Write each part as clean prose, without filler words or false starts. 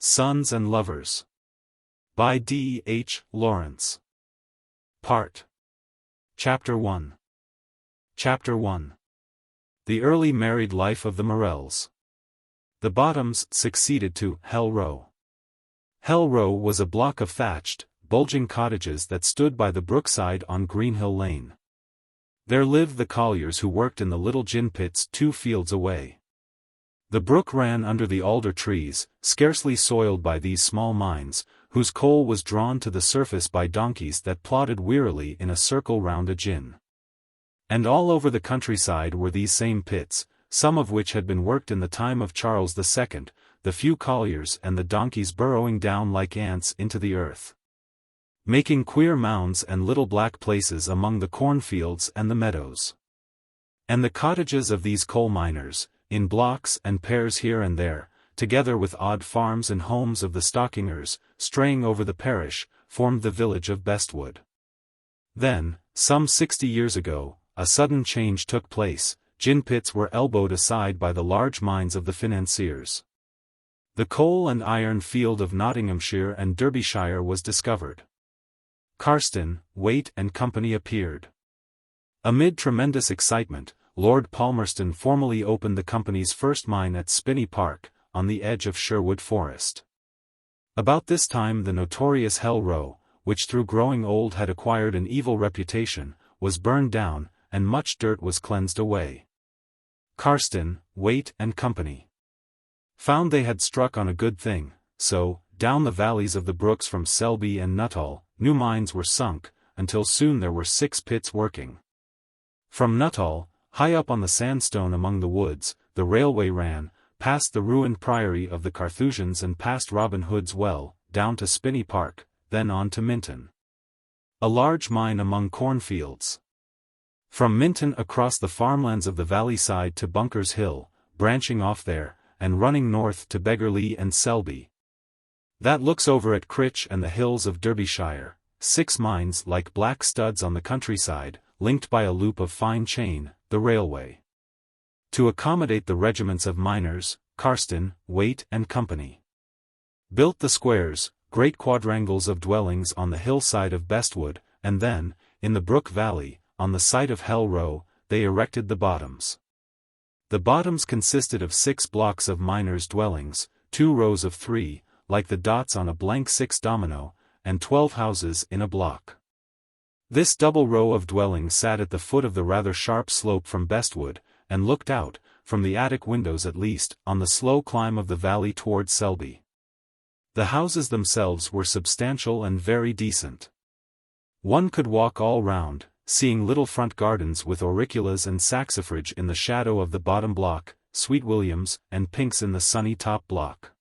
Sons and Lovers. By D. H. Lawrence. Chapter 1. Chapter 1. The Early Married Life of the Morels. The Bottoms succeeded to Hell Row. Hell Row was a block of thatched, bulging cottages that stood by the brookside on Greenhill Lane. There lived the colliers who worked in the little gin pits 2 fields away. The brook ran under the alder trees, scarcely soiled by these small mines, whose coal was drawn to the surface by donkeys that plodded wearily in a circle round a gin. And all over the countryside were these same pits, some of which had been worked in the time of Charles II, the few colliers and the donkeys burrowing down like ants into the earth, making queer mounds and little black places among the cornfields and the meadows. And the cottages of these coal miners, in blocks and pairs here and there, together with odd farms and homes of the stockingers, straying over the parish, formed the village of Bestwood. Then, some 60 years ago, a sudden change took place. Gin pits were elbowed aside by the large mines of the financiers. The coal and iron field of Nottinghamshire and Derbyshire was discovered. Carston, Waite and Company appeared. Amid tremendous excitement, Lord Palmerston formally opened the company's first mine at Spinney Park, on the edge of Sherwood Forest. About this time the notorious Hell Row, which through growing old had acquired an evil reputation, was burned down, and much dirt was cleansed away. Carston, Waite and Company found they had struck on a good thing, so, down the valleys of the brooks from Selby and Nuttall, new mines were sunk, until soon there were 6 pits working. From Nuttall, high up on the sandstone among the woods, the railway ran, past the ruined priory of the Carthusians and past Robin Hood's Well, down to Spinney Park, then on to Minton, a large mine among cornfields. From Minton across the farmlands of the valley side to Bunker's Hill, branching off there, and running north to Beggarly and Selby. That looks over at Critch and the hills of Derbyshire, 6 mines like black studs on the countryside, linked by a loop of fine chain, the railway. To accommodate the regiments of miners, Carston, Waite and Company built the squares, great quadrangles of dwellings on the hillside of Bestwood, and then, in the brook valley, on the site of Hell Row, they erected the Bottoms. The Bottoms consisted of 6 blocks of miners' dwellings, 2 rows of 3, like the dots on a blank 6 domino, and 12 houses in a block. This double row of dwellings sat at the foot of the rather sharp slope from Bestwood, and looked out, from the attic windows at least, on the slow climb of the valley towards Selby. The houses themselves were substantial and very decent. One could walk all round, seeing little front gardens with auriculas and saxifrage in the shadow of the bottom block, sweet williams and pinks in the sunny top block.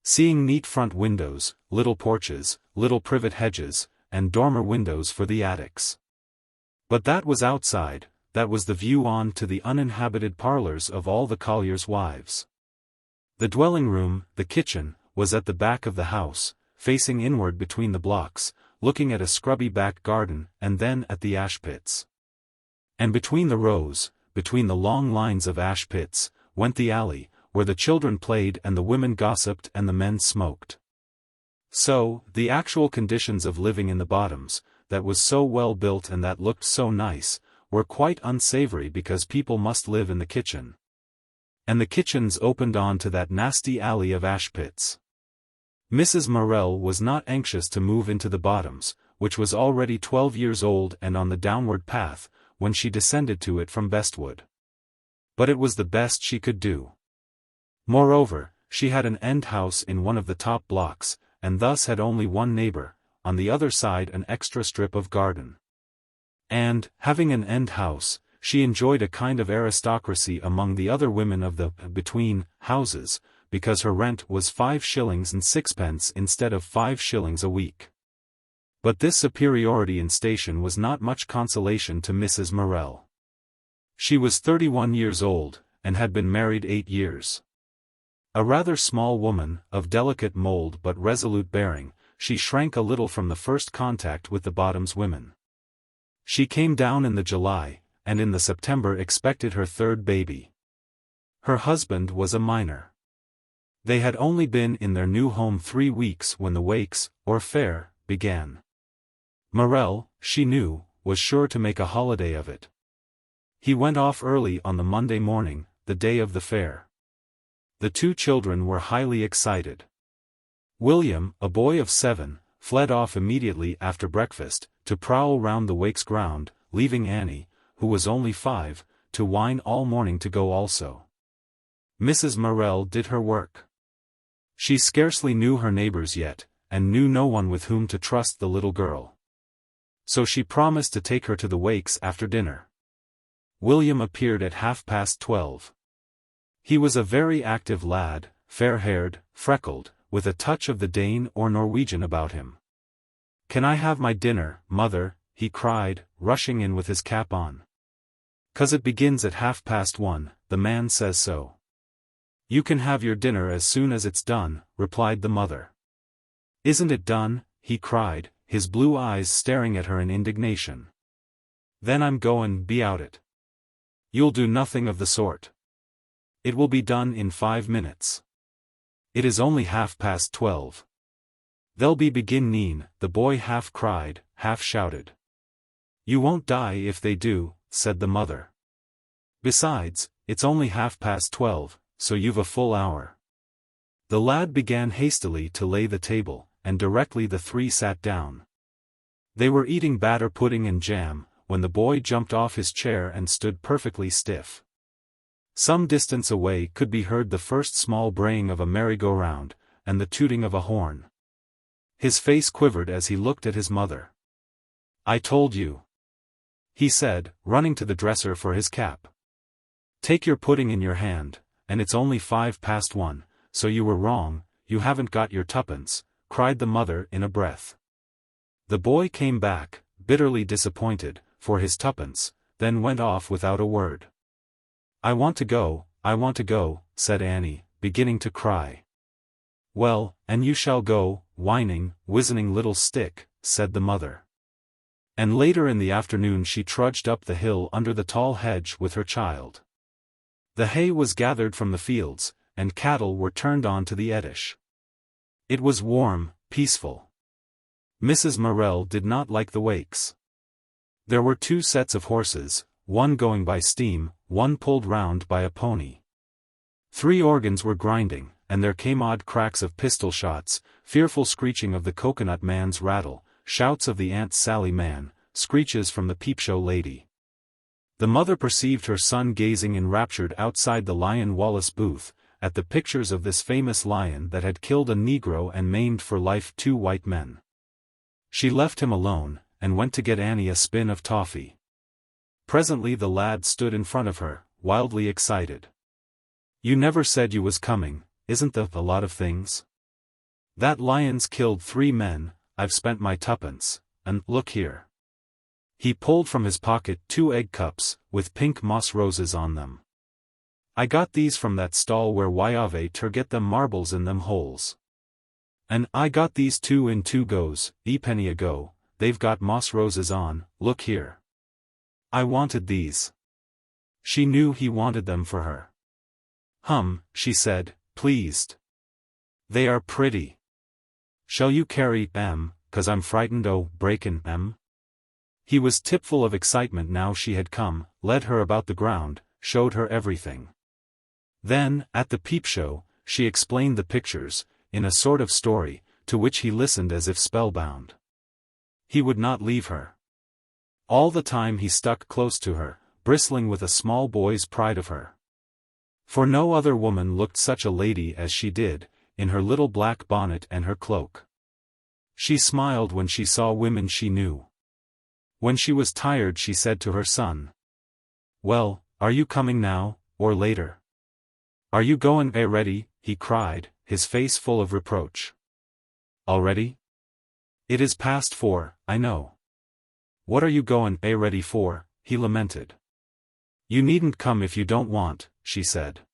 Seeing neat front windows, little porches, little privet hedges, and dormer windows for the attics. But that was outside, that was the view on to the uninhabited parlors of all the colliers' wives. The dwelling room, the kitchen, was at the back of the house, facing inward between the blocks, looking at a scrubby back garden and then at the ash pits. And between the rows, between the long lines of ash pits, went the alley, where the children played and the women gossiped and the men smoked. So, the actual conditions of living in the Bottoms, that was so well built and that looked so nice, were quite unsavory because people must live in the kitchen. And the kitchens opened on to that nasty alley of ash pits. Mrs. Morel was not anxious to move into the Bottoms, which was already 12 years old and on the downward path, when she descended to it from Bestwood. But it was the best she could do. Moreover, she had an end house in one of the top blocks, and thus had only one neighbor, on the other side an extra strip of garden. And, having an end house, she enjoyed a kind of aristocracy among the other women of the between houses, because her rent was 5 shillings and 6pence instead of 5 shillings a week. But this superiority in station was not much consolation to Mrs. Morel. She was 31 years old, and had been married 8 years. A rather small woman, of delicate mold but resolute bearing, she shrank a little from the first contact with the Bottoms women. She came down in the July, and in the September expected her 3rd baby. Her husband was a miner. They had only been in their new home 3 weeks when the wakes, or fair, began. Morel, she knew, was sure to make a holiday of it. He went off early on the Monday morning, the day of the fair. The 2 children were highly excited. William, a boy of 7, fled off immediately after breakfast, to prowl round the wakes ground, leaving Annie, who was only 5, to whine all morning to go also. Mrs. Morel did her work. She scarcely knew her neighbors yet, and knew no one with whom to trust the little girl. So she promised to take her to the wakes after dinner. William appeared at 12:30. He was a very active lad, fair-haired, freckled, with a touch of the Dane or Norwegian about him. "Can I have my dinner, mother?" he cried, rushing in with his cap on. "'Cause it begins at 1:30, the man says so." "You can have your dinner as soon as it's done," replied the mother. "Isn't it done?" he cried, his blue eyes staring at her in indignation. "Then I'm goin' be out it." "You'll do nothing of the sort. It will be done in 5 minutes. It is only 12:30. "They'll be beginning," the boy half cried, half shouted. "You won't die if they do," said the mother. "Besides, it's only 12:30, so you've a full hour." The lad began hastily to lay the table, and directly the 3 sat down. They were eating batter pudding and jam, when the boy jumped off his chair and stood perfectly stiff. Some distance away could be heard the first small braying of a merry-go-round, and the tooting of a horn. His face quivered as he looked at his mother. "I told you," he said, running to the dresser for his cap. "Take your pudding in your hand, and it's only 1:05, so you were wrong, you haven't got your 2pence, cried the mother in a breath. The boy came back, bitterly disappointed, for his 2pence, then went off without a word. I want to go," said Annie, beginning to cry. "Well, and you shall go, whining, wizening little stick," said the mother. And later in the afternoon she trudged up the hill under the tall hedge with her child. The hay was gathered from the fields, and cattle were turned on to the eddish. It was warm, peaceful. Mrs. Morel did not like the wakes. There were 2 sets of horses, one going by steam, one pulled round by a pony. 3 organs were grinding, and there came odd cracks of pistol shots, fearful screeching of the coconut man's rattle, shouts of the Aunt Sally man, screeches from the peep-show lady. The mother perceived her son gazing enraptured outside the Lion Wallace booth, at the pictures of this famous lion that had killed a Negro and maimed for life 2 white men. She left him alone, and went to get Annie a spin of toffee. Presently the lad stood in front of her, wildly excited. "You never said you was coming, isn't that a lot of things? That lion's killed 3 men, I've spent my 2pence, and look here." He pulled from his pocket 2 egg cups, with pink moss roses on them. "I got these from that stall where Wyave ter get them marbles in them holes. And I got these 2 in 2 goes, penny a go, they've got moss roses on, look here. I wanted these." She knew he wanted them for her. She said, pleased. "They are pretty. Shall you carry 'em, 'cause I'm frightened o' breakin' 'em?" He was tipful of excitement now she had come, led her about the ground, showed her everything. Then, at the peep-show, she explained the pictures, in a sort of story, to which he listened as if spellbound. He would not leave her. All the time he stuck close to her, bristling with a small boy's pride of her. For no other woman looked such a lady as she did, in her little black bonnet and her cloak. She smiled when she saw women she knew. When she was tired she said to her son, "Well, are you coming now, or later? Are you goin' ready?" he cried, his face full of reproach. "Already? It is past 4, I know." "What are you goin' ready for?" he lamented. "You needn't come if you don't want," she said.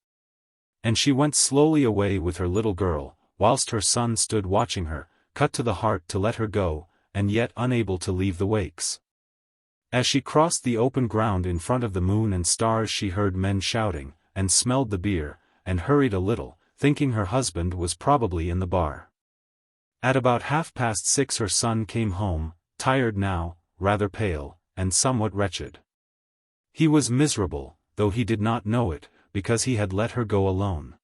And she went slowly away with her little girl, whilst her son stood watching her, cut to the heart to let her go, and yet unable to leave the wakes. As she crossed the open ground in front of the moon and stars she heard men shouting, and smelled the beer, and hurried a little, thinking her husband was probably in the bar. At about 6:30 her son came home, tired now, rather pale, and somewhat wretched. He was miserable, though he did not know it, because he had let her go alone.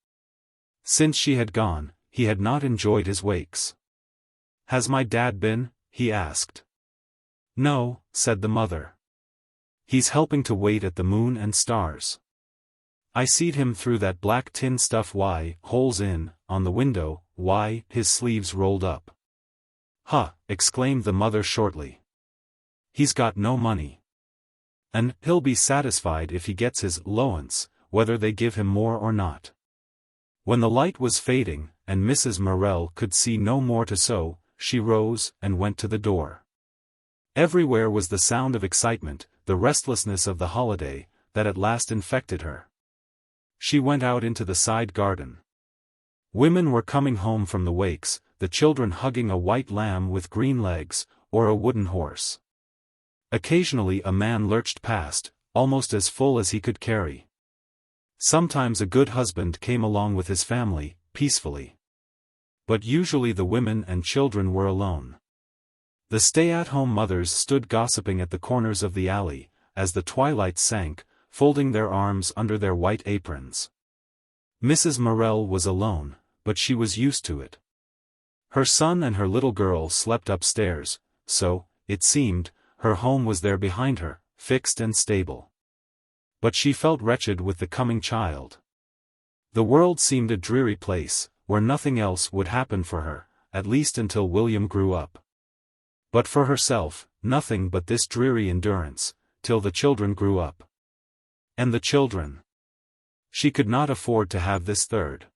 Since she had gone, he had not enjoyed his wakes. "Has my dad been?" he asked. "No," said the mother. "He's helping to wait at the moon and stars. I seed him through that black tin stuff holes in, on the window, his sleeves rolled up." "Huh," exclaimed the mother shortly. "He's got no money. And he'll be satisfied if he gets his allowance, whether they give him more or not." When the light was fading, and Mrs. Morel could see no more to sew, she rose and went to the door. Everywhere was the sound of excitement, the restlessness of the holiday, that at last infected her. She went out into the side garden. Women were coming home from the wakes, the children hugging a white lamb with green legs, or a wooden horse. Occasionally a man lurched past, almost as full as he could carry. Sometimes a good husband came along with his family, peacefully. But usually the women and children were alone. The stay-at-home mothers stood gossiping at the corners of the alley, as the twilight sank, folding their arms under their white aprons. Mrs. Morel was alone, but she was used to it. Her son and her little girl slept upstairs, so, it seemed, her home was there behind her, fixed and stable. But she felt wretched with the coming child. The world seemed a dreary place, where nothing else would happen for her, at least until William grew up. But for herself, nothing but this dreary endurance, till the children grew up. And the children. She could not afford to have this third.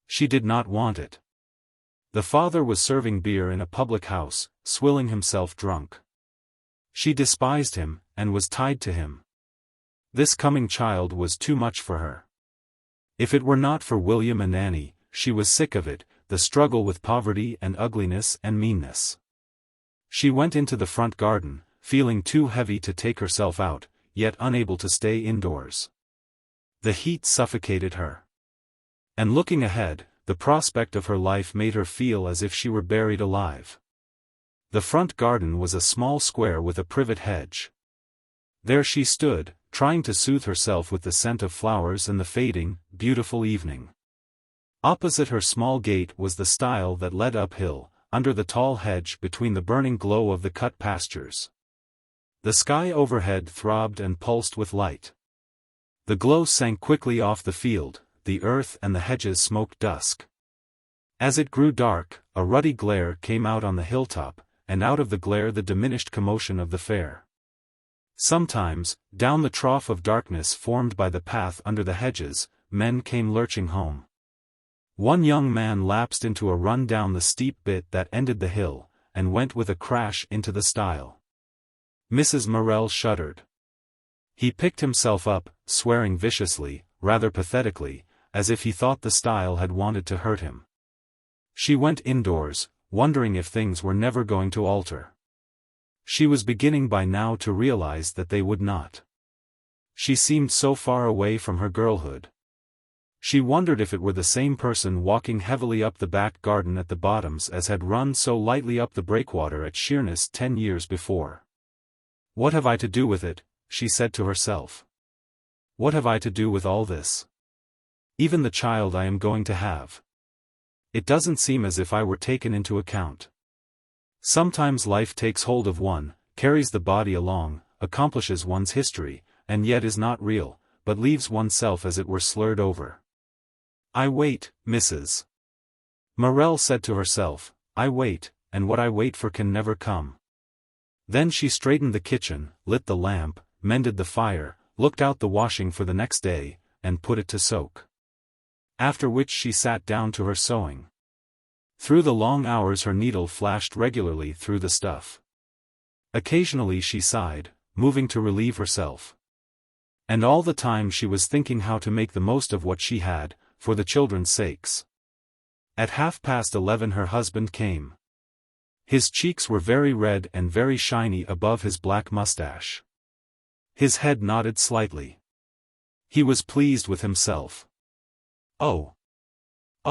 She did not want it. The father was serving beer in a public house, swilling himself drunk. She despised him, and was tied to him. This coming child was too much for her. If it were not for William and Annie, she was sick of it, the struggle with poverty and ugliness and meanness. She went into the front garden, feeling too heavy to take herself out, yet unable to stay indoors. The heat suffocated her. And looking ahead, the prospect of her life made her feel as if she were buried alive. The front garden was a small square with a privet hedge. There she stood, trying to soothe herself with the scent of flowers and the fading, beautiful evening. Opposite her small gate was the stile that led uphill, under the tall hedge between the burning glow of the cut pastures. The sky overhead throbbed and pulsed with light. The glow sank quickly off the field, the earth and the hedges smoked dusk. As it grew dark, a ruddy glare came out on the hilltop, and out of the glare the diminished commotion of the fair. Sometimes, down the trough of darkness formed by the path under the hedges, men came lurching home. One young man lapsed into a run down the steep bit that ended the hill, and went with a crash into the stile. Mrs. Morel shuddered. He picked himself up, swearing viciously, rather pathetically, as if he thought the stile had wanted to hurt him. She went indoors, wondering if things were never going to alter. She was beginning by now to realize that they would not. She seemed so far away from her girlhood. She wondered if it were the same person walking heavily up the back garden at the Bottoms as had run so lightly up the breakwater at Sheerness 10 years before. "What have I to do with it?" she said to herself. "What have I to do with all this? Even the child I am going to have. It doesn't seem as if I were taken into account. Sometimes life takes hold of one, carries the body along, accomplishes one's history, and yet is not real, but leaves oneself as it were slurred over. I wait, Mrs. Morel said to herself, I wait, and what I wait for can never come. Then she straightened the kitchen, lit the lamp, mended the fire, looked out the washing for the next day, and put it to soak. After which she sat down to her sewing. Through the long hours her needle flashed regularly through the stuff. Occasionally she sighed, moving to relieve herself. And all the time she was thinking how to make the most of what she had, for the children's sakes. At 11:30 her husband came. His cheeks were very red and very shiny above his black mustache. His head nodded slightly. He was pleased with himself. "Oh.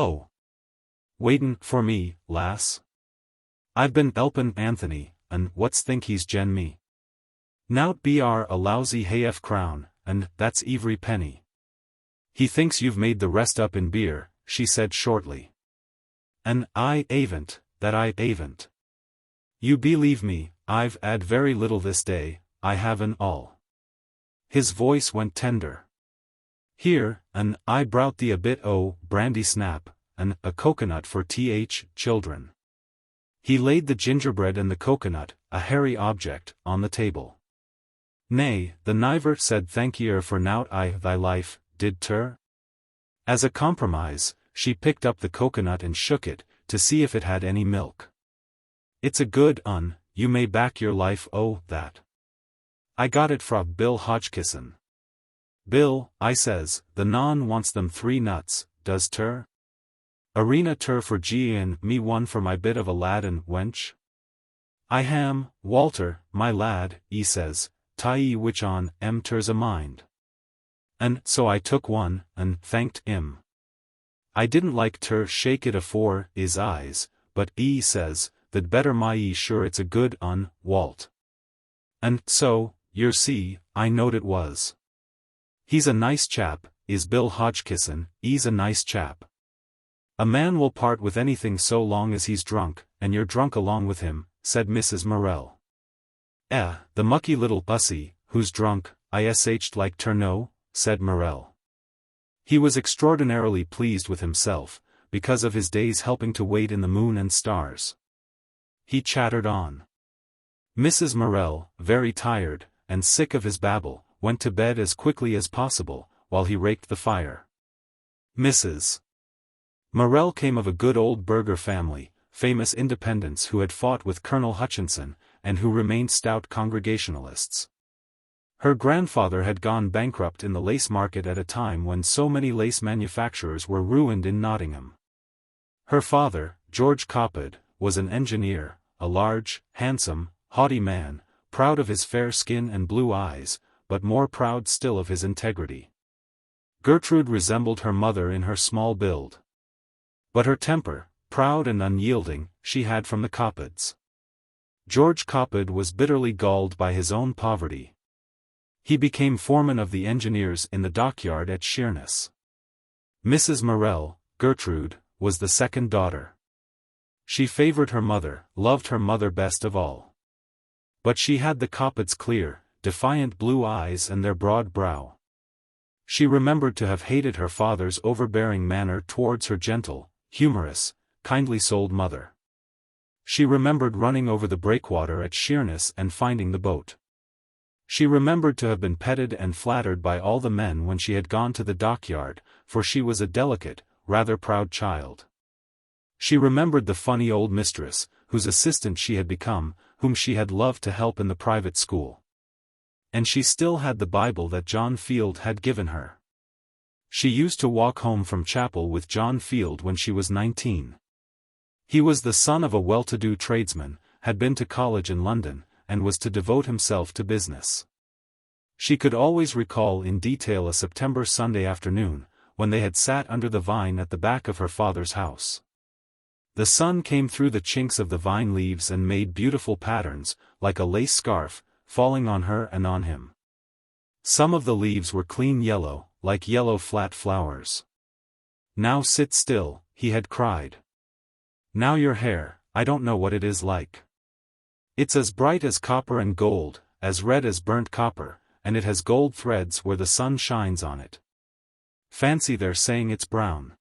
Oh. Waitin' for me, lass? I've been 'elpin' Anthony, an' what's think he's gen me? Nowt br a lousy half crown, and that's every penny. He thinks you've made the rest up in beer, she said shortly. An' I aven't, that I aven't. You believe me, I've 'ad very little this day, I haven't all. His voice went tender. Here, an' I brout thee a bit o' brandy snap, an' a coconut for children. He laid the gingerbread and the coconut, a hairy object, on the table. Nay, the niver said thank yer for nowt I thy life, did ter? As a compromise, she picked up the coconut and shook it, to see if it had any milk. It's a good un, you may back your life o' that. I got it fra Bill Hodgkisson. Bill, I says, the non wants them 3 nuts, does ter? Arena ter for G and me one for my bit of a lad and wench? I ham, Walter, my lad, he says, tie which on ter's a mind. And so I took one, and thanked him. I didn't like ter shake it afore his eyes, but he says, that better my sure it's a good un, Walt. And so, yer see, I knowed it was. He's a nice chap, is Bill Hodgkisson, he's a nice chap. A man will part with anything so long as he's drunk, and you're drunk along with him, said Mrs. Morel. The mucky little pussy, who's drunk, ished like Turno, said Morel. He was extraordinarily pleased with himself, because of his days helping to wait in the moon and stars. He chattered on. Mrs. Morel, very tired, and sick of his babble, went to bed as quickly as possible, while he raked the fire. Mrs. Morel came of a good old burgher family, famous independents who had fought with Colonel Hutchinson, and who remained stout Congregationalists. Her grandfather had gone bankrupt in the lace market at a time when so many lace manufacturers were ruined in Nottingham. Her father, George Copped, was an engineer, a large, handsome, haughty man, proud of his fair skin and blue eyes, but more proud still of his integrity. Gertrude resembled her mother in her small build. But her temper, proud and unyielding, she had from the Coppeds. George Copped was bitterly galled by his own poverty. He became foreman of the engineers in the dockyard at Sheerness. Mrs. Morel, Gertrude, was the second daughter. She favored her mother, loved her mother best of all. But she had the Coppeds' clear, defiant blue eyes and their broad brow. She remembered to have hated her father's overbearing manner towards her gentle, humorous, kindly-souled mother. She remembered running over the breakwater at Sheerness and finding the boat. She remembered to have been petted and flattered by all the men when she had gone to the dockyard, for she was a delicate, rather proud child. She remembered the funny old mistress, whose assistant she had become, whom she had loved to help in the private school. And she still had the Bible that John Field had given her. She used to walk home from chapel with John Field when she was 19. He was the son of a well-to-do tradesman, had been to college in London, and was to devote himself to business. She could always recall in detail a September Sunday afternoon, when they had sat under the vine at the back of her father's house. The sun came through the chinks of the vine leaves and made beautiful patterns, like a lace scarf, falling on her and on him. Some of the leaves were clean yellow, like yellow flat flowers. "Now sit still," he had cried. "Now your hair, I don't know what it is like. It's as bright as copper and gold, as red as burnt copper, and it has gold threads where the sun shines on it. Fancy their saying it's brown.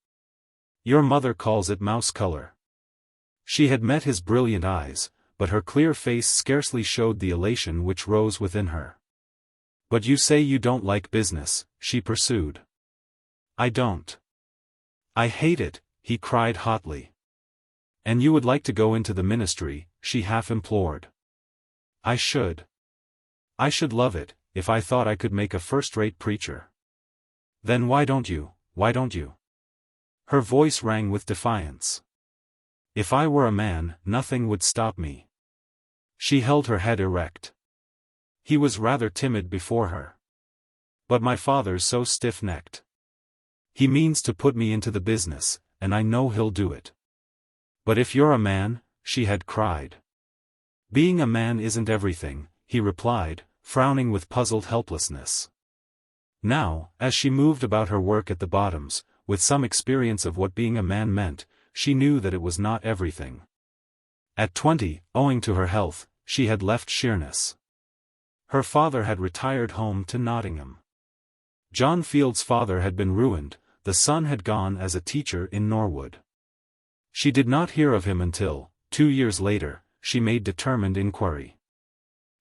Your mother calls it mouse color." She had met his brilliant eyes, but her clear face scarcely showed the elation which rose within her. "But you say you don't like business," she pursued. "I don't. I hate it," he cried hotly. "And you would like to go into the ministry," she half implored. "I should. I should love it, if I thought I could make a first-rate preacher." "Then why don't you, why don't you?" Her voice rang with defiance. "If I were a man, nothing would stop me." She held her head erect. He was rather timid before her. "But my father's so stiff-necked. He means to put me into the business, and I know he'll do it. But if you're a man, she had cried. Being a man isn't everything, he replied, frowning with puzzled helplessness. Now, as she moved about her work at the Bottoms, with some experience of what being a man meant, she knew that it was not everything. At 20, owing to her health, she had left Sheerness. Her father had retired home to Nottingham. John Field's father had been ruined, the son had gone as a teacher in Norwood. She did not hear of him until, 2 years later, she made determined inquiry.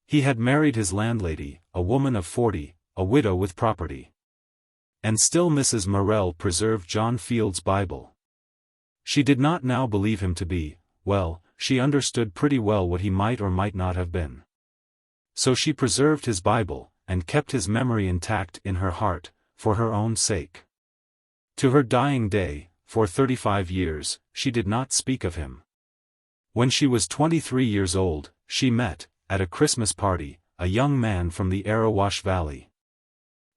He had married his landlady, a woman of 40, a widow with property. And still Mrs. Morel preserved John Field's Bible. She did not now believe him to be, well, she understood pretty well what he might or might not have been. So she preserved his Bible, and kept his memory intact in her heart, for her own sake. To her dying day, for 35 years, she did not speak of him. When she was 23 years old, she met, at a Christmas party, a young man from the Arawash Valley.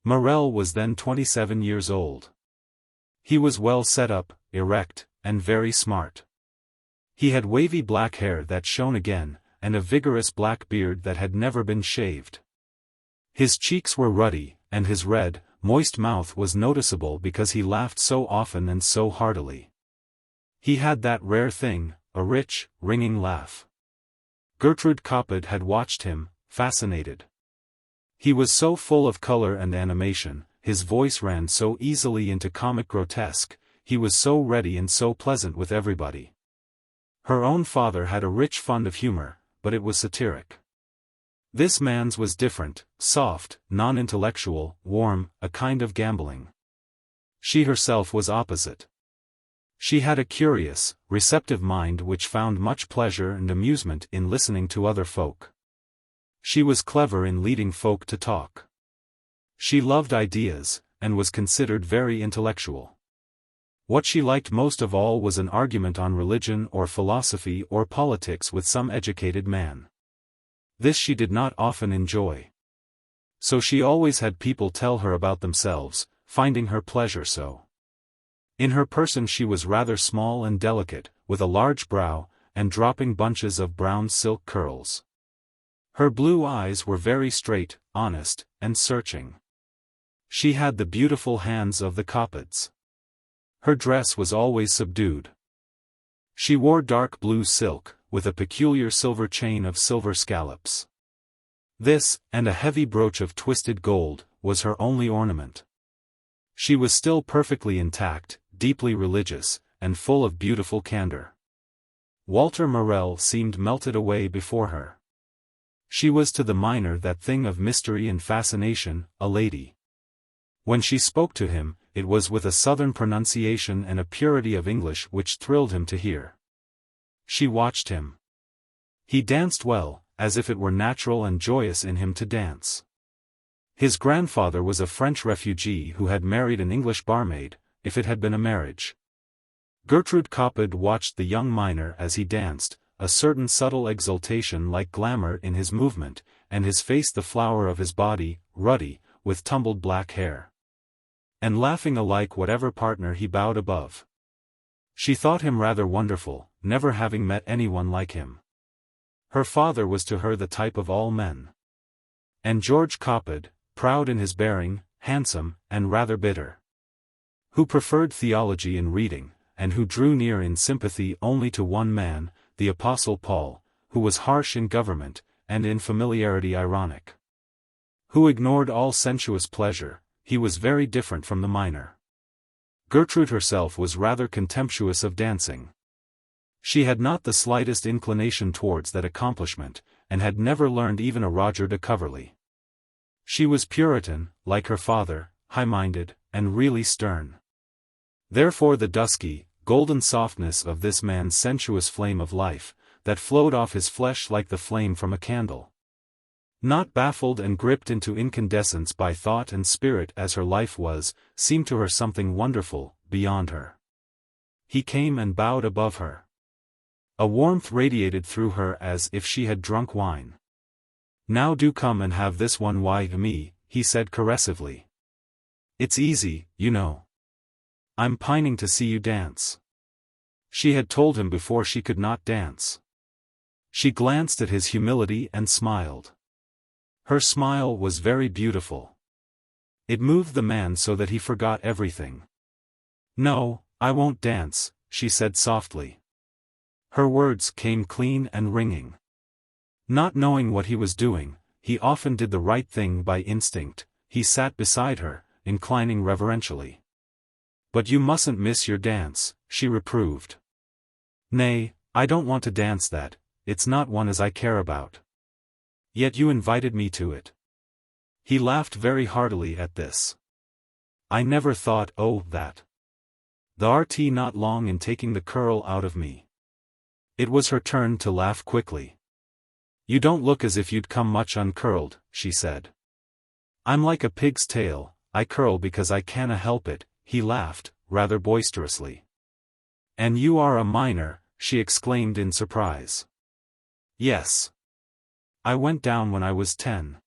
Morel was then 27 years old. He was well set up, erect, and very smart. He had wavy black hair that shone again, and a vigorous black beard that had never been shaved. His cheeks were ruddy, and his red, moist mouth was noticeable because he laughed so often and so heartily. He had that rare thing, a rich, ringing laugh. Gertrude Coppard had watched him, fascinated. He was so full of color and animation, his voice ran so easily into comic grotesque, he was so ready and so pleasant with everybody. Her own father had a rich fund of humor, but it was satiric. This man's was different, soft, non-intellectual, warm, a kind of gambling. She herself was opposite. She had a curious, receptive mind which found much pleasure and amusement in listening to other folk. She was clever in leading folk to talk. She loved ideas, and was considered very intellectual. What she liked most of all was an argument on religion or philosophy or politics with some educated man. This she did not often enjoy. So she always had people tell her about themselves, finding her pleasure so. In her person she was rather small and delicate, with a large brow, and dropping bunches of brown silk curls. Her blue eyes were very straight, honest, and searching. She had the beautiful hands of the Coppards. Her dress was always subdued. She wore dark blue silk, with a peculiar silver chain of silver scallops. This, and a heavy brooch of twisted gold, was her only ornament. She was still perfectly intact, deeply religious, and full of beautiful candor. Walter Morel seemed melted away before her. She was to the miner that thing of mystery and fascination, a lady. When she spoke to him, it was with a southern pronunciation and a purity of English which thrilled him to hear. She watched him. He danced well, as if it were natural and joyous in him to dance. His grandfather was a French refugee who had married an English barmaid, if it had been a marriage. Gertrude Coppard watched the young miner as he danced, a certain subtle exultation like glamour in his movement, and his face the flower of his body, ruddy, with tumbled black hair. And laughing alike whatever partner he bowed above. She thought him rather wonderful, never having met anyone like him. Her father was to her the type of all men. And George Coppard, proud in his bearing, handsome, and rather bitter. Who preferred theology in reading, and who drew near in sympathy only to one man, the Apostle Paul, who was harsh in government, and in familiarity ironic. Who ignored all sensuous pleasure, he was very different from the miner. Gertrude herself was rather contemptuous of dancing. She had not the slightest inclination towards that accomplishment, and had never learned even a Roger de Coverley. She was Puritan, like her father, high-minded, and really stern. Therefore the dusky, golden softness of this man's sensuous flame of life, that flowed off his flesh like the flame from a candle. Not baffled and gripped into incandescence by thought and spirit as her life was, seemed to her something wonderful, beyond her. He came and bowed above her. A warmth radiated through her as if she had drunk wine. "Now do come and have this one with me," he said caressively. "It's easy, you know. I'm pining to see you dance." She had told him before she could not dance. She glanced at his humility and smiled. Her smile was very beautiful. It moved the man so that he forgot everything. "No, I won't dance," she said softly. Her words came clean and ringing. Not knowing what he was doing, he often did the right thing by instinct. He sat beside her, inclining reverentially. "But you mustn't miss your dance," she reproved. "Nay, I don't want to dance that, it's not one as I care about." "Yet you invited me to it." He laughed very heartily at this. "I never thought, oh, that. Thou'rt not long in taking the curl out of me." It was her turn to laugh quickly. "You don't look as if you'd come much uncurled," she said. "I'm like a pig's tail, I curl because I canna help it," he laughed, rather boisterously. "And you are a minor," she exclaimed in surprise. "Yes. I went down when I was 10.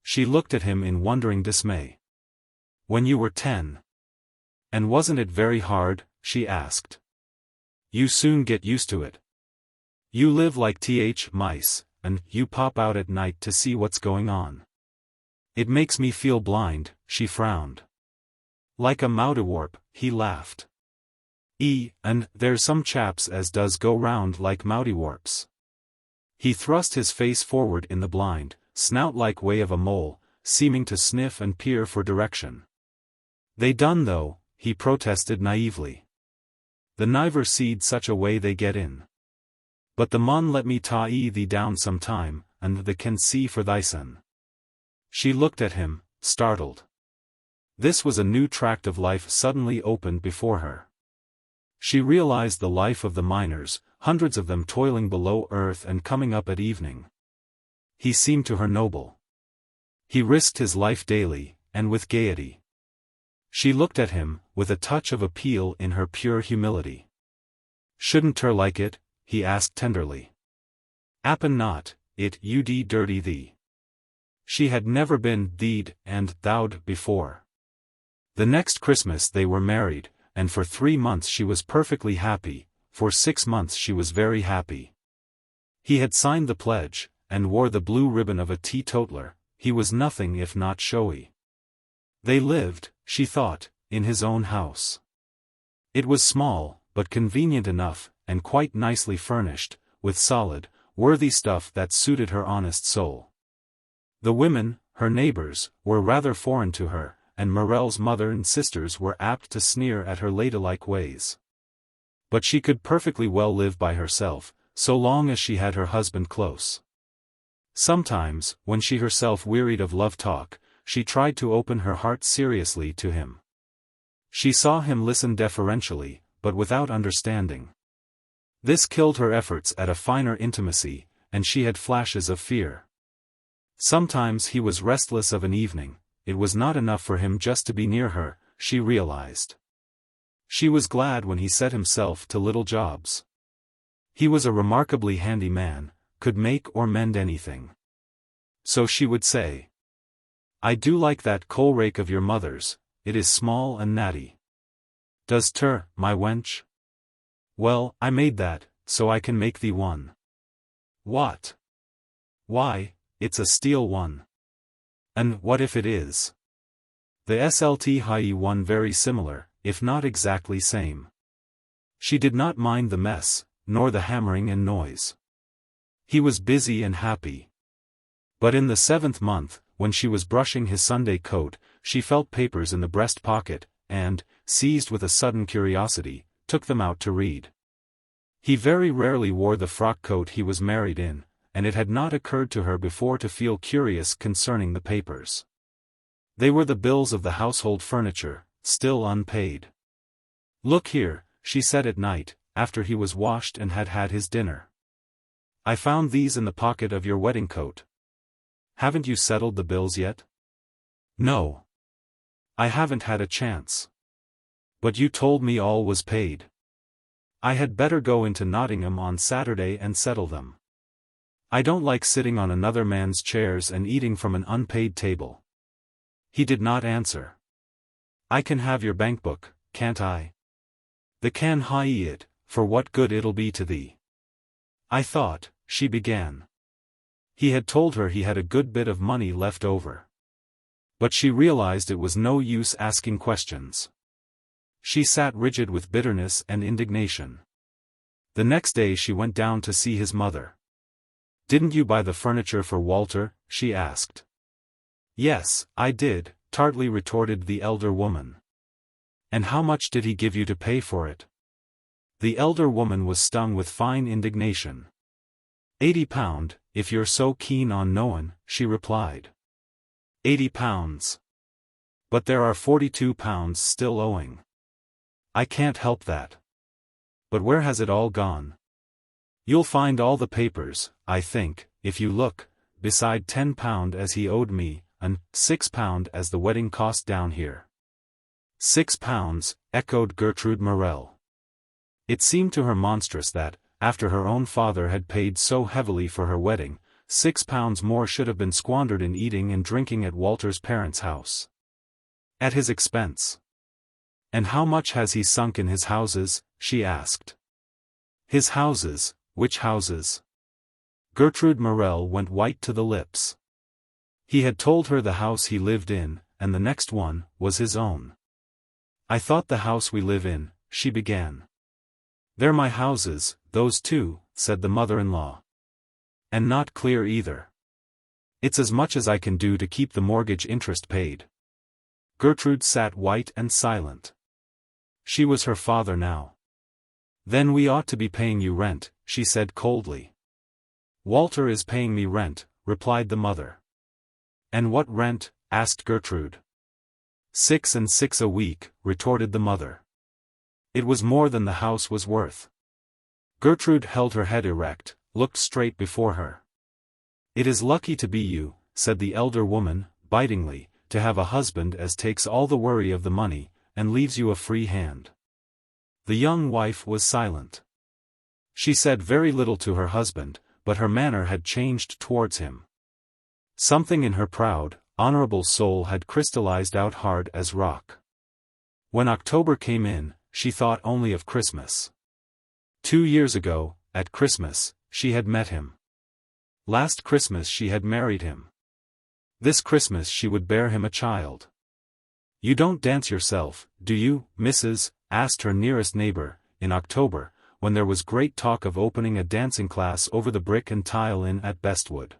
She looked at him in wondering dismay. "When you were 10? And wasn't it very hard?" she asked. "You soon get used to it. You live like mice, and you pop out at night to see what's going on." "It makes me feel blind," she frowned. "Like a moudiwarp," he laughed. And there's some chaps as does go round like moudiwarps." He thrust his face forward in the blind, snout-like way of a mole, seeming to sniff and peer for direction. "They done though," he protested naively. "The niver seed such a way they get in. But the mun let me tie thee down some time, and the can see for thysen." She looked at him, startled. This was a new tract of life suddenly opened before her. She realized the life of the miners, hundreds of them toiling below earth and coming up at evening. He seemed to her noble. He risked his life daily, and with gaiety. She looked at him, with a touch of appeal in her pure humility. "Shouldn't her like it?" he asked tenderly. "Appen not, it ud dirty thee." She had never been thee'd and thou'd before. The next Christmas they were married, and for 3 months she was perfectly happy. For 6 months she was very happy. He had signed the pledge, and wore the blue ribbon of a teetotaler. He was nothing if not showy. They lived, she thought, in his own house. It was small, but convenient enough, and quite nicely furnished, with solid, worthy stuff that suited her honest soul. The women, her neighbors, were rather foreign to her, and Morel's mother and sisters were apt to sneer at her ladylike ways. But she could perfectly well live by herself, so long as she had her husband close. Sometimes, when she herself wearied of love talk, she tried to open her heart seriously to him. She saw him listen deferentially, but without understanding. This killed her efforts at a finer intimacy, and she had flashes of fear. Sometimes he was restless of an evening. It was not enough for him just to be near her, she realized. She was glad when he set himself to little jobs. He was a remarkably handy man, could make or mend anything. So she would say, "I do like that coal rake of your mother's, it is small and natty." "Does ter, my wench?" "Well, I made that, so I can make thee one." "What?" "Why, it's a steel one." "And what if it is?" "The SLT one very similar, if not exactly same." She did not mind the mess, nor the hammering and noise. He was busy and happy. But in the 7th month, when she was brushing his Sunday coat, she felt papers in the breast pocket, and, seized with a sudden curiosity, took them out to read. He very rarely wore the frock coat he was married in, and it had not occurred to her before to feel curious concerning the papers. They were the bills of the household furniture, still unpaid. "Look here," she said at night, after he was washed and had had his dinner. "I found these in the pocket of your wedding coat. Haven't you settled the bills yet?" "No. I haven't had a chance." "But you told me all was paid." "I had better go into Nottingham on Saturday and settle them. I don't like sitting on another man's chairs and eating from an unpaid table." He did not answer. "I can have your bankbook, can't I?" "The can hae it, for what good it'll be to thee. I thought, she began. He had told her he had a good bit of money left over. But she realized it was no use asking questions. She sat rigid with bitterness and indignation. The next day she went down to see his mother. "Didn't you buy the furniture for Walter?" she asked. "Yes, I did," tartly retorted the elder woman. "And how much did he give you to pay for it?" The elder woman was stung with fine indignation. £80, if you're so keen on knowin'," she replied. £80. But there are £42 still owing. I can't help that. But where has it all gone? You'll find all the papers, I think, if you look, beside £10 as he owed me, and £6 as the wedding cost down here. £6, echoed Gertrude Morel. It seemed to her monstrous that, after her own father had paid so heavily for her wedding, £6 more should have been squandered in eating and drinking at Walter's parents' house. At his expense. "And how much has he sunk in his houses?" she asked. "His houses? Which houses?" Gertrude Morel went white to the lips. He had told her the house he lived in, and the next one, was his own. "I thought the house we live in," she began. "They're my houses, those two," said the mother-in-law. "And not clear either. It's as much as I can do to keep the mortgage interest paid." Gertrude sat white and silent. She was her father now. "Then we ought to be paying you rent," she said coldly. "Walter is paying me rent," replied the mother. "And what rent?" asked Gertrude. 6 and 6 a week," retorted the mother. It was more than the house was worth. Gertrude held her head erect, looked straight before her. "It is lucky to be you," said the elder woman, bitingly, "to have a husband as takes all the worry of the money, and leaves you a free hand." The young wife was silent. She said very little to her husband, but her manner had changed towards him. Something in her proud, honorable soul had crystallized out hard as rock. When October came in, she thought only of Christmas. 2 years ago, at Christmas, she had met him. Last Christmas she had married him. This Christmas she would bear him a child. "You don't dance yourself, do you, Mrs.?" asked her nearest neighbor, in October, when there was great talk of opening a dancing class over the Brick and Tile Inn at Bestwood.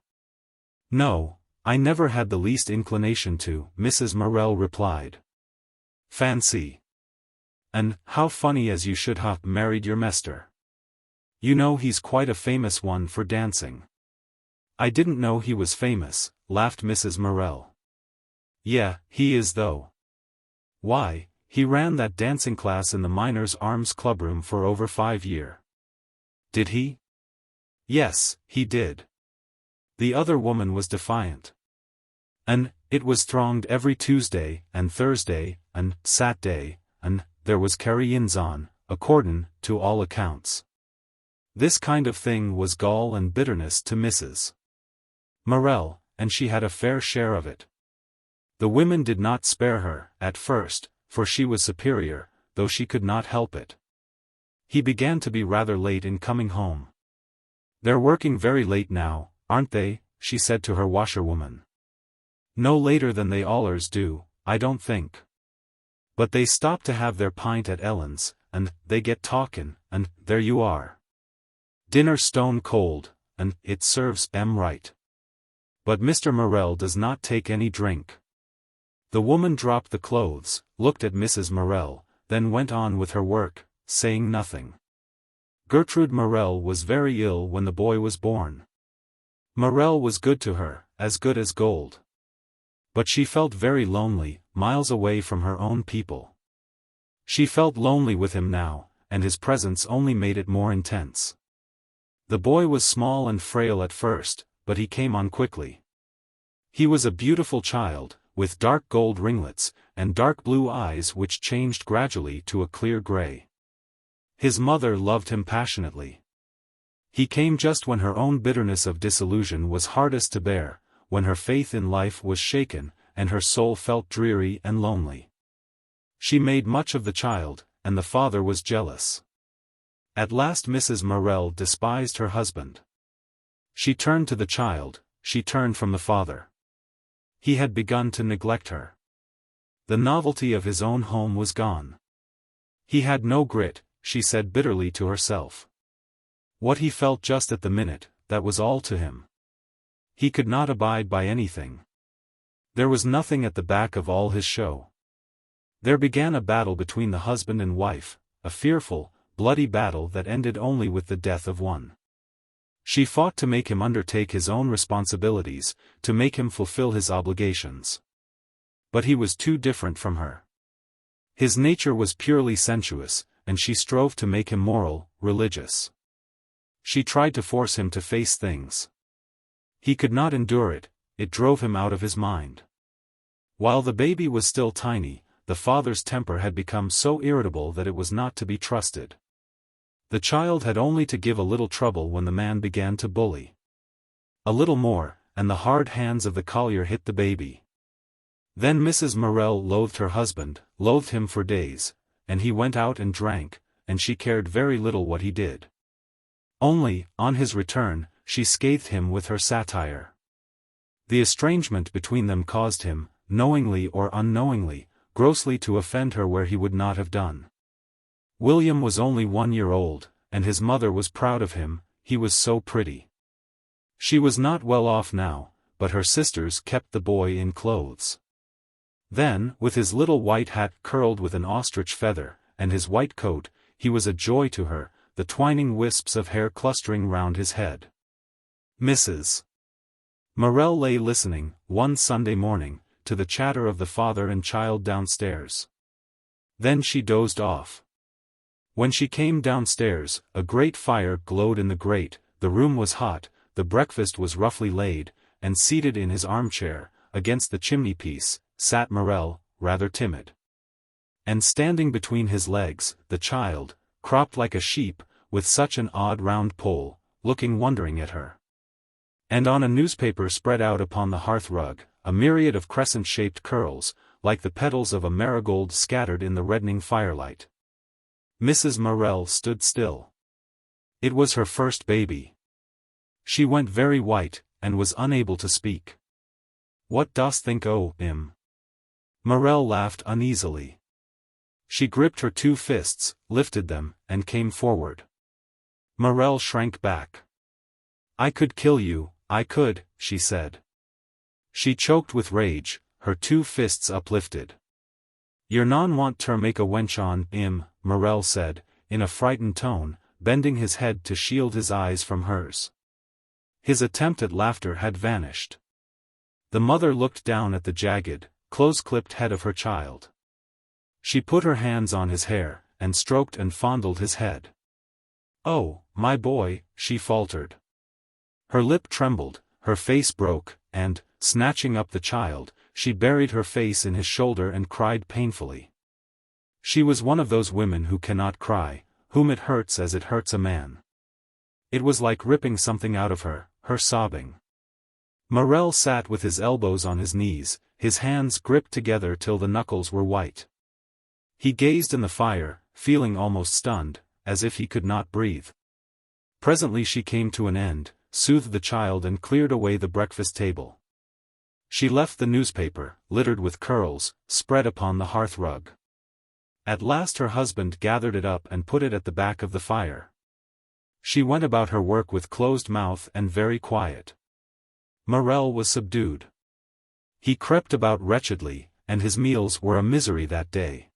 "No, I never had the least inclination to," Mrs. Morel replied. "Fancy. And how funny as you should ha' married your mester. You know he's quite a famous one for dancing." "I didn't know he was famous," laughed Mrs. Morel. "Yeah, he is though. Why, he ran that dancing class in the Miners' Arms clubroom for over 5 years. "Did he?" "Yes, he did." The other woman was defiant. "And it was thronged every Tuesday, and Thursday, and Saturday, and there was carry-ins on, accordin' to all accounts." This kind of thing was gall and bitterness to Mrs. Morel, and she had a fair share of it. The women did not spare her, at first, for she was superior, though she could not help it. He began to be rather late in coming home. "They're working very late now, aren't they?" she said to her washerwoman. "No later than they allers do, I don't think. But they stop to have their pint at Ellen's, and they get talkin', and there you are. Dinner stone cold, and it serves 'em right. But Mr. Morel does not take any drink." The woman dropped the clothes, looked at Mrs. Morel, then went on with her work, saying nothing. Gertrude Morel was very ill when the boy was born. Morel was good to her, as good as gold. But she felt very lonely, miles away from her own people. She felt lonely with him now, and his presence only made it more intense. The boy was small and frail at first, but he came on quickly. He was a beautiful child, with dark gold ringlets, and dark blue eyes which changed gradually to a clear gray. His mother loved him passionately. He came just when her own bitterness of disillusion was hardest to bear, when her faith in life was shaken, and her soul felt dreary and lonely. She made much of the child, and the father was jealous. At last Mrs. Morel despised her husband. She turned to the child, she turned from the father. He had begun to neglect her. The novelty of his own home was gone. He had no grit, she said bitterly to herself. What he felt just at the minute, that was all to him. He could not abide by anything. There was nothing at the back of all his show. There began a battle between the husband and wife, a fearful, bloody battle that ended only with the death of one. She fought to make him undertake his own responsibilities, to make him fulfill his obligations. But he was too different from her. His nature was purely sensuous, and she strove to make him moral, religious. She tried to force him to face things. He could not endure it, it drove him out of his mind. While the baby was still tiny, the father's temper had become so irritable that it was not to be trusted. The child had only to give a little trouble when the man began to bully. A little more, and the hard hands of the collier hit the baby. Then Mrs. Morel loathed her husband, loathed him for days, and he went out and drank, and she cared very little what he did. Only, on his return, she scathed him with her satire. The estrangement between them caused him, knowingly or unknowingly, grossly to offend her where he would not have done. William was only 1 year old, and his mother was proud of him, he was so pretty. She was not well off now, but her sisters kept the boy in clothes. Then, with his little white hat curled with an ostrich feather, and his white coat, he was a joy to her, the twining wisps of hair clustering round his head. Mrs. Morel lay listening, one Sunday morning, to the chatter of the father and child downstairs. Then she dozed off. When she came downstairs, a great fire glowed in the grate, the room was hot, the breakfast was roughly laid, and seated in his armchair, against the chimney-piece, sat Morel, rather timid. And standing between his legs, the child, cropped like a sheep, with such an odd round poll, looking wondering at her. And on a newspaper spread out upon the hearth-rug, a myriad of crescent-shaped curls, like the petals of a marigold scattered in the reddening firelight. Mrs. Morel stood still. It was her first baby. She went very white, and was unable to speak. "What dost think o' him?" Morel laughed uneasily. She gripped her 2 fists, lifted them, and came forward. Morel shrank back. "I could kill you, I could," she said. She choked with rage, her 2 fists uplifted. "Yer non want ter make a wench on him," Morel said, in a frightened tone, bending his head to shield his eyes from hers. His attempt at laughter had vanished. The mother looked down at the jagged, close-clipped head of her child. She put her hands on his hair, and stroked and fondled his head. "Oh, my boy," she faltered. Her lip trembled, her face broke, and, snatching up the child, she buried her face in his shoulder and cried painfully. She was one of those women who cannot cry, whom it hurts as it hurts a man. It was like ripping something out of her, her sobbing. Morel sat with his elbows on his knees, his hands gripped together till the knuckles were white. He gazed in the fire, feeling almost stunned, as if he could not breathe. Presently she came to an end, soothed the child and cleared away the breakfast table. She left the newspaper, littered with curls, spread upon the hearth-rug. At last her husband gathered it up and put it at the back of the fire. She went about her work with closed mouth and very quiet. Morel was subdued. He crept about wretchedly, and his meals were a misery that day.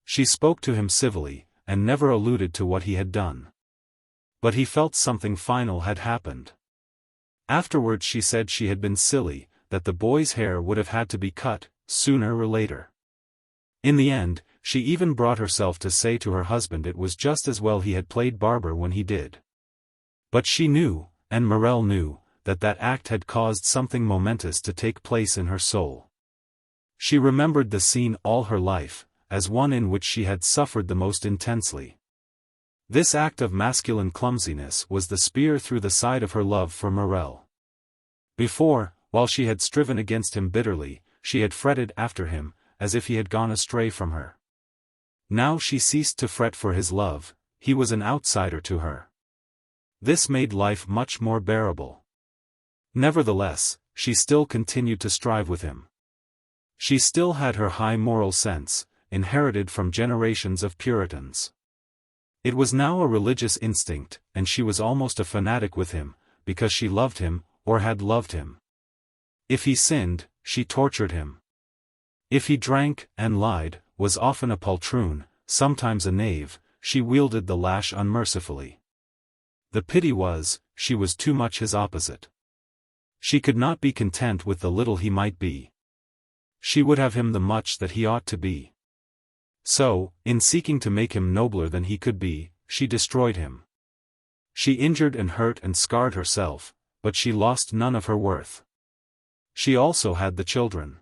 She spoke to him civilly, and never alluded to what he had done. But he felt something final had happened. Afterwards she said she had been silly, that the boy's hair would have had to be cut, sooner or later. In the end, she even brought herself to say to her husband it was just as well he had played barber when he did. But she knew, and Morel knew, that that act had caused something momentous to take place in her soul. She remembered the scene all her life, as one in which she had suffered the most intensely. This act of masculine clumsiness was the spear through the side of her love for Morel. Before, while she had striven against him bitterly, she had fretted after him, as if he had gone astray from her. Now she ceased to fret for his love, he was an outsider to her. This made life much more bearable. Nevertheless, she still continued to strive with him. She still had her high moral sense, inherited from generations of Puritans. It was now a religious instinct, and she was almost a fanatic with him, because she loved him, or had loved him. If he sinned, she tortured him. If he drank, and lied, was often a poltroon, sometimes a knave, she wielded the lash unmercifully. The pity was, she was too much his opposite. She could not be content with the little he might be. She would have him the much that he ought to be. So, in seeking to make him nobler than he could be, she destroyed him. She injured and hurt and scarred herself, but she lost none of her worth. She also had the children.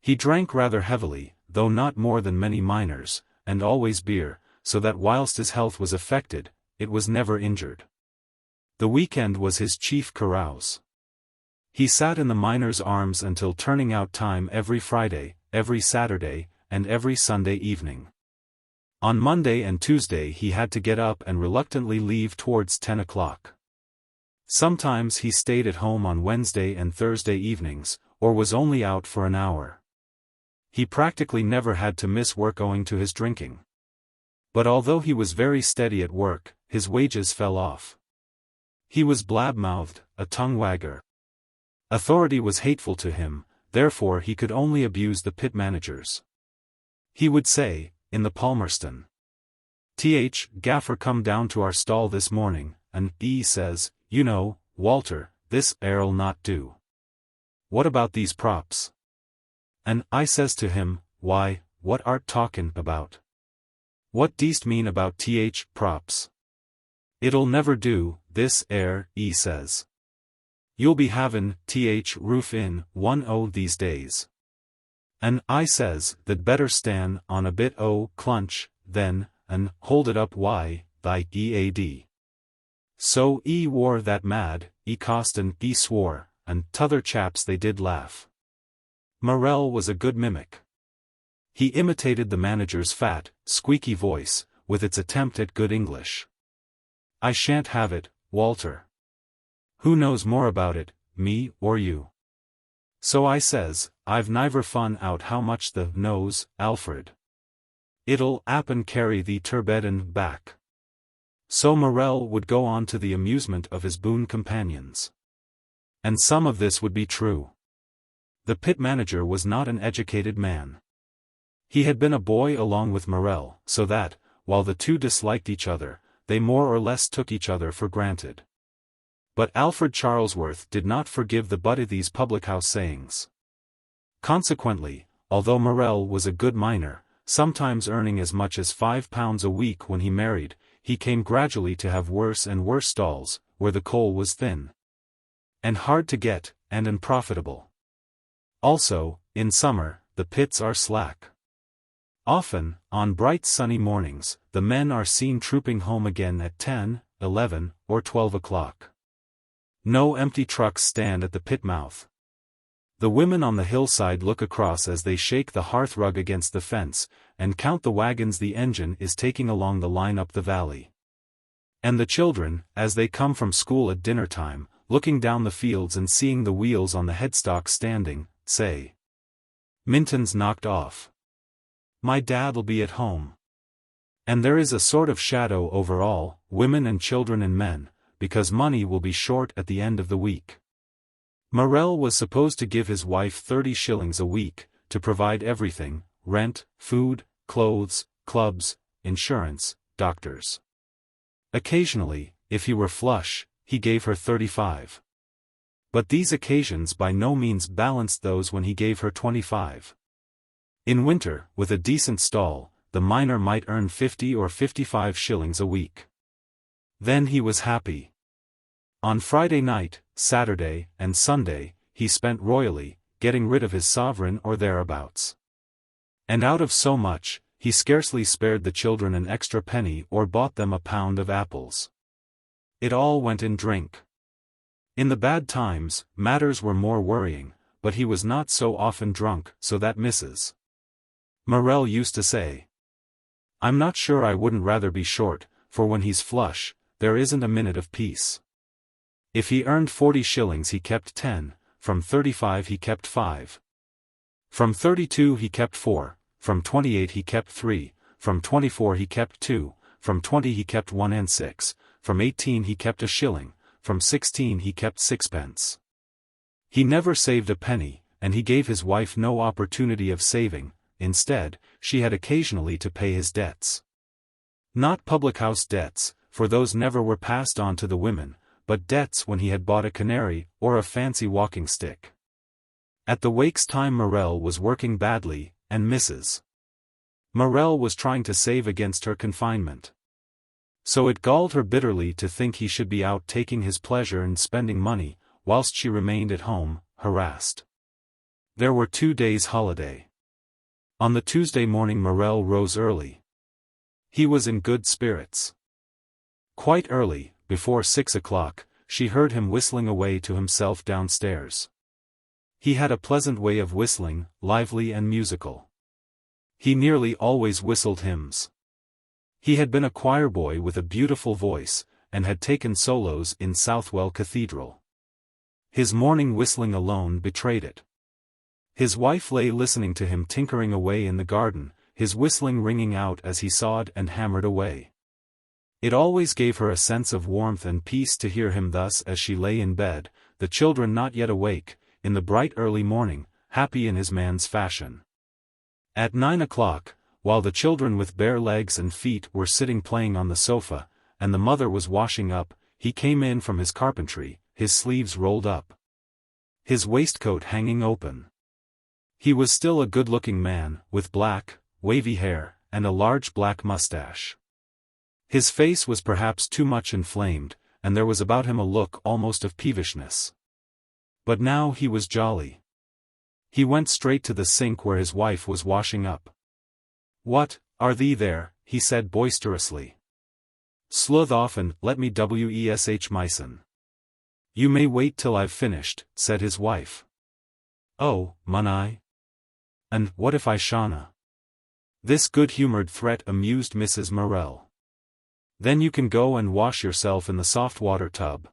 He drank rather heavily, though not more than many minors, and always beer, so that whilst his health was affected, it was never injured. The weekend was his chief carouse. He sat in the miners' arms until turning out time every Friday, every Saturday, and every Sunday evening. On Monday and Tuesday he had to get up and reluctantly leave towards 10 o'clock. Sometimes he stayed at home on Wednesday and Thursday evenings, or was only out for an hour. He practically never had to miss work owing to his drinking. But although he was very steady at work, his wages fell off. He was blab-mouthed, a tongue-wagger. Authority was hateful to him, therefore he could only abuse the pit managers. He would say, in the Palmerston, "Th, Gaffer come down to our stall this morning, and he says, you know, Walter, this air'll not do. What about these props?" And I says to him, "Why, what art talkin' about? What dee'st mean about th props? It'll never do, this air," he says. "You'll be havin' th roof in one o' these days." And I says, "They'd better stan' on a bit o' clunch, then, and hold it up why, thy ead." So he wore that mad, he cost and he swore, and t'other chaps they did laugh. Morel was a good mimic. He imitated the manager's fat, squeaky voice, with its attempt at good English. "I shan't have it, Walter. Who knows more about it, me or you?" So I says, "I've niver fun out how much the knows, Alfred. It'll 'appen carry thee ter bed and back." So Morel would go on to the amusement of his boon companions. And some of this would be true. The pit manager was not an educated man. He had been a boy along with Morel, so that, while the two disliked each other, they more or less took each other for granted. But Alfred Charlesworth did not forgive the butt of these public-house sayings. Consequently, although Morel was a good miner, sometimes earning as much as £5 a week when he married, he came gradually to have worse and worse stalls, where the coal was thin and hard to get, and unprofitable. Also, in summer, the pits are slack. Often, on bright sunny mornings, the men are seen trooping home again at 10, 11, or 12 o'clock. No empty trucks stand at the pit mouth. The women on the hillside look across as they shake the hearth rug against the fence, and count the wagons the engine is taking along the line up the valley. And the children, as they come from school at dinner time, looking down the fields and seeing the wheels on the headstock standing, say, "Minton's knocked off. My dad'll be at home." And there is a sort of shadow over all, women and children and men, because money will be short at the end of the week. Morel was supposed to give his wife 30 shillings a week, to provide everything, rent, food, clothes, clubs, insurance, doctors. Occasionally, if he were flush, he gave her 35. But these occasions by no means balanced those when he gave her 25. In winter, with a decent stall, the miner might earn 50 or 55 shillings a week. Then he was happy. On Friday night, Saturday, and Sunday, he spent royally, getting rid of his sovereign or thereabouts. And out of so much, he scarcely spared the children an extra penny or bought them a pound of apples. It all went in drink. In the bad times, matters were more worrying, but he was not so often drunk, so that Mrs. Morel used to say, "I'm not sure I wouldn't rather be short, for when he's flush, there isn't a minute of peace. If he earned 40 shillings he kept 10, from 35 he kept 5. From 32 he kept 4, from 28 he kept 3, from 24 he kept 2, from 20 he kept 1 and 6, from 18 he kept a shilling, from 16 he kept 6pence. He never saved a penny, and he gave his wife no opportunity of saving. Instead, she had occasionally to pay his debts. Not public-house debts, for those never were passed on to the women, but debts when he had bought a canary, or a fancy walking stick. At the Wakes time Morel was working badly, and Mrs. Morel was trying to save against her confinement. So it galled her bitterly to think he should be out taking his pleasure and spending money, whilst she remained at home, harassed. There were 2 days' holiday. On the Tuesday morning Morel rose early. He was in good spirits. Quite early, before 6 o'clock, she heard him whistling away to himself downstairs. He had a pleasant way of whistling, lively and musical. He nearly always whistled hymns. He had been a choir boy with a beautiful voice, and had taken solos in Southwell Cathedral. His morning whistling alone betrayed it. His wife lay listening to him tinkering away in the garden, his whistling ringing out as he sawed and hammered away. It always gave her a sense of warmth and peace to hear him thus as she lay in bed, the children not yet awake, in the bright early morning, happy in his man's fashion. At 9 o'clock, while the children with bare legs and feet were sitting playing on the sofa, and the mother was washing up, he came in from his carpentry, his sleeves rolled up, his waistcoat hanging open. He was still a good-looking man, with black, wavy hair, and a large black mustache. His face was perhaps too much inflamed, and there was about him a look almost of peevishness. But now he was jolly. He went straight to the sink where his wife was washing up. "What, are thee there?" he said boisterously. "Sluthe off and let me wesh mysen." "You may wait till I've finished," said his wife. "Oh, mun I? And what if I shanna?" This good-humoured threat amused Mrs. Morel. "Then you can go and wash yourself in the soft water tub."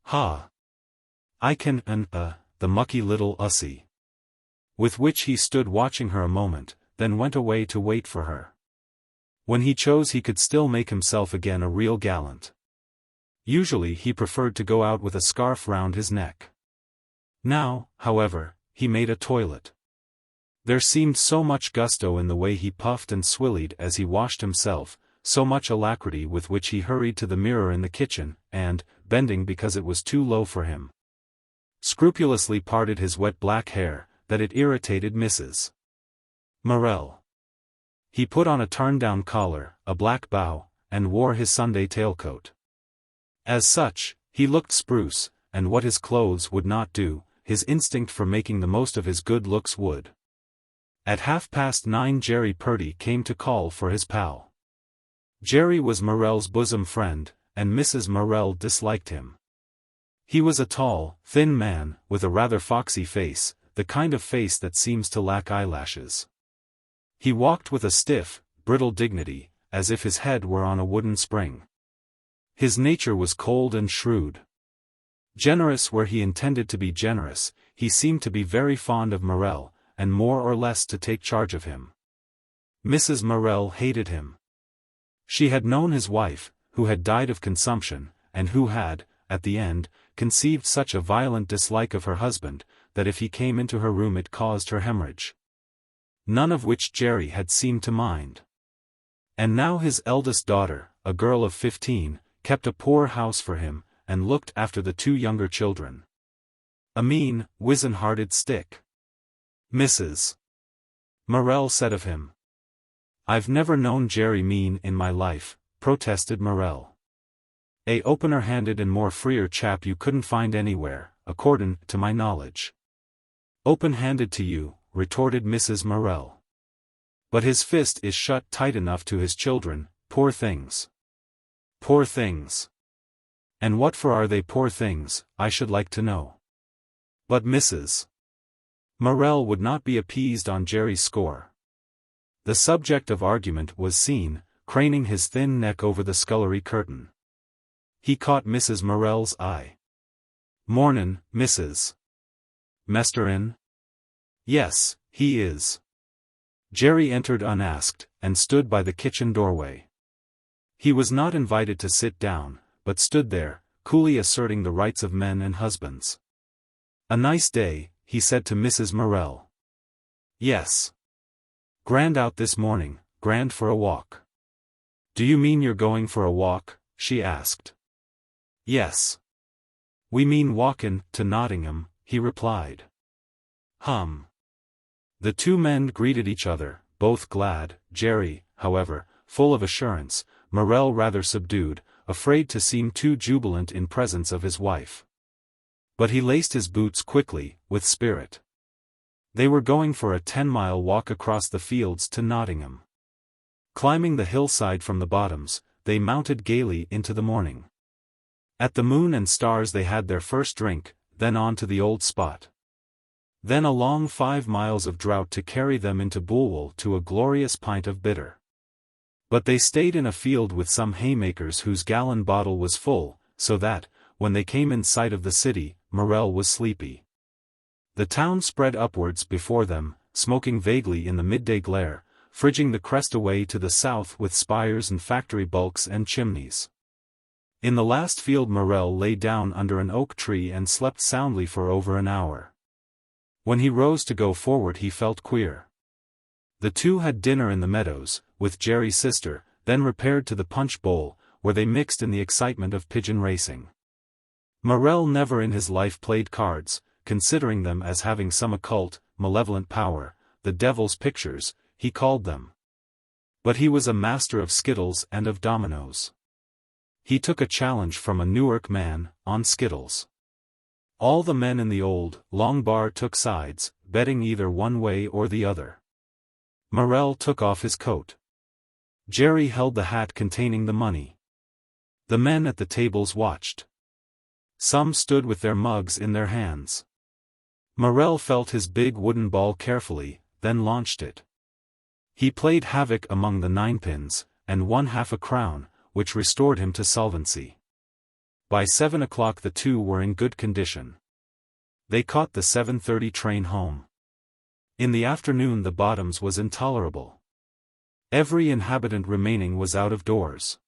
"Ha! I can the mucky little hussy." With which he stood watching her a moment, then went away to wait for her. When he chose he could still make himself again a real gallant. Usually he preferred to go out with a scarf round his neck. Now, however, he made a toilet. There seemed so much gusto in the way he puffed and swillied as he washed himself, so much alacrity with which he hurried to the mirror in the kitchen, and, bending because it was too low for him, scrupulously parted his wet black hair, that it irritated Mrs. Morel. He put on a turn-down collar, a black bow, and wore his Sunday tailcoat. As such, he looked spruce, and what his clothes would not do, his instinct for making the most of his good looks would. At 9:30 Jerry Purdy came to call for his pal. Jerry was Morel's bosom friend, and Mrs. Morel disliked him. He was a tall, thin man, with a rather foxy face, the kind of face that seems to lack eyelashes. He walked with a stiff, brittle dignity, as if his head were on a wooden spring. His nature was cold and shrewd. Generous where he intended to be generous, he seemed to be very fond of Morel, and more or less to take charge of him. Mrs. Morel hated him. She had known his wife, who had died of consumption, and who had, at the end, conceived such a violent dislike of her husband, that if he came into her room it caused her hemorrhage. None of which Jerry had seemed to mind. And now his eldest daughter, a girl of 15, kept a poor house for him, and looked after the 2 younger children. A mean, wizen-hearted stick. Mrs. Morel said of him. "I've never known Jerry mean in my life," protested Morel. "A opener-handed and more freer chap you couldn't find anywhere, accordin' to my knowledge." "Open-handed to you," retorted Mrs. Morel. "But his fist is shut tight enough to his children, poor things." "Poor things. And what for are they poor things, I should like to know?" But Mrs. Morel would not be appeased on Jerry's score. The subject of argument was scene, craning his thin neck over the scullery curtain. He caught Mrs. Morel's eye. "Mornin', Mrs. Mester in?" "Yes, he is." Jerry entered unasked, and stood by the kitchen doorway. He was not invited to sit down, but stood there, coolly asserting the rights of men and husbands. "A nice day," he said to Mrs. Morel. "Yes. Grand out this morning, grand for a walk." "Do you mean you're going for a walk?" she asked. "Yes. We mean walkin' to Nottingham," he replied. "Hum." The two men greeted each other, both glad, Jerry, however, full of assurance, Morel rather subdued, afraid to seem too jubilant in presence of his wife. But he laced his boots quickly, with spirit. They were going for a 10-mile walk across the fields to Nottingham. Climbing the hillside from the bottoms, they mounted gaily into the morning. At the Moon and Stars they had their first drink, then on to the old spot. Then a long 5 miles of drought to carry them into Bulwell to a glorious pint of bitter. But they stayed in a field with some haymakers whose gallon bottle was full, so that, when they came in sight of the city, Morel was sleepy. The town spread upwards before them, smoking vaguely in the midday glare, fridging the crest away to the south with spires and factory bulks and chimneys. In the last field Morel lay down under an oak tree and slept soundly for over an hour. When he rose to go forward he felt queer. The two had dinner in the meadows, with Jerry's sister, then repaired to the punch bowl, where they mixed in the excitement of pigeon racing. Morel never in his life played cards, considering them as having some occult, malevolent power, the devil's pictures, he called them. But he was a master of skittles and of dominoes. He took a challenge from a Newark man, on skittles. All the men in the old, long bar took sides, betting either one way or the other. Morel took off his coat. Jerry held the hat containing the money. The men at the tables watched. Some stood with their mugs in their hands. Morel felt his big wooden ball carefully, then launched it. He played havoc among the ninepins, and won half a crown, which restored him to solvency. By 7 o'clock the two were in good condition. They caught the 7:30 train home. In the afternoon the Bottoms was intolerable. Every inhabitant remaining was out of doors.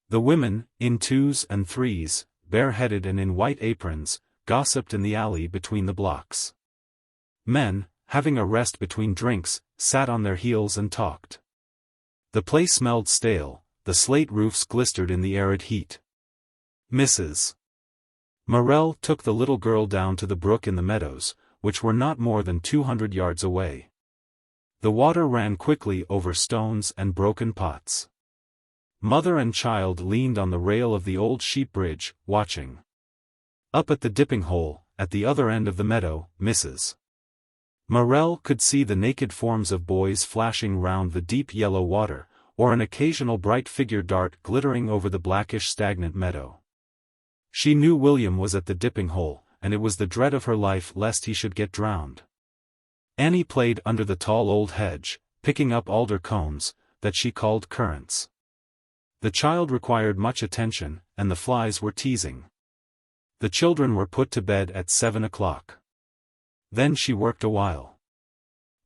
The women, in 2s and 3s, bareheaded and in white aprons, gossiped in the alley between the blocks. Men, having a rest between drinks, sat on their heels and talked. The place smelled stale, the slate roofs glistered in the arid heat. Mrs. Morel took the little girl down to the brook in the meadows, which were not more than 200 yards away. The water ran quickly over stones and broken pots. Mother and child leaned on the rail of the old sheep bridge, watching. Up at the dipping hole, at the other end of the meadow, Mrs. Morel could see the naked forms of boys flashing round the deep yellow water, or an occasional bright figure dart glittering over the blackish stagnant meadow. She knew William was at the dipping hole, and it was the dread of her life lest he should get drowned. Annie played under the tall old hedge, picking up alder cones, that she called currants. The child required much attention, and the flies were teasing. The children were put to bed at 7 o'clock. Then she worked a while.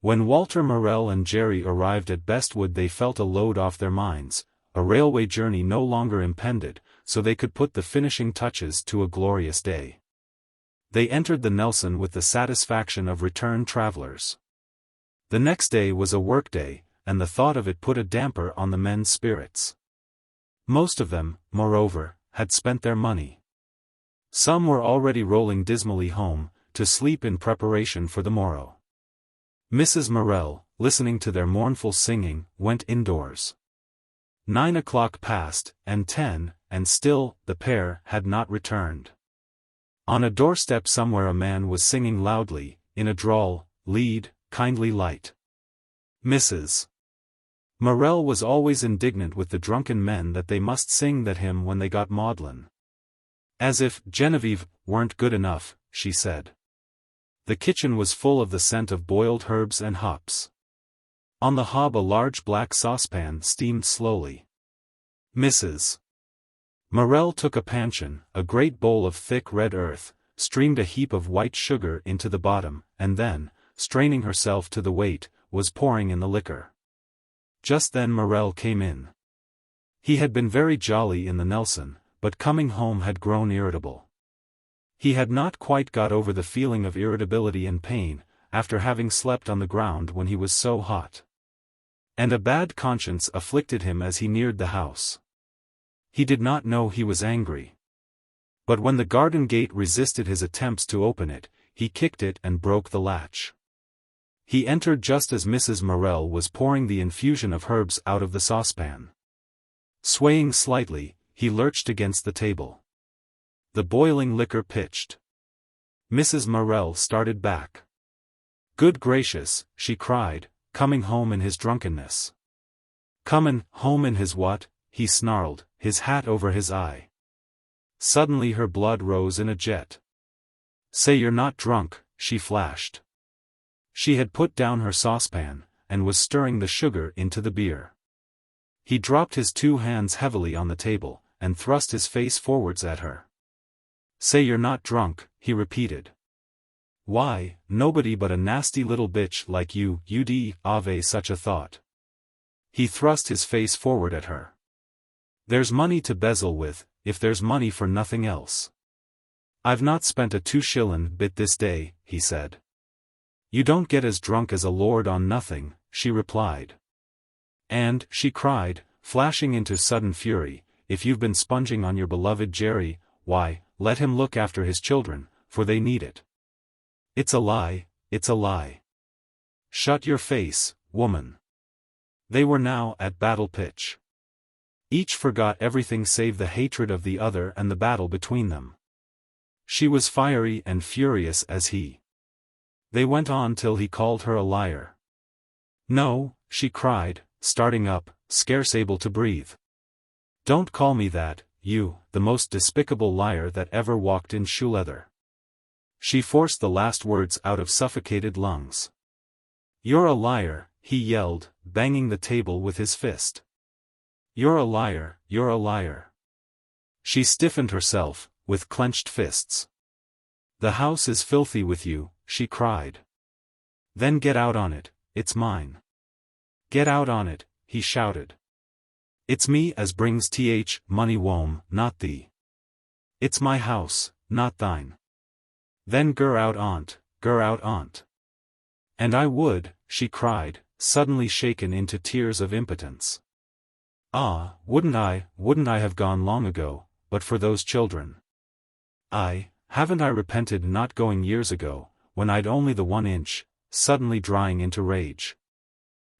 When Walter Morel and Jerry arrived at Bestwood they felt a load off their minds, a railway journey no longer impended, so they could put the finishing touches to a glorious day. They entered the Nelson with the satisfaction of returned travelers. The next day was a work-day, and the thought of it put a damper on the men's spirits. Most of them, moreover, had spent their money. Some were already rolling dismally home, to sleep in preparation for the morrow. Mrs. Morel, listening to their mournful singing, went indoors. 9 o'clock passed, and 10, and still, the pair had not returned. On a doorstep somewhere a man was singing loudly, in a drawl, "Lead, kindly light." Mrs. Morel was always indignant with the drunken men that they must sing that hymn when they got maudlin. As if Genevieve weren't good enough, she said. The kitchen was full of the scent of boiled herbs and hops. On the hob a large black saucepan steamed slowly. Mrs. Morel took a panchion, a great bowl of thick red earth, streamed a heap of white sugar into the bottom, and then, straining herself to the weight, was pouring in the liquor. Just then Morel came in. He had been very jolly in the Nelson, but coming home had grown irritable. He had not quite got over the feeling of irritability and pain, after having slept on the ground when he was so hot. And a bad conscience afflicted him as he neared the house. He did not know he was angry. But when the garden gate resisted his attempts to open it, he kicked it and broke the latch. He entered just as Mrs. Morel was pouring the infusion of herbs out of the saucepan. Swaying slightly, he lurched against the table. The boiling liquor pitched. Mrs. Morel started back. "Good gracious," she cried, coming home in his drunkenness. "Comin' home in his what?" he snarled, his hat over his eye. Suddenly her blood rose in a jet. "Say you're not drunk," she flashed. She had put down her saucepan, and was stirring the sugar into the beer. He dropped his two hands heavily on the table, and thrust his face forwards at her. "Say you're not drunk," he repeated. "Why, nobody but a nasty little bitch like you'd have such a thought." He thrust his face forward at her. "There's money to bezzle with, if there's money for nothing else. I've not spent a 2 shillin' bit this day," he said. "You don't get as drunk as a lord on nothing," she replied. "And," she cried, flashing into sudden fury, "if you've been sponging on your beloved Jerry, why, let him look after his children, for they need it." "It's a lie, it's a lie." "Shut your face, woman." They were now at battle pitch. Each forgot everything save the hatred of the other and the battle between them. She was fiery and furious as he. They went on till he called her a liar. "No," she cried, starting up, scarce able to breathe. "Don't call me that, you, the most despicable liar that ever walked in shoe leather." She forced the last words out of suffocated lungs. "You're a liar," he yelled, banging the table with his fist. "You're a liar, you're a liar." She stiffened herself, with clenched fists. "The house is filthy with you," she cried. "Then get out on it, it's mine." "Get out on it," he shouted. "It's me as brings money wome, not thee. It's my house, not thine. Then gur out on't, gur out on't." "And I would," she cried, suddenly shaken into tears of impotence. "Ah, wouldn't I have gone long ago, but for those children. Haven't I repented not going years ago, when I'd only the 1 inch, suddenly drying into rage.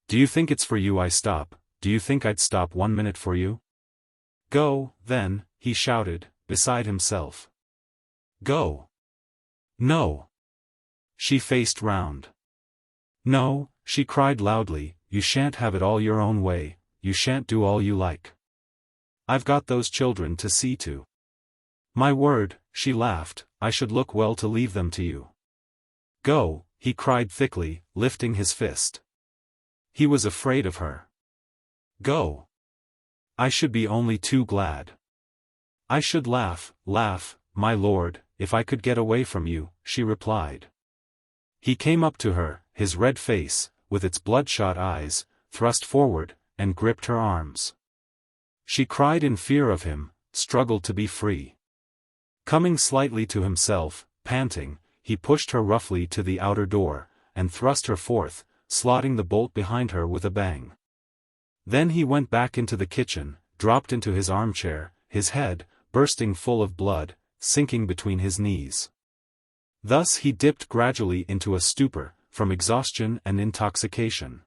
Do you think it's for you I stop, do you think I'd stop 1 minute for you?" "Go, then," he shouted, beside himself. "Go." "No." She faced round. "No," she cried loudly, "you shan't have it all your own way, you shan't do all you like. I've got those children to see to." "My word," she laughed, "I should look well to leave them to you." "Go," he cried thickly, lifting his fist. He was afraid of her. "Go. I should be only too glad. I should laugh, my lord, if I could get away from you," she replied. He came up to her, his red face, with its bloodshot eyes, thrust forward, and gripped her arms. She cried in fear of him, struggled to be free. Coming slightly to himself, panting, he pushed her roughly to the outer door, and thrust her forth, slotting the bolt behind her with a bang. Then he went back into the kitchen, dropped into his armchair, his head, bursting full of blood, sinking between his knees. Thus he dipped gradually into a stupor, from exhaustion and intoxication.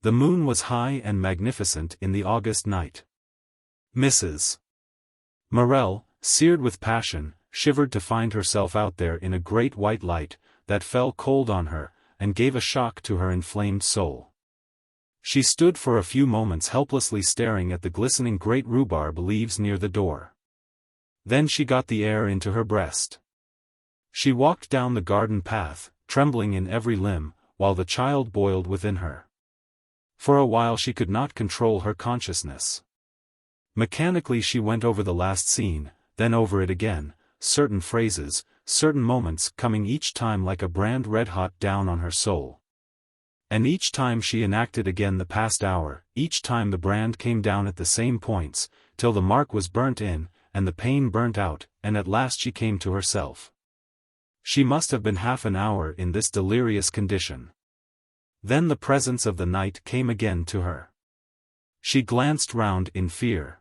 The moon was high and magnificent in the August night. Mrs. Morel, seared with passion, shivered to find herself out there in a great white light, that fell cold on her, and gave a shock to her inflamed soul. She stood for a few moments helplessly staring at the glistening great rhubarb leaves near the door. Then she got the air into her breast. She walked down the garden path, trembling in every limb, while the child boiled within her. For a while she could not control her consciousness. Mechanically she went over the last scene, then over it again, certain phrases, certain moments coming each time like a brand red-hot down on her soul. And each time she enacted again the past hour, each time the brand came down at the same points, till the mark was burnt in, and the pain burnt out, and at last she came to herself. She must have been half an hour in this delirious condition. Then the presence of the night came again to her. She glanced round in fear.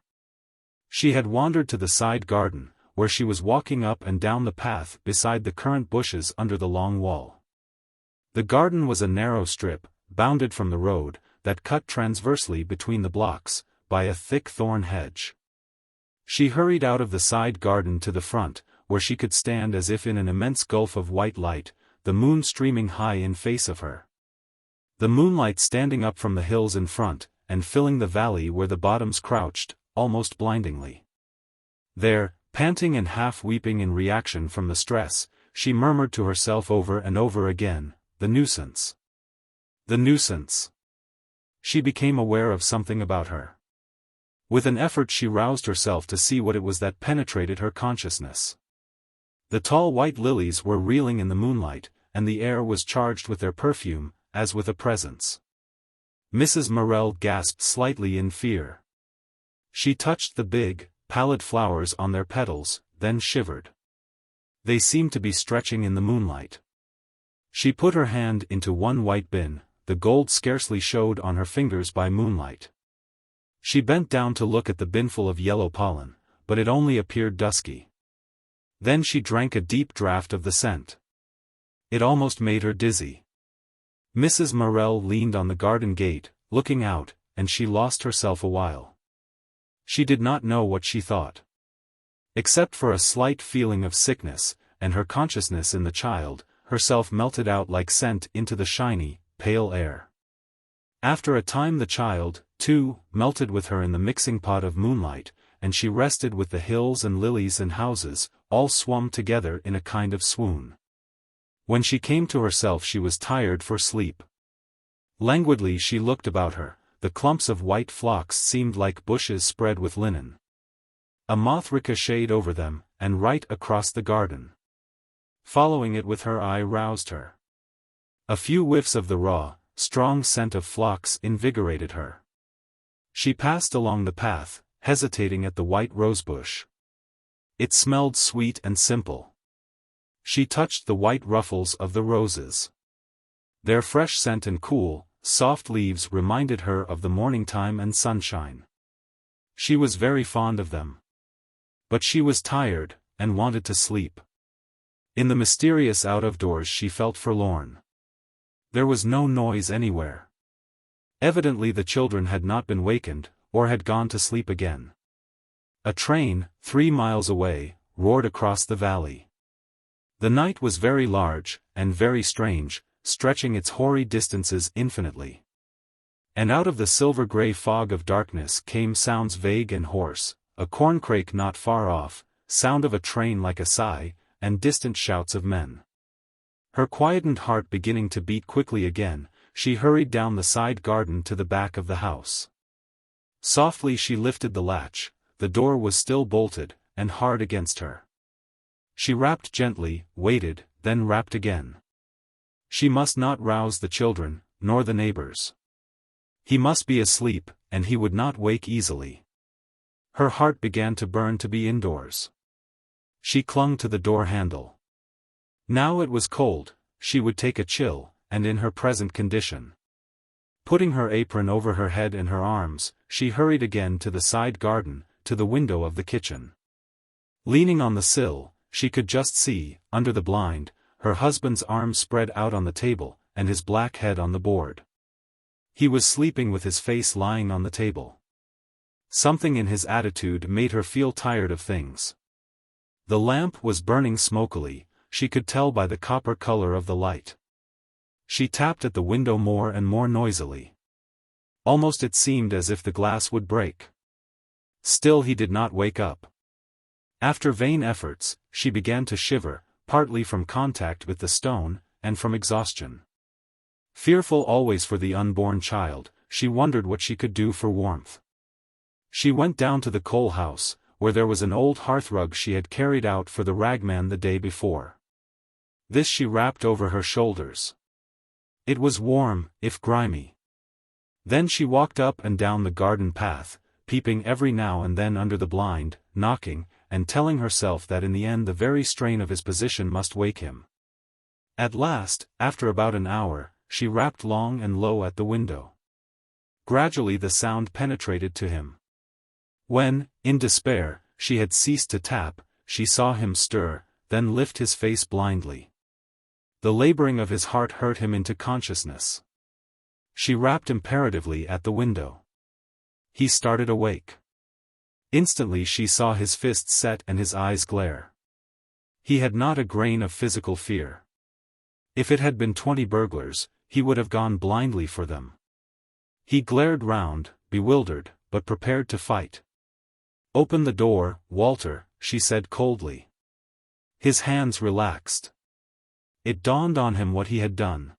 She had wandered to the side garden, where she was walking up and down the path beside the currant bushes under the long wall. The garden was a narrow strip, bounded from the road, that cut transversely between the blocks, by a thick thorn hedge. She hurried out of the side garden to the front, where she could stand as if in an immense gulf of white light, the moon streaming high in face of her. The moonlight standing up from the hills in front, and filling the valley where the bottoms crouched, almost blindingly. There, panting and half-weeping in reaction from the stress, she murmured to herself over and over again, "The nuisance. The nuisance." She became aware of something about her. With an effort she roused herself to see what it was that penetrated her consciousness. The tall white lilies were reeling in the moonlight, and the air was charged with their perfume, as with a presence. Mrs. Morel gasped slightly in fear. She touched the big, pallid flowers on their petals, then shivered. They seemed to be stretching in the moonlight. She put her hand into one white bin, the gold scarcely showed on her fingers by moonlight. She bent down to look at the binful of yellow pollen, but it only appeared dusky. Then she drank a deep draught of the scent. It almost made her dizzy. Mrs. Morel leaned on the garden gate, looking out, and she lost herself a while. She did not know what she thought. Except for a slight feeling of sickness, and her consciousness in the child, herself melted out like scent into the shiny, pale air. After a time the child, too, melted with her in the mixing pot of moonlight, and she rested with the hills and lilies and houses, all swum together in a kind of swoon. When she came to herself she was tired for sleep. Languidly she looked about her, the clumps of white phlox seemed like bushes spread with linen. A moth ricocheted over them, and right across the garden. Following it with her eye roused her. A few whiffs of the raw, strong scent of phlox invigorated her. She passed along the path, hesitating at the white rosebush. It smelled sweet and simple. She touched the white ruffles of the roses. Their fresh scent and cool, soft leaves reminded her of the morning time and sunshine. She was very fond of them. But she was tired, and wanted to sleep. In the mysterious out-of-doors she felt forlorn. There was no noise anywhere. Evidently the children had not been wakened, or had gone to sleep again. A train, 3 miles away, roared across the valley. The night was very large, and very strange, stretching its hoary distances infinitely. And out of the silver-grey fog of darkness came sounds vague and hoarse, a corncrake not far off, sound of a train like a sigh, and distant shouts of men. Her quietened heart beginning to beat quickly again, she hurried down the side garden to the back of the house. Softly she lifted the latch, the door was still bolted, and hard against her. She rapped gently, waited, then rapped again. She must not rouse the children, nor the neighbors. He must be asleep, and he would not wake easily. Her heart began to burn to be indoors. She clung to the door handle. Now it was cold, she would take a chill, and in her present condition. Putting her apron over her head and her arms, she hurried again to the side garden, to the window of the kitchen. Leaning on the sill, she could just see, under the blind, her husband's arms spread out on the table, and his black head on the board. He was sleeping with his face lying on the table. Something in his attitude made her feel tired of things. The lamp was burning smokily, she could tell by the copper color of the light. She tapped at the window more and more noisily. Almost it seemed as if the glass would break. Still he did not wake up. After vain efforts, she began to shiver, partly from contact with the stone, and from exhaustion. Fearful always for the unborn child, she wondered what she could do for warmth. She went down to the coal house, where there was an old hearthrug she had carried out for the ragman the day before. This she wrapped over her shoulders. It was warm, if grimy. Then she walked up and down the garden path, peeping every now and then under the blind, knocking, and telling herself that in the end the very strain of his position must wake him. At last, after about an hour, she rapped long and low at the window. Gradually the sound penetrated to him. When, in despair, she had ceased to tap, she saw him stir, then lift his face blindly. The laboring of his heart hurt him into consciousness. She rapped imperatively at the window. He started awake. Instantly she saw his fists set and his eyes glare. He had not a grain of physical fear. If it had been 20 burglars, he would have gone blindly for them. He glared round, bewildered, but prepared to fight. "Open the door, Walter," she said coldly. His hands relaxed. It dawned on him what he had done.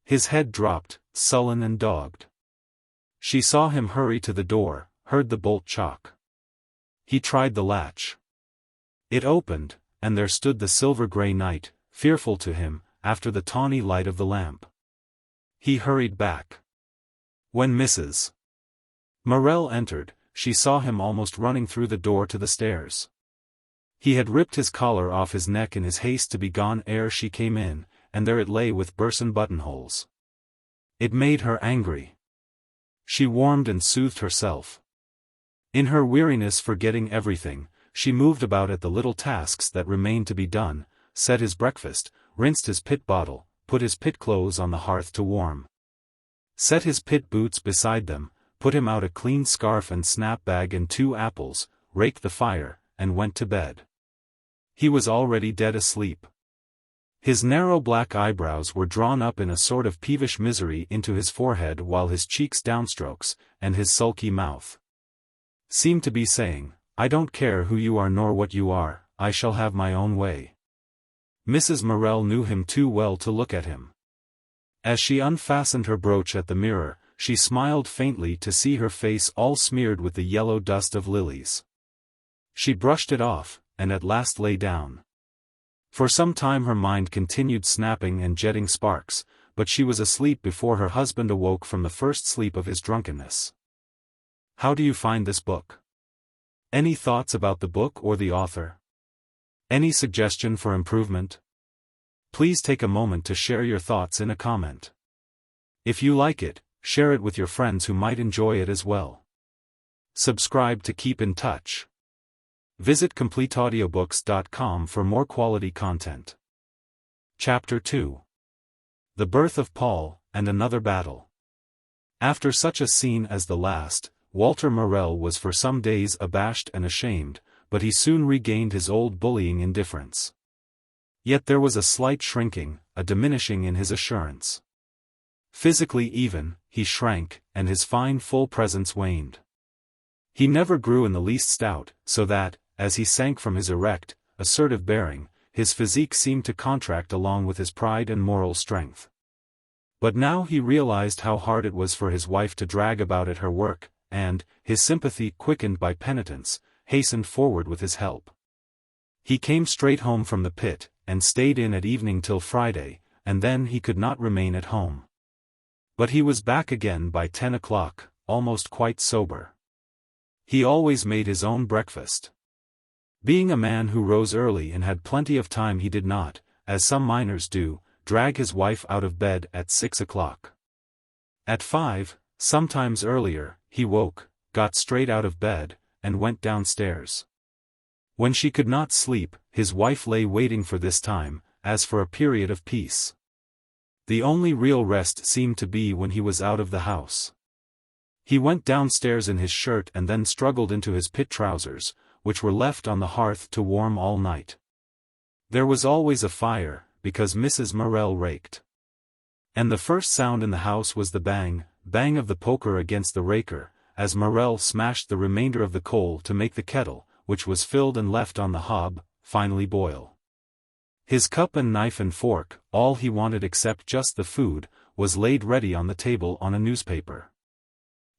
His head dropped, sullen and dogged. She saw him hurry to the door, heard the bolt chock. He tried the latch. It opened, and there stood the silver-grey night, fearful to him, after the tawny light of the lamp. He hurried back. When Mrs. Morel entered, she saw him almost running through the door to the stairs. He had ripped his collar off his neck in his haste to be gone ere she came in, and there it lay with bursten buttonholes. It made her angry. She warmed and soothed herself. In her weariness forgetting everything, she moved about at the little tasks that remained to be done, set his breakfast, rinsed his pit bottle, put his pit clothes on the hearth to warm. Set his pit boots beside them, put him out a clean scarf and snap bag and 2 apples, raked the fire, and went to bed. He was already dead asleep. His narrow black eyebrows were drawn up in a sort of peevish misery into his forehead while his cheeks downstrokes, and his sulky mouth seemed to be saying, "I don't care who you are nor what you are, I shall have my own way." Mrs. Morel knew him too well to look at him. As she unfastened her brooch at the mirror, she smiled faintly to see her face all smeared with the yellow dust of lilies. She brushed it off, and at last lay down. For some time her mind continued snapping and jetting sparks, but she was asleep before her husband awoke from the first sleep of his drunkenness. How do you find this book? Any thoughts about the book or the author? Any suggestion for improvement? Please take a moment to share your thoughts in a comment. If you like it, share it with your friends who might enjoy it as well. Subscribe to keep in touch. Visit CompleteAudiobooks.com for more quality content. Chapter 2. The Birth of Paul, and Another Battle. After such a scene as the last, Walter Morel was for some days abashed and ashamed, but he soon regained his old bullying indifference. Yet there was a slight shrinking, a diminishing in his assurance. Physically even, he shrank, and his fine full presence waned. He never grew in the least stout, so that, as he sank from his erect, assertive bearing, his physique seemed to contract along with his pride and moral strength. But now he realized how hard it was for his wife to drag about at her work, and, his sympathy quickened by penitence, hastened forward with his help. He came straight home from the pit, and stayed in at evening till Friday, and then he could not remain at home. But he was back again by 10 o'clock, almost quite sober. He always made his own breakfast. Being a man who rose early and had plenty of time, he did not, as some miners do, drag his wife out of bed at 6 o'clock. At 5, sometimes earlier, he woke, got straight out of bed, and went downstairs. When she could not sleep, his wife lay waiting for this time, as for a period of peace. The only real rest seemed to be when he was out of the house. He went downstairs in his shirt and then struggled into his pit trousers, which were left on the hearth to warm all night. There was always a fire, because Mrs. Morel raked. And the first sound in the house was the bang, bang of the poker against the raker, as Morel smashed the remainder of the coal to make the kettle, which was filled and left on the hob, finally boil. His cup and knife and fork, all he wanted except just the food, was laid ready on the table on a newspaper.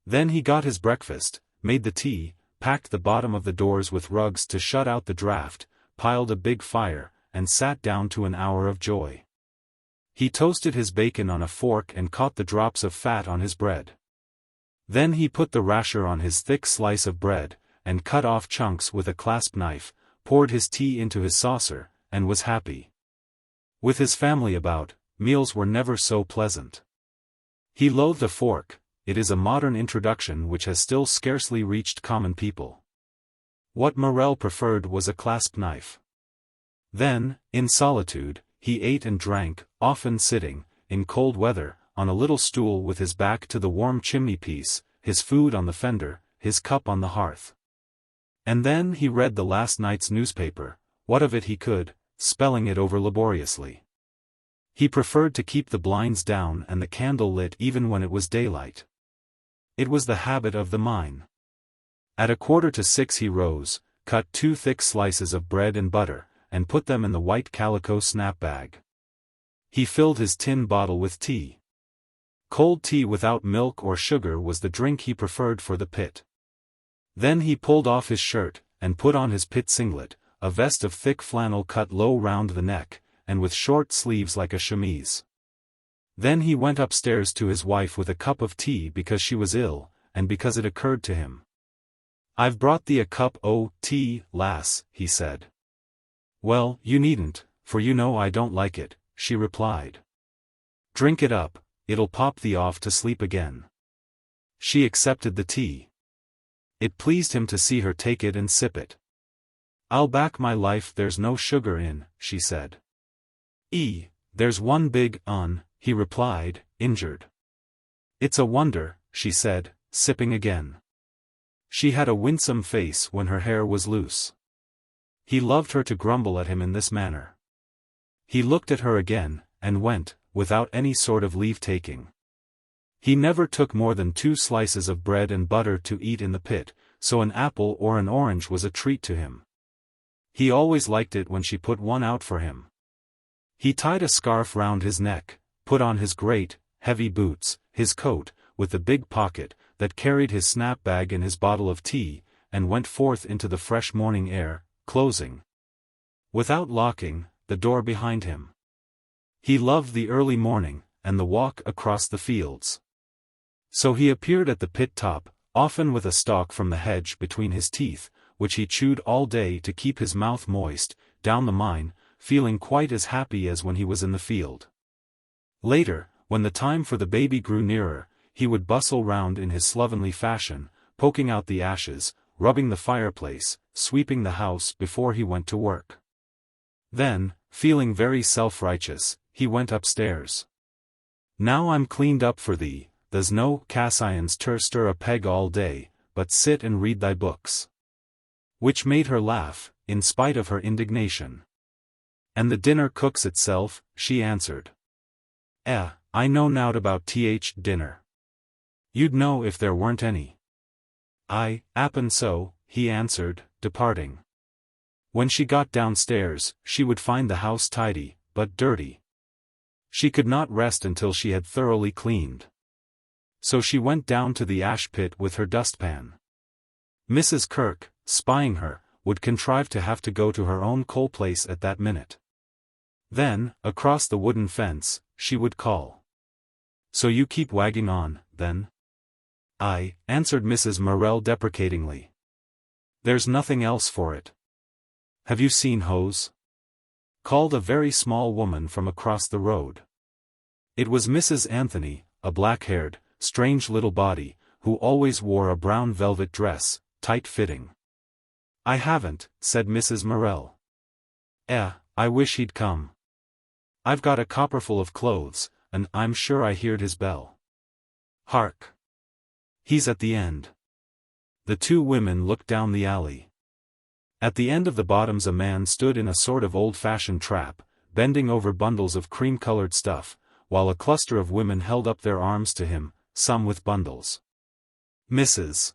Then he got his breakfast, made the tea, packed the bottom of the doors with rugs to shut out the draught, piled a big fire, and sat down to an hour of joy. He toasted his bacon on a fork and caught the drops of fat on his bread. Then he put the rasher on his thick slice of bread, and cut off chunks with a clasp knife, poured his tea into his saucer, and was happy. With his family about, meals were never so pleasant. He loathed a fork. It is a modern introduction which has still scarcely reached common people. What Morel preferred was a clasp knife. Then, in solitude, he ate and drank, often sitting, in cold weather, on a little stool with his back to the warm chimney-piece, his food on the fender, his cup on the hearth. And then he read the last night's newspaper, what of it he could, spelling it over laboriously. He preferred to keep the blinds down and the candle lit even when it was daylight. It was the habit of the mine. At 5:45 he rose, cut 2 thick slices of bread and butter, and put them in the white calico snap-bag. He filled his tin bottle with tea. Cold tea without milk or sugar was the drink he preferred for the pit. Then he pulled off his shirt, and put on his pit singlet, a vest of thick flannel cut low round the neck, and with short sleeves like a chemise. Then he went upstairs to his wife with a cup of tea because she was ill, and because it occurred to him. "I've brought thee a cup o' tea, lass," he said. "Well, you needn't, for you know I don't like it," she replied. "Drink it up, it'll pop thee off to sleep again." She accepted the tea. It pleased him to see her take it and sip it. "I'll back my life there's no sugar in," she said. There's one big un," he replied, injured. "It's a wonder," she said, sipping again. She had a winsome face when her hair was loose. He loved her to grumble at him in this manner. He looked at her again, and went, without any sort of leave-taking. He never took more than 2 slices of bread and butter to eat in the pit, so an apple or an orange was a treat to him. He always liked it when she put one out for him. He tied a scarf round his neck, put on his great, heavy boots, his coat, with the big pocket, that carried his snap-bag and his bottle of tea, and went forth into the fresh morning air, closing, without locking, the door behind him. He loved the early morning, and the walk across the fields. So he appeared at the pit top, often with a stalk from the hedge between his teeth, which he chewed all day to keep his mouth moist, down the mine, feeling quite as happy as when he was in the field. Later, when the time for the baby grew nearer, he would bustle round in his slovenly fashion, poking out the ashes, rubbing the fireplace, sweeping the house before he went to work. Then, feeling very self-righteous, he went upstairs. "Now I'm cleaned up for thee, there's no Cassian's stir a peg all day, but sit and read thy books." Which made her laugh, in spite of her indignation. "And the dinner cooks itself," she answered. I know nowt about dinner. You'd know if there weren't any." "I 'appen so," he answered, departing. When she got downstairs, she would find the house tidy, but dirty. She could not rest until she had thoroughly cleaned. So she went down to the ash pit with her dustpan. Mrs. Kirk, spying her, would contrive to have to go to her own coal place at that minute. Then, across the wooden fence, she would call. "So you keep wagging on, then?" "Aye," answered Mrs. Morel deprecatingly. "There's nothing else for it." "Have you seen Hose?" called a very small woman from across the road. It was Mrs. Anthony, a black-haired, strange little body, who always wore a brown velvet dress, tight-fitting. "I haven't," said Mrs. Morel. I wish he'd come. I've got a copperful of clothes, and I'm sure I heard his bell. Hark! He's at the end." The 2 women looked down the alley. At the end of the bottoms a man stood in a sort of old-fashioned trap, bending over bundles of cream-colored stuff, while a cluster of women held up their arms to him, some with bundles. Mrs.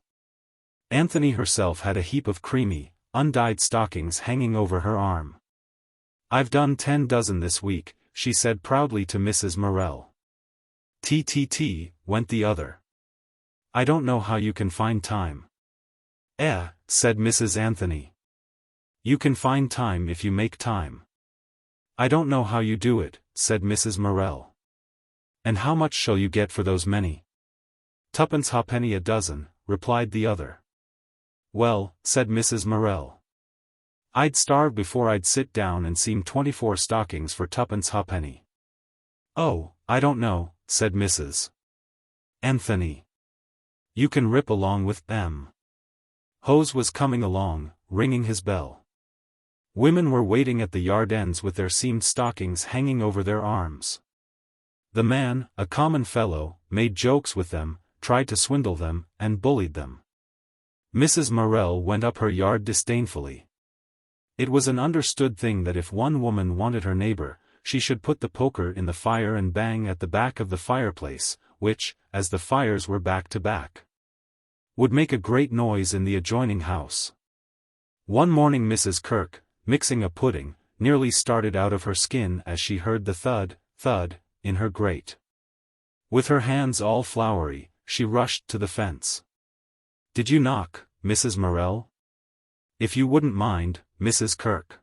Anthony herself had a heap of creamy, undyed stockings hanging over her arm. "I've done 10 dozen this week," she said proudly to Mrs. Morel. "T, went the other. I don't know how you can find time. Said Mrs. Anthony. You can find time if you make time. I don't know how you do it, said Mrs. Morel. And how much shall you get for those many? 2 halfpenny a dozen, replied the other. Well, said Mrs. Morel. I'd starve before I'd sit down and seam 24 stockings for 2 halfpenny. Oh, I don't know, said Mrs. Anthony. You can rip along with them. Hose was coming along, ringing his bell. Women were waiting at the yard ends with their seamed stockings hanging over their arms. The man, a common fellow, made jokes with them, tried to swindle them, and bullied them. Mrs. Morel went up her yard disdainfully. It was an understood thing that if one woman wanted her neighbor, she should put the poker in the fire and bang at the back of the fireplace, which, as the fires were back to back, would make a great noise in the adjoining house. One morning Mrs. Kirk, mixing a pudding, nearly started out of her skin as she heard the thud, thud, in her grate. With her hands all floury, she rushed to the fence. Did you knock, Mrs. Morel? If you wouldn't mind, Mrs. Kirk.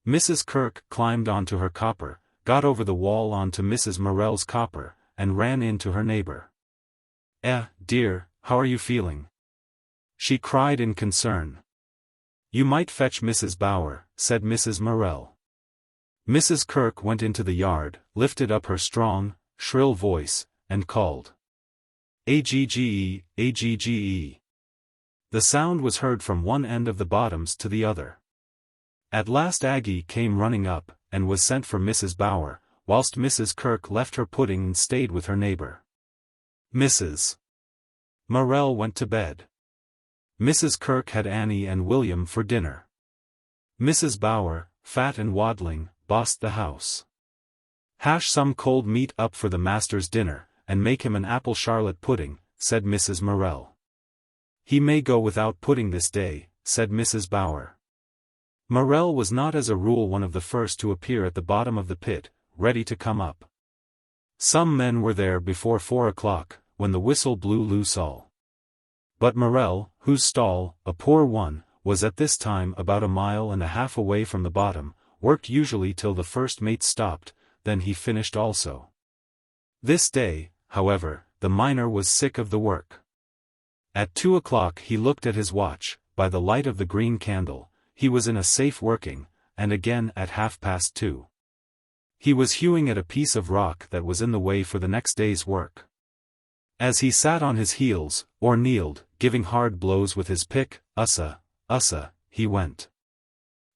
Mrs. Kirk climbed onto her copper, got over the wall onto Mrs. Morel's copper, and ran in to her neighbor. Dear, how are you feeling? She cried in concern. You might fetch Mrs. Bower, said Mrs. Morel. Mrs. Kirk went into the yard, lifted up her strong, shrill voice, and called. Agge, agge. The sound was heard from one end of the bottoms to the other. At last Aggie came running up, and was sent for Mrs. Bower, whilst Mrs. Kirk left her pudding and stayed with her neighbor. Mrs. Morel went to bed. Mrs. Kirk had Annie and William for dinner. Mrs. Bower, fat and waddling, bossed the house. Hash some cold meat up for the master's dinner, and make him an apple charlotte pudding, said Mrs. Morel. He may go without pudding this day, said Mrs. Bower. Morel was not as a rule one of the first to appear at the bottom of the pit, ready to come up. Some men were there before 4 o'clock, when the whistle blew loose all. But Morel, whose stall, a poor one, was at this time about 1.5 miles away from the bottom, worked usually till the first mate stopped, then he finished also. This day, however, the miner was sick of the work. At 2 o'clock he looked at his watch, by the light of the green candle, he was in a safe working, and again at 2:30. He was hewing at a piece of rock that was in the way for the next day's work. As he sat on his heels, or kneeled, giving hard blows with his pick, ussa, he went.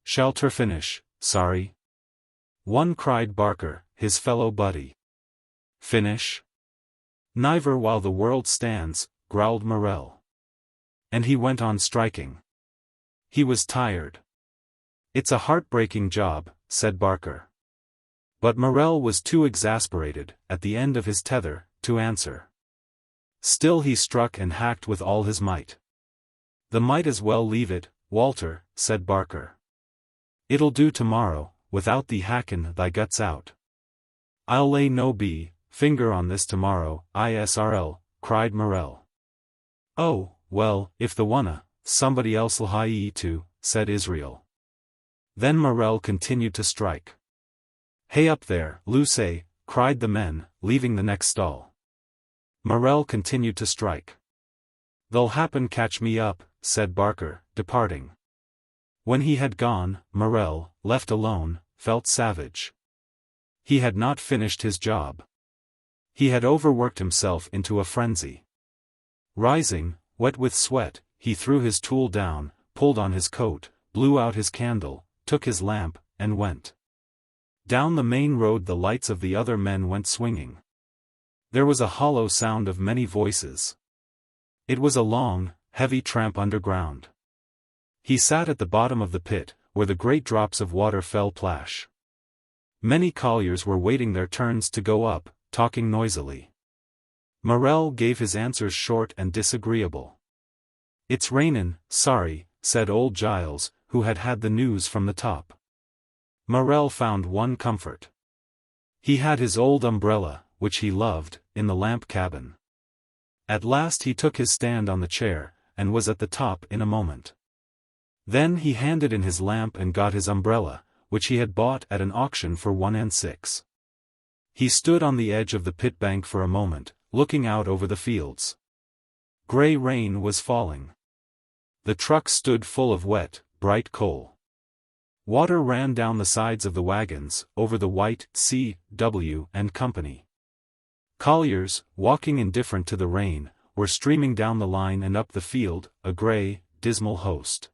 Shall ter finish, sorry? One cried Barker, his fellow buddy. Finish? Never while the world stands, growled Morel. And he went on striking. He was tired. It's a heartbreaking job, said Barker. But Morel was too exasperated, at the end of his tether, to answer. Still he struck and hacked with all his might. The might as well leave it, Walter, said Barker. It'll do tomorrow, without thee hackin' thy guts out. I'll lay no finger on this tomorrow, ISRL, cried Morel. Oh, well, if the wanna, somebody else'll hire ye to, said Israel. Then Morel continued to strike. Hey up there, Luce, cried the men, leaving the next stall. Morel continued to strike. They'll happen catch me up, said Barker, departing. When he had gone, Morel, left alone, felt savage. He had not finished his job. He had overworked himself into a frenzy. Rising, wet with sweat, he threw his tool down, pulled on his coat, blew out his candle, took his lamp, and went. Down the main road the lights of the other men went swinging. There was a hollow sound of many voices. It was a long, heavy tramp underground. He sat at the bottom of the pit, where the great drops of water fell plash. Many colliers were waiting their turns to go up, talking noisily. Morel gave his answers short and disagreeable. It's rainin', sorry, said old Giles, who had had the news from the top. Morel found one comfort. He had his old umbrella, which he loved, in the lamp cabin. At last he took his stand on the chair, and was at the top in a moment. Then he handed in his lamp and got his umbrella, which he had bought at an auction for 1 and 6. He stood on the edge of the pit bank for a moment, looking out over the fields. Grey rain was falling. The truck stood full of wet, bright coal. Water ran down the sides of the wagons, over the white C.W. and Company. Colliers, walking indifferent to the rain, were streaming down the line and up the field, a grey, dismal host.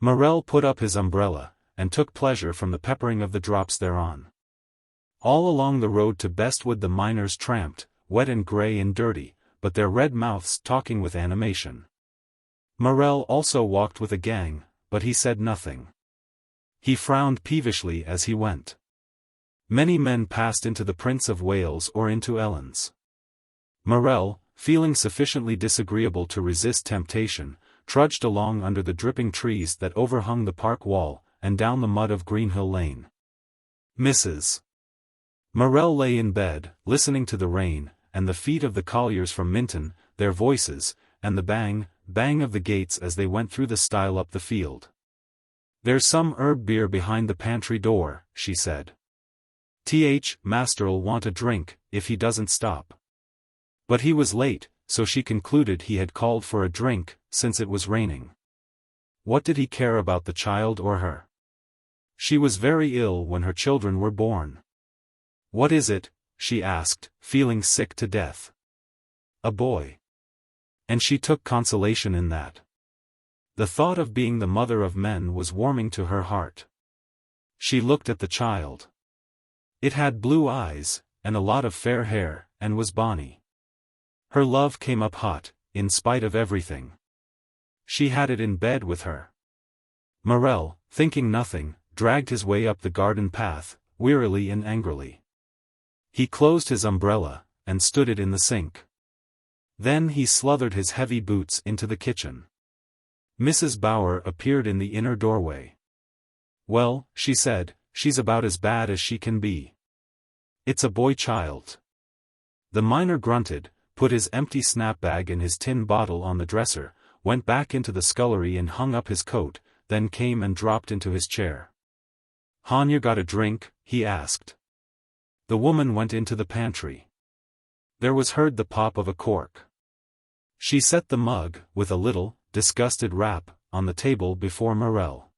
Morel put up his umbrella, and took pleasure from the peppering of the drops thereon. All along the road to Bestwood the miners tramped, wet and grey and dirty, but their red mouths talking with animation. Morel also walked with a gang, but he said nothing. He frowned peevishly as he went. Many men passed into the Prince of Wales or into Ellen's. Morel, feeling sufficiently disagreeable to resist temptation, trudged along under the dripping trees that overhung the park wall, and down the mud of Greenhill Lane. Mrs. Morel lay in bed, listening to the rain, and the feet of the colliers from Minton, their voices, and the bang, bang of the gates as they went through the stile up the field. "There's some herb beer behind the pantry door," she said. "Master'll want a drink, if he doesn't stop." But he was late, so she concluded he had called for a drink, since it was raining. What did he care about the child or her? She was very ill when her children were born. "What is it?" she asked, feeling sick to death. "A boy." And she took consolation in that. The thought of being the mother of men was warming to her heart. She looked at the child. It had blue eyes, and a lot of fair hair, and was bonny. Her love came up hot, in spite of everything. She had it in bed with her. Morel, thinking nothing, dragged his way up the garden path, wearily and angrily. He closed his umbrella, and stood it in the sink. Then he sluthered his heavy boots into the kitchen. Mrs. Bower appeared in the inner doorway. "Well," she said, "she's about as bad as she can be. It's a boy child." The miner grunted, put his empty snap-bag and his tin bottle on the dresser, went back into the scullery and hung up his coat, then came and dropped into his chair. "Han you got a drink?" he asked. The woman went into the pantry. There was heard the pop of a cork. She set the mug, with a little, disgusted rap, on the table before Morel.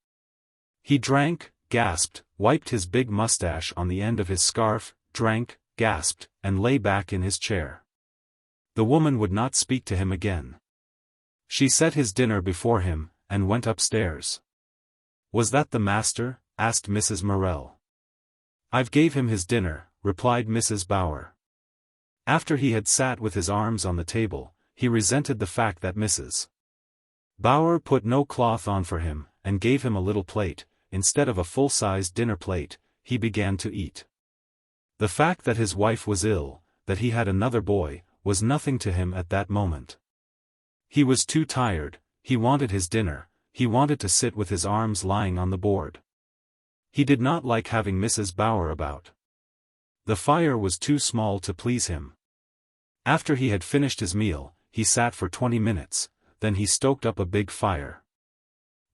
He drank, gasped, wiped his big mustache on the end of his scarf, drank, gasped, and lay back in his chair. The woman would not speak to him again. She set his dinner before him, and went upstairs. "Was that the master?" asked Mrs. Morel. "I've gave him his dinner," replied Mrs. Bower. After he had sat with his arms on the table, he resented the fact that Mrs. Bower put no cloth on for him, and gave him a little plate, instead of a full-sized dinner plate. He began to eat. The fact that his wife was ill, that he had another boy, was nothing to him at that moment. He was too tired, he wanted his dinner, he wanted to sit with his arms lying on the board. He did not like having Mrs. Bower about. The fire was too small to please him. After he had finished his meal, he sat for 20 minutes, then he stoked up a big fire.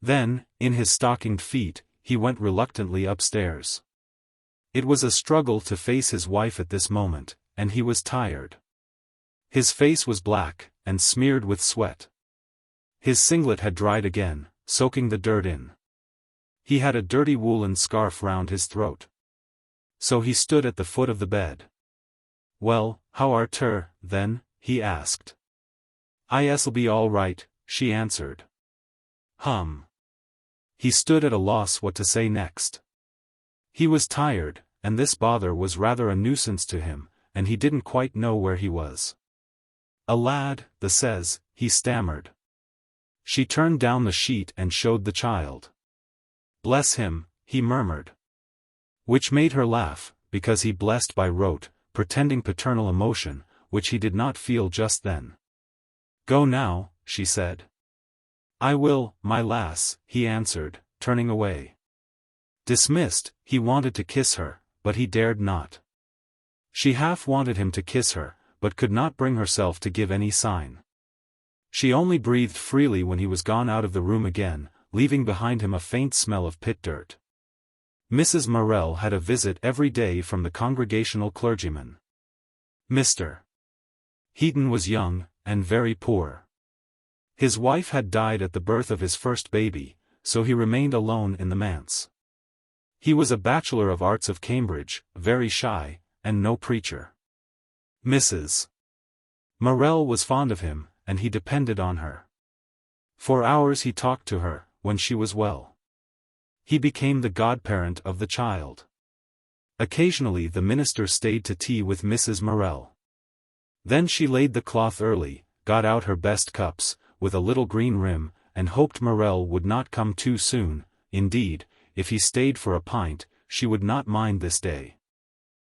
Then, in his stockinged feet, he went reluctantly upstairs. It was a struggle to face his wife at this moment, and he was tired. His face was black, and smeared with sweat. His singlet had dried again, soaking the dirt in. He had a dirty woolen scarf round his throat. So he stood at the foot of the bed. "Well, how art her, then?" he asked. "I'll be all right," she answered. He stood at a loss what to say next. He was tired, and this bother was rather a nuisance to him, and he didn't quite know where he was. "A lad, the says," he stammered. She turned down the sheet and showed the child. "Bless him," he murmured. Which made her laugh, because he blessed by rote, pretending paternal emotion, which he did not feel just then. "Go now," she said. "I will, my lass," he answered, turning away. Dismissed, he wanted to kiss her, but he dared not. She half wanted him to kiss her, but could not bring herself to give any sign. She only breathed freely when he was gone out of the room again, leaving behind him a faint smell of pit dirt. Mrs. Morel had a visit every day from the Congregational clergyman. Mr. Heaton was young, and very poor. His wife had died at the birth of his first baby, so he remained alone in the manse. He was a Bachelor of Arts of Cambridge, very shy, and no preacher. Mrs. Morel was fond of him, and he depended on her. For hours he talked to her, when she was well. He became the godparent of the child. Occasionally the minister stayed to tea with Mrs. Morel. Then she laid the cloth early, got out her best cups, with a little green rim, and hoped Morel would not come too soon. Indeed, if he stayed for a pint, she would not mind this day.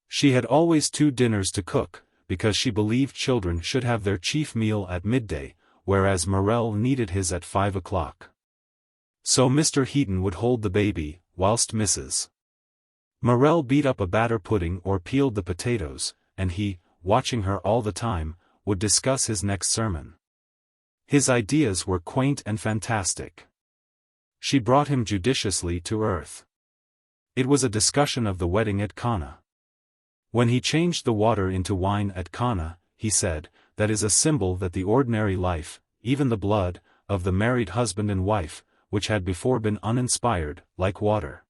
She had always 2 dinners to cook, because she believed children should have their chief meal at midday, whereas Morel needed his at 5 o'clock. So Mr. Heaton would hold the baby, whilst Mrs. Morel beat up a batter pudding or peeled the potatoes, and he, watching her all the time, would discuss his next sermon. His ideas were quaint and fantastic. She brought him judiciously to earth. It was a discussion of the wedding at Cana. When he changed the water into wine at Cana, he said, that is a symbol that the ordinary life, even the blood, of the married husband and wife, which had before been uninspired, like water,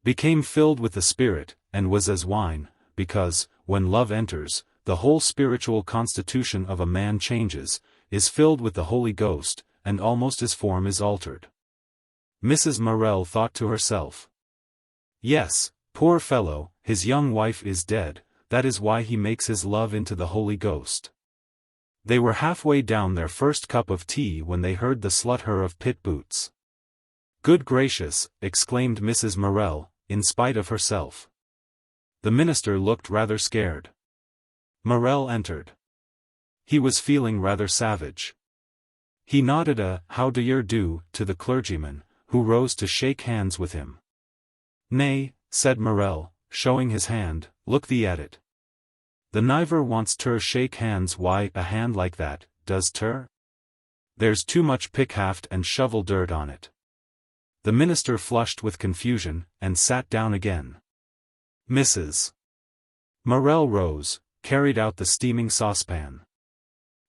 became filled with the Spirit, and was as wine, because, when love enters, the whole spiritual constitution of a man changes, is filled with the Holy Ghost, and almost his form is altered. Mrs. Morel thought to herself, "Yes, poor fellow, his young wife is dead, that is why he makes his love into the Holy Ghost." They were halfway down their first cup of tea when they heard the slutter of pit boots. "Good gracious," exclaimed Mrs. Morel, in spite of herself. The minister looked rather scared. Morel entered. He was feeling rather savage. He nodded a "how do yer do" to the clergyman, who rose to shake hands with him. "Nay," said Morel, showing his hand, "look thee at it. The niver wants ter shake hands. Why, a hand like that, does ter? There's too much pickhaft and shovel dirt on it." The minister flushed with confusion, and sat down again. Mrs. Morel rose, carried out the steaming saucepan.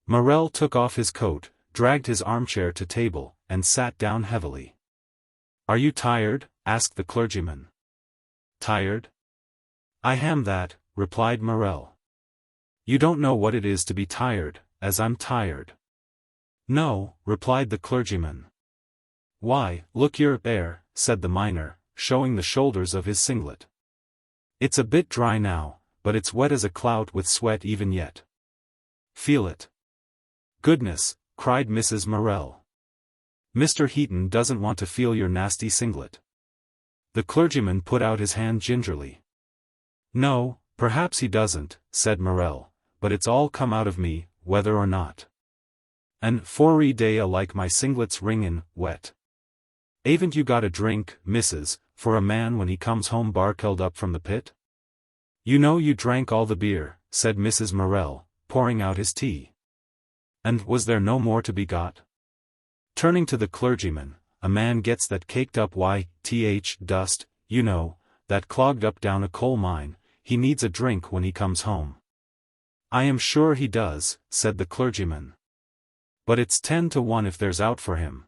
Morel took off his coat, dragged his armchair to table, and sat down heavily. "Are you tired?" asked the clergyman. "Tired? I am that," replied Morel. "You don't know what it is to be tired, as I'm tired." "No," replied the clergyman. "Why, look yer there," said the miner, showing the shoulders of his singlet. "It's a bit dry now, but it's wet as a clout with sweat even yet. Feel it." "Goodness," cried Mrs. Morel. "Mr. Heaton doesn't want to feel your nasty singlet." The clergyman put out his hand gingerly. "No, perhaps he doesn't," said Morel, "but it's all come out of me, whether or not. And forry day a like my singlet's wringin' wet. Aven't you got a drink, missus, for a man when he comes home barkelled up from the pit?" "You know you drank all the beer," said Mrs. Morel, pouring out his tea. "And was there no more to be got?" Turning to the clergyman, "A man gets that caked up dust, you know, that clogged up down a coal mine, he needs a drink when he comes home." "I am sure he does," said the clergyman. "But it's 10 to 1 if there's out for him."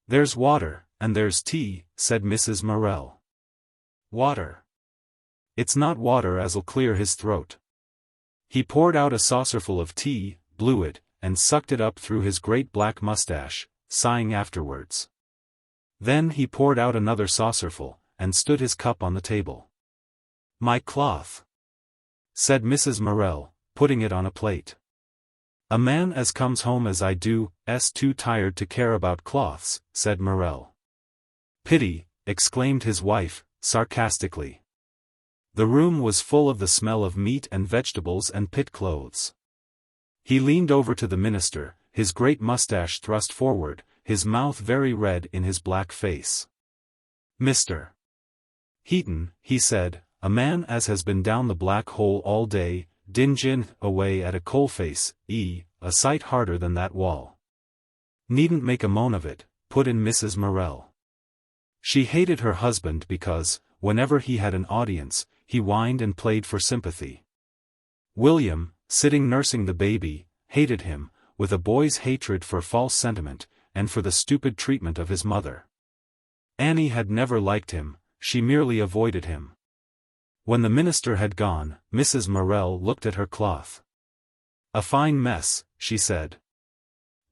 "There's water, and there's tea," said Mrs. Morel. "Water? It's not water as'll clear his throat." He poured out a saucerful of tea, blew it, and sucked it up through his great black mustache, sighing afterwards. Then he poured out another saucerful, and stood his cup on the table. "My cloth," said Mrs. Morel, putting it on a plate. "A man as comes home as I do, 's too tired to care about cloths," said Morel. "Pity," exclaimed his wife, sarcastically. The room was full of the smell of meat and vegetables and pit clothes. He leaned over to the minister, his great mustache thrust forward, his mouth very red in his black face. "Mr. Heaton," he said, "a man as has been down the black hole all day, dingin away at a coalface, a sight harder than that wall. Needn't make a moan of it, put in Mrs. Morel. She hated her husband because, whenever he had an audience, he whined and played for sympathy. William, sitting nursing the baby, hated him, with a boy's hatred for false sentiment, and for the stupid treatment of his mother. Annie had never liked him, she merely avoided him. When the minister had gone, Mrs. Morel looked at her cloth. "A fine mess," she said.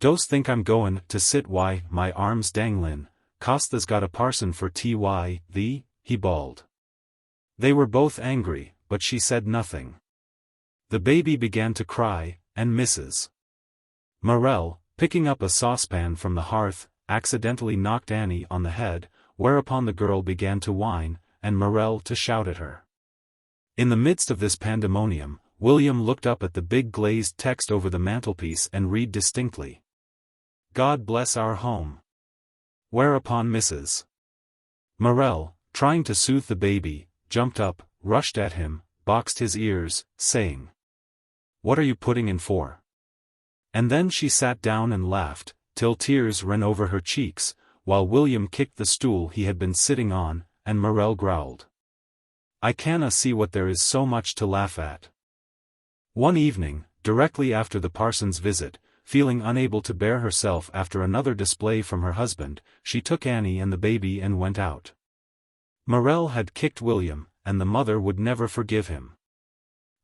"Dost think I'm goin' to sit why, my arms danglin', Costa's got a parson for thee?" he bawled. They were both angry, but she said nothing. The baby began to cry, and Mrs. Morel, picking up a saucepan from the hearth, accidentally knocked Annie on the head, whereupon the girl began to whine, and Morel to shout at her. In the midst of this pandemonium, William looked up at the big glazed text over the mantelpiece and read distinctly, "God bless our home." Whereupon Mrs. Morel, trying to soothe the baby, jumped up, rushed at him, boxed his ears, saying, "What are you putting in for?" And then she sat down and laughed, till tears ran over her cheeks, while William kicked the stool he had been sitting on, and Morel growled, "I canna see what there is so much to laugh at." One evening, directly after the parson's visit, feeling unable to bear herself after another display from her husband, she took Annie and the baby and went out. Morel had kicked William, and the mother would never forgive him.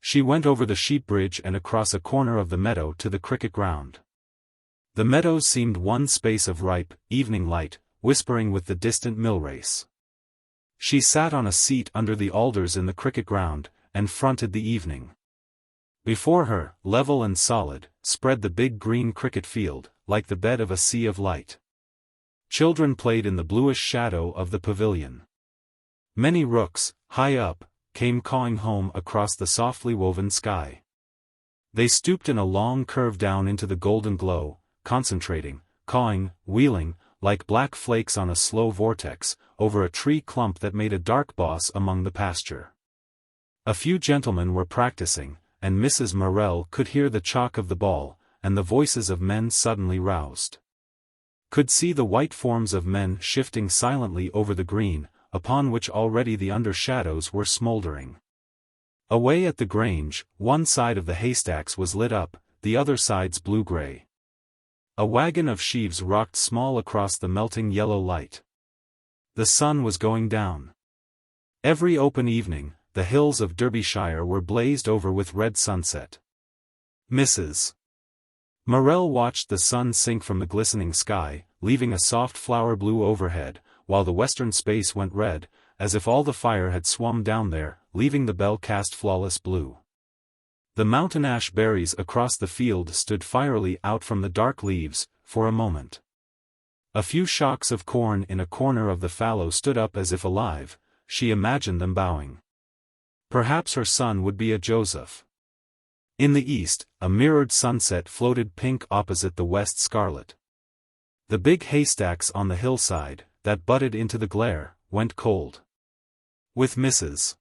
She went over the sheep bridge and across a corner of the meadow to the cricket ground. The meadows seemed one space of ripe, evening light, whispering with the distant mill race. She sat on a seat under the alders in the cricket ground, and fronted the evening. Before her, level and solid, spread the big green cricket field, like the bed of a sea of light. Children played in the bluish shadow of the pavilion. Many rooks, high up, came cawing home across the softly woven sky. They stooped in a long curve down into the golden glow, concentrating, cawing, wheeling, like black flakes on a slow vortex, over a tree clump that made a dark boss among the pasture. A few gentlemen were practicing, and Mrs. Morel could hear the chalk of the ball, and the voices of men suddenly roused. Could see the white forms of men shifting silently over the green, upon which already the under-shadows were smouldering. Away at the grange, one side of the haystacks was lit up, the other sides blue-gray. A wagon of sheaves rocked small across the melting yellow light. The sun was going down. Every open evening, the hills of Derbyshire were blazed over with red sunset. Mrs. Morel watched the sun sink from the glistening sky, leaving a soft flower blue overhead, while the western space went red, as if all the fire had swum down there, leaving the bell-cast flawless blue. The mountain ash berries across the field stood fierily out from the dark leaves, for a moment. A few shocks of corn in a corner of the fallow stood up as if alive, she imagined them bowing. Perhaps her son would be a Joseph. In the east, a mirrored sunset floated pink opposite the west scarlet. The big haystacks on the hillside, that butted into the glare, went cold. With Mrs.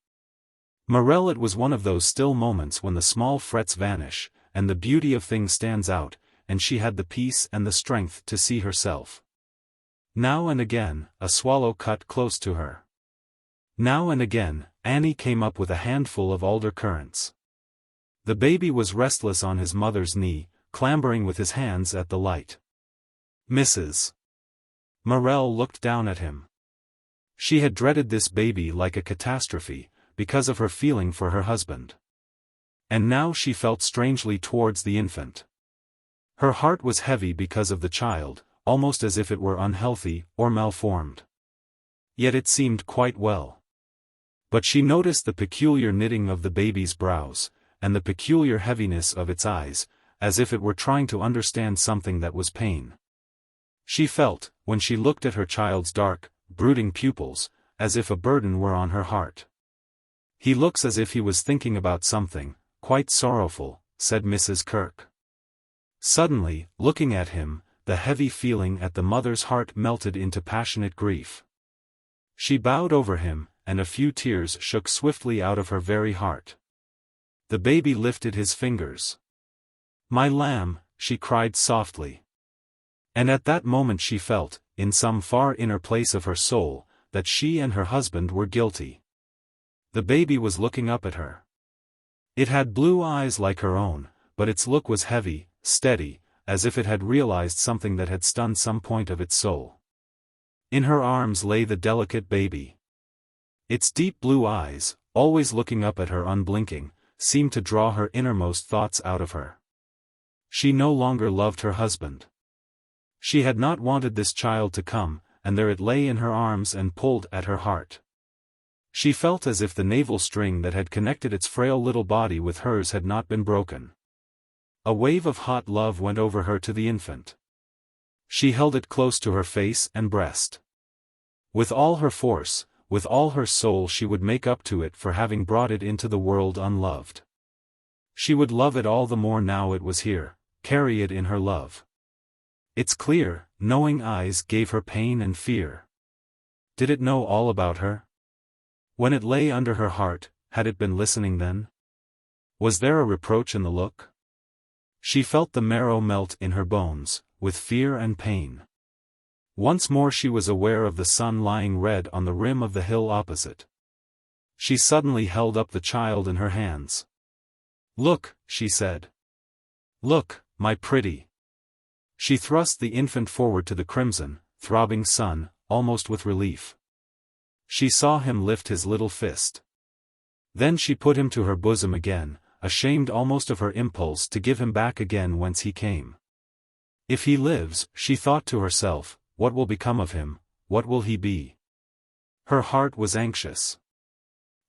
Morel it was one of those still moments when the small frets vanish, and the beauty of things stands out, and she had the peace and the strength to see herself. Now and again, a swallow cut close to her. Now and again, Annie came up with a handful of alder currants. The baby was restless on his mother's knee, clambering with his hands at the light. Mrs. Morel looked down at him. She had dreaded this baby like a catastrophe, because of her feeling for her husband. And now she felt strangely towards the infant. Her heart was heavy because of the child, almost as if it were unhealthy, or malformed. Yet it seemed quite well. But she noticed the peculiar knitting of the baby's brows, and the peculiar heaviness of its eyes, as if it were trying to understand something that was pain. She felt, when she looked at her child's dark, brooding pupils, as if a burden were on her heart. "He looks as if he was thinking about something, quite sorrowful," said Mrs. Kirk. Suddenly, looking at him, the heavy feeling at the mother's heart melted into passionate grief. She bowed over him, and a few tears shook swiftly out of her very heart. The baby lifted his fingers. "My lamb," she cried softly. And at that moment she felt, in some far inner place of her soul, that she and her husband were guilty. The baby was looking up at her. It had blue eyes like her own, but its look was heavy, steady, as if it had realized something that had stunned some point of its soul. In her arms lay the delicate baby. Its deep blue eyes, always looking up at her unblinking, seemed to draw her innermost thoughts out of her. She no longer loved her husband. She had not wanted this child to come, and there it lay in her arms and pulled at her heart. She felt as if the navel string that had connected its frail little body with hers had not been broken. A wave of hot love went over her to the infant. She held it close to her face and breast. With all her force, with all her soul, she would make up to it for having brought it into the world unloved. She would love it all the more now it was here, carry it in her love. Its clear, knowing eyes gave her pain and fear. Did it know all about her? When it lay under her heart, had it been listening then? Was there a reproach in the look? She felt the marrow melt in her bones, with fear and pain. Once more she was aware of the sun lying red on the rim of the hill opposite. She suddenly held up the child in her hands. "Look," she said. "Look, my pretty." She thrust the infant forward to the crimson, throbbing sun, almost with relief. She saw him lift his little fist. Then she put him to her bosom again, ashamed almost of her impulse to give him back again whence he came. If he lives, she thought to herself, what will become of him, what will he be? Her heart was anxious.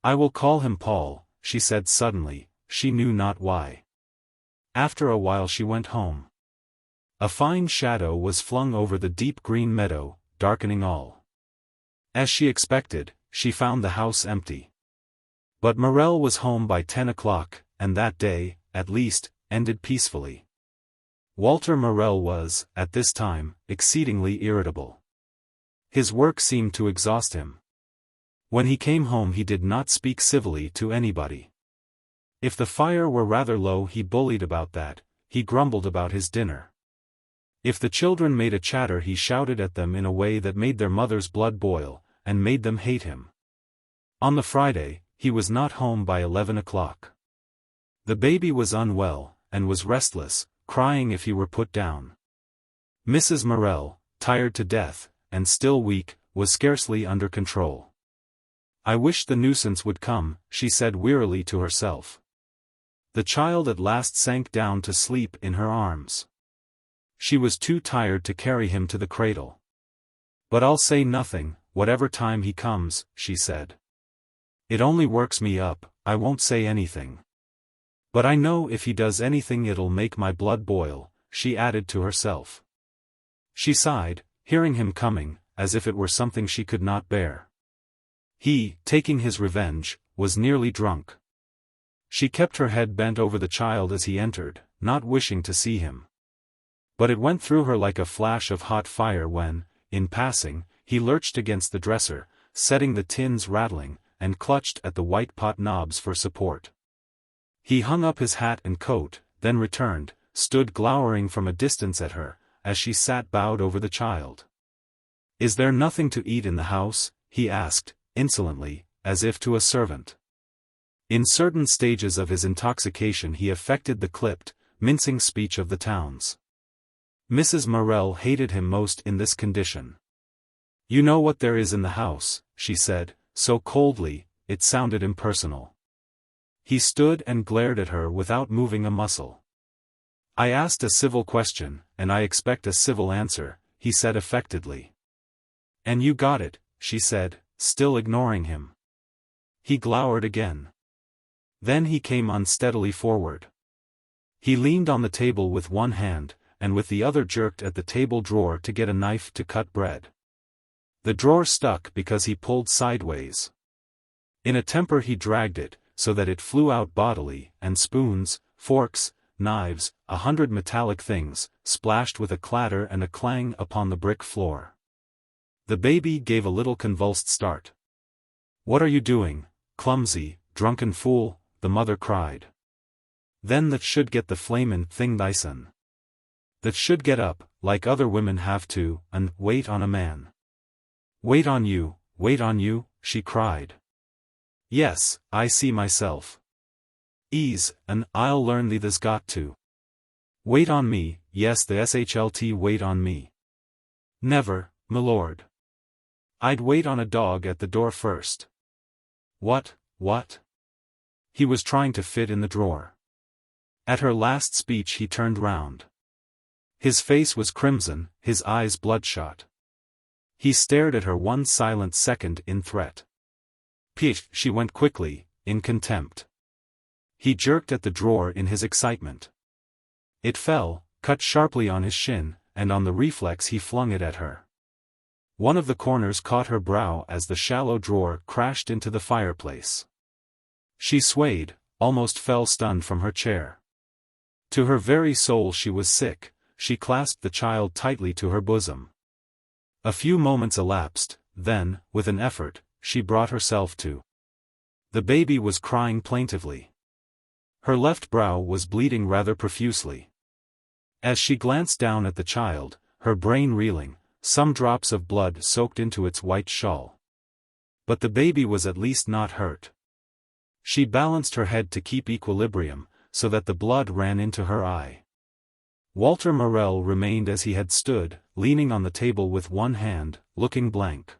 "I will call him Paul," she said suddenly, she knew not why. After a while she went home. A fine shadow was flung over the deep green meadow, darkening all. As she expected, she found the house empty. But Morel was home by 10 o'clock, and that day, at least, ended peacefully. Walter Morel was, at this time, exceedingly irritable. His work seemed to exhaust him. When he came home he did not speak civilly to anybody. If the fire were rather low he bullied about that, he grumbled about his dinner. If the children made a chatter he shouted at them in a way that made their mother's blood boil, and made them hate him. On the Friday, he was not home by 11 o'clock. The baby was unwell, and was restless, crying if he were put down. Mrs. Morel, tired to death, and still weak, was scarcely under control. "I wish the nuisance would come," she said wearily to herself. The child at last sank down to sleep in her arms. She was too tired to carry him to the cradle. "But I'll say nothing, whatever time he comes," she said. "It only works me up, I won't say anything. But I know if he does anything it'll make my blood boil," she added to herself. She sighed, hearing him coming, as if it were something she could not bear. He, taking his revenge, was nearly drunk. She kept her head bent over the child as he entered, not wishing to see him. But it went through her like a flash of hot fire when, in passing, he lurched against the dresser, setting the tins rattling, and clutched at the white pot knobs for support. He hung up his hat and coat, then returned, stood glowering from a distance at her, as she sat bowed over the child. "Is there nothing to eat in the house?" he asked, insolently, as if to a servant. In certain stages of his intoxication he affected the clipped, mincing speech of the towns. Mrs. Morel hated him most in this condition. "You know what there is in the house," she said, so coldly, it sounded impersonal. He stood and glared at her without moving a muscle. "I asked a civil question, and I expect a civil answer," he said affectedly. "And you got it," she said, still ignoring him. He glowered again. Then he came unsteadily forward. He leaned on the table with one hand, and with the other jerked at the table drawer to get a knife to cut bread. The drawer stuck because he pulled sideways. In a temper he dragged it, so that it flew out bodily, and spoons, forks, knives, 100 metallic things, splashed with a clatter and a clang upon the brick floor. The baby gave a little convulsed start. "What are you doing, clumsy, drunken fool?" the mother cried. Then that should get the flamin' thing thyson. That should get up, like other women have to, and wait on a man. Wait on you, she cried. Yes, I see myself. Ease, and I'll learn thee this got to. Wait on me, yes the shlt wait on me. Never, m'lord. I'd wait on a dog at the door first. What? He was trying to fit in the drawer. At her last speech he turned round. His face was crimson, his eyes bloodshot. He stared at her 1 silent second in threat. Pish, she went quickly, in contempt. He jerked at the drawer in his excitement. It fell, cut sharply on his shin, and on the reflex he flung it at her. One of the corners caught her brow as the shallow drawer crashed into the fireplace. She swayed, almost fell stunned from her chair. To her very soul she was sick. She clasped the child tightly to her bosom. A few moments elapsed, then, with an effort, she brought herself to. The baby was crying plaintively. Her left brow was bleeding rather profusely. As she glanced down at the child, her brain reeling, some drops of blood soaked into its white shawl. But the baby was at least not hurt. She balanced her head to keep equilibrium, so that the blood ran into her eye. Walter Morel remained as he had stood, leaning on the table with one hand, looking blank.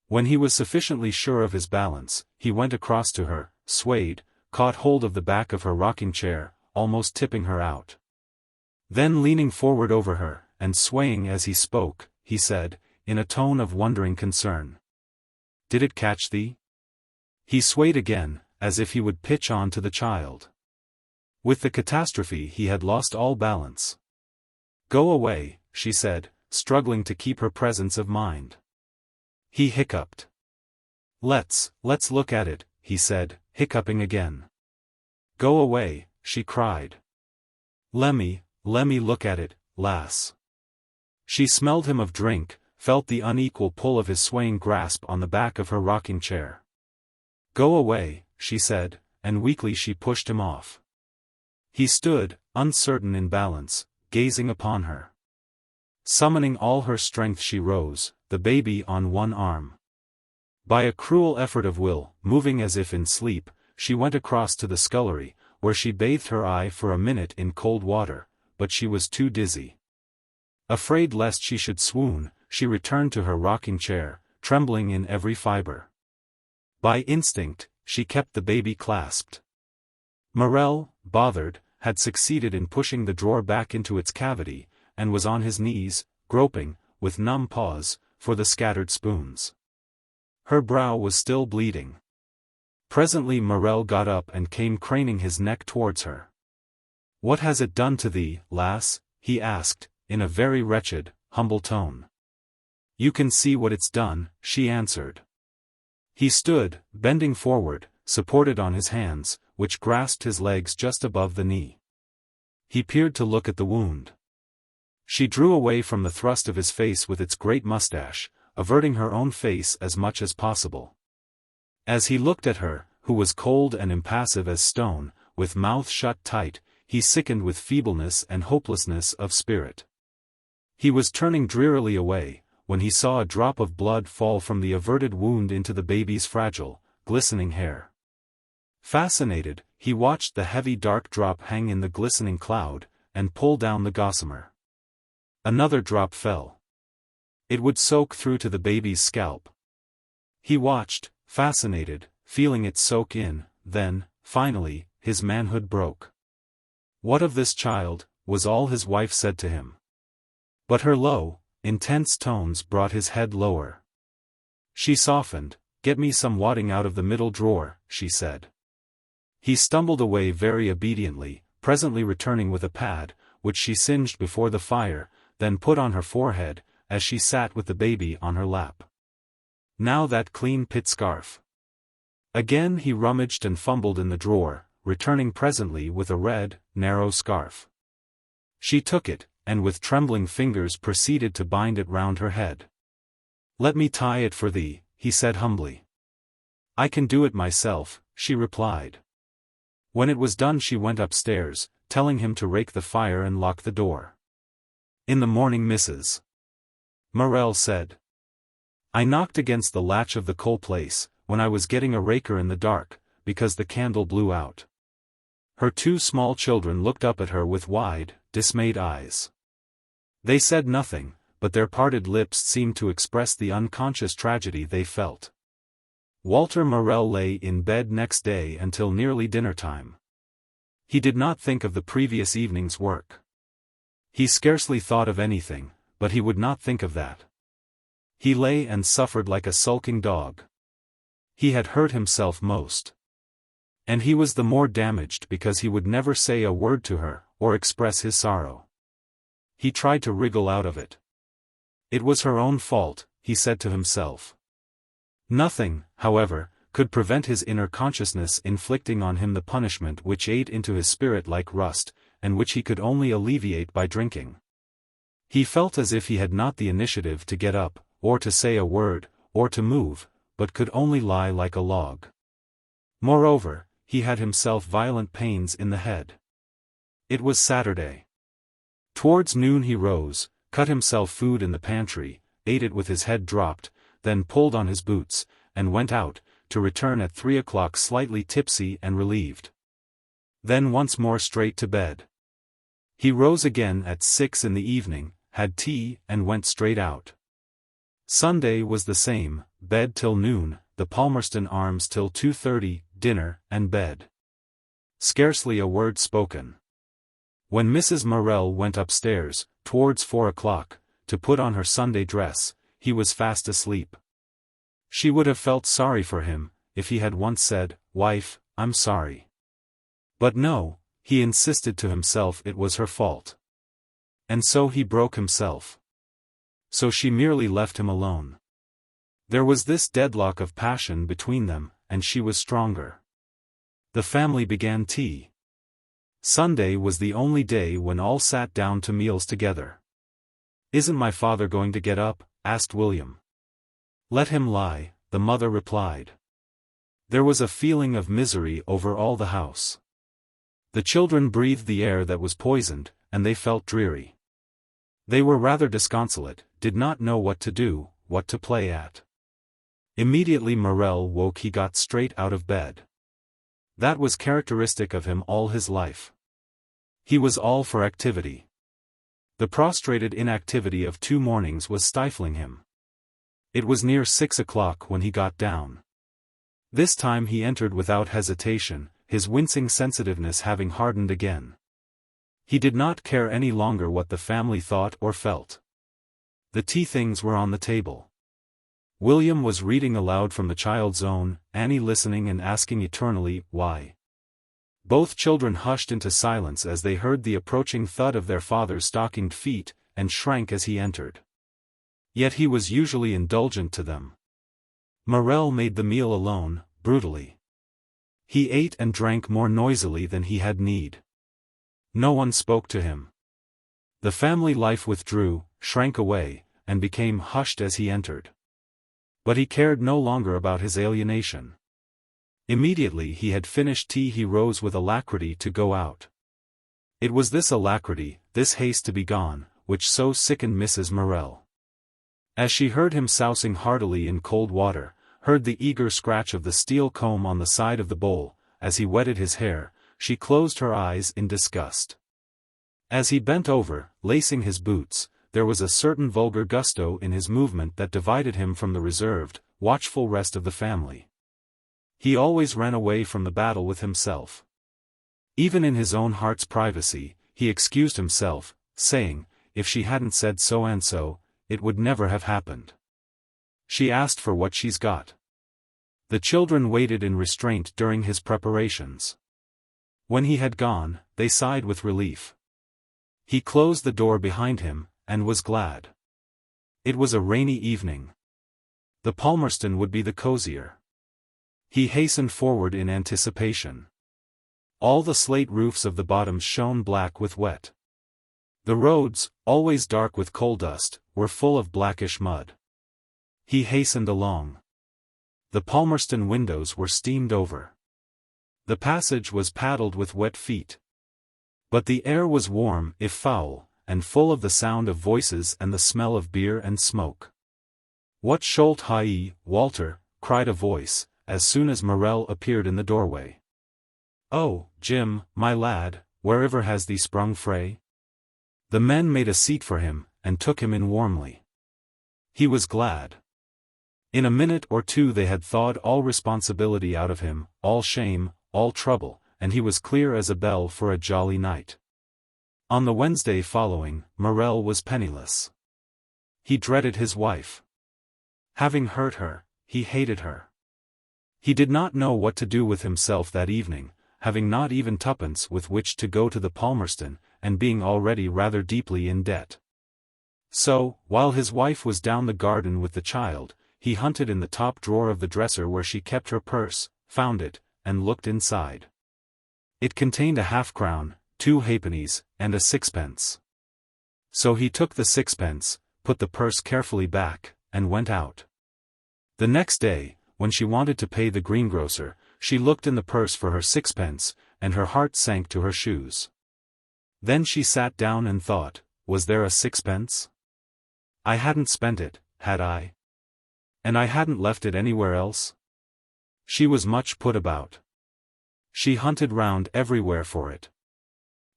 When he was sufficiently sure of his balance, he went across to her, swayed, caught hold of the back of her rocking chair, almost tipping her out. Then leaning forward over her, and swaying as he spoke, he said, in a tone of wondering concern. Did it catch thee? He swayed again, as if he would pitch on to the child. With the catastrophe he had lost all balance. Go away, she said, struggling to keep her presence of mind. He hiccuped. Let's look at it, he said, hiccuping again. Go away, she cried. Lemme look at it, lass. She smelled him of drink, felt the unequal pull of his swaying grasp on the back of her rocking chair. Go away, she said, and weakly she pushed him off. He stood, uncertain in balance, gazing upon her. Summoning all her strength she rose, the baby on one arm. By a cruel effort of will, moving as if in sleep, she went across to the scullery, where she bathed her eye for a minute in cold water, but she was too dizzy. Afraid lest she should swoon, she returned to her rocking chair, trembling in every fiber. By instinct, she kept the baby clasped. Morel, bothered, had succeeded in pushing the drawer back into its cavity, and was on his knees, groping, with numb paws, for the scattered spoons. Her brow was still bleeding. Presently Morel got up and came craning his neck towards her. What has it done to thee, lass? He asked, in a very wretched, humble tone. You can see what it's done, she answered. He stood, bending forward, supported on his hands, which grasped his legs just above the knee. He peered to look at the wound. She drew away from the thrust of his face with its great mustache, averting her own face as much as possible. As he looked at her, who was cold and impassive as stone, with mouth shut tight, he sickened with feebleness and hopelessness of spirit. He was turning drearily away, when he saw a drop of blood fall from the averted wound into the baby's fragile, glistening hair. Fascinated, he watched the heavy dark drop hang in the glistening cloud, and pull down the gossamer. Another drop fell. It would soak through to the baby's scalp. He watched, fascinated, feeling it soak in, then, finally, his manhood broke. What of this child, was all his wife said to him. But her low, intense tones brought his head lower. She softened. Get me some wadding out of the middle drawer, she said. He stumbled away very obediently, presently returning with a pad, which she singed before the fire, then put on her forehead, as she sat with the baby on her lap. Now that clean pit scarf. Again he rummaged and fumbled in the drawer, returning presently with a red, narrow scarf. She took it, and with trembling fingers proceeded to bind it round her head. Let me tie it for thee, he said humbly. I can do it myself, she replied. When it was done she went upstairs, telling him to rake the fire and lock the door. "In the morning, Mrs. Morel said. I knocked against the latch of the coal place, when I was getting a raker in the dark, because the candle blew out." Her two small children looked up at her with wide, dismayed eyes. They said nothing, but their parted lips seemed to express the unconscious tragedy they felt. Walter Morel lay in bed next day until nearly dinner-time. He did not think of the previous evening's work. He scarcely thought of anything, but he would not think of that. He lay and suffered like a sulking dog. He had hurt himself most. And he was the more damaged because he would never say a word to her, or express his sorrow. He tried to wriggle out of it. It was her own fault, he said to himself. Nothing, however, could prevent his inner consciousness inflicting on him the punishment which ate into his spirit like rust, and which he could only alleviate by drinking. He felt as if he had not the initiative to get up, or to say a word, or to move, but could only lie like a log. Moreover, he had himself violent pains in the head. It was Saturday. Towards noon he rose, cut himself food in the pantry, ate it with his head dropped, then pulled on his boots, and went out, to return at 3 o'clock slightly tipsy and relieved. Then once more straight to bed. He rose again at 6 in the evening, had tea, and went straight out. Sunday was the same, bed till noon, the Palmerston Arms till 2:30, dinner, and bed. Scarcely a word spoken. When Mrs. Morel went upstairs, towards 4 o'clock, to put on her Sunday dress, he was fast asleep. She would have felt sorry for him, if he had once said, "Wife, I'm sorry." But no, he insisted to himself it was her fault. And so he broke himself. So she merely left him alone. There was this deadlock of passion between them, and she was stronger. The family began tea. Sunday was the only day when all sat down to meals together. "Isn't my father going to get up?" asked William. "Let him lie," the mother replied. There was a feeling of misery over all the house. The children breathed the air that was poisoned, and they felt dreary. They were rather disconsolate, did not know what to do, what to play at. Immediately Morel woke he got straight out of bed. That was characteristic of him all his life. He was all for activity. The prostrated inactivity of 2 mornings was stifling him. It was near 6 o'clock when he got down. This time he entered without hesitation, his wincing sensitiveness having hardened again. He did not care any longer what the family thought or felt. The tea things were on the table. William was reading aloud from the child's own, Annie listening and asking eternally, why. Both children hushed into silence as they heard the approaching thud of their father's stockinged feet, and shrank as he entered. Yet he was usually indulgent to them. Morel made the meal alone, brutally. He ate and drank more noisily than he had need. No one spoke to him. The family life withdrew, shrank away, and became hushed as he entered. But he cared no longer about his alienation. Immediately he had finished tea he rose with alacrity to go out. It was this alacrity, this haste to be gone, which so sickened Mrs. Morel. As she heard him sousing heartily in cold water, heard the eager scratch of the steel comb on the side of the bowl, as he wetted his hair, she closed her eyes in disgust. As he bent over, lacing his boots, there was a certain vulgar gusto in his movement that divided him from the reserved, watchful rest of the family. He always ran away from the battle with himself. Even in his own heart's privacy, he excused himself, saying, if she hadn't said so and so, it would never have happened. She asked for what she's got. The children waited in restraint during his preparations. When he had gone, they sighed with relief. He closed the door behind him, and was glad. It was a rainy evening. The Palmerston would be the cozier. He hastened forward in anticipation. All the slate roofs of the bottoms shone black with wet. The roads, always dark with coal dust, were full of blackish mud. He hastened along. The Palmerston windows were steamed over. The passage was paddled with wet feet. But the air was warm, if foul, and full of the sound of voices and the smell of beer and smoke. "What sholt hie, Walter?" cried a voice, as soon as Morel appeared in the doorway. "Oh, Jim, my lad, wherever has thee sprung frae?" The men made a seat for him, and took him in warmly. He was glad. In a minute or two they had thawed all responsibility out of him, all shame, all trouble, and he was clear as a bell for a jolly night. On the Wednesday following, Morel was penniless. He dreaded his wife. Having hurt her, he hated her. He did not know what to do with himself that evening, having not even twopence with which to go to the Palmerston, and being already rather deeply in debt. So, while his wife was down the garden with the child, he hunted in the top drawer of the dresser where she kept her purse, found it, and looked inside. It contained a half-crown, 2 halfpennies, and a 6pence. So he took the 6pence, put the purse carefully back, and went out. The next day, when she wanted to pay the greengrocer, she looked in the purse for her 6pence, and her heart sank to her shoes. Then she sat down and thought, was there a 6pence? I hadn't spent it, had I? And I hadn't left it anywhere else? She was much put about. She hunted round everywhere for it.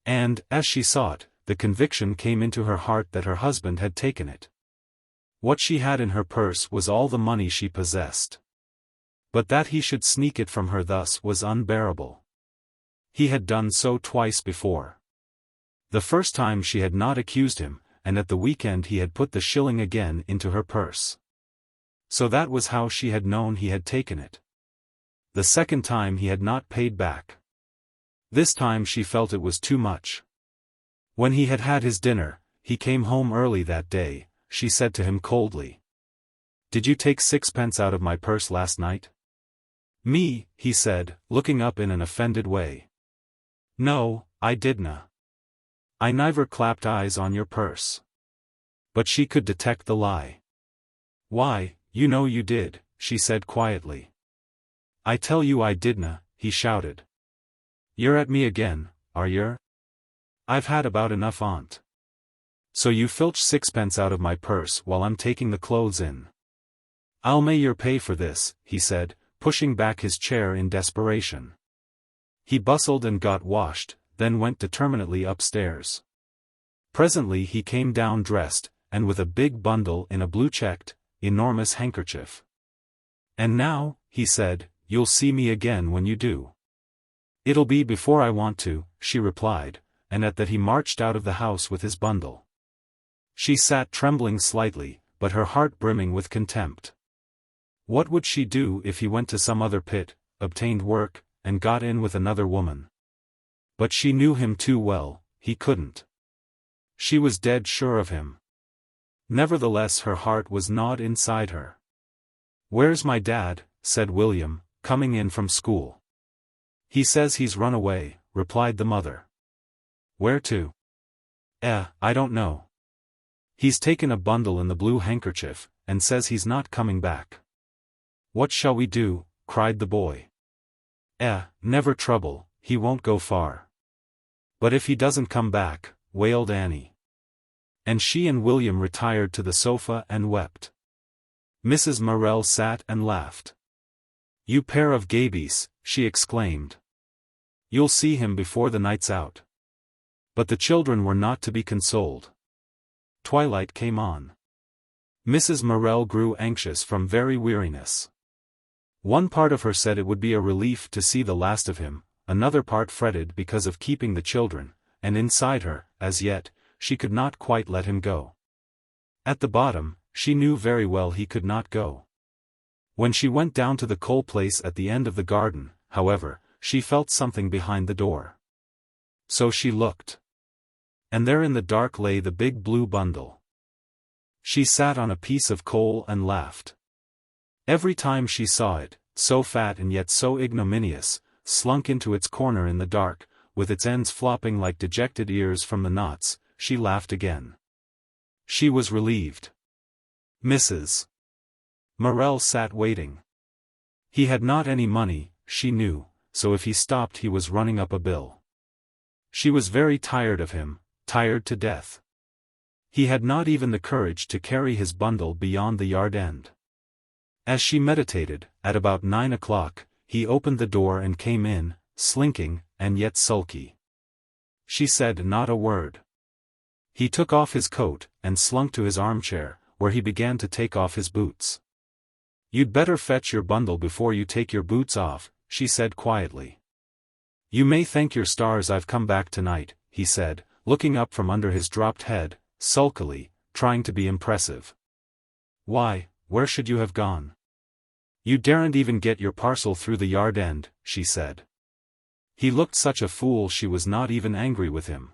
And, as she sought, the conviction came into her heart that her husband had taken it. What she had in her purse was all the money she possessed. But that he should sneak it from her thus was unbearable. He had done so twice before. The first time she had not accused him, and at the weekend he had put the shilling again into her purse. So that was how she had known he had taken it. The second time he had not paid back. This time she felt it was too much. When he had had his dinner, he came home early that day. She said to him coldly, "Did you take 6pence out of my purse last night?" "Me," he said, looking up in an offended way. "No, I didna. I niver clapped eyes on your purse." But she could detect the lie. "Why, you know you did," she said quietly. "I tell you I didna," he shouted. "You're at me again, are yer? I've had about enough on't. So you filched 6pence out of my purse while I'm taking the clothes in. I'll may yer pay for this," he said, pushing back his chair in desperation. He bustled and got washed, then went determinedly upstairs. Presently he came down dressed, and with a big bundle in a blue-checked, enormous handkerchief. "And now," he said, "you'll see me again when you do." "It'll be before I want to," she replied, and at that he marched out of the house with his bundle. She sat trembling slightly, but her heart brimming with contempt. What would she do if he went to some other pit, obtained work, and got in with another woman? But she knew him too well, he couldn't. She was dead sure of him. Nevertheless her heart was gnawed inside her. "Where's my dad?" said William, coming in from school. "He says he's run away," replied the mother. "Where to?" I don't know. He's taken a bundle in the blue handkerchief, and says he's not coming back." "What shall we do?" cried the boy. Never trouble, he won't go far." "But if he doesn't come back," wailed Annie. And she and William retired to the sofa and wept. Mrs. Morel sat and laughed. "You pair of gabies," she exclaimed. "You'll see him before the night's out." But the children were not to be consoled. Twilight came on. Mrs. Morel grew anxious from very weariness. One part of her said it would be a relief to see the last of him, another part fretted because of keeping the children, and inside her, as yet, she could not quite let him go. At the bottom, she knew very well he could not go. When she went down to the coal place at the end of the garden, however, she felt something behind the door. So she looked. And there in the dark lay the big blue bundle. She sat on a piece of coal and laughed. Every time she saw it, so fat and yet so ignominious, slunk into its corner in the dark, with its ends flopping like dejected ears from the knots, she laughed again. She was relieved. Mrs. Morel sat waiting. He had not any money, she knew, so if he stopped he was running up a bill. She was very tired of him, tired to death. He had not even the courage to carry his bundle beyond the yard end. As she meditated, at about 9 o'clock, he opened the door and came in, slinking, and yet sulky. She said not a word. He took off his coat, and slunk to his armchair, where he began to take off his boots. "You'd better fetch your bundle before you take your boots off," she said quietly. "You may thank your stars I've come back tonight," he said, looking up from under his dropped head, sulkily, trying to be impressive. "Why, where should you have gone? You daren't even get your parcel through the yard end," she said. He looked such a fool she was not even angry with him.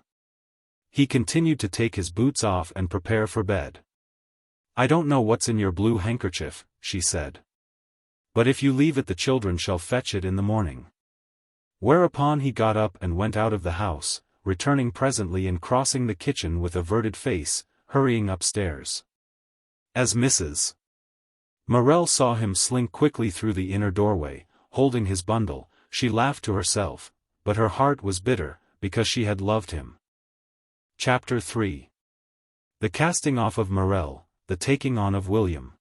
He continued to take his boots off and prepare for bed. "I don't know what's in your blue handkerchief," she said. "But if you leave it the children shall fetch it in the morning." Whereupon he got up and went out of the house, returning presently and crossing the kitchen with averted face, hurrying upstairs. As Mrs. Morel saw him slink quickly through the inner doorway, holding his bundle, she laughed to herself, but her heart was bitter, because she had loved him. Chapter 3. The casting off of Morel, the taking on of William.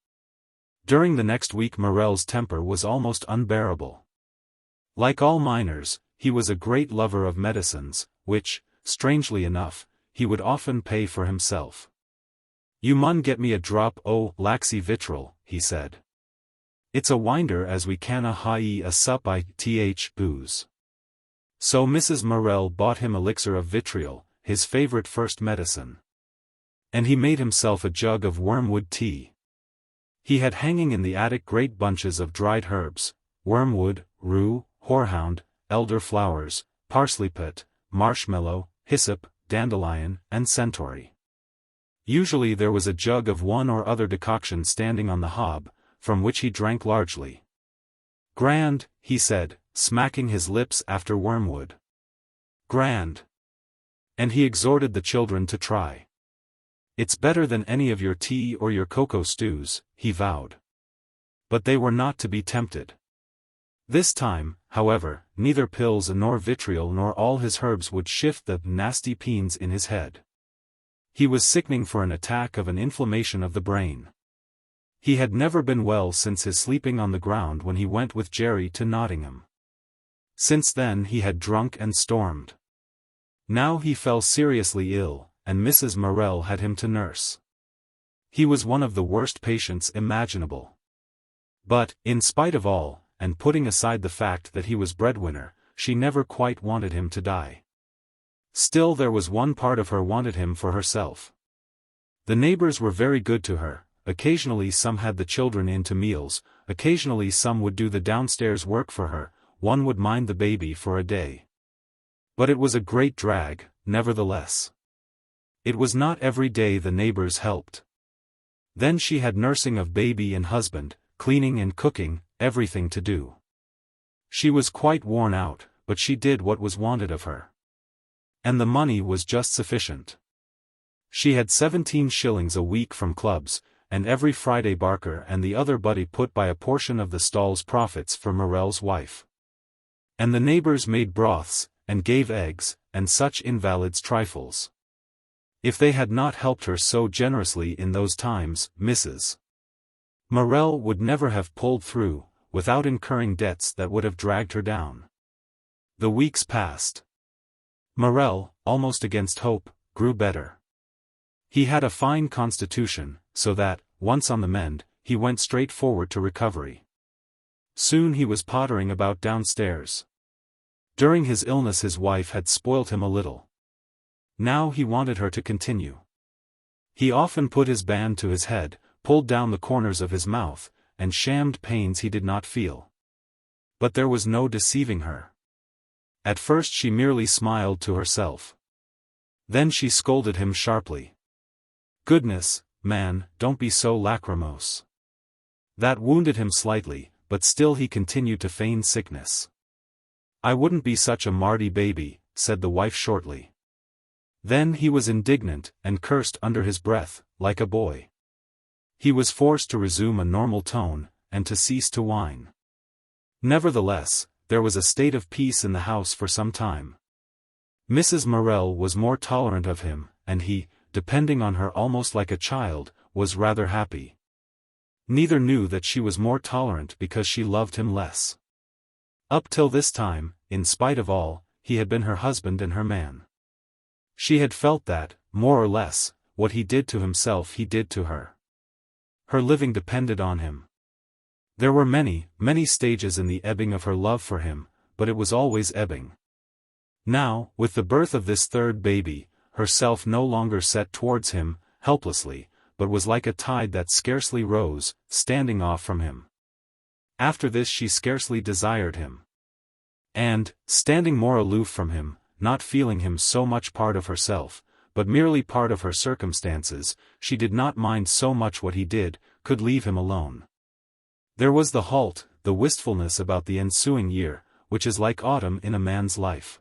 During the next week Morel's temper was almost unbearable. Like all miners, he was a great lover of medicines, which, strangely enough, he would often pay for himself. "You mun get me a drop o' laxy vitriol," he said. "It's a winder as we canna hae a sup I th booze." So Mrs. Morel bought him elixir of vitriol, his favorite first medicine. And he made himself a jug of wormwood tea. He had hanging in the attic great bunches of dried herbs, wormwood, rue, horehound, elder flowers, parsleypit, marshmallow, hyssop, dandelion, and centauri. Usually there was a jug of one or other decoction standing on the hob, from which he drank largely. "Grand," he said, smacking his lips after wormwood. "Grand." And he exhorted the children to try. "It's better than any of your tea or your cocoa stews," he vowed. But they were not to be tempted. This time, however, neither pills nor vitriol nor all his herbs would shift the nasty peens in his head. He was sickening for an attack of an inflammation of the brain. He had never been well since his sleeping on the ground when he went with Jerry to Nottingham. Since then he had drunk and stormed. Now he fell seriously ill, and Mrs. Morel had him to nurse. He was one of the worst patients imaginable. But, in spite of all, and putting aside the fact that he was breadwinner, she never quite wanted him to die. Still there was one part of her wanted him for herself. The neighbors were very good to her, occasionally some had the children in to meals, occasionally some would do the downstairs work for her, one would mind the baby for a day. But it was a great drag, nevertheless. It was not every day the neighbors helped. Then she had nursing of baby and husband, cleaning and cooking, everything to do. She was quite worn out, but she did what was wanted of her. And the money was just sufficient. She had 17 shillings a week from clubs, and every Friday Barker and the other buddy put by a portion of the stall's profits for Morel's wife. And the neighbors made broths, and gave eggs, and such invalids trifles. If they had not helped her so generously in those times, Mrs. Morel would never have pulled through, without incurring debts that would have dragged her down. The weeks passed. Morel, almost against hope, grew better. He had a fine constitution, so that, once on the mend, he went straight forward to recovery. Soon he was pottering about downstairs. During his illness his wife had spoilt him a little. Now he wanted her to continue. He often put his band to his head, pulled down the corners of his mouth, and shammed pains he did not feel. But there was no deceiving her. At first she merely smiled to herself. Then she scolded him sharply. "Goodness, man, don't be so lachrymose." That wounded him slightly, but still he continued to feign sickness. "I wouldn't be such a mardy baby," said the wife shortly. Then he was indignant, and cursed under his breath, like a boy. He was forced to resume a normal tone, and to cease to whine. Nevertheless, there was a state of peace in the house for some time. Mrs. Morel was more tolerant of him, and he, depending on her almost like a child, was rather happy. Neither knew that she was more tolerant because she loved him less. Up till this time, in spite of all, he had been her husband and her man. She had felt that, more or less, what he did to himself he did to her. Her living depended on him. There were many, many stages in the ebbing of her love for him, but it was always ebbing. Now, with the birth of this third baby, herself no longer set towards him, helplessly, but was like a tide that scarcely rose, standing off from him. After this she scarcely desired him. And, standing more aloof from him, not feeling him so much part of herself, but merely part of her circumstances, she did not mind so much what he did, could leave him alone. There was the halt, the wistfulness about the ensuing year, which is like autumn in a man's life.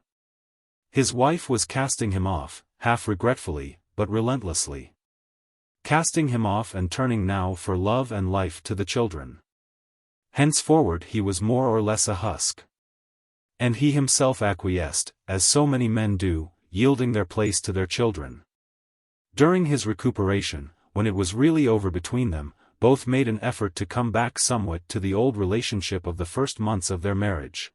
His wife was casting him off, half regretfully, but relentlessly. Casting him off and turning now for love and life to the children. Henceforward he was more or less a husk. And he himself acquiesced, as so many men do, yielding their place to their children. During his recuperation, when it was really over between them, both made an effort to come back somewhat to the old relationship of the first months of their marriage.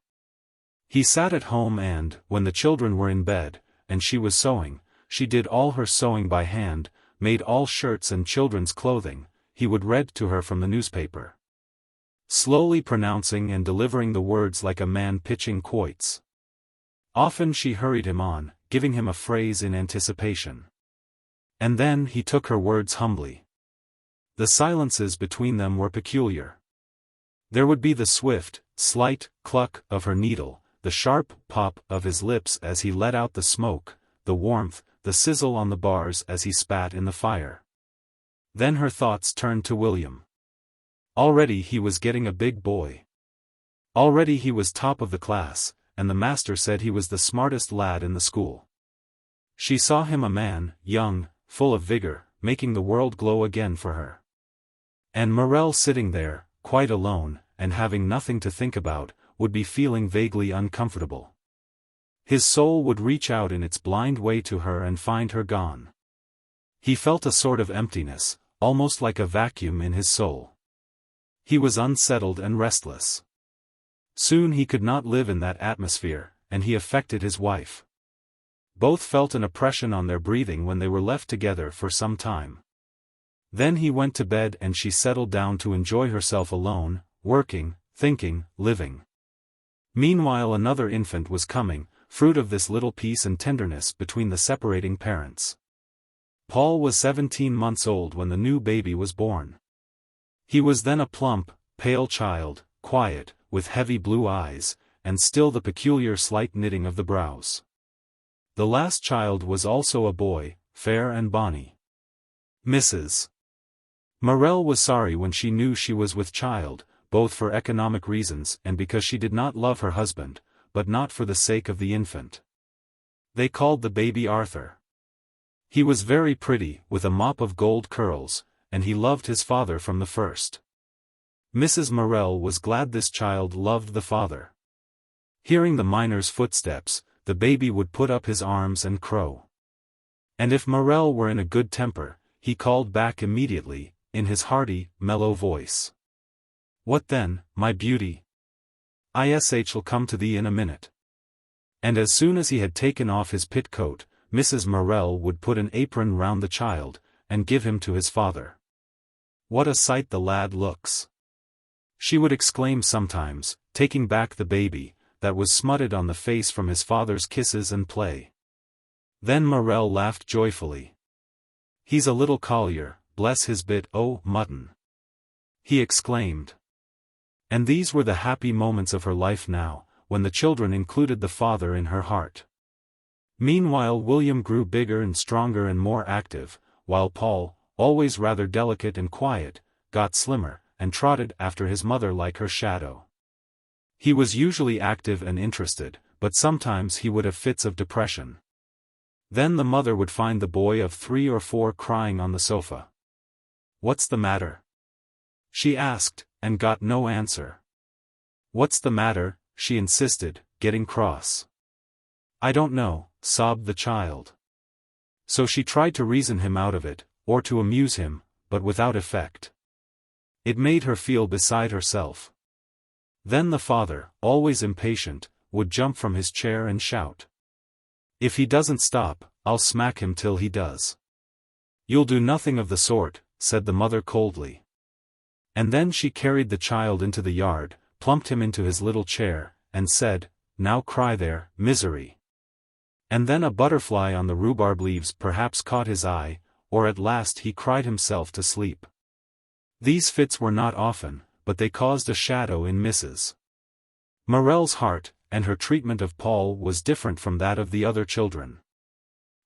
He sat at home and, when the children were in bed, and she was sewing, she did all her sewing by hand, made all shirts and children's clothing, he would read to her from the newspaper. Slowly pronouncing and delivering the words like a man pitching quoits. Often she hurried him on, giving him a phrase in anticipation. And then he took her words humbly. The silences between them were peculiar. There would be the swift, slight cluck of her needle, the sharp pop of his lips as he let out the smoke, the warmth, the sizzle on the bars as he spat in the fire. Then her thoughts turned to William. Already he was getting a big boy. Already he was top of the class, and the master said he was the smartest lad in the school. She saw him a man, young, full of vigor, making the world glow again for her. And Morel sitting there, quite alone, and having nothing to think about, would be feeling vaguely uncomfortable. His soul would reach out in its blind way to her and find her gone. He felt a sort of emptiness, almost like a vacuum in his soul. He was unsettled and restless. Soon he could not live in that atmosphere, and he affected his wife. Both felt an oppression on their breathing when they were left together for some time. Then he went to bed and she settled down to enjoy herself alone, working, thinking, living. Meanwhile another infant was coming, fruit of this little peace and tenderness between the separating parents. Paul was 17 months old when the new baby was born. He was then a plump, pale child, quiet, with heavy blue eyes, and still the peculiar slight knitting of the brows. The last child was also a boy, fair and bonny. Mrs. Morel was sorry when she knew she was with child, both for economic reasons and because she did not love her husband, but not for the sake of the infant. They called the baby Arthur. He was very pretty, with a mop of gold curls, and he loved his father from the first. Mrs. Morel was glad this child loved the father. Hearing the miner's footsteps, the baby would put up his arms and crow. And if Morel were in a good temper, he called back immediately, in his hearty, mellow voice. "What then, my beauty? Ish'll come to thee in a minute." And as soon as he had taken off his pit coat, Mrs. Morel would put an apron round the child, and give him to his father. "What a sight the lad looks!" she would exclaim sometimes, taking back the baby, that was smutted on the face from his father's kisses and play. Then Morel laughed joyfully. "He's a little collier, bless his bit o' mutton!" he exclaimed. And these were the happy moments of her life now, when the children included the father in her heart. Meanwhile William grew bigger and stronger and more active, while Paul, always rather delicate and quiet, got slimmer, and trotted after his mother like her shadow. He was usually active and interested, but sometimes he would have fits of depression. Then the mother would find the boy of 3 or 4 crying on the sofa. "What's the matter?" she asked, and got no answer. "What's the matter?" she insisted, getting cross. I don't know, sobbed the child. So she tried to reason him out of it, or to amuse him, but without effect. It made her feel beside herself. Then the father, always impatient, would jump from his chair and shout. If he doesn't stop, I'll smack him till he does. You'll do nothing of the sort, said the mother coldly. And then she carried the child into the yard, plumped him into his little chair, and said, Now cry there, misery. And then a butterfly on the rhubarb leaves perhaps caught his eye, or at last he cried himself to sleep. These fits were not often, but they caused a shadow in Mrs. Morel's heart, and her treatment of Paul was different from that of the other children.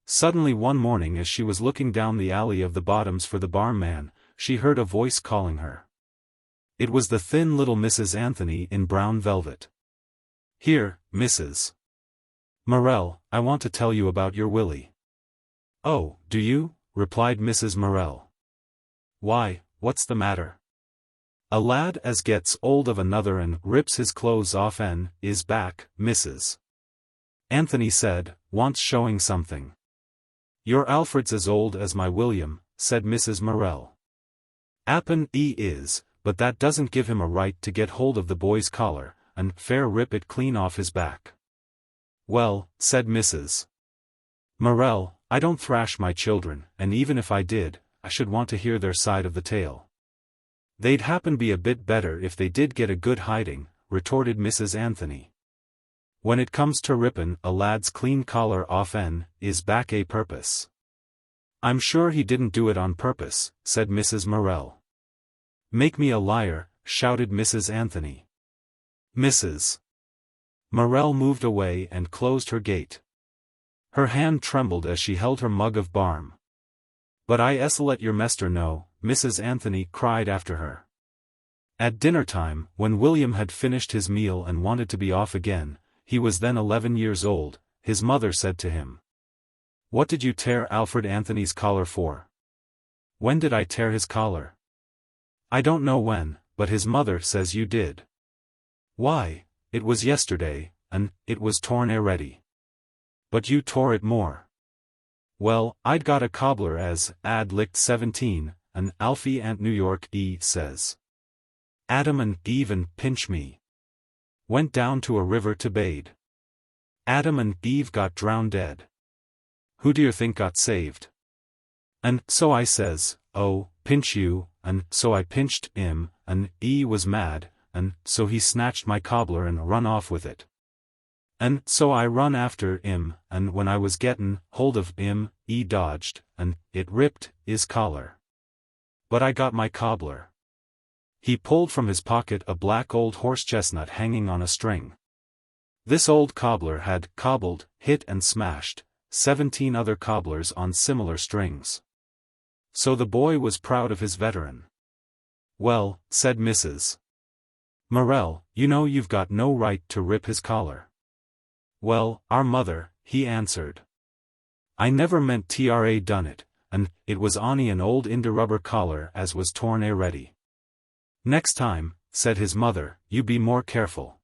Suddenly one morning as she was looking down the alley of the Bottoms for the barman, she heard a voice calling her. It was the thin little Mrs. Anthony in brown velvet. Here, Mrs. Morel, I want to tell you about your Willie. Oh, do you? Replied Mrs. Morel. Why, what's the matter? A lad as gets old of another and rips his clothes off and is back, Mrs. Anthony said, wants showing something. Your Alfred's as old as my William, said Mrs. Morel. Appen he is, but that doesn't give him a right to get hold of the boy's collar, and fair rip it clean off his back. Well, said Mrs. Morel, I don't thrash my children, and even if I did, I should want to hear their side of the tale. They'd happen be a bit better if they did get a good hiding, retorted Mrs. Anthony. When it comes to rippin' a lad's clean collar off en, is back a purpose. I'm sure he didn't do it on purpose, said Mrs. Morel. Make me a liar, shouted Mrs. Anthony. Mrs. Morel moved away and closed her gate. Her hand trembled as she held her mug of barm. But I s'll let your mester know, Mrs. Anthony cried after her. At dinner time, when William had finished his meal and wanted to be off again, he was then 11 years old, his mother said to him. What did you tear Alfred Anthony's collar for? When did I tear his collar? I don't know when, but his mother says you did. Why, it was yesterday, and it was torn already. But you tore it more. Well, I'd got a cobbler as licked 17, and Alfie and New York says. Adam and Eve and pinch me. Went down to a river to bade. Adam and Eve got drowned dead. Who do you think got saved? And so I says, oh, pinch you, and so I pinched him, and he was mad, and so he snatched my cobbler and run off with it. And so I run after him, and when I was gettin' hold of him, he dodged, and it ripped his collar. But I got my cobbler. He pulled from his pocket a black old horse-chestnut hanging on a string. This old cobbler had cobbled, hit and smashed 17 other cobblers on similar strings. So the boy was proud of his veteran. Well, said Mrs. Morel, you know you've got no right to rip his collar. Well, our mother, he answered. I never meant tra done it, and it was only an old india-rubber collar as was torn already. Next time, said his mother, you be more careful.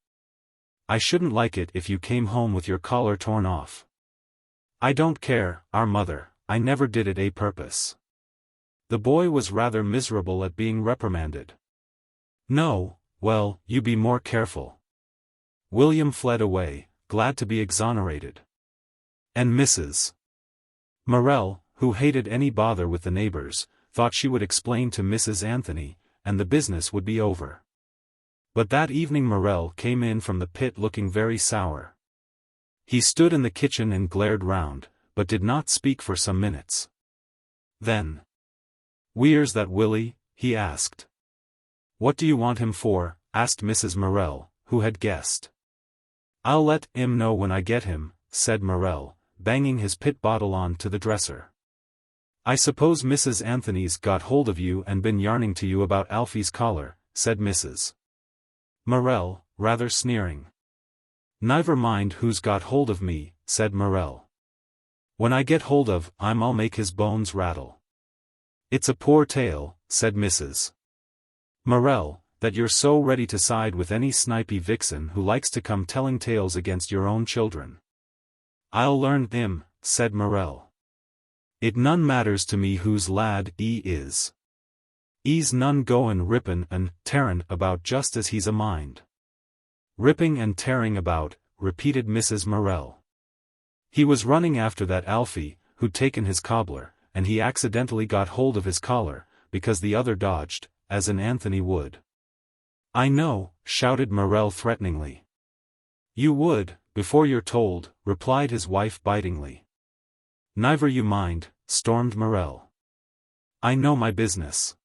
I shouldn't like it if you came home with your collar torn off. I don't care, our mother, I never did it a purpose. The boy was rather miserable at being reprimanded. No, well, you be more careful. William fled away, glad to be exonerated. And Mrs. Morel, who hated any bother with the neighbors, thought she would explain to Mrs. Anthony, and the business would be over. But that evening Morel came in from the pit looking very sour. He stood in the kitchen and glared round, but did not speak for some minutes. Then, "Where's that Willie?" he asked. "What do you want him for?" asked Mrs. Morel, who had guessed. "I'll let him know when I get him," said Morel, banging his pit bottle on to the dresser. "I suppose Mrs. Anthony's got hold of you and been yarning to you about Alfie's collar," said Mrs. Morel, rather sneering. "Never mind who's got hold of me," said Morel. "When I get hold of him I'll make his bones rattle." "It's a poor tale," said Mrs. Morel, that you're so ready to side with any snipey vixen who likes to come telling tales against your own children. I'll learn him, said Morel. It none matters to me whose lad he is. He's none goin' rippin' and tearin' about just as he's a mind. Ripping and tearing about, repeated Mrs. Morel. He was running after that Alfie, who'd taken his cobbler, and he accidentally got hold of his collar, because the other dodged, as an Anthony would. I know, shouted Morel threateningly. You would, before you're told, replied his wife bitingly. Never you mind, stormed Morel. I know my business.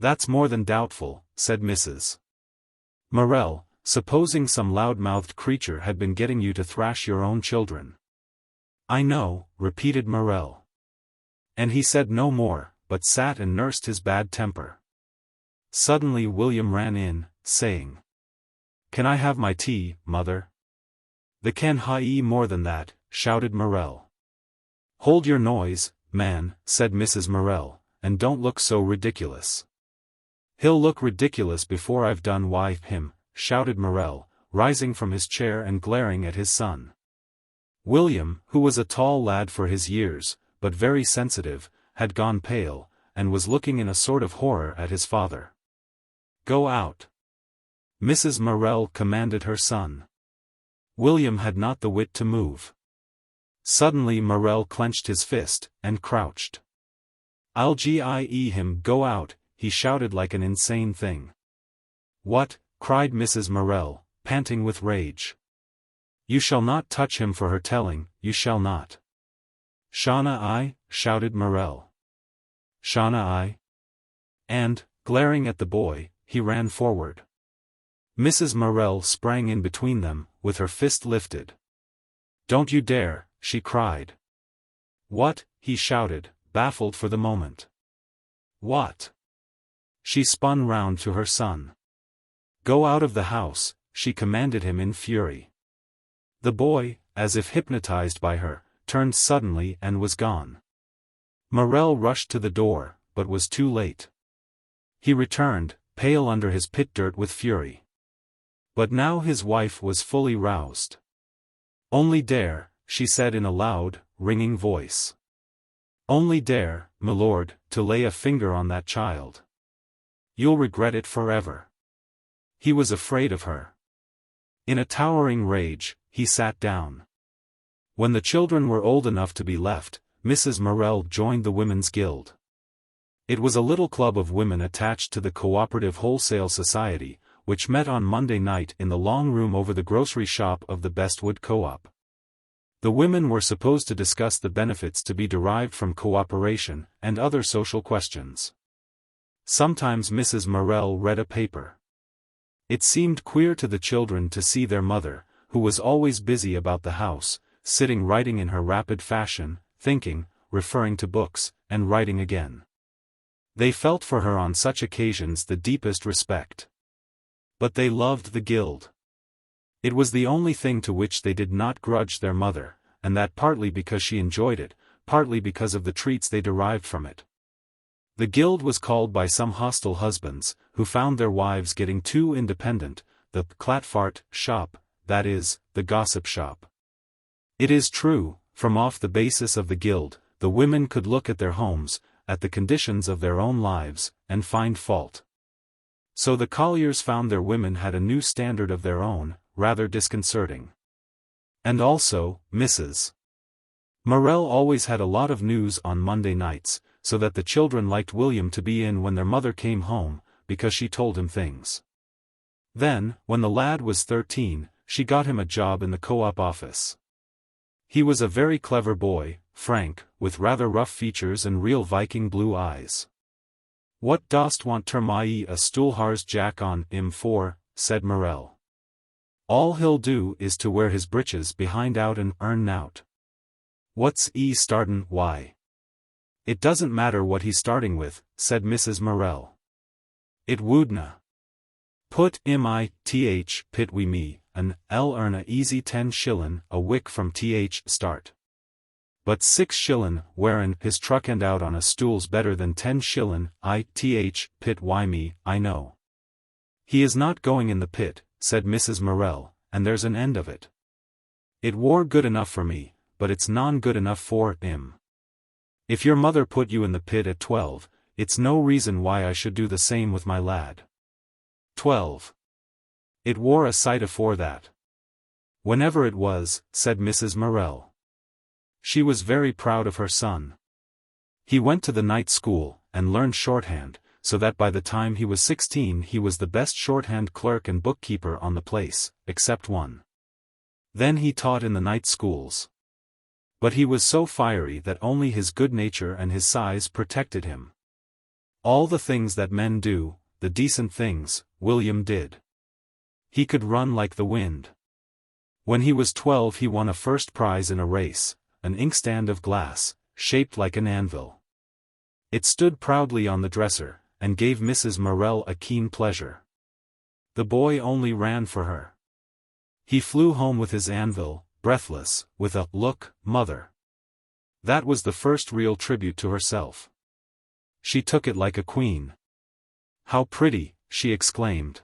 That's more than doubtful, said Mrs. Morel, supposing some loud-mouthed creature had been getting you to thrash your own children. I know, repeated Morel. And he said no more, but sat and nursed his bad temper. Suddenly William ran in, saying, Can I have my tea, mother? The can hae more than that, shouted Morel. Hold your noise, man, said Mrs. Morel, and don't look so ridiculous. He'll look ridiculous before I've done wife him, shouted Morel, rising from his chair and glaring at his son. William, who was a tall lad for his years, but very sensitive, had gone pale, and was looking in a sort of horror at his father. Go out. Mrs. Morel commanded her son. William had not the wit to move. Suddenly Morel clenched his fist, and crouched. I'll gie him go out, he shouted like an insane thing. What? Cried Mrs. Morel, panting with rage. You shall not touch him for her telling, you shall not. Shanna I, shouted Morel. Shanna I. And, glaring at the boy, he ran forward. Mrs. Morel sprang in between them, with her fist lifted. Don't you dare, she cried. What? He shouted, baffled for the moment. What? She spun round to her son. Go out of the house, she commanded him in fury. The boy, as if hypnotized by her, turned suddenly and was gone. Morel rushed to the door, but was too late. He returned, pale under his pit dirt with fury. But now his wife was fully roused. Only dare, she said in a loud, ringing voice. Only dare, my lord, to lay a finger on that child. You'll regret it forever. He was afraid of her. In a towering rage, he sat down. When the children were old enough to be left, Mrs. Morel joined the Women's Guild. It was a little club of women attached to the Cooperative Wholesale Society, which met on Monday night in the long room over the grocery shop of the Bestwood Co-op. The women were supposed to discuss the benefits to be derived from cooperation, and other social questions. Sometimes Mrs. Morel read a paper. It seemed queer to the children to see their mother, who was always busy about the house, sitting writing in her rapid fashion, thinking, referring to books, and writing again. They felt for her on such occasions the deepest respect. But they loved the guild. It was the only thing to which they did not grudge their mother, and that partly because she enjoyed it, partly because of the treats they derived from it. The guild was called by some hostile husbands, who found their wives getting too independent, the Clatfart shop, that is, the gossip shop. It is true, from off the basis of the guild, the women could look at their homes, at the conditions of their own lives, and find fault. So the colliers found their women had a new standard of their own, rather disconcerting. And also, Mrs. Morel always had a lot of news on Monday nights, so that the children liked William to be in when their mother came home, because she told him things. Then, when the lad was 13, she got him a job in the co-op office. He was a very clever boy, frank, with rather rough features and real Viking blue eyes. What dost want termai a stoolhar's jack on him for, said Morel. All he'll do is to wear his breeches behind out and earn nout. What's he startin' why? It doesn't matter what he's starting with, said Mrs. Morel. It woodna. Put th pit we me, and I'll earn a easy 10 shillin' a wick from th start. But 6 shillin' wearin' his truck end out on a stool's better than 10 shillin' th pit why me, I know. "He is not going in the pit," said Mrs. Morel, "and there's an end of it. It wore good enough for me, but it's non good enough for him. If your mother put you in the pit at 12, it's no reason why I should do the same with my lad. 12. It wore a sight afore that." "Whenever it was," said Mrs. Morel. She was very proud of her son. He went to the night school, and learned shorthand, so that by the time he was 16 he was the best shorthand clerk and bookkeeper on the place, except one. Then he taught in the night schools. But he was so fiery that only his good nature and his size protected him. All the things that men do, the decent things, William did. He could run like the wind. When he was 12 he won a first prize in a race, an inkstand of glass, shaped like an anvil. It stood proudly on the dresser, and gave Mrs. Morel a keen pleasure. The boy only ran for her. He flew home with his anvil, breathless, with a "Look, mother." That was the first real tribute to herself. She took it like a queen. "How pretty," she exclaimed.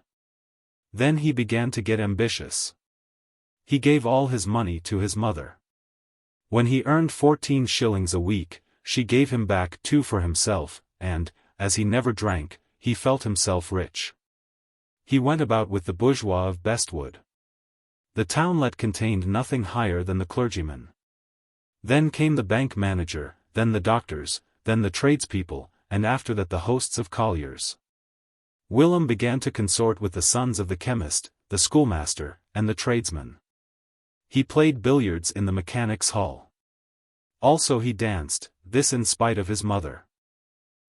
Then he began to get ambitious. He gave all his money to his mother. When he earned 14 shillings a week, she gave him back 2 for himself, and, as he never drank, he felt himself rich. He went about with the bourgeois of Bestwood. The townlet contained nothing higher than the clergyman. Then came the bank manager, then the doctors, then the tradespeople, and after that the hosts of colliers. Willem began to consort with the sons of the chemist, the schoolmaster, and the tradesman. He played billiards in the mechanics' hall. Also he danced, this in spite of his mother.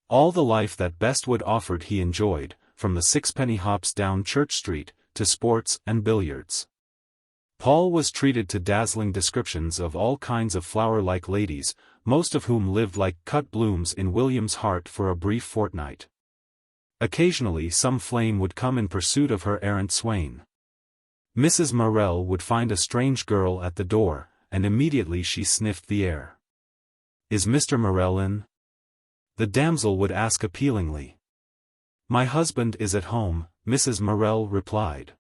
All the life that Bestwood offered he enjoyed, from the sixpenny hops down Church Street, to sports and billiards. Paul was treated to dazzling descriptions of all kinds of flower-like ladies, most of whom lived like cut blooms in William's heart for a brief fortnight. Occasionally some flame would come in pursuit of her errant swain. Mrs. Morel would find a strange girl at the door, and immediately she sniffed the air. "Is Mr. Morel in?" the damsel would ask appealingly. "My husband is at home," Mrs. Morel replied.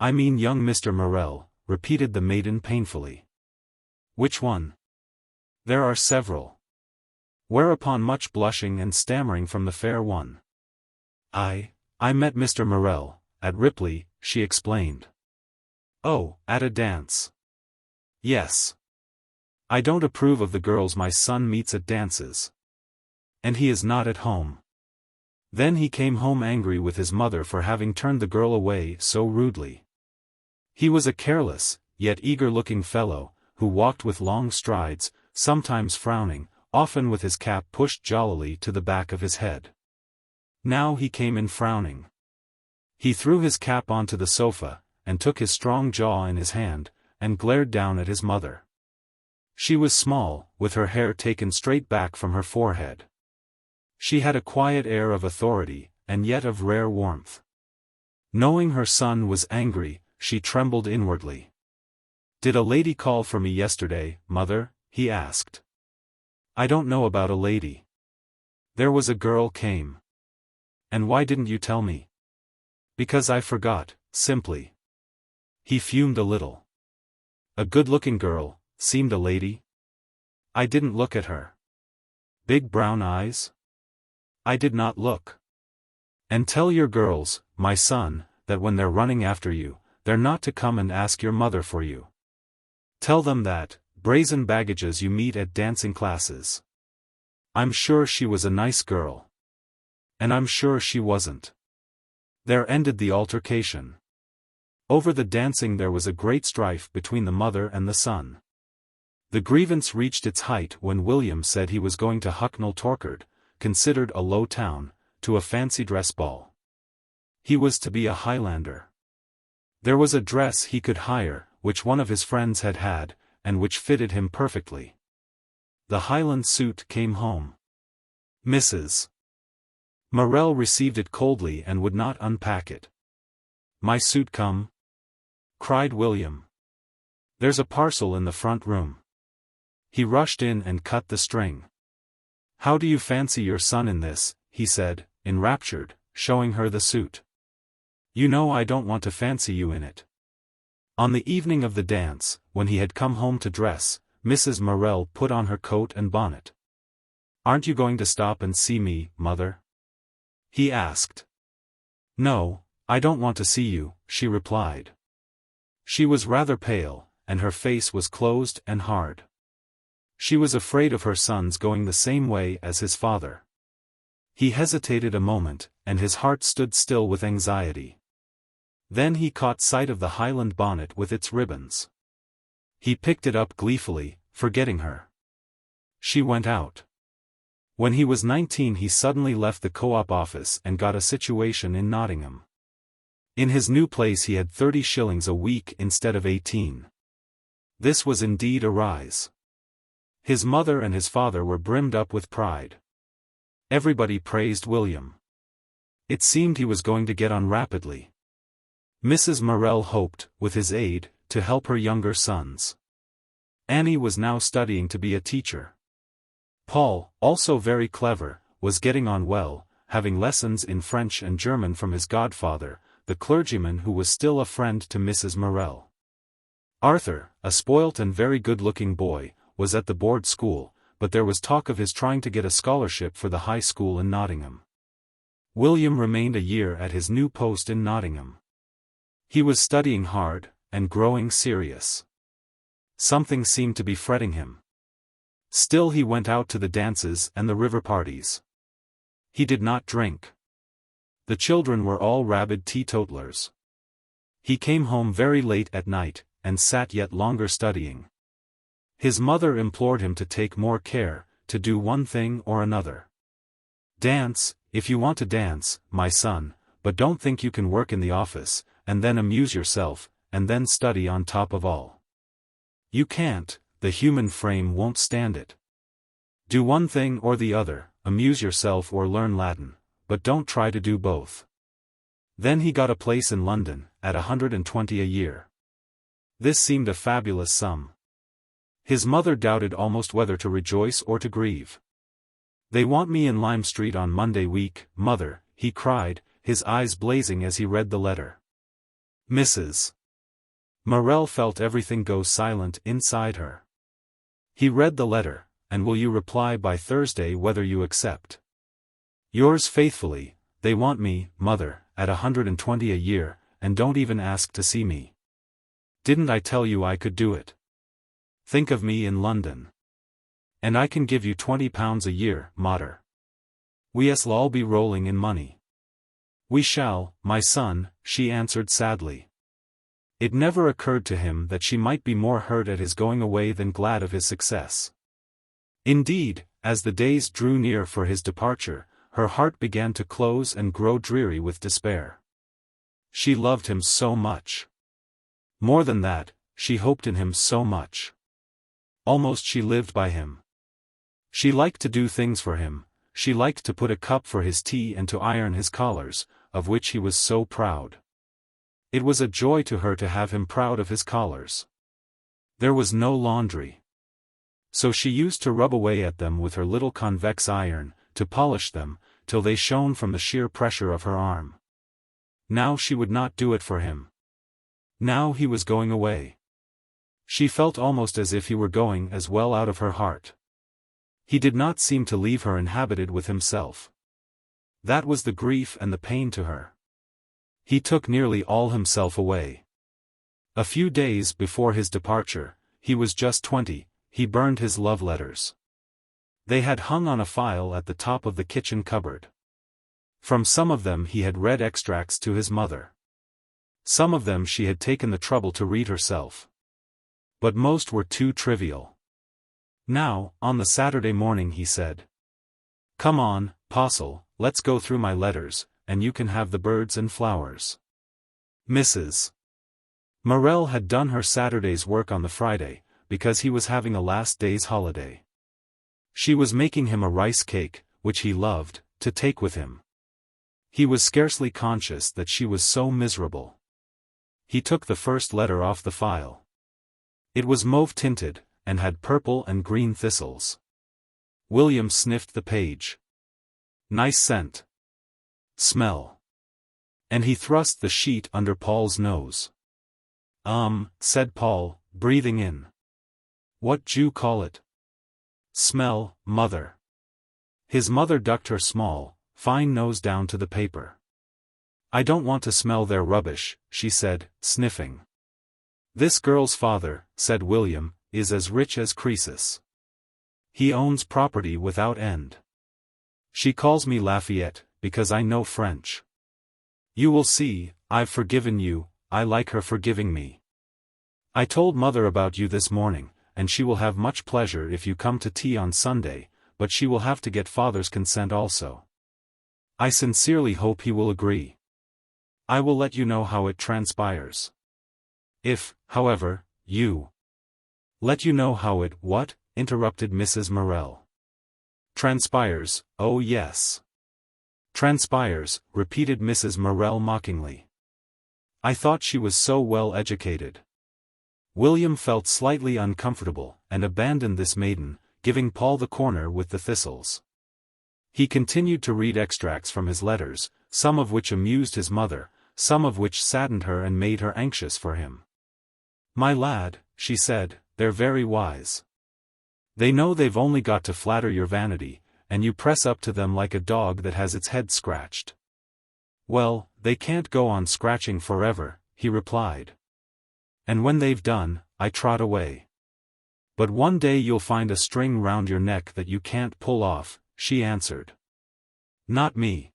I mean young Mr. Morel," repeated the maiden painfully. "Which one?" "There are several." Whereupon much blushing and stammering from the fair one. I met Mr. Morel, at Ripley," she explained. "Oh, at a dance." "Yes. I don't approve of the girls my son meets at dances. And he is not at home." Then he came home angry with his mother for having turned the girl away so rudely. He was a careless, yet eager-looking fellow, who walked with long strides, sometimes frowning, often with his cap pushed jollily to the back of his head. Now he came in frowning. He threw his cap onto the sofa, and took his strong jaw in his hand, and glared down at his mother. She was small, with her hair taken straight back from her forehead. She had a quiet air of authority, and yet of rare warmth. Knowing her son was angry, she trembled inwardly. "Did a lady call for me yesterday, mother?" he asked. "I don't know about a lady. There was a girl came." "And why didn't you tell me?" "Because I forgot, simply." He fumed a little. "A good-looking girl, seemed a lady?" "I didn't look at her." "Big brown eyes?" "I did not look." "And tell your girls, my son, that when they're running after you, they're not to come and ask your mother for you. Tell them that, brazen baggages you meet at dancing classes." I'm sure she was a nice girl. And I'm sure she wasn't. There ended the altercation. Over the dancing there was a great strife between the mother and the son. The grievance reached its height when William said he was going to Hucknall Torkard, considered a low town, to a fancy dress ball. He was to be a Highlander. There was a dress he could hire, which one of his friends had had, and which fitted him perfectly. The Highland suit came home. Mrs. Morel received it coldly and would not unpack it. "My suit come?" cried William. "There's a parcel in the front room." He rushed in and cut the string. "How do you fancy your son in this?" he said, enraptured, showing her the suit. You know I don't want to fancy you in it." On the evening of the dance, when he had come home to dress, Mrs. Morel put on her coat and bonnet. "Aren't you going to stop and see me, Mother?" he asked. "No, I don't want to see you," she replied. She was rather pale, and her face was closed and hard. She was afraid of her son's going the same way as his father. He hesitated a moment, and his heart stood still with anxiety. Then he caught sight of the Highland bonnet with its ribbons. He picked it up gleefully, forgetting her. She went out. When he was 19 he suddenly left the co-op office and got a situation in Nottingham. In his new place he had 30 shillings a week instead of 18. This was indeed a rise. His mother and his father were brimmed up with pride. Everybody praised William. It seemed he was going to get on rapidly. Mrs. Morel hoped, with his aid, to help her younger sons. Annie was now studying to be a teacher. Paul, also very clever, was getting on well, having lessons in French and German from his godfather, the clergyman who was still a friend to Mrs. Morel. Arthur, a spoilt and very good-looking boy, was at the board school, but there was talk of his trying to get a scholarship for the high school in Nottingham. William remained a year at his new post in Nottingham. He was studying hard, and growing serious. Something seemed to be fretting him. Still he went out to the dances and the river parties. He did not drink. The children were all rabid teetotalers. He came home very late at night, and sat yet longer studying. His mother implored him to take more care, to do one thing or another. "Dance, if you want to dance, my son, but don't think you can work in the office, and then amuse yourself, and then study on top of all. You can't, the human frame won't stand it. Do one thing or the other, amuse yourself or learn Latin, but don't try to do both." Then he got a place in London, at 120 a year. This seemed a fabulous sum. His mother doubted almost whether to rejoice or to grieve. "They want me in Lime Street on Monday week, Mother," he cried, his eyes blazing as he read the letter. Mrs. Morel felt everything go silent inside her. He read the letter, "And will you reply by Thursday whether you accept? Yours faithfully, they want me, Mother, at 120 a year, and don't even ask to see me. Didn't I tell you I could do it? Think of me in London. And I can give you £20 a year, Mater. We'll all be rolling in money." "We shall, my son," she answered sadly. It never occurred to him that she might be more hurt at his going away than glad of his success. Indeed, as the days drew near for his departure, her heart began to close and grow dreary with despair. She loved him so much. More than that, she hoped in him so much. Almost she lived by him. She liked to do things for him, she liked to put a cup for his tea and to iron his collars, of which he was so proud. It was a joy to her to have him proud of his collars. There was no laundry. So she used to rub away at them with her little convex iron, to polish them, till they shone from the sheer pressure of her arm. Now she would not do it for him. Now he was going away. She felt almost as if he were going as well out of her heart. He did not seem to leave her inhabited with himself. That was the grief and the pain to her. He took nearly all himself away. A few days before his departure, he was just 20, he burned his love letters. They had hung on a file at the top of the kitchen cupboard. From some of them he had read extracts to his mother. Some of them she had taken the trouble to read herself. But most were too trivial. Now, on the Saturday morning he said, "Come on, Postle, let's go through my letters, and you can have the birds and flowers." Mrs. Morel had done her Saturday's work on the Friday, because he was having a last day's holiday. She was making him a rice cake, which he loved, to take with him. He was scarcely conscious that she was so miserable. He took the first letter off the file. It was mauve-tinted, and had purple and green thistles. William sniffed the page. "Nice scent. Smell. And he thrust the sheet under Paul's nose. Said Paul, breathing in. What d'you call it? Smell, mother. His mother ducked her small, fine nose down to the paper. I don't want to smell their rubbish, she said, sniffing. This girl's father, said William, is as rich as Croesus. He owns property without end. She calls me Lafayette, because I know French. You will see, I've forgiven you, I like her forgiving me. I told mother about you this morning, and she will have much pleasure if you come to tea on Sunday, but she will have to get father's consent also. I sincerely hope he will agree. I will let you know how it transpires. If, however, you... Let you know how it, what? Interrupted Mrs. Morel. Transpires, oh yes. Transpires, repeated Mrs. Morel mockingly. I thought she was so well educated. William felt slightly uncomfortable, and abandoned this maiden, giving Paul the corner with the thistles. He continued to read extracts from his letters, some of which amused his mother, some of which saddened her and made her anxious for him. My lad, she said, they're very wise. They know they've only got to flatter your vanity, and you press up to them like a dog that has its head scratched. Well, they can't go on scratching forever, he replied. And when they've done, I trot away. But one day you'll find a string round your neck that you can't pull off, she answered. Not me.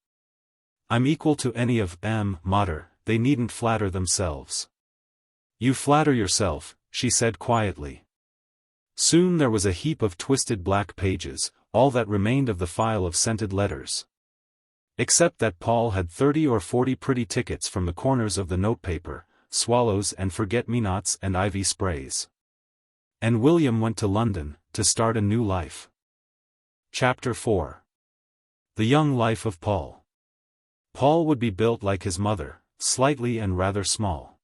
I'm equal to any of them, mater, they needn't flatter themselves. You flatter yourself, she said quietly. Soon there was a heap of twisted black pages, all that remained of the file of scented letters. Except that Paul had 30 or 40 pretty tickets from the corners of the notepaper, swallows and forget-me-nots and ivy sprays. And William went to London, to start a new life. Chapter 4. The young life of Paul. Paul would be built like his mother, slightly and rather small.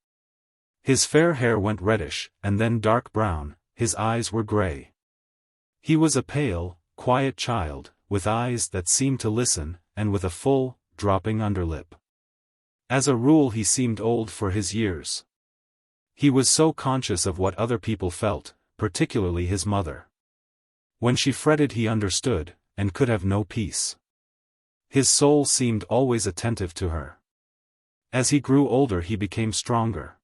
His fair hair went reddish, and then dark brown, his eyes were grey. He was a pale, quiet child, with eyes that seemed to listen, and with a full, dropping underlip. As a rule he seemed old for his years. He was so conscious of what other people felt, particularly his mother. When she fretted he understood, and could have no peace. His soul seemed always attentive to her. As he grew older he became stronger.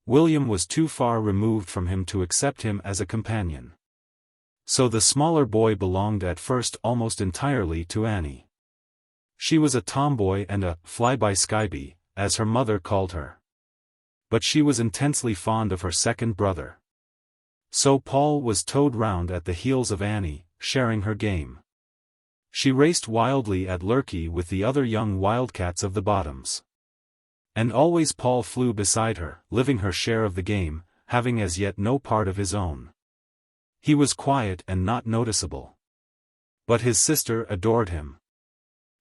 William was too far removed from him to accept him as a companion. So the smaller boy belonged at first almost entirely to Annie. She was a tomboy and a fly-by-sky-bee, as her mother called her. But she was intensely fond of her second brother. So Paul was towed round at the heels of Annie, sharing her game. She raced wildly at Lurkey with the other young wildcats of the bottoms. And always Paul flew beside her, living her share of the game, having as yet no part of his own. He was quiet and not noticeable. But his sister adored him.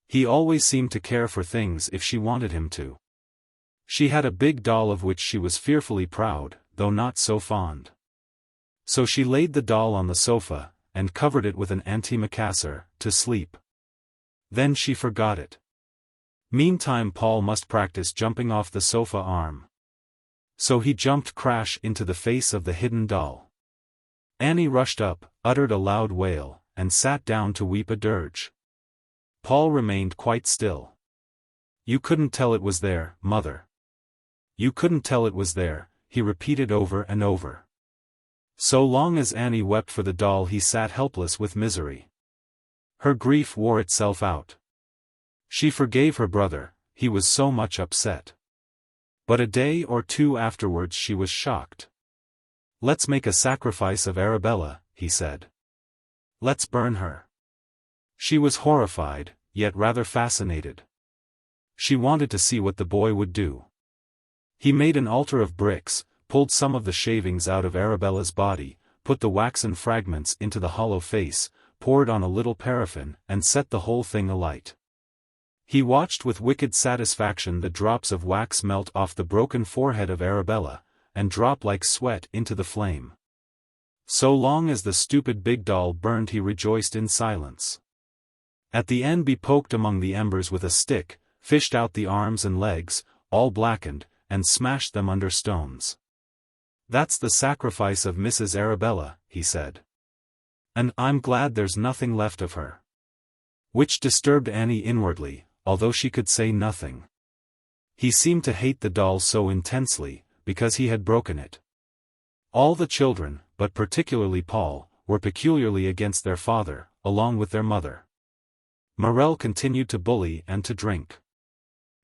He always seemed to care for things if she wanted him to. She had a big doll of which she was fearfully proud, though not so fond. So she laid the doll on the sofa, and covered it with an antimacassar, to sleep. Then she forgot it. Meantime Paul must practice jumping off the sofa arm. So he jumped crash into the face of the hidden doll. Annie rushed up, uttered a loud wail, and sat down to weep a dirge. Paul remained quite still. You couldn't tell it was there, mother. You couldn't tell it was there, he repeated over and over. So long as Annie wept for the doll he sat helpless with misery. Her grief wore itself out. She forgave her brother, he was so much upset. But a day or two afterwards she was shocked. Let's make a sacrifice of Arabella, he said. Let's burn her. She was horrified, yet rather fascinated. She wanted to see what the boy would do. He made an altar of bricks, pulled some of the shavings out of Arabella's body, put the waxen fragments into the hollow face, poured on a little paraffin, and set the whole thing alight. He watched with wicked satisfaction the drops of wax melt off the broken forehead of Arabella, and drop like sweat into the flame. So long as the stupid big doll burned he rejoiced in silence. At the end he poked among the embers with a stick, fished out the arms and legs, all blackened, and smashed them under stones. "That's the sacrifice of Mrs. Arabella," he said. "And I'm glad there's nothing left of her." Which disturbed Annie inwardly, although she could say nothing. He seemed to hate the doll so intensely, because he had broken it. All the children, but particularly Paul, were peculiarly against their father, along with their mother. Morel continued to bully and to drink.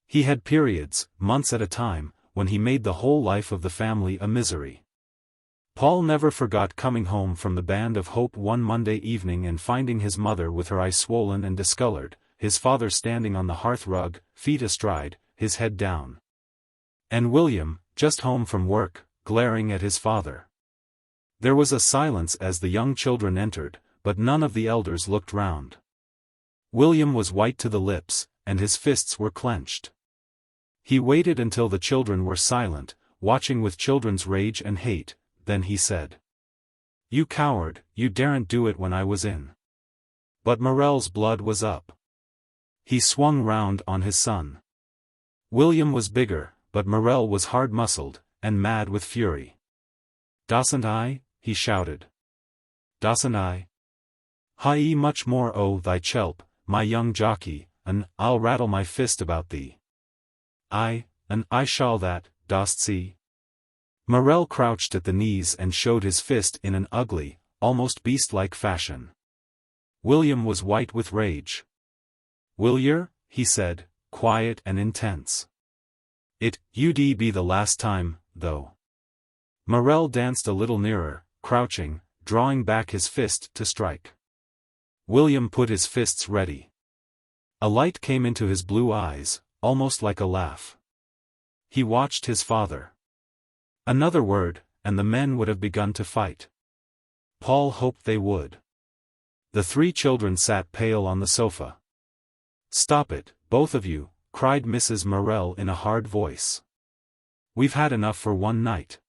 He had periods, months at a time, when he made the whole life of the family a misery. Paul never forgot coming home from the Band of Hope one Monday evening and finding his mother with her eyes swollen and discolored, his father standing on the hearth rug, feet astride, his head down. And William, just home from work, glaring at his father. There was a silence as the young children entered, but none of the elders looked round. William was white to the lips, and his fists were clenched. He waited until the children were silent, watching with children's rage and hate, then he said, "You coward, you daren't do it when I was in." But Morel's blood was up. He swung round on his son. William was bigger, but Morel was hard-muscled, and mad with fury. "Doesn't I?" he shouted. "Doesn't I? Hi much more thy chelp, my young jockey, and I'll rattle my fist about thee. And I shall that, dost see?" Morel crouched at the knees and showed his fist in an ugly, almost beast-like fashion. William was white with rage. "Will yer?" he said, quiet and intense. "You'd be the last time, though." Morel danced a little nearer, crouching, drawing back his fist to strike. William put his fists ready. A light came into his blue eyes, almost like a laugh. He watched his father. Another word, and the men would have begun to fight. Paul hoped they would. The three children sat pale on the sofa. "Stop it, both of you," cried Mrs. Morel in a hard voice. "We've had enough for one night.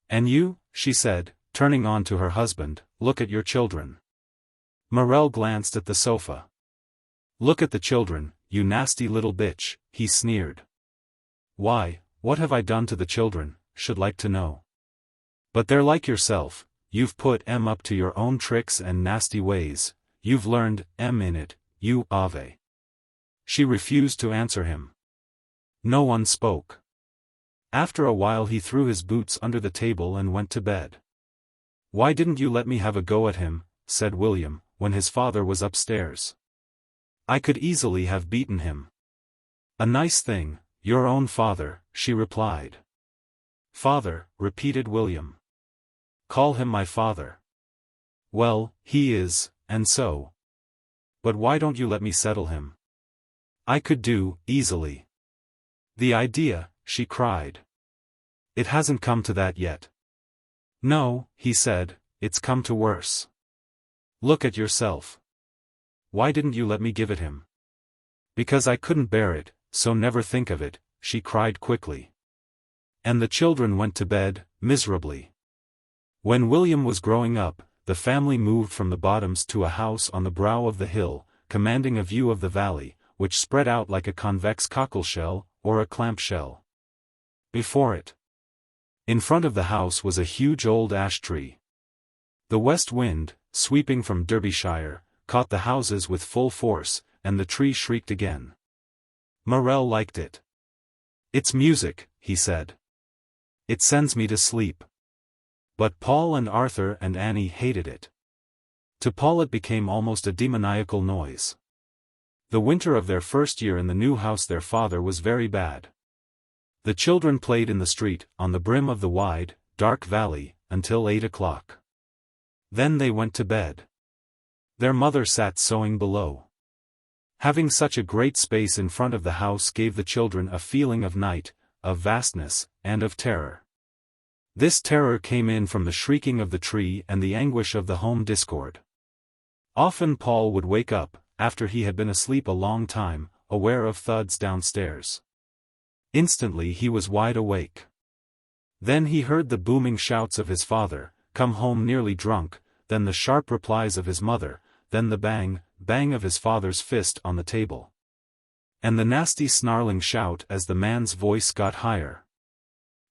And you," she said, turning on to her husband, "look at your children." Morel glanced at the sofa. "Look at the children, you nasty little bitch," he sneered. "Why, what have I done to the children, should like to know? But they're like yourself, you've put 'em up to your own tricks and nasty ways, you've learned 'em in it, you Ave." She refused to answer him. No one spoke. After a while he threw his boots under the table and went to bed. "Why didn't you let me have a go at him?" said William, when his father was upstairs. "I could easily have beaten him." "A nice thing, your own father," she replied. "Father," repeated William. "Call him my father." "Well, he is, and so. But why don't you let me settle him? I could do, easily." "The idea," she cried. "It hasn't come to that yet." "No," he said, "it's come to worse. Look at yourself. Why didn't you let me give it him?" "Because I couldn't bear it, so never think of it," she cried quickly. And the children went to bed, miserably. When William was growing up, the family moved from the Bottoms to a house on the brow of the hill, commanding a view of the valley, which spread out like a convex cockleshell, or a clamp-shell. Before it, in front of the house, was a huge old ash tree. The west wind, sweeping from Derbyshire, caught the houses with full force, and the tree shrieked again. Morel liked it. "It's music," he said. "It sends me to sleep." But Paul and Arthur and Annie hated it. To Paul it became almost a demoniacal noise. The winter of their first year in the new house their father was very bad. The children played in the street, on the brim of the wide, dark valley, until 8 o'clock. Then they went to bed. Their mother sat sewing below. Having such a great space in front of the house gave the children a feeling of night, of vastness, and of terror. This terror came in from the shrieking of the tree and the anguish of the home discord. Often Paul would wake up, after he had been asleep a long time, aware of thuds downstairs. Instantly he was wide awake. Then he heard the booming shouts of his father, come home nearly drunk, then the sharp replies of his mother, then the bang, bang of his father's fist on the table. And the nasty snarling shout as the man's voice got higher.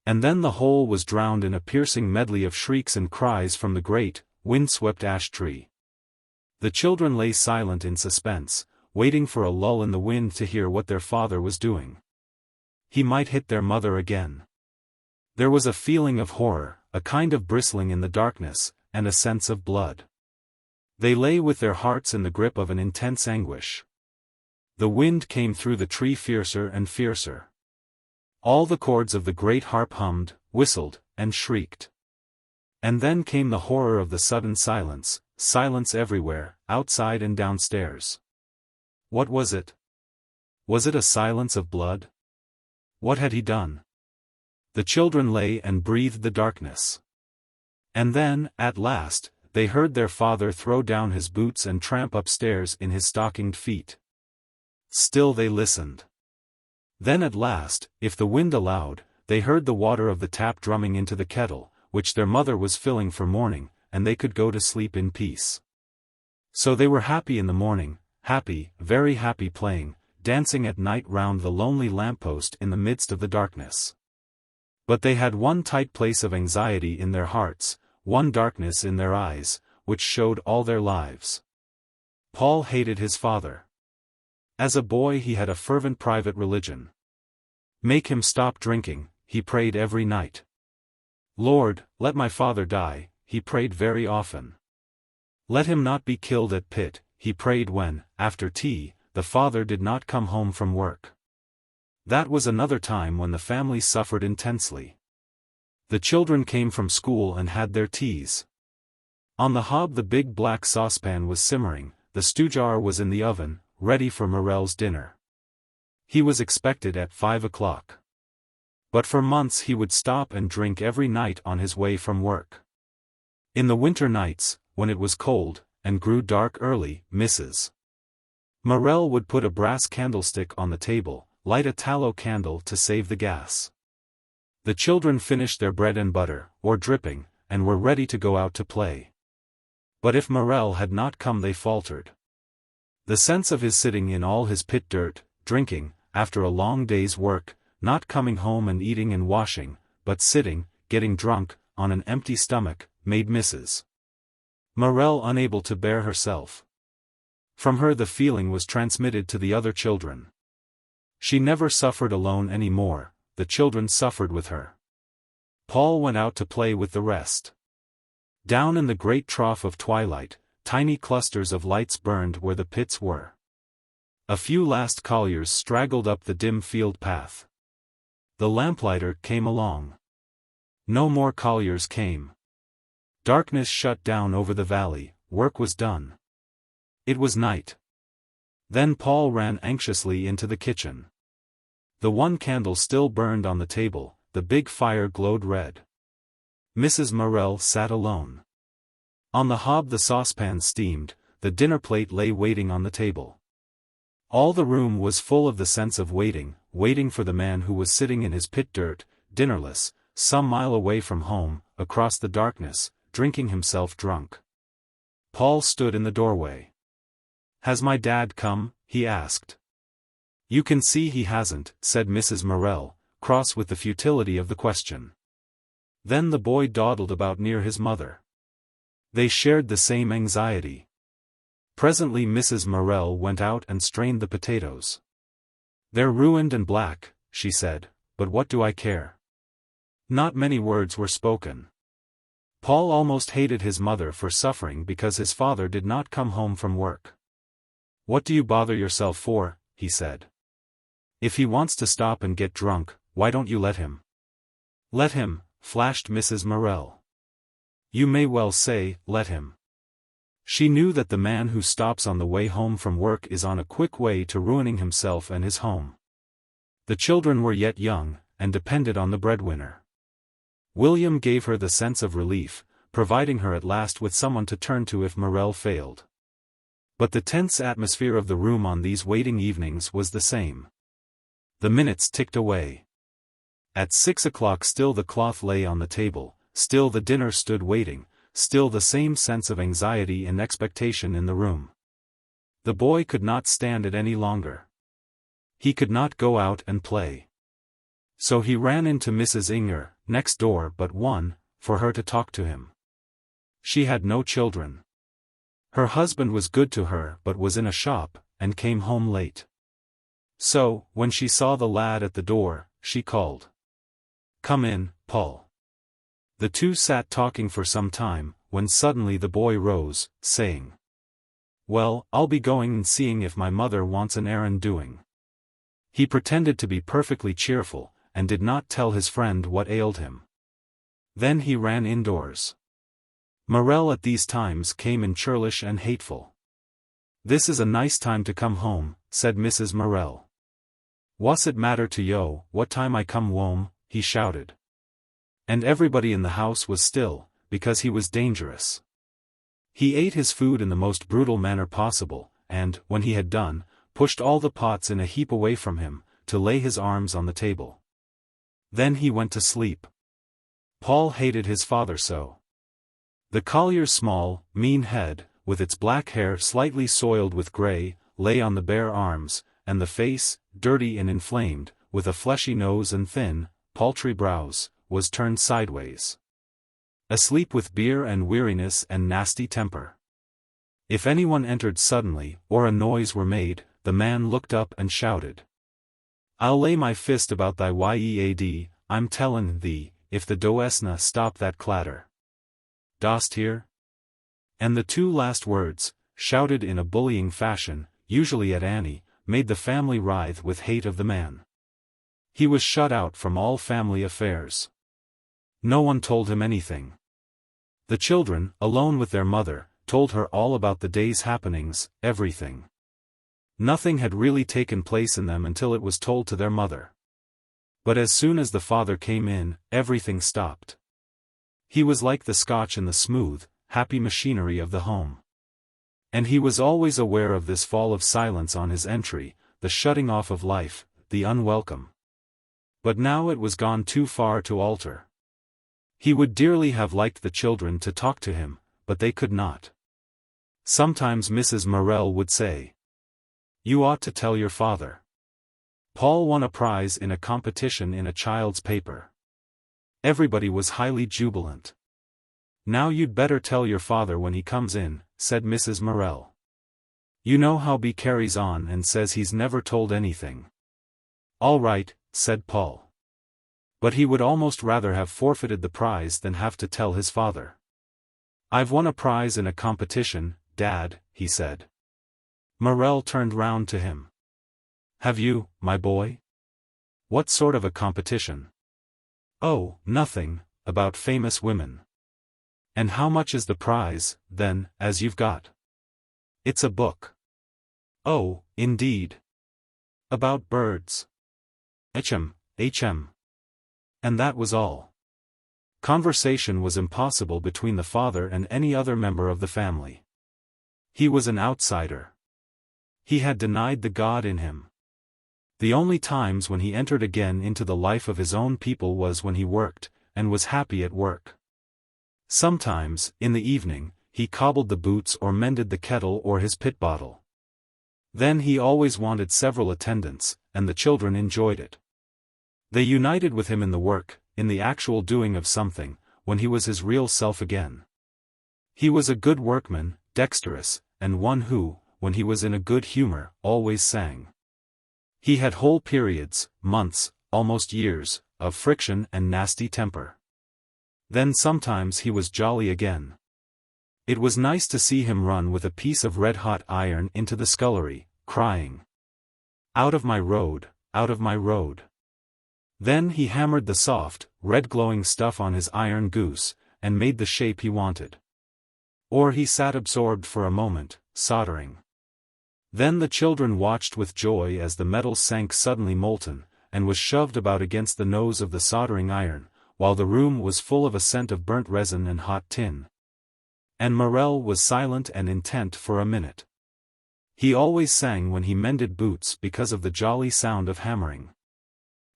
And then the whole was drowned in a piercing medley of shrieks and cries from the great, wind-swept ash tree. The children lay silent in suspense, waiting for a lull in the wind to hear what their father was doing. He might hit their mother again. There was a feeling of horror, a kind of bristling in the darkness, and a sense of blood. They lay with their hearts in the grip of an intense anguish. The wind came through the tree fiercer and fiercer. All the chords of the great harp hummed, whistled, and shrieked. And then came the horror of the sudden silence, silence everywhere, outside and downstairs. What was it? Was it a silence of blood? What had he done? The children lay and breathed the darkness. And then, at last, they heard their father throw down his boots and tramp upstairs in his stockinged feet. Still they listened. Then at last, if the wind allowed, they heard the water of the tap drumming into the kettle, which their mother was filling for morning, and they could go to sleep in peace. So they were happy in the morning, happy, very happy playing, dancing at night round the lonely lamppost in the midst of the darkness. But they had one tight place of anxiety in their hearts, one darkness in their eyes, which showed all their lives. Paul hated his father. As a boy he had a fervent private religion. Make him stop drinking, he prayed every night. Lord, let my father die, he prayed very often. Let him not be killed at pit, he prayed when, after tea, the father did not come home from work. That was another time when the family suffered intensely. The children came from school and had their teas. On the hob the big black saucepan was simmering, the stew jar was in the oven, ready for Morel's dinner. He was expected at 5 o'clock. But for months he would stop and drink every night on his way from work. In the winter nights, when it was cold, and grew dark early, Mrs. Morel would put a brass candlestick on the table, light a tallow candle to save the gas. The children finished their bread and butter, or dripping, and were ready to go out to play. But if Morel had not come they faltered. The sense of his sitting in all his pit dirt, drinking, after a long day's work, not coming home and eating and washing, but sitting, getting drunk, on an empty stomach, made Mrs. Morel unable to bear herself. From her the feeling was transmitted to the other children. She never suffered alone any more, the children suffered with her. Paul went out to play with the rest. Down in the great trough of twilight, tiny clusters of lights burned where the pits were. A few last colliers straggled up the dim field path. The lamplighter came along. No more colliers came. Darkness shut down over the valley, work was done. It was night. Then Paul ran anxiously into the kitchen. The one candle still burned on the table, the big fire glowed red. Mrs. Morel sat alone. On the hob the saucepan steamed, the dinner plate lay waiting on the table. All the room was full of the sense of waiting, waiting for the man who was sitting in his pit dirt, dinnerless, some mile away from home, across the darkness, drinking himself drunk. Paul stood in the doorway. "Has my dad come?" he asked. "You can see he hasn't," said Mrs. Morel, cross with the futility of the question. Then the boy dawdled about near his mother. They shared the same anxiety. Presently Mrs. Morel went out and strained the potatoes. "They're ruined and black," she said, "but what do I care?" Not many words were spoken. Paul almost hated his mother for suffering because his father did not come home from work. "What do you bother yourself for?" he said. "If he wants to stop and get drunk, why don't you let him?" "Let him," flashed Mrs. Morel. "You may well say, let him." She knew that the man who stops on the way home from work is on a quick way to ruining himself and his home. The children were yet young, and depended on the breadwinner. William gave her the sense of relief, providing her at last with someone to turn to if Morel failed. But the tense atmosphere of the room on these waiting evenings was the same. The minutes ticked away. At 6 o'clock still the cloth lay on the table, still the dinner stood waiting, still the same sense of anxiety and expectation in the room. The boy could not stand it any longer. He could not go out and play. So he ran into Mrs. Inger, next door but one, for her to talk to him. She had no children. Her husband was good to her but was in a shop, and came home late. So, when she saw the lad at the door, she called, "Come in, Paul." The two sat talking for some time, when suddenly the boy rose, saying, "Well, I'll be going and seeing if my mother wants an errand doing." He pretended to be perfectly cheerful, and did not tell his friend what ailed him. Then he ran indoors. Morel at these times came in churlish and hateful. "This is a nice time to come home," said Mrs. Morel. "What's it matter to yo, what time I come home?" he shouted. And everybody in the house was still, because he was dangerous. He ate his food in the most brutal manner possible, and, when he had done, pushed all the pots in a heap away from him, to lay his arms on the table. Then he went to sleep. Paul hated his father so. The collier's small, mean head, with its black hair slightly soiled with grey, lay on the bare arms, and the face, dirty and inflamed, with a fleshy nose and thin, paltry brows, was turned sideways. Asleep with beer and weariness and nasty temper. If anyone entered suddenly, or a noise were made, the man looked up and shouted, "I'll lay my fist about thy yead, I'm tellin' thee, if the doesna stop that clatter. Dost hear?" And the two last words, shouted in a bullying fashion, usually at Annie, made the family writhe with hate of the man. He was shut out from all family affairs. No one told him anything. The children, alone with their mother, told her all about the day's happenings, everything. Nothing had really taken place in them until it was told to their mother. But as soon as the father came in, everything stopped. He was like the Scotch in the smooth, happy machinery of the home. And he was always aware of this fall of silence on his entry, the shutting off of life, the unwelcome. But now it was gone too far to alter. He would dearly have liked the children to talk to him, but they could not. Sometimes Mrs. Morel would say, "You ought to tell your father. Paul won a prize in a competition in a child's paper." Everybody was highly jubilant. "Now you'd better tell your father when he comes in," said Mrs. Morel. "You know how he carries on and says he's never told anything." "All right," said Paul. But he would almost rather have forfeited the prize than have to tell his father. "I've won a prize in a competition, Dad," he said. Morel turned round to him. "Have you, my boy? What sort of a competition?" "Oh, nothing, about famous women." "And how much is the prize, then, as you've got?" "It's a book." "Oh, indeed. About birds?" Hm. And that was all. Conversation was impossible between the father and any other member of the family. He was an outsider. He had denied the God in him. The only times when he entered again into the life of his own people was when he worked, and was happy at work. Sometimes, in the evening, he cobbled the boots or mended the kettle or his pit bottle. Then he always wanted several attendants, and the children enjoyed it. They united with him in the work, in the actual doing of something, when he was his real self again. He was a good workman, dexterous, and one who, when he was in a good humor, always sang. He had whole periods, months, almost years, of friction and nasty temper. Then sometimes he was jolly again. It was nice to see him run with a piece of red-hot iron into the scullery, crying, "Out of my road, out of my road." Then he hammered the soft, red-glowing stuff on his iron goose, and made the shape he wanted. Or he sat absorbed for a moment, soldering. Then the children watched with joy as the metal sank suddenly molten, and was shoved about against the nose of the soldering iron, while the room was full of a scent of burnt resin and hot tin. And Morel was silent and intent for a minute. He always sang when he mended boots because of the jolly sound of hammering.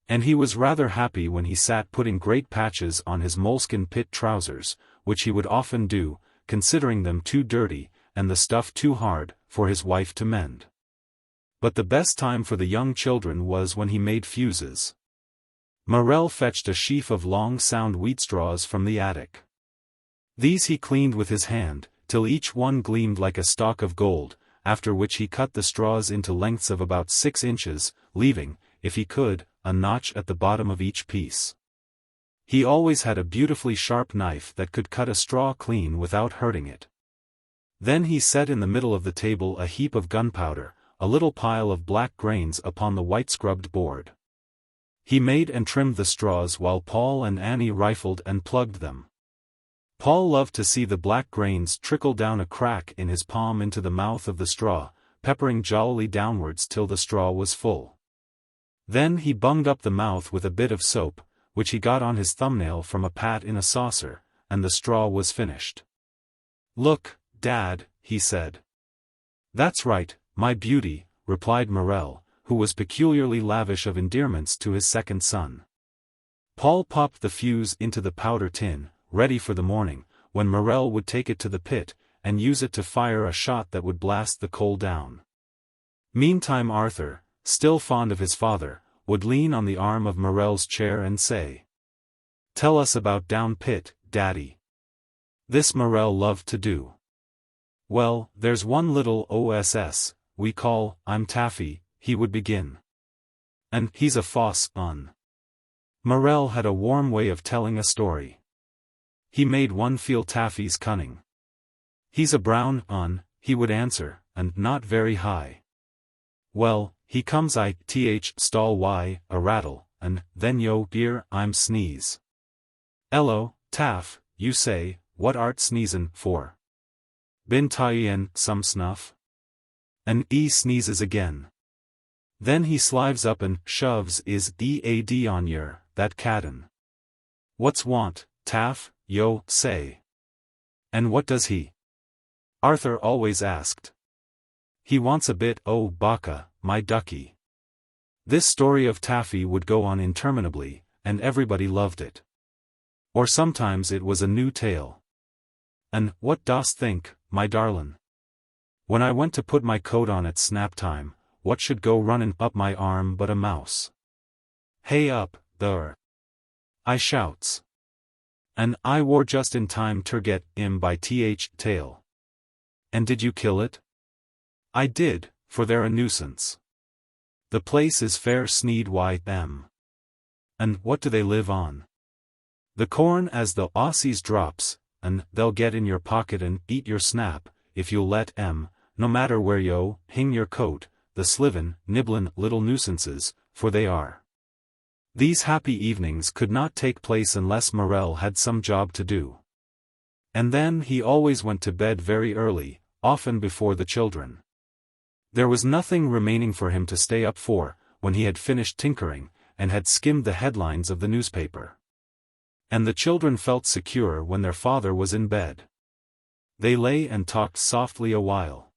And he was rather happy when he sat putting great patches on his moleskin pit trousers, which he would often do, considering them too dirty, and the stuff too hard, for his wife to mend. But the best time for the young children was when he made fuses. Morel fetched a sheaf of long sound wheat straws from the attic. These he cleaned with his hand, till each one gleamed like a stalk of gold, after which he cut the straws into lengths of about 6 inches, leaving, if he could, a notch at the bottom of each piece. He always had a beautifully sharp knife that could cut a straw clean without hurting it. Then he set in the middle of the table a heap of gunpowder, a little pile of black grains upon the white scrubbed board. He made and trimmed the straws while Paul and Annie rifled and plugged them. Paul loved to see the black grains trickle down a crack in his palm into the mouth of the straw, peppering jollily downwards till the straw was full. Then he bunged up the mouth with a bit of soap, which he got on his thumbnail from a pat in a saucer, and the straw was finished. "Look, Dad," he said. "That's right, my beauty," replied Morel, who was peculiarly lavish of endearments to his second son. Paul popped the fuse into the powder tin, ready for the morning, when Morel would take it to the pit, and use it to fire a shot that would blast the coal down. Meantime Arthur, still fond of his father, would lean on the arm of Morel's chair and say, "Tell us about down pit, Daddy." This Morel loved to do. "Well, there's one little OSS, we call, I'm Taffy," he would begin. "And he's a foss, un." Morel had a warm way of telling a story. He made one feel Taffy's cunning. "He's a brown un," he would answer, "and not very high. Well, he comes stall y, a rattle, and then yo dear I'm sneeze. Ello, Taff, you say, what art sneezin' for? Bin tyin' some snuff?" And he sneezes again. Then he slives up and shoves his dead on yer, that cadden. "What's want, Taff, yo say?" "And what does he?" Arthur always asked. "He wants a bit o' bacca, my ducky." This story of Taffy would go on interminably, and everybody loved it. Or sometimes it was a new tale. "And what dost think, my darlin'? When I went to put my coat on at snap time, what should go runnin' up my arm but a mouse? Hey up, there! I shouts. And I war just in time ter get 'im by tail. And did you kill it?" "I did, for they're a nuisance. The place is fair sneed ym. And what do they live on? The corn as the Aussies drops, and they'll get in your pocket and eat your snap, if you'll let 'em, no matter where yo hing your coat, the slivin, nibblin' little nuisances, for they are." These happy evenings could not take place unless Morel had some job to do. And then he always went to bed very early, often before the children. There was nothing remaining for him to stay up for, when he had finished tinkering, and had skimmed the headlines of the newspaper. And the children felt secure when their father was in bed. They lay and talked softly a while.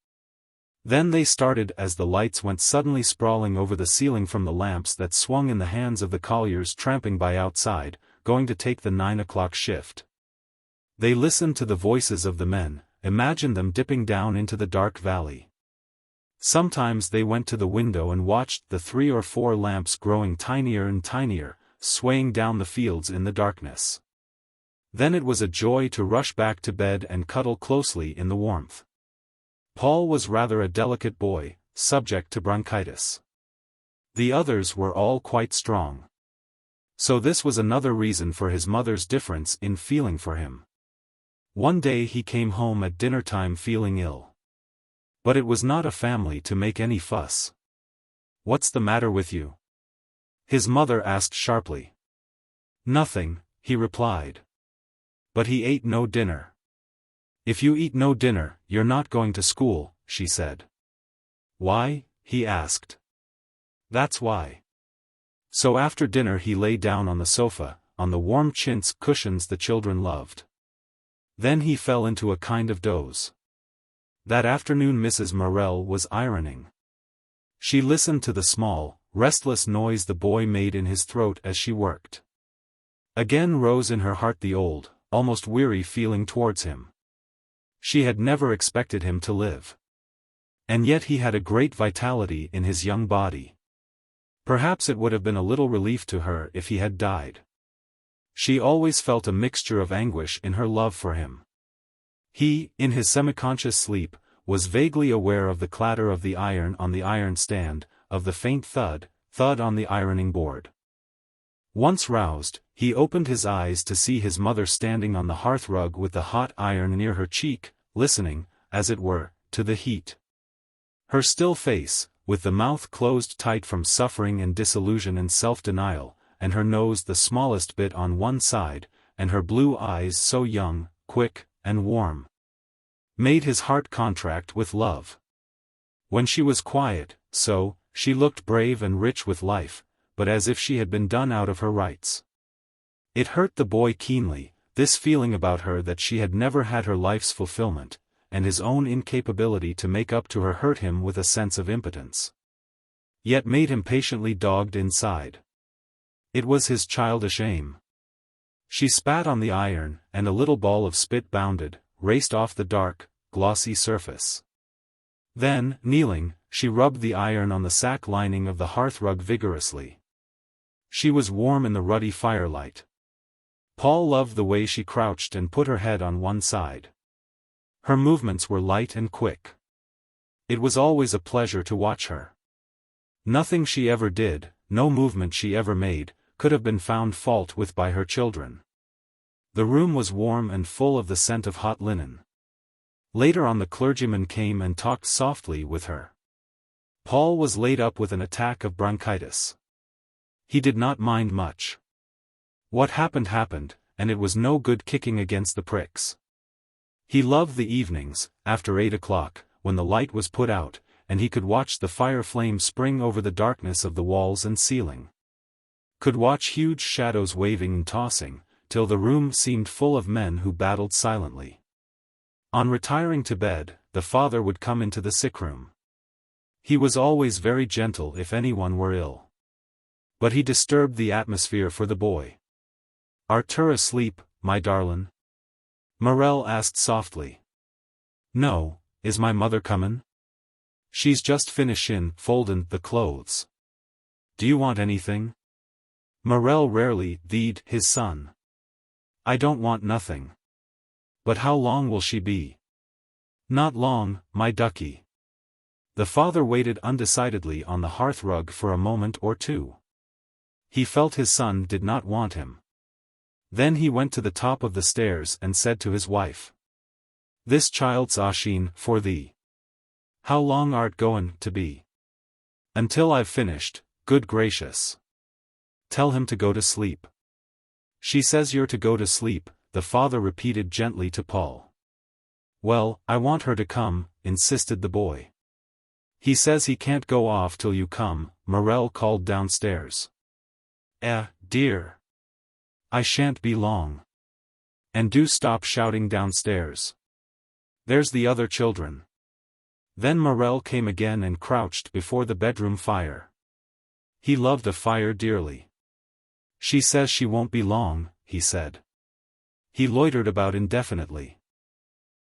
Then they started as the lights went suddenly sprawling over the ceiling from the lamps that swung in the hands of the colliers tramping by outside, going to take the 9 o'clock shift. They listened to the voices of the men, imagined them dipping down into the dark valley. Sometimes they went to the window and watched the 3 or 4 lamps growing tinier and tinier, swaying down the fields in the darkness. Then it was a joy to rush back to bed and cuddle closely in the warmth. Paul was rather a delicate boy, subject to bronchitis. The others were all quite strong. So this was another reason for his mother's difference in feeling for him. One day he came home at dinner time feeling ill. But it was not a family to make any fuss. "What's the matter with you?" his mother asked sharply. "Nothing," he replied. But he ate no dinner. "If you eat no dinner, you're not going to school," she said. "Why?" he asked. "That's why." So after dinner he lay down on the sofa, on the warm chintz cushions the children loved. Then he fell into a kind of doze. That afternoon Mrs. Morel was ironing. She listened to the small, restless noise the boy made in his throat as she worked. Again rose in her heart the old, almost weary feeling towards him. She had never expected him to live. And yet he had a great vitality in his young body. Perhaps it would have been a little relief to her if he had died. She always felt a mixture of anguish in her love for him. He, in his semi-conscious sleep, was vaguely aware of the clatter of the iron on the iron stand, of the faint thud on the ironing board. Once roused, he opened his eyes to see his mother standing on the hearthrug with the hot iron near her cheek, listening, as it were, to the heat. Her still face, with the mouth closed tight from suffering and disillusion and self-denial, and her nose the smallest bit on one side, and her blue eyes so young, quick, and warm, made his heart contract with love. When she was quiet, so, she looked brave and rich with life, but as if she had been done out of her rights. It hurt the boy keenly, this feeling about her that she had never had her life's fulfillment, and his own incapability to make up to her hurt him with a sense of impotence. Yet made him patiently dogged inside. It was his childish aim. She spat on the iron, and a little ball of spit bounded, raced off the dark, glossy surface. Then, kneeling, she rubbed the iron on the sack lining of the hearthrug vigorously. She was warm in the ruddy firelight. Paul loved the way she crouched and put her head on one side. Her movements were light and quick. It was always a pleasure to watch her. Nothing she ever did, no movement she ever made, could have been found fault with by her children. The room was warm and full of the scent of hot linen. Later on the clergyman came and talked softly with her. Paul was laid up with an attack of bronchitis. He did not mind much. What happened happened, and it was no good kicking against the pricks. He loved the evenings, after 8 o'clock, when the light was put out, and he could watch the fire flame spring over the darkness of the walls and ceiling. Could watch huge shadows waving and tossing, till the room seemed full of men who battled silently. On retiring to bed, the father would come into the sickroom. He was always very gentle if anyone were ill. But he disturbed the atmosphere for the boy. "Art ter asleep, my darlin'?" Morel asked softly. "No, is my mother comin'? She's just finishin' foldin' the clothes. Do you want anything?" Morel rarely "they'd" his son. "I don't want nothing. But how long will she be?" "Not long, my ducky." The father waited undecidedly on the hearthrug for a moment or two. He felt his son did not want him. Then he went to the top of the stairs and said to his wife, "This child's ashin' for thee. How long art goin' to be?" "Until I've finished, good gracious." "Tell him to go to sleep." "She says you're to go to sleep," the father repeated gently to Paul. "Well, I want her to come," insisted the boy. "He says he can't go off till you come," Morel called downstairs. Dear. I shan't be long. And do stop shouting downstairs. There's the other children." Then Morel came again and crouched before the bedroom fire. He loved a fire dearly. "She says she won't be long," he said. He loitered about indefinitely.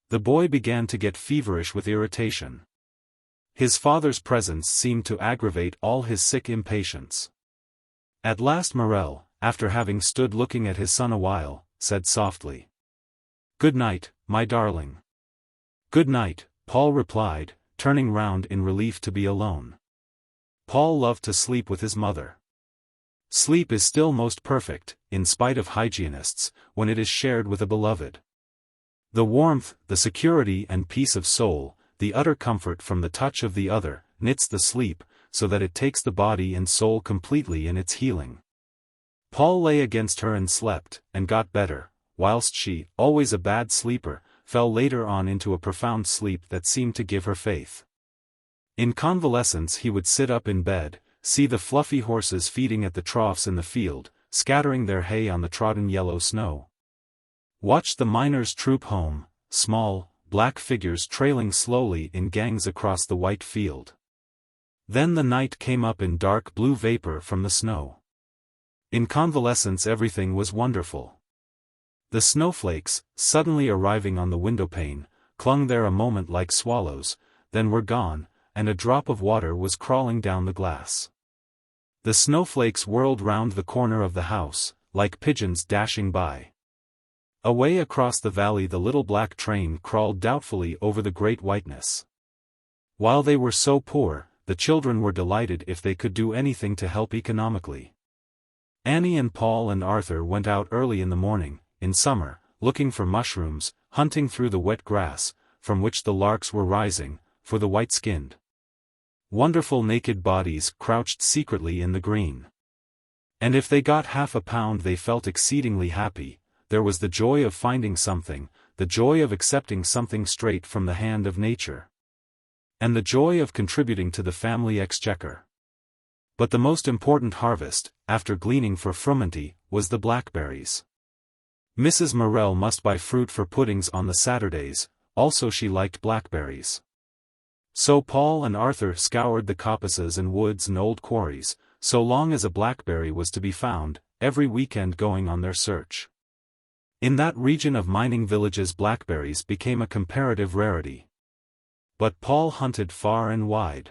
The boy began to get feverish with irritation. His father's presence seemed to aggravate all his sick impatience. At last Morel, after having stood looking at his son a while, said softly, "Good night, my darling." "Good night," Paul replied, turning round in relief to be alone. Paul loved to sleep with his mother. Sleep is still most perfect, in spite of hygienists, when it is shared with a beloved. The warmth, the security and peace of soul, the utter comfort from the touch of the other, knits the sleep, so that it takes the body and soul completely in its healing. Paul lay against her and slept, and got better, whilst she, always a bad sleeper, fell later on into a profound sleep that seemed to give her faith. In convalescence he would sit up in bed, see the fluffy horses feeding at the troughs in the field, scattering their hay on the trodden yellow snow. Watch the miners troop home, small, black figures trailing slowly in gangs across the white field. Then the night came up in dark blue vapor from the snow. In convalescence everything was wonderful. The snowflakes, suddenly arriving on the windowpane, clung there a moment like swallows, then were gone, and a drop of water was crawling down the glass. The snowflakes whirled round the corner of the house, like pigeons dashing by. Away across the valley the little black train crawled doubtfully over the great whiteness. While they were so poor, the children were delighted if they could do anything to help economically. Annie and Paul and Arthur went out early in the morning, in summer, looking for mushrooms, hunting through the wet grass, from which the larks were rising, for the white-skinned, wonderful naked bodies crouched secretly in the green. And if they got half a pound they felt exceedingly happy. There was the joy of finding something, the joy of accepting something straight from the hand of nature, and the joy of contributing to the family exchequer. But the most important harvest, after gleaning for frumenty, was the blackberries. Mrs. Morel must buy fruit for puddings on the Saturdays, also she liked blackberries. So Paul and Arthur scoured the coppices and woods and old quarries, so long as a blackberry was to be found, every weekend going on their search. In that region of mining villages blackberries became a comparative rarity. But Paul hunted far and wide.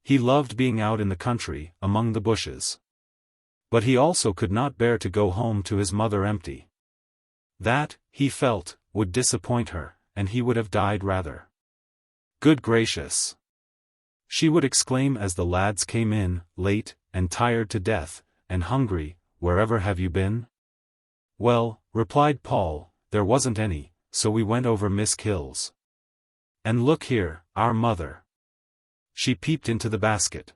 He loved being out in the country, among the bushes. But he also could not bear to go home to his mother empty. That, he felt, would disappoint her, and he would have died rather. "Good gracious!" she would exclaim as the lads came in, late, and tired to death, and hungry. "Wherever have you been?" "Well," replied Paul, "there wasn't any, so we went over Miss Kill's. And look here, our mother." She peeped into the basket.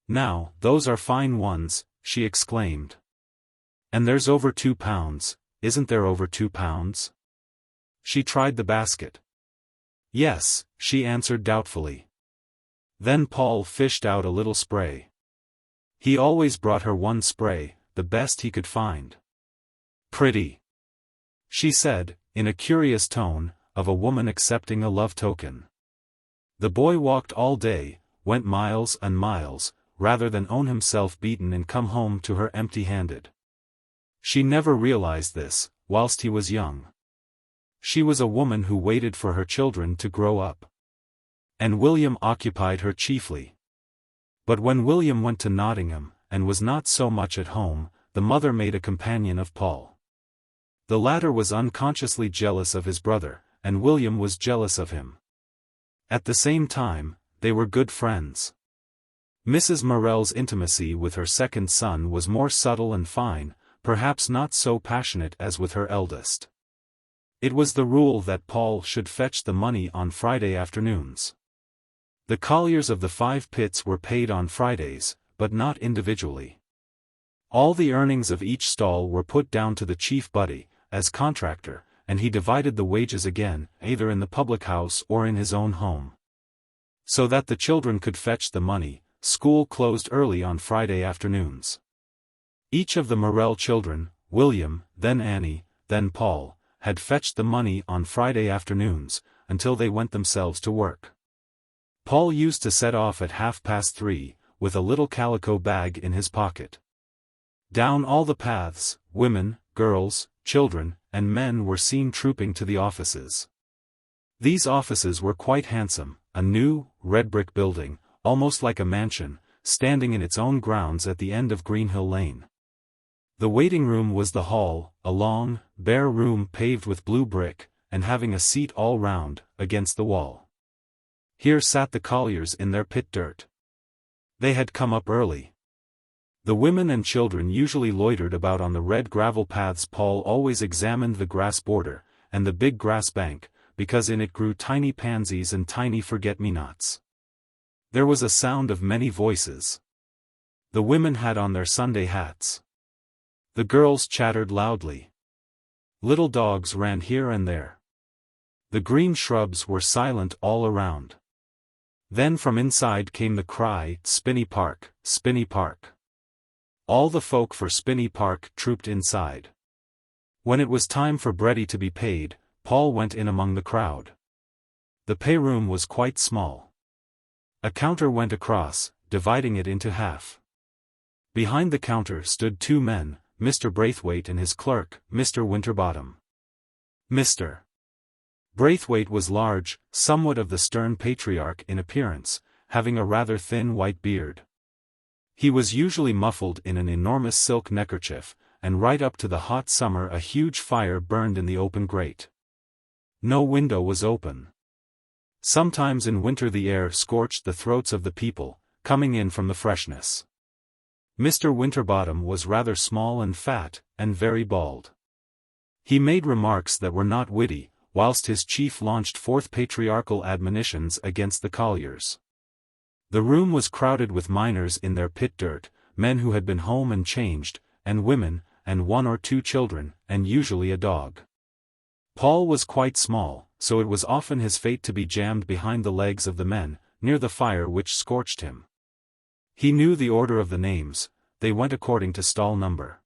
"Now, those are fine ones," she exclaimed. "And there's over 2 pounds, isn't there over 2 pounds? She tried the basket. "Yes," she answered doubtfully. Then Paul fished out a little spray. He always brought her one spray, the best he could find. "Pretty," she said, in a curious tone, of a woman accepting a love token. The boy walked all day, went miles and miles, rather than own himself beaten and come home to her empty-handed. She never realized this, whilst he was young. She was a woman who waited for her children to grow up. And William occupied her chiefly. But when William went to Nottingham, and was not so much at home, the mother made a companion of Paul. The latter was unconsciously jealous of his brother, and William was jealous of him. At the same time, they were good friends. Mrs. Morel's intimacy with her second son was more subtle and fine, perhaps not so passionate as with her eldest. It was the rule that Paul should fetch the money on Friday afternoons. The colliers of the 5 pits were paid on Fridays, but not individually. All the earnings of each stall were put down to the chief buddy, as contractor, and he divided the wages again, either in the public house or in his own home. So that the children could fetch the money, school closed early on Friday afternoons. Each of the Morel children, William, then Annie, then Paul, had fetched the money on Friday afternoons, until they went themselves to work. Paul used to set off at 3:30, with a little calico bag in his pocket. Down all the paths, women, girls, children, and men were seen trooping to the offices. These offices were quite handsome, a new, red brick building, almost like a mansion, standing in its own grounds at the end of Greenhill Lane. The waiting room was the hall, a long, bare room paved with blue brick, and having a seat all round, against the wall. Here sat the colliers in their pit dirt. They had come up early. The women and children usually loitered about on the red gravel paths. Paul always examined the grass border, and the big grass bank, because in it grew tiny pansies and tiny forget-me-nots. There was a sound of many voices. The women had on their Sunday hats. The girls chattered loudly. Little dogs ran here and there. The green shrubs were silent all around. Then from inside came the cry, "Spinney Park, Spinney Park." All the folk for Spinney Park trooped inside. When it was time for bready to be paid, Paul went in among the crowd. The pay-room was quite small. A counter went across, dividing it into half. Behind the counter stood 2 men, Mr. Braithwaite and his clerk, Mr. Winterbottom. Mr. Braithwaite was large, somewhat of the stern patriarch in appearance, having a rather thin white beard. He was usually muffled in an enormous silk neckerchief, and right up to the hot summer a huge fire burned in the open grate. No window was open. Sometimes in winter the air scorched the throats of the people, coming in from the freshness. Mr. Winterbottom was rather small and fat, and very bald. He made remarks that were not witty, whilst his chief launched forth patriarchal admonitions against the colliers. The room was crowded with miners in their pit dirt, men who had been home and changed, and women, and 1 or 2 children, and usually a dog. Paul was quite small, so it was often his fate to be jammed behind the legs of the men, near the fire which scorched him. He knew the order of the names, they went according to stall number.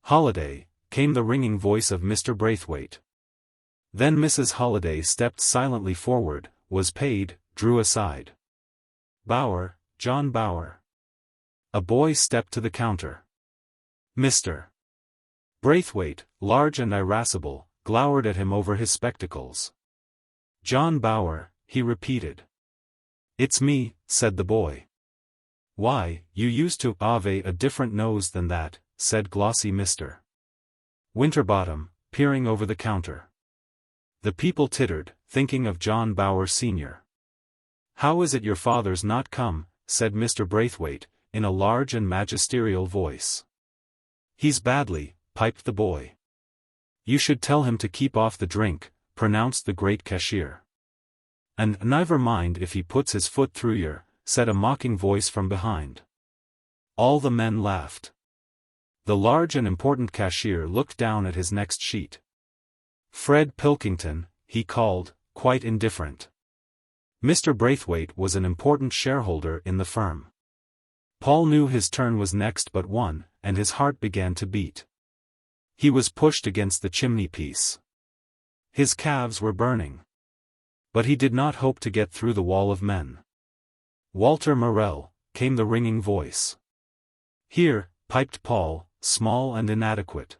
"Holiday," came the ringing voice of Mr. Braithwaite. Then Mrs. Holiday stepped silently forward, was paid, drew aside. "Bower, John Bower." A boy stepped to the counter. Mr. Braithwaite, large and irascible, glowered at him over his spectacles. "John Bower," he repeated. "It's me," said the boy. "Why, you used to have a different nose than that," said glossy Mr. Winterbottom, peering over the counter. The people tittered, thinking of John Bower Sr. "How is it your father's not come?" said Mr. Braithwaite, in a large and magisterial voice. "He's badly," piped the boy. "You should tell him to keep off the drink," pronounced the great cashier. "And never mind if he puts his foot through yer," said a mocking voice from behind. All the men laughed. The large and important cashier looked down at his next sheet. "Fred Pilkington," he called, quite indifferent. Mr. Braithwaite was an important shareholder in the firm. Paul knew his turn was next but one, and his heart began to beat. He was pushed against the chimney-piece. His calves were burning. But he did not hope to get through the wall of men. "Walter Morel," came the ringing voice. "Here," piped Paul, small and inadequate.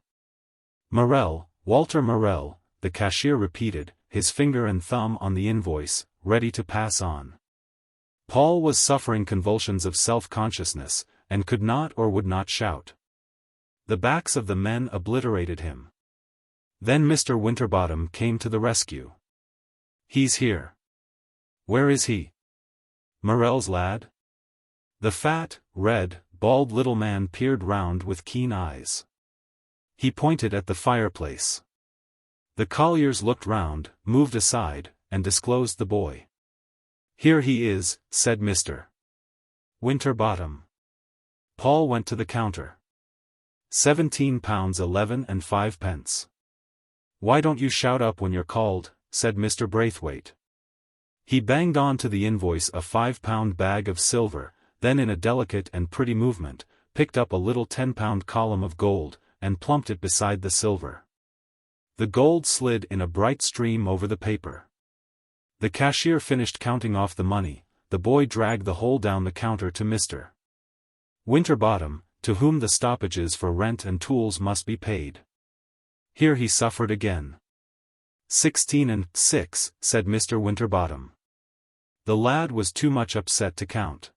"Morel, Walter Morel," the cashier repeated, his finger and thumb on the invoice, ready to pass on. Paul was suffering convulsions of self-consciousness, and could not or would not shout. The backs of the men obliterated him. Then Mr. Winterbottom came to the rescue. "He's here." "Where is he?" "Morel's lad?" The fat, red, bald little man peered round with keen eyes. He pointed at the fireplace. The colliers looked round, moved aside, and disclosed the boy. "Here he is," said Mr. Winterbottom. Paul went to the counter. £17 11 and 5 pence. "Why don't you shout up when you're called?" said Mr. Braithwaite. He banged on to the invoice a £5 bag of silver, then in a delicate and pretty movement, picked up a little £10 column of gold, and plumped it beside the silver. The gold slid in a bright stream over the paper. The cashier finished counting off the money. The boy dragged the whole down the counter to Mr. Winterbottom, to whom the stoppages for rent and tools must be paid. Here he suffered again. 16 and 6, said Mr. Winterbottom. The lad was too much upset to count.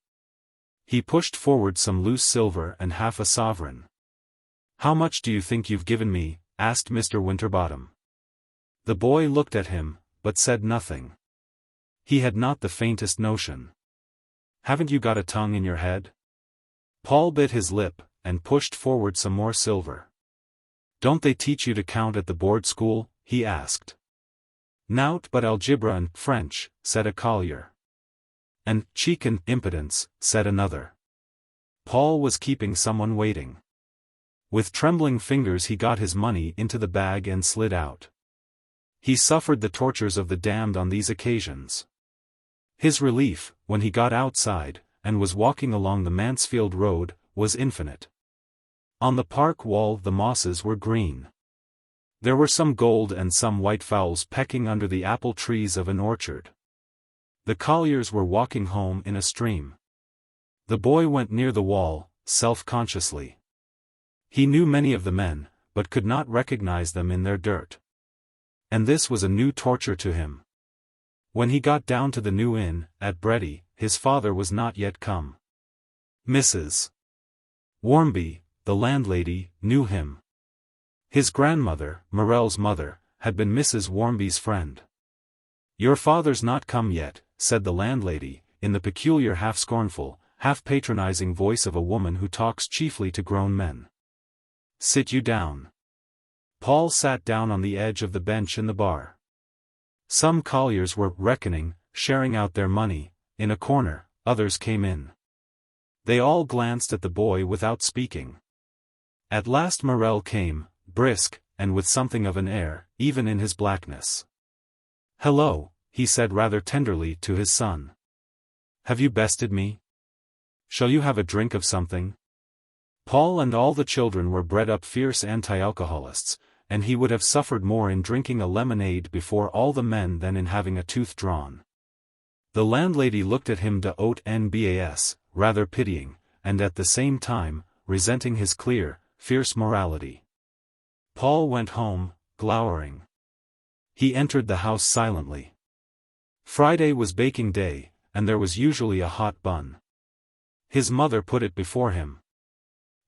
He pushed forward some loose silver and half a sovereign. "How much do you think you've given me?" asked Mr. Winterbottom. The boy looked at him, but said nothing. He had not the faintest notion. "Haven't you got a tongue in your head?" Paul bit his lip, and pushed forward some more silver. "Don't they teach you to count at the board school?" he asked. "Nout but algebra and French," said a collier. "And cheek and impudence," said another. Paul was keeping someone waiting. With trembling fingers he got his money into the bag and slid out. He suffered the tortures of the damned on these occasions. His relief, when he got outside, and was walking along the Mansfield Road, was infinite. On the park wall the mosses were green. There were some gold and some white fowls pecking under the apple trees of an orchard. The colliers were walking home in a stream. The boy went near the wall, self-consciously. He knew many of the men, but could not recognize them in their dirt. and this was a new torture to him. When he got down to the new inn, at Bretty, his father was not yet come. Mrs. Warmby, the landlady, knew him. His grandmother, Morel's mother, had been Mrs. Warmby's friend. "Your father's not come yet," said the landlady, in the peculiar half-scornful, half-patronizing voice of a woman who talks chiefly to grown men. "Sit you down." Paul sat down on the edge of the bench in the bar. Some colliers were reckoning, sharing out their money, in a corner. Others came in. They all glanced at the boy without speaking. At last Morel came, brisk, and with something of an air, even in his blackness. "Hello," he said rather tenderly to his son. "Have you bested me? Shall you have a drink of something?" Paul and all the children were bred up fierce anti-alcoholists, and he would have suffered more in drinking a lemonade before all the men than in having a tooth drawn. The landlady looked at him de haut en bas, rather pitying, and at the same time, resenting his clear, fierce morality. Paul went home, glowering. He entered the house silently. Friday was baking day, and there was usually a hot bun. His mother put it before him.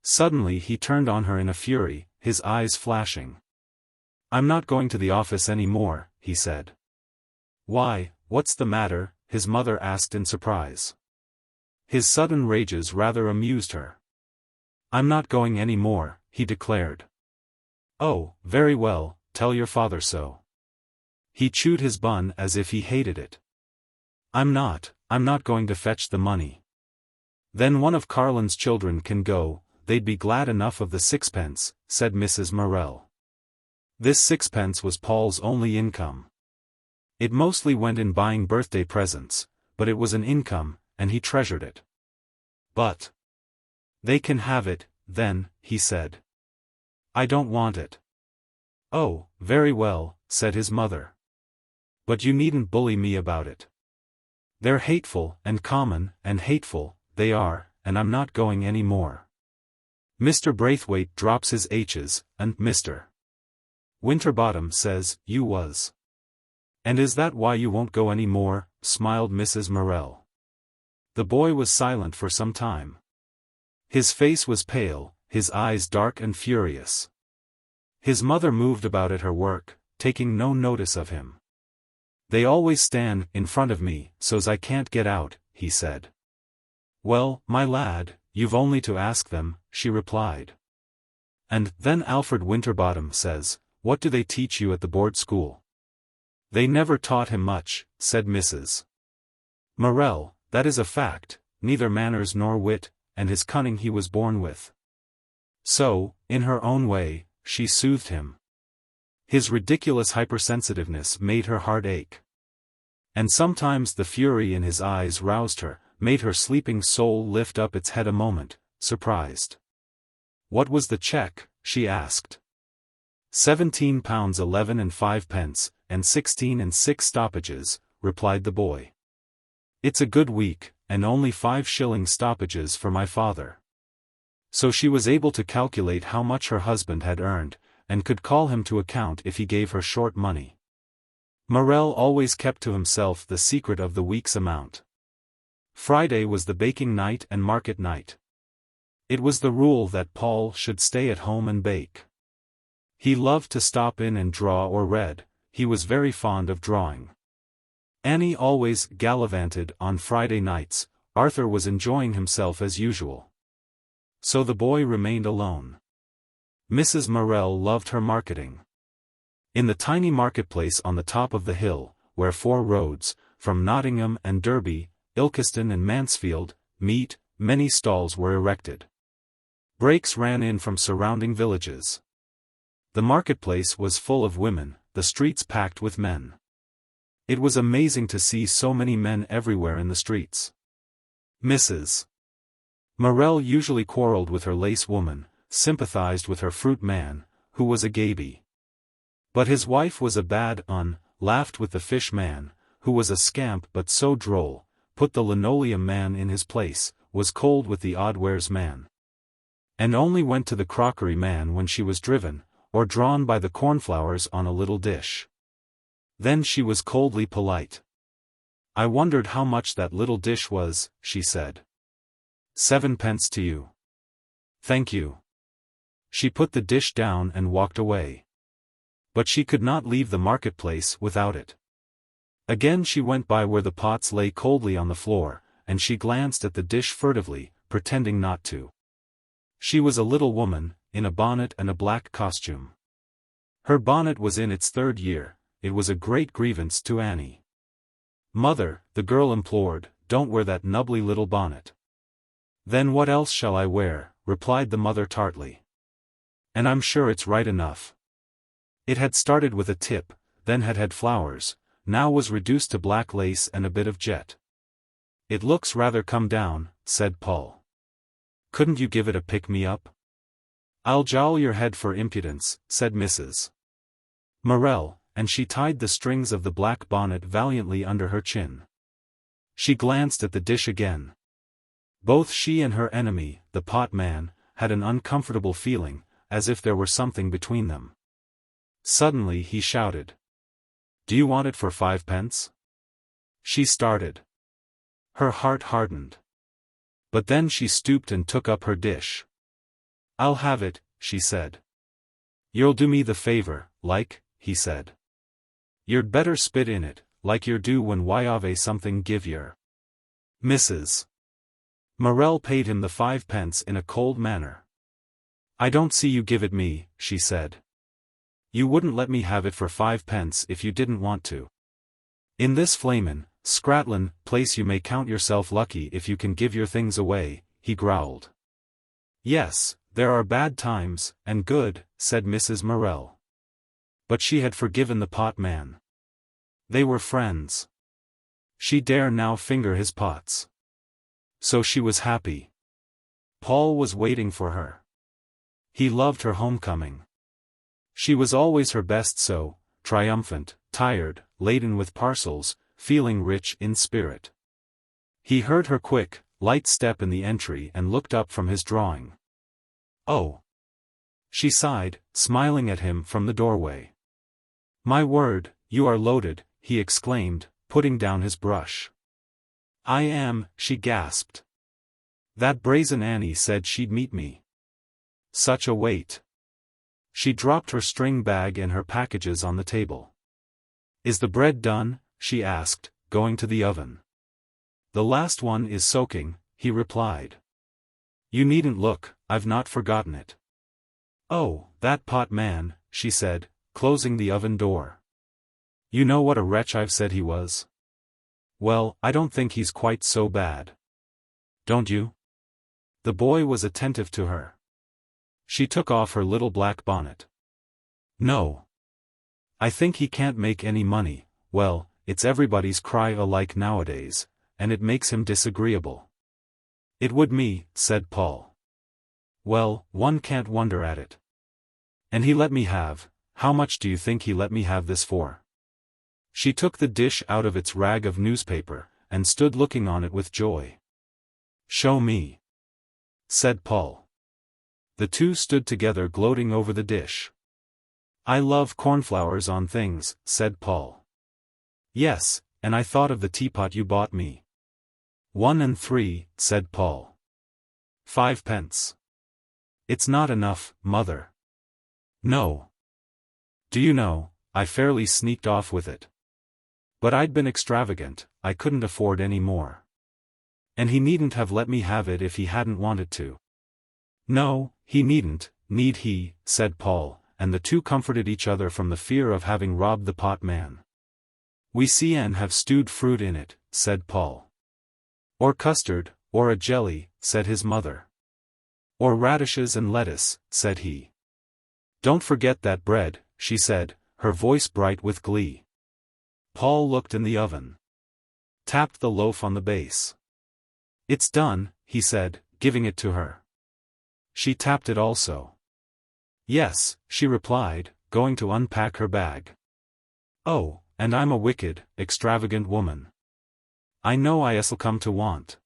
Suddenly he turned on her in a fury, his eyes flashing. "I'm not going to the office any more," he said. "Why, what's the matter?" his mother asked in surprise. His sudden rages rather amused her. "I'm not going any more," he declared. "Oh, very well, tell your father so." He chewed his bun as if he hated it. I'm not going to fetch the money." "Then one of Carlin's children can go, they'd be glad enough of the sixpence," said Mrs. Morel. This sixpence was Paul's only income. It mostly went in buying birthday presents, but it was an income, and he treasured it. "But they can have it, then," he said. "I don't want it." "Oh, very well," said his mother. "But you needn't bully me about it. They're hateful and common and hateful, they are, and I'm not going any more." Mr. Braithwaite drops his H's, and Mr. Winterbottom says, "You was." "And is that why you won't go any more?" smiled Mrs. Morel. The boy was silent for some time. His face was pale, his eyes dark and furious. His mother moved about at her work, taking no notice of him. "They always stand in front of me, so's I can't get out," he said. "Well, my lad, you've only to ask them," she replied. "And then Alfred Winterbottom says, what do they teach you at the board school?" "They never taught him much," said Mrs. Morel, "that is a fact, neither manners nor wit, and his cunning he was born with." So, in her own way, she soothed him. His ridiculous hypersensitiveness made her heart ache. And sometimes the fury in his eyes roused her, made her sleeping soul lift up its head a moment, surprised. "What was the cheque?" she asked. £17 11 and 5 pence, and 16 and 6 stoppages, replied the boy. "It's a good week, and only 5 shilling stoppages for my father." So she was able to calculate how much her husband had earned, and could call him to account if he gave her short money. Morel always kept to himself the secret of the week's amount. Friday was the baking night and market night. It was the rule that Paul should stay at home and bake. He loved to stop in and draw or read, he was very fond of drawing. Annie always gallivanted on Friday nights, Arthur was enjoying himself as usual. So the boy remained alone. Mrs. Morel loved her marketing. In the tiny marketplace on the top of the hill, where 4 roads, from Nottingham and Derby, Ilkeston and Mansfield, meet, many stalls were erected. Brakes ran in from surrounding villages. The marketplace was full of women, the streets packed with men. It was amazing to see so many men everywhere in the streets. Mrs. Morel usually quarreled with her lace woman, sympathized with her fruit man, who was a gaby. But his wife was a bad un, laughed with the fish man, who was a scamp but so droll, put the linoleum man in his place, was cold with the odd-wares man. And only went to the crockery man when she was driven, or drawn by the cornflowers on a little dish. Then she was coldly polite. I wondered how much that little dish was, she said. 7 pence to you. Thank you. She put the dish down and walked away. But she could not leave the marketplace without it. Again she went by where the pots lay coldly on the floor, and she glanced at the dish furtively, pretending not to. She was a little woman, in a bonnet and a black costume. Her bonnet was in its 3rd year. It was a great grievance to Annie. Mother, the girl implored, don't wear that nubbly little bonnet. Then what else shall I wear, replied the mother tartly. And I'm sure it's right enough. It had started with a tip, then had had flowers, now was reduced to black lace and a bit of jet. It looks rather come down, said Paul. Couldn't you give it a pick-me-up? I'll jowl your head for impudence, said Mrs. Morel, and she tied the strings of the black bonnet valiantly under her chin. She glanced at the dish again. Both she and her enemy, the pot man, had an uncomfortable feeling, as if there were something between them. Suddenly he shouted. Do you want it for 5 pence? She started. Her heart hardened. But then she stooped and took up her dish. I'll have it, she said. You'll do me the favor, like, he said. You'd better spit in it, like you're do when Wyave something give yer. Mrs. Morel paid him the 5 pence in a cold manner. I don't see you give it me, she said. You wouldn't let me have it for 5 pence if you didn't want to. In this flamin', scratlin' place you may count yourself lucky if you can give your things away, he growled. Yes, there are bad times, and good, said Mrs. Morel. But she had forgiven the pot man. They were friends. She dare now finger his pots. So she was happy. Paul was waiting for her. He loved her homecoming. She was always her best so, triumphant, tired, laden with parcels, feeling rich in spirit. He heard her quick, light step in the entry and looked up from his drawing. Oh! She sighed, smiling at him from the doorway. My word, you are loaded, he exclaimed, putting down his brush. I am, she gasped. That brazen Annie said she'd meet me. Such a wait. She dropped her string bag and her packages on the table. Is the bread done? She asked, going to the oven. The last one is soaking, he replied. You needn't look, I've not forgotten it. Oh, that pot man, she said, closing the oven door. You know what a wretch I've said he was? Well, I don't think he's quite so bad. Don't you? The boy was attentive to her. She took off her little black bonnet. No. I think he can't make any money. Well, it's everybody's cry alike nowadays, and it makes him disagreeable. It would me, said Paul. Well, one can't wonder at it. And he let me have, how much do you think he let me have this for? She took the dish out of its rag of newspaper, and stood looking on it with joy. Show me, said Paul. The two stood together gloating over the dish. I love cornflowers on things, said Paul. Yes, and I thought of the teapot you bought me. 1 and 3, said Paul. 5 pence. It's not enough, mother. No. Do you know, I fairly sneaked off with it. But I'd been extravagant, I couldn't afford any more. And he needn't have let me have it if he hadn't wanted to. No, he needn't, need he, said Paul, and the two comforted each other from the fear of having robbed the pot man. We see and have stewed fruit in it, said Paul. Or custard, or a jelly, said his mother. Or radishes and lettuce, said he. Don't forget that bread, she said, her voice bright with glee. Paul looked in the oven. Tapped the loaf on the base. It's done, he said, giving it to her. She tapped it also. Yes, she replied, going to unpack her bag. Oh, and I'm a wicked, extravagant woman. I know I s'll come to want.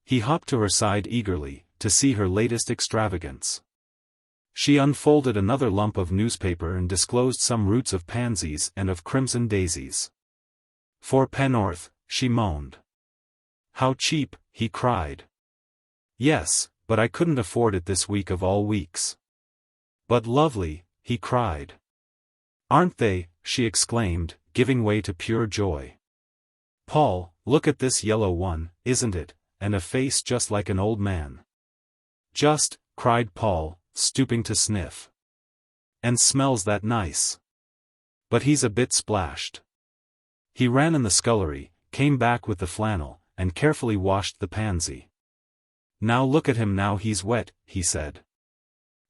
He hopped to her side eagerly, to see her latest extravagance. She unfolded another lump of newspaper and disclosed some roots of pansies and of crimson daisies. "4 pennorth," she moaned. "How cheap," he cried. "Yes, but I couldn't afford it this week of all weeks." "But lovely," he cried. "Aren't they?" she exclaimed, giving way to pure joy. "Paul, look at this yellow one, isn't it, and a face just like an old man." "Just," cried Paul, stooping to sniff. "And smells that nice. But he's a bit splashed." He ran in the scullery, came back with the flannel, and carefully washed the pansy. "Now look at him, now he's wet," he said.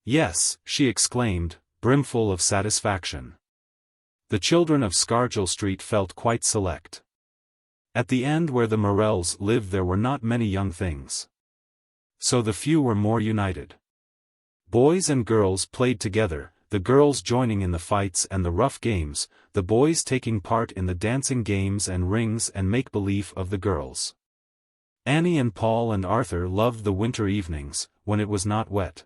"Yes," she exclaimed, brimful of satisfaction. The children of Scargill Street felt quite select. At the end where the Morels lived there were not many young things. So the few were more united. Boys and girls played together, the girls joining in the fights and the rough games, the boys taking part in the dancing games and rings and make-believe of the girls. Annie and Paul and Arthur loved the winter evenings, when it was not wet.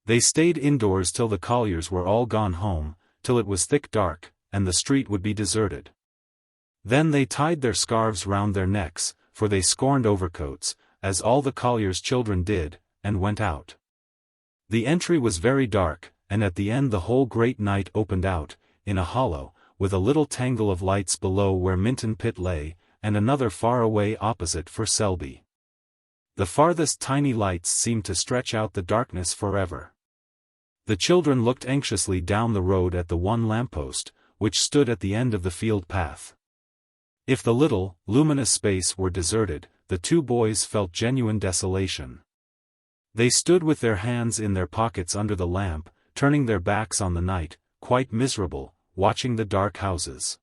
They stayed indoors till the colliers were all gone home, till it was thick dark, and the street would be deserted. Then they tied their scarves round their necks, for they scorned overcoats, as all the colliers' children did, and went out. The entry was very dark, and at the end the whole great night opened out, in a hollow, with a little tangle of lights below where Minton Pit lay, and another far away opposite for Selby. The farthest tiny lights seemed to stretch out the darkness forever. The children looked anxiously down the road at the one lamppost, which stood at the end of the field path. If the little, luminous space were deserted, the two boys felt genuine desolation. They stood with their hands in their pockets under the lamp, turning their backs on the night, quite miserable, watching the dark houses.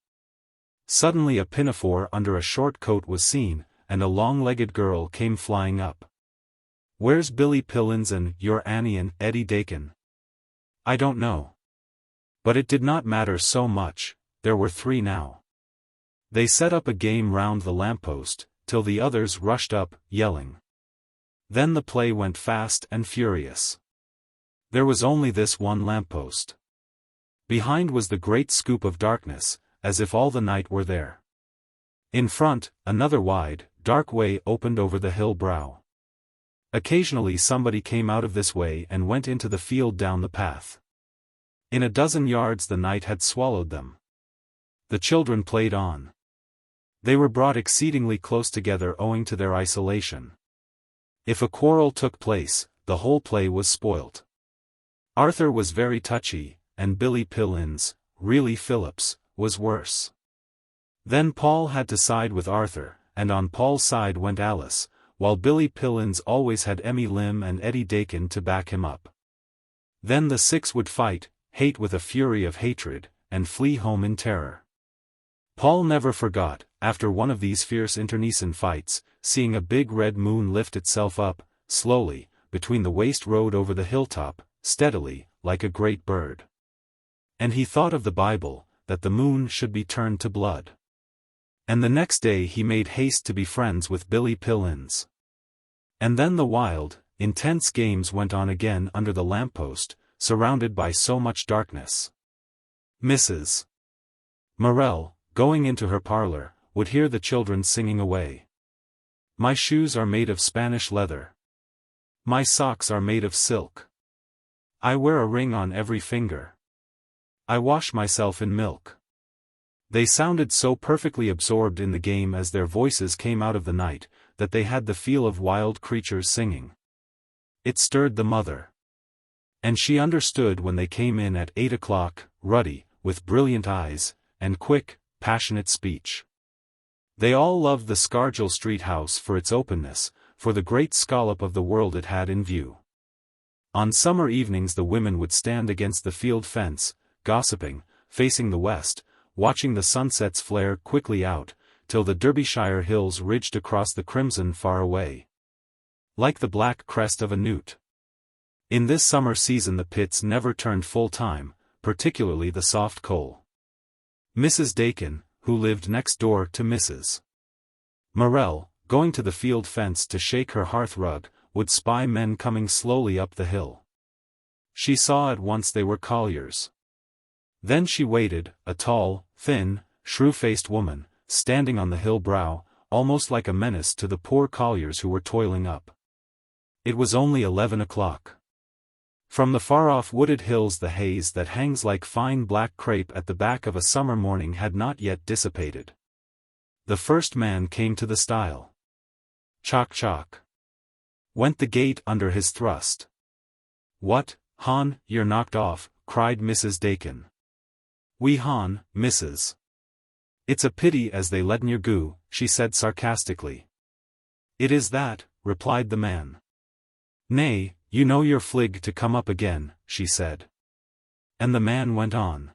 Suddenly a pinafore under a short coat was seen, and a long-legged girl came flying up. "Where's Billy Pillins and your Annie and Eddie Dakin?" "I don't know." But it did not matter so much, there were three now. They set up a game round the lamppost, till the others rushed up, yelling. Then the play went fast and furious. There was only this one lamppost. Behind was the great scoop of darkness, as if all the night were there. In front, another wide, dark way opened over the hill brow. Occasionally somebody came out of this way and went into the field down the path. In a dozen yards the night had swallowed them. The children played on. They were brought exceedingly close together owing to their isolation. If a quarrel took place, the whole play was spoilt. Arthur was very touchy, and Billy Pillins, really Phillips, was worse. Then Paul had to side with Arthur, and on Paul's side went Alice, while Billy Pillins always had Emmy Limb and Eddie Dakin to back him up. Then the six would fight, hate with a fury of hatred, and flee home in terror. Paul never forgot, after one of these fierce internecine fights, seeing a big red moon lift itself up, slowly, between the waste road over the hilltop, steadily, like a great bird. And he thought of the Bible, that the moon should be turned to blood. And the next day he made haste to be friends with Billy Pillins. And then the wild, intense games went on again under the lamppost, surrounded by so much darkness. Mrs. Morel, going into her parlor, would hear the children singing away. "My shoes are made of Spanish leather. My socks are made of silk. I wear a ring on every finger. I wash myself in milk." They sounded so perfectly absorbed in the game as their voices came out of the night, that they had the feel of wild creatures singing. It stirred the mother. And she understood when they came in at 8 o'clock, ruddy, with brilliant eyes, and quick, passionate speech. They all loved the Scargill Street house for its openness, for the great scallop of the world it had in view. On summer evenings the women would stand against the field fence, gossiping, facing the west, watching the sunsets flare quickly out, till the Derbyshire hills ridged across the crimson far away, like the black crest of a newt. In this summer season the pits never turned full time, particularly the soft coal. Mrs. Dakin, who lived next door to Mrs. Morel, going to the field fence to shake her hearth rug, would spy men coming slowly up the hill. She saw at once they were colliers. Then she waited, a tall, thin, shrew-faced woman, standing on the hill brow, almost like a menace to the poor colliers who were toiling up. It was only 11 o'clock. From the far-off wooded hills the haze that hangs like fine black crape at the back of a summer morning had not yet dissipated. The first man came to the stile. Chock chock. Went the gate under his thrust. "What, hon, you're knocked off," cried Mrs. Dakin. "We hon, missus. It's a pity as they let'n yer goo," she said sarcastically. "It is that," replied the man. "Nay, you know you're flig to come up again," she said. And the man went on.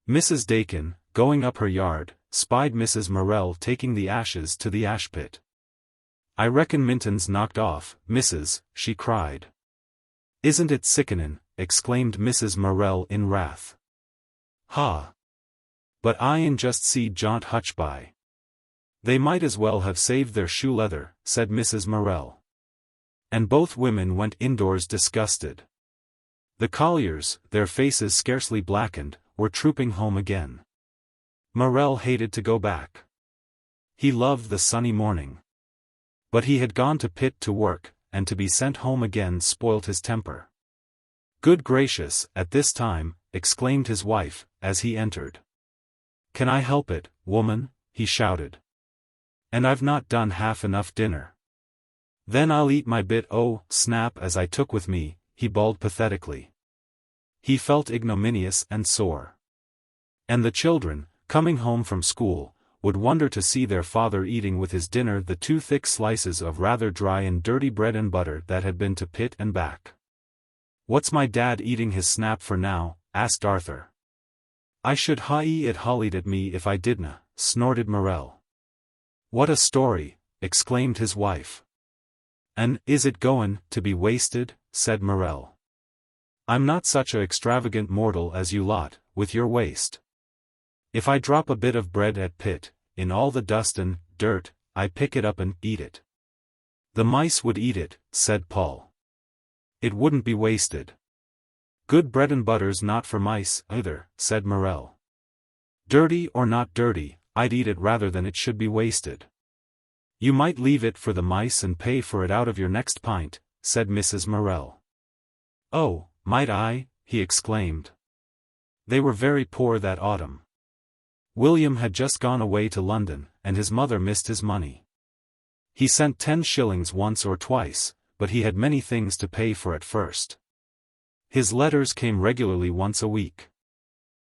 Mrs. Dakin, going up her yard, spied Mrs. Morel taking the ashes to the ash-pit. "I reckon Minton's knocked off, missus," she cried. "Isn't it sickenin'?" exclaimed Mrs. Morel in wrath. "Ha! But I ain't just seed Jaunt hutch by." "They might as well have saved their shoe leather," said Mrs. Morel. And both women went indoors disgusted. The colliers, their faces scarcely blackened, were trooping home again. Morel hated to go back. He loved the sunny morning. But he had gone to pit to work, and to be sent home again spoilt his temper. "Good gracious, at this time," exclaimed his wife, as he entered. "Can I help it, woman?" he shouted. "And I've not done half enough dinner." "Then I'll eat my bit o' snap as I took with me," he bawled pathetically. He felt ignominious and sore. And the children, coming home from school, would wonder to see their father eating with his dinner the 2 thick slices of rather dry and dirty bread and butter that had been to pit and back. "What's my dad eating his snap for now?" asked Arthur. "I should hae it hollied at me if I didna," snorted Morel. "What a story!" exclaimed his wife. "An' is it goin' to be wasted?" said Morel. "I'm not such a extravagant mortal as you lot, with your waste. If I drop a bit of bread at pit, in all the dust and dirt, I pick it up and eat it." "The mice would eat it," said Paul. "It wouldn't be wasted." "Good bread and butter's not for mice, either," said Morel. "Dirty or not dirty, I'd eat it rather than it should be wasted." "You might leave it for the mice and pay for it out of your next pint," said Mrs. Morel. "Oh, might I?" he exclaimed. They were very poor that autumn. William had just gone away to London, and his mother missed his money. He sent 10 shillings once or twice, but he had many things to pay for at first. His letters came regularly once a week.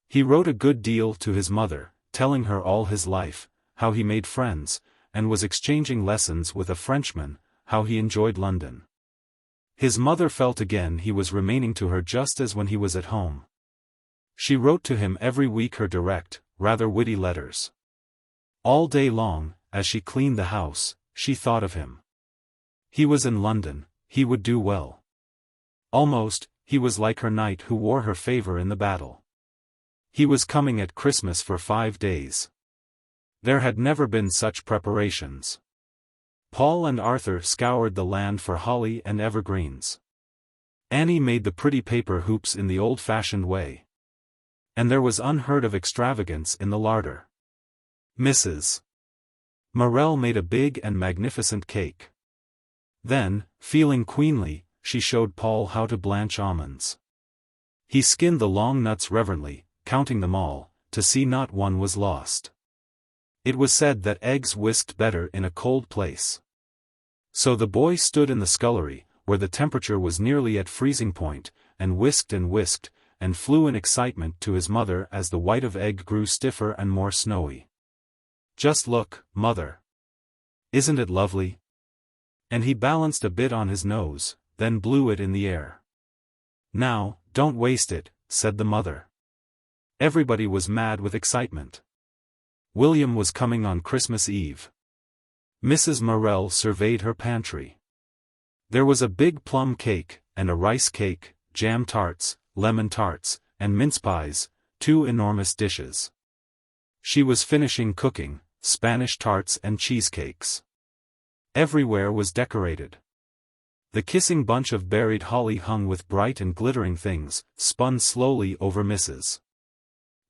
He wrote a good deal to his mother, telling her all his life, how he made friends, and was exchanging lessons with a Frenchman, how he enjoyed London. His mother felt again he was remaining to her just as when he was at home. She wrote to him every week her direct, rather witty letters. All day long, as she cleaned the house, she thought of him. He was in London, he would do well. Almost, he was like her knight who wore her favor in the battle. He was coming at Christmas for 5 days. There had never been such preparations. Paul and Arthur scoured the land for holly and evergreens. Annie made the pretty paper hoops in the old-fashioned way. And there was unheard of extravagance in the larder. Mrs. Morel made a big and magnificent cake. Then, feeling queenly, she showed Paul how to blanch almonds. He skinned the long nuts reverently, counting them all, to see not one was lost. It was said that eggs whisked better in a cold place. So the boy stood in the scullery, where the temperature was nearly at freezing point, and whisked, and flew in excitement to his mother as the white of egg grew stiffer and more snowy. "Just look, mother. Isn't it lovely?" And he balanced a bit on his nose, then blew it in the air. "Now, don't waste it," said the mother. Everybody was mad with excitement. William was coming on Christmas Eve. Mrs. Morel surveyed her pantry. There was a big plum cake, and a rice cake, jam tarts, lemon tarts, and mince pies, 2 enormous dishes. She was finishing cooking, Spanish tarts and cheesecakes. Everywhere was decorated. The kissing bunch of berried holly hung with bright and glittering things, spun slowly over Mrs.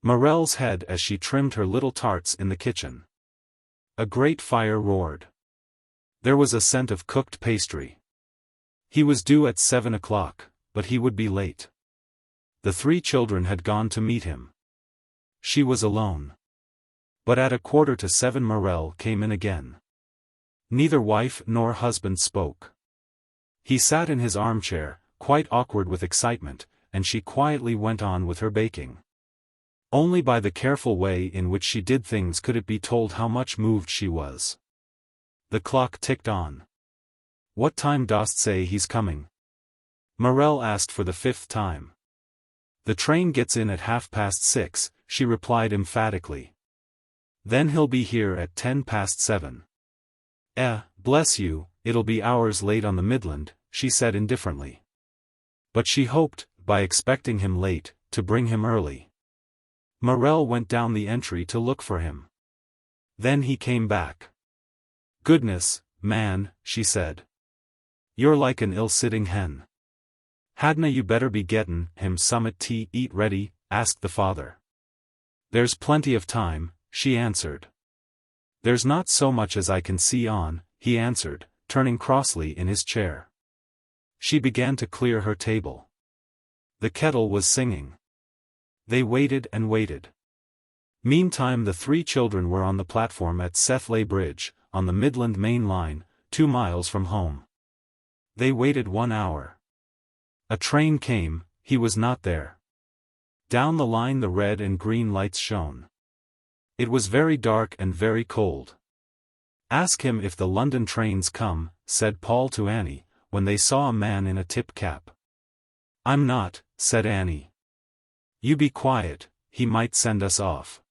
Morel's head as she trimmed her little tarts in the kitchen. A great fire roared. There was a scent of cooked pastry. He was due at 7 o'clock, but he would be late. The 3 children had gone to meet him. She was alone. But at 6:45 Morel came in again. Neither wife nor husband spoke. He sat in his armchair, quite awkward with excitement, and she quietly went on with her baking. Only by the careful way in which she did things could it be told how much moved she was. The clock ticked on. "What time dost say he's coming?" Morel asked for the 5th time. "The train gets in at 6:30, she replied emphatically. "Then he'll be here at 7:10. Bless you, it'll be hours late on the Midland," she said indifferently. But she hoped, by expecting him late, to bring him early. Morel went down the entry to look for him. Then he came back. "Goodness, man," she said. "You're like an ill-sitting hen. Hadna you better be gettin' him summat tea eat ready?" asked the father. "There's plenty of time," she answered. "There's not so much as I can see on," he answered, turning crossly in his chair. She began to clear her table. The kettle was singing. They waited and waited. Meantime the 3 children were on the platform at Sethley Bridge, on the Midland Main Line, 2 miles from home. They waited 1 hour. A train came, he was not there. Down the line the red and green lights shone. It was very dark and very cold. "Ask him if the London trains come," said Paul to Annie, when they saw a man in a tip cap. "I'm not," said Annie. "You be quiet, he might send us off."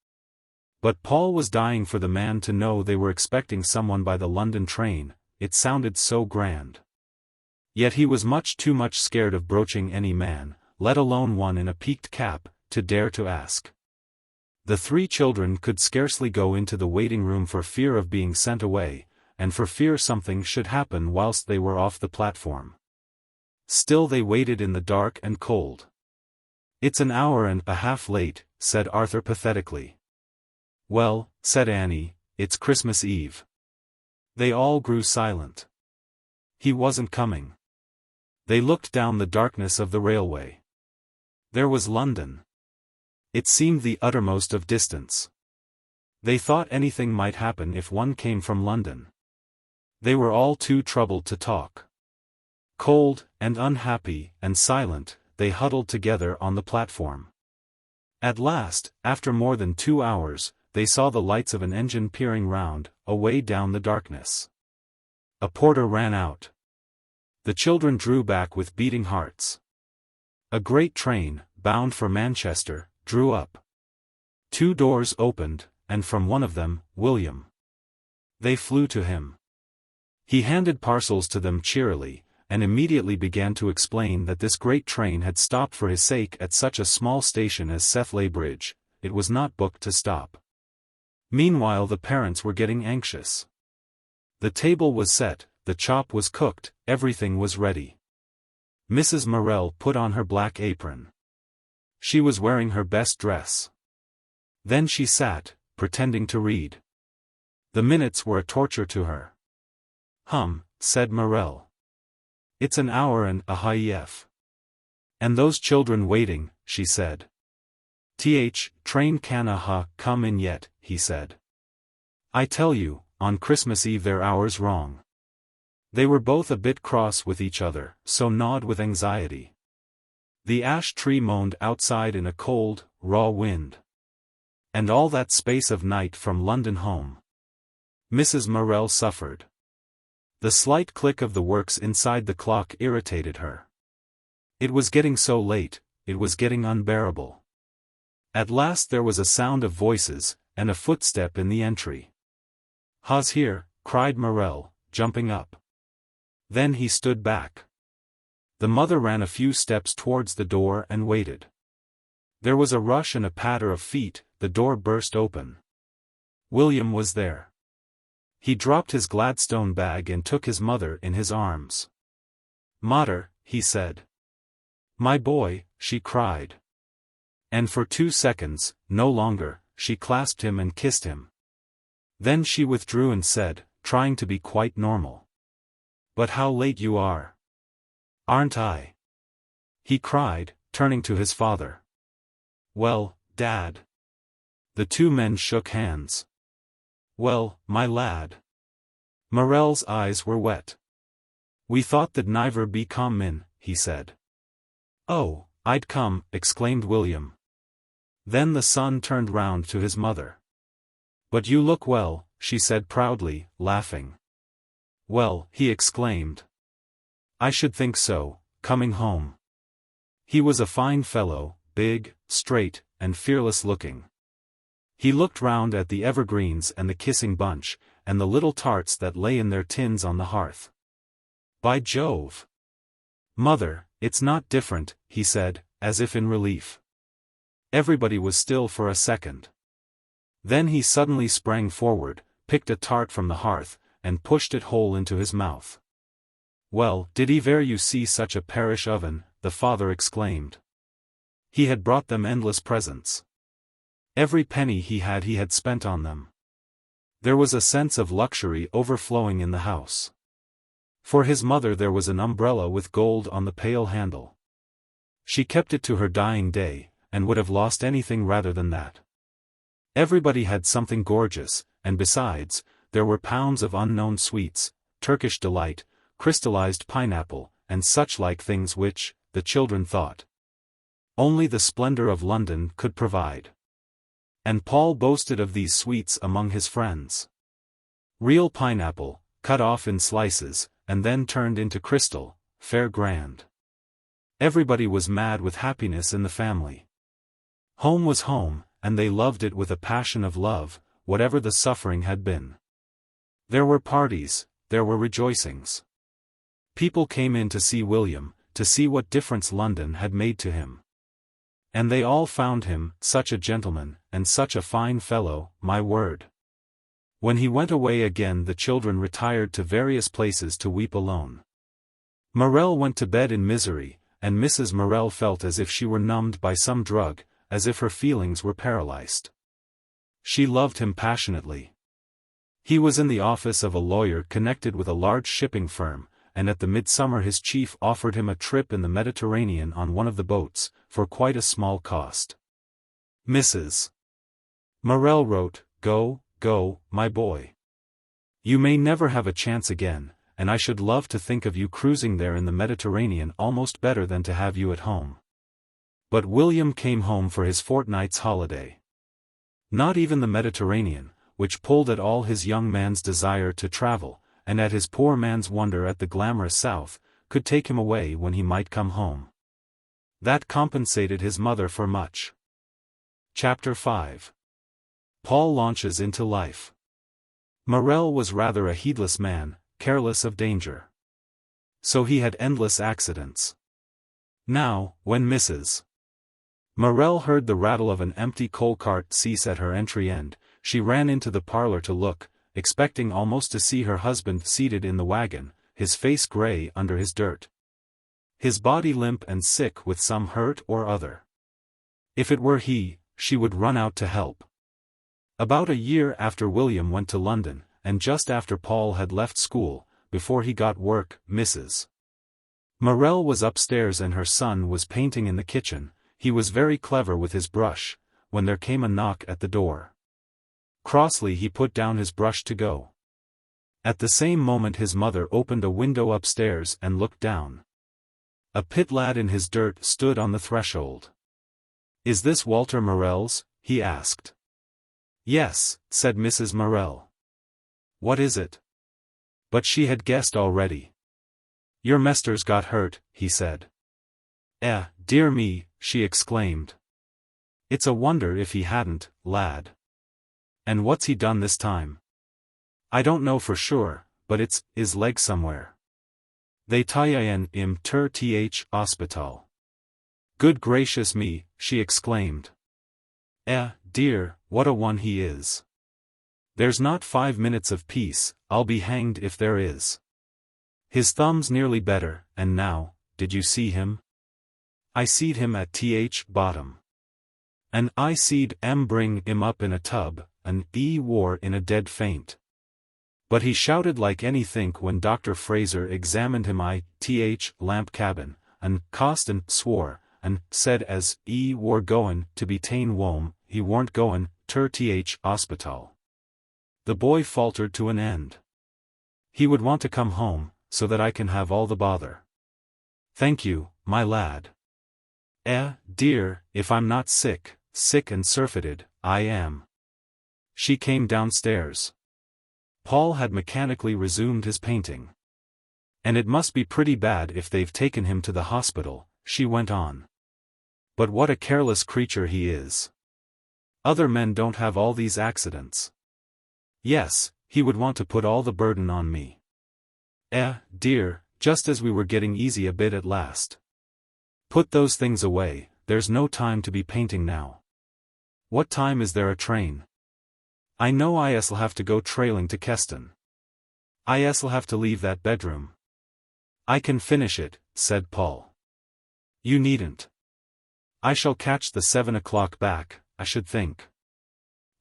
But Paul was dying for the man to know they were expecting someone by the London train, it sounded so grand. Yet he was too much scared of broaching any man, let alone one in a peaked cap, to dare to ask. The 3 children could scarcely go into the waiting room for fear of being sent away, and for fear something should happen whilst they were off the platform. Still they waited in the dark and cold. "It's an hour and a half late," said Arthur pathetically. "Well," said Annie, "it's Christmas Eve." They all grew silent. He wasn't coming. They looked down the darkness of the railway. There was London. It seemed the uttermost of distance. They thought anything might happen if one came from London. They were all too troubled to talk. Cold, and unhappy, and silent, they huddled together on the platform. At last, after more than 2 hours, they saw the lights of an engine peering round, away down the darkness. A porter ran out. The children drew back with beating hearts. A great train, bound for Manchester, drew up. 2 doors opened, and from one of them, William. They flew to him. He handed parcels to them cheerily, and immediately began to explain that this great train had stopped for his sake at such a small station as Sethley Bridge, it was not booked to stop. Meanwhile the parents were getting anxious. The table was set, the chop was cooked, everything was ready. Mrs. Morel put on her black apron. She was wearing her best dress. Then she sat, pretending to read. The minutes were a torture to her. Said Morel. "It's an hour and a half. And those children waiting," she said. Train canna ha come in yet," he said. "I tell you, on Christmas Eve they're hours wrong." They were both a bit cross with each other, so gnawed with anxiety. The ash tree moaned outside in a cold, raw wind. And all that space of night from London home. Mrs. Morel suffered. The slight click of the works inside the clock irritated her. It was getting so late, it was getting unbearable. At last there was a sound of voices, and a footstep in the entry. "Ha's here," cried Morel, jumping up. Then he stood back. The mother ran a few steps towards the door and waited. There was a rush and a patter of feet, the door burst open. William was there. He dropped his Gladstone bag and took his mother in his arms. Mater, he said. My boy, she cried. And for 2 seconds, no longer, she clasped him and kissed him. Then she withdrew and said, trying to be quite normal. But how late you are. Aren't I? He cried, turning to his father. Well, Dad. The two men shook hands. Well, my lad. Morel's eyes were wet. We thought that neither be come in, he said. Oh, I'd come, exclaimed William. Then the son turned round to his mother. But you look well, she said proudly, laughing. Well, he exclaimed. I should think so, coming home. He was a fine fellow, big, straight, and fearless-looking. He looked round at the evergreens and the kissing bunch, and the little tarts that lay in their tins on the hearth. By Jove! Mother, it's not different, he said, as if in relief. Everybody was still for a second. Then he suddenly sprang forward, picked a tart from the hearth, and pushed it whole into his mouth. Well, did ever you see such a parish oven? The father exclaimed. He had brought them endless presents. Every penny he had spent on them. There was a sense of luxury overflowing in the house. For his mother there was an umbrella with gold on the pail handle. She kept it to her dying day, and would have lost anything rather than that. Everybody had something gorgeous, and besides, there were pounds of unknown sweets, Turkish delight, crystallized pineapple, and such-like things which, the children thought, only the splendor of London could provide. And Paul boasted of these sweets among his friends. Real pineapple, cut off in slices, and then turned into crystal, fair grand. Everybody was mad with happiness in the family. Home was home, and they loved it with a passion of love, whatever the suffering had been. There were parties, there were rejoicings. People came in to see William, to see what difference London had made to him. And they all found him such a gentleman, and such a fine fellow, my word. When he went away again the children retired to various places to weep alone. Morel went to bed in misery, and Mrs. Morel felt as if she were numbed by some drug, as if her feelings were paralyzed. She loved him passionately. He was in the office of a lawyer connected with a large shipping firm, and at the midsummer his chief offered him a trip in the Mediterranean on one of the boats, for quite a small cost. Mrs. Morel wrote, Go, my boy. You may never have a chance again, and I should love to think of you cruising there in the Mediterranean almost better than to have you at home. But William came home for his fortnight's holiday. Not even the Mediterranean, which pulled at all his young man's desire to travel, and at his poor man's wonder at the glamorous South, could take him away when he might come home. That compensated his mother for much. Chapter 5. Paul launches into life. Morel was rather a heedless man, careless of danger. So he had endless accidents. Now, when Mrs. Morel heard the rattle of an empty coal cart cease at her entry end, she ran into the parlor to look, expecting almost to see her husband seated in the wagon, his face gray under his dirt. His body limp and sick with some hurt or other. If it were he, she would run out to help. About a year after William went to London, and just after Paul had left school, before he got work, Mrs. Morel was upstairs and her son was painting in the kitchen. He was very clever with his brush, when there came a knock at the door. Crossly he put down his brush to go. At the same moment his mother opened a window upstairs and looked down. A pit lad in his dirt stood on the threshold. Is this Walter Morel's? He asked. Yes, said Mrs. Morel. What is it? But she had guessed already. Your mester's got hurt, he said. Dear me, she exclaimed. It's a wonder if he hadn't, lad. And what's he done this time? I don't know for sure, but it's his leg somewhere. They tien im ter th hospital. Good gracious me, she exclaimed. Dear, what a one he is. There's not 5 minutes of peace, I'll be hanged if there is. His thumb's nearly better, and now, did you see him? I seed him at bottom. And I seed bring him up in a tub, and war in a dead faint. But he shouted like anythink when Dr. Fraser examined him lamp cabin, and cost and swore, and said as war goin' to be ta'en wome, he warn't goin' ter hospital. The boy faltered to an end. He would want to come home, so that I can have all the bother. Thank you, my lad. Dear, if I'm not sick and surfeited, I am. She came downstairs. Paul had mechanically resumed his painting. And it must be pretty bad if they've taken him to the hospital, she went on. But what a careless creature he is. Other men don't have all these accidents. Yes, he would want to put all the burden on me. Dear, just as we were getting easy a bit at last. Put those things away, there's no time to be painting now. What time is there a train? I know I'll have to go trailing to Keston. I'll have to leave that bedroom. I can finish it, said Paul. You needn't. I shall catch the 7 o'clock back, I should think.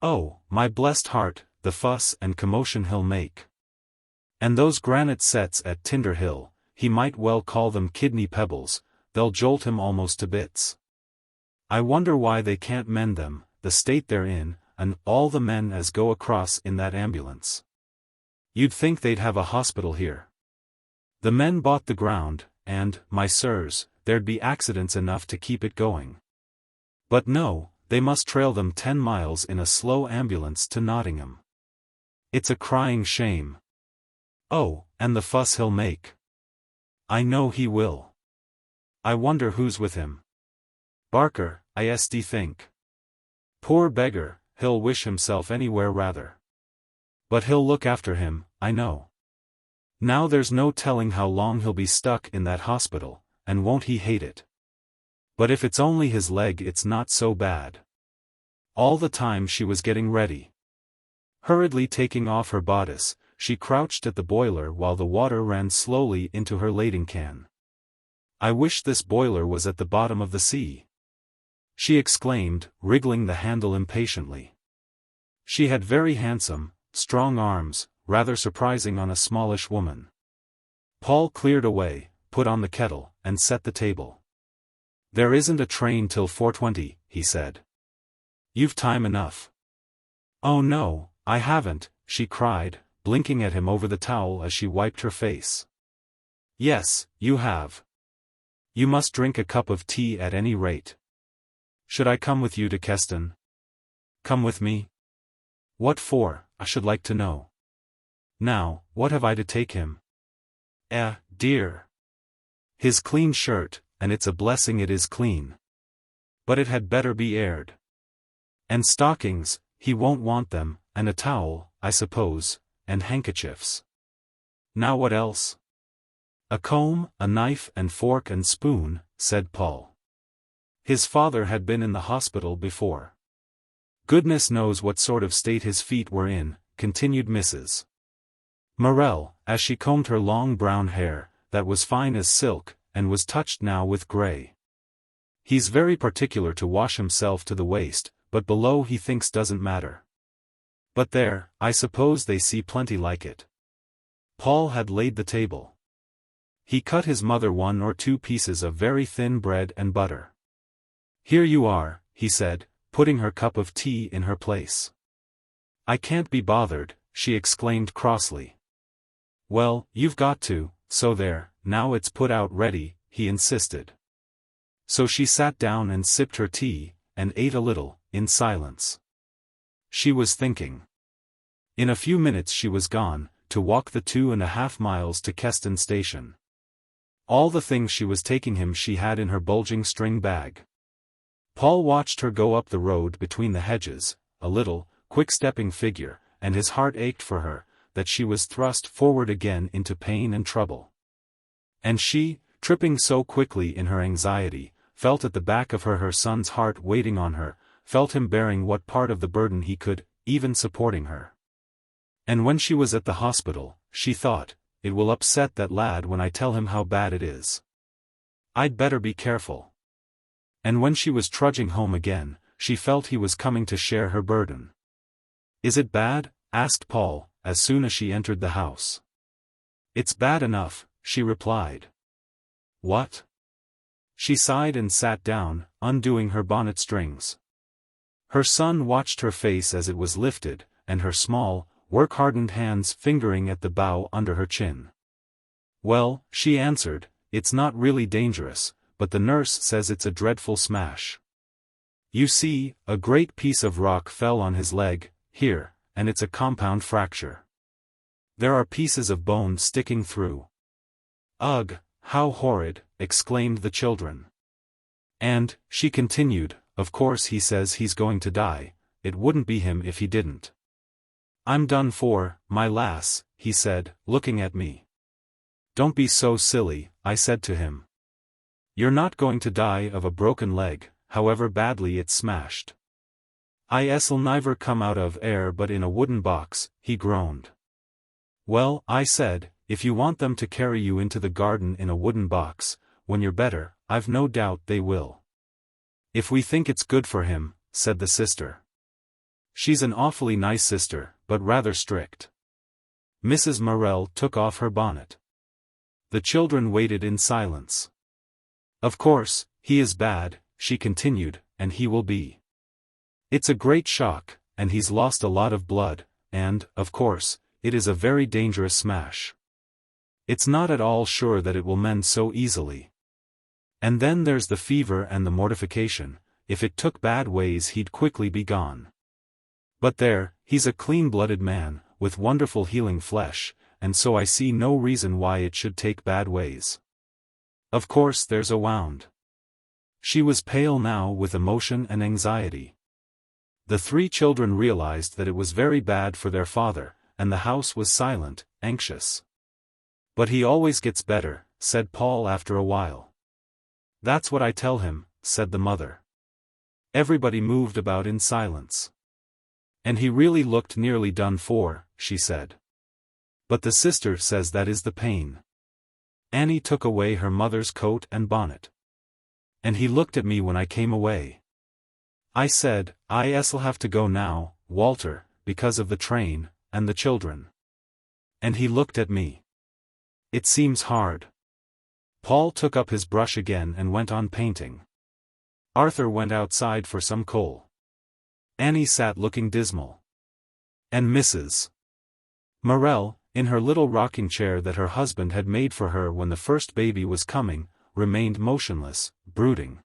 Oh, my blessed heart, the fuss and commotion he'll make. And those granite sets at Tinder Hill, he might well call them kidney pebbles, they'll jolt him almost to bits. I wonder why they can't mend them, the state they're in, and all the men as go across in that ambulance. You'd think they'd have a hospital here. The men bought the ground, and, my sirs, there'd be accidents enough to keep it going. But no, they must trail them 10 miles in a slow ambulance to Nottingham. It's a crying shame. Oh, and the fuss he'll make. I know he will. I wonder who's with him. Barker, think. Poor beggar, he'll wish himself anywhere rather. But he'll look after him, I know. Now there's no telling how long he'll be stuck in that hospital, and won't he hate it. But if it's only his leg it's not so bad. All the time she was getting ready. Hurriedly taking off her bodice, she crouched at the boiler while the water ran slowly into her lading can. I wish this boiler was at the bottom of the sea, she exclaimed, wriggling the handle impatiently. She had very handsome, strong arms, rather surprising on a smallish woman. Paul cleared away, put on the kettle, and set the table. There isn't a train till 4:20, he said. You've time enough. Oh no, I haven't, she cried, blinking at him over the towel as she wiped her face. Yes, you have. You must drink a cup of tea at any rate. Should I come with you to Keston? Come with me? What for, I should like to know. Now, what have I to take him? Dear. His clean shirt, and it's a blessing it is clean. But it had better be aired. And stockings, he won't want them, and a towel, I suppose, and handkerchiefs. Now what else? A comb, a knife and fork and spoon, said Paul. His father had been in the hospital before. Goodness knows what sort of state his feet were in, continued Mrs. Morel, as she combed her long brown hair, that was fine as silk, and was touched now with grey. He's very particular to wash himself to the waist, but below he thinks doesn't matter. But there, I suppose they see plenty like it. Paul had laid the table. He cut his mother 1 or 2 pieces of very thin bread and butter. Here you are, he said, putting her cup of tea in her place. I can't be bothered, she exclaimed crossly. Well, you've got to, so there, now it's put out ready, he insisted. So she sat down and sipped her tea, and ate a little, in silence. She was thinking. In a few minutes she was gone, to walk the 2.5 miles to Keston Station. All the things she was taking him she had in her bulging string bag. Paul watched her go up the road between the hedges, a little, quick-stepping figure, and his heart ached for her, that she was thrust forward again into pain and trouble. And she, tripping so quickly in her anxiety, felt at the back of her son's heart waiting on her, felt him bearing what part of the burden he could, even supporting her. And when she was at the hospital, she thought, it will upset that lad when I tell him how bad it is. I'd better be careful. And when she was trudging home again, she felt he was coming to share her burden. Is it bad? Asked Paul, as soon as she entered the house. It's bad enough, she replied. What? She sighed and sat down, undoing her bonnet strings. Her son watched her face as it was lifted, and her small, work-hardened hands fingering at the bow under her chin. Well, she answered, it's not really dangerous, but the nurse says it's a dreadful smash. You see, a great piece of rock fell on his leg, here, and it's a compound fracture. There are pieces of bone sticking through. Ugh, how horrid, exclaimed the children. And, she continued, of course he says he's going to die, it wouldn't be him if he didn't. I'm done for, my lass, he said, looking at me. Don't be so silly, I said to him. You're not going to die of a broken leg, however badly it's smashed. I'll never come out of air but in a wooden box, he groaned. Well, I said, if you want them to carry you into the garden in a wooden box, when you're better, I've no doubt they will. If we think it's good for him, said the sister. She's an awfully nice sister, but rather strict. Mrs. Morel took off her bonnet. The children waited in silence. Of course, he is bad, she continued, and he will be. It's a great shock, and he's lost a lot of blood, and, of course, it is a very dangerous smash. It's not at all sure that it will mend so easily. And then there's the fever and the mortification, if it took bad ways he'd quickly be gone. But there, he's a clean-blooded man, with wonderful healing flesh, and so I see no reason why it should take bad ways. Of course there's a wound. She was pale now with emotion and anxiety. The three children realized that it was very bad for their father, and the house was silent, anxious. But he always gets better, said Paul after a while. That's what I tell him, said the mother. Everybody moved about in silence. And he really looked nearly done for, she said. But the sister says that is the pain. Annie took away her mother's coat and bonnet. And he looked at me when I came away. I said, I'll have to go now, Walter, because of the train, and the children. And he looked at me. It seems hard. Paul took up his brush again and went on painting. Arthur went outside for some coal. Annie sat looking dismal. And Mrs. Morel, in her little rocking chair that her husband had made for her when the first baby was coming, remained motionless, brooding.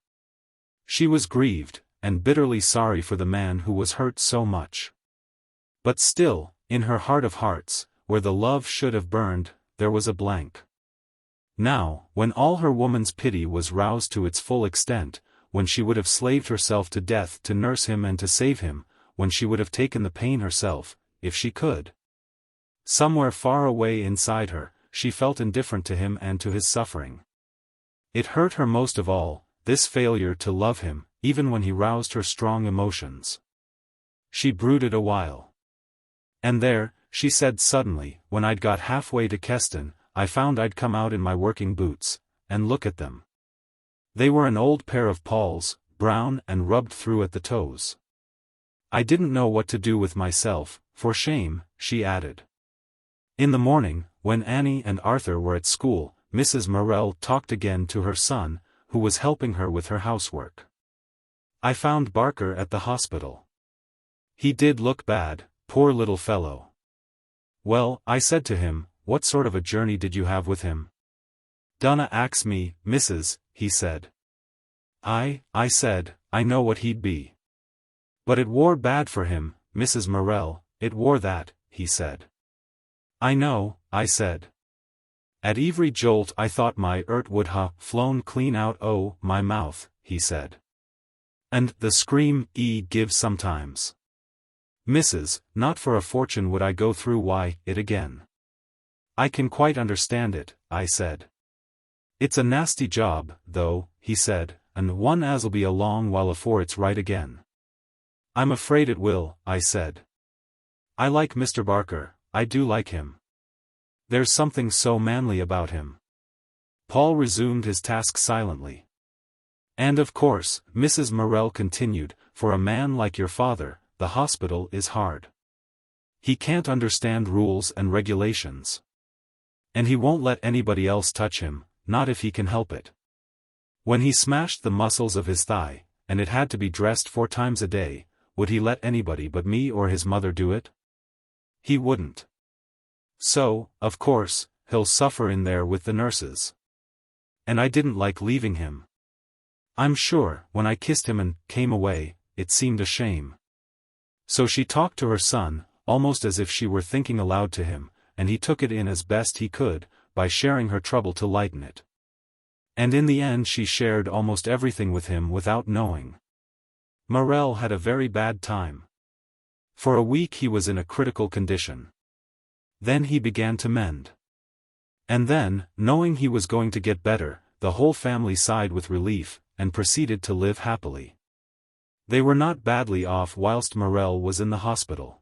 She was grieved, and bitterly sorry for the man who was hurt so much. But still, in her heart of hearts, where the love should have burned, there was a blank. Now, when all her woman's pity was roused to its full extent, when she would have slaved herself to death to nurse him and to save him, when she would have taken the pain herself, if she could. Somewhere far away inside her, she felt indifferent to him and to his suffering. It hurt her most of all, this failure to love him, even when he roused her strong emotions. She brooded a while. And there, she said suddenly, when I'd got halfway to Keston, I found I'd come out in my working boots, and look at them. They were an old pair of Paul's, brown and rubbed through at the toes. I didn't know what to do with myself, for shame, she added. In the morning, when Annie and Arthur were at school, Mrs. Morel talked again to her son, who was helping her with her housework. I found Barker at the hospital. He did look bad, poor little fellow. Well, I said to him, what sort of a journey did you have with him? Dunna ax me, missus, he said. I said, I know what he'd be. But it wore bad for him, Mrs. Morel, it wore that, he said. I know, I said. At every jolt I thought my would ha flown clean out o' my mouth, he said. And the scream give sometimes. Missus, not for a fortune would I go through it again. I can quite understand it, I said. It's a nasty job, though, he said, and one as'll be a long while afore it's right again. I'm afraid it will, I said. I like Mr. Barker, I do like him. There's something so manly about him. Paul resumed his task silently. And of course, Mrs. Morel continued, for a man like your father, the hospital is hard. He can't understand rules and regulations. And he won't let anybody else touch him, not if he can help it. When he smashed the muscles of his thigh, and it had to be dressed 4 times a day, would he let anybody but me or his mother do it? He wouldn't. So, of course, he'll suffer in there with the nurses. And I didn't like leaving him. I'm sure, when I kissed him and came away, it seemed a shame. So she talked to her son, almost as if she were thinking aloud to him, and he took it in as best he could, by sharing her trouble to lighten it. And in the end she shared almost everything with him without knowing. Morel had a very bad time. For a week he was in a critical condition. Then he began to mend. And then, knowing he was going to get better, the whole family sighed with relief, and proceeded to live happily. They were not badly off whilst Morel was in the hospital.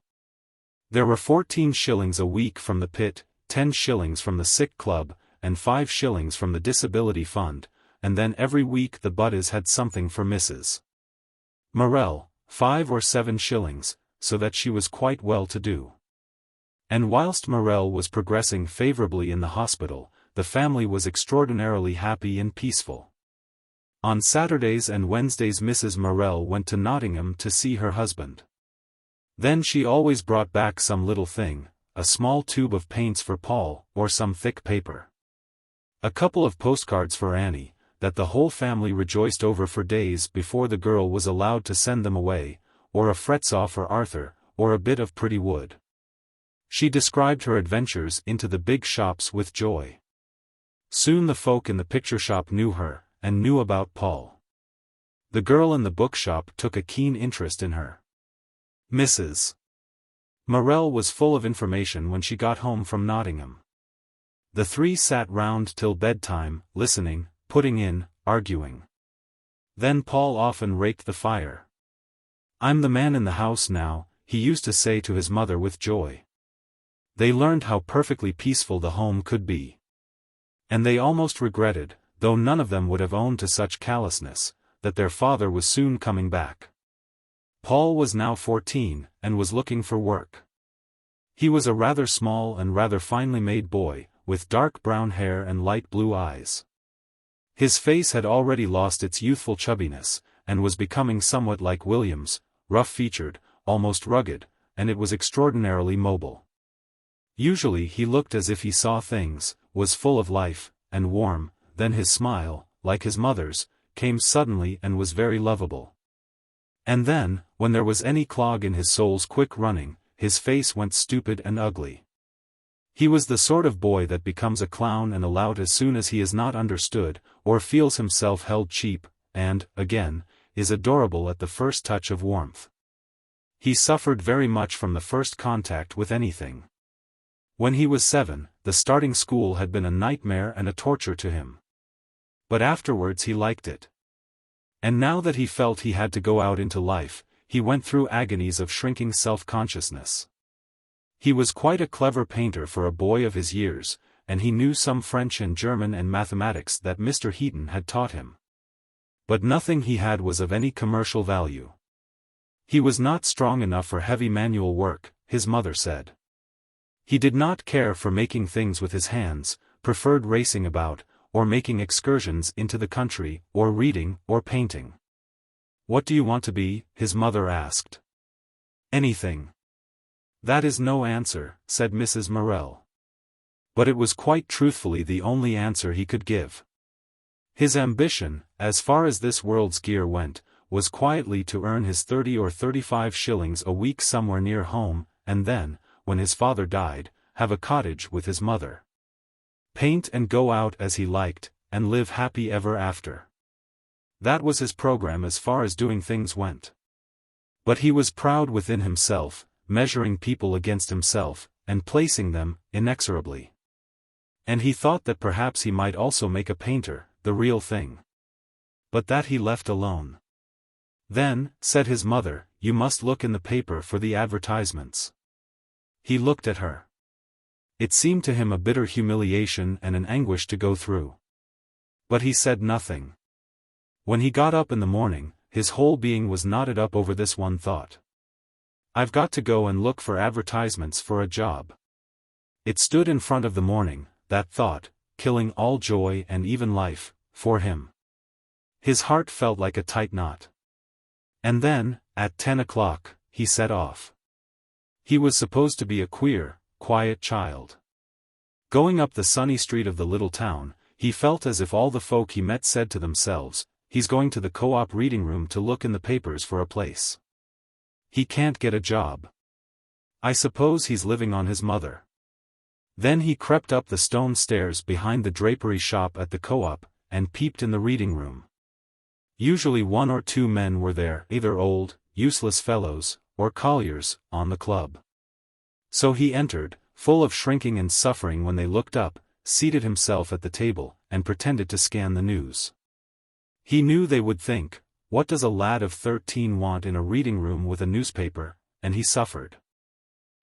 There were 14 shillings a week from the pit, 10 shillings from the sick club, and 5 shillings from the disability fund, and then every week the Buddas had something for Mrs. Morel, 5 or 7 shillings, so that she was quite well to do. And whilst Morel was progressing favourably in the hospital, the family was extraordinarily happy and peaceful. On Saturdays and Wednesdays Mrs. Morel went to Nottingham to see her husband. Then she always brought back some little thing, a small tube of paints for Paul, or some thick paper. A couple of postcards for Annie, that the whole family rejoiced over for days before the girl was allowed to send them away, or a fretsaw for Arthur, or a bit of pretty wood. She described her adventures into the big shops with joy. Soon the folk in the picture shop knew her, and knew about Paul. The girl in the bookshop took a keen interest in her. Mrs. Morel was full of information when she got home from Nottingham. The 3 sat round till bedtime, listening, putting in, arguing. Then Paul often raked the fire. "I'm the man in the house now," he used to say to his mother with joy. They learned how perfectly peaceful the home could be. And they almost regretted, though none of them would have owned to such callousness, that their father was soon coming back. Paul was now 14, and was looking for work. He was a rather small and rather finely made boy, with dark brown hair and light blue eyes. His face had already lost its youthful chubbiness, and was becoming somewhat like William's, rough-featured, almost rugged, and it was extraordinarily mobile. Usually he looked as if he saw things, was full of life, and warm, then his smile, like his mother's, came suddenly and was very lovable. And then, when there was any clog in his soul's quick running, his face went stupid and ugly. He was the sort of boy that becomes a clown and a lout as soon as he is not understood, or feels himself held cheap, and, again, is adorable at the first touch of warmth. He suffered very much from the first contact with anything. When he was 7, the starting school had been a nightmare and a torture to him. But afterwards he liked it. And now that he felt he had to go out into life, he went through agonies of shrinking self-consciousness. He was quite a clever painter for a boy of his years, and he knew some French and German and mathematics that Mr. Heaton had taught him. But nothing he had was of any commercial value. He was not strong enough for heavy manual work, his mother said. He did not care for making things with his hands, preferred racing about, or making excursions into the country, or reading, or painting. "What do you want to be?" his mother asked. "Anything." "That is no answer," said Mrs. Morel. But it was quite truthfully the only answer he could give. His ambition, as far as this world's gear went, was quietly to earn his 30 or 35 shillings a week somewhere near home, and then, when his father died, have a cottage with his mother. Paint and go out as he liked, and live happy ever after. That was his program as far as doing things went. But he was proud within himself, measuring people against himself, and placing them, inexorably. And he thought that perhaps he might also make a painter, the real thing. But that he left alone. "Then," said his mother, "you must look in the paper for the advertisements." He looked at her. It seemed to him a bitter humiliation and an anguish to go through. But he said nothing. When he got up in the morning, his whole being was knotted up over this one thought. I've got to go and look for advertisements for a job. It stood in front of the morning, that thought, killing all joy and even life, for him. His heart felt like a tight knot. And then, at 10 o'clock, he set off. He was supposed to be a queer, quiet child. Going up the sunny street of the little town, he felt as if all the folk he met said to themselves, he's going to the co-op reading room to look in the papers for a place. He can't get a job. I suppose he's living on his mother. Then he crept up the stone stairs behind the drapery shop at the co-op, and peeped in the reading room. Usually 1 or 2 men were there, either old, useless fellows, or colliers, on the club. So he entered, full of shrinking and suffering when they looked up, seated himself at the table, and pretended to scan the news. He knew they would think, what does a lad of 13 want in a reading room with a newspaper, and he suffered.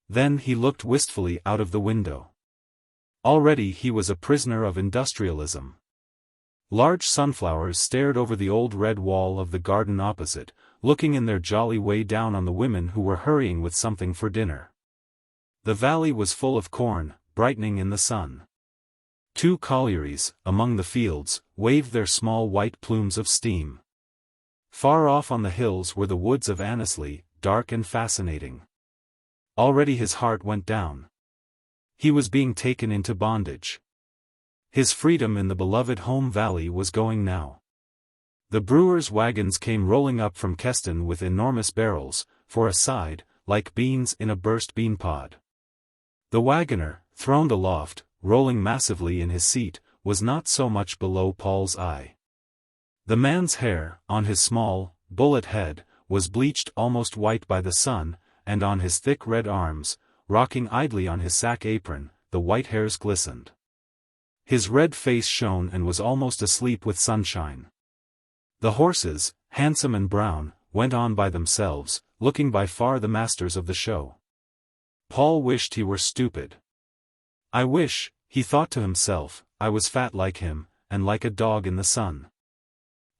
Then he looked wistfully out of the window. Already he was a prisoner of industrialism. Large sunflowers stared over the old red wall of the garden opposite, looking in their jolly way down on the women who were hurrying with something for dinner. The valley was full of corn, brightening in the sun. 2 collieries, among the fields, waved their small white plumes of steam. Far off on the hills were the woods of Annesley, dark and fascinating. Already his heart went down. He was being taken into bondage. His freedom in the beloved home valley was going now. The brewers' wagons came rolling up from Keston with enormous barrels, for a side, like beans in a burst bean pod. The wagoner, throned aloft, rolling massively in his seat, was not so much below Paul's eye. The man's hair, on his small, bullet head, was bleached almost white by the sun, and on his thick red arms, rocking idly on his sack apron, the white hairs glistened. His red face shone and was almost asleep with sunshine. The horses, handsome and brown, went on by themselves, looking by far the masters of the show. Paul wished he were stupid. I wish, he thought to himself, I was fat like him, and like a dog in the sun.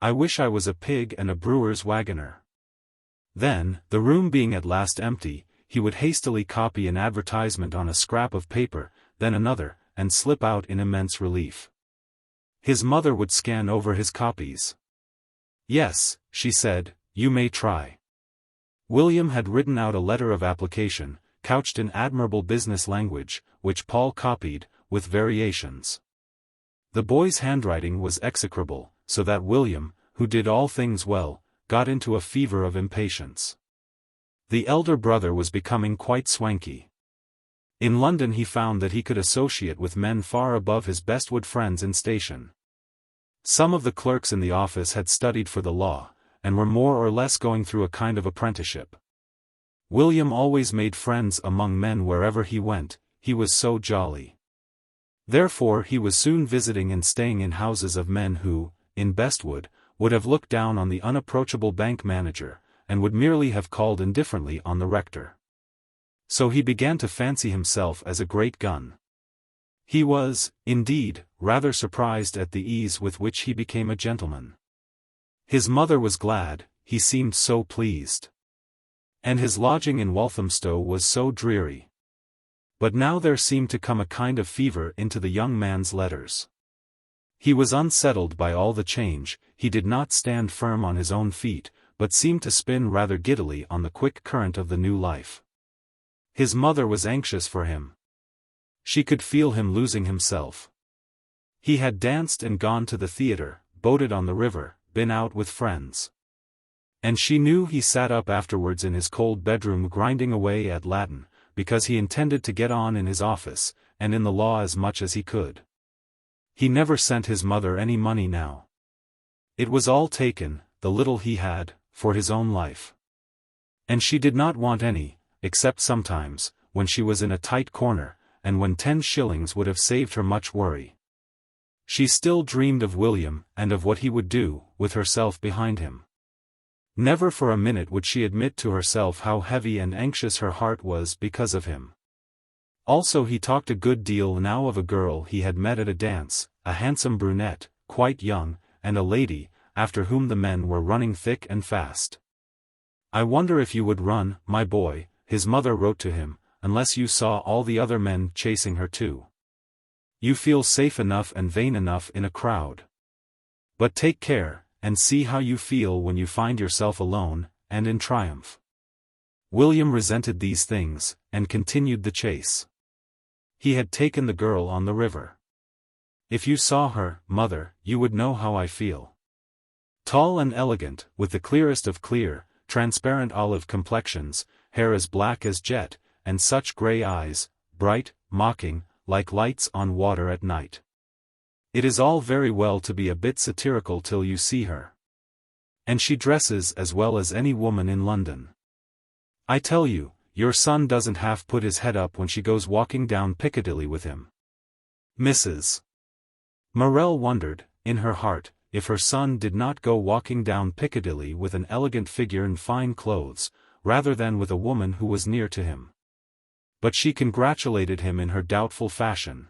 I wish I was a pig and a brewer's wagoner. Then, the room being at last empty, he would hastily copy an advertisement on a scrap of paper, then another, and slip out in immense relief. His mother would scan over his copies. Yes, she said, you may try. William had written out a letter of application, couched in admirable business language, which Paul copied, with variations. The boy's handwriting was execrable, so that William, who did all things well, got into a fever of impatience. The elder brother was becoming quite swanky. In London he found that he could associate with men far above his bestwood friends in station. Some of the clerks in the office had studied for the law, and were more or less going through a kind of apprenticeship. William always made friends among men wherever he went, he was so jolly. Therefore he was soon visiting and staying in houses of men who, in Bestwood, would have looked down on the unapproachable bank manager, and would merely have called indifferently on the rector. So he began to fancy himself as a great gun. He was, indeed, rather surprised at the ease with which he became a gentleman. His mother was glad, he seemed so pleased. And his lodging in Walthamstow was so dreary. But now there seemed to come a kind of fever into the young man's letters. He was unsettled by all the change, he did not stand firm on his own feet, but seemed to spin rather giddily on the quick current of the new life. His mother was anxious for him. She could feel him losing himself. He had danced and gone to the theatre, boated on the river, been out with friends. And she knew he sat up afterwards in his cold bedroom grinding away at Latin, because he intended to get on in his office, and in the law as much as he could. He never sent his mother any money now. It was all taken, the little he had, for his own life. And she did not want any, except sometimes, when she was in a tight corner, and when 10 shillings would have saved her much worry. She still dreamed of William, and of what he would do, with herself behind him. Never for a minute would she admit to herself how heavy and anxious her heart was because of him. Also he talked a good deal now of a girl he had met at a dance, a handsome brunette, quite young, and a lady, after whom the men were running thick and fast. "I wonder if you would run, my boy," his mother wrote to him, "unless you saw all the other men chasing her too. You feel safe enough and vain enough in a crowd. But take care, and see how you feel when you find yourself alone, and in triumph." William resented these things, and continued the chase. He had taken the girl on the river. "If you saw her, mother, you would know how I feel. Tall and elegant, with the clearest of clear, transparent olive complexions, hair as black as jet, and such grey eyes, bright, mocking, like lights on water at night. It is all very well to be a bit satirical till you see her. And she dresses as well as any woman in London. I tell you, your son doesn't half put his head up when she goes walking down Piccadilly with him." Mrs. Morel wondered, in her heart, if her son did not go walking down Piccadilly with an elegant figure in fine clothes, rather than with a woman who was near to him. But she congratulated him in her doubtful fashion.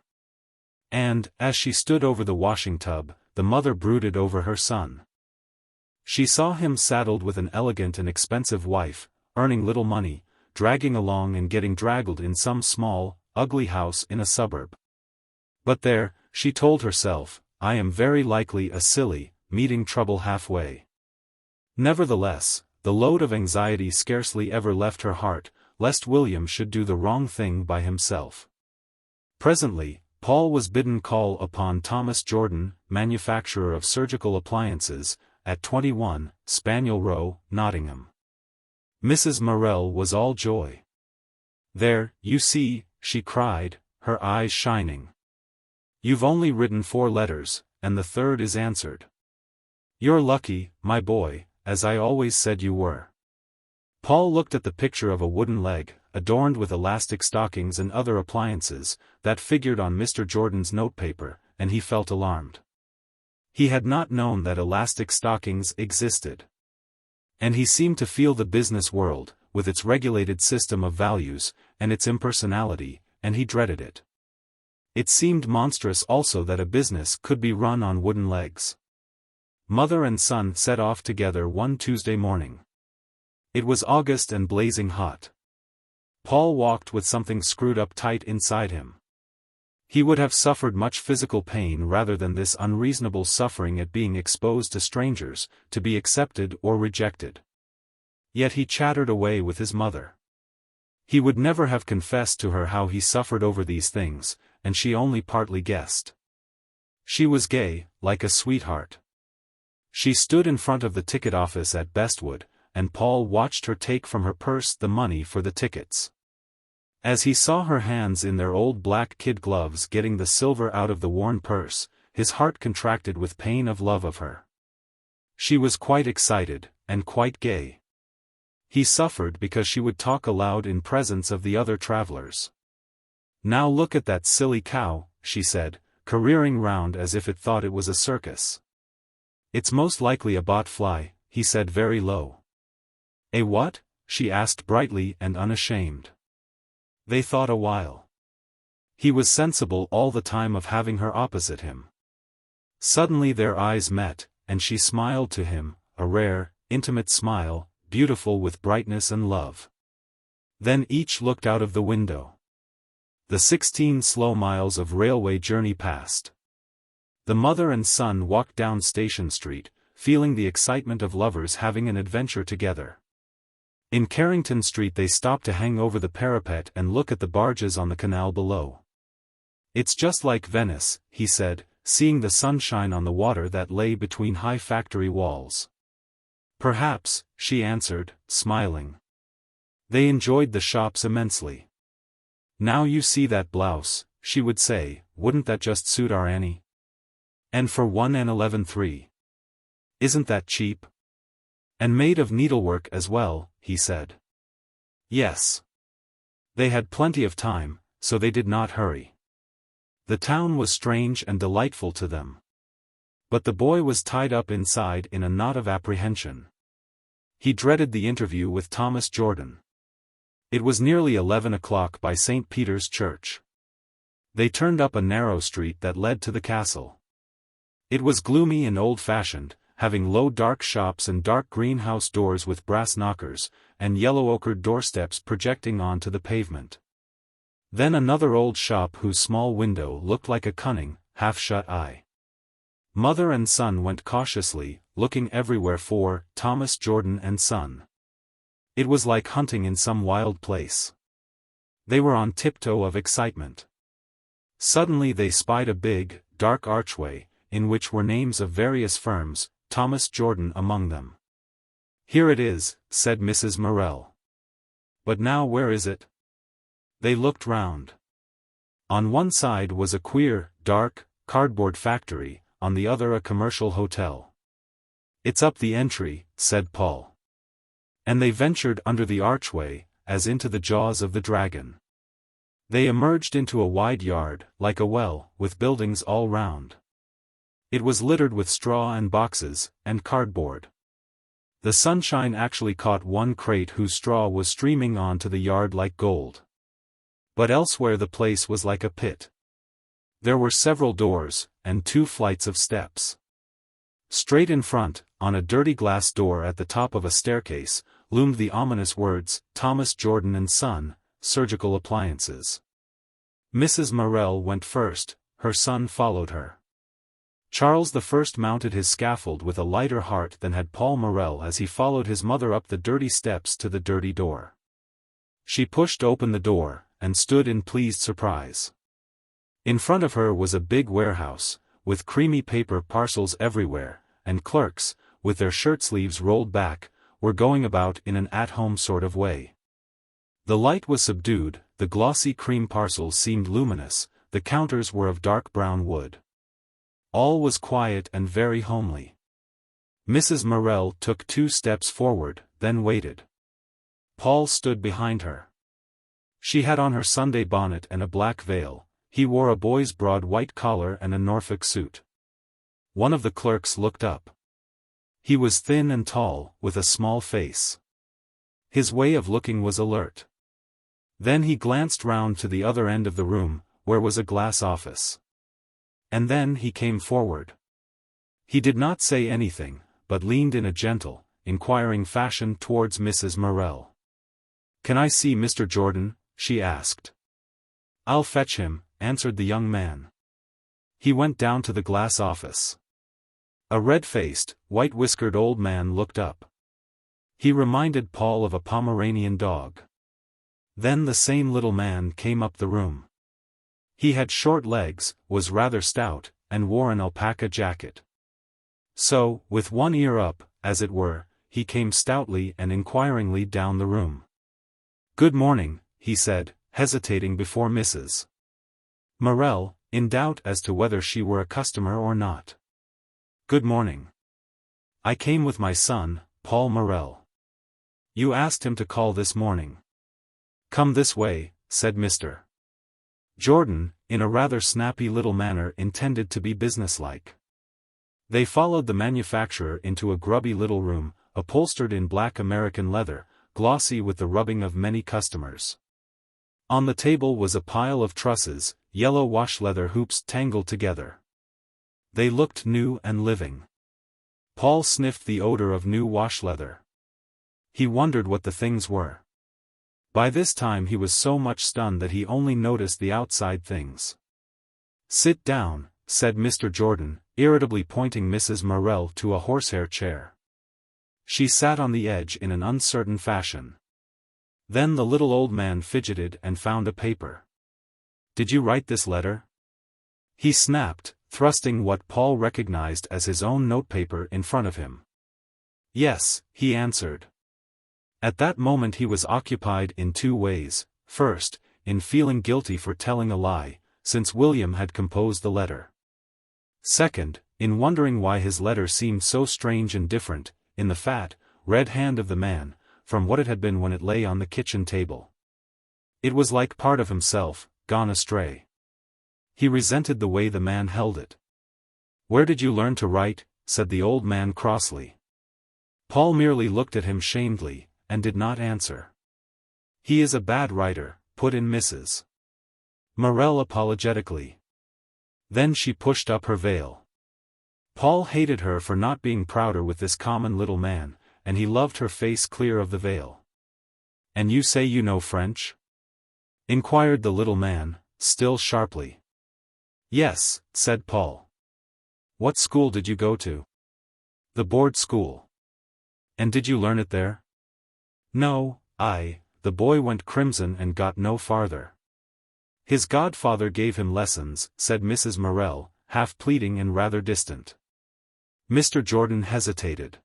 And, as she stood over the washing tub, the mother brooded over her son. She saw him saddled with an elegant and expensive wife, earning little money, dragging along and getting draggled in some small, ugly house in a suburb. But there, she told herself, I am very likely a silly, meeting trouble halfway. Nevertheless, the load of anxiety scarcely ever left her heart, lest William should do the wrong thing by himself. Presently, Paul was bidden call upon Thomas Jordan, manufacturer of surgical appliances, at 21, Spaniel Row, Nottingham. Mrs. Morel was all joy. "There, you see," she cried, her eyes shining. "You've only written 4 letters, and the 3rd is answered. You're lucky, my boy, as I always said you were." Paul looked at the picture of a wooden leg, adorned with elastic stockings and other appliances, that figured on Mr. Jordan's notepaper, and he felt alarmed. He had not known that elastic stockings existed. And he seemed to feel the business world, with its regulated system of values, and its impersonality, and he dreaded it. It seemed monstrous also that a business could be run on wooden legs. Mother and son set off together one Tuesday morning. It was August and blazing hot. Paul walked with something screwed up tight inside him. He would have suffered much physical pain rather than this unreasonable suffering at being exposed to strangers, to be accepted or rejected. Yet he chattered away with his mother. He would never have confessed to her how he suffered over these things, and she only partly guessed. She was gay, like a sweetheart. She stood in front of the ticket office at Bestwood, and Paul watched her take from her purse the money for the tickets. As he saw her hands in their old black kid gloves getting the silver out of the worn purse, his heart contracted with pain of love of her. She was quite excited, and quite gay. He suffered because she would talk aloud in presence of the other travelers. "Now look at that silly cow," she said, careering round as if it thought it was a circus. "It's most likely a botfly," he said very low. "A what?" she asked brightly and unashamed. They thought a while. He was sensible all the time of having her opposite him. Suddenly their eyes met, and she smiled to him, a rare, intimate smile, beautiful with brightness and love. Then each looked out of the window. The 16 slow miles of railway journey passed. The mother and son walked down Station Street, feeling the excitement of lovers having an adventure together. In Carrington Street they stopped to hang over the parapet and look at the barges on the canal below. "It's just like Venice," he said, seeing the sunshine on the water that lay between high factory walls. "Perhaps," she answered, smiling. They enjoyed the shops immensely. "Now you see that blouse," she would say, "wouldn't that just suit our Annie? And for 1 and 11 3. Isn't that cheap? And made of needlework as well," he said. Yes. They had plenty of time, so they did not hurry. The town was strange and delightful to them. But the boy was tied up inside in a knot of apprehension. He dreaded the interview with Thomas Jordan. It was nearly 11 o'clock by St. Peter's Church. They turned up a narrow street that led to the castle. It was gloomy and old-fashioned, having low dark shops and dark greenhouse doors with brass knockers, and yellow-ochred doorsteps projecting onto the pavement. Then another old shop whose small window looked like a cunning, half-shut eye. Mother and son went cautiously, looking everywhere for Thomas Jordan and Son. It was like hunting in some wild place. They were on tiptoe of excitement. Suddenly they spied a big, dark archway, in which were names of various firms, Thomas Jordan among them. "Here it is," said Mrs. Morel. "But now where is it?" They looked round. On one side was a queer, dark, cardboard factory, on the other a commercial hotel. "It's up the entry," said Paul. And they ventured under the archway, as into the jaws of the dragon. They emerged into a wide yard, like a well, with buildings all round. It was littered with straw and boxes, and cardboard. The sunshine actually caught one crate whose straw was streaming onto the yard like gold. But elsewhere the place was like a pit. There were several doors, and 2 flights of steps. Straight in front, on a dirty glass door at the top of a staircase, loomed the ominous words, Thomas Jordan and Son, Surgical Appliances. Mrs. Morel went first, her son followed her. Charles I mounted his scaffold with a lighter heart than had Paul Morel as he followed his mother up the dirty steps to the dirty door. She pushed open the door, and stood in pleased surprise. In front of her was a big warehouse, with creamy paper parcels everywhere, and clerks, with their shirt sleeves rolled back, were going about in an at-home sort of way. The light was subdued, the glossy cream parcels seemed luminous, the counters were of dark brown wood. All was quiet and very homely. Mrs. Morel took 2 steps forward, then waited. Paul stood behind her. She had on her Sunday bonnet and a black veil, he wore a boy's broad white collar and a Norfolk suit. One of the clerks looked up. He was thin and tall, with a small face. His way of looking was alert. Then he glanced round to the other end of the room, where was a glass office. And then he came forward. He did not say anything, but leaned in a gentle, inquiring fashion towards Mrs. Morel. "Can I see Mr. Jordan?" she asked. "I'll fetch him," answered the young man. He went down to the glass office. A red-faced, white-whiskered old man looked up. He reminded Paul of a Pomeranian dog. Then the same little man came up the room. He had short legs, was rather stout, and wore an alpaca jacket. So, with one ear up, as it were, he came stoutly and inquiringly down the room. "Good morning," he said, hesitating before Mrs. Morel, in doubt as to whether she were a customer or not. "Good morning. I came with my son, Paul Morel. You asked him to call this morning." "Come this way," said Mr. Jordan, in a rather snappy little manner intended to be businesslike. They followed the manufacturer into a grubby little room, upholstered in black American leather, glossy with the rubbing of many customers. On the table was a pile of trusses, yellow wash-leather hoops tangled together. They looked new and living. Paul sniffed the odor of new wash-leather. He wondered what the things were. By this time he was so much stunned that he only noticed the outside things. "Sit down," said Mr. Jordan, irritably pointing Mrs. Morel to a horsehair chair. She sat on the edge in an uncertain fashion. Then the little old man fidgeted and found a paper. "Did you write this letter?" he snapped, thrusting what Paul recognized as his own notepaper in front of him. "Yes," he answered. At that moment he was occupied in 2 ways, first, in feeling guilty for telling a lie, since William had composed the letter. Second, in wondering why his letter seemed so strange and different, in the fat, red hand of the man, from what it had been when it lay on the kitchen table. It was like part of himself, gone astray. He resented the way the man held it. "Where did you learn to write?" said the old man crossly. Paul merely looked at him shamedly, and did not answer. He is a bad writer, put in Mrs. Morel apologetically. Then she pushed up her veil. Paul hated her for not being prouder with this common little man, and he loved her face clear of the veil. "And you say you know French?" inquired the little man, still sharply. "Yes," said Paul. "What school did you go to?" "The board school." "And did you learn it there?" "No, the boy went crimson and got no farther. His godfather gave him lessons," said Mrs. Morel, half pleading and rather distant. Mr. Jordan hesitated.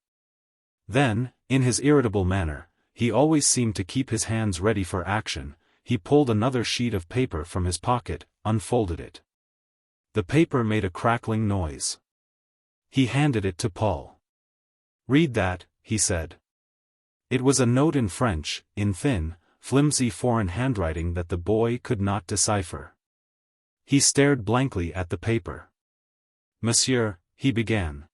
Then, in his irritable manner, he always seemed to keep his hands ready for action, he pulled another sheet of paper from his pocket, unfolded it. The paper made a crackling noise. He handed it to Paul. "Read that," he said. It was a note in French, in thin, flimsy foreign handwriting that the boy could not decipher. He stared blankly at the paper. "Monsieur," he began.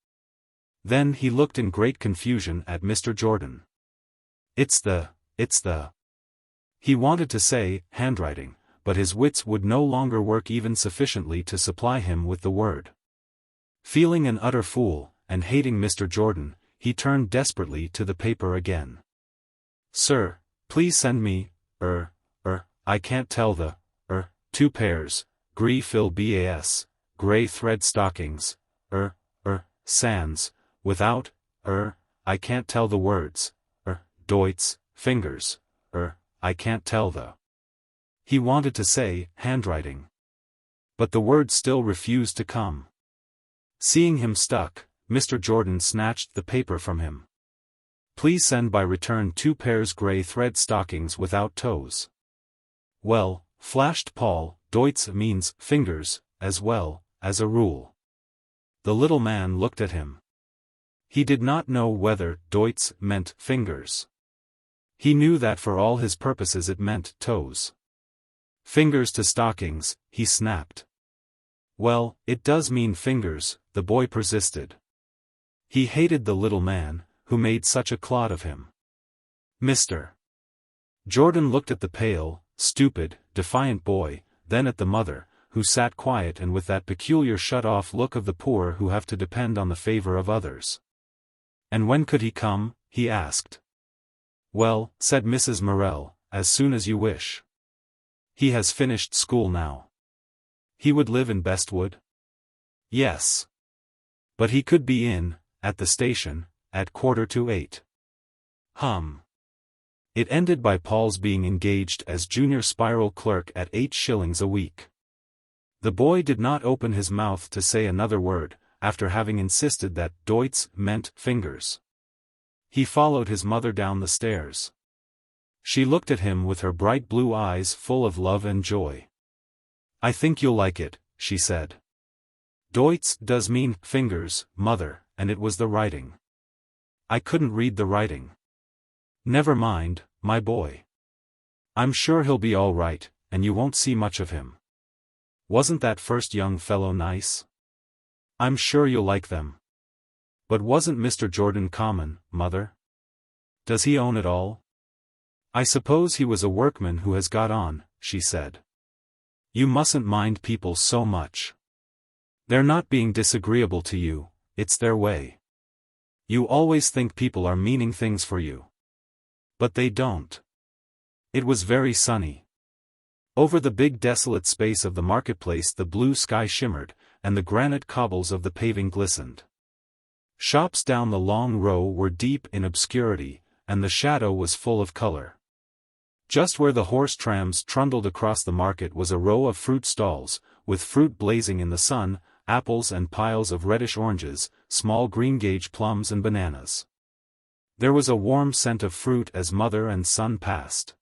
Then he looked in great confusion at Mr. Jordan. It's the. He wanted to say, handwriting, but his wits would no longer work even sufficiently to supply him with the word. Feeling an utter fool, and hating Mr. Jordan, he turned desperately to the paper again. "Sir, please send me, I can't tell the, 2 pairs, gris-fil-bas, grey thread stockings, sans, without, I can't tell the words, Deutsch, fingers, I can't tell the." He wanted to say, handwriting. But the word still refused to come. Seeing him stuck, Mr. Jordan snatched the paper from him. "Please send by return 2 pairs grey thread stockings without toes." "Well," flashed Paul, "Deutsch means fingers, as well, as a rule." The little man looked at him. He did not know whether Deutsch meant fingers. He knew that for all his purposes it meant toes. "Fingers to stockings," he snapped. "Well, it does mean fingers," the boy persisted. He hated the little man, who made such a clod of him. Mr. Jordan looked at the pale, stupid, defiant boy, then at the mother, who sat quiet and with that peculiar shut-off look of the poor who have to depend on the favor of others. "And when could he come?" he asked. "Well," said Mrs. Morel, "as soon as you wish. He has finished school now." "He would live in Bestwood?" "Yes. But he could be in, at the station, at 7:45. It ended by Paul's being engaged as junior spiral clerk at 8 shillings a week. The boy did not open his mouth to say another word, after having insisted that Deutsch meant fingers. He followed his mother down the stairs. She looked at him with her bright blue eyes full of love and joy. "I think you'll like it," she said. "Deutsch does mean fingers, mother, and it was the writing. I couldn't read the writing." "Never mind, my boy. I'm sure he'll be all right, and you won't see much of him. Wasn't that first young fellow nice? I'm sure you'll like them. But wasn't Mr. Jordan common, mother? Does he own it all?" "I suppose he was a workman who has got on," she said. "You mustn't mind people so much. They're not being disagreeable to you, it's their way. You always think people are meaning things for you. But they don't." It was very sunny. Over the big desolate space of the marketplace the blue sky shimmered, and the granite cobbles of the paving glistened. Shops down the long row were deep in obscurity, and the shadow was full of color. Just where the horse trams trundled across the market was a row of fruit stalls, with fruit blazing in the sun, apples and piles of reddish oranges, small green-gauge plums and bananas. There was a warm scent of fruit as mother and son passed.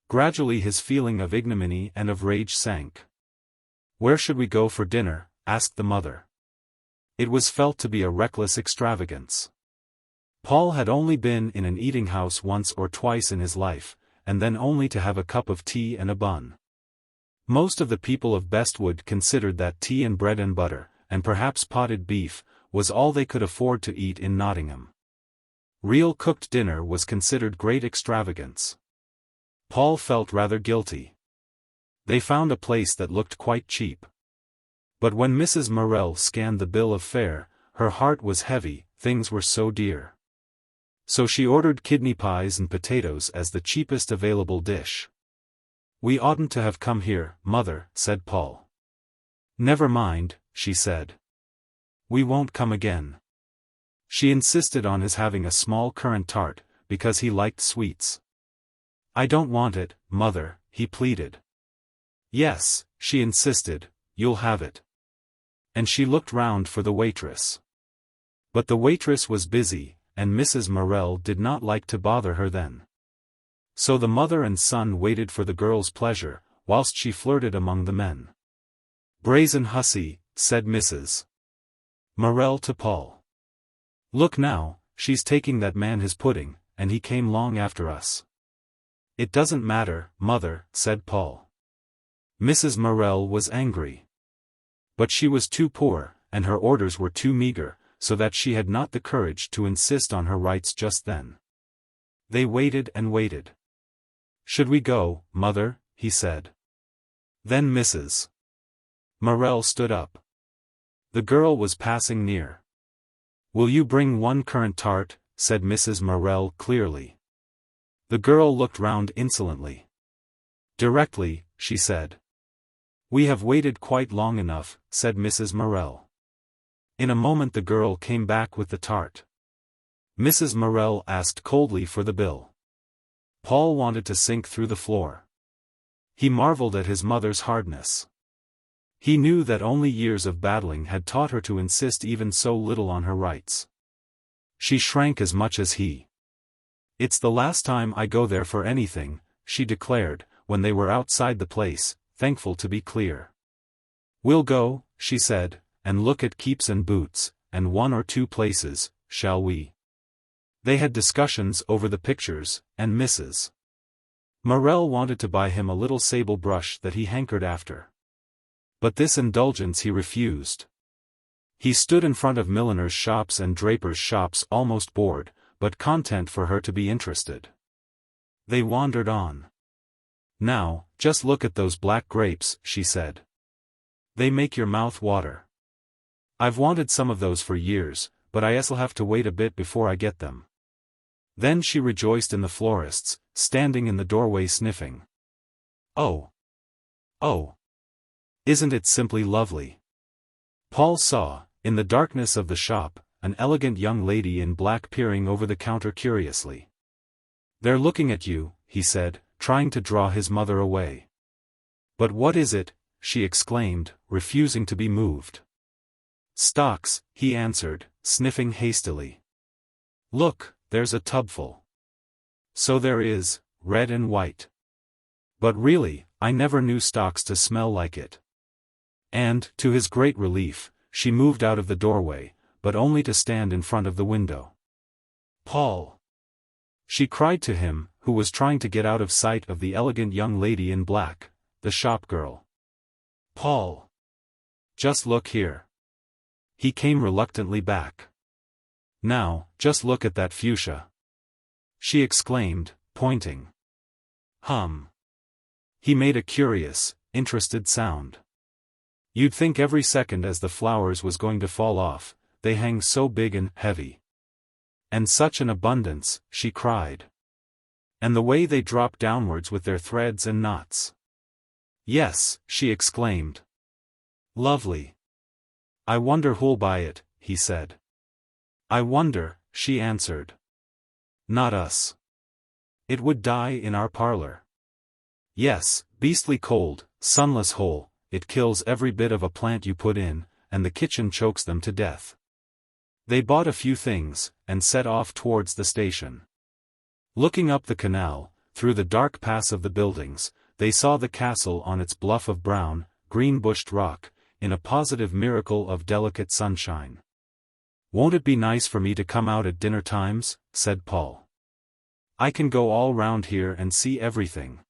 Gradually his feeling of ignominy and of rage sank. "Where should we go for dinner?" asked the mother. It was felt to be a reckless extravagance. Paul had only been in an eating-house once or twice in his life, and then only to have a cup of tea and a bun. Most of the people of Bestwood considered that tea and bread and butter, and perhaps potted beef, was all they could afford to eat in Nottingham. Real cooked dinner was considered great extravagance. Paul felt rather guilty. They found a place that looked quite cheap. But when Mrs. Morel scanned the bill of fare, her heart was heavy, things were so dear. So she ordered kidney pies and potatoes as the cheapest available dish. "We oughtn't to have come here, Mother," said Paul. "Never mind," she said. "We won't come again." She insisted on his having a small currant tart, because he liked sweets. "I don't want it, Mother," he pleaded. "Yes," she insisted, "you'll have it." And she looked round for the waitress. But the waitress was busy, and Mrs. Morel did not like to bother her then. So the mother and son waited for the girl's pleasure, whilst she flirted among the men. "Brazen hussy," said Mrs. Morel to Paul. "Look now, she's taking that man his pudding, and he came long after us." "It doesn't matter, Mother," said Paul. Mrs. Morel was angry. But she was too poor, and her orders were too meager, so that she had not the courage to insist on her rights just then. They waited and waited. "Should we go, Mother?" he said. Then Mrs. Morel stood up. The girl was passing near. "Will you bring one currant tart?" said Mrs. Morel clearly. The girl looked round insolently. "Directly," she said. "We have waited quite long enough," said Mrs. Morel. In a moment the girl came back with the tart. Mrs. Morel asked coldly for the bill. Paul wanted to sink through the floor. He marveled at his mother's hardness. He knew that only years of battling had taught her to insist even so little on her rights. She shrank as much as he. "It's the last time I go there for anything," she declared, when they were outside the place, thankful to be clear. "We'll go," she said, "and look at Keeps and Boots, and one or two places, shall we?" They had discussions over the pictures, and Mrs. Morel wanted to buy him a little sable brush that he hankered after. But this indulgence he refused. He stood in front of milliners' shops and drapers' shops almost bored, but content for her to be interested. They wandered on. "Now, just look at those black grapes," she said. "They make your mouth water. I've wanted some of those for years, but I guess'll have to wait a bit before I get them." Then she rejoiced in the florists, standing in the doorway sniffing. "Oh! Oh! Isn't it simply lovely?" Paul saw, in the darkness of the shop, an elegant young lady in black peering over the counter curiously. "They're looking at you," he said, trying to draw his mother away. "But what is it?" she exclaimed, refusing to be moved. "Stocks," he answered, sniffing hastily. "Look, there's a tubful." "So there is, red and white. But really, I never knew stocks to smell like it." And, to his great relief, she moved out of the doorway, but only to stand in front of the window. "Paul!" she cried to him, who was trying to get out of sight of the elegant young lady in black, the shop girl. "Paul! Just look here." He came reluctantly back. "Now, just look at that fuchsia," she exclaimed, pointing. He made a curious, interested sound. "You'd think every second as the flowers was going to fall off, they hang so big and heavy. And such an abundance," she cried. "And the way they drop downwards with their threads and knots." "Yes," she exclaimed. "Lovely. I wonder who'll buy it," he said. "I wonder," she answered. "Not us. It would die in our parlor." "Yes, beastly cold, sunless hole, it kills every bit of a plant you put in, and the kitchen chokes them to death." They bought a few things, and set off towards the station. Looking up the canal, through the dark pass of the buildings, they saw the castle on its bluff of brown, green-bushed rock, in a positive miracle of delicate sunshine. "Won't it be nice for me to come out at dinner times?" said Paul. "I can go all round here and see everything.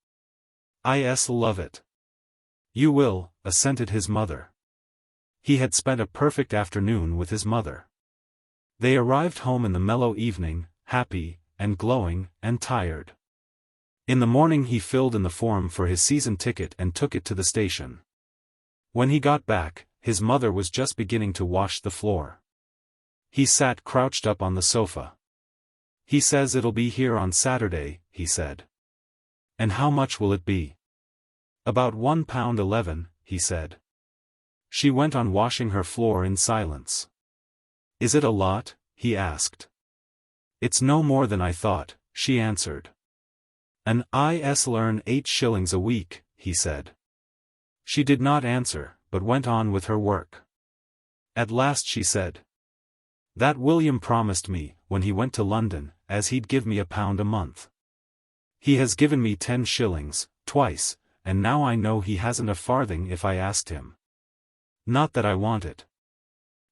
I love it." "You will," assented his mother. He had spent a perfect afternoon with his mother. They arrived home in the mellow evening, happy, and glowing, and tired. In the morning he filled in the form for his season ticket and took it to the station. When he got back, his mother was just beginning to wash the floor. He sat crouched up on the sofa. "He says it'll be here on Saturday," he said. "And how much will it be?" "About £1.11, he said. She went on washing her floor in silence. "Is it a lot?" he asked. "It's no more than I thought," she answered. "And I'll earn 8 shillings a week," he said. She did not answer, but went on with her work. At last she said, "That William promised me, when he went to London, as he'd give me £1 a month. He has given me 10 shillings, twice, and now I know he hasn't a farthing if I asked him. Not that I want it.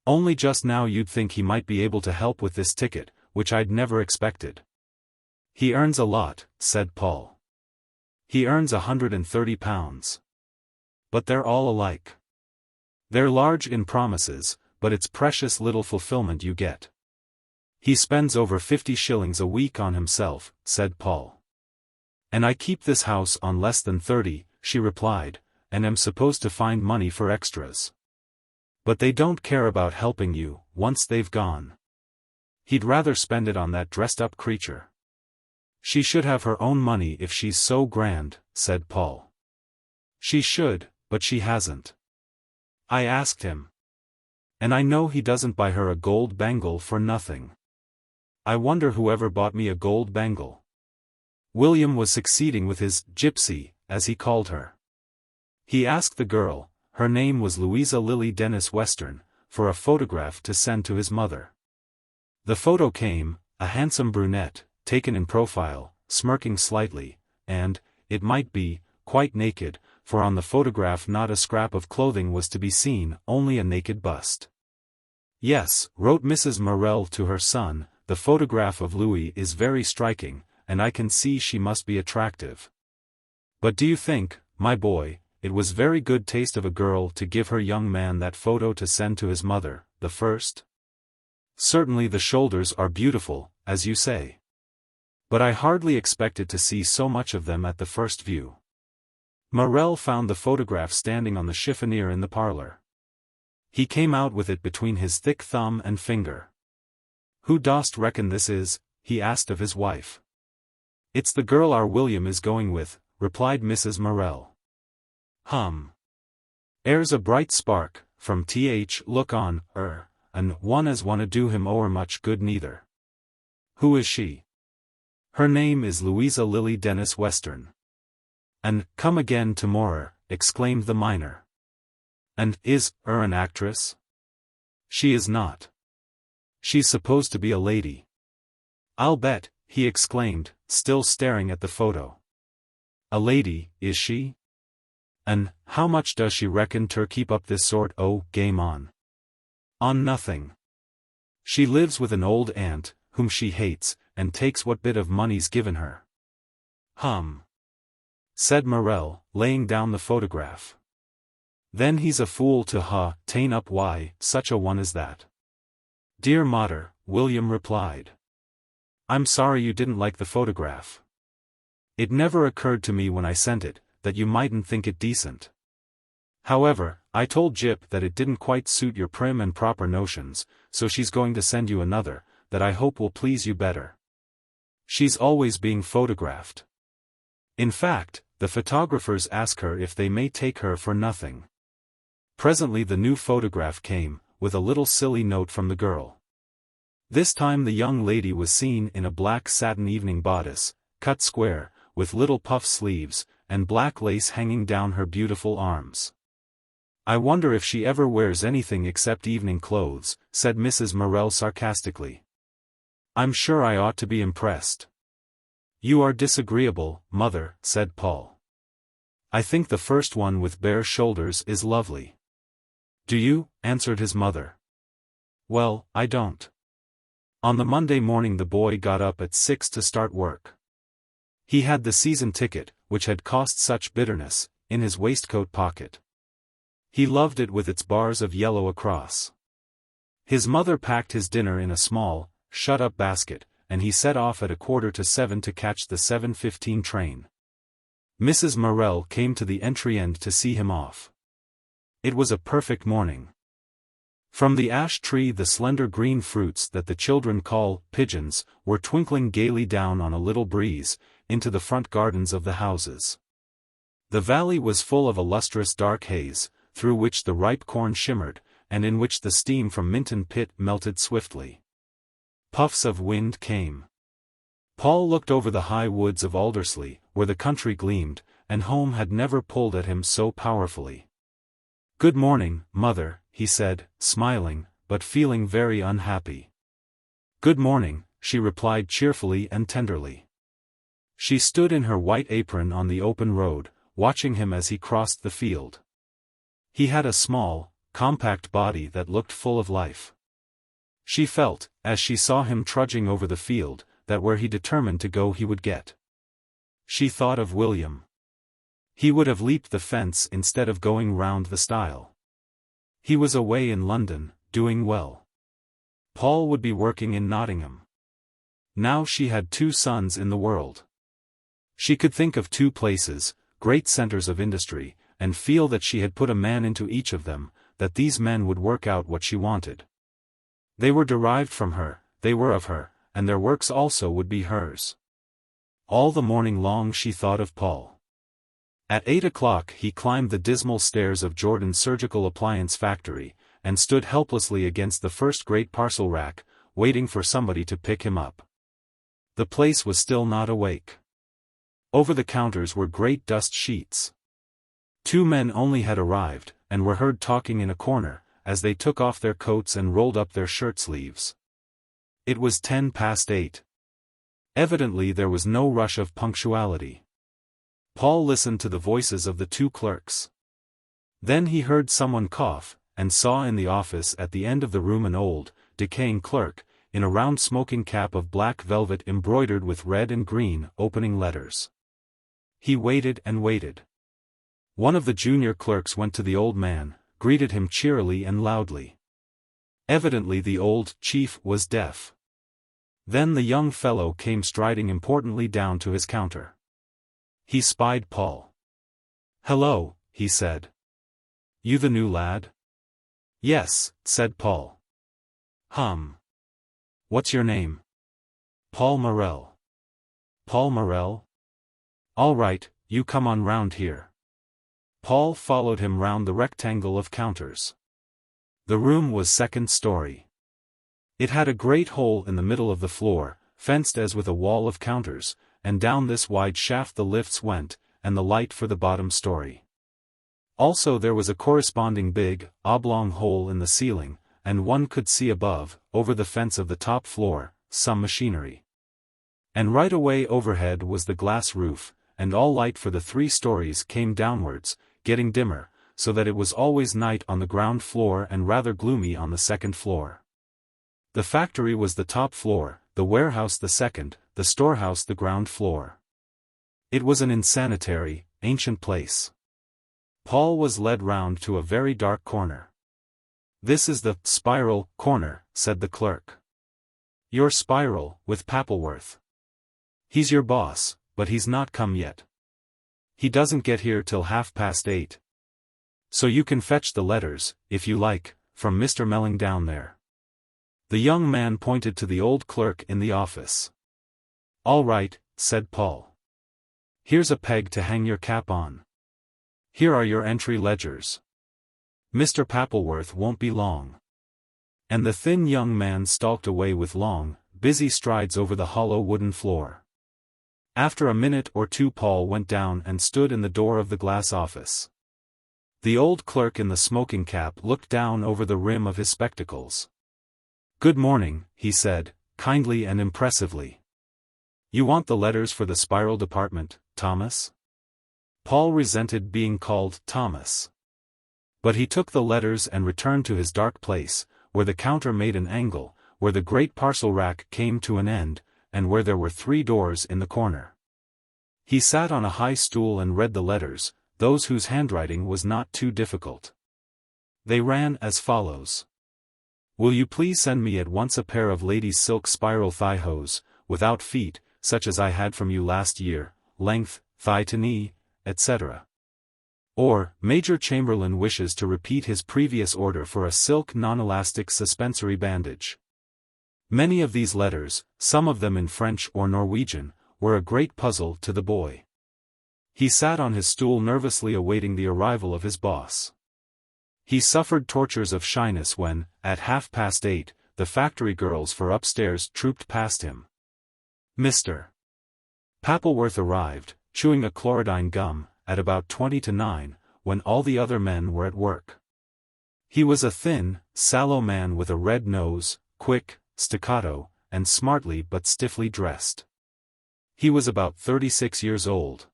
Only just now you'd think he might be able to help with this ticket, which I'd never expected." "He earns a lot," said Paul. "He earns £130. But they're all alike. They're large in promises, but it's precious little fulfillment you get." "He spends over 50 shillings a week on himself," said Paul. "And I keep this house on less than 30, she replied, "and am supposed to find money for extras. But they don't care about helping you, once they've gone. He'd rather spend it on that dressed-up creature." "She should have her own money if she's so grand," said Paul. "She should, but she hasn't. I asked him. And I know he doesn't buy her a gold bangle for nothing. I wonder whoever bought me a gold bangle." William was succeeding with his gypsy, as he called her. He asked the girl, her name was Louisa Lily Dennis Western, for a photograph to send to his mother. The photo came, a handsome brunette, taken in profile, smirking slightly, and, it might be, quite naked, for on the photograph not a scrap of clothing was to be seen, only a naked bust. "Yes," wrote Mrs. Morel to her son, "the photograph of Louis is very striking, and I can see she must be attractive. But do you think, my boy, it was very good taste of a girl to give her young man that photo to send to his mother, the first? Certainly the shoulders are beautiful, as you say. But I hardly expected to see so much of them at the first view." Morel found the photograph standing on the chiffonier in the parlor. He came out with it between his thick thumb and finger. "Who dost reckon this is?" he asked of his wife. "It's the girl our William is going with," replied Mrs. Morel. "Hum. There's a bright spark, from look on, and one as wanna do him o'er much good neither." "Who is she?" "Her name is Louisa Lily Dennis Western." "And, come again tomorrow," exclaimed the miner. "And, is an actress?" "She is not. She's supposed to be a lady." "I'll bet," he exclaimed, still staring at the photo. "A lady, is she? And, how much does she reckon ter keep up this sort o' game on?" "On nothing. She lives with an old aunt, whom she hates, and takes what bit of money's given her." "Hum," said Morel, laying down the photograph. "Then he's a fool to ta'en up why, such a one as that." "Dear mater," William replied. "I'm sorry you didn't like the photograph. It never occurred to me when I sent it, that you mightn't think it decent. However, I told Jip that it didn't quite suit your prim and proper notions, so she's going to send you another, that I hope will please you better. She's always being photographed. In fact, the photographers ask her if they may take her for nothing." Presently the new photograph came, with a little silly note from the girl. This time the young lady was seen in a black satin evening bodice, cut square, with little puff sleeves, and black lace hanging down her beautiful arms. "I wonder if she ever wears anything except evening clothes," said Mrs. Morel sarcastically. "I'm sure I ought to be impressed." "You are disagreeable, mother," said Paul. "I think the first one with bare shoulders is lovely." "Do you?" answered his mother. "Well, I don't." On the Monday morning the boy got up at 6 to start work. He had the season ticket, which had cost such bitterness, in his waistcoat pocket. He loved it with its bars of yellow across. His mother packed his dinner in a small, shut-up basket, and he set off at 6:45 to catch the 7:15 train. Mrs. Morel came to the entry end to see him off. It was a perfect morning. From the ash tree the slender green fruits that the children call pigeons were twinkling gaily down on a little breeze, into the front gardens of the houses. The valley was full of a lustrous dark haze, through which the ripe corn shimmered, and in which the steam from Minton pit melted swiftly. Puffs of wind came. Paul looked over the high woods of Aldersley, where the country gleamed, and home had never pulled at him so powerfully. "Good morning, mother," he said, smiling, but feeling very unhappy. "Good morning," she replied cheerfully and tenderly. She stood in her white apron on the open road, watching him as he crossed the field. He had a small, compact body that looked full of life. She felt, as she saw him trudging over the field, that where he determined to go he would get. She thought of William. He would have leaped the fence instead of going round the stile. He was away in London, doing well. Paul would be working in Nottingham. Now she had 2 sons in the world. She could think of 2 places, great centers of industry, and feel that she had put a man into each of them, that these men would work out what she wanted. They were derived from her, they were of her, and their works also would be hers. All the morning long she thought of Paul. At 8 o'clock he climbed the dismal stairs of Jordan's surgical appliance factory, and stood helplessly against the first great parcel rack, waiting for somebody to pick him up. The place was still not awake. Over the counters were great dust sheets. 2 men only had arrived, and were heard talking in a corner, as they took off their coats and rolled up their shirt sleeves. It was 8:10. Evidently there was no rush of punctuality. Paul listened to the voices of the 2 clerks. Then he heard someone cough, and saw in the office at the end of the room an old, decaying clerk, in a round smoking cap of black velvet embroidered with red and green opening letters. He waited and waited. One of the junior clerks went to the old man, greeted him cheerily and loudly. Evidently the old chief was deaf. Then the young fellow came striding importantly down to his counter. He spied Paul. "Hello," he said. "You the new lad?" "Yes," said Paul. What's your name?" "Paul Morel." "Paul Morel? All right, you come on round here." Paul followed him round the rectangle of counters. The room was 2nd story. It had a great hole in the middle of the floor, fenced as with a wall of counters, and down this wide shaft the lifts went, and the light for the bottom story. Also there was a corresponding big, oblong hole in the ceiling, and one could see above, over the fence of the top floor, some machinery. And right away overhead was the glass roof, and all light for the 3 stories came downwards, getting dimmer, so that it was always night on the ground floor and rather gloomy on the 2nd floor. The factory was the top floor, the warehouse the 2nd, the storehouse the ground floor. It was an insanitary, ancient place. Paul was led round to a very dark corner. "This is the spiral corner," said the clerk. "Your spiral, with Pappleworth. He's your boss, but he's not come yet. He doesn't get here till 8:30. So you can fetch the letters, if you like, from Mr. Melling down there." The young man pointed to the old clerk in the office. "All right," said Paul. "Here's a peg to hang your cap on. Here are your entry ledgers. Mr. Pappleworth won't be long." And the thin young man stalked away with long, busy strides over the hollow wooden floor. After a minute or 2 Paul went down and stood in the door of the glass office. The old clerk in the smoking cap looked down over the rim of his spectacles. "Good morning," he said, kindly and impressively. "You want the letters for the spiral department, Thomas?" Paul resented being called Thomas. But he took the letters and returned to his dark place, where the counter made an angle, where the great parcel rack came to an end, and where there were 3 doors in the corner. He sat on a high stool and read the letters, those whose handwriting was not too difficult. They ran as follows. "Will you please send me at once a pair of ladies' silk spiral thigh hose, without feet, such as I had from you last year, length, thigh to knee, etc. Or, Major Chamberlain wishes to repeat his previous order for a silk non-elastic suspensory bandage. Many of these letters, some of them in French or Norwegian, were a great puzzle to the boy. He sat on his stool nervously awaiting the arrival of his boss. He suffered tortures of shyness when, at 8:30, the factory girls for upstairs trooped past him. Mr. Pappleworth arrived, chewing a chlorodyne gum, at about 8:50, when all the other men were at work. He was a thin, sallow man with a red nose, quick, staccato, and smartly but stiffly dressed. He was about 36 years old.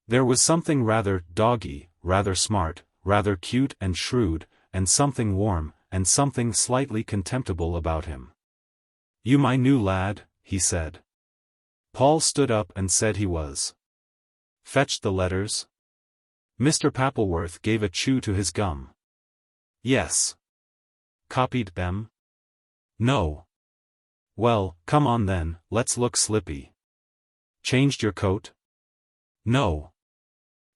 There was something rather doggy, rather smart, rather cute and shrewd, and something warm, and something slightly contemptible about him. "You my new lad," he said. Paul stood up and said he was. "Fetched the letters?" Mr. Pappleworth gave a chew to his gum. "Yes." "Copied them?" "No." "Well, come on then, let's look slippy." "Changed your coat?" "No."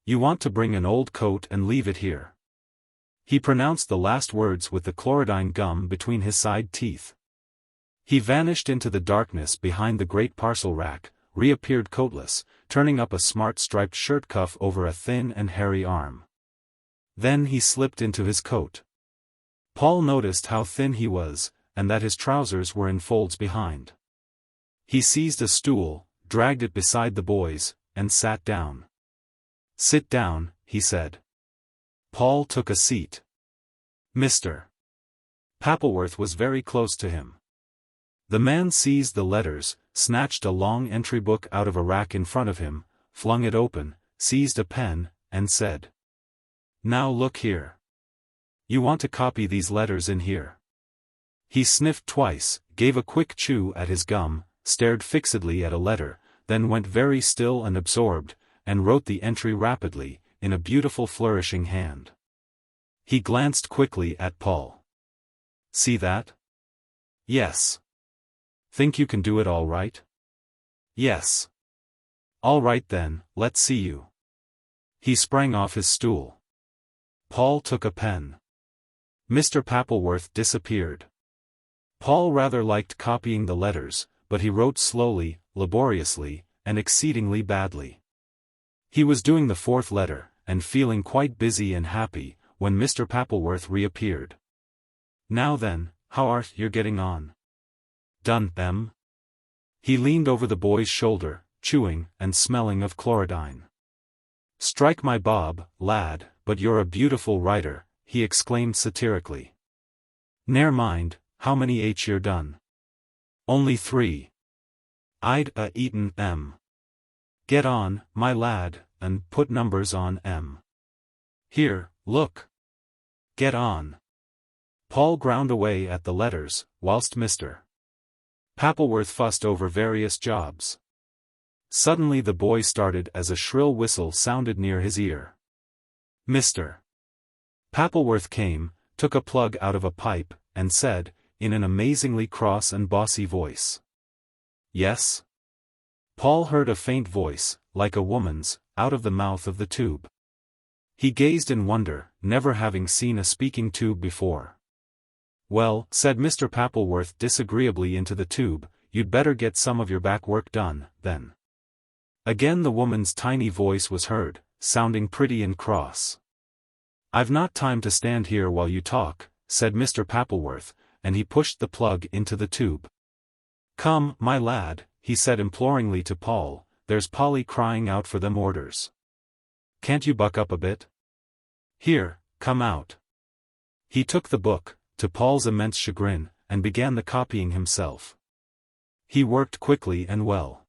"You want to bring an old coat and leave it here." He pronounced the last words with the chlorodyne gum between his side teeth. He vanished into the darkness behind the great parcel rack, reappeared coatless, turning up a smart striped shirt cuff over a thin and hairy arm. Then he slipped into his coat. Paul noticed how thin he was, and that his trousers were in folds behind. He seized a stool, dragged it beside the boys, and sat down. "Sit down," he said. Paul took a seat. Mr. Pappleworth was very close to him. The man seized the letters, snatched a long entry book out of a rack in front of him, flung it open, seized a pen, and said, "Now look here. You want to copy these letters in here." He sniffed twice, gave a quick chew at his gum, stared fixedly at a letter, then went very still and absorbed, and wrote the entry rapidly, in a beautiful flourishing hand. He glanced quickly at Paul. "See that?" "Yes." "Think you can do it all right?" "Yes." "All right then, let's see you." He sprang off his stool. Paul took a pen. Mr. Pappleworth disappeared. Paul rather liked copying the letters, but he wrote slowly, laboriously, and exceedingly badly. He was doing the fourth letter, and feeling quite busy and happy, when Mr. Pappleworth reappeared. "Now then, how are you getting on?" "Done, them?" He leaned over the boy's shoulder, chewing, and smelling of chlorodyne. "Strike my bob, lad, but you're a beautiful writer," he exclaimed satirically. "Ne'er mind, how many ain't you done?" "Only 3. I'd eaten them." "Get on, my lad, and put numbers on 'em. Here, look. Get on." Paul ground away at the letters, whilst Mr. Pappleworth fussed over various jobs. Suddenly the boy started as a shrill whistle sounded near his ear. Mr. Pappleworth came, took a plug out of a pipe, and said, in an amazingly cross and bossy voice. "Yes?" Paul heard a faint voice, like a woman's, out of the mouth of the tube. He gazed in wonder, never having seen a speaking tube before. "Well," said Mr. Pappleworth disagreeably into the tube, "you'd better get some of your back work done, then." Again the woman's tiny voice was heard, sounding pretty and cross. "I've not time to stand here while you talk," said Mr. Pappleworth, and he pushed the plug into the tube. "Come, my lad," he said imploringly to Paul, "there's Polly crying out for them orders. Can't you buck up a bit? Here, come out." He took the book, to Paul's immense chagrin, and began the copying himself. He worked quickly and well.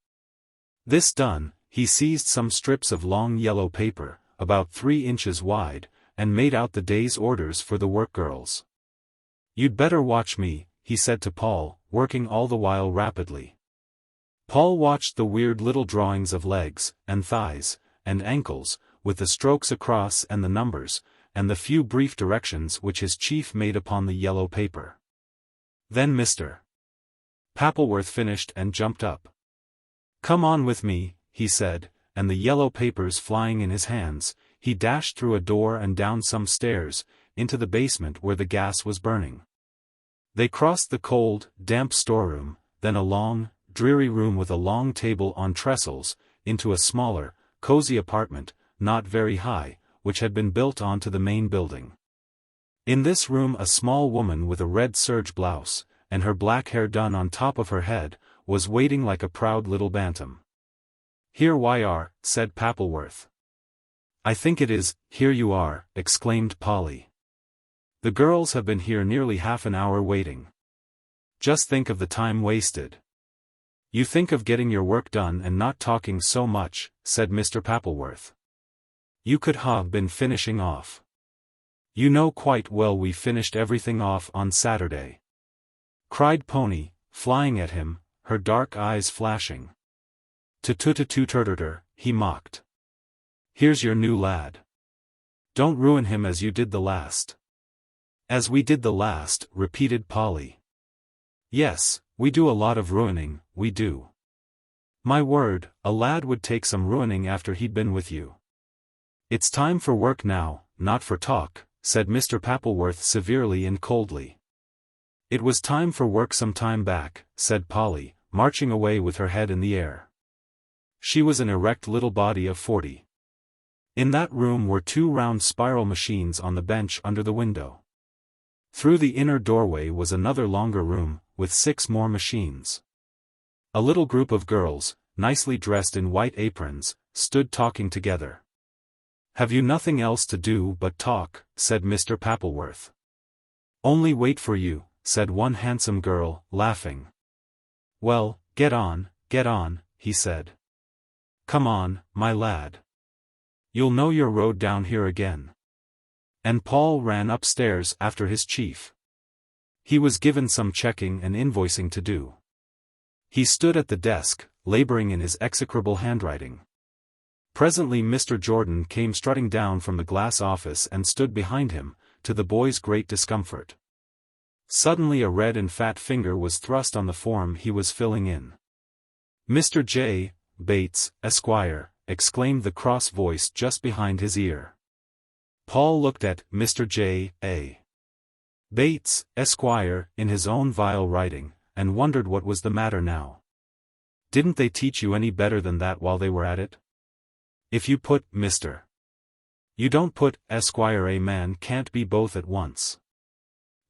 This done, he seized some strips of long yellow paper, about 3 inches wide, and made out the day's orders for the workgirls. "You'd better watch me," he said to Paul, working all the while rapidly. Paul watched the weird little drawings of legs, and thighs, and ankles, with the strokes across and the numbers, and the few brief directions which his chief made upon the yellow paper. Then Mr. Pappleworth finished and jumped up. "Come on with me," he said, and the yellow papers flying in his hands, he dashed through a door and down some stairs, into the basement where the gas was burning. They crossed the cold, damp storeroom, then a long, dreary room with a long table on trestles, into a smaller, cozy apartment, not very high, which had been built onto the main building. In this room a small woman with a red serge blouse, and her black hair done on top of her head, was waiting like a proud little bantam. "Here we are," said Pappleworth. "I think it is, here you are," exclaimed Polly. "The girls have been here nearly half an hour waiting. Just think of the time wasted." "You think of getting your work done and not talking so much," said Mr. Pappleworth. "You could have been finishing off. You know quite well we finished everything off on Saturday," cried Pony, flying at him, her dark eyes flashing. "Tut-tut-tut-tut-tut-tut," he mocked. "Here's your new lad. Don't ruin him as you did the last." "As we did the last," repeated Polly. "Yes, we do a lot of ruining, we do. My word, a lad would take some ruining after he'd been with you." "It's time for work now, not for talk," said Mr. Pappleworth severely and coldly. "It was time for work some time back," said Polly, marching away with her head in the air. She was an erect little body of 40. In that room were 2 round spiral machines on the bench under the window. Through the inner doorway was another longer room, with 6 more machines. A little group of girls, nicely dressed in white aprons, stood talking together. "Have you nothing else to do but talk?" said Mr. Pappleworth. "Only wait for you," said one handsome girl, laughing. "Well, get on," he said. "Come on, my lad. You'll know your road down here again." And Paul ran upstairs after his chief. He was given some checking and invoicing to do. He stood at the desk, laboring in his execrable handwriting. Presently Mr. Jordan came strutting down from the glass office and stood behind him, to the boy's great discomfort. Suddenly a red and fat finger was thrust on the form he was filling in. "Mr. J. Bates, Esquire," exclaimed the cross voice just behind his ear. Paul looked at Mr. J. A. Bates, Esquire, in his own vile writing, and wondered what was the matter now. Didn't they teach you any better than that while they were at it? If you put Mr. You don't put Esquire. A man can't be both at once.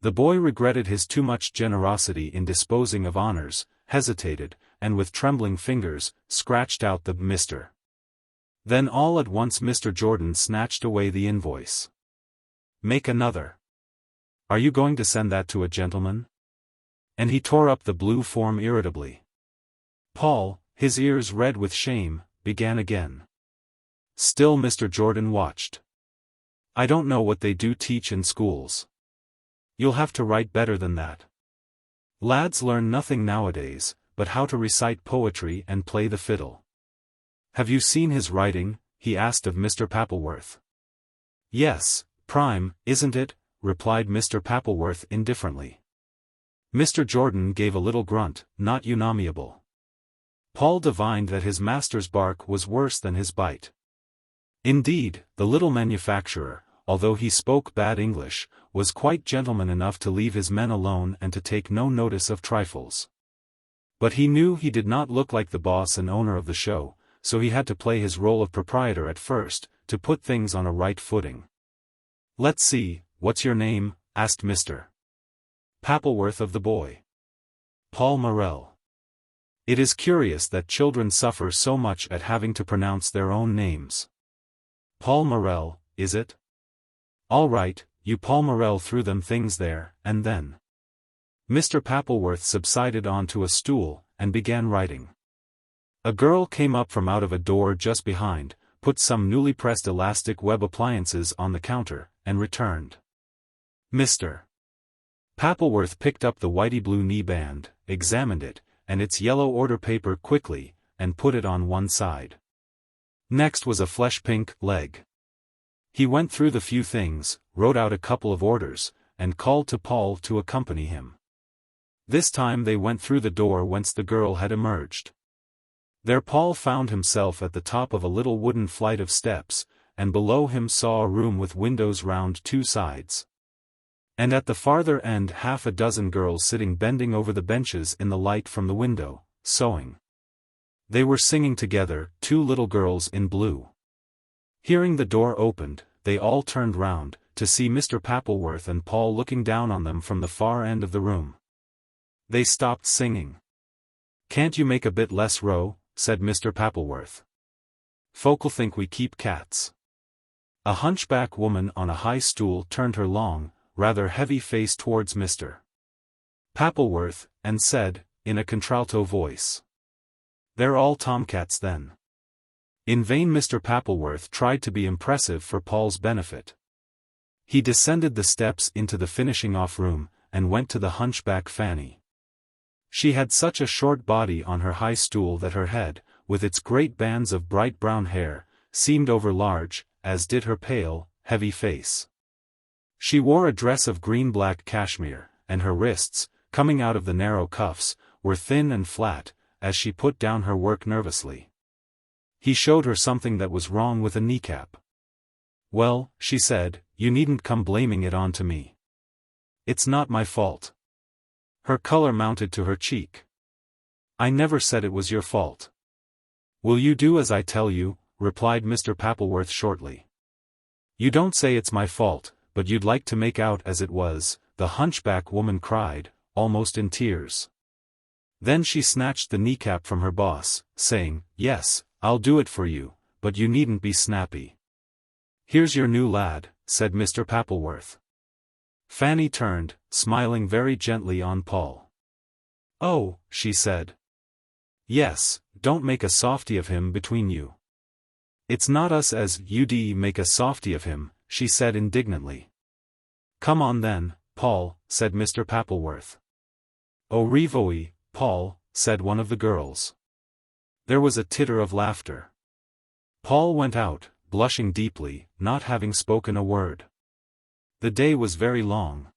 The boy regretted his too much generosity in disposing of honors, hesitated, and with trembling fingers, scratched out the Mr. Then all at once Mr. Jordan snatched away the invoice. "Make another. Are you going to send that to a gentleman?" And he tore up the blue form irritably. Paul, his ears red with shame, began again. Still Mr. Jordan watched. "I don't know what they do teach in schools. You'll have to write better than that. Lads learn nothing nowadays, but how to recite poetry and play the fiddle." "Have you seen his writing?" he asked of Mr. Pappleworth. "Yes, prime, isn't it?" replied Mr. Pappleworth indifferently. Mr. Jordan gave a little grunt, not unamiable. Paul divined that his master's bark was worse than his bite. Indeed, the little manufacturer, although he spoke bad English, was quite gentleman enough to leave his men alone and to take no notice of trifles. But he knew he did not look like the boss and owner of the show, so he had to play his role of proprietor at first, to put things on a right footing. "Let's see, what's your name?" asked Mr. Pappleworth of the boy. "Paul Morel." It is curious that children suffer so much at having to pronounce their own names. "Paul Morel, is it? All right, you Paul Morel threw them things there, and then." Mr. Pappleworth subsided onto a stool, and began writing. A girl came up from out of a door just behind, put some newly pressed elastic web appliances on the counter, and returned. Mr. Pappleworth picked up the whitey blue knee band, examined it, and its yellow order paper quickly, and put it on one side. Next was a flesh pink leg. He went through the few things, wrote out a couple of orders, and called to Paul to accompany him. This time they went through the door whence the girl had emerged. There Paul found himself at the top of a little wooden flight of steps, and below him saw a room with windows round two sides. And at the farther end 6 girls sitting bending over the benches in the light from the window, sewing. They were singing together, 2 little girls in blue. Hearing the door opened, they all turned round, to see Mr. Pappleworth and Paul looking down on them from the far end of the room. They stopped singing. "Can't you make a bit less row?" said Mr. Pappleworth. "Folk'll think we keep cats." A hunchback woman on a high stool turned her long, rather heavy face towards Mr. Pappleworth, and said, in a contralto voice, "They're all tomcats then." In vain Mr. Pappleworth tried to be impressive for Paul's benefit. He descended the steps into the finishing-off room, and went to the hunchback Fanny. She had such a short body on her high stool that her head, with its great bands of bright brown hair, seemed over-large, as did her pale, heavy face. She wore a dress of green-black cashmere, and her wrists, coming out of the narrow cuffs, were thin and flat, as she put down her work nervously. He showed her something that was wrong with a kneecap. "Well," she said, "you needn't come blaming it on to me. It's not my fault." Her color mounted to her cheek. "I never said it was your fault." "Will you do as I tell you?" replied Mr. Pappleworth shortly. "You don't say it's my fault, but you'd like to make out as it was," the hunchback woman cried, almost in tears. Then she snatched the kneecap from her boss, saying, "Yes, I'll do it for you, but you needn't be snappy." "Here's your new lad," said Mr. Pappleworth. Fanny turned, smiling very gently on Paul. "Oh," she said. "Yes, don't make a softy of him between you." "It's not us as you'd make a softy of him," she said indignantly. "Come on then, Paul," said Mr. Pappleworth. "Au revoir, Paul," said one of the girls. There was a titter of laughter. Paul went out, blushing deeply, not having spoken a word. The day was very long.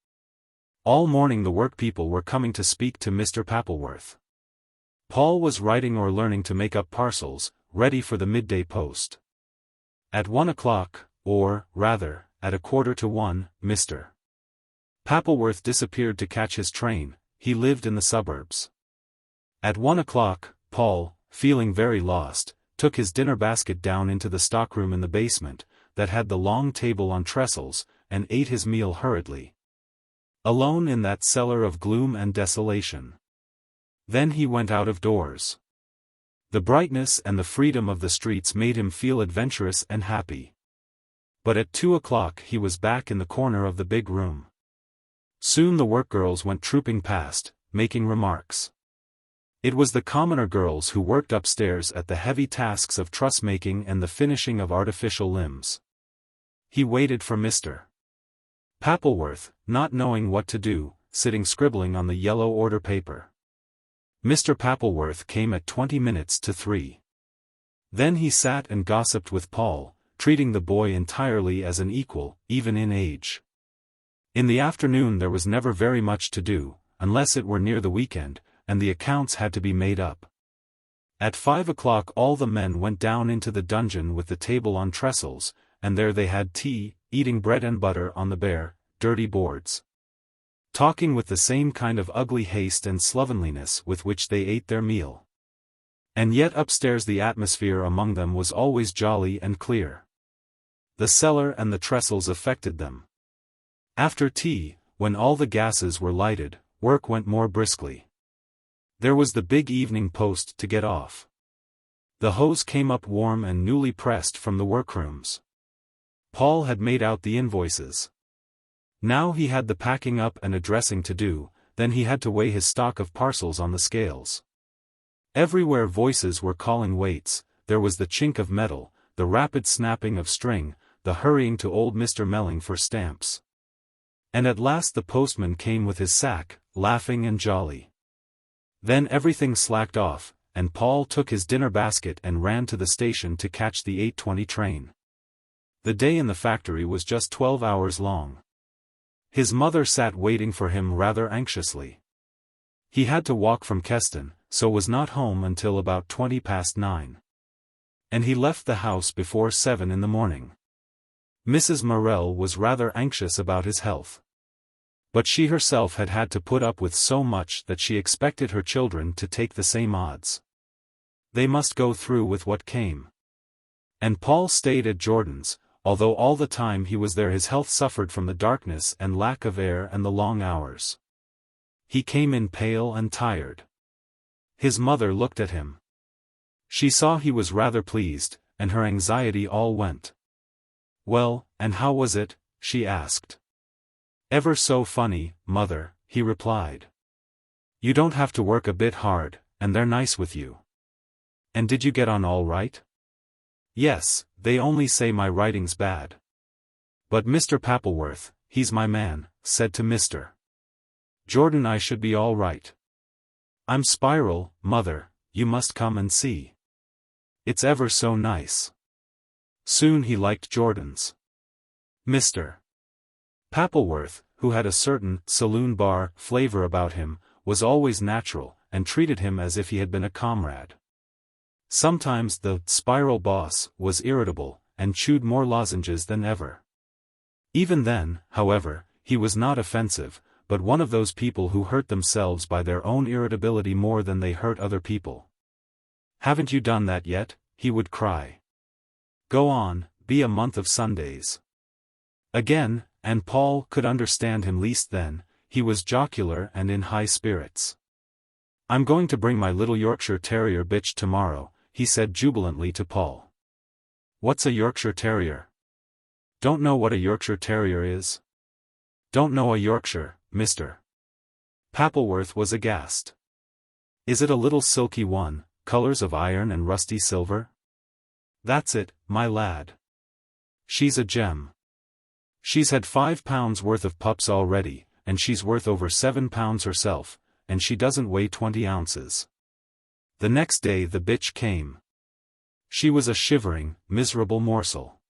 All morning the workpeople were coming to speak to Mr. Pappleworth. Paul was writing or learning to make up parcels, ready for the midday post. At 1 o'clock, or, rather, at 1:15, Mr. Pappleworth disappeared to catch his train. He lived in the suburbs. At 1 o'clock, Paul, feeling very lost, took his dinner basket down into the stockroom in the basement, that had the long table on trestles, and ate his meal hurriedly. Alone in that cellar of gloom and desolation. Then he went out of doors. The brightness and the freedom of the streets made him feel adventurous and happy. But at 2 o'clock he was back in the corner of the big room. Soon the workgirls went trooping past, making remarks. It was the commoner girls who worked upstairs at the heavy tasks of truss-making and the finishing of artificial limbs. He waited for Mr. Pappleworth, not knowing what to do, sitting scribbling on the yellow order paper. Mr. Pappleworth came at 3:20. Then he sat and gossiped with Paul, treating the boy entirely as an equal, even in age. In the afternoon there was never very much to do, unless it were near the weekend, and the accounts had to be made up. At 5 o'clock all the men went down into the dungeon with the table on trestles, and there they had tea, eating bread and butter on the bare, dirty boards. Talking with the same kind of ugly haste and slovenliness with which they ate their meal. And yet upstairs the atmosphere among them was always jolly and clear. The cellar and the trestles affected them. After tea, when all the gases were lighted, work went more briskly. There was the big evening post to get off. The hose came up warm and newly pressed from the workrooms. Paul had made out the invoices. Now he had the packing up and addressing to do, then he had to weigh his stock of parcels on the scales. Everywhere voices were calling weights, there was the chink of metal, the rapid snapping of string, the hurrying to old Mr. Melling for stamps. And at last the postman came with his sack, laughing and jolly. Then everything slacked off, and Paul took his dinner basket and ran to the station to catch the 8:20 train. The day in the factory was just 12 hours long. His mother sat waiting for him rather anxiously. He had to walk from Keston, so was not home until about 9:20. And he left the house before 7 in the morning. Mrs. Morel was rather anxious about his health. But she herself had had to put up with so much that she expected her children to take the same odds. They must go through with what came. And Paul stayed at Jordan's, although all the time he was there his health suffered from the darkness and lack of air and the long hours. He came in pale and tired. His mother looked at him. She saw he was rather pleased, and her anxiety all went. "Well, and how was it?" she asked. "Ever so funny, mother," he replied. "You don't have to work a bit hard, and they're nice with you. And did you get on all right?" "Yes, they only say my writing's bad. But Mr. Pappleworth, he's my man," said to Mr. Jordan I should be all right. "I'm spiral, mother, you must come and see. It's ever so nice." Soon he liked Jordan's. Mr. Pappleworth, who had a certain saloon bar flavor about him, was always natural, and treated him as if he had been a comrade. Sometimes the spiral boss was irritable, and chewed more lozenges than ever. Even then, however, he was not offensive, but one of those people who hurt themselves by their own irritability more than they hurt other people. "Haven't you done that yet?" he would cry. "Go on, be a month of Sundays." Again, and Paul could understand him least then, he was jocular and in high spirits. "I'm going to bring my little Yorkshire Terrier bitch tomorrow," he said jubilantly to Paul. "What's a Yorkshire Terrier?" "Don't know what a Yorkshire Terrier is?" "Don't know a Yorkshire, Mr. Pappleworth was aghast. "Is it a little silky one, colors of iron and rusty silver?" "That's it, my lad. She's a gem. She's had £5 worth of pups already, and she's worth over £7 herself, and she doesn't weigh 20 ounces. The next day the bitch came. She was a shivering, miserable morsel.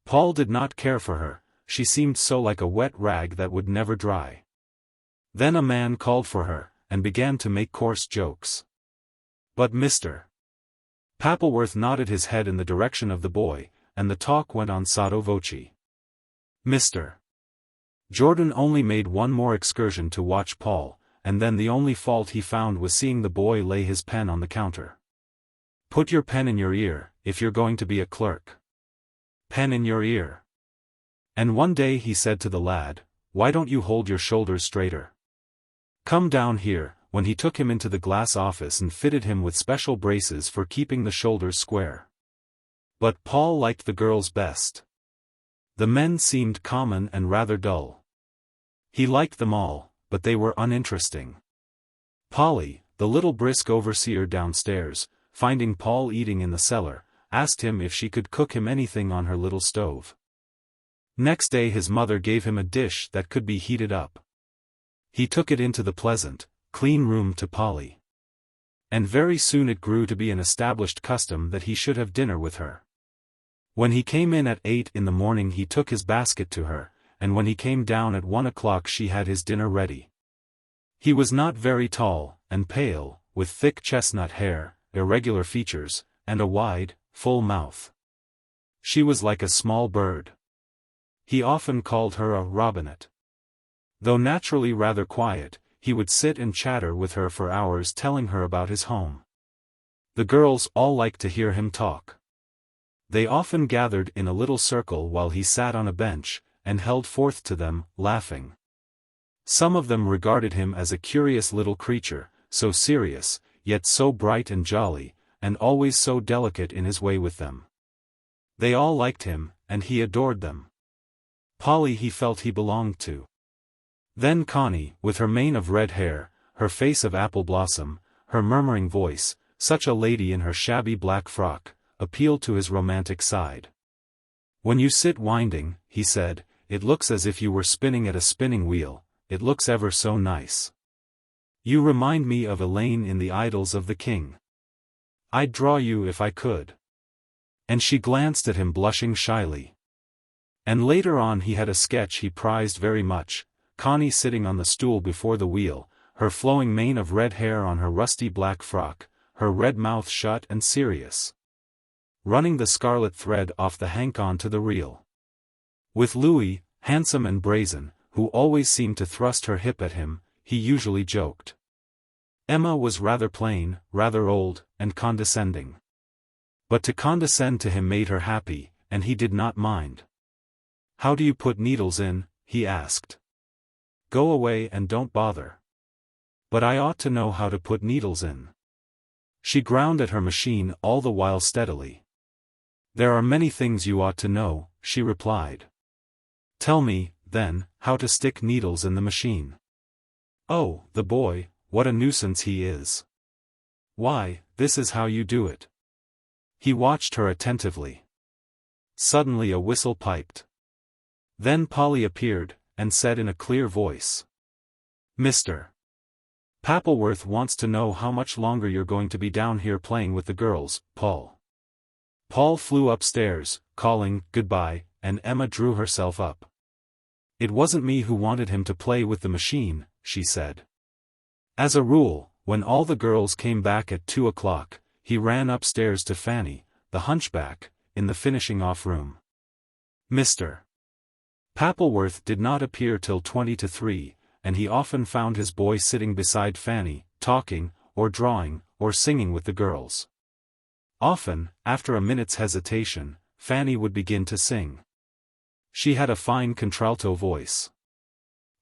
Paul did not care for her, she seemed so like a wet rag that would never dry. Then a man called for her, and began to make coarse jokes. But Mr. Pappleworth nodded his head in the direction of the boy, and the talk went on sotto voce. Mr. Jordan only made one more excursion to watch Paul, and then the only fault he found was seeing the boy lay his pen on the counter. "Put your pen in your ear, if you're going to be a clerk. Pen in your ear." And one day he said to the lad, "Why don't you hold your shoulders straighter? Come down here," when he took him into the glass office and fitted him with special braces for keeping the shoulders square. But Paul liked the girls best. The men seemed common and rather dull. He liked them all, but they were uninteresting. Polly, the little brisk overseer downstairs, finding Paul eating in the cellar, asked him if she could cook him anything on her little stove. Next day his mother gave him a dish that could be heated up. He took it into the pleasant, clean room to Polly. And very soon it grew to be an established custom that he should have dinner with her. When he came in at 8 in the morning he took his basket to her, and when he came down at 1 o'clock she had his dinner ready. He was not very tall, and pale, with thick chestnut hair, irregular features, and a wide, full mouth. She was like a small bird. He often called her a robinet. Though naturally rather quiet, he would sit and chatter with her for hours telling her about his home. The girls all liked to hear him talk. They often gathered in a little circle while he sat on a bench, and held forth to them, laughing. Some of them regarded him as a curious little creature, so serious, yet so bright and jolly, and always so delicate in his way with them. They all liked him, and he adored them. Polly he felt he belonged to. Then Connie, with her mane of red hair, her face of apple blossom, her murmuring voice, such a lady in her shabby black frock, appealed to his romantic side. "When you sit winding," he said, "it looks as if you were spinning at a spinning wheel, it looks ever so nice. You remind me of Elaine in the Idylls of the King. I'd draw you if I could." And she glanced at him blushing shyly. And later on he had a sketch he prized very much, Connie sitting on the stool before the wheel, her flowing mane of red hair on her rusty black frock, her red mouth shut and serious, running the scarlet thread off the hank onto the reel. With Louis, handsome and brazen, who always seemed to thrust her hip at him, he usually joked. Emma was rather plain, rather old, and condescending. But to condescend to him made her happy, and he did not mind. "How do you put needles in?" he asked. "Go away and don't bother." "But I ought to know how to put needles in." She ground at her machine all the while steadily. "There are many things you ought to know," she replied. "Tell me, then, how to stick needles in the machine." "Oh, the boy, what a nuisance he is." "Why, this is how you do it." He watched her attentively. Suddenly a whistle piped. Then Polly appeared, and said in a clear voice, "Mr. Pappleworth wants to know how much longer you're going to be down here playing with the girls, Paul." Paul flew upstairs, calling, "Goodbye," and Emma drew herself up. "It wasn't me who wanted him to play with the machine," she said. As a rule, when all the girls came back at 2 o'clock, he ran upstairs to Fanny, the hunchback, in the finishing-off room. Mr. Pappleworth did not appear till 20 to 3, and he often found his boy sitting beside Fanny, talking, or drawing, or singing with the girls. Often, after a minute's hesitation, Fanny would begin to sing. She had a fine contralto voice.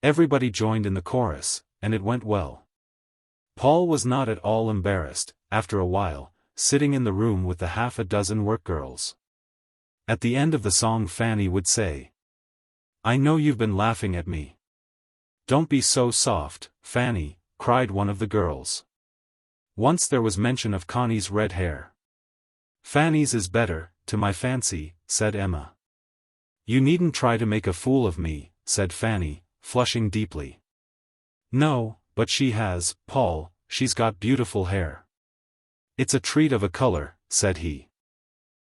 Everybody joined in the chorus, and it went well. Paul was not at all embarrassed, after a while, sitting in the room with the half a dozen workgirls. At the end of the song Fanny would say, "I know you've been laughing at me." "Don't be so soft, Fanny," cried one of the girls. Once there was mention of Connie's red hair. "Fanny's is better, to my fancy," said Emma. "You needn't try to make a fool of me," said Fanny, flushing deeply. "No, but she has, Paul, she's got beautiful hair." "It's a treat of a color," said he.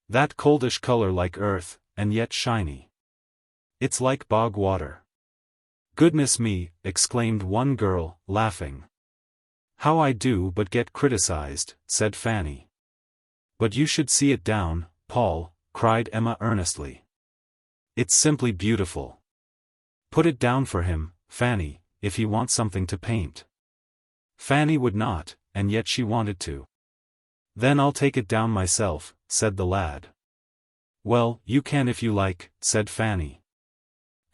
"That coldish color like earth, and yet shiny. It's like bog water." "Goodness me," exclaimed one girl, laughing. "How I do but get criticized," said Fanny. "But you should see it down, Paul," cried Emma earnestly. "It's simply beautiful. Put it down for him, Fanny, if he wants something to paint." Fanny would not, and yet she wanted to. "Then I'll take it down myself," said the lad. "Well, you can if you like," said Fanny.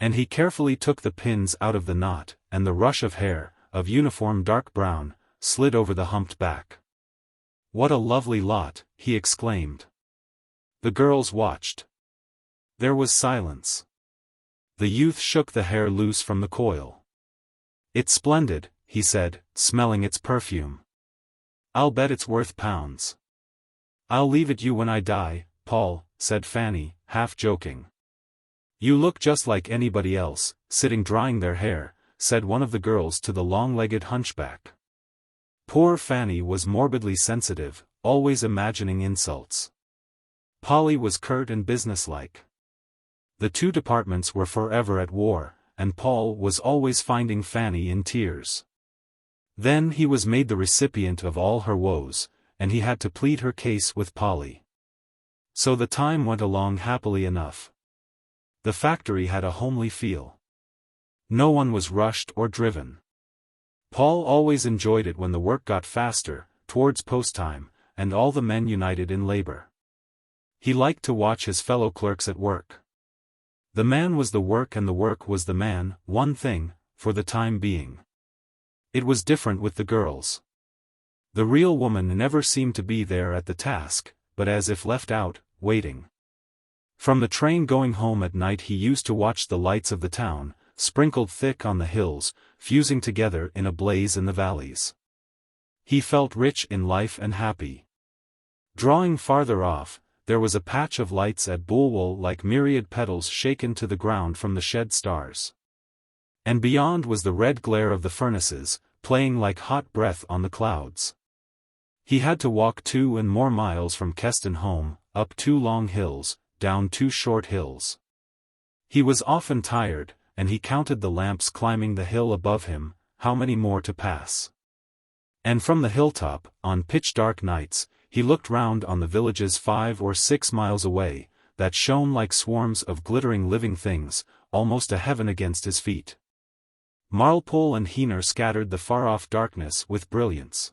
And he carefully took the pins out of the knot, and the rush of hair, of uniform dark brown, slid over the humped back. "What a lovely lot," he exclaimed. The girls watched. There was silence. The youth shook the hair loose from the coil. "It's splendid," he said, smelling its perfume. "I'll bet it's worth pounds." "I'll leave it you when I die, Paul," said Fanny, half joking. "You look just like anybody else, sitting drying their hair," said one of the girls to the long-legged hunchback. Poor Fanny was morbidly sensitive, always imagining insults. Polly was curt and businesslike. The two departments were forever at war, and Paul was always finding Fanny in tears. Then he was made the recipient of all her woes, and he had to plead her case with Polly. So the time went along happily enough. The factory had a homely feel. No one was rushed or driven. Paul always enjoyed it when the work got faster, towards post-time, and all the men united in labor. He liked to watch his fellow clerks at work. The man was the work and the work was the man, one thing, for the time being. It was different with the girls. The real woman never seemed to be there at the task, but as if left out, waiting. From the train going home at night he used to watch the lights of the town, sprinkled thick on the hills, fusing together in a blaze in the valleys. He felt rich in life and happy. Drawing farther off, there was a patch of lights at Bulwell like myriad petals shaken to the ground from the shed stars. And beyond was the red glare of the furnaces, playing like hot breath on the clouds. He had to walk 2 and more miles from Keston home, up 2 long hills, down 2 short hills. He was often tired, and he counted the lamps climbing the hill above him, how many more to pass? And from the hilltop, on pitch-dark nights, he looked round on the villages 5 or 6 miles away, that shone like swarms of glittering living things, almost a heaven against his feet. Marlpole and Heener scattered the far-off darkness with brilliance.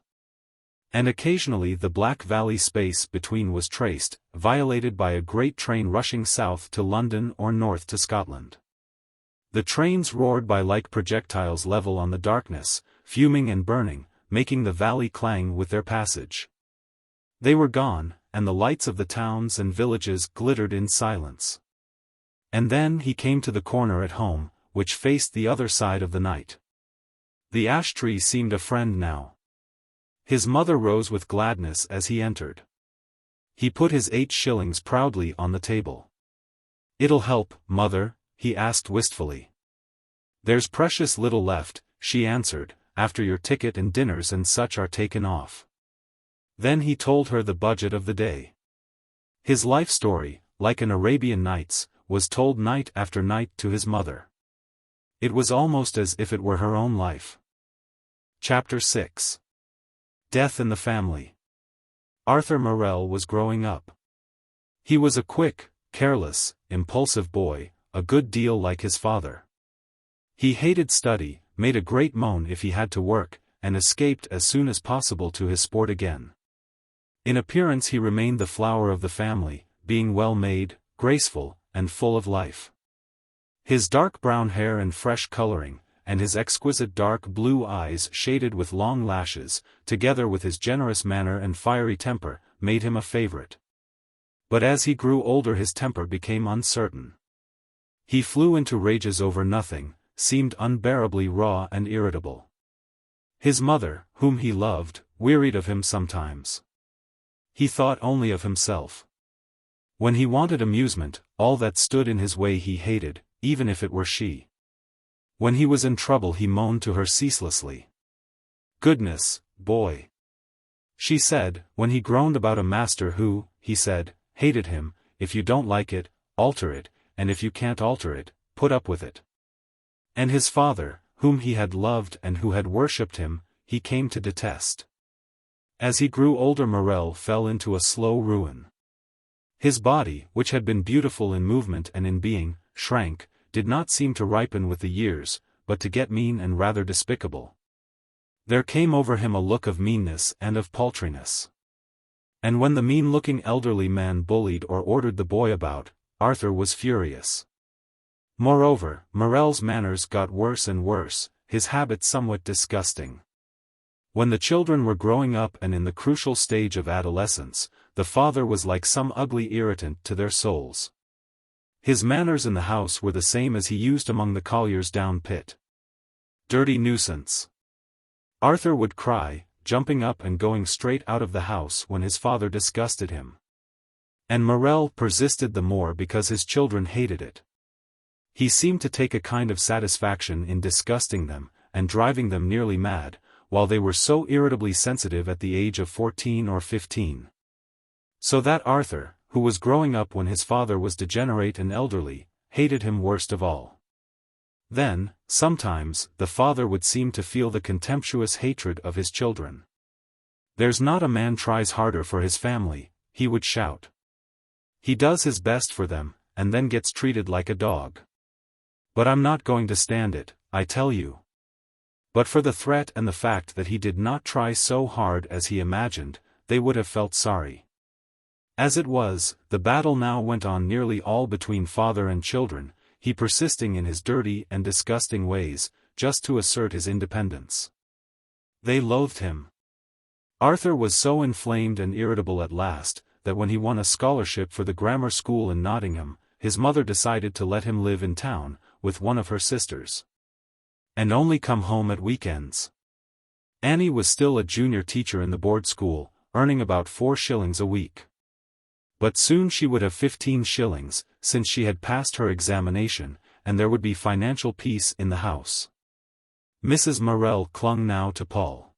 And occasionally the black valley space between was traced, violated by a great train rushing south to London or north to Scotland. The trains roared by like projectiles level on the darkness, fuming and burning, making the valley clang with their passage. They were gone, and the lights of the towns and villages glittered in silence. And then he came to the corner at home, which faced the other side of the night. The ash tree seemed a friend now. His mother rose with gladness as he entered. He put his 8 shillings proudly on the table. "It'll help, mother?" he asked wistfully. "There's precious little left," she answered, "after your ticket and dinners and such are taken off." Then he told her the budget of the day. His life story, like an Arabian Nights, was told night after night to his mother. It was almost as if it were her own life. Chapter 6. Death in the Family. Arthur Morel was growing up. He was a quick, careless, impulsive boy, a good deal like his father. He hated study, made a great moan if he had to work, and escaped as soon as possible to his sport again. In appearance he remained the flower of the family, being well-made, graceful, and full of life. His dark brown hair and fresh coloring, and his exquisite dark blue eyes shaded with long lashes, together with his generous manner and fiery temper, made him a favorite. But as he grew older his temper became uncertain. He flew into rages over nothing, seemed unbearably raw and irritable. His mother, whom he loved, wearied of him sometimes. He thought only of himself. When he wanted amusement, all that stood in his way he hated, even if it were she. When he was in trouble he moaned to her ceaselessly. "Goodness, boy," she said, when he groaned about a master who, he said, hated him, "if you don't like it, alter it, and if you can't alter it, put up with it." And his father, whom he had loved and who had worshipped him, he came to detest. As he grew older Morel fell into a slow ruin. His body, which had been beautiful in movement and in being, shrank, did not seem to ripen with the years, but to get mean and rather despicable. There came over him a look of meanness and of paltriness. And when the mean-looking elderly man bullied or ordered the boy about, Arthur was furious. Moreover, Morel's manners got worse and worse, his habits somewhat disgusting. When the children were growing up and in the crucial stage of adolescence, the father was like some ugly irritant to their souls. His manners in the house were the same as he used among the colliers down pit. "Dirty nuisance!" Arthur would cry, jumping up and going straight out of the house when his father disgusted him. And Morel persisted the more because his children hated it. He seemed to take a kind of satisfaction in disgusting them, and driving them nearly mad, while they were so irritably sensitive at the age of 14 or 15. So that Arthur, who was growing up when his father was degenerate and elderly, hated him worst of all. Then, sometimes, the father would seem to feel the contemptuous hatred of his children. "There's not a man tries harder for his family," he would shout. "He does his best for them, and then gets treated like a dog. But I'm not going to stand it, I tell you." But for the threat and the fact that he did not try so hard as he imagined, they would have felt sorry. As it was, the battle now went on nearly all between father and children, he persisting in his dirty and disgusting ways, just to assert his independence. They loathed him. Arthur was so inflamed and irritable at last, that when he won a scholarship for the grammar school in Nottingham, his mother decided to let him live in town, with one of her sisters. And only come home at weekends. Annie was still a junior teacher in the board school, earning about 4 shillings a week. But soon she would have 15 shillings, since she had passed her examination, and there would be financial peace in the house. Mrs. Morel clung now to Paul.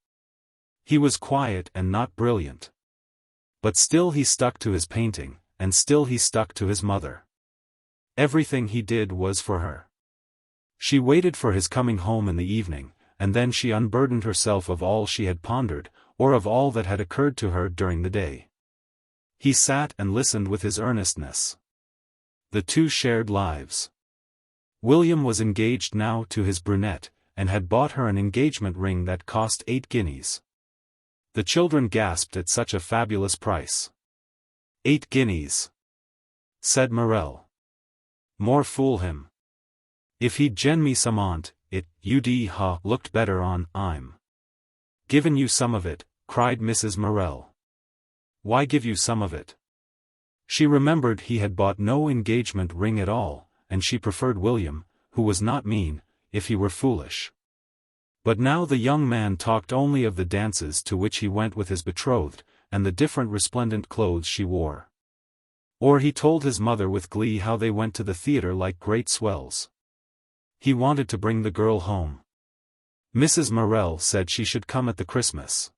He was quiet and not brilliant. But still he stuck to his painting, and still he stuck to his mother. Everything he did was for her. She waited for his coming home in the evening, and then she unburdened herself of all she had pondered, or of all that had occurred to her during the day. He sat and listened with his earnestness. The two shared lives. William was engaged now to his brunette, and had bought her an engagement ring that cost 8 guineas. The children gasped at such a fabulous price. 8 guineas, said Morel. More fool him. If he'd gen me some on't, it looked better on, I'm givin' you some of it, cried Mrs. Morel. Why give you some of it? She remembered he had bought no engagement ring at all, and she preferred William, who was not mean, if he were foolish. But now the young man talked only of the dances to which he went with his betrothed, and the different resplendent clothes she wore. Or he told his mother with glee how they went to the theatre like great swells. He wanted to bring the girl home. Mrs. Morel said she should come at the Christmas.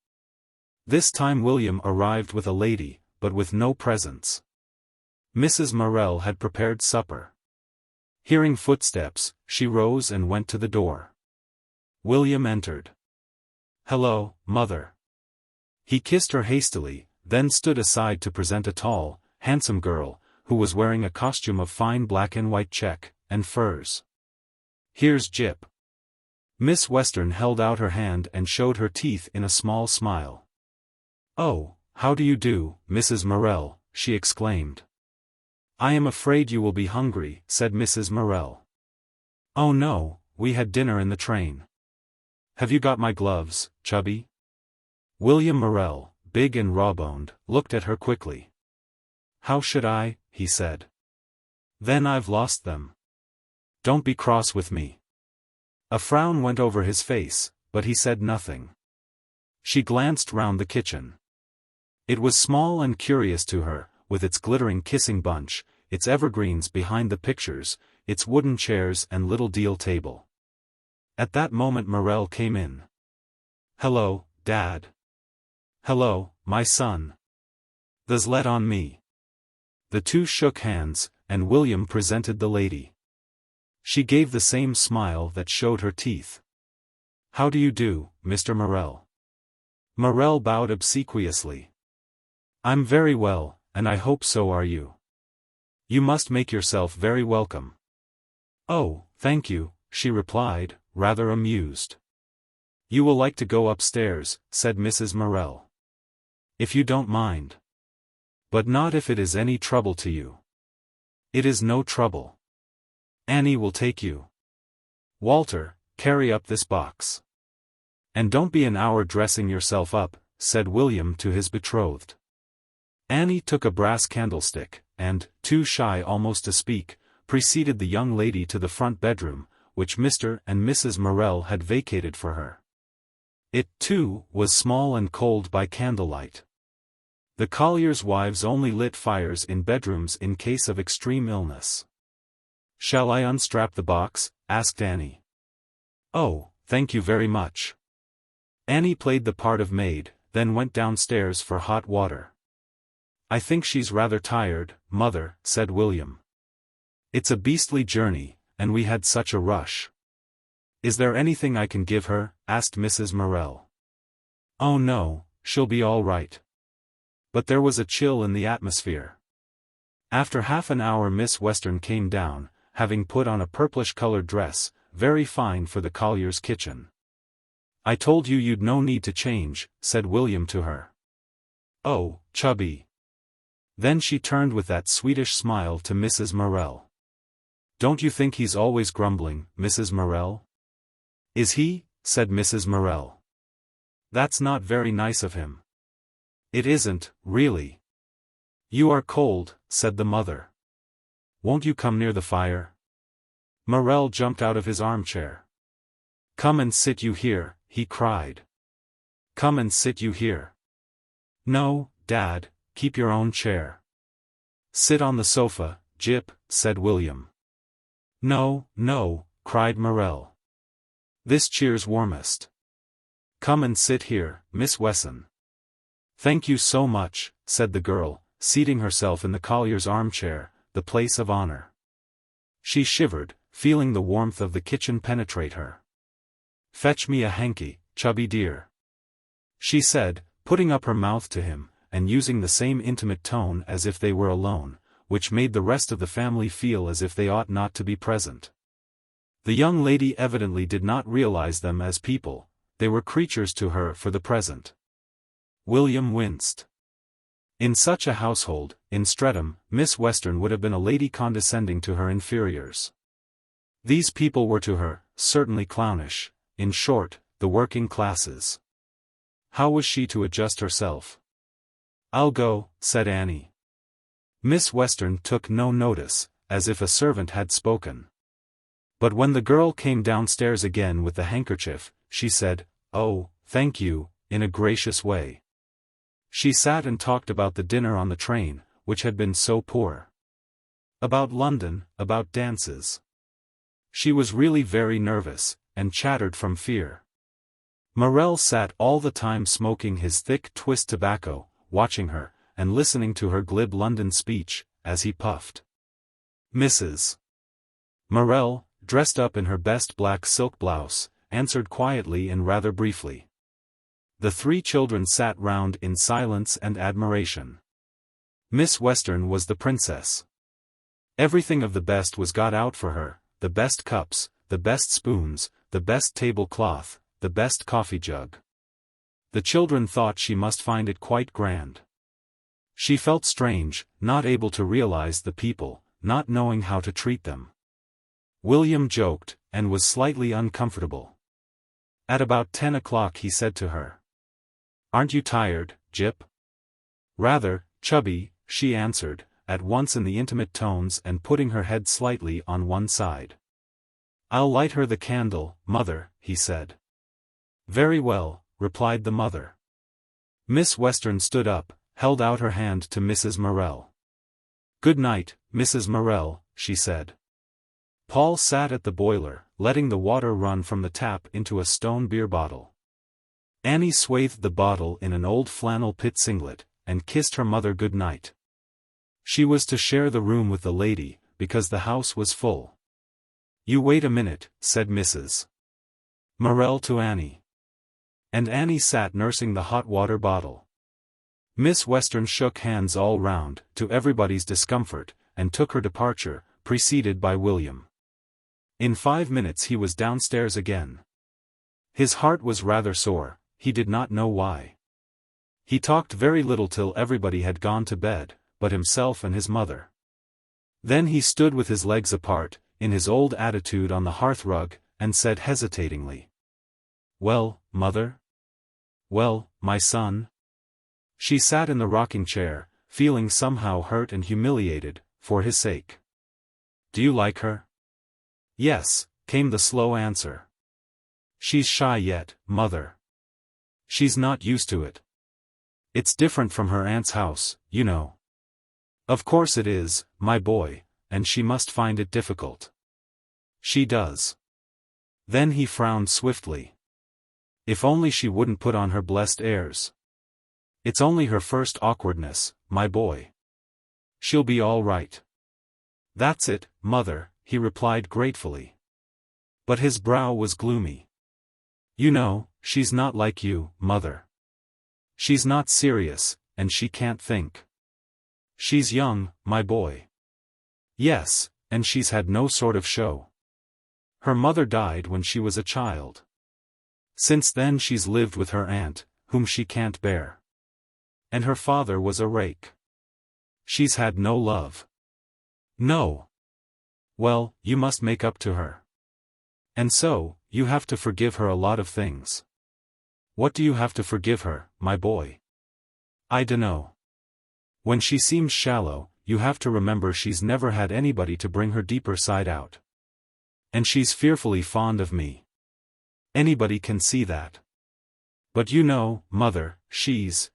This time William arrived with a lady, but with no presents. Mrs. Morel had prepared supper. Hearing footsteps, she rose and went to the door. William entered. "Hello, mother." He kissed her hastily, then stood aside to present a tall, handsome girl, who was wearing a costume of fine black and white check, and furs. "Here's Jip." Miss Western held out her hand and showed her teeth in a small smile. "Oh, how do you do, Mrs. Morel?" she exclaimed. "I am afraid you will be hungry," said Mrs. Morel. "Oh no, we had dinner in the train. Have you got my gloves, Chubby?" William Morel, big and raw-boned, looked at her quickly. "How should I?" he said. "Then I've lost them. Don't be cross with me." A frown went over his face, but he said nothing. She glanced round the kitchen. It was small and curious to her, with its glittering kissing bunch, its evergreens behind the pictures, its wooden chairs and little deal table. At that moment Morel came in. "Hello, Dad." "Hello, my son. Tha's let on me." The two shook hands, and William presented the lady. She gave the same smile that showed her teeth. "How do you do, Mr. Morel?" Morel bowed obsequiously. "I'm very well, and I hope so are you. You must make yourself very welcome." "Oh, thank you," she replied, rather amused. "You will like to go upstairs," said Mrs. Morel. "If you don't mind. But not if it is any trouble to you." "It is no trouble. Annie will take you. Walter, carry up this box. And don't be an hour dressing yourself up," said William to his betrothed. Annie took a brass candlestick, and, too shy almost to speak, preceded the young lady to the front bedroom, which Mr. and Mrs. Morel had vacated for her. It, too, was small and cold by candlelight. The colliers' wives only lit fires in bedrooms in case of extreme illness. "Shall I unstrap the box?" asked Annie. "Oh, thank you very much." Annie played the part of maid, then went downstairs for hot water. "I think she's rather tired, Mother," said William. "It's a beastly journey, and we had such a rush." "Is there anything I can give her?" asked Mrs. Morel. "Oh no, she'll be all right." But there was a chill in the atmosphere. After half an hour Miss Western came down, having put on a purplish-colored dress, very fine for the collier's kitchen. "I told you you'd no need to change," said William to her. "Oh, Chubby." Then she turned with that Swedish smile to Mrs. Morel. "Don't you think he's always grumbling, Mrs. Morel?" "Is he?" said Mrs. Morel. "That's not very nice of him." "It isn't, really." "You are cold," said the mother. "Won't you come near the fire?" Morel jumped out of his armchair. "Come and sit you here," he cried. "Come and sit you here." "No, Dad, keep your own chair." "Sit on the sofa, Jip," said William. "No, no," cried Morel. "This cheer's warmest. Come and sit here, Miss Wesson." "Thank you so much," said the girl, seating herself in the collier's armchair, the place of honor. She shivered, feeling the warmth of the kitchen penetrate her. Fetch me a hanky, Chubby dear," she said, putting up her mouth to him, and using the same intimate tone as if they were alone, which made the rest of the family feel as if they ought not to be present. The young lady evidently did not realize them as people, they were creatures to her for the present. William winced. In such a household, in Streatham, Miss Western would have been a lady condescending to her inferiors. These people were to her, certainly clownish, in short, the working classes. How was she to adjust herself? "I'll go," said Annie. Miss Western took no notice, as if a servant had spoken. But when the girl came downstairs again with the handkerchief, she said, "Oh, thank you," in a gracious way. She sat and talked about the dinner on the train, which had been so poor. About London, about dances. She was really very nervous, and chattered from fear. Morel sat all the time smoking his thick twist tobacco, watching her, and listening to her glib London speech, as he puffed. Mrs. Morel, dressed up in her best black silk blouse, answered quietly and rather briefly. The three children sat round in silence and admiration. Miss Western was the princess. Everything of the best was got out for her, the best cups, the best spoons, the best tablecloth, the best coffee jug. The children thought she must find it quite grand. She felt strange, not able to realize the people, not knowing how to treat them. William joked, and was slightly uncomfortable. At about 10 o'clock he said to her, "Aren't you tired, Jip?" "Rather, Chubby," she answered, at once in the intimate tones and putting her head slightly on one side. "I'll light her the candle, Mother," he said. "Very well," replied the mother. Miss Western stood up, held out her hand to Mrs. Morel. "Good night, Mrs. Morel," she said. Paul sat at the boiler, letting the water run from the tap into a stone beer bottle. Annie swathed the bottle in an old flannel pit singlet, and kissed her mother good night. She was to share the room with the lady, because the house was full. "You wait a minute," said Mrs. Morel to Annie. And Annie sat nursing the hot water bottle. Miss Western shook hands all round, to everybody's discomfort, and took her departure, preceded by William. In 5 minutes he was downstairs again. His heart was rather sore, he did not know why. He talked very little till everybody had gone to bed, but himself and his mother. Then he stood with his legs apart, in his old attitude on the hearthrug, and said hesitatingly, "Well, Mother?" "Well, my son?" She sat in the rocking chair, feeling somehow hurt and humiliated, for his sake. "Do you like her?" "Yes," came the slow answer. "She's shy yet, Mother. She's not used to it. It's different from her aunt's house, you know." "Of course it is, my boy, and she must find it difficult." "She does." Then he frowned swiftly. "If only she wouldn't put on her blessed airs. It's only her first awkwardness, my boy. She'll be all right." "That's it, Mother," he replied gratefully. But his brow was gloomy. "You know, she's not like you, Mother. She's not serious, and she can't think. She's young, my boy." "Yes, and she's had no sort of show. Her mother died when she was a child. Since then she's lived with her aunt, whom she can't bear. And her father was a rake. She's had no love." "No." "Well, you must make up to her. And so, you have to forgive her a lot of things." "What do you have to forgive her, my boy?" "I dunno. When she seems shallow, you have to remember she's never had anybody to bring her deeper side out. And she's fearfully fond of me. Anybody can see that. But you know, Mother, she's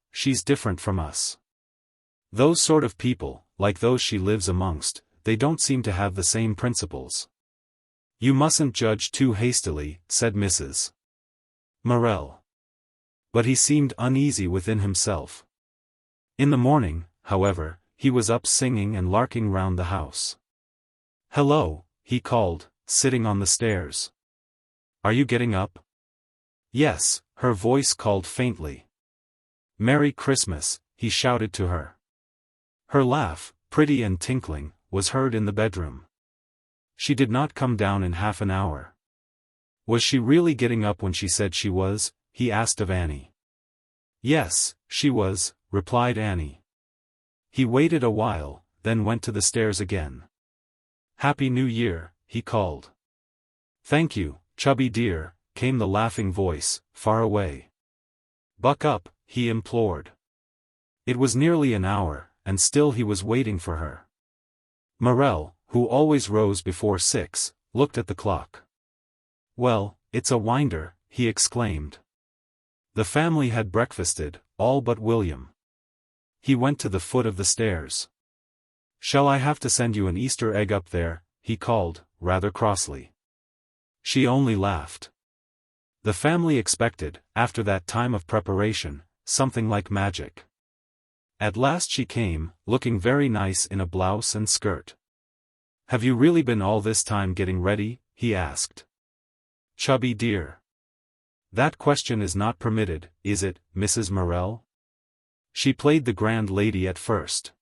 different from us. Those sort of people, like those she lives amongst, they don't seem to have the same principles." "You mustn't judge too hastily," said Mrs. Morel. But he seemed uneasy within himself. In the morning, however, he was up singing and larking round the house. "Hello," he called, sitting on the stairs. "Are you getting up?" Yes, her voice called faintly. "Merry Christmas," he shouted to her. Her laugh, pretty and tinkling, was heard in the bedroom. She did not come down in half an hour. Was she really getting up when she said she was? He asked of Annie. Yes, she was, replied Annie. He waited a while, then went to the stairs again. "Happy New Year," he called. "Thank you, Chubby dear," came the laughing voice, far away. "Buck up," he implored. It was nearly an hour, and still he was waiting for her. Morel, who always rose before 6, looked at the clock. "Well, it's a winder," he exclaimed. The family had breakfasted, all but William. He went to the foot of the stairs. "Shall I have to send you an Easter egg up there?" he called, rather crossly. She only laughed. The family expected, after that time of preparation, something like magic. At last she came, looking very nice in a blouse and skirt. "Have you really been all this time getting ready?" he asked. "Chubby dear. That question is not permitted, is it, Mrs. Morel?" She played the grand lady at first.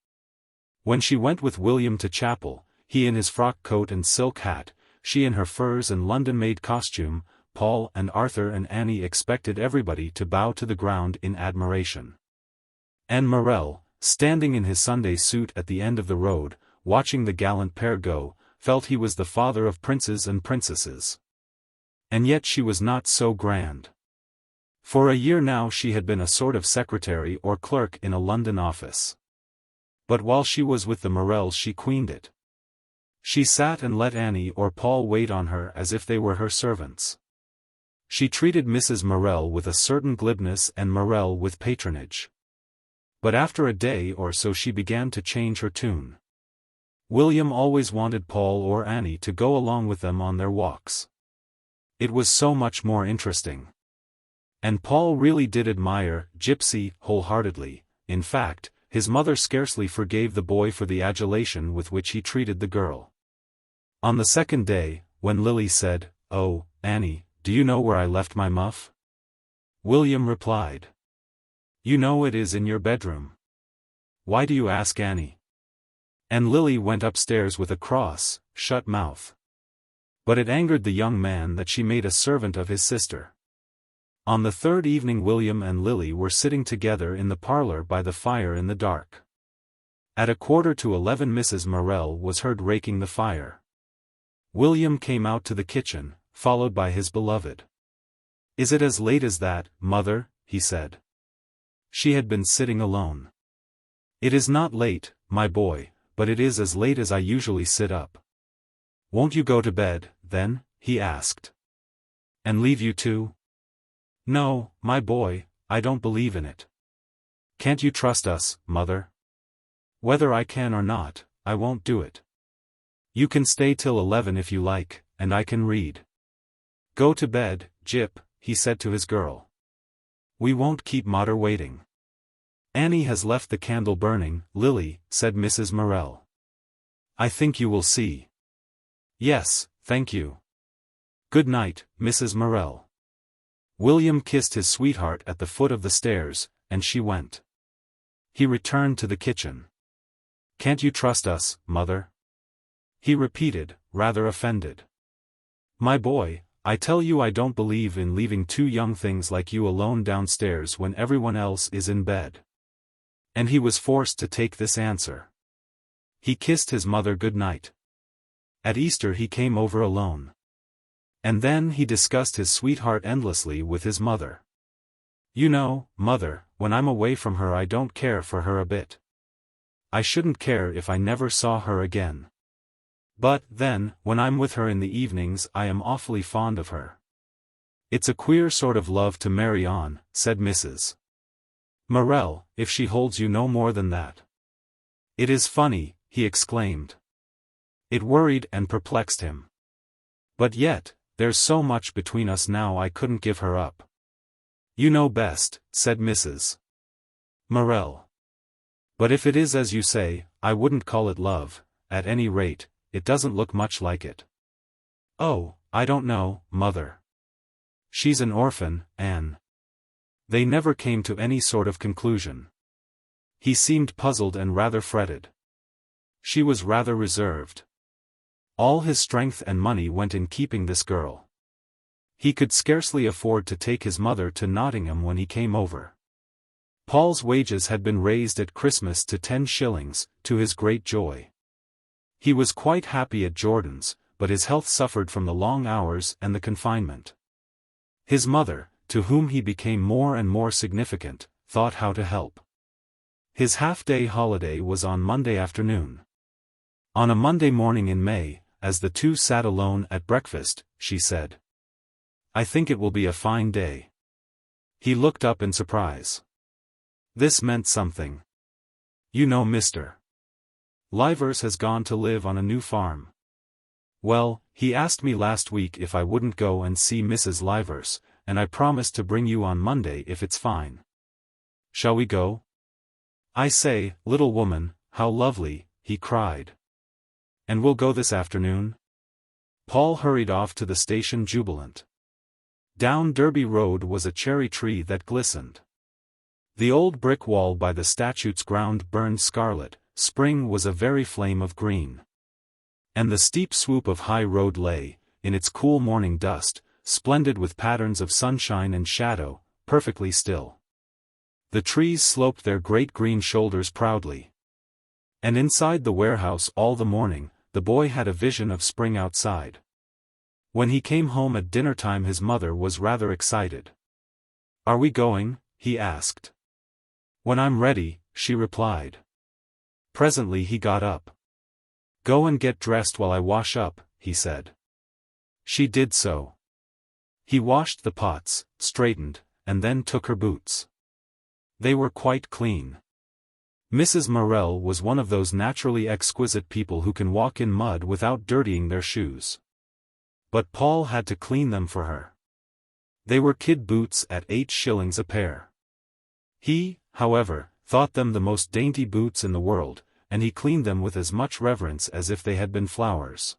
When she went with William to chapel, he in his frock coat and silk hat, she in her furs and London-made costume, Paul and Arthur and Annie expected everybody to bow to the ground in admiration. And Morel, standing in his Sunday suit at the end of the road, watching the gallant pair go, felt he was the father of princes and princesses. And yet she was not so grand. For a year now she had been a sort of secretary or clerk in a London office. But while she was with the Morels she queened it. She sat and let Annie or Paul wait on her as if they were her servants. She treated Mrs. Morel with a certain glibness and Morel with patronage. But after a day or so she began to change her tune. William always wanted Paul or Annie to go along with them on their walks. It was so much more interesting. And Paul really did admire Gypsy wholeheartedly. In fact, his mother scarcely forgave the boy for the adulation with which he treated the girl. On the second day, when Lily said, "Oh, Annie, do you know where I left my muff?" William replied, "You know it is in your bedroom. Why do you ask Annie?" And Lily went upstairs with a cross, shut mouth. But it angered the young man that she made a servant of his sister. On the third evening William and Lily were sitting together in the parlor by the fire in the dark. At 11:15 Mrs. Morel was heard raking the fire. William came out to the kitchen, followed by his beloved. "Is it as late as that, mother?" he said. She had been sitting alone. "It is not late, my boy, but it is as late as I usually sit up." "Won't you go to bed, then?" he asked. "And leave you too?" "No, my boy, I don't believe in it." "Can't you trust us, mother?" "Whether I can or not, I won't do it." "You can stay till 11 if you like, and I can read." "Go to bed, Gyp," he said to his girl. "We won't keep Mater waiting." "Annie has left the candle burning, Lily," said Mrs. Morel. "I think you will see." "Yes, thank you. Good night, Mrs. Morel." William kissed his sweetheart at the foot of the stairs, and she went. He returned to the kitchen. "Can't you trust us, mother?" he repeated, rather offended. "My boy, I tell you I don't believe in leaving two young things like you alone downstairs when everyone else is in bed." And he was forced to take this answer. He kissed his mother good night. At Easter he came over alone. And then he discussed his sweetheart endlessly with his mother. "You know, mother, when I'm away from her I don't care for her a bit. I shouldn't care if I never saw her again. But, then, when I'm with her in the evenings I am awfully fond of her." "It's a queer sort of love to marry on," said Mrs. Morel, "if she holds you no more than that." "It is funny," he exclaimed. It worried and perplexed him. "But yet, there's so much between us now I couldn't give her up." "You know best," said Mrs. Morel. "But if it is as you say, I wouldn't call it love, at any rate, it doesn't look much like it." "Oh, I don't know, mother. She's an orphan, Anne. They never came to any sort of conclusion. He seemed puzzled and rather fretted. She was rather reserved. All his strength and money went in keeping this girl. He could scarcely afford to take his mother to Nottingham when he came over. Paul's wages had been raised at Christmas to 10 shillings, to his great joy. He was quite happy at Jordan's, but his health suffered from the long hours and the confinement. His mother, to whom he became more and more significant, thought how to help. His half-day holiday was on Monday afternoon. On a Monday morning in May, as the two sat alone at breakfast, she said, "I think it will be a fine day." He looked up in surprise. This meant something. "You know Mr. Livers has gone to live on a new farm. Well, he asked me last week if I wouldn't go and see Mrs. Livers, and I promised to bring you on Monday if it's fine. Shall we go?" "I say, little woman, how lovely," he cried. "And we'll go this afternoon?" Paul hurried off to the station jubilant. Down Derby Road was a cherry tree that glistened. The old brick wall by the statue's ground burned scarlet, spring was a very flame of green. And the steep swoop of High Road lay, in its cool morning dust, splendid with patterns of sunshine and shadow, perfectly still. The trees sloped their great green shoulders proudly. And inside the warehouse all the morning, the boy had a vision of spring outside. When he came home at dinner-time his mother was rather excited. "Are we going?" he asked. "When I'm ready," she replied. Presently he got up. "Go and get dressed while I wash up," he said. She did so. He washed the pots, straightened, and then took her boots. They were quite clean. Mrs. Morel was one of those naturally exquisite people who can walk in mud without dirtying their shoes. But Paul had to clean them for her. They were kid boots at 8 shillings a pair. He, however, thought them the most dainty boots in the world, and he cleaned them with as much reverence as if they had been flowers.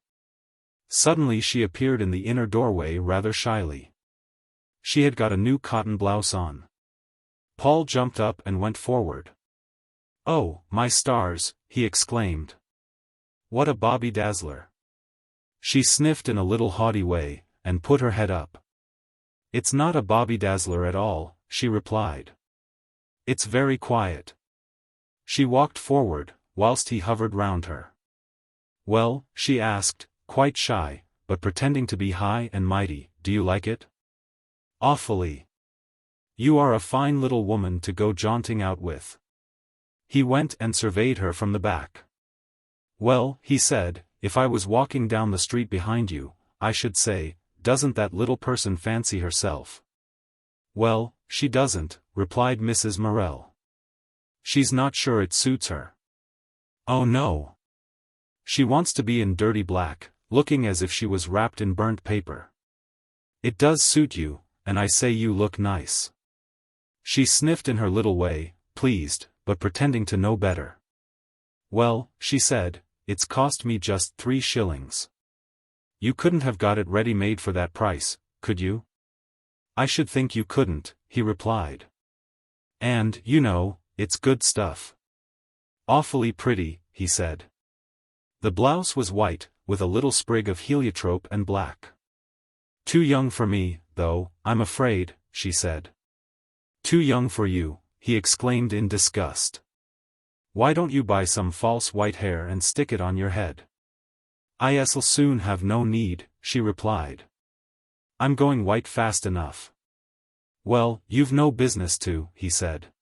Suddenly she appeared in the inner doorway rather shyly. She had got a new cotton blouse on. Paul jumped up and went forward. "Oh, my stars," he exclaimed. "What a bobby dazzler." She sniffed in a little haughty way, and put her head up. "It's not a bobby dazzler at all," she replied. "It's very quiet." She walked forward, whilst he hovered round her. "Well," she asked, quite shy, but pretending to be high and mighty, "do you like it?" "Awfully. You are a fine little woman to go jaunting out with." He went and surveyed her from the back. "Well," he said, "if I was walking down the street behind you, I should say, doesn't that little person fancy herself?" "Well, she doesn't," replied Mrs. Morel. "She's not sure it suits her." "Oh no. She wants to be in dirty black, looking as if she was wrapped in burnt paper." "It does suit you, and I say you look nice." She sniffed in her little way, pleased, but pretending to know better. "Well," she said, "it's cost me just 3 shillings. You couldn't have got it ready-made for that price, could you?" "I should think you couldn't," he replied. "And, you know, it's good stuff." "Awfully pretty," he said. The blouse was white, with a little sprig of heliotrope and black. "Too young for me, though, I'm afraid," she said. "Too young for you," he exclaimed in disgust. "Why don't you buy some false white hair and stick it on your head?" "I'll soon have no need," she replied. "I'm going white fast enough." "Well, you've no business to," he said.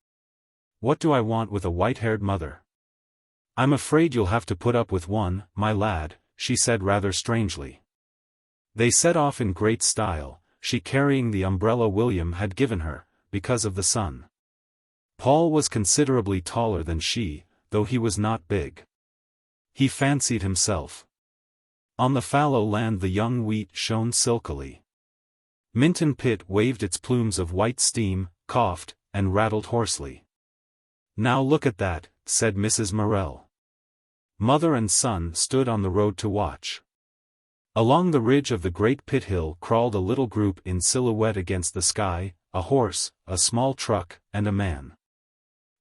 "What do I want with a white-haired mother?" "I'm afraid you'll have to put up with one, my lad," she said rather strangely. They set off in great style, she carrying the umbrella William had given her, because of the sun. Paul was considerably taller than she, though he was not big. He fancied himself. On the fallow land the young wheat shone silkily. Minton Pit waved its plumes of white steam, coughed, and rattled hoarsely. "Now look at that," said Mrs. Morel. Mother and son stood on the road to watch. Along the ridge of the great pit hill crawled a little group in silhouette against the sky, a horse, a small truck, and a man.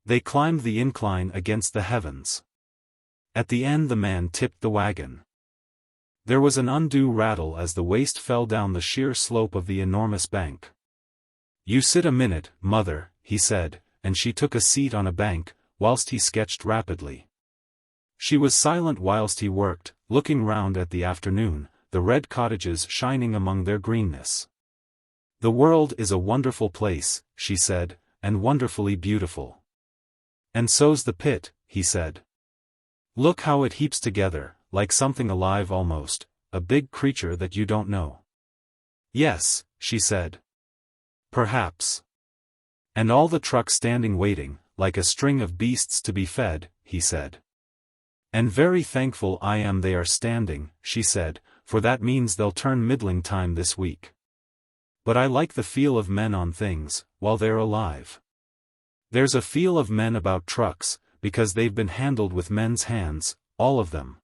They climbed the incline against the heavens. At the end the man tipped the wagon. There was an undue rattle as the waste fell down the sheer slope of the enormous bank. "You sit a minute, mother," he said, and she took a seat on a bank, whilst he sketched rapidly. She was silent whilst he worked, looking round at the afternoon, the red cottages shining among their greenness. "The world is a wonderful place," she said, "and wonderfully beautiful." "And so's the pit," he said. "Look how it heaps together, like something alive almost, a big creature that you don't know." "Yes," she said. "Perhaps." "And all the trucks standing waiting, like a string of beasts to be fed," he said. "And very thankful I am they are standing," she said, "for that means they'll turn middling time this week. But I like the feel of men on things, while they're alive. There's a feel of men about trucks, because they've been handled with men's hands, all of them."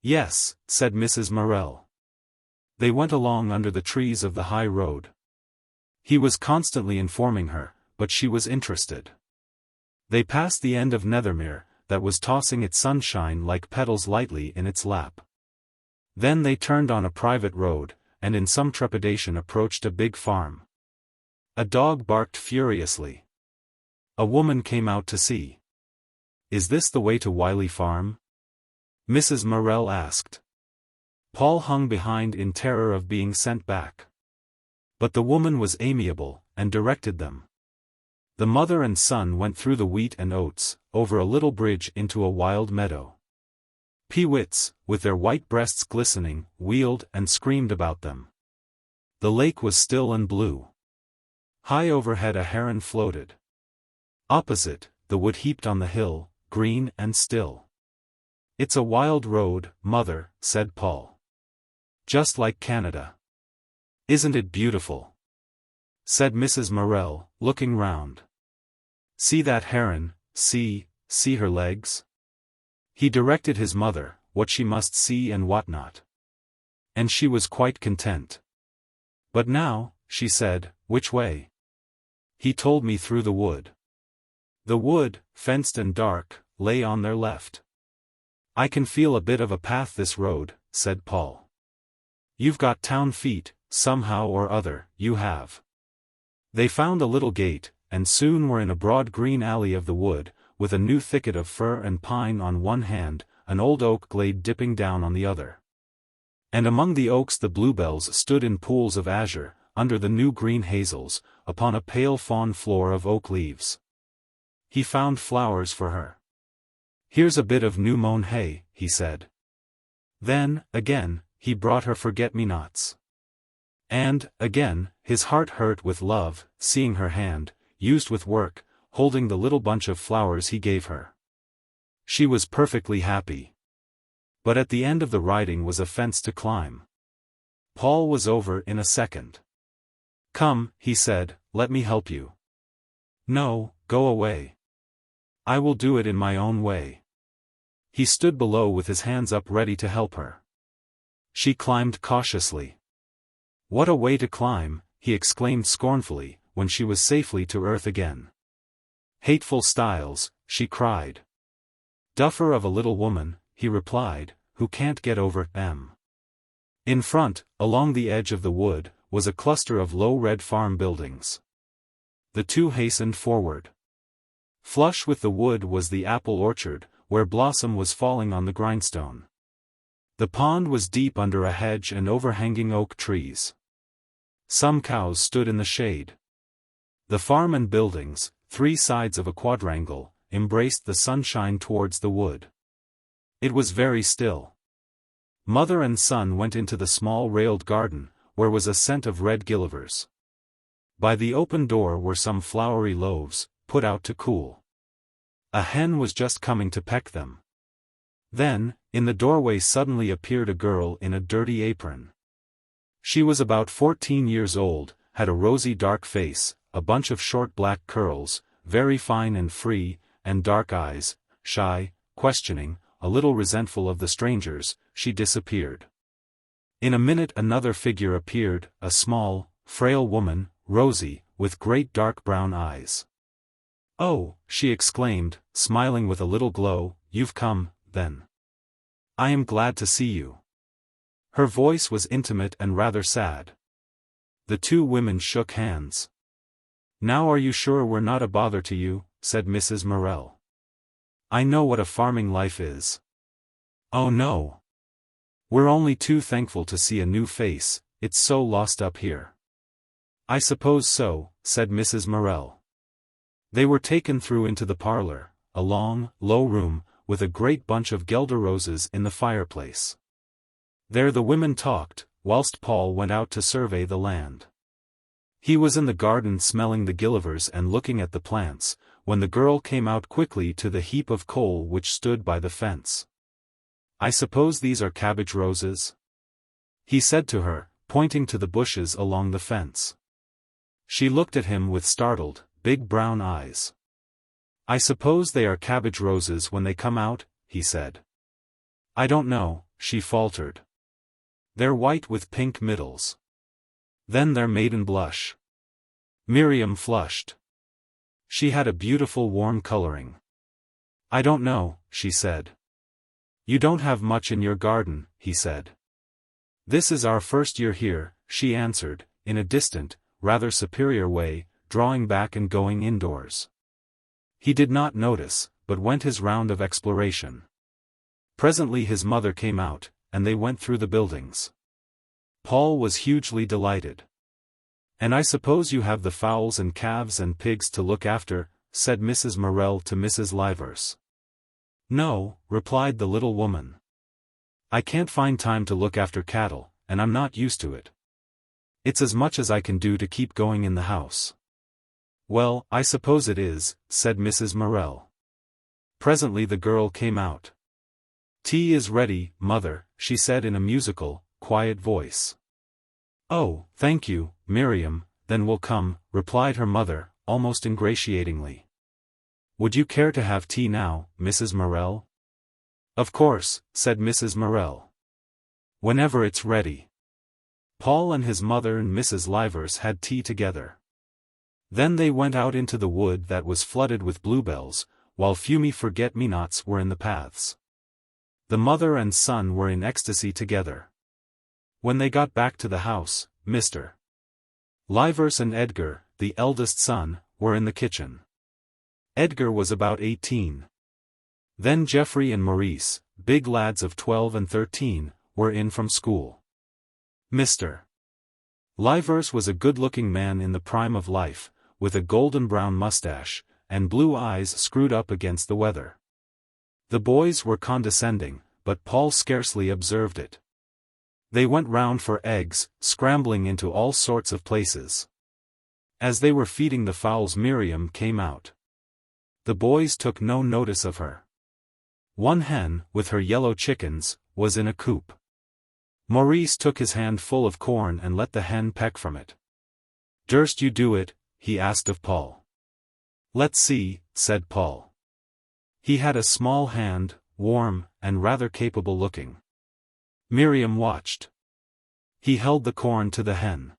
"Yes," said Mrs. Morel. They went along under the trees of the high road. He was constantly informing her, but she was interested. They passed the end of Nethermere, that was tossing its sunshine like petals lightly in its lap. Then they turned on a private road, and in some trepidation approached a big farm. A dog barked furiously. A woman came out to see. "Is this the way to Wiley Farm?" Mrs. Morel asked. Paul hung behind in terror of being sent back. But the woman was amiable, and directed them. The mother and son went through the wheat and oats, over a little bridge into a wild meadow. Peewits, with their white breasts glistening, wheeled and screamed about them. The lake was still and blue. High overhead a heron floated. Opposite, the wood heaped on the hill, green and still. "It's a wild road, mother," said Paul. "Just like Canada." "Isn't it beautiful?" said Mrs. Morel, looking round. "See that heron, see her legs?" He directed his mother, what she must see and what not. And she was quite content. "But now," she said, "which way?" He told me through the wood. The wood, fenced and dark, lay on their left. "I can feel a bit of a path this road," said Paul. "You've got town feet, somehow or other, you have." They found a little gate, and soon were in a broad green alley of the wood, with a new thicket of fir and pine on one hand, an old oak glade dipping down on the other. And among the oaks the bluebells stood in pools of azure, under the new green hazels, upon a pale fawn floor of oak leaves. He found flowers for her. "Here's a bit of new-mown hay," he said. Then, again, he brought her forget-me-nots. And, again, his heart hurt with love, seeing her hand, used with work, holding the little bunch of flowers he gave her. She was perfectly happy. But at the end of the riding was a fence to climb. Paul was over in a second. "Come," he said, "let me help you." "No, go away. I will do it in my own way." He stood below with his hands up ready to help her. She climbed cautiously. "What a way to climb," he exclaimed scornfully, when she was safely to earth again. "Hateful stiles," she cried. "Duffer of a little woman," he replied, "who can't get over them." In front, along the edge of the wood, was a cluster of low red farm buildings. The two hastened forward. Flush with the wood was the apple orchard, where blossom was falling on the grindstone. The pond was deep under a hedge and overhanging oak trees. Some cows stood in the shade. The farm and buildings, three sides of a quadrangle, embraced the sunshine towards the wood. It was very still. Mother and son went into the small railed garden, where was a scent of red gillivers. By the open door were some floury loaves, put out to cool. A hen was just coming to peck them. Then, in the doorway suddenly appeared a girl in a dirty apron. She was about 14 years old, had a rosy dark face, a bunch of short black curls, very fine and free, and dark eyes, shy, questioning, a little resentful of the strangers. She disappeared. In a minute another figure appeared, a small, frail woman, rosy, with great dark brown eyes. "Oh," she exclaimed, smiling with a little glow, "you've come, then. I am glad to see you." Her voice was intimate and rather sad. The two women shook hands. "Now are you sure we're not a bother to you?" said Mrs. Morel. "I know what a farming life is." "Oh no. We're only too thankful to see a new face, it's so lost up here." "I suppose so," said Mrs. Morel. They were taken through into the parlor, a long, low room, with a great bunch of guelder roses in the fireplace. There the women talked, whilst Paul went out to survey the land. He was in the garden smelling the gillivers and looking at the plants, when the girl came out quickly to the heap of coal which stood by the fence. "I suppose these are cabbage roses?" he said to her, pointing to the bushes along the fence. She looked at him with startled, big brown eyes. "I suppose they are cabbage roses when they come out," he said. "I don't know," she faltered. "They're white with pink middles." Then their maiden blush. Miriam flushed. She had a beautiful warm coloring. "I don't know," she said. "You don't have much in your garden," he said. "This is our first year here," she answered, in a distant, rather superior way, drawing back and going indoors. He did not notice, but went his round of exploration. Presently his mother came out, and they went through the buildings. Paul was hugely delighted. "And I suppose you have the fowls and calves and pigs to look after," said Mrs. Morel to Mrs. Livers. "No," replied the little woman. "I can't find time to look after cattle, and I'm not used to it. It's as much as I can do to keep going in the house." "Well, I suppose it is," said Mrs. Morel. Presently the girl came out. "Tea is ready, mother," she said in a musical, quiet voice. "Oh, thank you, Miriam, then we'll come," replied her mother, almost ingratiatingly. "Would you care to have tea now, Mrs. Morel?" "Of course," said Mrs. Morel. "Whenever it's ready." Paul and his mother and Mrs. Livers had tea together. Then they went out into the wood that was flooded with bluebells, while fumy forget-me-nots were in the paths. The mother and son were in ecstasy together. When they got back to the house, Mr. Livers and Edgar, the eldest son, were in the kitchen. Edgar was about 18. Then Geoffrey and Maurice, big lads of 12 and 13, were in from school. Mr. Livers was a good-looking man in the prime of life, with a golden-brown mustache, and blue eyes screwed up against the weather. The boys were condescending, but Paul scarcely observed it. They went round for eggs, scrambling into all sorts of places. As they were feeding the fowls Miriam came out. The boys took no notice of her. One hen, with her yellow chickens, was in a coop. Maurice took his hand full of corn and let the hen peck from it. "Durst you do it?" he asked of Paul. "Let's see," said Paul. He had a small hand, warm, and rather capable looking. Miriam watched. He held the corn to the hen.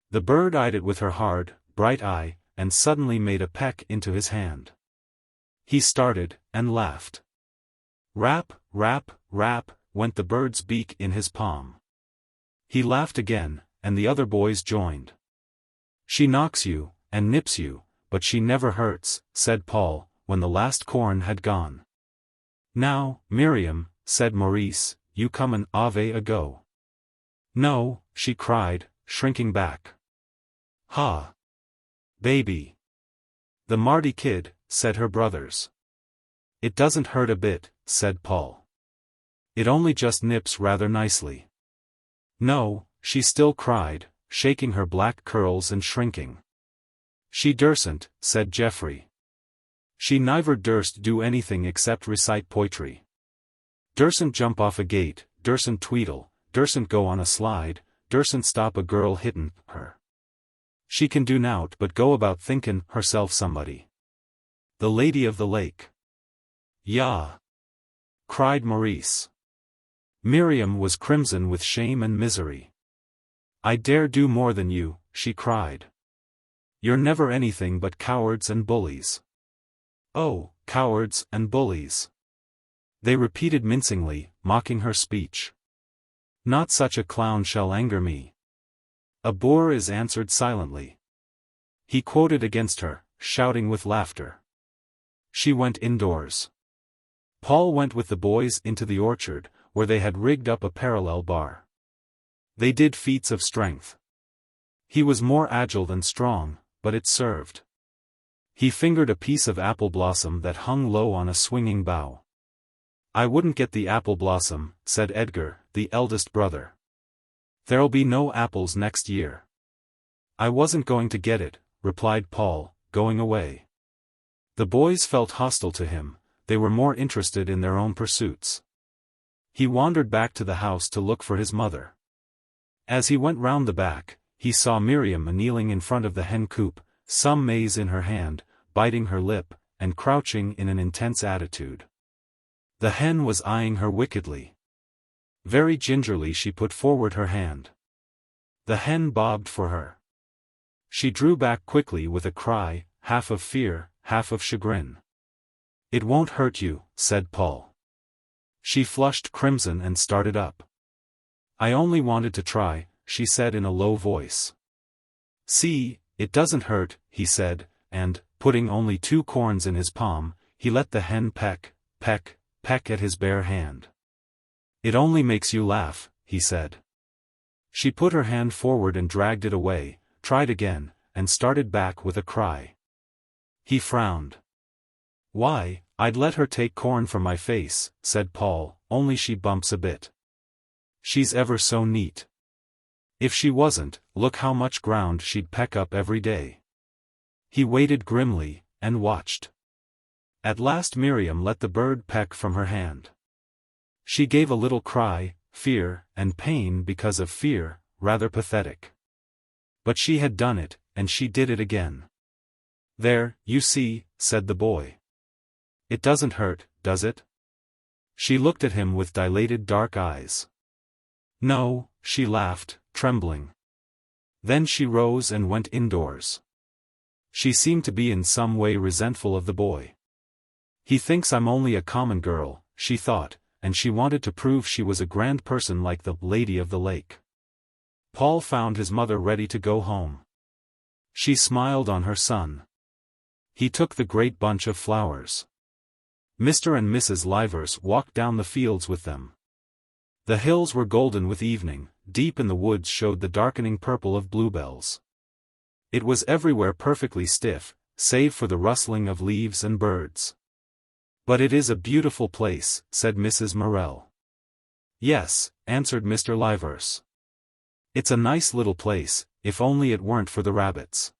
The bird eyed it with her hard, bright eye, and suddenly made a peck into his hand. He started, and laughed. Rap, rap, rap, went the bird's beak in his palm. He laughed again, and the other boys joined. "She knocks you, and nips you, but she never hurts," said Paul, when the last corn had gone. "Now, Miriam," said Maurice, "you come an ave ago." "No," she cried, shrinking back. "Ha! Baby." "The Marty kid," said her brothers. "It doesn't hurt a bit," said Paul. "It only just nips rather nicely." "No," she still cried, shaking her black curls and shrinking. "She dursn't," said Geoffrey. "She never durst do anything except recite poetry. Dursn't jump off a gate, dursn't tweedle, dursn't go on a slide, dursn't stop a girl hittin' her. She can do nowt but go about thinkin' herself somebody. The Lady of the Lake." "Yah!" cried Maurice. Miriam was crimson with shame and misery. "I dare do more than you," she cried. "You're never anything but cowards and bullies." "Oh, cowards and bullies," they repeated mincingly, mocking her speech. "Not such a clown shall anger me." "A boor is answered silently," he quoted against her, shouting with laughter. She went indoors. Paul went with the boys into the orchard, where they had rigged up a parallel bar. They did feats of strength. He was more agile than strong, but it served. He fingered a piece of apple blossom that hung low on a swinging bough. "I wouldn't get the apple blossom," said Edgar, the eldest brother. "There'll be no apples next year." "I wasn't going to get it," replied Paul, going away. The boys felt hostile to him, they were more interested in their own pursuits. He wandered back to the house to look for his mother. As he went round the back, he saw Miriam kneeling in front of the hen coop, some maize in her hand, biting her lip, and crouching in an intense attitude. The hen was eyeing her wickedly. Very gingerly she put forward her hand. The hen bobbed for her. She drew back quickly with a cry, half of fear, half of chagrin. "It won't hurt you," said Paul. She flushed crimson and started up. "I only wanted to try," she said in a low voice. "See, it doesn't hurt," he said, and, putting only 2 corns in his palm, he let the hen peck, peck, peck at his bare hand. "It only makes you laugh," he said. She put her hand forward and dragged it away, tried again, and started back with a cry. He frowned. "Why, I'd let her take corn from my face," said Paul, "only she bumps a bit. She's ever so neat. If she wasn't, look how much ground she'd peck up every day." He waited grimly, and watched. At last Miriam let the bird peck from her hand. She gave a little cry, fear and pain because of fear, rather pathetic. But she had done it, and she did it again. "There, you see," said the boy. "It doesn't hurt, does it?" She looked at him with dilated dark eyes. "No," she laughed, trembling. Then she rose and went indoors. She seemed to be in some way resentful of the boy. "He thinks I'm only a common girl," she thought, and she wanted to prove she was a grand person like the Lady of the Lake. Paul found his mother ready to go home. She smiled on her son. He took the great bunch of flowers. Mr. and Mrs. Livers walked down the fields with them. The hills were golden with evening, deep in the woods showed the darkening purple of bluebells. It was everywhere perfectly stiff, save for the rustling of leaves and birds. "But it is a beautiful place," said Mrs. Morel. "Yes," answered Mr. Livers. "It's a nice little place, if only it weren't for the rabbits.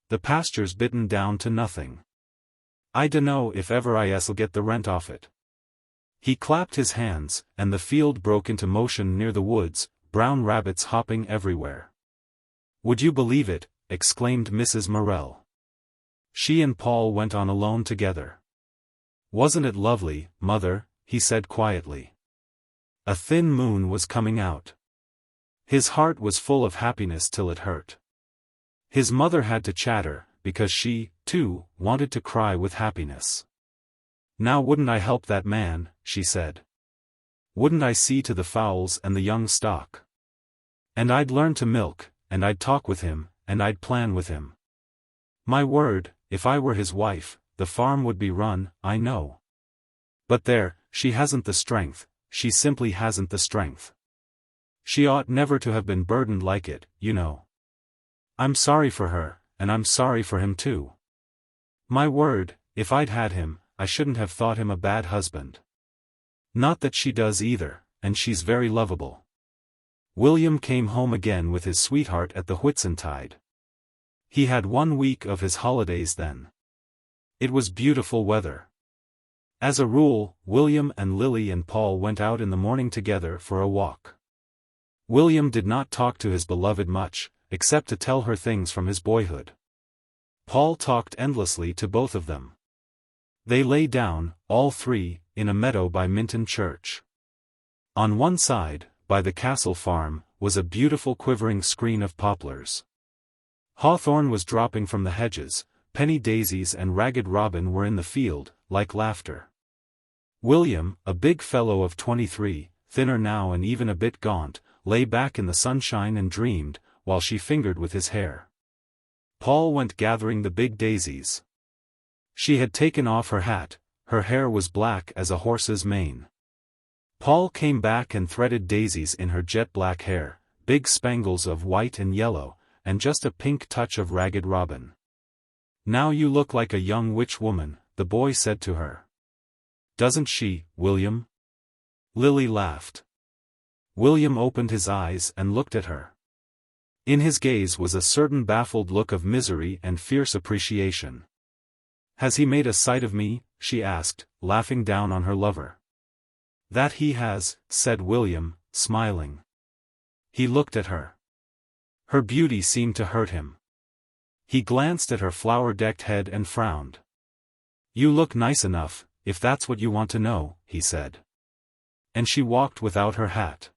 The pasture's bitten down to nothing. I dunno if ever I'll get the rent off it." He clapped his hands, and the field broke into motion near the woods, brown rabbits hopping everywhere. "Would you believe it?" exclaimed Mrs. Morel. She and Paul went on alone together. "Wasn't it lovely, Mother?" he said quietly. A thin moon was coming out. His heart was full of happiness till it hurt. His mother had to chatter, because she, too, wanted to cry with happiness. "Now wouldn't I help that man," she said. "Wouldn't I see to the fowls and the young stock? And I'd learn to milk, and I'd talk with him, and I'd plan with him. My word, if I were his wife, the farm would be run, I know. But there, she hasn't the strength, she simply hasn't the strength. She ought never to have been burdened like it, you know. I'm sorry for her, and I'm sorry for him too. My word, if I'd had him, I shouldn't have thought him a bad husband. Not that she does either, and she's very lovable." William came home again with his sweetheart at the Whitsuntide. He had 1 week of his holidays then. It was beautiful weather. As a rule, William and Lily and Paul went out in the morning together for a walk. William did not talk to his beloved much, except to tell her things from his boyhood. Paul talked endlessly to both of them. They lay down, all three, in a meadow by Minton Church. On one side, by the castle farm, was a beautiful quivering screen of poplars. Hawthorn was dropping from the hedges, penny daisies and ragged robin were in the field, like laughter. William, a big fellow of 23, thinner now and even a bit gaunt, lay back in the sunshine and dreamed, while she fingered with his hair. Paul went gathering the big daisies. She had taken off her hat, her hair was black as a horse's mane. Paul came back and threaded daisies in her jet-black hair, big spangles of white and yellow, and just a pink touch of ragged robin. "Now you look like a young witch woman," the boy said to her. "Doesn't she, William?" Lily laughed. William opened his eyes and looked at her. In his gaze was a certain baffled look of misery and fierce appreciation. "Has he made a sight of me?" she asked, laughing down on her lover. "That he has," said William, smiling. He looked at her. Her beauty seemed to hurt him. He glanced at her flower-decked head and frowned. "You look nice enough, if that's what you want to know," he said. And she walked without her hat.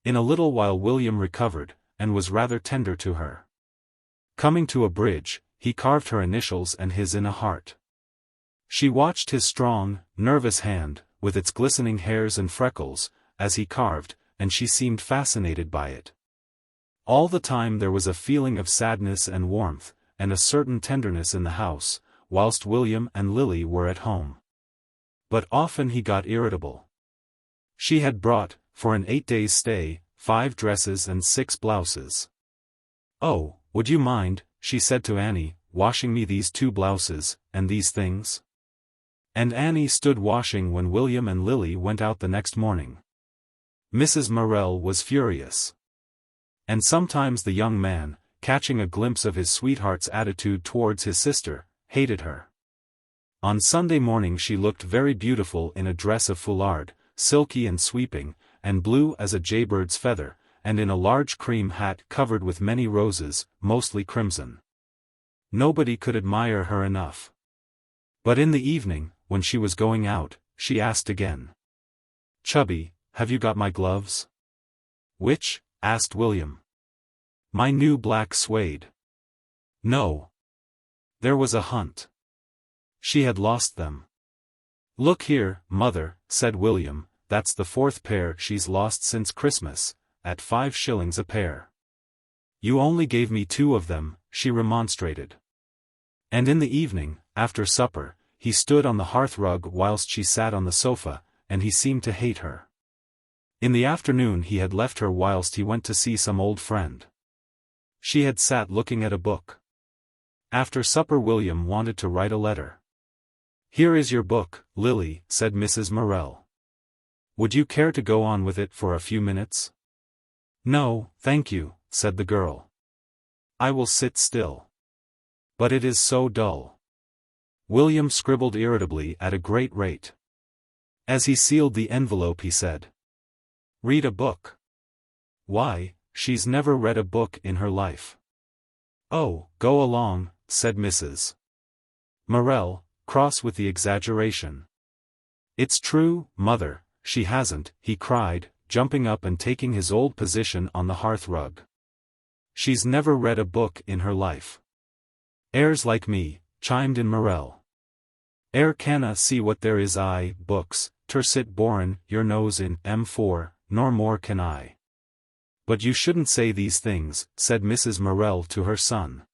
In a little while William recovered, and was rather tender to her. Coming to a bridge, he carved her initials and his in a heart. She watched his strong, nervous hand, with its glistening hairs and freckles, as he carved, and she seemed fascinated by it. All the time there was a feeling of sadness and warmth, and a certain tenderness in the house, whilst William and Lily were at home. But often he got irritable. She had brought, for an 8 days' stay, 5 dresses and 6 blouses. "Oh, would you mind," she said to Annie, "washing me these 2 blouses, and these things?" And Annie stood washing when William and Lily went out the next morning. Mrs. Morel was furious. And sometimes the young man, catching a glimpse of his sweetheart's attitude towards his sister, hated her. On Sunday morning she looked very beautiful in a dress of foulard, silky and sweeping, and blue as a jaybird's feather, and in a large cream hat covered with many roses, mostly crimson. Nobody could admire her enough. But in the evening, when she was going out, she asked again. "Chubby, have you got my gloves?" "Which?" asked William. "My new black suede." "No. There was a hunt. She had lost them." "Look here, mother," said William, "that's the 4th pair she's lost since Christmas, at 5 shillings a pair." "You only gave me 2 of them," she remonstrated. And in the evening, after supper, he stood on the hearth-rug whilst she sat on the sofa, and he seemed to hate her. In the afternoon he had left her whilst he went to see some old friend. She had sat looking at a book. After supper William wanted to write a letter. "Here is your book, Lily," said Mrs. Morel. "Would you care to go on with it for a few minutes?" "No, thank you," said the girl. "I will sit still. But it is so dull." William scribbled irritably at a great rate. As he sealed the envelope he said, "Read a book. Why, she's never read a book in her life." "Oh, go along," said Mrs. Morel, cross with the exaggeration. "It's true, mother, she hasn't," he cried, jumping up and taking his old position on the hearth-rug. "She's never read a book in her life." "Heirs like me," chimed in Morel. "Ere canna see what there is I, books, ter sit borin' your nose in M4, nor more can I." "But you shouldn't say these things," said Mrs. Morel to her son.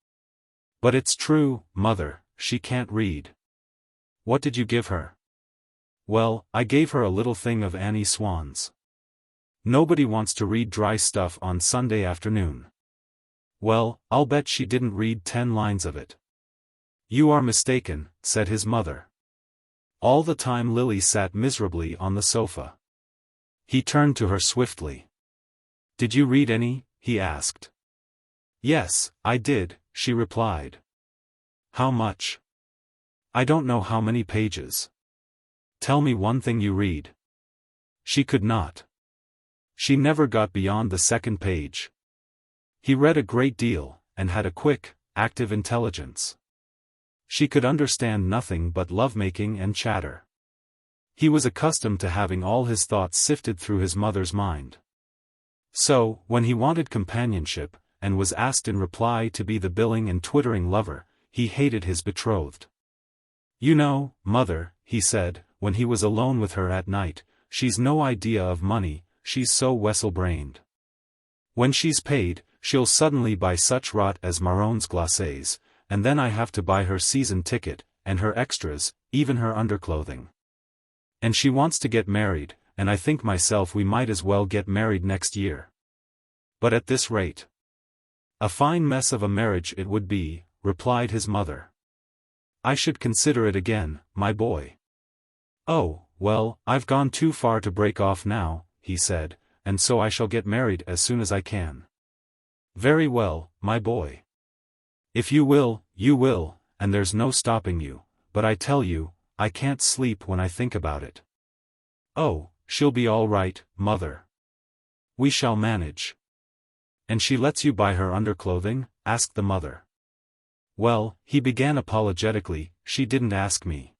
"But it's true, mother, she can't read." "What did you give her?" "Well, I gave her a little thing of Annie Swan's. Nobody wants to read dry stuff on Sunday afternoon." "Well, I'll bet she didn't read 10 lines of it." "You are mistaken," said his mother. All the time Lily sat miserably on the sofa. He turned to her swiftly. "Did you read any?" he asked. "Yes, I did," she replied. "How much?" "I don't know how many pages." "Tell me one thing you read." She could not. She never got beyond the 2nd page. He read a great deal, and had a quick, active intelligence. She could understand nothing but lovemaking and chatter. He was accustomed to having all his thoughts sifted through his mother's mind. So, when he wanted companionship, and was asked in reply to be the billing and twittering lover, he hated his betrothed. "You know, mother," he said, when he was alone with her at night, "she's no idea of money, she's so wessel-brained. When she's paid, she'll suddenly buy such rot as marrons glacés, and then I have to buy her season ticket, and her extras, even her underclothing. And she wants to get married, and I think myself we might as well get married next year. But at this rate." "A fine mess of a marriage it would be," replied his mother. "I should consider it again, my boy." "Oh, well, I've gone too far to break off now," he said, "and so I shall get married as soon as I can." "Very well, my boy. If you will, you will, and there's no stopping you, but I tell you, I can't sleep when I think about it." "Oh, she'll be all right, mother. We shall manage." "And she lets you buy her underclothing?" asked the mother. "Well," he began apologetically, "she didn't ask me.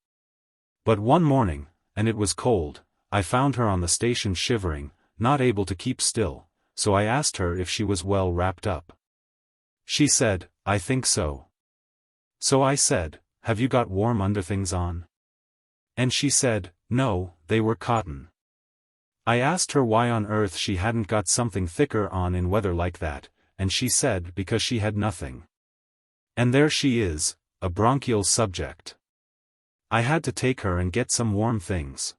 But one morning, and it was cold, I found her on the station shivering, not able to keep still, so I asked her if she was well wrapped up. She said, 'I think so.' So I said, 'Have you got warm underthings on?' And she said, 'No, they were cotton.' I asked her why on earth she hadn't got something thicker on in weather like that, and she said because she had nothing. And there she is, a bronchial subject. I had to take her and get some warm things.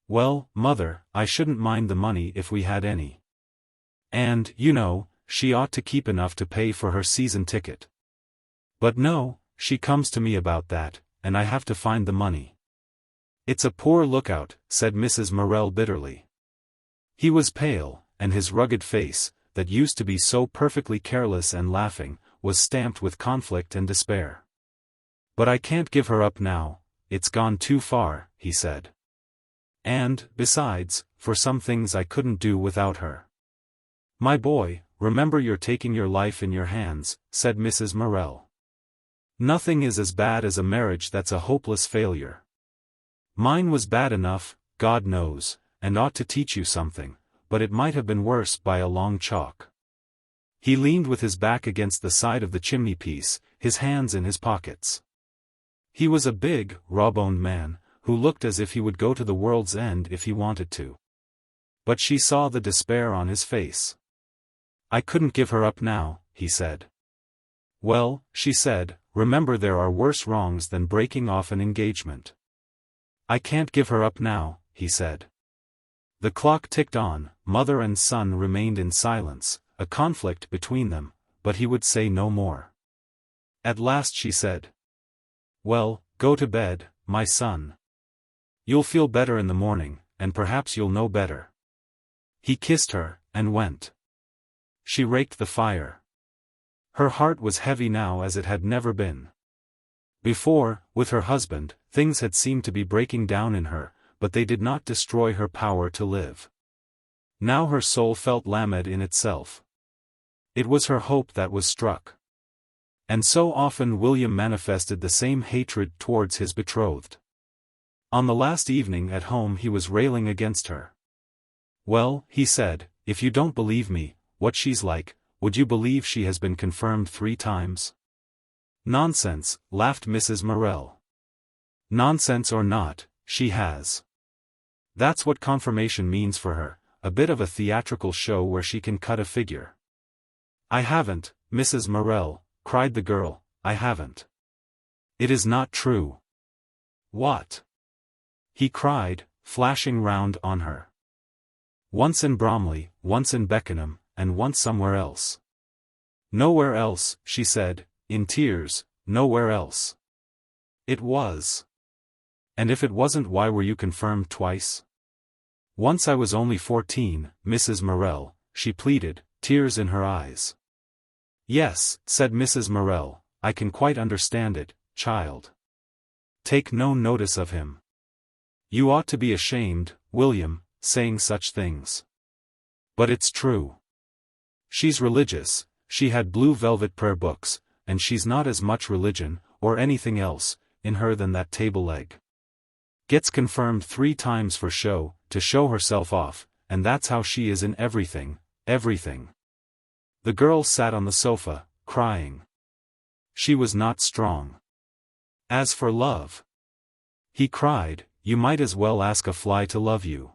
Well, mother, I shouldn't mind the money if we had any. And, you know, she ought to keep enough to pay for her season ticket. But no, she comes to me about that, and I have to find the money." "It's a poor lookout," said Mrs. Morel bitterly. He was pale, and his rugged face, that used to be so perfectly careless and laughing, was stamped with conflict and despair. "But I can't give her up now, it's gone too far," he said. "And, besides, for some things I couldn't do without her." "My boy, remember you're taking your life in your hands," said Mrs. Morel. "Nothing is as bad as a marriage that's a hopeless failure. Mine was bad enough, God knows, and ought to teach you something, but it might have been worse by a long chalk." He leaned with his back against the side of the chimney-piece, his hands in his pockets. He was a big, raw-boned man, who looked as if he would go to the world's end if he wanted to. But she saw the despair on his face. "I couldn't give her up now," he said. "Well," she said, "remember there are worse wrongs than breaking off an engagement." "I can't give her up now," he said. The clock ticked on, mother and son remained in silence, a conflict between them, but he would say no more. At last she said, "Well, go to bed, my son. You'll feel better in the morning, and perhaps you'll know better." He kissed her, and went. She raked the fire. Her heart was heavy now as it had never been. Before, with her husband, things had seemed to be breaking down in her, but they did not destroy her power to live. Now her soul felt lamed in itself. It was her hope that was struck. And so often William manifested the same hatred towards his betrothed. On the last evening at home he was railing against her. "Well," he said, "if you don't believe me, what she's like, would you believe she has been confirmed 3 times? "Nonsense," laughed Mrs. Morel. "Nonsense or not, she has. That's what confirmation means for her, a bit of a theatrical show where she can cut a figure." "I haven't, Mrs. Morel," cried the girl, "I haven't. It is not true." "What?" he cried, flashing round on her. "Once in Bromley, once in Beckenham, and once somewhere else." "Nowhere else," she said, in tears, "nowhere else." "It was." "And if it wasn't, why were you confirmed twice?" "Once I was only 14, Mrs. Morel," she pleaded, tears in her eyes. "Yes," said Mrs. Morel, "I can quite understand it, child. Take no notice of him. You ought to be ashamed, William, saying such things. But it's true. She's religious, she had blue velvet prayer books, and she's not as much religion, or anything else, in her than that table leg. Gets confirmed 3 times for show, to show herself off, and that's how she is in everything, everything. The girl sat on the sofa, crying. She was not strong. As for love, he cried, you might as well ask a fly to love you.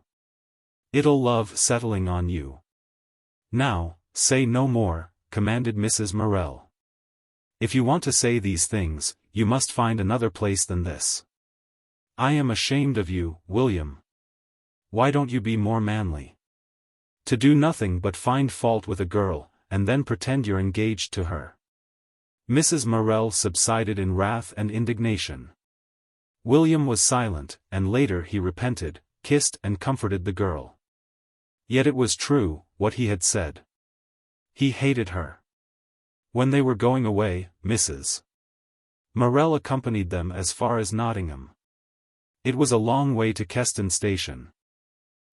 It'll love settling on you. Now, say no more, commanded Mrs. Morel. If you want to say these things, you must find another place than this. I am ashamed of you, William. Why don't you be more manly? To do nothing but find fault with a girl, and then pretend you're engaged to her. Mrs. Morel subsided in wrath and indignation. William was silent, and later he repented, kissed and comforted the girl. Yet it was true, what he had said. He hated her. When they were going away, Mrs. Morel accompanied them as far as Nottingham. It was a long way to Keston Station.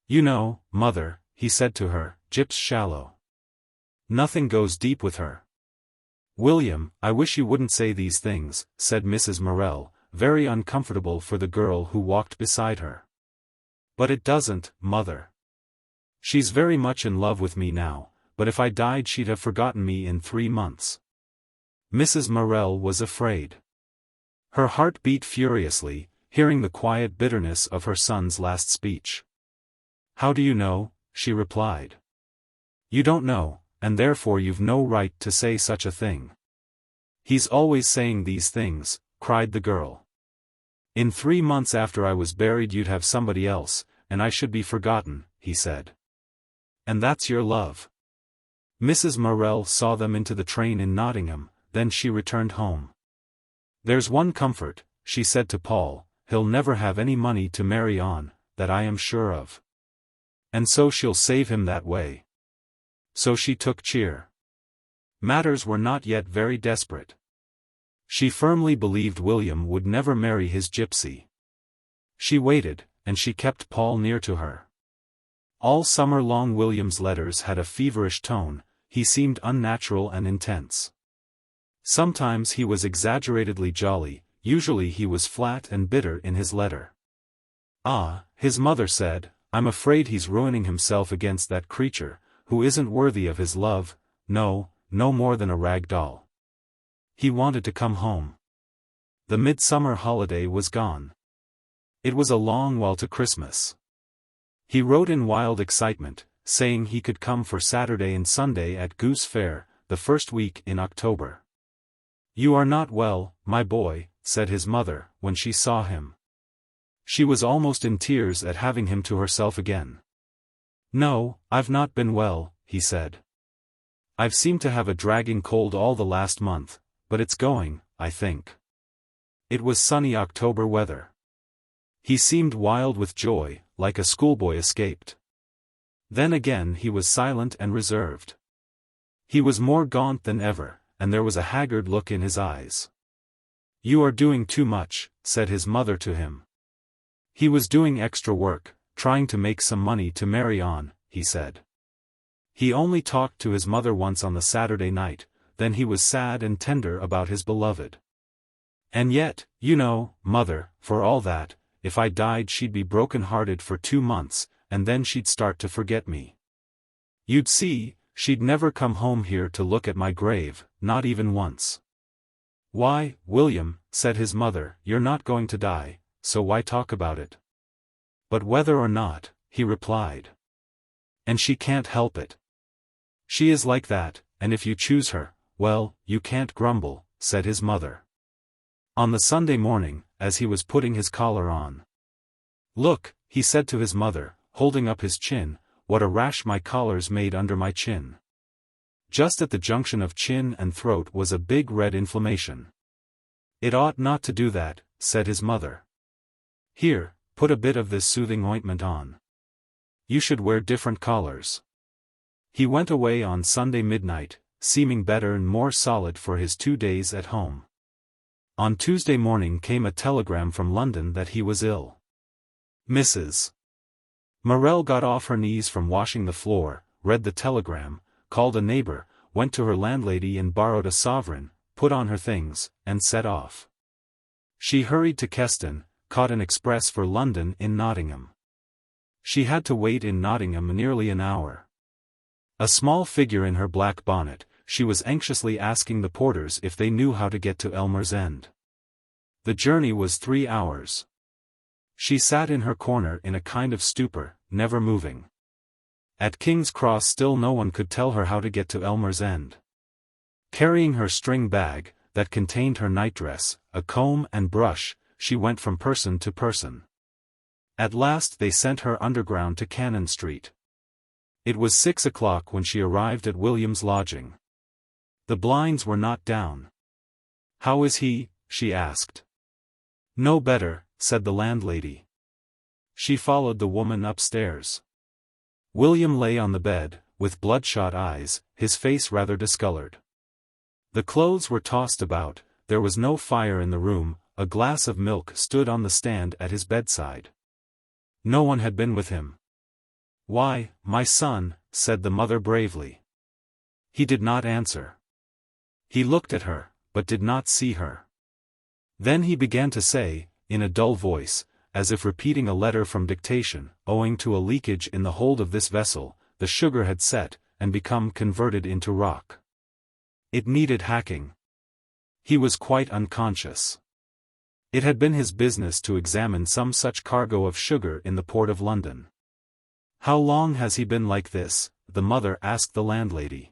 You know, mother, he said to her, Gyp's shallow. Nothing goes deep with her. William, I wish you wouldn't say these things, said Mrs. Morel, very uncomfortable for the girl who walked beside her. But it doesn't, mother. She's very much in love with me now, but if I died she'd have forgotten me in 3 months. Mrs. Morel was afraid. Her heart beat furiously, hearing the quiet bitterness of her son's last speech. How do you know? She replied. You don't know, and therefore you've no right to say such a thing. He's always saying these things, cried the girl. In 3 months after I was buried you'd have somebody else, and I should be forgotten, he said. And that's your love. Mrs. Morel saw them into the train in Nottingham, then she returned home. There's one comfort, she said to Paul, he'll never have any money to marry on, that I am sure of. And so she'll save him that way. So she took cheer. Matters were not yet very desperate. She firmly believed William would never marry his gypsy. She waited, and she kept Paul near to her. All summer long William's letters had a feverish tone, he seemed unnatural and intense. Sometimes he was exaggeratedly jolly, usually he was flat and bitter in his letter. Ah, his mother said, I'm afraid he's ruining himself against that creature, who isn't worthy of his love, no more than a rag doll. He wanted to come home. The midsummer holiday was gone. It was a long while to Christmas. He wrote in wild excitement, saying he could come for Saturday and Sunday at Goose Fair, the first week in October. You are not well, my boy, said his mother, when she saw him. She was almost in tears at having him to herself again. No, I've not been well, he said. I've seemed to have a dragging cold all the last month, but it's going, I think. It was sunny October weather. He seemed wild with joy, like a schoolboy escaped. Then again he was silent and reserved. He was more gaunt than ever, and there was a haggard look in his eyes. You are doing too much, said his mother to him. He was doing extra work, trying to make some money to marry on, he said. He only talked to his mother once on the Saturday night, then he was sad and tender about his beloved. And yet, you know, mother, for all that, if I died she'd be broken-hearted for 2 months, and then she'd start to forget me. You'd see, she'd never come home here to look at my grave, not even once. Why, William, said his mother, you're not going to die, so why talk about it? But whether or not, he replied. And she can't help it. She is like that, and if you choose her, well, you can't grumble, said his mother. On the Sunday morning, as he was putting his collar on. Look, he said to his mother, holding up his chin, what a rash my collar's made under my chin. Just at the junction of chin and throat was a big red inflammation. It ought not to do that, said his mother. Here, put a bit of this soothing ointment on. You should wear different collars. He went away on Sunday midnight, seeming better and more solid for his 2 days at home. On Tuesday morning came a telegram from London that he was ill. Mrs. Morel got off her knees from washing the floor, read the telegram, called a neighbor, went to her landlady and borrowed a sovereign, put on her things, and set off. She hurried to Keston, caught an express for London in Nottingham. She had to wait in Nottingham nearly an hour. A small figure in her black bonnet, she was anxiously asking the porters if they knew how to get to Elmer's End. The journey was 3 hours. She sat in her corner in a kind of stupor, never moving. At King's Cross still no one could tell her how to get to Elmer's End. Carrying her string bag, that contained her nightdress, a comb and brush, she went from person to person. At last they sent her underground to Cannon Street. It was 6 o'clock when she arrived at William's lodging. The blinds were not down. "How is he?" she asked. "No better," said the landlady. She followed the woman upstairs. William lay on the bed, with bloodshot eyes, his face rather discolored. The clothes were tossed about, there was no fire in the room, a glass of milk stood on the stand at his bedside. No one had been with him. "Why, my son," said the mother bravely. He did not answer. He looked at her, but did not see her. Then he began to say, in a dull voice, as if repeating a letter from dictation, "Owing to a leakage in the hold of this vessel, the sugar had set, and become converted into rock. It needed hacking." He was quite unconscious. It had been his business to examine some such cargo of sugar in the port of London. "How long has he been like this?" the mother asked the landlady.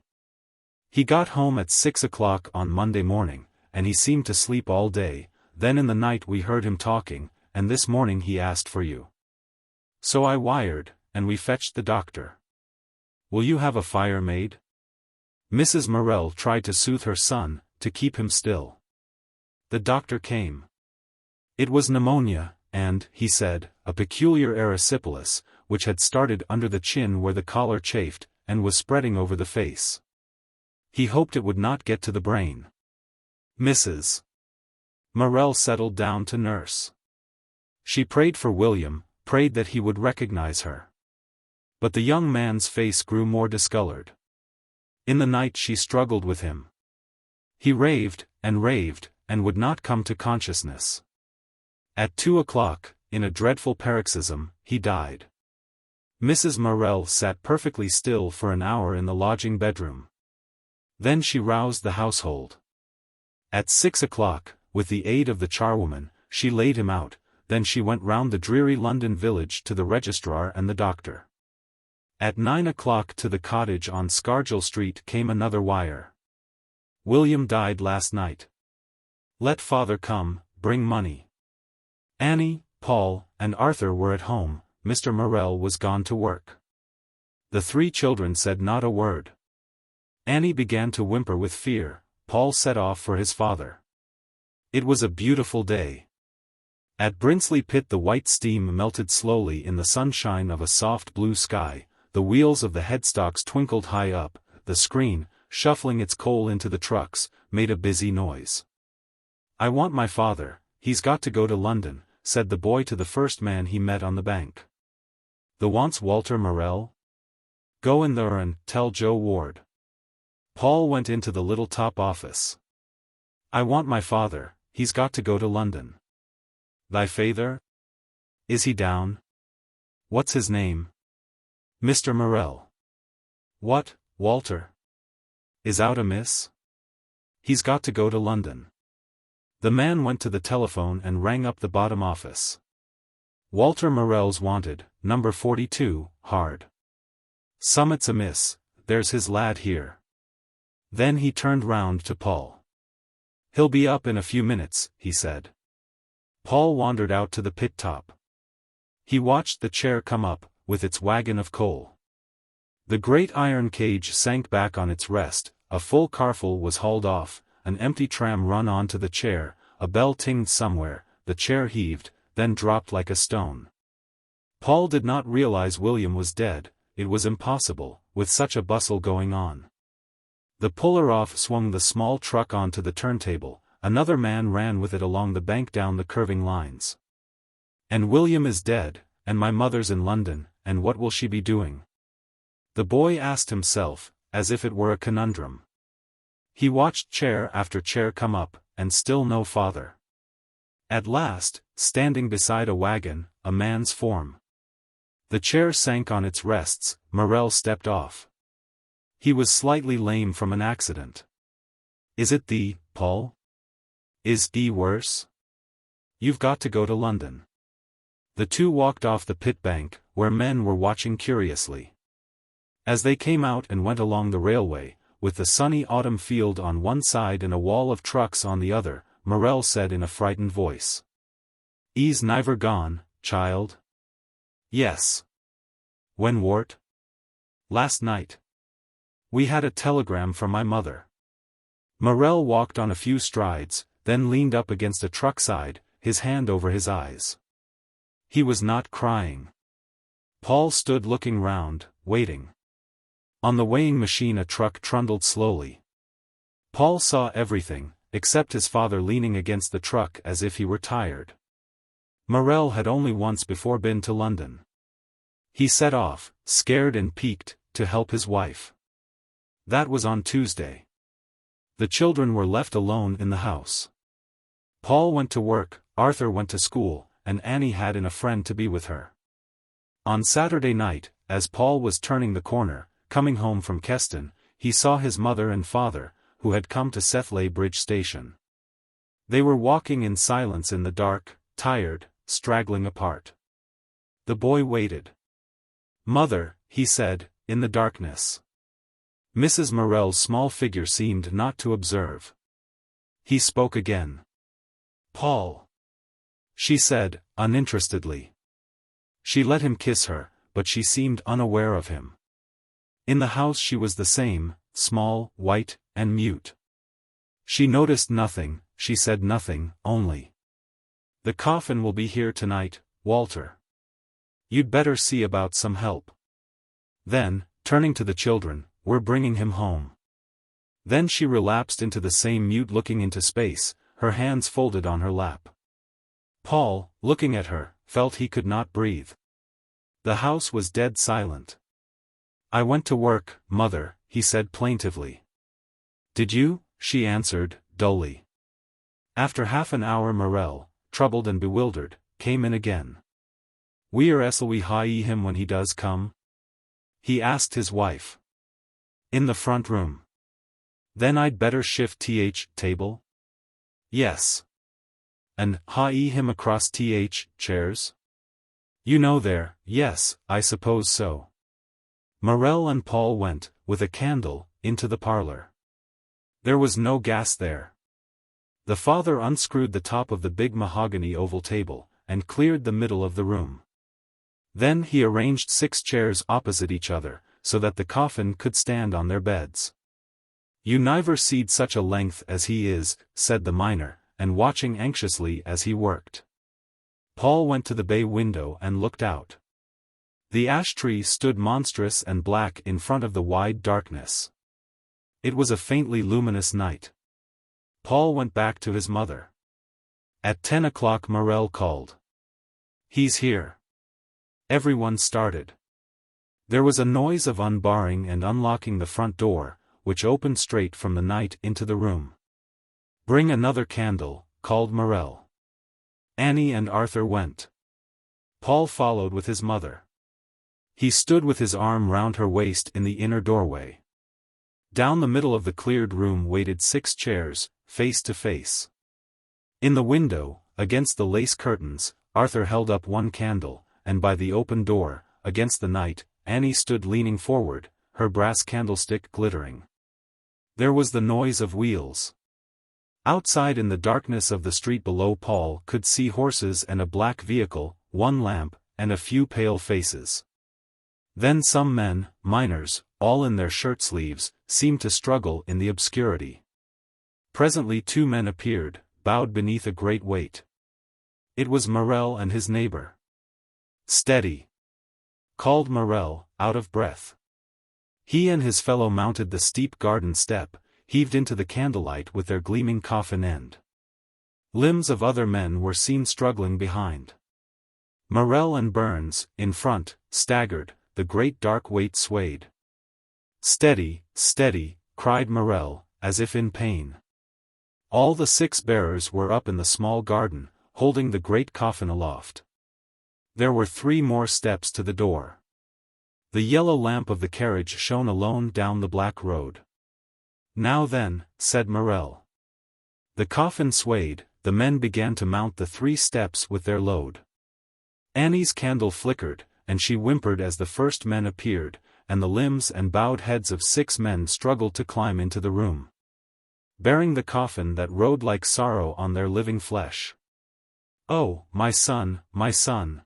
"He got home at 6 o'clock on Monday morning, and he seemed to sleep all day, then in the night we heard him talking, and this morning he asked for you. So I wired, and we fetched the doctor. Will you have a fire made?" Mrs. Morel tried to soothe her son, to keep him still. The doctor came. It was pneumonia, and, he said, a peculiar erysipelas, which had started under the chin where the collar chafed, and was spreading over the face. He hoped it would not get to the brain. Mrs. Morel settled down to nurse. She prayed for William, prayed that he would recognize her. But the young man's face grew more discolored. In the night she struggled with him. He raved, and would not come to consciousness. At 2 o'clock, in a dreadful paroxysm, he died. Mrs. Morel sat perfectly still for an hour in the lodging bedroom. Then she roused the household. At 6 o'clock, with the aid of the charwoman, she laid him out, then she went round the dreary London village to the registrar and the doctor. At 9 o'clock to the cottage on Scargill Street came another wire. "William died last night. Let father come, bring money." Annie, Paul, and Arthur were at home, Mr. Morel was gone to work. The 3 children said not a word. Annie began to whimper with fear, Paul set off for his father. It was a beautiful day. At Brinsley Pit the white steam melted slowly in the sunshine of a soft blue sky, the wheels of the headstocks twinkled high up, the screen, shuffling its coal into the trucks, made a busy noise. "I want my father, he's got to go to London," said the boy to the first man he met on the bank. "The wants Walter Morel? Go in there and tell Joe Ward." Paul went into the little top office. "I want my father, he's got to go to London." "Thy father? Is he down? What's his name?" "Mr. Morel." "What, Walter? Is out amiss? He's got to go to London." The man went to the telephone and rang up the bottom office. "Walter Morel's wanted, number 42, hard. Summat's amiss, there's his lad here." Then he turned round to Paul. "He'll be up in a few minutes," he said. Paul wandered out to the pit top. He watched the chair come up, with its wagon of coal. The great iron cage sank back on its rest, a full carful was hauled off, an empty tram run on to the chair, a bell tinged somewhere, the chair heaved, then dropped like a stone. Paul did not realize William was dead, it was impossible, with such a bustle going on. The puller-off swung the small truck onto the turntable, another man ran with it along the bank down the curving lines. "And William is dead, and my mother's in London, and what will she be doing?" The boy asked himself, as if it were a conundrum. He watched chair after chair come up, and still no father. At last, standing beside a wagon, a man's form. The chair sank on its rests. Morel stepped off. He was slightly lame from an accident. "Is it thee, Paul? Is thee worse? You've got to go to London." The two walked off the pit bank, where men were watching curiously. As they came out and went along the railway, with the sunny autumn field on one side and a wall of trucks on the other, Morel said in a frightened voice. "E's niver gone, child?" "Yes." "When wort?" "Last night. We had a telegram from my mother." Morel walked on a few strides, then leaned up against a truck side, his hand over his eyes. He was not crying. Paul stood looking round, waiting. On the weighing machine a truck trundled slowly. Paul saw everything, except his father leaning against the truck as if he were tired. Morel had only once before been to London. He set off, scared and piqued, to help his wife. That was on Tuesday. The children were left alone in the house. Paul went to work, Arthur went to school, and Annie had a friend to be with her. On Saturday night, as Paul was turning the corner, coming home from Keston, he saw his mother and father, who had come to Sethley Bridge Station. They were walking in silence in the dark, tired, straggling apart. The boy waited. "Mother," he said, in the darkness. Mrs. Morel's small figure seemed not to observe. He spoke again. "Paul," she said, uninterestedly. She let him kiss her, but she seemed unaware of him. In the house she was the same, small, white, and mute. She noticed nothing, she said nothing, only, "The coffin will be here tonight, Walter. You'd better see about some help." Then, turning to the children, "We're bringing him home." Then she relapsed into the same mute looking into space, her hands folded on her lap. Paul, looking at her, felt he could not breathe. The house was dead silent. "I went to work, Mother," he said plaintively. "Did you?" she answered, dully. After half an hour Morel, troubled and bewildered, came in again. "Where'll we hie him when he does come?" he asked his wife. "In the front room." "Then I'd better shift table?" "Yes." "And hie him across chairs?" "You know there, yes, I suppose so." Morel and Paul went, with a candle, into the parlor. There was no gas there. The father unscrewed the top of the big mahogany oval table, and cleared the middle of the room. Then he arranged 6 chairs opposite each other, so that the coffin could stand on their beds. "You niver seed such a length as he is," said the miner, and watching anxiously as he worked. Paul went to the bay window and looked out. The ash tree stood monstrous and black in front of the wide darkness. It was a faintly luminous night. Paul went back to his mother. At 10 o'clock Morel called. "He's here." Everyone started. There was a noise of unbarring and unlocking the front door, which opened straight from the night into the room. "Bring another candle," called Morel. Annie and Arthur went. Paul followed with his mother. He stood with his arm round her waist in the inner doorway. Down the middle of the cleared room waited 6 chairs, face to face. In the window, against the lace curtains, Arthur held up one candle, and by the open door, against the night, Annie stood leaning forward, her brass candlestick glittering. There was the noise of wheels. Outside in the darkness of the street below Paul could see horses and a black vehicle, one lamp, and a few pale faces. Then some men, miners, all in their shirt sleeves, seemed to struggle in the obscurity. Presently 2 men appeared, bowed beneath a great weight. It was Morel and his neighbor. "Steady!" called Morel, out of breath. He and his fellow mounted the steep garden step, heaved into the candlelight with their gleaming coffin end. Limbs of other men were seen struggling behind. Morel and Burns, in front, staggered, the great dark weight swayed. "Steady, steady," cried Morel, as if in pain. All the 6 bearers were up in the small garden, holding the great coffin aloft. There were 3 more steps to the door. The yellow lamp of the carriage shone alone down the black road. "Now then," said Morel. The coffin swayed, the men began to mount the 3 steps with their load. Annie's candle flickered, and she whimpered as the first men appeared, and the limbs and bowed heads of 6 men struggled to climb into the room, bearing the coffin that rode like sorrow on their living flesh. "Oh, my son, my son!"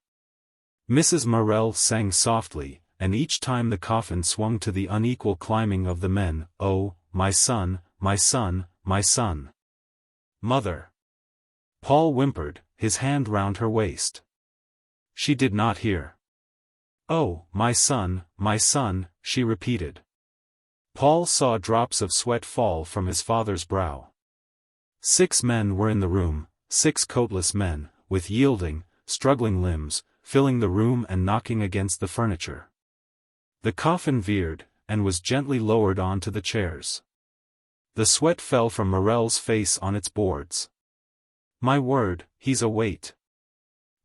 Mrs. Morel sang softly, and each time the coffin swung to the unequal climbing of the men, "Oh, my son, my son, my son!" "Mother!" Paul whimpered, his hand round her waist. She did not hear. "Oh, my son," she repeated. Paul saw drops of sweat fall from his father's brow. 6 men were in the room, 6 coatless men, with yielding, struggling limbs, filling the room and knocking against the furniture. The coffin veered, and was gently lowered onto the chairs. The sweat fell from Morel's face on its boards. "My word, he's a weight,"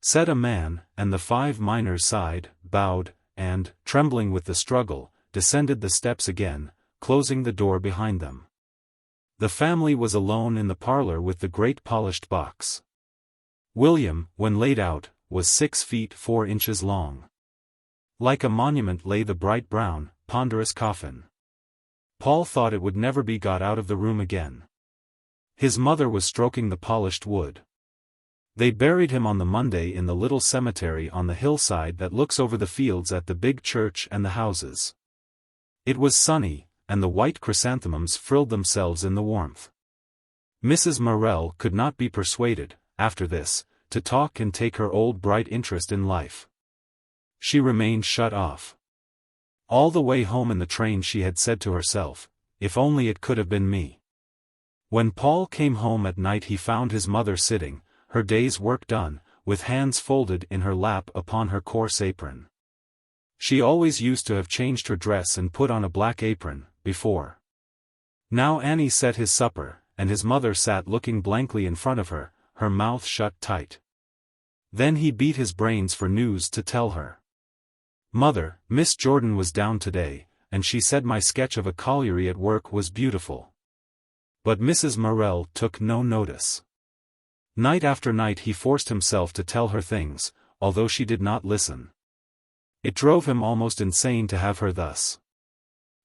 said a man, and the 5 miners sighed, bowed, and, trembling with the struggle, descended the steps again, closing the door behind them. The family was alone in the parlor with the great polished box. William, when laid out, was 6 feet 4 inches long. Like a monument lay the bright brown, ponderous coffin. Paul thought it would never be got out of the room again. His mother was stroking the polished wood. They buried him on the Monday in the little cemetery on the hillside that looks over the fields at the big church and the houses. It was sunny, and the white chrysanthemums frilled themselves in the warmth. Mrs. Morel could not be persuaded, after this, to talk and take her old bright interest in life. She remained shut off. All the way home in the train she had said to herself, "If only it could have been me." When Paul came home at night he found his mother sitting, her day's work done, with hands folded in her lap upon her coarse apron. She always used to have changed her dress and put on a black apron, before. Now Annie set his supper, and his mother sat looking blankly in front of her, her mouth shut tight. Then he beat his brains for news to tell her. "Mother, Miss Jordan was down today, and she said my sketch of a colliery at work was beautiful." But Mrs. Morel took no notice. Night after night he forced himself to tell her things, although she did not listen. It drove him almost insane to have her thus.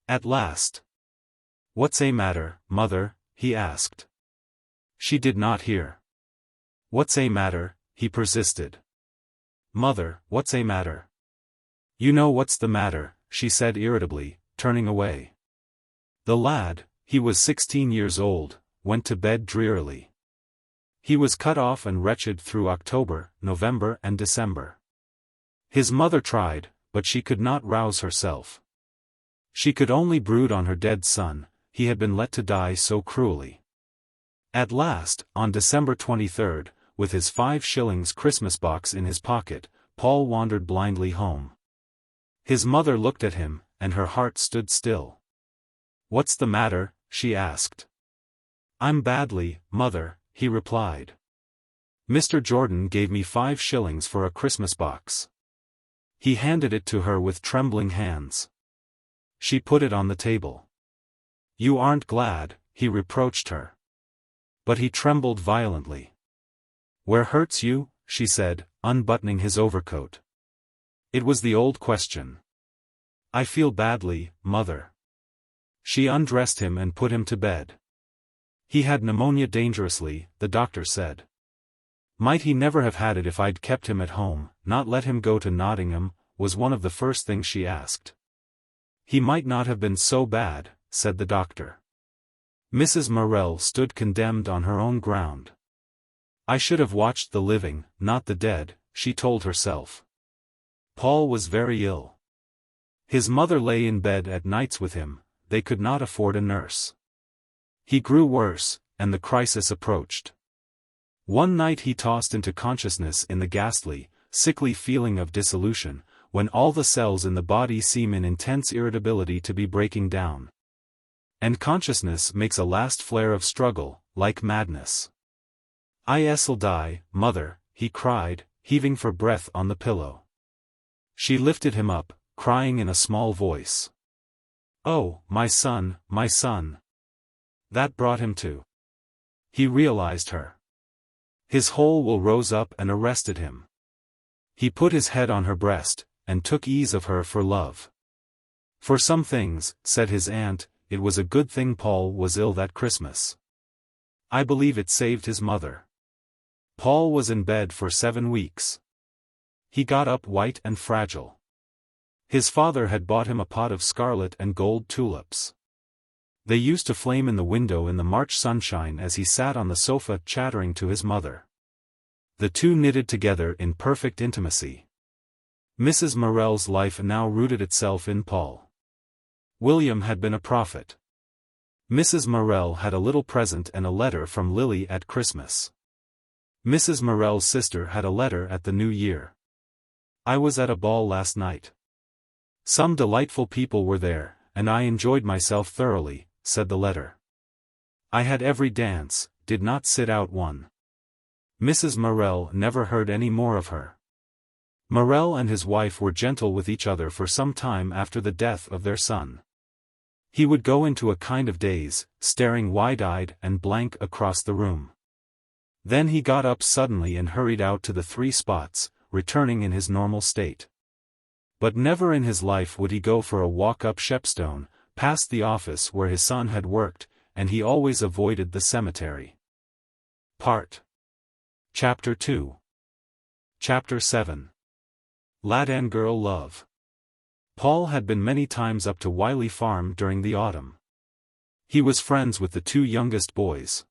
At last, "What's a matter, mother?" he asked. She did not hear. "What's a matter?" he persisted. "Mother, what's a matter?" "You know what's the matter," she said irritably, turning away. The lad, he was 16 years old, went to bed drearily. He was cut off and wretched through October, November and December. His mother tried, but she could not rouse herself. She could only brood on her dead son, he had been let to die so cruelly. At last, on December 23rd, with his 5 shillings Christmas box in his pocket, Paul wandered blindly home. His mother looked at him, and her heart stood still. "What's the matter?" she asked. "I'm badly, mother," he replied. "Mr. Jordan gave me 5 shillings for a Christmas box." He handed it to her with trembling hands. She put it on the table. "You aren't glad," he reproached her. But he trembled violently. "Where hurts you?" she said, unbuttoning his overcoat. It was the old question. "I feel badly, mother." She undressed him and put him to bed. He had pneumonia dangerously, the doctor said. Might he never have had it if I'd kept him at home, not let him go to Nottingham, was one of the first things she asked. He might not have been so bad, said the doctor. Mrs. Morel stood condemned on her own ground. I should have watched the living, not the dead, she told herself. Paul was very ill. His mother lay in bed at nights with him, they could not afford a nurse. He grew worse, and the crisis approached. One night he tossed into consciousness in the ghastly, sickly feeling of dissolution, when all the cells in the body seem in intense irritability to be breaking down. And consciousness makes a last flare of struggle, like madness. I'll die, mother, he cried, heaving for breath on the pillow. She lifted him up, crying in a small voice. Oh, my son, my son. That brought him to. He realized her. His whole will rose up and arrested him. He put his head on her breast, and took ease of her for love. For some things, said his aunt, it was a good thing Paul was ill that Christmas. I believe it saved his mother. Paul was in bed for 7 weeks. He got up white and fragile. His father had bought him a pot of scarlet and gold tulips. They used to flame in the window in the March sunshine as he sat on the sofa chattering to his mother. The two knitted together in perfect intimacy. Mrs. Morel's life now rooted itself in Paul. William had been a prophet. Mrs. Morel had a little present and a letter from Lily at Christmas. Mrs. Morel's sister had a letter at the New Year. I was at a ball last night. Some delightful people were there, and I enjoyed myself thoroughly, said the letter. I had every dance, did not sit out one. Mrs. Morel never heard any more of her. Morel and his wife were gentle with each other for some time after the death of their son. He would go into a kind of daze, staring wide-eyed and blank across the room. Then he got up suddenly and hurried out to the 3 spots, returning in his normal state. But never in his life would he go for a walk up Shepstone, past the office where his son had worked, and he always avoided the cemetery. Chapter 2. Chapter 7. Lad and Girl Love. Paul had been many times up to Wiley Farm during the autumn. He was friends with the 2 youngest boys.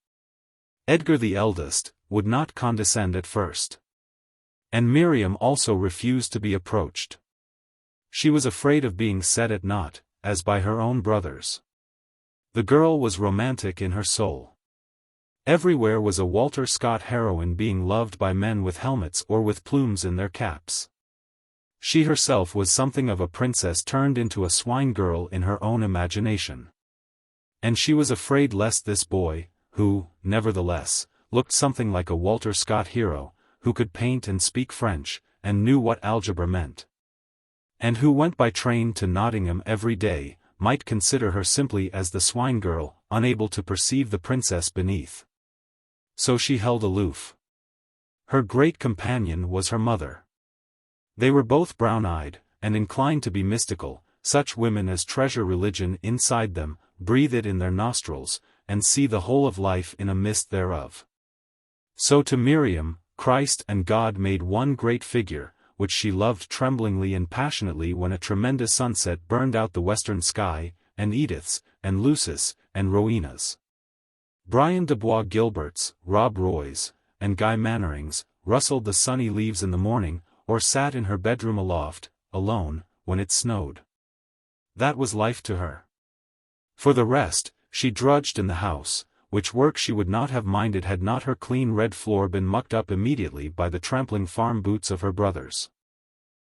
Edgar the eldest, would not condescend at first. And Miriam also refused to be approached. She was afraid of being set at naught, as by her own brothers. The girl was romantic in her soul. Everywhere was a Walter Scott heroine being loved by men with helmets or with plumes in their caps. She herself was something of a princess turned into a swine girl in her own imagination. And she was afraid lest this boy, who, nevertheless, looked something like a Walter Scott hero, who could paint and speak French, and knew what algebra meant, and who went by train to Nottingham every day, might consider her simply as the swine girl, unable to perceive the princess beneath. So she held aloof. Her great companion was her mother. They were both brown-eyed, and inclined to be mystical, such women as treasure religion inside them, breathe it in their nostrils, and see the whole of life in a mist thereof. So to Miriam, Christ and God made one great figure, which she loved tremblingly and passionately when a tremendous sunset burned out the western sky, and Edith's, and Lucy's, and Rowena's. Brian de Bois Gilbert's, Rob Roy's, and Guy Mannering's, rustled the sunny leaves in the morning, or sat in her bedroom aloft, alone, when it snowed. That was life to her. For the rest, she drudged in the house, which work she would not have minded had not her clean red floor been mucked up immediately by the trampling farm boots of her brothers.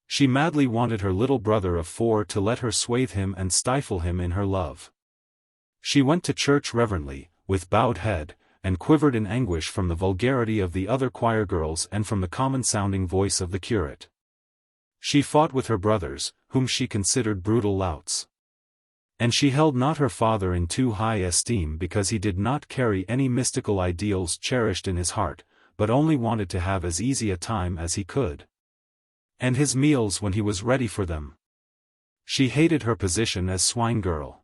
She madly wanted her little brother of 4 to let her swathe him and stifle him in her love. She went to church reverently, with bowed head, and quivered in anguish from the vulgarity of the other choir girls and from the common-sounding voice of the curate. She fought with her brothers, whom she considered brutal louts. And she held not her father in too high esteem because he did not carry any mystical ideals cherished in his heart, but only wanted to have as easy a time as he could. And his meals when he was ready for them. She hated her position as swine girl.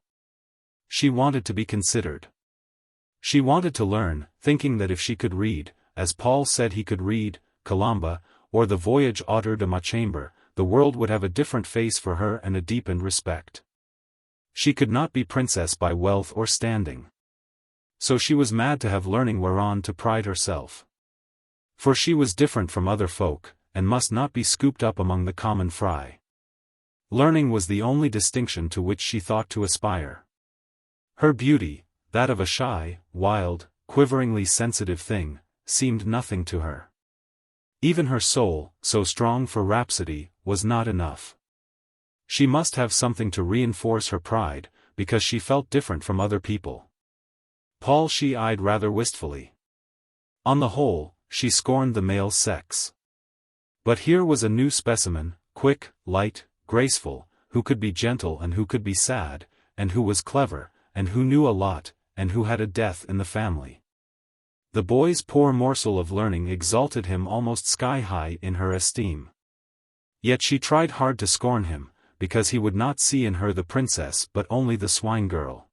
She wanted to be considered. She wanted to learn, thinking that if she could read, as Paul said he could read, Colomba, or the Voyage Auteur de ma Chambre, the world would have a different face for her and a deepened respect. She could not be princess by wealth or standing. So she was mad to have learning whereon to pride herself. For she was different from other folk, and must not be scooped up among the common fry. Learning was the only distinction to which she thought to aspire. Her beauty, that of a shy, wild, quiveringly sensitive thing, seemed nothing to her. Even her soul, so strong for rhapsody, was not enough. She must have something to reinforce her pride, because she felt different from other people. Paul she eyed rather wistfully. On the whole, she scorned the male sex. But here was a new specimen, quick, light, graceful, who could be gentle and who could be sad, and who was clever, and who knew a lot, and who had a death in the family. The boy's poor morsel of learning exalted him almost sky-high in her esteem. Yet she tried hard to scorn him, because he would not see in her the princess but only the swine-girl.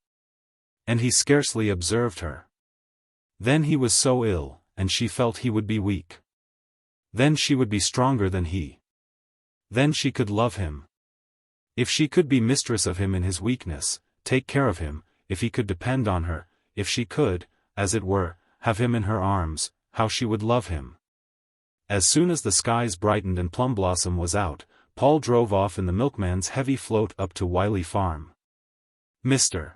And he scarcely observed her. Then he was so ill, and she felt he would be weak. Then she would be stronger than he. Then she could love him. If she could be mistress of him in his weakness, take care of him, if he could depend on her, if she could, as it were, have him in her arms, how she would love him. As soon as the skies brightened and Plum Blossom was out, Paul drove off in the milkman's heavy float up to Wiley Farm. Mr.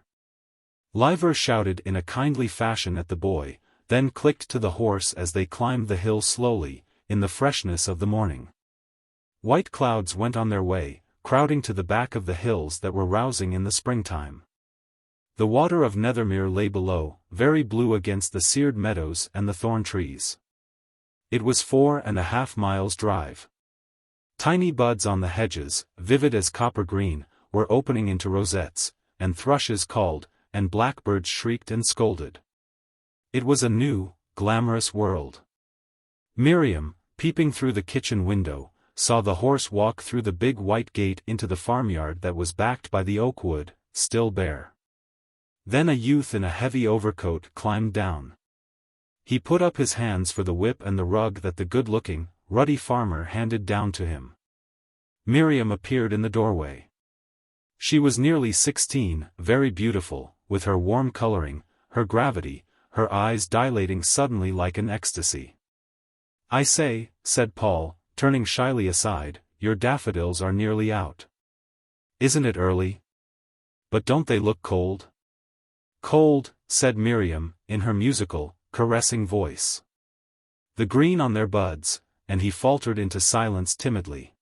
Liver shouted in a kindly fashion at the boy, then clicked to the horse as they climbed the hill slowly, in the freshness of the morning. White clouds went on their way, crowding to the back of the hills that were rousing in the springtime. The water of Nethermere lay below, very blue against the seared meadows and the thorn trees. It was 4.5 miles' drive. Tiny buds on the hedges, vivid as copper green, were opening into rosettes, and thrushes called, and blackbirds shrieked and scolded. It was a new, glamorous world. Miriam, peeping through the kitchen window, saw the horse walk through the big white gate into the farmyard that was backed by the oak wood, still bare. Then a youth in a heavy overcoat climbed down. He put up his hands for the whip and the rug that the good-looking, ruddy farmer handed down to him. Miriam appeared in the doorway. She was nearly 16, very beautiful, with her warm coloring, her gravity, her eyes dilating suddenly like an ecstasy. "I say," said Paul, turning shyly aside, "your daffodils are nearly out. Isn't it early? But don't they look cold?" "Cold," said Miriam, in her musical, caressing voice. "The green on their buds," and he faltered into silence timidly.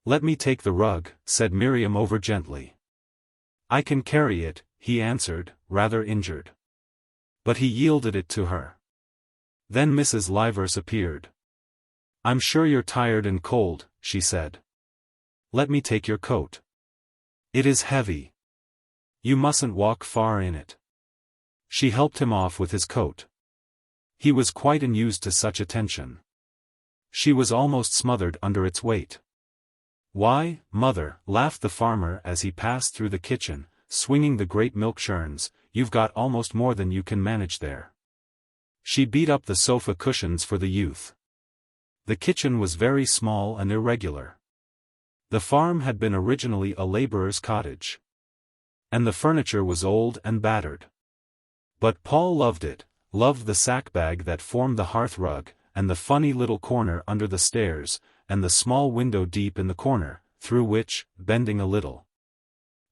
"Let me take the rug," said Miriam over gently. "I can carry it," he answered, rather injured. But he yielded it to her. Then Mrs. Livers appeared. "I'm sure you're tired and cold," she said. "Let me take your coat. It is heavy. You mustn't walk far in it." She helped him off with his coat. He was quite unused to such attention. She was almost smothered under its weight. "Why, mother," laughed the farmer as he passed through the kitchen, swinging the great milk churns, "you've got almost more than you can manage there." She beat up the sofa cushions for the youth. The kitchen was very small and irregular. The farm had been originally a laborer's cottage. And the furniture was old and battered. But Paul loved it, loved the sack bag that formed the hearth rug, and the funny little corner under the stairs, and the small window deep in the corner, through which, bending a little,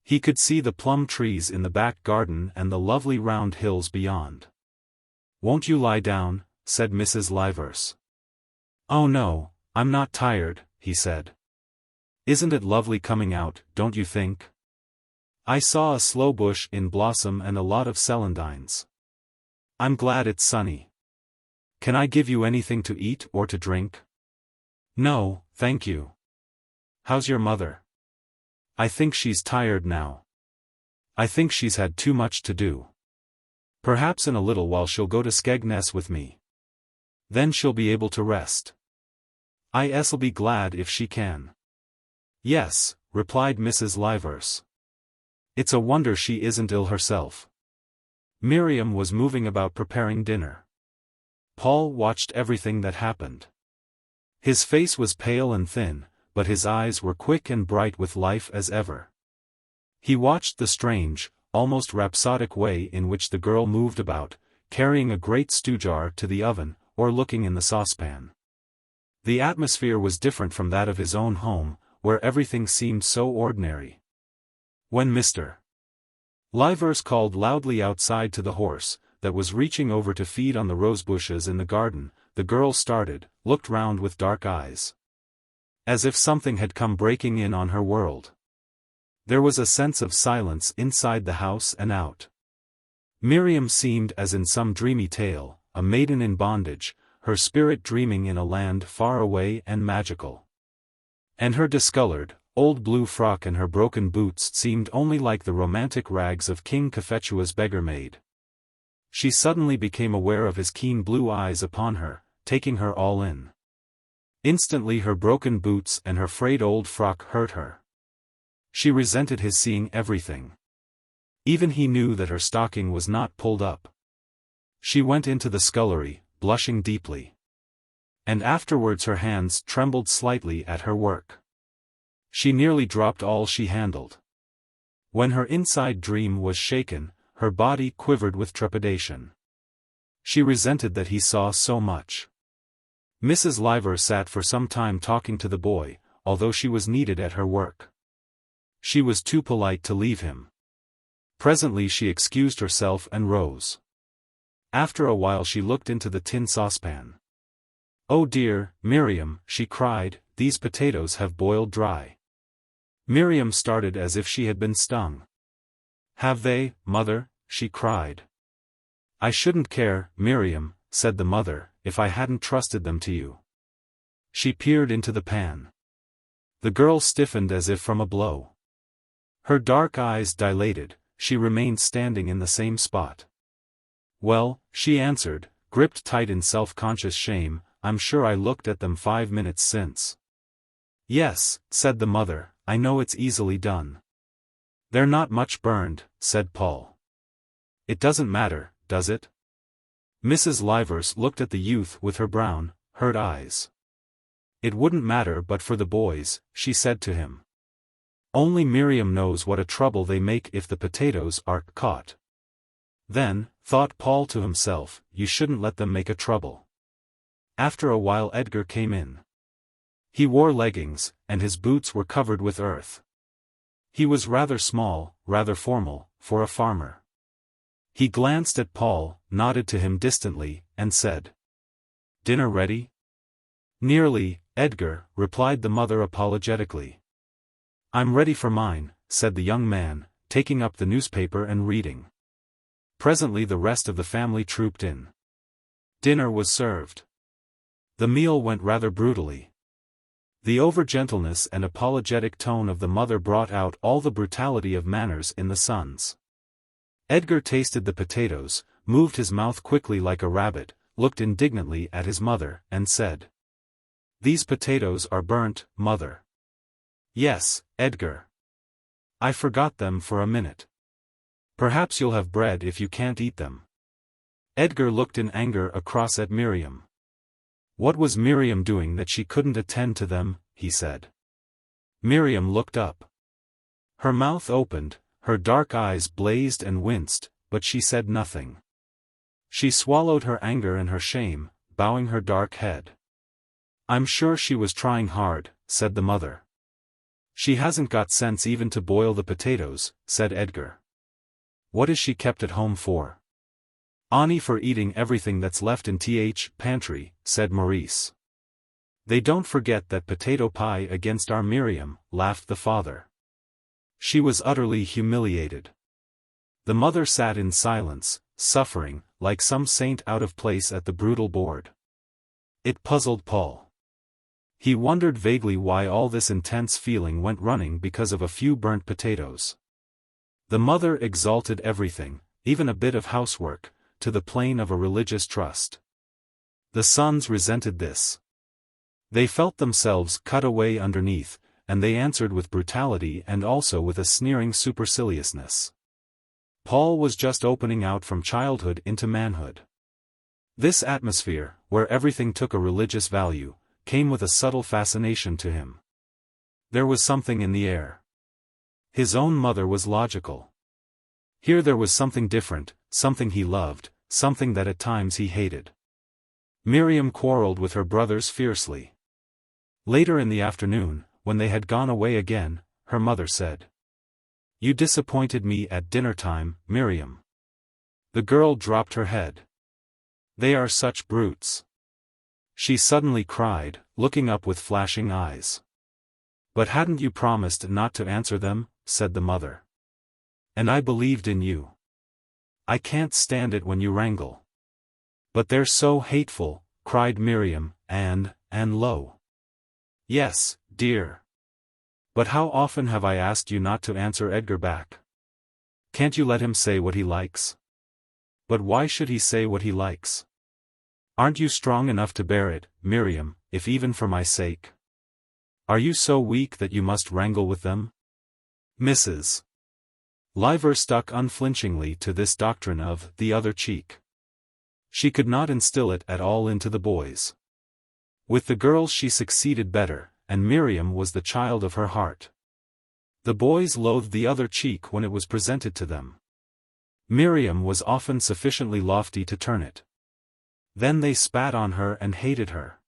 he could see the plum trees in the back garden and the lovely round hills beyond. "Won't you lie down?" said Mrs. Livers. "Oh no, I'm not tired," he said. "Isn't it lovely coming out, don't you think? I saw a sloe bush in blossom and a lot of celandines. I'm glad it's sunny. Can I give you anything to eat or to drink?" "No, thank you." "How's your mother?" "I think she's tired now. I think she's had too much to do. Perhaps in a little while she'll go to Skegness with me. Then she'll be able to rest. I'll be glad if she can." "Yes," replied Mrs. Livers. "It's a wonder she isn't ill herself." Miriam was moving about preparing dinner. Paul watched everything that happened. His face was pale and thin, but his eyes were quick and bright with life as ever. He watched the strange, almost rhapsodic way in which the girl moved about, carrying a great stew jar to the oven, or looking in the saucepan. The atmosphere was different from that of his own home, where everything seemed so ordinary. When Mr. Livers called loudly outside to the horse, that was reaching over to feed on the rosebushes in the garden, the girl started, looked round with dark eyes. As if something had come breaking in on her world. There was a sense of silence inside the house and out. Miriam seemed as in some dreamy tale, a maiden in bondage, her spirit dreaming in a land far away and magical. And her discolored, old blue frock and her broken boots seemed only like the romantic rags of King Cophetua's beggar maid. She suddenly became aware of his keen blue eyes upon her, taking her all in. Instantly her broken boots and her frayed old frock hurt her. She resented his seeing everything. Even he knew that her stocking was not pulled up. She went into the scullery, blushing deeply. And afterwards her hands trembled slightly at her work. She nearly dropped all she handled. When her inside dream was shaken, her body quivered with trepidation. She resented that he saw so much. Mrs. Liver sat for some time talking to the boy, although she was needed at her work. She was too polite to leave him. Presently she excused herself and rose. After a while she looked into the tin saucepan. "Oh dear, Miriam," she cried, "these potatoes have boiled dry." Miriam started as if she had been stung. "Have they, mother?" she cried. "I shouldn't care, Miriam," said the mother, "if I hadn't trusted them to you." She peered into the pan. The girl stiffened as if from a blow. Her dark eyes dilated, she remained standing in the same spot. "Well," she answered, gripped tight in self-conscious shame, "I'm sure I looked at them 5 minutes since." "Yes," said the mother, "I know it's easily done." "They're not much burned," said Paul. "It doesn't matter, does it?" Mrs. Livers looked at the youth with her brown, hurt eyes. "It wouldn't matter but for the boys," she said to him. "Only Miriam knows what a trouble they make if the potatoes are caught." Then, thought Paul to himself, you shouldn't let them make a trouble. After a while Edgar came in. He wore leggings, and his boots were covered with earth. He was rather small, rather formal, for a farmer. He glanced at Paul, nodded to him distantly, and said, "Dinner ready?" "Nearly, Edgar," replied the mother apologetically. "I'm ready for mine," said the young man, taking up the newspaper and reading. Presently the rest of the family trooped in. Dinner was served. The meal went rather brutally. The over-gentleness and apologetic tone of the mother brought out all the brutality of manners in the sons. Edgar tasted the potatoes, moved his mouth quickly like a rabbit, looked indignantly at his mother, and said, "These potatoes are burnt, mother." "Yes, Edgar. I forgot them for a minute. Perhaps you'll have bread if you can't eat them." Edgar looked in anger across at Miriam. What was Miriam doing that she couldn't attend to them, he said. Miriam looked up. Her mouth opened, her dark eyes blazed and winced, but she said nothing. She swallowed her anger and her shame, bowing her dark head. "I'm sure she was trying hard," said the mother. "She hasn't got sense even to boil the potatoes," said Edgar. "What is she kept at home for?" "Only for eating everything that's left in th pantry," said Maurice. "They don't forget that potato pie against our Miriam," laughed the father. She was utterly humiliated. The mother sat in silence, suffering, like some saint out of place at the brutal board. It puzzled Paul. He wondered vaguely why all this intense feeling went running because of a few burnt potatoes. The mother exalted everything, even a bit of housework, to the plane of a religious trust. The sons resented this. They felt themselves cut away underneath, and they answered with brutality and also with a sneering superciliousness. Paul was just opening out from childhood into manhood. This atmosphere, where everything took a religious value, came with a subtle fascination to him. There was something in the air. His own mother was logical. Here there was something different, something he loved, something that at times he hated. Miriam quarreled with her brothers fiercely. Later in the afternoon, when they had gone away again, her mother said, "You disappointed me at dinner time, Miriam." The girl dropped her head. "They are such brutes," she suddenly cried, looking up with flashing eyes. "But hadn't you promised not to answer them?" said the mother. "And I believed in you. I can't stand it when you wrangle." But they're so hateful, cried Miriam, and lo. Yes, dear. But how often have I asked you not to answer Edgar back? Can't you let him say what he likes? But why should he say what he likes? Aren't you strong enough to bear it, Miriam, if even for my sake? Are you so weak that you must wrangle with them? Mrs. Liver stuck unflinchingly to this doctrine of the other cheek. She could not instill it at all into the boys. With the girls she succeeded better, and Miriam was the child of her heart. The boys loathed the other cheek when it was presented to them. Miriam was often sufficiently lofty to turn it. Then they spat on her and hated her.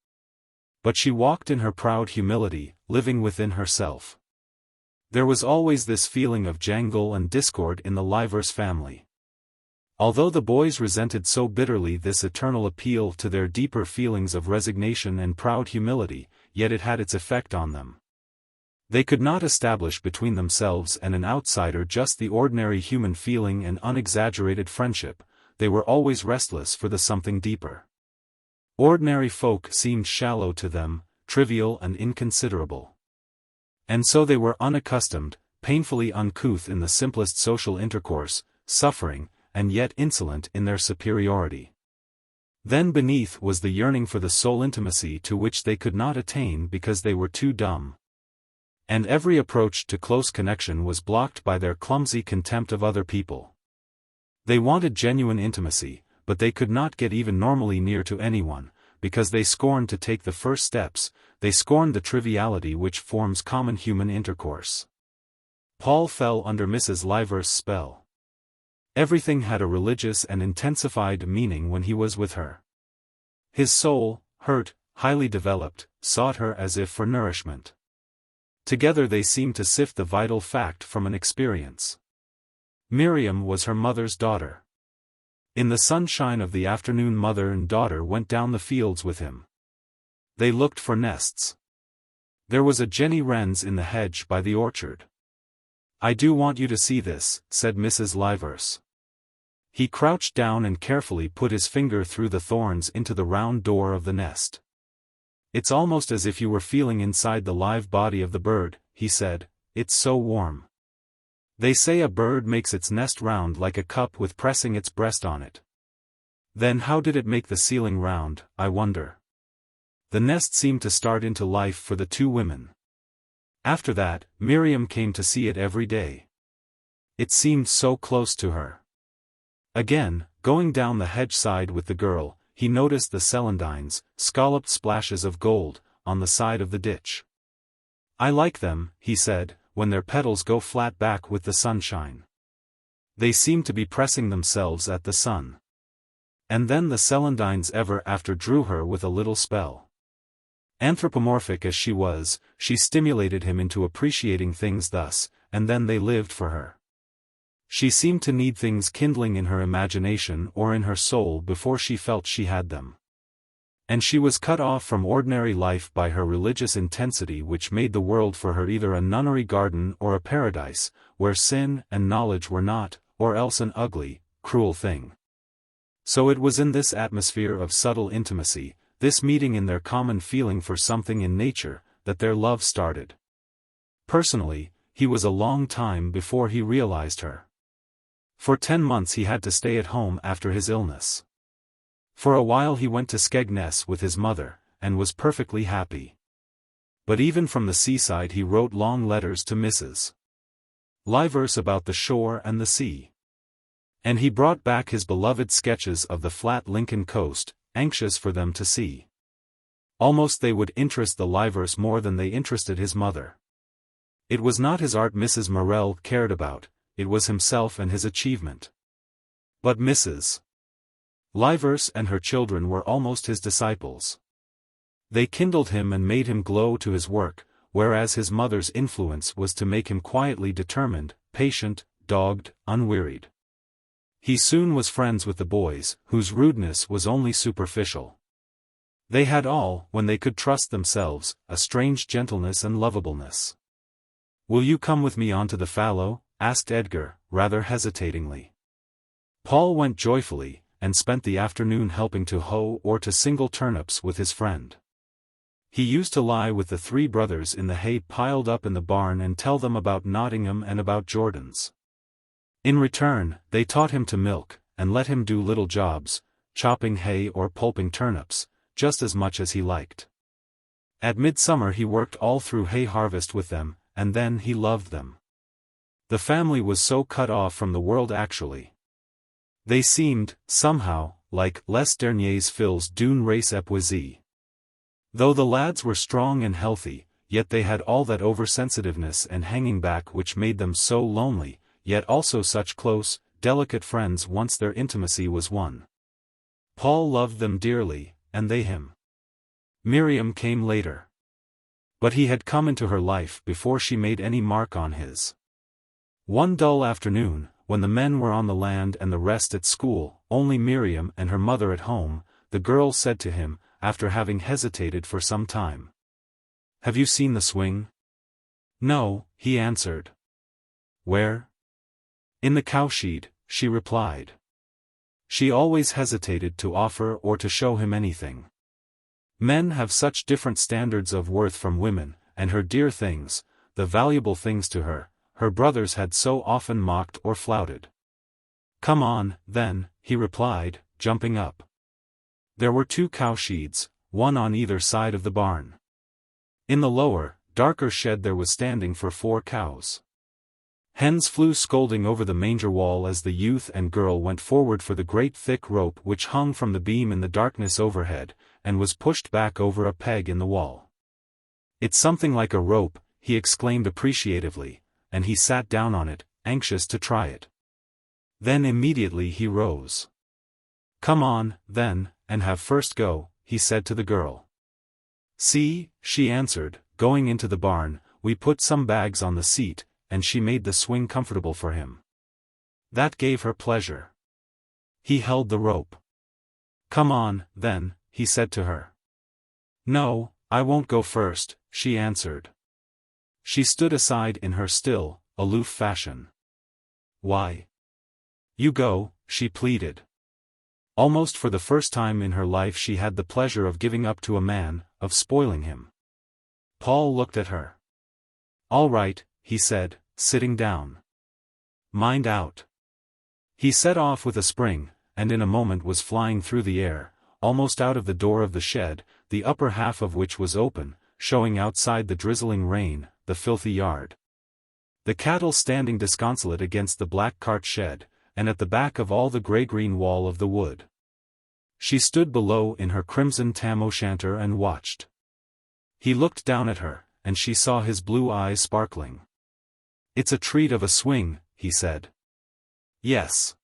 But she walked in her proud humility, living within herself. There was always this feeling of jangle and discord in the Livers family. Although the boys resented so bitterly this eternal appeal to their deeper feelings of resignation and proud humility, yet it had its effect on them. They could not establish between themselves and an outsider just the ordinary human feeling and unexaggerated friendship, they were always restless for the something deeper. Ordinary folk seemed shallow to them, trivial and inconsiderable. And so they were unaccustomed, painfully uncouth in the simplest social intercourse, suffering, and yet insolent in their superiority. Then beneath was the yearning for the soul intimacy to which they could not attain because they were too dumb. And every approach to close connection was blocked by their clumsy contempt of other people. They wanted genuine intimacy, but they could not get even normally near to anyone, because they scorned to take the first steps, they scorned the triviality which forms common human intercourse. Paul fell under Mrs. Liver's spell. Everything had a religious and intensified meaning when he was with her. His soul, hurt, highly developed, sought her as if for nourishment. Together they seemed to sift the vital fact from an experience. Miriam was her mother's daughter. In the sunshine of the afternoon mother and daughter went down the fields with him. They looked for nests. There was a Jenny Wren's in the hedge by the orchard. "I do want you to see this," said Mrs. Livers. He crouched down and carefully put his finger through the thorns into the round door of the nest. "It's almost as if you were feeling inside the live body of the bird," he said, "it's so warm. They say a bird makes its nest round like a cup with pressing its breast on it. Then how did it make the ceiling round, I wonder?" The nest seemed to start into life for the two women. After that, Miriam came to see it every day. It seemed so close to her. Again, going down the hedge side with the girl, he noticed the celandines, scalloped splashes of gold, on the side of the ditch. "I like them," he said, "when their petals go flat back with the sunshine. They seem to be pressing themselves at the sun." And then the celandines ever after drew her with a little spell. Anthropomorphic as she was, she stimulated him into appreciating things thus, and then they lived for her. She seemed to need things kindling in her imagination or in her soul before she felt she had them. And she was cut off from ordinary life by her religious intensity, which made the world for her either a nunnery garden or a paradise, where sin and knowledge were not, or else an ugly, cruel thing. So it was in this atmosphere of subtle intimacy, this meeting in their common feeling for something in nature, that their love started. Personally, he was a long time before he realized her. For 10 months he had to stay at home after his illness. For a while he went to Skegness with his mother, and was perfectly happy. But even from the seaside he wrote long letters to Mrs. Livers about the shore and the sea. And he brought back his beloved sketches of the flat Lincoln coast, anxious for them to see. Almost they would interest the Livers more than they interested his mother. It was not his art Mrs. Morel cared about, it was himself and his achievement. But Mrs. Livers and her children were almost his disciples. They kindled him and made him glow to his work, whereas his mother's influence was to make him quietly determined, patient, dogged, unwearied. He soon was friends with the boys, whose rudeness was only superficial. They had all, when they could trust themselves, a strange gentleness and lovableness. "Will you come with me onto the fallow?" asked Edgar, rather hesitatingly. Paul went joyfully, and spent the afternoon helping to hoe or to single turnips with his friend. He used to lie with the three brothers in the hay piled up in the barn and tell them about Nottingham and about Jordan's. In return, they taught him to milk, and let him do little jobs, chopping hay or pulping turnips, just as much as he liked. At midsummer he worked all through hay harvest with them, and then he loved them. The family was so cut off from the world actually. They seemed, somehow, like les derniers fils d'une race épuisée. Though the lads were strong and healthy, yet they had all that oversensitiveness and hanging back which made them so lonely, yet also such close, delicate friends once their intimacy was won. Paul loved them dearly, and they him. Miriam came later. But he had come into her life before she made any mark on his. One dull afternoon, when the men were on the land and the rest at school, only Miriam and her mother at home, the girl said to him, after having hesitated for some time. "Have you seen the swing?" "No," he answered. "Where?" "In the cowshed," she replied. She always hesitated to offer or to show him anything. Men have such different standards of worth from women, and her dear things, the valuable things to her, her brothers had so often mocked or flouted. "Come on, then," he replied, jumping up. There were 2 cowsheds, one on either side of the barn. In the lower, darker shed there was standing for 4 cows. Hens flew scolding over the manger wall as the youth and girl went forward for the great thick rope which hung from the beam in the darkness overhead, and was pushed back over a peg in the wall. "It's something like a rope," he exclaimed appreciatively, and he sat down on it, anxious to try it. Then immediately he rose. "Come on, then, and have first go," he said to the girl. "See," she answered, going into the barn, "we put some bags on the seat," and she made the swing comfortable for him. That gave her pleasure. He held the rope. "Come on, then," he said to her. "No, I won't go first," she answered. She stood aside in her still, aloof fashion. "Why? You go," she pleaded. Almost for the first time in her life she had the pleasure of giving up to a man, of spoiling him. Paul looked at her. "All right," he said, sitting down. "Mind out." He set off with a spring, and in a moment was flying through the air, almost out of the door of the shed, the upper half of which was open, showing outside the drizzling rain, the filthy yard. The cattle standing disconsolate against the black cart shed, and at the back of all the grey-green wall of the wood. She stood below in her crimson tam-o'-shanter and watched. He looked down at her, and she saw his blue eyes sparkling. "It's a treat of a swing," he said. "Yes."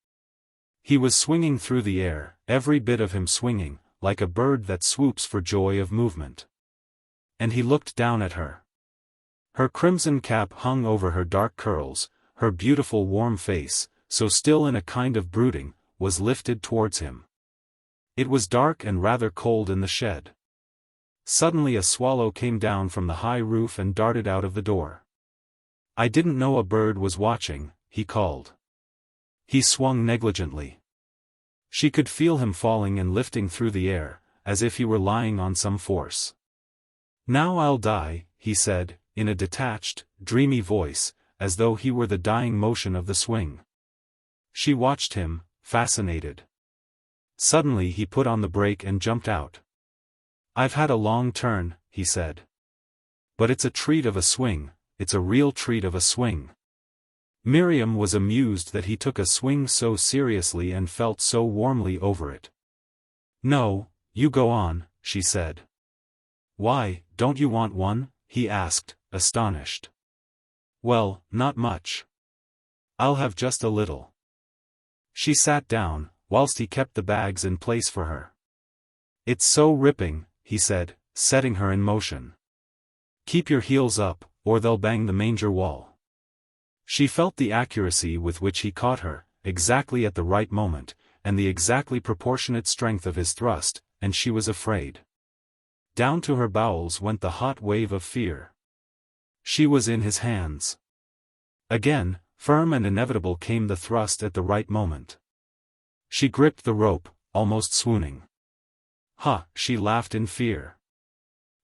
He was swinging through the air, every bit of him swinging, like a bird that swoops for joy of movement. And he looked down at her. Her crimson cap hung over her dark curls, her beautiful warm face, so still in a kind of brooding, was lifted towards him. It was dark and rather cold in the shed. Suddenly a swallow came down from the high roof and darted out of the door. "I didn't know a bird was watching," he called. He swung negligently. She could feel him falling and lifting through the air, as if he were lying on some force. "Now I'll die," he said, in a detached, dreamy voice, as though he were the dying motion of the swing. She watched him, fascinated. Suddenly he put on the brake and jumped out. "I've had a long turn," he said. "But it's a treat of a swing, it's a real treat of a swing." Miriam was amused that he took a swing so seriously and felt so warmly over it. "No, you go on," she said. "Why, don't you want one?" he asked, astonished. "Well, not much. I'll have just a little." She sat down, whilst he kept the bags in place for her. "It's so ripping," he said, setting her in motion. "Keep your heels up, or they'll bang the manger wall." She felt the accuracy with which he caught her, exactly at the right moment, and the exactly proportionate strength of his thrust, and she was afraid. Down to her bowels went the hot wave of fear. She was in his hands. Again, firm and inevitable came the thrust at the right moment. She gripped the rope, almost swooning. "Ha!" she laughed in fear.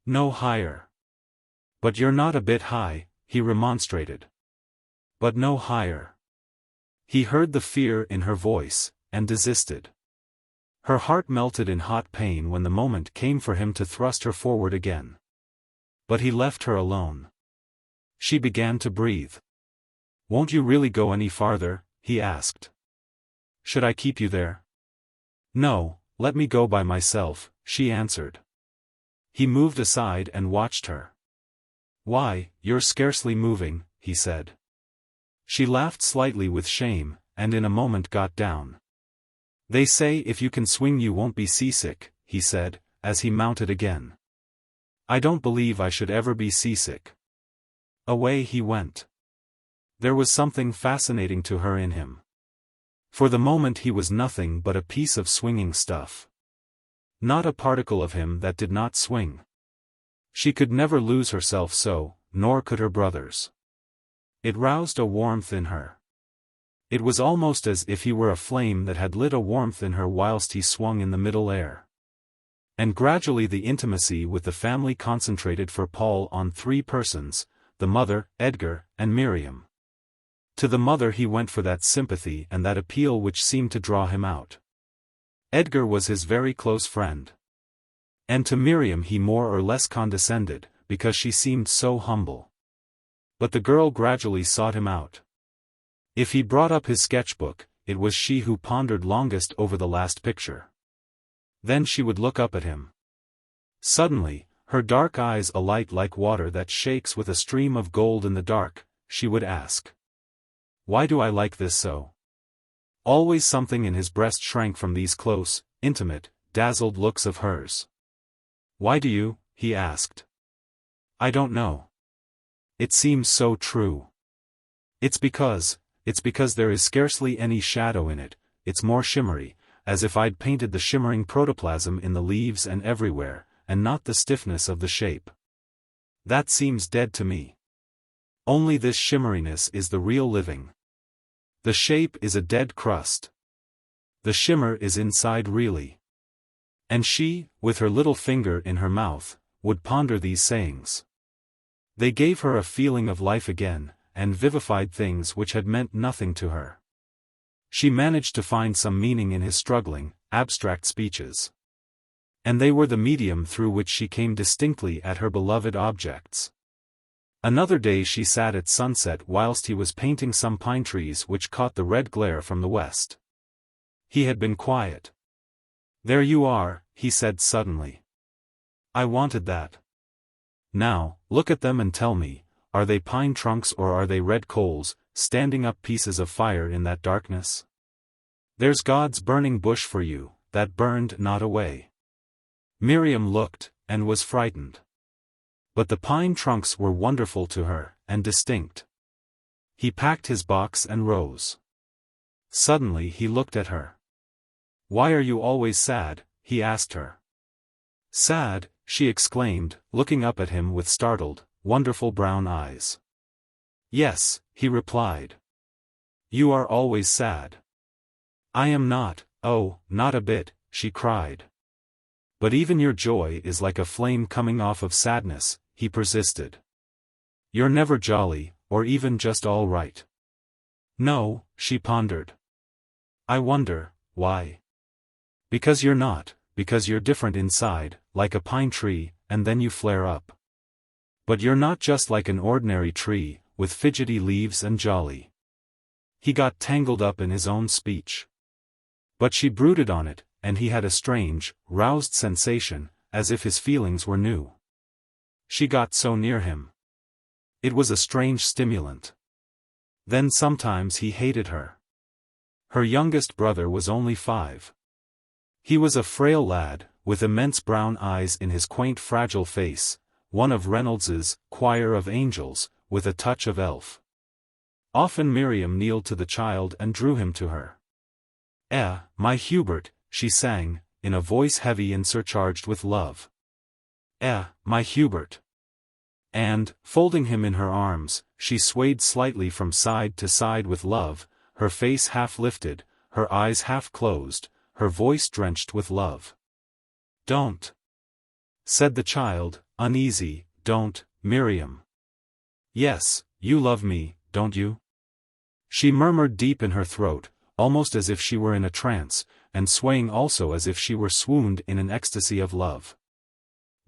"No higher." "But you're not a bit high," he remonstrated. "But no higher." He heard the fear in her voice, and desisted. Her heart melted in hot pain when the moment came for him to thrust her forward again. But he left her alone. She began to breathe. "Won't you really go any farther?" he asked. "Should I keep you there?" "No, let me go by myself," she answered. He moved aside and watched her. "Why, you're scarcely moving," he said. She laughed slightly with shame, and in a moment got down. "They say if you can swing you won't be seasick," he said, as he mounted again. "I don't believe I should ever be seasick." Away he went. There was something fascinating to her in him. For the moment he was nothing but a piece of swinging stuff. Not a particle of him that did not swing. She could never lose herself so, nor could her brothers. It roused a warmth in her. It was almost as if he were a flame that had lit a warmth in her whilst he swung in the middle air. And gradually the intimacy with the family concentrated for Paul on three persons, the mother, Edgar, and Miriam. To the mother he went for that sympathy and that appeal which seemed to draw him out. Edgar was his very close friend. And to Miriam he more or less condescended, because she seemed so humble. But the girl gradually sought him out. If he brought up his sketchbook, it was she who pondered longest over the last picture. Then she would look up at him. Suddenly, her dark eyes alight like water that shakes with a stream of gold in the dark, she would ask. "Why do I like this so?" Always something in his breast shrank from these close, intimate, dazzled looks of hers. "Why do you?" he asked. "I don't know. It seems so true. It's because there is scarcely any shadow in it, it's more shimmery, as if I'd painted the shimmering protoplasm in the leaves and everywhere, and not the stiffness of the shape. That seems dead to me. Only this shimmeriness is the real living. The shape is a dead crust. The shimmer is inside really." And she, with her little finger in her mouth, would ponder these sayings. They gave her a feeling of life again, and vivified things which had meant nothing to her. She managed to find some meaning in his struggling, abstract speeches. And they were the medium through which she came distinctly at her beloved objects. Another day she sat at sunset whilst he was painting some pine trees which caught the red glare from the west. He had been quiet. "There you are," he said suddenly. "I wanted that. Now, look at them and tell me, are they pine trunks or are they red coals, standing up pieces of fire in that darkness? There's God's burning bush for you, that burned not away." Miriam looked, and was frightened. But the pine trunks were wonderful to her, and distinct. He packed his box and rose. Suddenly he looked at her. "Why are you always sad?" he asked her. "Sad?" she exclaimed, looking up at him with startled, wonderful brown eyes. "Yes," he replied. "You are always sad." "I am not, oh, not a bit," she cried. "But even your joy is like a flame coming off of sadness," he persisted. "You're never jolly, or even just all right." "No," she pondered. "I wonder, why?" "Because you're not, because you're different inside, like a pine tree, and then you flare up. But you're not just like an ordinary tree, with fidgety leaves and jolly." He got tangled up in his own speech. But she brooded on it, and he had a strange, roused sensation, as if his feelings were new. She got so near him. It was a strange stimulant. Then sometimes he hated her. Her youngest brother was only 5. He was a frail lad, with immense brown eyes in his quaint fragile face, one of Reynolds's Choir of Angels, with a touch of elf. Often Miriam kneeled to the child and drew him to her. My Hubert," she sang, in a voice heavy and surcharged with love. My Hubert." And, folding him in her arms, she swayed slightly from side to side with love, her face half lifted, her eyes half closed, her voice drenched with love. "Don't," said the child, uneasy, "don't, Miriam." "Yes, you love me, don't you?" she murmured deep in her throat, almost as if she were in a trance, and swaying also as if she were swooned in an ecstasy of love.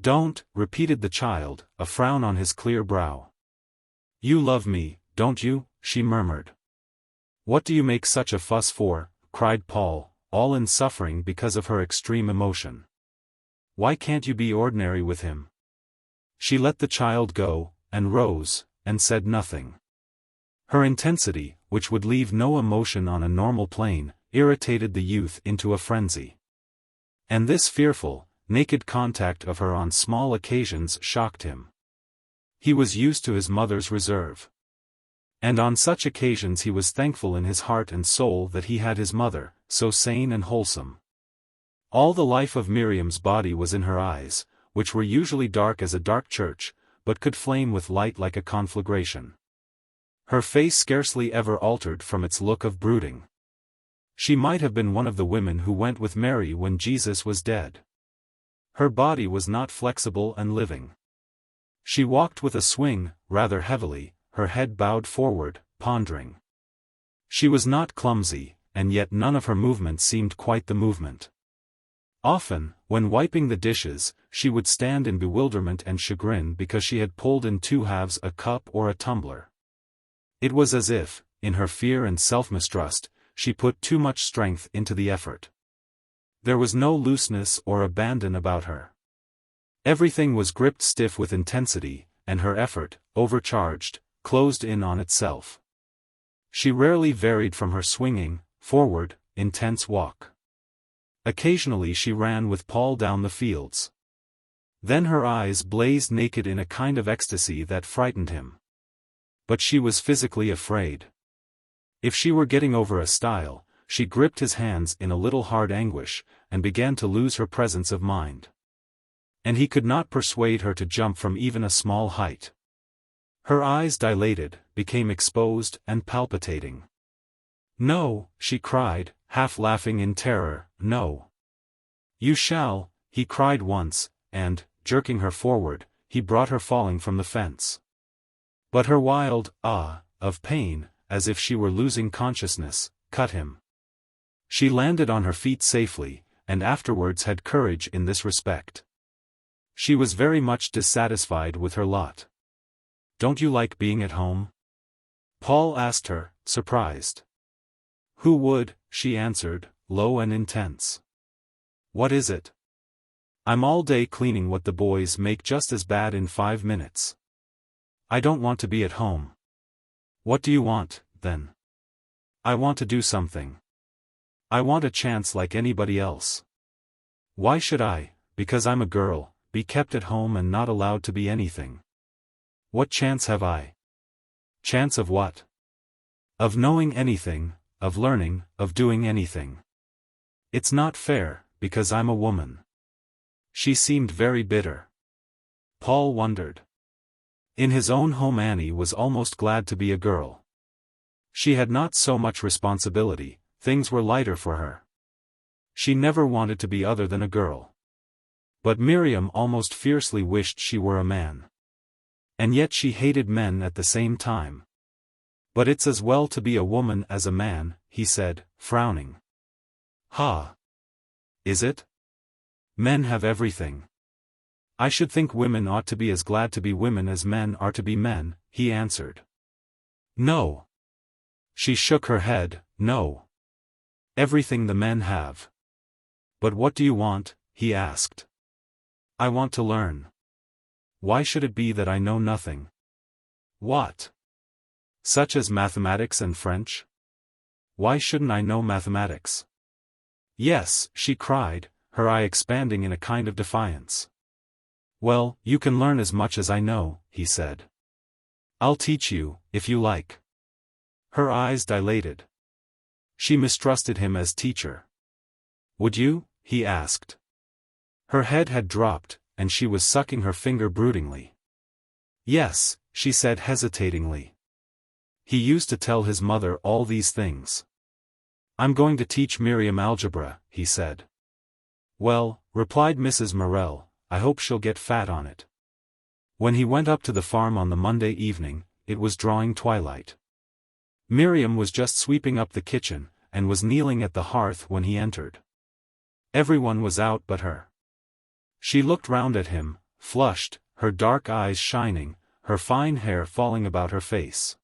"Don't," repeated the child, a frown on his clear brow. "You love me, don't you?" she murmured. "What do you make such a fuss for?" cried Paul, all in suffering because of her extreme emotion. "Why can't you be ordinary with him?" She let the child go, and rose, and said nothing. Her intensity, which would leave no emotion on a normal plane, irritated the youth into a frenzy. And this fearful, naked contact of her on small occasions shocked him. He was used to his mother's reserve. And on such occasions he was thankful in his heart and soul that he had his mother, so sane and wholesome. All the life of Miriam's body was in her eyes, which were usually dark as a dark church, but could flame with light like a conflagration. Her face scarcely ever altered from its look of brooding. She might have been one of the women who went with Mary when Jesus was dead. Her body was not flexible and living. She walked with a swing, rather heavily, her head bowed forward, pondering. She was not clumsy, and yet none of her movement seemed quite the movement. Often, when wiping the dishes, she would stand in bewilderment and chagrin because she had pulled in two halves a cup or a tumbler. It was as if, in her fear and self-mistrust, she put too much strength into the effort. There was no looseness or abandon about her. Everything was gripped stiff with intensity, and her effort, overcharged, closed in on itself. She rarely varied from her swinging, forward, intense walk. Occasionally she ran with Paul down the fields. Then her eyes blazed naked in a kind of ecstasy that frightened him. But she was physically afraid. If she were getting over a stile, she gripped his hands in a little hard anguish, and began to lose her presence of mind. And he could not persuade her to jump from even a small height. Her eyes dilated, became exposed and palpitating. "No," she cried, half laughing in terror, "no." "You shall," he cried once, and, jerking her forward, he brought her falling from the fence. But her wild "ah" of pain, as if she were losing consciousness, cut him. She landed on her feet safely, and afterwards had courage in this respect. She was very much dissatisfied with her lot. "Don't you like being at home?" Paul asked her, surprised. "Who would?" she answered, low and intense. "What is it?" "I'm all day cleaning what the boys make just as bad in 5 minutes. I don't want to be at home." "What do you want, then?" "I want to do something. I want a chance like anybody else. Why should I, because I'm a girl, be kept at home and not allowed to be anything? What chance have I?" "Chance of what?" "Of knowing anything, of learning, of doing anything. It's not fair, because I'm a woman." She seemed very bitter. Paul wondered. In his own home Annie was almost glad to be a girl. She had not so much responsibility, things were lighter for her. She never wanted to be other than a girl. But Miriam almost fiercely wished she were a man. And yet she hated men at the same time. "But it's as well to be a woman as a man," he said, frowning. "Ha! Is it? Men have everything." "I should think women ought to be as glad to be women as men are to be men," he answered. "No." She shook her head, "No. Everything the men have." "But what do you want?" he asked. "I want to learn." "Why should it be that I know nothing?" "What? Such as mathematics and French? Why shouldn't I know mathematics?" "Yes," she cried, her eye expanding in a kind of defiance. "Well, you can learn as much as I know," he said. "I'll teach you, if you like." Her eyes dilated. She mistrusted him as teacher. "Would you?" he asked. Her head had dropped, and she was sucking her finger broodingly. "Yes," she said hesitatingly. He used to tell his mother all these things. I'm going to teach Miriam algebra, he said. Well, replied Mrs. Morel, I hope she'll get fat on it. When he went up to the farm on the Monday evening, it was drawing twilight. Miriam was just sweeping up the kitchen, and was kneeling at the hearth when he entered. Everyone was out but her. She looked round at him, flushed, her dark eyes shining, her fine hair falling about her face.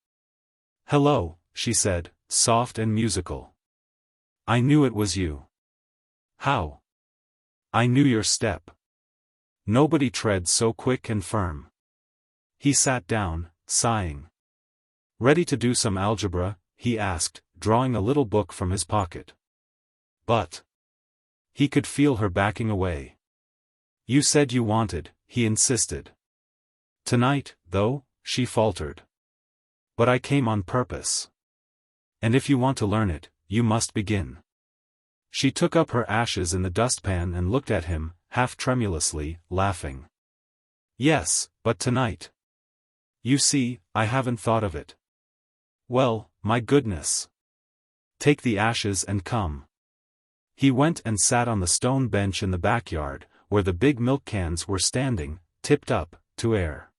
Hello, she said, soft and musical. I knew it was you. How? I knew your step. Nobody treads so quick and firm. He sat down, sighing. Ready to do some algebra? He asked, drawing a little book from his pocket. But he could feel her backing away. You said you wanted, he insisted. Tonight, though, she faltered. But I came on purpose. And if you want to learn it, you must begin. She took up her ashes in the dustpan and looked at him, half tremulously, laughing. Yes, but tonight. You see, I haven't thought of it. Well, my goodness. Take the ashes and come. He went and sat on the stone bench in the backyard, where the big milk cans were standing, tipped up, to air.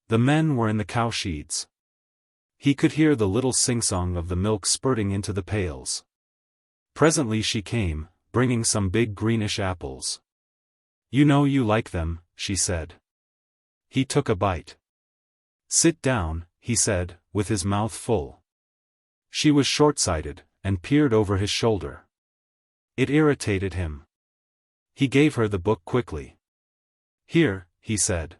The men were in the cowsheds. He could hear the little sing-song of the milk spurting into the pails. Presently she came, bringing some big greenish apples. You know you like them, she said. He took a bite. Sit down, he said, with his mouth full. She was short-sighted, and peered over his shoulder. It irritated him. He gave her the book quickly. Here, he said.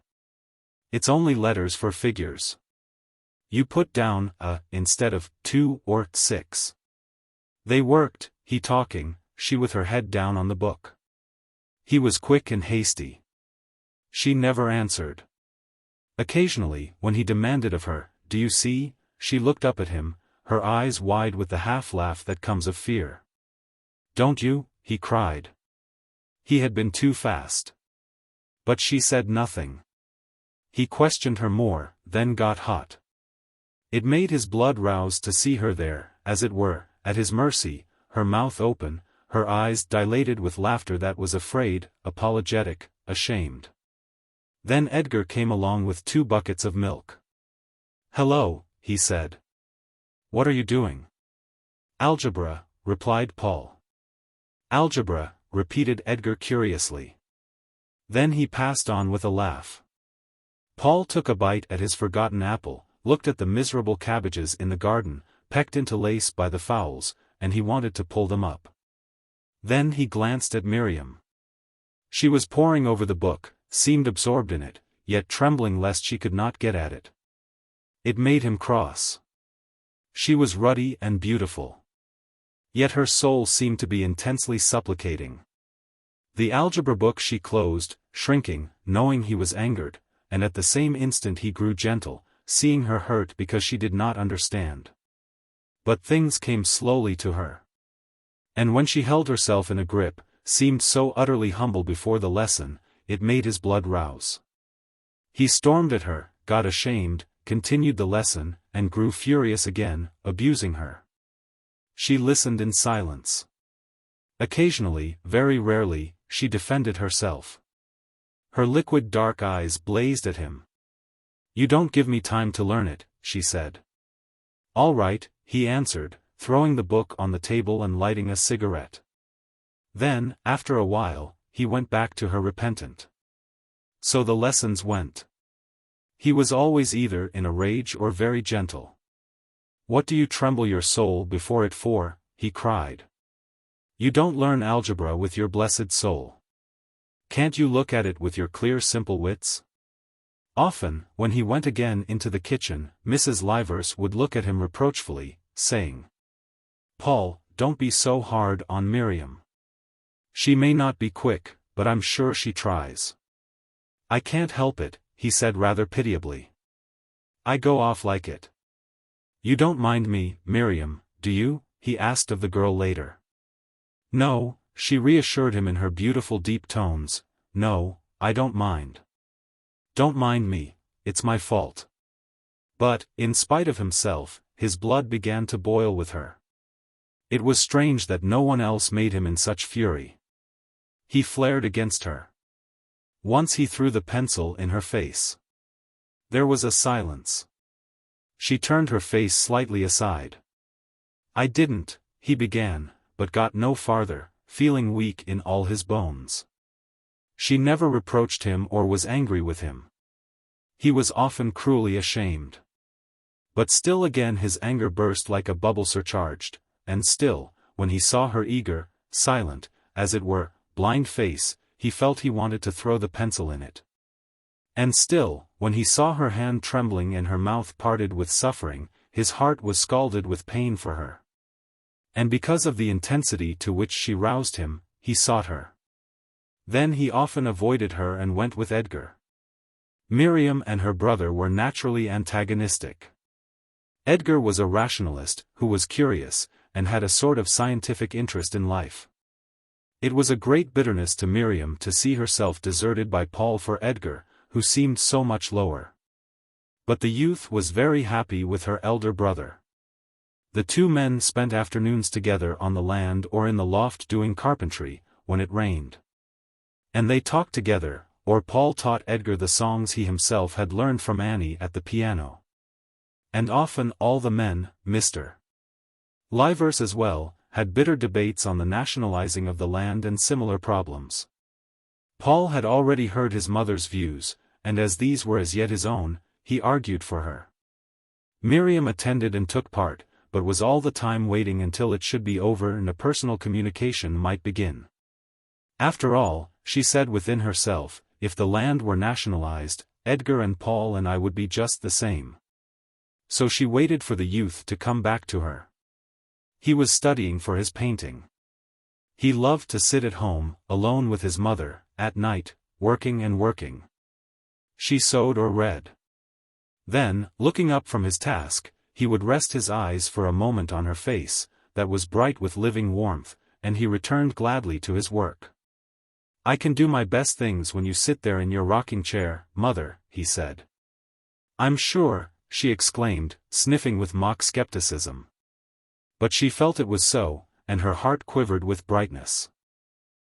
It's only letters for figures. You put down a instead of 2 or 6. They worked, he talking, she with her head down on the book. He was quick and hasty. She never answered. Occasionally, when he demanded of her, do you see, she looked up at him, her eyes wide with the half-laugh that comes of fear. Don't you? He cried. He had been too fast. But she said nothing. He questioned her more, then got hot. It made his blood rouse to see her there, as it were, at his mercy, her mouth open, her eyes dilated with laughter that was afraid, apologetic, ashamed. Then Edgar came along with 2 buckets of milk. Hello, he said. What are you doing? Algebra, replied Paul. Algebra, repeated Edgar curiously. Then he passed on with a laugh. Paul took a bite at his forgotten apple, looked at the miserable cabbages in the garden, pecked into lace by the fowls, and he wanted to pull them up. Then he glanced at Miriam. She was poring over the book, seemed absorbed in it, yet trembling lest she could not get at it. It made him cross. She was ruddy and beautiful. Yet her soul seemed to be intensely supplicating. The algebra book she closed, shrinking, knowing he was angered, and at the same instant he grew gentle, seeing her hurt because she did not understand. But things came slowly to her. And when she held herself in a grip, seemed so utterly humble before the lesson, it made his blood rouse. He stormed at her, got ashamed, continued the lesson, and grew furious again, abusing her. She listened in silence. Occasionally, very rarely, she defended herself. Her liquid dark eyes blazed at him. You don't give me time to learn it, she said. All right, he answered, throwing the book on the table and lighting a cigarette. Then, after a while, he went back to her repentant. So the lessons went. He was always either in a rage or very gentle. What do you tremble your soul before it for? He cried. You don't learn algebra with your blessed soul. Can't you look at it with your clear simple wits? Often, when he went again into the kitchen, Mrs. Livers would look at him reproachfully, saying, Paul, don't be so hard on Miriam. She may not be quick, but I'm sure she tries. I can't help it, he said rather pitiably. I go off like it. You don't mind me, Miriam, do you? He asked of the girl later. No, she reassured him in her beautiful deep tones, no, I don't mind. Don't mind me, it's my fault. But, in spite of himself, his blood began to boil with her. It was strange that no one else made him in such fury. He flared against her. Once he threw the pencil in her face. There was a silence. She turned her face slightly aside. "I didn't," he began, but got no farther, feeling weak in all his bones. She never reproached him or was angry with him. He was often cruelly ashamed. But still again his anger burst like a bubble surcharged, and still, when he saw her eager, silent, as it were, blind face, he felt he wanted to throw the pencil in it. And still, when he saw her hand trembling and her mouth parted with suffering, his heart was scalded with pain for her. And because of the intensity to which she roused him, he sought her. Then he often avoided her and went with Edgar. Miriam and her brother were naturally antagonistic. Edgar was a rationalist, who was curious, and had a sort of scientific interest in life. It was a great bitterness to Miriam to see herself deserted by Paul for Edgar, who seemed so much lower. But the youth was very happy with her elder brother. The two men spent afternoons together on the land or in the loft doing carpentry, when it rained. And they talked together, or Paul taught Edgar the songs he himself had learned from Annie at the piano. And often all the men, Mr. Livers as well, had bitter debates on the nationalizing of the land and similar problems. Paul had already heard his mother's views, and as these were as yet his own, he argued for her. Miriam attended and took part, but was all the time waiting until it should be over and a personal communication might begin. After all, she said within herself, if the land were nationalized, Edgar and Paul and I would be just the same. So she waited for the youth to come back to her. He was studying for his painting. He loved to sit at home, alone with his mother, at night, working and working. She sewed or read. Then, looking up from his task, he would rest his eyes for a moment on her face, that was bright with living warmth, and he returned gladly to his work. "I can do my best things when you sit there in your rocking chair, mother," he said. "I'm sure," she exclaimed, sniffing with mock skepticism. But she felt it was so, and her heart quivered with brightness.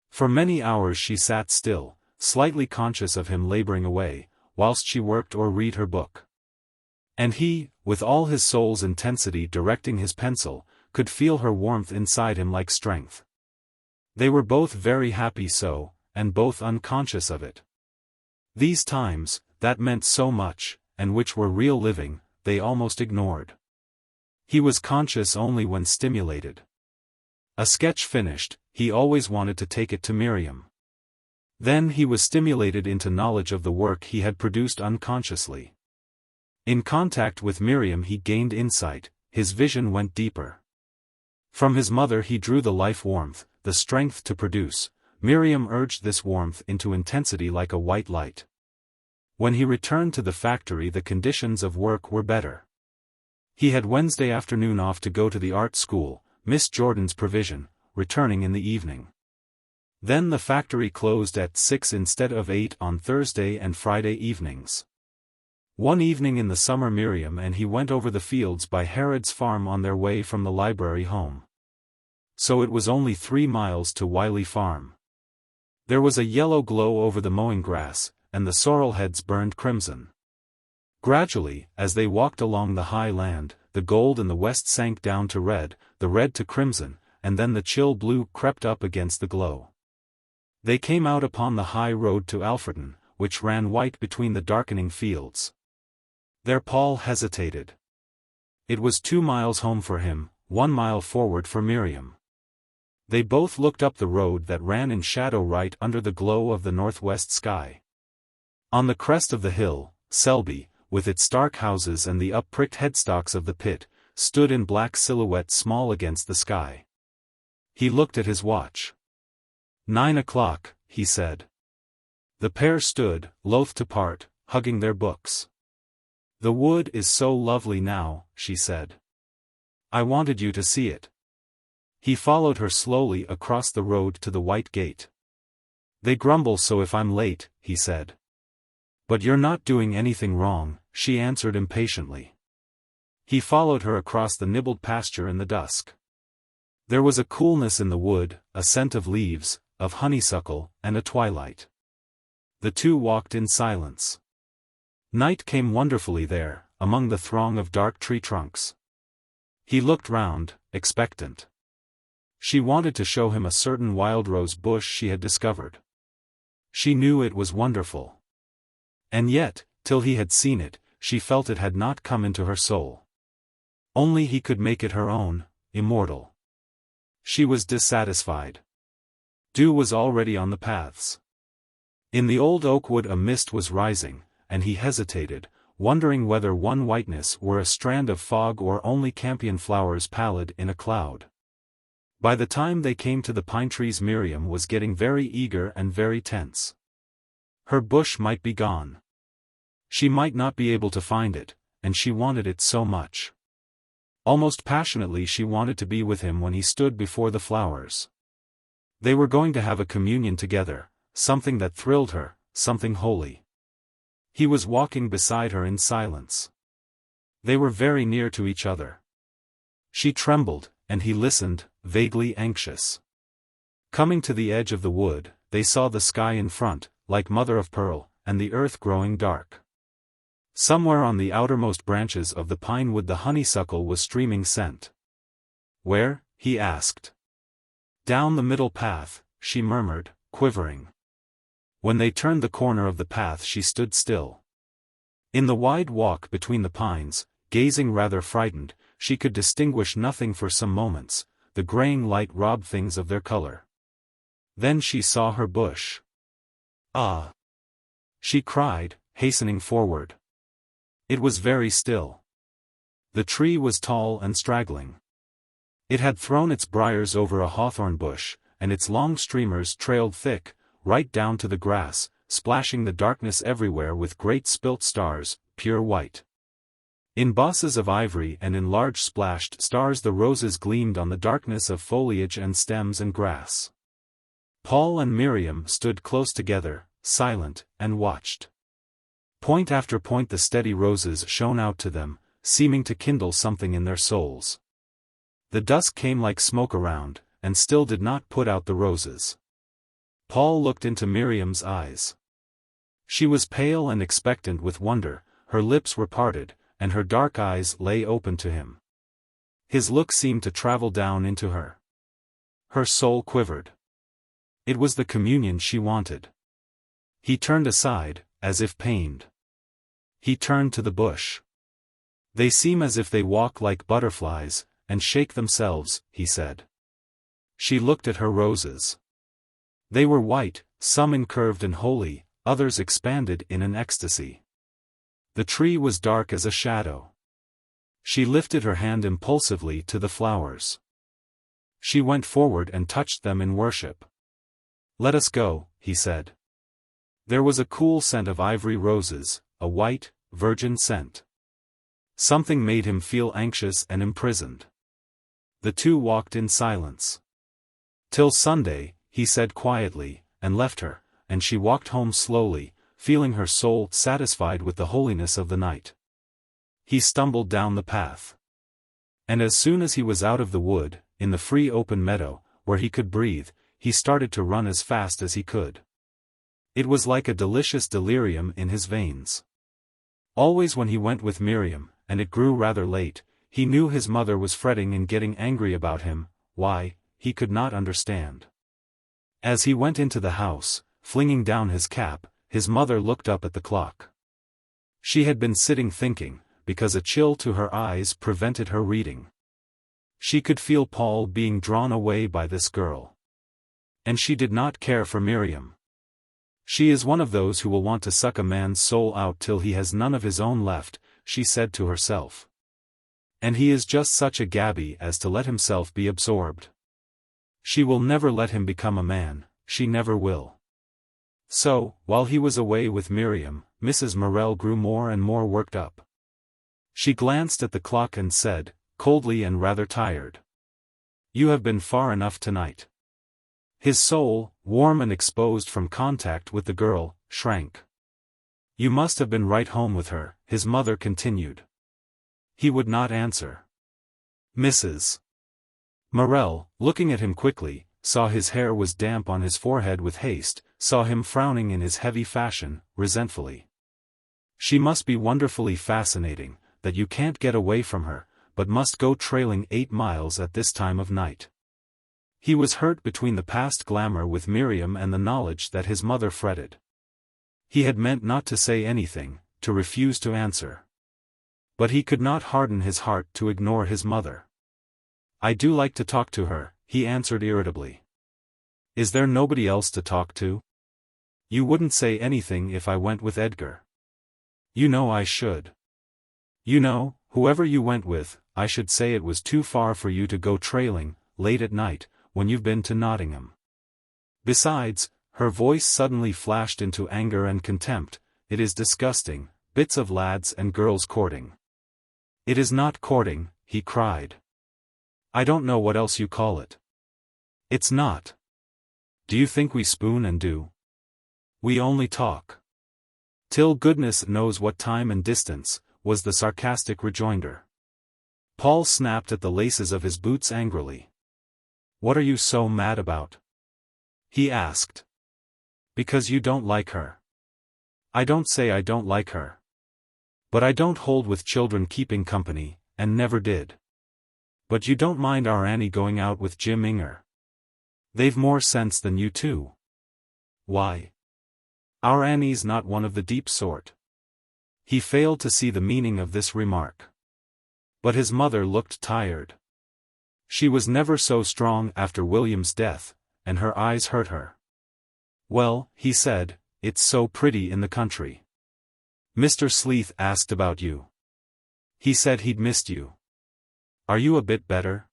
For many hours she sat still, slightly conscious of him laboring away, whilst she worked or read her book. And he, with all his soul's intensity directing his pencil, could feel her warmth inside him like strength. They were both very happy so, and both unconscious of it. These times, that meant so much, and which were real living, they almost ignored. He was conscious only when stimulated. A sketch finished, he always wanted to take it to Miriam. Then he was stimulated into knowledge of the work he had produced unconsciously. In contact with Miriam he gained insight, his vision went deeper. From his mother he drew the life warmth, the strength to produce. Miriam urged this warmth into intensity like a white light. When he returned to the factory the conditions of work were better. He had Wednesday afternoon off to go to the art school, Miss Jordan's provision, returning in the evening. Then the factory closed at 6 instead of 8 on Thursday and Friday evenings. One evening in the summer Miriam and he went over the fields by Herod's farm on their way from the library home. So it was only 3 miles to Wiley Farm. There was a yellow glow over the mowing grass, and the sorrel heads burned crimson. Gradually, as they walked along the high land, the gold in the west sank down to red, the red to crimson, and then the chill blue crept up against the glow. They came out upon the high road to Alfreton, which ran white between the darkening fields. There Paul hesitated. It was 2 miles home for him, 1 mile forward for Miriam. They both looked up the road that ran in shadow right under the glow of the northwest sky. On the crest of the hill, Selby, with its stark houses and the up-pricked headstocks of the pit, stood in black silhouette small against the sky. He looked at his watch. 9 o'clock, he said. The pair stood, loath to part, hugging their books. "The wood is so lovely now," she said. "I wanted you to see it." He followed her slowly across the road to the white gate. "They grumble so if I'm late," he said. "But you're not doing anything wrong," she answered impatiently. He followed her across the nibbled pasture in the dusk. There was a coolness in the wood, a scent of leaves, of honeysuckle, and a twilight. The two walked in silence. Night came wonderfully there, among the throng of dark tree trunks. He looked round, expectant. She wanted to show him a certain wild rose bush she had discovered. She knew it was wonderful. And yet, till he had seen it, she felt it had not come into her soul. Only he could make it her own, immortal. She was dissatisfied. Dew was already on the paths. In the old oak wood a mist was rising, and he hesitated, wondering whether one whiteness were a strand of fog or only campion flowers pallid in a cloud. By the time they came to the pine trees Miriam was getting very eager and very tense. Her bush might be gone. She might not be able to find it, and she wanted it so much. Almost passionately she wanted to be with him when he stood before the flowers. They were going to have a communion together, something that thrilled her, something holy. He was walking beside her in silence. They were very near to each other. She trembled, and he listened, vaguely anxious. Coming to the edge of the wood, they saw the sky in front, like mother of pearl, and the earth growing dark. Somewhere on the outermost branches of the pine wood the honeysuckle was streaming scent. Where? He asked. Down the middle path, she murmured, quivering. When they turned the corner of the path she stood still. In the wide walk between the pines, gazing rather frightened, she could distinguish nothing for some moments, the graying light robbed things of their color. Then she saw her bush. Ah! She cried, hastening forward. It was very still. The tree was tall and straggling. It had thrown its briars over a hawthorn bush, and its long streamers trailed thick, right down to the grass, splashing the darkness everywhere with great spilt stars, pure white. In bosses of ivory and in large splashed stars the roses gleamed on the darkness of foliage and stems and grass. Paul and Miriam stood close together, silent, and watched. Point after point the steady roses shone out to them, seeming to kindle something in their souls. The dusk came like smoke around, and still did not put out the roses. Paul looked into Miriam's eyes. She was pale and expectant with wonder, her lips were parted, and her dark eyes lay open to him. His look seemed to travel down into her. Her soul quivered. It was the communion she wanted. He turned aside, as if pained. He turned to the bush. They seem as if they walk like butterflies, and shake themselves, he said. She looked at her roses. They were white, some incurved and holy, others expanded in an ecstasy. The tree was dark as a shadow. She lifted her hand impulsively to the flowers. She went forward and touched them in worship. Let us go, he said. There was a cool scent of ivory roses, a white, virgin scent. Something made him feel anxious and imprisoned. The two walked in silence. Till Sunday, he said quietly, and left her, and she walked home slowly, feeling her soul satisfied with the holiness of the night. He stumbled down the path. And as soon as he was out of the wood, in the free open meadow, where he could breathe, he started to run as fast as he could. It was like a delicious delirium in his veins. Always when he went with Miriam, and it grew rather late, he knew his mother was fretting and getting angry about him. Why, he could not understand. As he went into the house, flinging down his cap, his mother looked up at the clock. She had been sitting thinking, because a chill to her eyes prevented her reading. She could feel Paul being drawn away by this girl. And she did not care for Miriam. She is one of those who will want to suck a man's soul out till he has none of his own left, she said to herself. And he is just such a gaby as to let himself be absorbed. She will never let him become a man, she never will. So, while he was away with Miriam, Mrs. Morel grew more and more worked up. She glanced at the clock and said, coldly and rather tired. You have been far enough tonight. His soul, warm and exposed from contact with the girl, shrank. You must have been right home with her, his mother continued. He would not answer. Mrs. Morel, looking at him quickly, saw his hair was damp on his forehead with haste, saw him frowning in his heavy fashion, resentfully. She must be wonderfully fascinating, that you can't get away from her, but must go trailing 8 miles at this time of night. He was hurt between the past glamour with Miriam and the knowledge that his mother fretted. He had meant not to say anything, to refuse to answer. But he could not harden his heart to ignore his mother. "I do like to talk to her," he answered irritably. "Is there nobody else to talk to? You wouldn't say anything if I went with Edgar." "You know I should. You know, whoever you went with, I should say it was too far for you to go trailing, late at night, when you've been to Nottingham. Besides," her voice suddenly flashed into anger and contempt, "it is disgusting, bits of lads and girls courting." "It is not courting," he cried. "I don't know what else you call it. It's not. Do you think we spoon and do? We only talk. Till goodness knows what time and distance," was the sarcastic rejoinder. Paul snapped at the laces of his boots angrily. "What are you so mad about?" he asked. "Because you don't like her." "I don't say I don't like her. But I don't hold with children keeping company, and never did. But you don't mind our Annie going out with Jim Inger. They've more sense than you too." "Why? Our Annie's not one of the deep sort." He failed to see the meaning of this remark. But his mother looked tired. She was never so strong after William's death, and her eyes hurt her. "Well," he said, "it's so pretty in the country. Mr. Sleeth asked about you. He said he'd missed you. Are you a bit better?"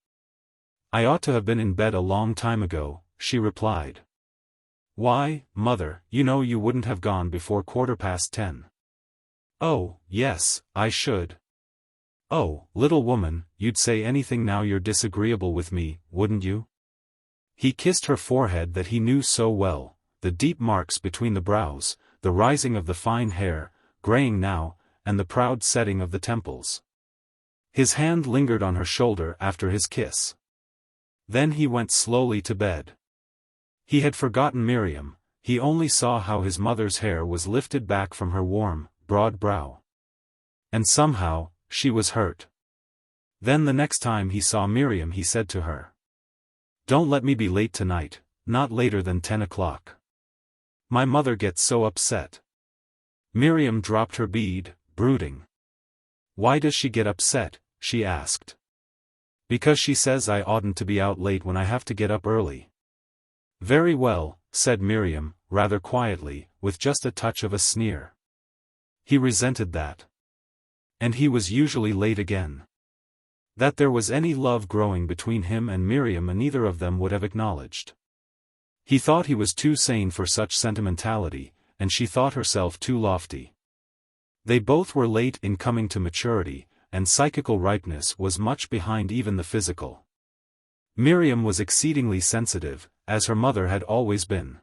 "I ought to have been in bed a long time ago," she replied. "Why, mother, you know you wouldn't have gone before 10:15. "Oh, yes, I should." "Oh, little woman, you'd say anything now you're disagreeable with me, wouldn't you?" He kissed her forehead that he knew so well, the deep marks between the brows, the rising of the fine hair, graying now, and the proud setting of the temples. His hand lingered on her shoulder after his kiss. Then he went slowly to bed. He had forgotten Miriam, he only saw how his mother's hair was lifted back from her warm, broad brow. And somehow, she was hurt. Then the next time he saw Miriam he said to her, "Don't let me be late tonight, not later than 10 o'clock. My mother gets so upset." Miriam dropped her bead, brooding. "Why does she get upset?" she asked. "Because she says I oughtn't to be out late when I have to get up early." "Very well," said Miriam, rather quietly, with just a touch of a sneer. He resented that. And he was usually late again. That there was any love growing between him and Miriam neither of them would have acknowledged. He thought he was too sane for such sentimentality, and she thought herself too lofty. They both were late in coming to maturity, and psychical ripeness was much behind even the physical. Miriam was exceedingly sensitive, as her mother had always been.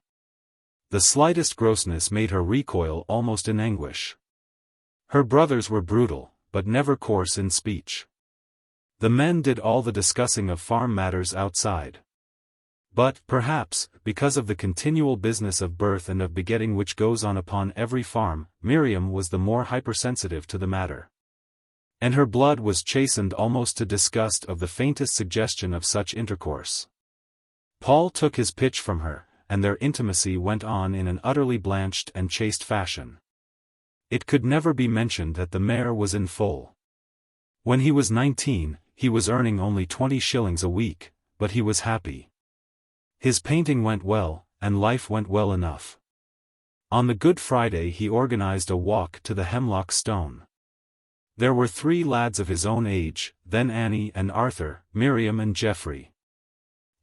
The slightest grossness made her recoil almost in anguish. Her brothers were brutal, but never coarse in speech. The men did all the discussing of farm matters outside. But, perhaps, because of the continual business of birth and of begetting which goes on upon every farm, Miriam was the more hypersensitive to the matter. And her blood was chastened almost to disgust of the faintest suggestion of such intercourse. Paul took his pitch from her, and their intimacy went on in an utterly blanched and chaste fashion. It could never be mentioned that the mare was in full. When he was 19, he was earning only 20 shillings a week, but he was happy. His painting went well, and life went well enough. On the Good Friday he organized a walk to the Hemlock Stone. There were 3 lads of his own age, then Annie and Arthur, Miriam and Geoffrey.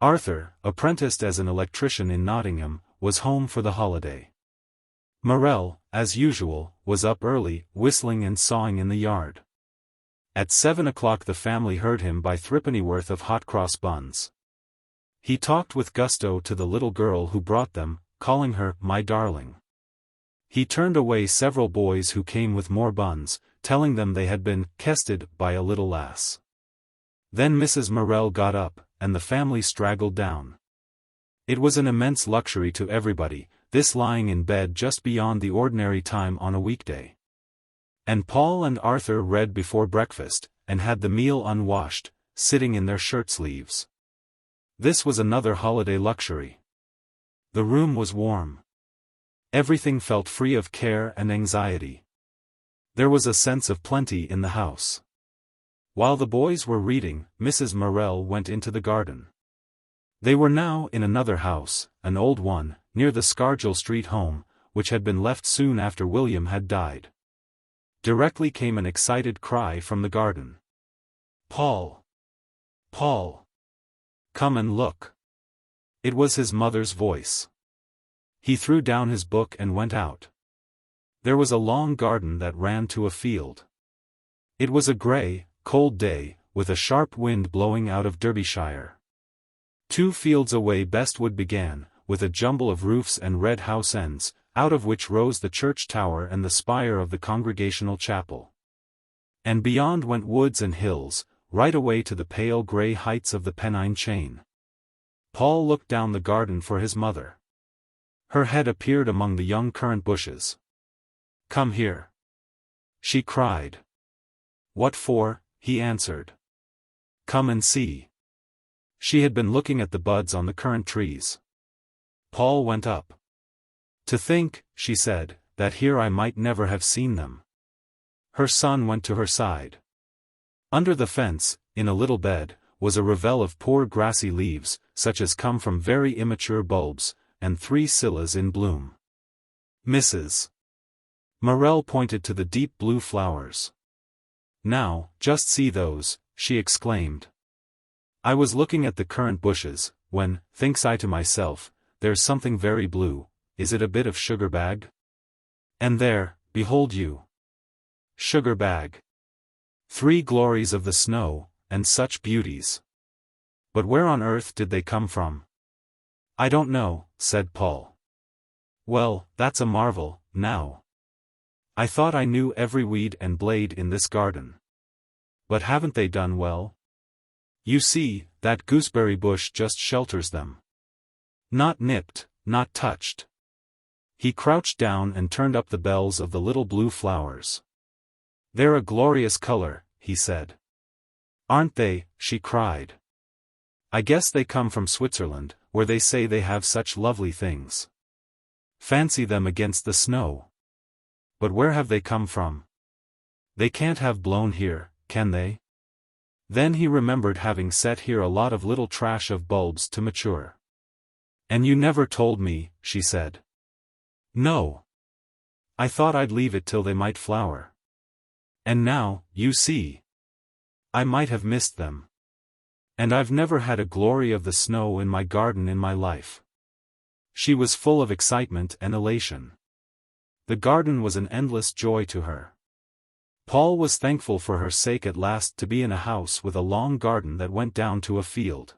Arthur, apprenticed as an electrician in Nottingham, was home for the holiday. Morel, as usual, was up early, whistling and sawing in the yard. At 7 o'clock the family heard him buy threepennyworth of hot cross buns. He talked with gusto to the little girl who brought them, calling her, "my darling." He turned away several boys who came with more buns, telling them they had been "kested" by a little lass. Then Mrs. Morel got up, and the family straggled down. It was an immense luxury to everybody, this lying in bed just beyond the ordinary time on a weekday. And Paul and Arthur read before breakfast, and had the meal unwashed, sitting in their shirt sleeves. This was another holiday luxury. The room was warm. Everything felt free of care and anxiety. There was a sense of plenty in the house. While the boys were reading, Mrs. Morel went into the garden. They were now in another house, an old one, near the Scargill Street home, which had been left soon after William had died. Directly came an excited cry from the garden. "Paul! Paul! Come and look!" It was his mother's voice. He threw down his book and went out. There was a long garden that ran to a field. It was a grey, cold day, with a sharp wind blowing out of Derbyshire. 2 fields away Bestwood began, with a jumble of roofs and red house ends, out of which rose the church tower and the spire of the Congregational Chapel. And beyond went woods and hills, right away to the pale grey heights of the Pennine Chain. Paul looked down the garden for his mother. Her head appeared among the young currant bushes. "Come here," she cried. "What for?" he answered. "Come and see." She had been looking at the buds on the currant trees. Paul went up. "To think," she said, "that here I might never have seen them." Her son went to her side. Under the fence, in a little bed, was a revel of poor grassy leaves, such as come from very immature bulbs, and 3 scillas in bloom. Mrs. Morel pointed to the deep blue flowers. "Now, just see those," she exclaimed. "I was looking at the currant bushes, when, thinks I to myself, there's something very blue, is it a bit of sugar bag? And there, behold you. Sugar bag. 3 glories of the snow, and such beauties. But where on earth did they come from?" "I don't know," said Paul. "Well, that's a marvel, now. I thought I knew every weed and blade in this garden. But haven't they done well? You see, that gooseberry bush just shelters them. Not nipped, not touched." He crouched down and turned up the bells of the little blue flowers. "They're a glorious color," he said. "Aren't they?" she cried. "I guess they come from Switzerland, where they say they have such lovely things. Fancy them against the snow. But where have they come from? They can't have blown here, can they?" Then he remembered having set here a lot of little trash of bulbs to mature. "And you never told me," she said. "No. I thought I'd leave it till they might flower. And now, you see. I might have missed them. And I've never had a glory of the snow in my garden in my life." She was full of excitement and elation. The garden was an endless joy to her. Paul was thankful for her sake at last to be in a house with a long garden that went down to a field.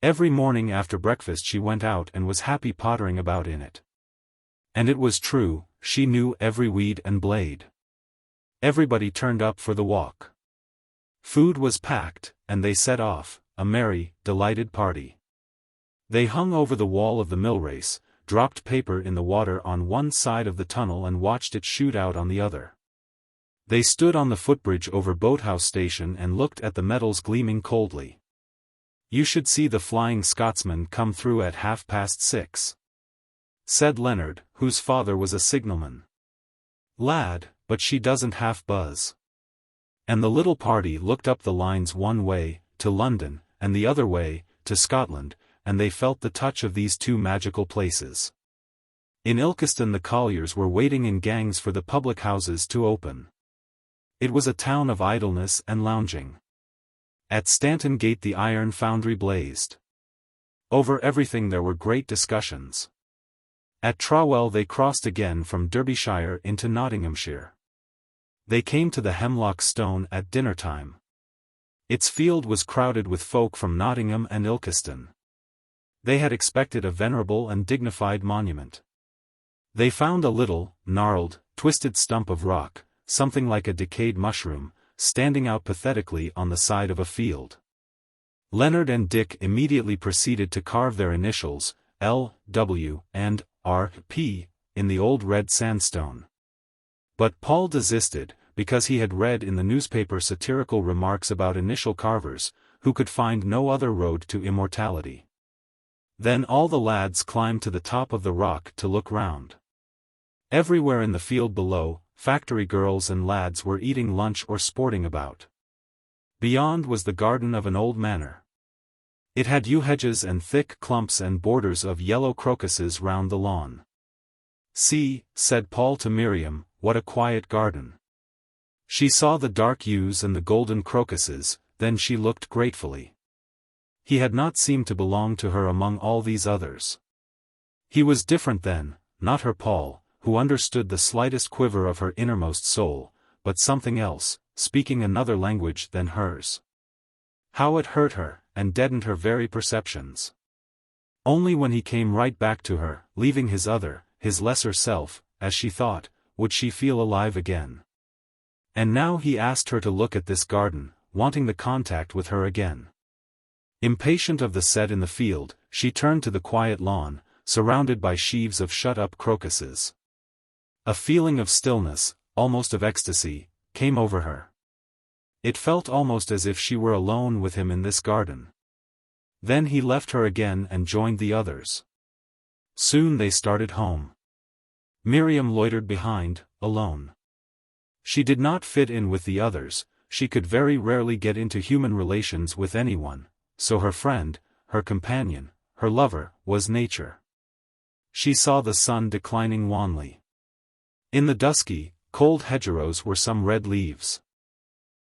Every morning after breakfast she went out and was happy pottering about in it. And it was true, she knew every weed and blade. Everybody turned up for the walk. Food was packed, and they set off, a merry, delighted party. They hung over the wall of the mill race, dropped paper in the water on one side of the tunnel and watched it shoot out on the other. They stood on the footbridge over Boathouse Station and looked at the metals gleaming coldly. "You should see the Flying Scotsman come through at 6:30, said Leonard, whose father was a signalman. "Lad, but she doesn't half buzz." And the little party looked up the lines one way, to London, and the other way, to Scotland, and they felt the touch of these 2 magical places. In Ilkeston the colliers were waiting in gangs for the public houses to open. It was a town of idleness and lounging. At Stanton Gate the iron foundry blazed. Over everything there were great discussions. At Trawell they crossed again from Derbyshire into Nottinghamshire. They came to the Hemlock Stone at dinner time. Its field was crowded with folk from Nottingham and Ilkeston. They had expected a venerable and dignified monument. They found a little, gnarled, twisted stump of rock, something like a decayed mushroom, standing out pathetically on the side of a field. Leonard and Dick immediately proceeded to carve their initials, L, W, and R, P, in the old red sandstone. But Paul desisted, because he had read in the newspaper satirical remarks about initial carvers, who could find no other road to immortality. Then all the lads climbed to the top of the rock to look round. Everywhere in the field below, factory girls and lads were eating lunch or sporting about. Beyond was the garden of an old manor. It had yew hedges and thick clumps and borders of yellow crocuses round the lawn. "See," said Paul to Miriam, "what a quiet garden." She saw the dark yews and the golden crocuses, then she looked gratefully. He had not seemed to belong to her among all these others. He was different then, not her Paul, who understood the slightest quiver of her innermost soul, but something else, speaking another language than hers. How it hurt her, and deadened her very perceptions. Only when he came right back to her, leaving his other, his lesser self, as she thought, would she feel alive again. And now he asked her to look at this garden, wanting the contact with her again. Impatient of the set in the field, she turned to the quiet lawn, surrounded by sheaves of shut-up crocuses. A feeling of stillness, almost of ecstasy, came over her. It felt almost as if she were alone with him in this garden. Then he left her again and joined the others. Soon they started home. Miriam loitered behind, alone. She did not fit in with the others, she could very rarely get into human relations with anyone, so her friend, her companion, her lover, was nature. She saw the sun declining wanly. In the dusky, cold hedgerows were some red leaves.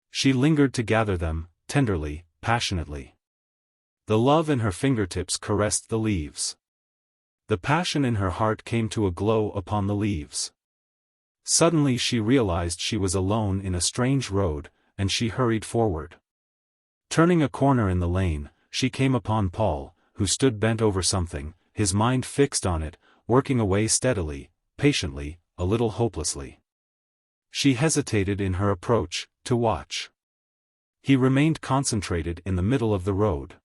She lingered to gather them, tenderly, passionately. The love in her fingertips caressed the leaves. The passion in her heart came to a glow upon the leaves. Suddenly she realized she was alone in a strange road, and she hurried forward. Turning a corner in the lane, she came upon Paul, who stood bent over something, his mind fixed on it, working away steadily, patiently, a little hopelessly. She hesitated in her approach, to watch. He remained concentrated in the middle of the road.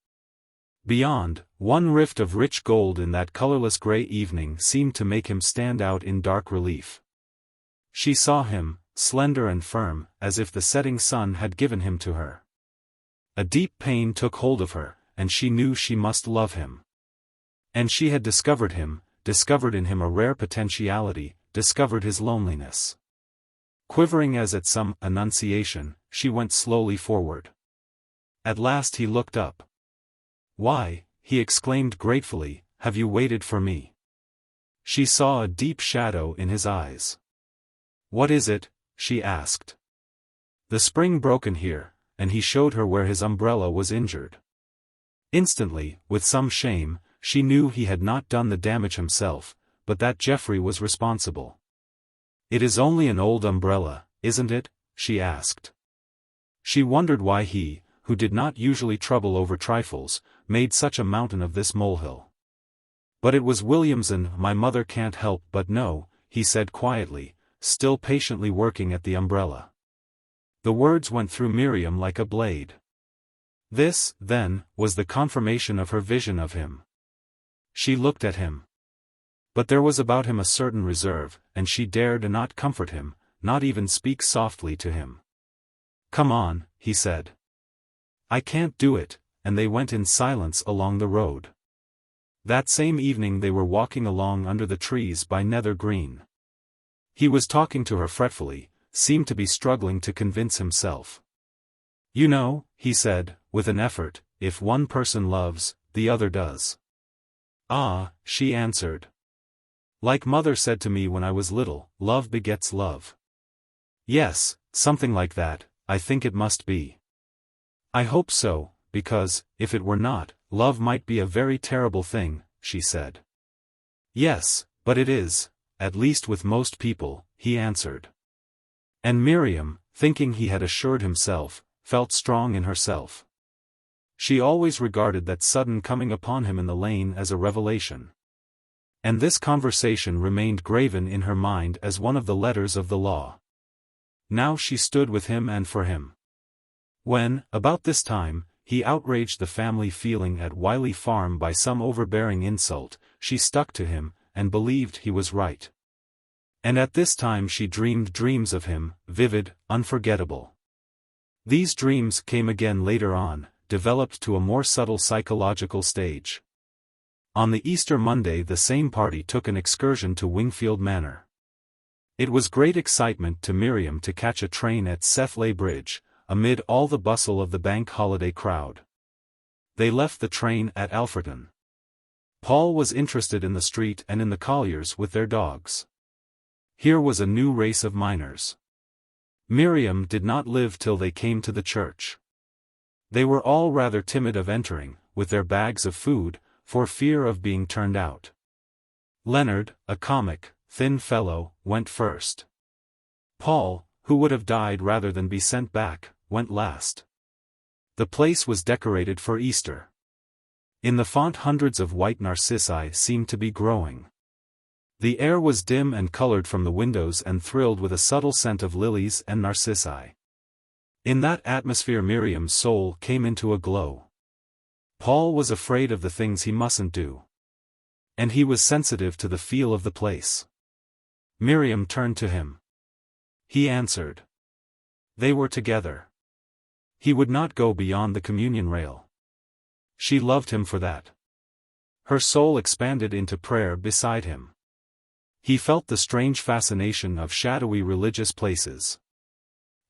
Beyond, one rift of rich gold in that colorless gray evening seemed to make him stand out in dark relief. She saw him, slender and firm, as if the setting sun had given him to her. A deep pain took hold of her, and she knew she must love him. And she had discovered him, discovered in him a rare potentiality, discovered his loneliness. Quivering as at some annunciation, she went slowly forward. At last he looked up. "Why," he exclaimed gratefully, "have you waited for me?" She saw a deep shadow in his eyes. "What is it?" she asked. "The spring broken here," and he showed her where his umbrella was injured. Instantly, with some shame, she knew he had not done the damage himself, but that Geoffrey was responsible. "It is only an old umbrella, isn't it?" she asked. She wondered why he, who did not usually trouble over trifles, made such a mountain of this molehill. "But it was William's, and my mother can't help but know," he said quietly, still patiently working at the umbrella. The words went through Miriam like a blade. This, then, was the confirmation of her vision of him. She looked at him. But there was about him a certain reserve, and she dared not comfort him, not even speak softly to him. "Come on," he said. "I can't do it," and they went in silence along the road. That same evening they were walking along under the trees by Nether Green. He was talking to her fretfully, seemed to be struggling to convince himself. "You know," he said, with an effort, "if one person loves, the other does." "Ah," she answered. "Like mother said to me when I was little, love begets love." "Yes, something like that, I think it must be." "I hope so, because, if it were not, love might be a very terrible thing," she said. "Yes, but it is, at least with most people," he answered. And Miriam, thinking he had assured himself, felt strong in herself. She always regarded that sudden coming upon him in the lane as a revelation. And this conversation remained graven in her mind as one of the letters of the law. Now she stood with him and for him. When, about this time, he outraged the family feeling at Wiley Farm by some overbearing insult, she stuck to him, and believed he was right. And at this time she dreamed dreams of him, vivid, unforgettable. These dreams came again later on, developed to a more subtle psychological stage. On the Easter Monday the same party took an excursion to Wingfield Manor. It was great excitement to Miriam to catch a train at Sethley Bridge, amid all the bustle of the bank holiday crowd. They left the train at Alfreton. Paul was interested in the street and in the colliers with their dogs. Here was a new race of miners. Miriam did not live till they came to the church. They were all rather timid of entering, with their bags of food, for fear of being turned out. Leonard, a comic, thin fellow, went first. Paul, who would have died rather than be sent back, went last. The place was decorated for Easter. In the font hundreds of white narcissi seemed to be growing. The air was dim and colored from the windows and thrilled with a subtle scent of lilies and narcissi. In that atmosphere Miriam's soul came into a glow. Paul was afraid of the things he mustn't do. And he was sensitive to the feel of the place. Miriam turned to him. He answered. They were together. He would not go beyond the communion rail. She loved him for that. Her soul expanded into prayer beside him. He felt the strange fascination of shadowy religious places.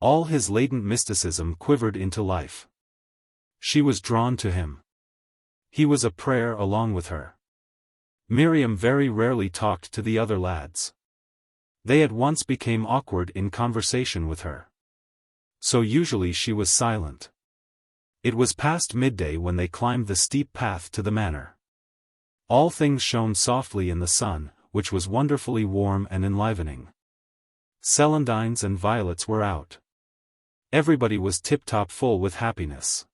All his latent mysticism quivered into life. She was drawn to him. He was a prayer along with her. Miriam very rarely talked to the other lads. They at once became awkward in conversation with her. So usually she was silent. It was past midday when they climbed the steep path to the manor. All things shone softly in the sun, which was wonderfully warm and enlivening. Celandines and violets were out. Everybody was tip-top full with happiness.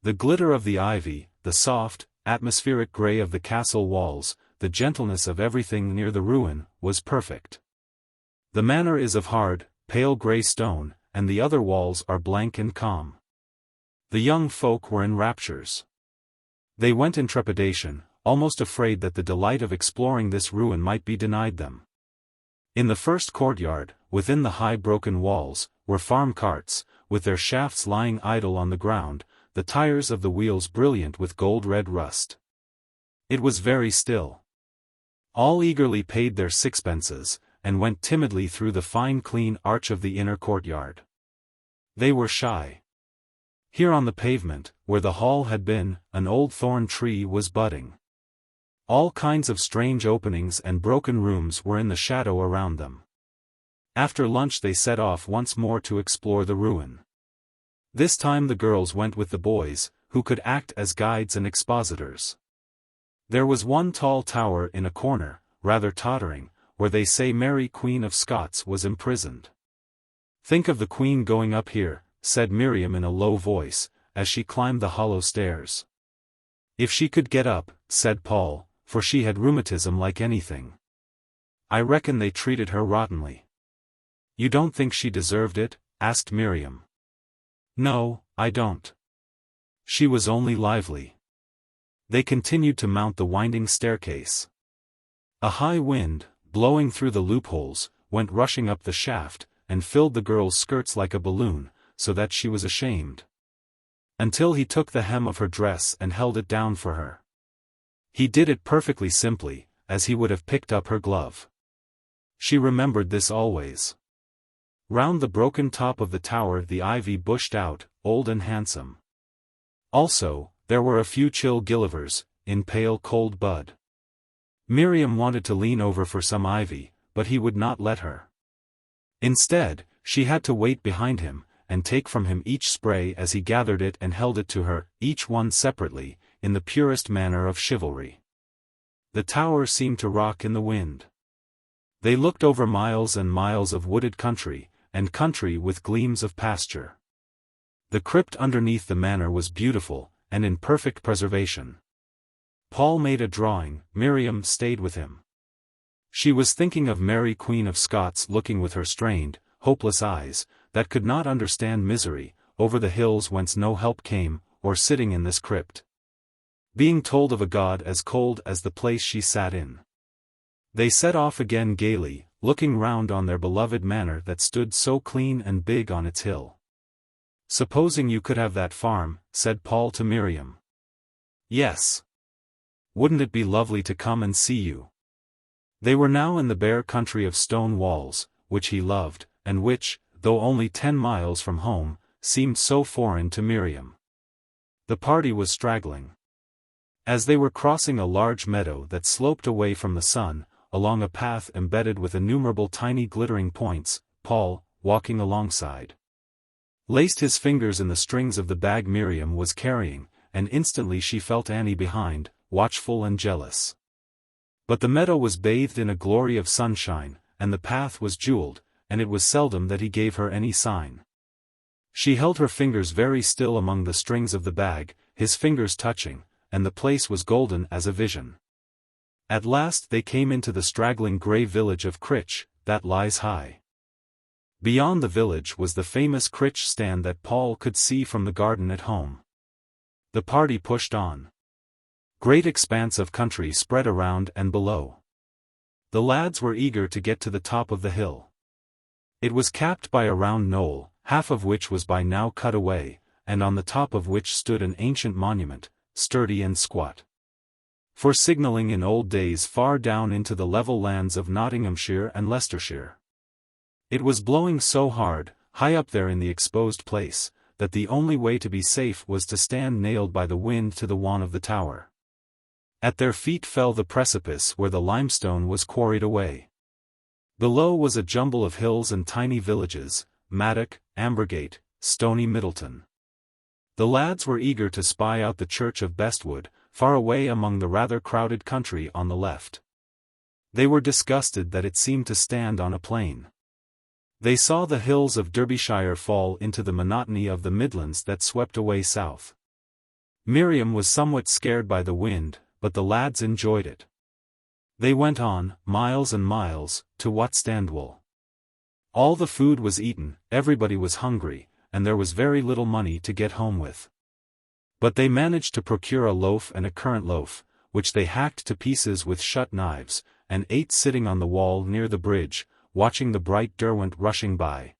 The glitter of the ivy, the soft, atmospheric grey of the castle walls, the gentleness of everything near the ruin, was perfect. The manor is of hard, pale grey stone, and the other walls are blank and calm. The young folk were in raptures. They went in trepidation, almost afraid that the delight of exploring this ruin might be denied them. In the first courtyard, within the high broken walls, were farm carts, with their shafts lying idle on the ground, the tires of the wheels brilliant with gold-red rust. It was very still. All eagerly paid their sixpences, and went timidly through the fine clean arch of the inner courtyard. They were shy. Here on the pavement, where the hall had been, an old thorn tree was budding. All kinds of strange openings and broken rooms were in the shadow around them. After lunch they set off once more to explore the ruin. This time the girls went with the boys, who could act as guides and expositors. There was one tall tower in a corner, rather tottering, where they say Mary Queen of Scots was imprisoned. "Think of the Queen going up here," said Miriam in a low voice, as she climbed the hollow stairs. "If she could get up," said Paul, for she had rheumatism like anything. "I reckon they treated her rottenly." "You don't think she deserved it?" asked Miriam. "No, I don't. She was only lively." They continued to mount the winding staircase. A high wind, blowing through the loopholes, went rushing up the shaft, and filled the girl's skirts like a balloon, so that she was ashamed. Until he took the hem of her dress and held it down for her. He did it perfectly simply, as he would have picked up her glove. She remembered this always. Round the broken top of the tower the ivy bushed out, old and handsome. Also, there were a few chill gillivers, in pale cold bud. Miriam wanted to lean over for some ivy, but he would not let her. Instead, she had to wait behind him, and take from him each spray as he gathered it and held it to her, each one separately, in the purest manner of chivalry. The tower seemed to rock in the wind. They looked over miles and miles of wooded country, and country with gleams of pasture. The crypt underneath the manor was beautiful, and in perfect preservation. Paul made a drawing, Miriam stayed with him. She was thinking of Mary Queen of Scots looking with her strained, hopeless eyes, that could not understand misery, over the hills whence no help came, or sitting in this crypt, being told of a God as cold as the place she sat in. They set off again gaily, looking round on their beloved manor that stood so clean and big on its hill. "Supposing you could have that farm," said Paul to Miriam. "Yes. Wouldn't it be lovely to come and see you?" They were now in the bare country of stone walls, which he loved, and which, though only 10 miles from home, seemed so foreign to Miriam. The party was straggling. As they were crossing a large meadow that sloped away from the sun, along a path embedded with innumerable tiny glittering points, Paul, walking alongside, laced his fingers in the strings of the bag Miriam was carrying, and instantly she felt Annie behind, watchful and jealous. But the meadow was bathed in a glory of sunshine, and the path was jeweled, and it was seldom that he gave her any sign. She held her fingers very still among the strings of the bag, his fingers touching, and the place was golden as a vision. At last they came into the straggling grey village of Critch, that lies high. Beyond the village was the famous Critch stand that Paul could see from the garden at home. The party pushed on. Great expanse of country spread around and below. The lads were eager to get to the top of the hill. It was capped by a round knoll, half of which was by now cut away, and on the top of which stood an ancient monument, sturdy and squat, for signalling in old days far down into the level lands of Nottinghamshire and Leicestershire. It was blowing so hard, high up there in the exposed place, that the only way to be safe was to stand nailed by the wind to the one of the tower. At their feet fell the precipice where the limestone was quarried away. Below was a jumble of hills and tiny villages, Maddock, Ambergate, Stony Middleton. The lads were eager to spy out the church of Bestwood, far away among the rather crowded country on the left. They were disgusted that it seemed to stand on a plain. They saw the hills of Derbyshire fall into the monotony of the Midlands that swept away south. Miriam was somewhat scared by the wind, but the lads enjoyed it. They went on, miles and miles, to Whatstandwell. All the food was eaten, everybody was hungry, and there was very little money to get home with. But they managed to procure a loaf and a currant loaf, which they hacked to pieces with shut knives, and ate sitting on the wall near the bridge, watching the bright Derwent rushing by,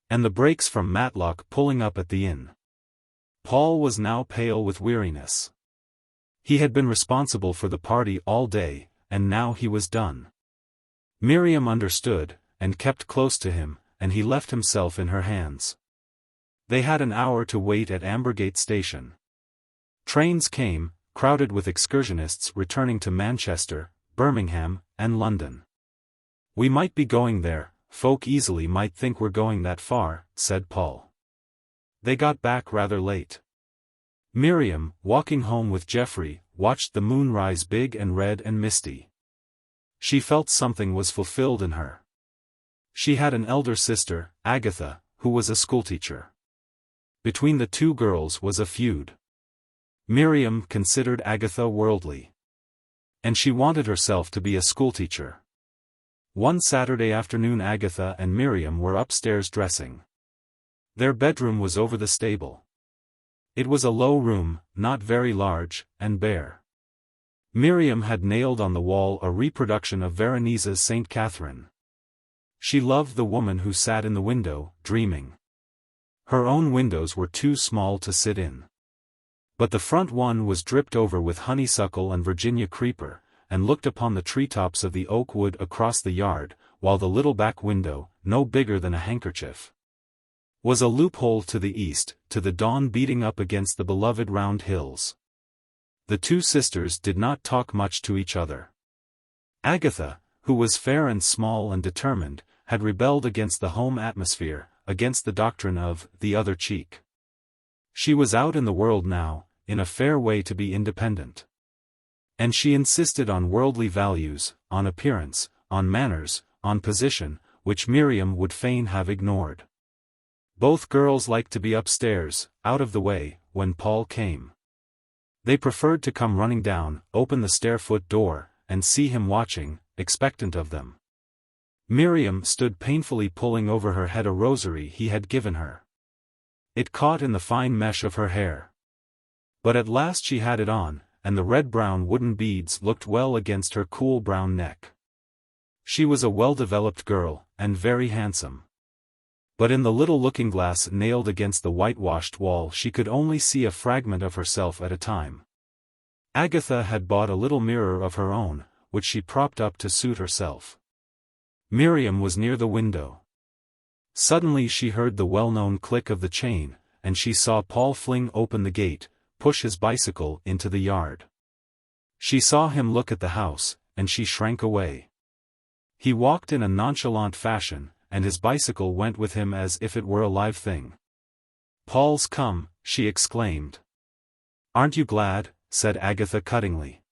and the brakes from Matlock pulling up at the inn. Paul was now pale with weariness. He had been responsible for the party all day, and now he was done. Miriam understood, and kept close to him, and he left himself in her hands. They had an hour to wait at Ambergate station. Trains came, crowded with excursionists returning to Manchester, Birmingham, and London. "We might be going there, folk easily might think we're going that far," said Paul. They got back rather late. Miriam, walking home with Geoffrey, watched the moon rise big and red and misty. She felt something was fulfilled in her. She had an elder sister, Agatha, who was a schoolteacher. Between the two girls was a feud. Miriam considered Agatha worldly, and she wanted herself to be a schoolteacher. One Saturday afternoon Agatha and Miriam were upstairs dressing. Their bedroom was over the stable. It was a low room, not very large, and bare. Miriam had nailed on the wall a reproduction of Veronese's St. Catherine. She loved the woman who sat in the window, dreaming. Her own windows were too small to sit in. But the front one was dripped over with honeysuckle and Virginia creeper, and looked upon the treetops of the oak wood across the yard, while the little back window, no bigger than a handkerchief, was a loophole to the east, to the dawn beating up against the beloved round hills. The two sisters did not talk much to each other. Agatha, who was fair and small and determined, had rebelled against the home atmosphere, against the doctrine of the other cheek. She was out in the world now, in a fair way to be independent. And she insisted on worldly values, on appearance, on manners, on position, which Miriam would fain have ignored. Both girls liked to be upstairs, out of the way, when Paul came. They preferred to come running down, open the stair-foot door, and see him watching, expectant of them. Miriam stood painfully pulling over her head a rosary he had given her. It caught in the fine mesh of her hair. But at last she had it on, and the red-brown wooden beads looked well against her cool brown neck. She was a well-developed girl, and very handsome. But in the little looking-glass nailed against the whitewashed wall she could only see a fragment of herself at a time. Agatha had bought a little mirror of her own, which she propped up to suit herself. Miriam was near the window. Suddenly she heard the well-known click of the chain, and she saw Paul fling open the gate, push his bicycle into the yard. She saw him look at the house, and she shrank away. He walked in a nonchalant fashion, and his bicycle went with him as if it were a live thing. "Paul's come," she exclaimed. "Aren't you glad?" said Agatha cuttingly.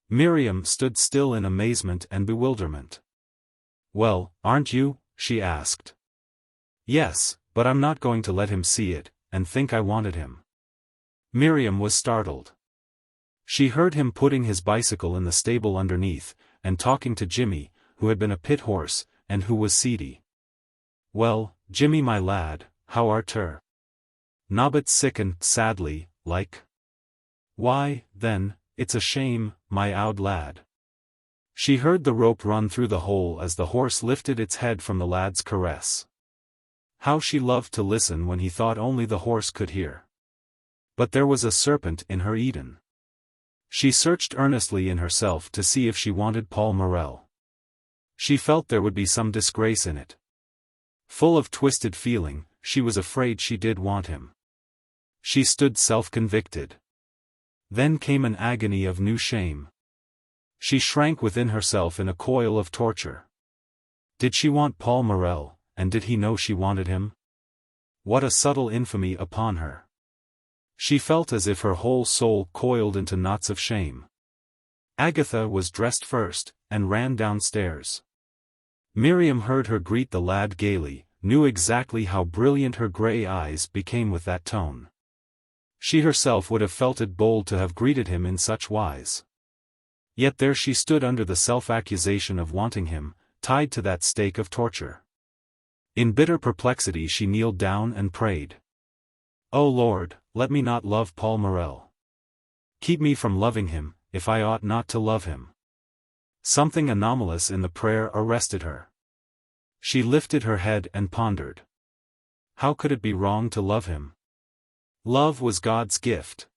Miriam stood still in amazement and bewilderment. "Well, aren't you?" she asked. "Yes, but I'm not going to let him see it, and think I wanted him." Miriam was startled. She heard him putting his bicycle in the stable underneath, and talking to Jimmy, who had been a pit horse, and who was seedy. "Well, Jimmy my lad, how art ter?" Nobbut sickened sadly, like. "Why, then, it's a shame, my owd lad." She heard the rope run through the hole as the horse lifted its head from the lad's caress. How she loved to listen when he thought only the horse could hear. But there was a serpent in her Eden. She searched earnestly in herself to see if she wanted Paul Morel. She felt there would be some disgrace in it. Full of twisted feeling, she was afraid she did want him. She stood self-convicted. Then came an agony of new shame. She shrank within herself in a coil of torture. Did she want Paul Morel, and did he know she wanted him? What a subtle infamy upon her! She felt as if her whole soul coiled into knots of shame. Agatha was dressed first, and ran downstairs. Miriam heard her greet the lad gaily, knew exactly how brilliant her grey eyes became with that tone. She herself would have felt it bold to have greeted him in such wise. Yet there she stood under the self-accusation of wanting him, tied to that stake of torture. In bitter perplexity she kneeled down and prayed. "O Lord, let me not love Paul Morel. Keep me from loving him, if I ought not to love him." Something anomalous in the prayer arrested her. She lifted her head and pondered. How could it be wrong to love him? Love was God's gift.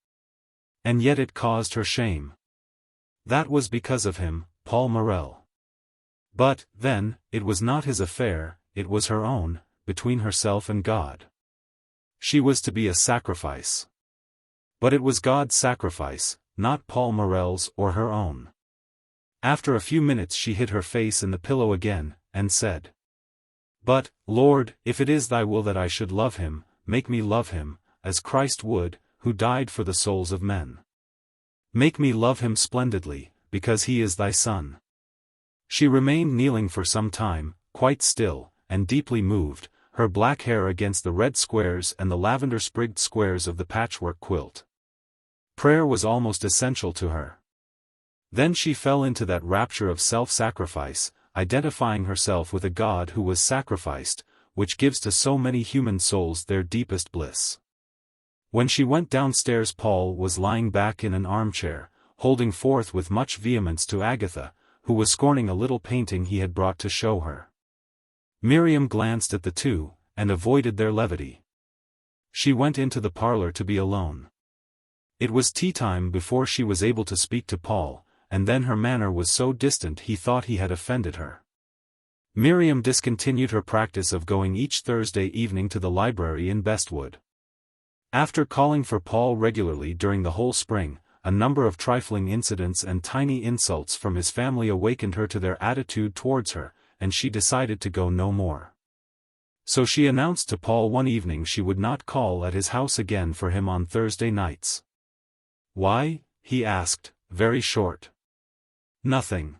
And yet it caused her shame. That was because of him, Paul Morel. But, then, it was not his affair, it was her own, between herself and God. She was to be a sacrifice. But it was God's sacrifice, not Paul Morel's or her own. After a few minutes she hid her face in the pillow again, and said, "But, Lord, if it is thy will that I should love him, make me love him, as Christ would, who died for the souls of men. Make me love him splendidly, because he is thy Son." She remained kneeling for some time, quite still, and deeply moved, her black hair against the red squares and the lavender-sprigged squares of the patchwork quilt. Prayer was almost essential to her. Then she fell into that rapture of self-sacrifice, identifying herself with a God who was sacrificed, which gives to so many human souls their deepest bliss. When she went downstairs Paul was lying back in an armchair, holding forth with much vehemence to Agatha, who was scorning a little painting he had brought to show her. Miriam glanced at the two, and avoided their levity. She went into the parlor to be alone. It was tea-time before she was able to speak to Paul, and then her manner was so distant he thought he had offended her. Miriam discontinued her practice of going each Thursday evening to the library in Bestwood. After calling for Paul regularly during the whole spring, a number of trifling incidents and tiny insults from his family awakened her to their attitude towards her, and she decided to go no more. So she announced to Paul one evening she would not call at his house again for him on Thursday nights. "Why?" he asked, very short. "Nothing.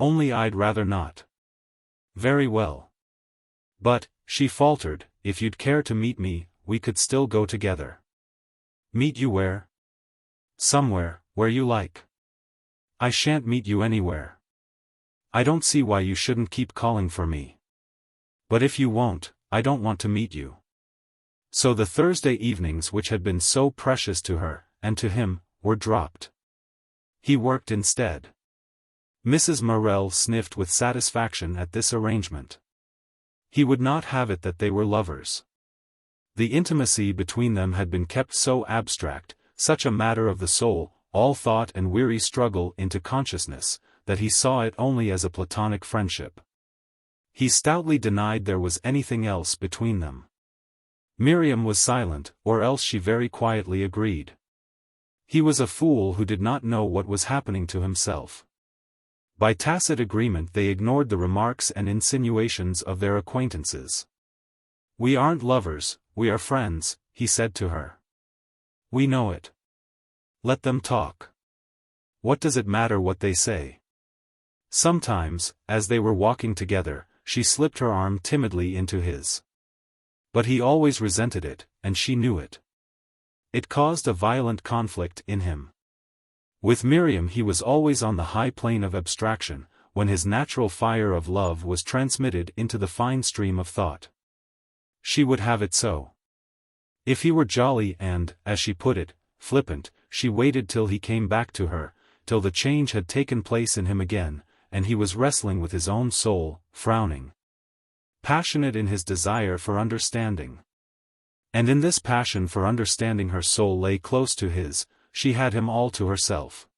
Only I'd rather not." "Very well. But," she faltered, "if you'd care to meet me, we could still go together." "Meet you where?" "Somewhere, where you like." "I shan't meet you anywhere. I don't see why you shouldn't keep calling for me. But if you won't, I don't want to meet you." So the Thursday evenings which had been so precious to her, and to him, were dropped. He worked instead. Mrs. Morel sniffed with satisfaction at this arrangement. He would not have it that they were lovers. The intimacy between them had been kept so abstract, such a matter of the soul, all thought and weary struggle into consciousness, that he saw it only as a platonic friendship. He stoutly denied there was anything else between them. Miriam was silent, or else she very quietly agreed. He was a fool who did not know what was happening to himself. By tacit agreement they ignored the remarks and insinuations of their acquaintances. "We aren't lovers, we are friends," he said to her. "We know it. Let them talk. What does it matter what they say?" Sometimes, as they were walking together, she slipped her arm timidly into his. But he always resented it, and she knew it. It caused a violent conflict in him. With Miriam he was always on the high plane of abstraction, when his natural fire of love was transmitted into the fine stream of thought. She would have it so. If he were jolly and, as she put it, flippant, she waited till he came back to her, till the change had taken place in him again, and he was wrestling with his own soul, frowning. Passionate in his desire for understanding. And in this passion for understanding her soul lay close to his, she had him all to herself.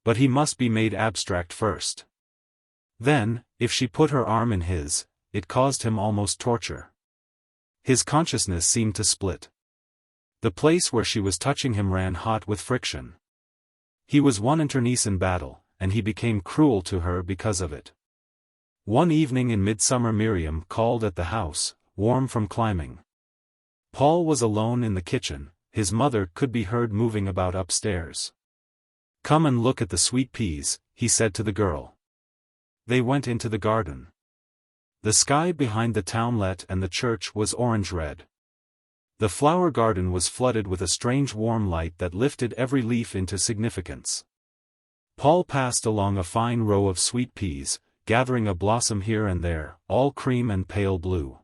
But he must be made abstract first. Then, if she put her arm in his, it caused him almost torture. His consciousness seemed to split. The place where she was touching him ran hot with friction. He was one internecine battle, and he became cruel to her because of it. One evening in midsummer Miriam called at the house, warm from climbing. Paul was alone in the kitchen. His mother could be heard moving about upstairs. "Come and look at the sweet peas," he said to the girl. They went into the garden. The sky behind the townlet and the church was orange-red. The flower garden was flooded with a strange warm light that lifted every leaf into significance. Paul passed along a fine row of sweet peas, gathering a blossom here and there, all cream and pale blue.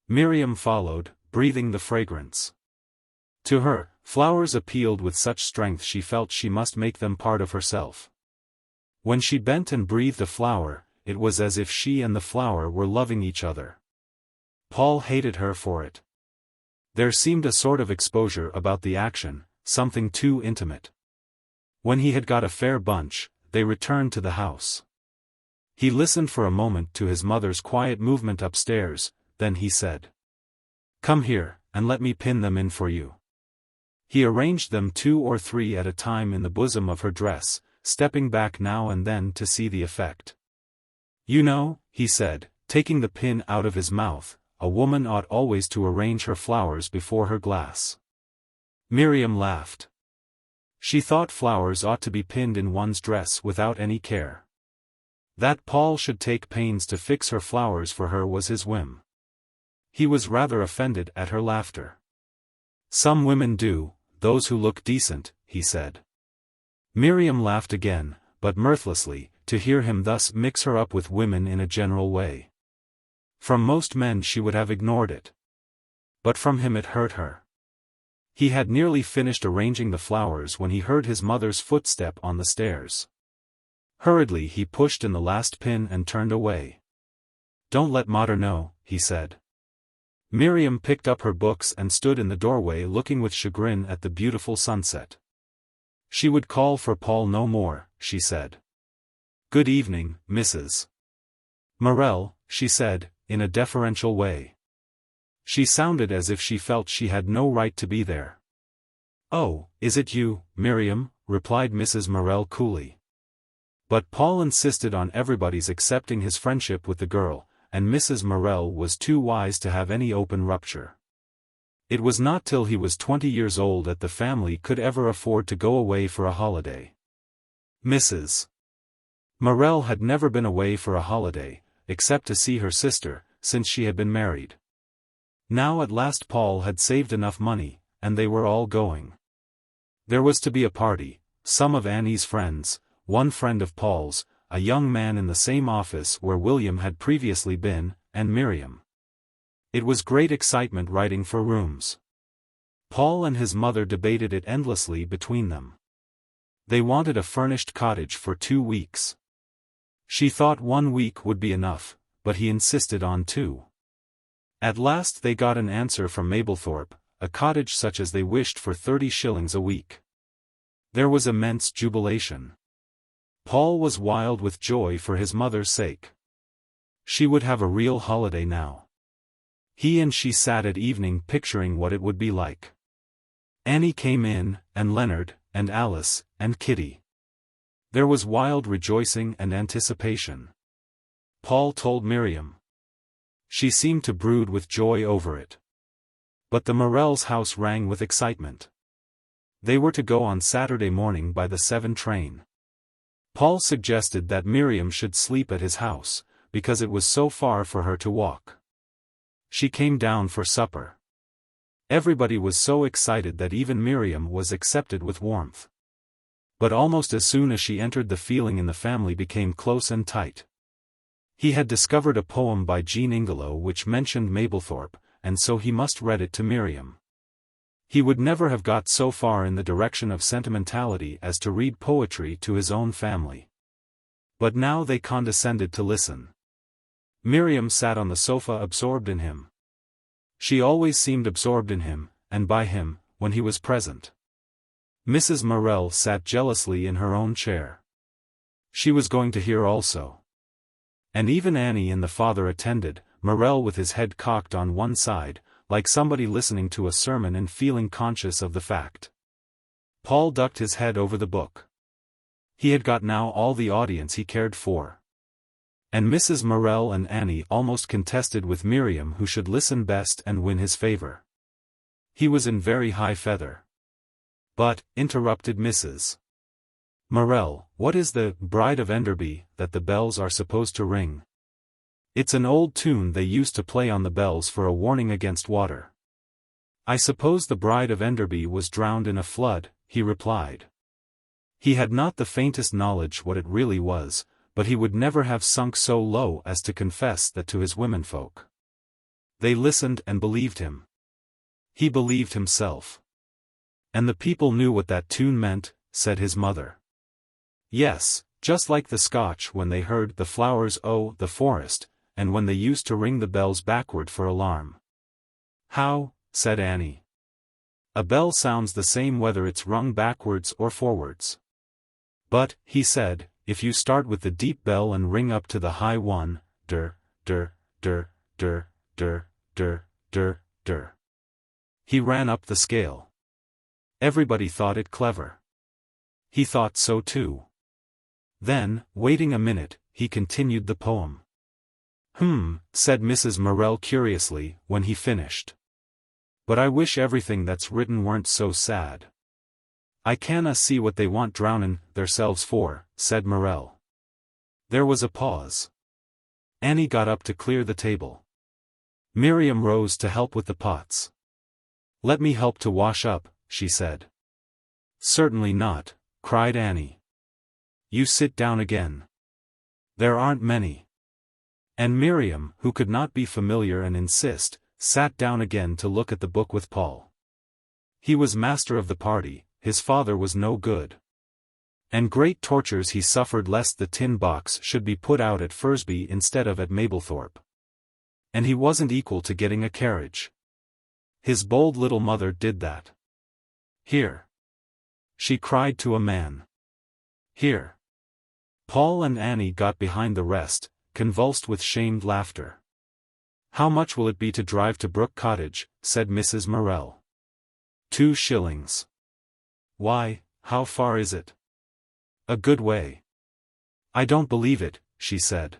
Miriam followed, breathing the fragrance. To her, flowers appealed with such strength she felt she must make them part of herself. When she bent and breathed a flower, it was as if she and the flower were loving each other. Paul hated her for it. There seemed a sort of exposure about the action, something too intimate. When he had got a fair bunch, they returned to the house. He listened for a moment to his mother's quiet movement upstairs, then he said, "Come here, and let me pin them in for you." He arranged them 2 or 3 at a time in the bosom of her dress, stepping back now and then to see the effect. "You know," he said, taking the pin out of his mouth, "a woman ought always to arrange her flowers before her glass." Miriam laughed. She thought flowers ought to be pinned in one's dress without any care. That Paul should take pains to fix her flowers for her was his whim. He was rather offended at her laughter. "Some women do, those who look decent," he said. Miriam laughed again, but mirthlessly, to hear him thus mix her up with women in a general way. From most men she would have ignored it. But from him it hurt her. He had nearly finished arranging the flowers when he heard his mother's footstep on the stairs. Hurriedly he pushed in the last pin and turned away. "Don't let Mater know," he said. Miriam picked up her books and stood in the doorway looking with chagrin at the beautiful sunset. She would call for Paul no more, she said. "Good evening, Mrs. Morel," she said, in a deferential way. She sounded as if she felt she had no right to be there. "Oh, is it you, Miriam?" replied Mrs. Morel coolly. But Paul insisted on everybody's accepting his friendship with the girl, and Mrs. Morel was too wise to have any open rupture. It was not till he was 20 years old that the family could ever afford to go away for a holiday. Mrs. Morel had never been away for a holiday, except to see her sister, since she had been married. Now at last Paul had saved enough money, and they were all going. There was to be a party, some of Annie's friends, one friend of Paul's, a young man in the same office where William had previously been, and Miriam. It was great excitement writing for rooms. Paul and his mother debated it endlessly between them. They wanted a furnished cottage for 2 weeks. She thought 1 week would be enough, but he insisted on 2. At last they got an answer from Mablethorpe, a cottage such as they wished for 30 shillings a week. There was immense jubilation. Paul was wild with joy for his mother's sake. She would have a real holiday now. He and she sat at evening picturing what it would be like. Annie came in, and Leonard, and Alice, and Kitty. There was wild rejoicing and anticipation. Paul told Miriam. She seemed to brood with joy over it. But the Morels' house rang with excitement. They were to go on Saturday morning by the 7 train. Paul suggested that Miriam should sleep at his house, because it was so far for her to walk. She came down for supper. Everybody was so excited that even Miriam was accepted with warmth. But almost as soon as she entered, the feeling in the family became close and tight. He had discovered a poem by Jean Ingelow which mentioned Mablethorpe, and so he must read it to Miriam. He would never have got so far in the direction of sentimentality as to read poetry to his own family. But now they condescended to listen. Miriam sat on the sofa absorbed in him. She always seemed absorbed in him, and by him, when he was present. Mrs. Morel sat jealously in her own chair. She was going to hear also. And even Annie and the father attended, Morel with his head cocked on one side, like somebody listening to a sermon and feeling conscious of the fact. Paul ducked his head over the book. He had got now all the audience he cared for. And Mrs. Morel and Annie almost contested with Miriam who should listen best and win his favor. He was in very high feather. But, interrupted Mrs. Morel, what is the Bride of Enderby that the bells are supposed to ring? It's an old tune they used to play on the bells for a warning against water. I suppose the Bride of Enderby was drowned in a flood, he replied. He had not the faintest knowledge what it really was, but he would never have sunk so low as to confess that to his womenfolk. They listened and believed him. He believed himself. And the people knew what that tune meant, said his mother. Yes, just like the Scotch when they heard the flowers o' the forest, and when they used to ring the bells backward for alarm. How, said Annie. A bell sounds the same whether it's rung backwards or forwards. But, he said, if you start with the deep bell and ring up to the high one, der, der, der, der, der, der, der, der. He ran up the scale. Everybody thought it clever. He thought so too. Then, waiting a minute, he continued the poem. Said Mrs. Morel curiously, when he finished. But I wish everything that's written weren't so sad. I canna see what they want drownin' theirselves for, said Morel. There was a pause. Annie got up to clear the table. Miriam rose to help with the pots. Let me help to wash up, she said. Certainly not, cried Annie. You sit down again. There aren't many. And Miriam, who could not be familiar and insist, sat down again to look at the book with Paul. He was master of the party, his father was no good. And great tortures he suffered lest the tin box should be put out at Fursby instead of at Mablethorpe. And he wasn't equal to getting a carriage. His bold little mother did that. Here. She cried to a man. Here. Paul and Annie got behind the rest, convulsed with shamed laughter. How much will it be to drive to Brook Cottage, said Mrs. Morel. 2 shillings. Why, how far is it? A good way. I don't believe it, she said.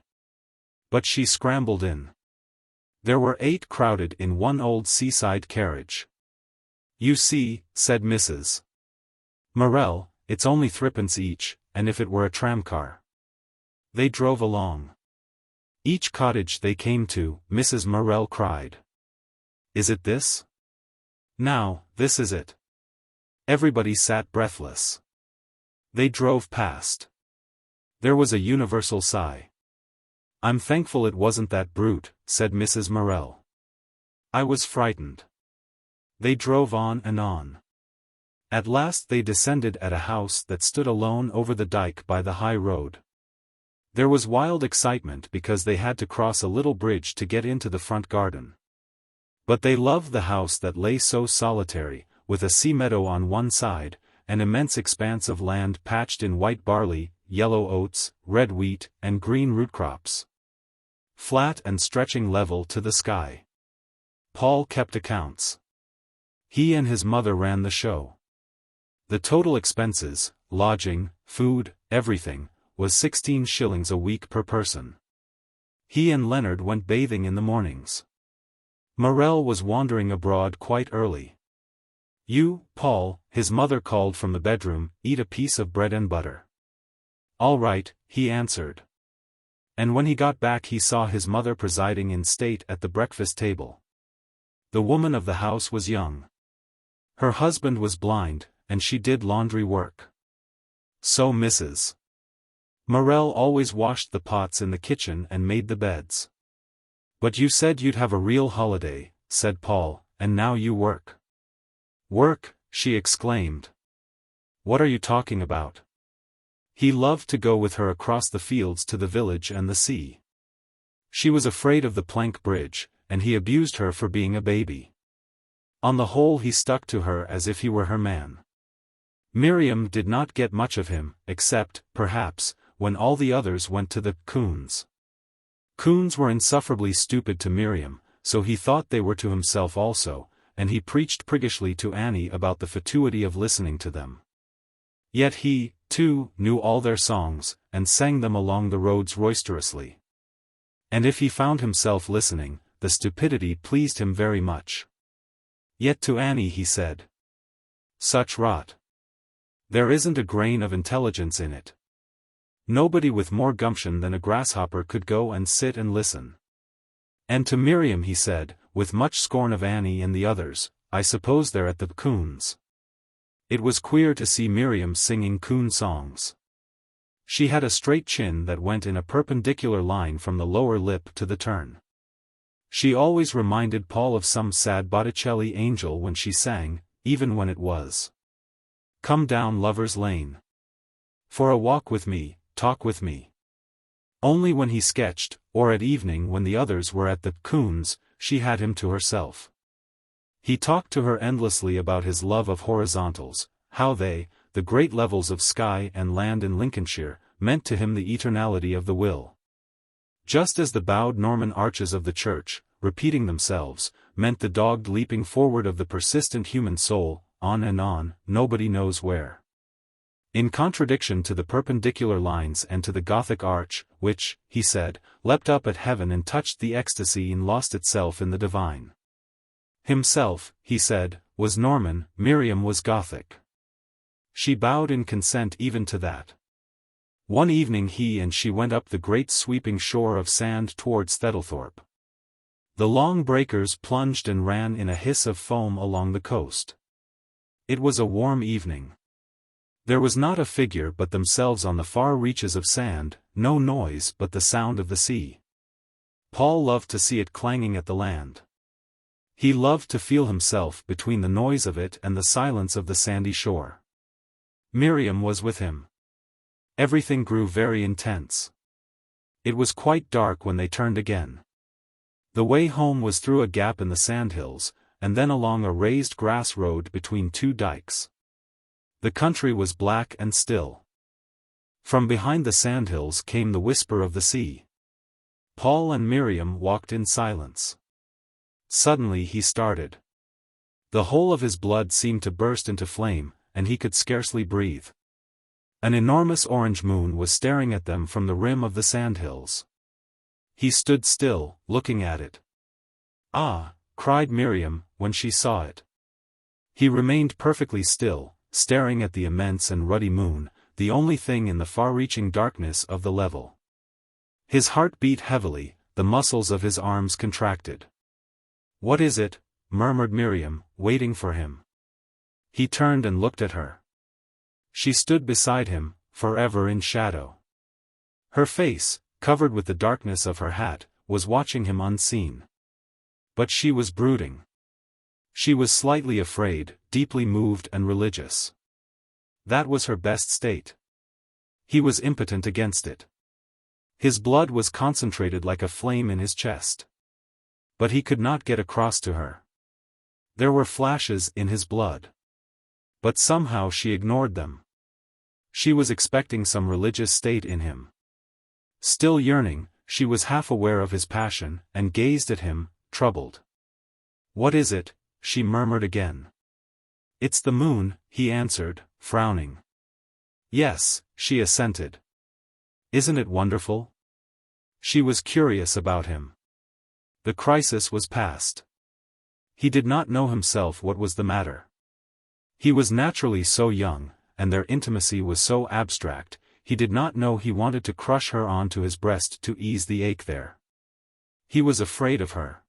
But she scrambled in. There were 8 crowded in one old seaside carriage. You see, said Mrs. Morel, it's only 3pence each, and if it were a tramcar. They drove along. Each cottage they came to, Mrs. Morel cried. Is it this? Now, this is it. Everybody sat breathless. They drove past. There was a universal sigh. I'm thankful it wasn't that brute, said Mrs. Morel. I was frightened. They drove on and on. At last they descended at a house that stood alone over the dike by the high road. There was wild excitement because they had to cross a little bridge to get into the front garden. But they loved the house that lay so solitary, with a sea meadow on one side, an immense expanse of land patched in white barley, yellow oats, red wheat, and green root crops. Flat and stretching level to the sky. Paul kept accounts. He and his mother ran the show. The total expenses, lodging, food, everything, was 16 shillings a week per person. He and Leonard went bathing in the mornings. Morel was wandering abroad quite early. "You, Paul," his mother called from the bedroom, "eat a piece of bread and butter." "All right," he answered. And when he got back he saw his mother presiding in state at the breakfast table. The woman of the house was young. Her husband was blind, and she did laundry work. So Mrs. Morel always washed the pots in the kitchen and made the beds. "But you said you'd have a real holiday," said Paul, "and now you work." "Work?" she exclaimed. "What are you talking about?" He loved to go with her across the fields to the village and the sea. She was afraid of the plank bridge, and he abused her for being a baby. On the whole he stuck to her as if he were her man. Miriam did not get much of him, except, perhaps, when all the others went to the coons. Coons were insufferably stupid to Miriam, so he thought they were to himself also, and he preached priggishly to Annie about the fatuity of listening to them. Yet he, too, knew all their songs, and sang them along the roads roisterously. And if he found himself listening, the stupidity pleased him very much. Yet to Annie he said, "Such rot. There isn't a grain of intelligence in it. Nobody with more gumption than a grasshopper could go and sit and listen." And to Miriam he said, with much scorn of Annie and the others, "I suppose they're at the coons." It was queer to see Miriam singing coon songs. She had a straight chin that went in a perpendicular line from the lower lip to the turn. She always reminded Paul of some sad Botticelli angel when she sang, even when it was "Come down Lover's Lane. For a walk with me, talk with me." Only when he sketched, or at evening when the others were at the coons, she had him to herself. He talked to her endlessly about his love of horizontals, how they, the great levels of sky and land in Lincolnshire, meant to him the eternality of the will. Just as the bowed Norman arches of the church, repeating themselves, meant the dogged leaping forward of the persistent human soul, on and on, nobody knows where. In contradiction to the perpendicular lines and to the Gothic arch, which, he said, leapt up at heaven and touched the ecstasy and lost itself in the divine. Himself, he said, was Norman, Miriam was Gothic. She bowed in consent even to that. One evening he and she went up the great sweeping shore of sand towards Thedlethorpe. The long breakers plunged and ran in a hiss of foam along the coast. It was a warm evening. There was not a figure but themselves on the far reaches of sand, no noise but the sound of the sea. Paul loved to see it clanging at the land. He loved to feel himself between the noise of it and the silence of the sandy shore. Miriam was with him. Everything grew very intense. It was quite dark when they turned again. The way home was through a gap in the sandhills, and then along a raised grass road between two dikes. The country was black and still. From behind the sandhills came the whisper of the sea. Paul and Miriam walked in silence. Suddenly he started. The whole of his blood seemed to burst into flame, and he could scarcely breathe. An enormous orange moon was staring at them from the rim of the sandhills. He stood still, looking at it. "Ah!" cried Miriam, when she saw it. He remained perfectly still, staring at the immense and ruddy moon, the only thing in the far-reaching darkness of the level. His heart beat heavily, the muscles of his arms contracted. "What is it?" murmured Miriam, waiting for him. He turned and looked at her. She stood beside him, forever in shadow. Her face, covered with the darkness of her hat, was watching him unseen. But she was brooding. She was slightly afraid, deeply moved and religious. That was her best state. He was impotent against it. His blood was concentrated like a flame in his chest. But he could not get across to her. There were flashes in his blood. But somehow she ignored them. She was expecting some religious state in him. Still yearning, she was half aware of his passion, and gazed at him, troubled. "What is it?" she murmured again. "It's the moon," he answered, frowning. "Yes," she assented. "Isn't it wonderful?" She was curious about him. The crisis was past. He did not know himself what was the matter. He was naturally so young, and their intimacy was so abstract, he did not know he wanted to crush her onto his breast to ease the ache there. He was afraid of her.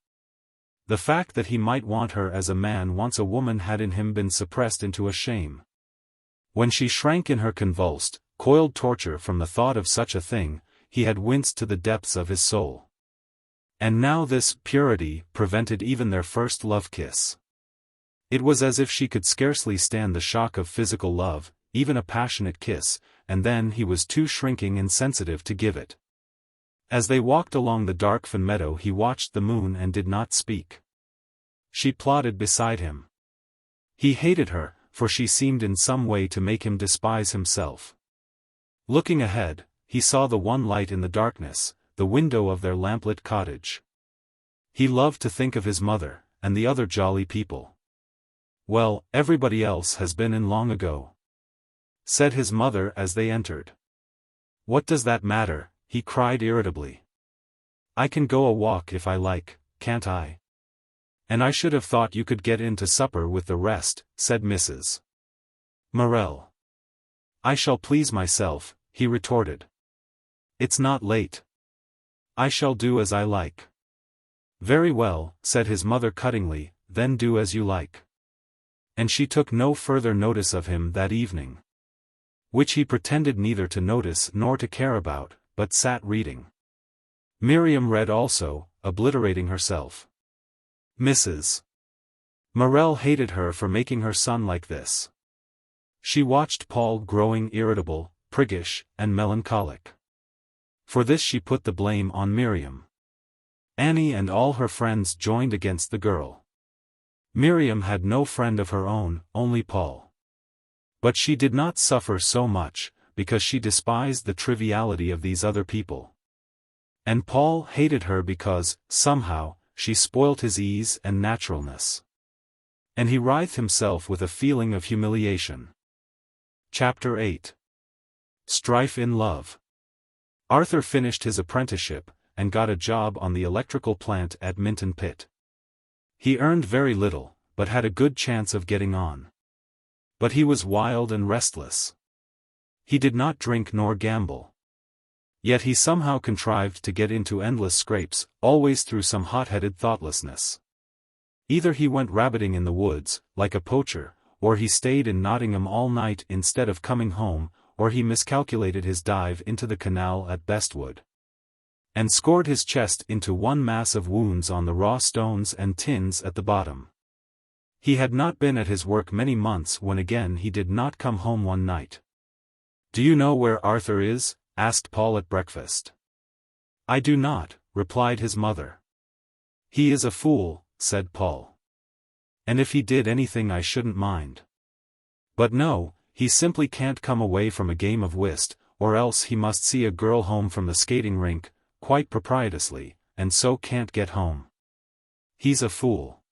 The fact that he might want her as a man wants a woman had in him been suppressed into a shame. When she shrank in her convulsed, coiled torture from the thought of such a thing, he had winced to the depths of his soul. And now this purity prevented even their first love kiss. It was as if she could scarcely stand the shock of physical love, even a passionate kiss, and then he was too shrinking and sensitive to give it. As they walked along the dark fen meadow he watched the moon and did not speak. She plodded beside him. He hated her, for she seemed in some way to make him despise himself. Looking ahead, he saw the one light in the darkness, the window of their lamplit cottage. He loved to think of his mother, and the other jolly people. "Well, everybody else has been in long ago," said his mother as they entered. "What does that matter?" he cried irritably. "I can go a walk if I like, can't I?" "And I should have thought you could get in to supper with the rest," said Mrs. Morel. "I shall please myself," he retorted. "It's not late. I shall do as I like." "Very well," said his mother cuttingly, "then do as you like." And she took no further notice of him that evening. Which he pretended neither to notice nor to care about, but sat reading. Miriam read also, obliterating herself. Mrs. Morel hated her for making her son like this. She watched Paul growing irritable, priggish, and melancholic. For this she put the blame on Miriam. Annie and all her friends joined against the girl. Miriam had no friend of her own, only Paul. But she did not suffer so much, because she despised the triviality of these other people. And Paul hated her because, somehow, she spoilt his ease and naturalness. And he writhed himself with a feeling of humiliation. Chapter 8. Strife in Love. Arthur finished his apprenticeship, and got a job on the electrical plant at Minton Pit. He earned very little, but had a good chance of getting on. But he was wild and restless. He did not drink nor gamble. Yet he somehow contrived to get into endless scrapes, always through some hot-headed thoughtlessness. Either he went rabbiting in the woods, like a poacher, or he stayed in Nottingham all night instead of coming home, or he miscalculated his dive into the canal at Bestwood, and scored his chest into one mass of wounds on the raw stones and tins at the bottom. He had not been at his work many months when again he did not come home one night. "Do you know where Arthur is?" asked Paul at breakfast. "I do not," replied his mother. "He is a fool," said Paul. "And if he did anything I shouldn't mind. But no, he simply can't come away from a game of whist, or else he must see a girl home from the skating rink, quite proprietously, and so can't get home. He's a fool.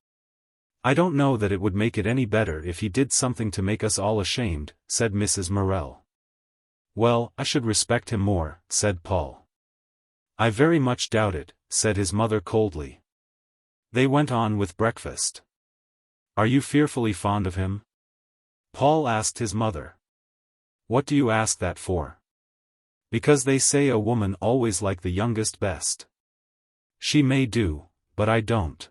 I don't know that it would make it any better if he did something to make us all ashamed," said Mrs. Morel. "Well, I should respect him more," said Paul. "I very much doubt it," said his mother coldly. They went on with breakfast. "Are you fearfully fond of him?" Paul asked his mother. "What do you ask that for?" "Because they say a woman always like the youngest best." "She may do, but I don't.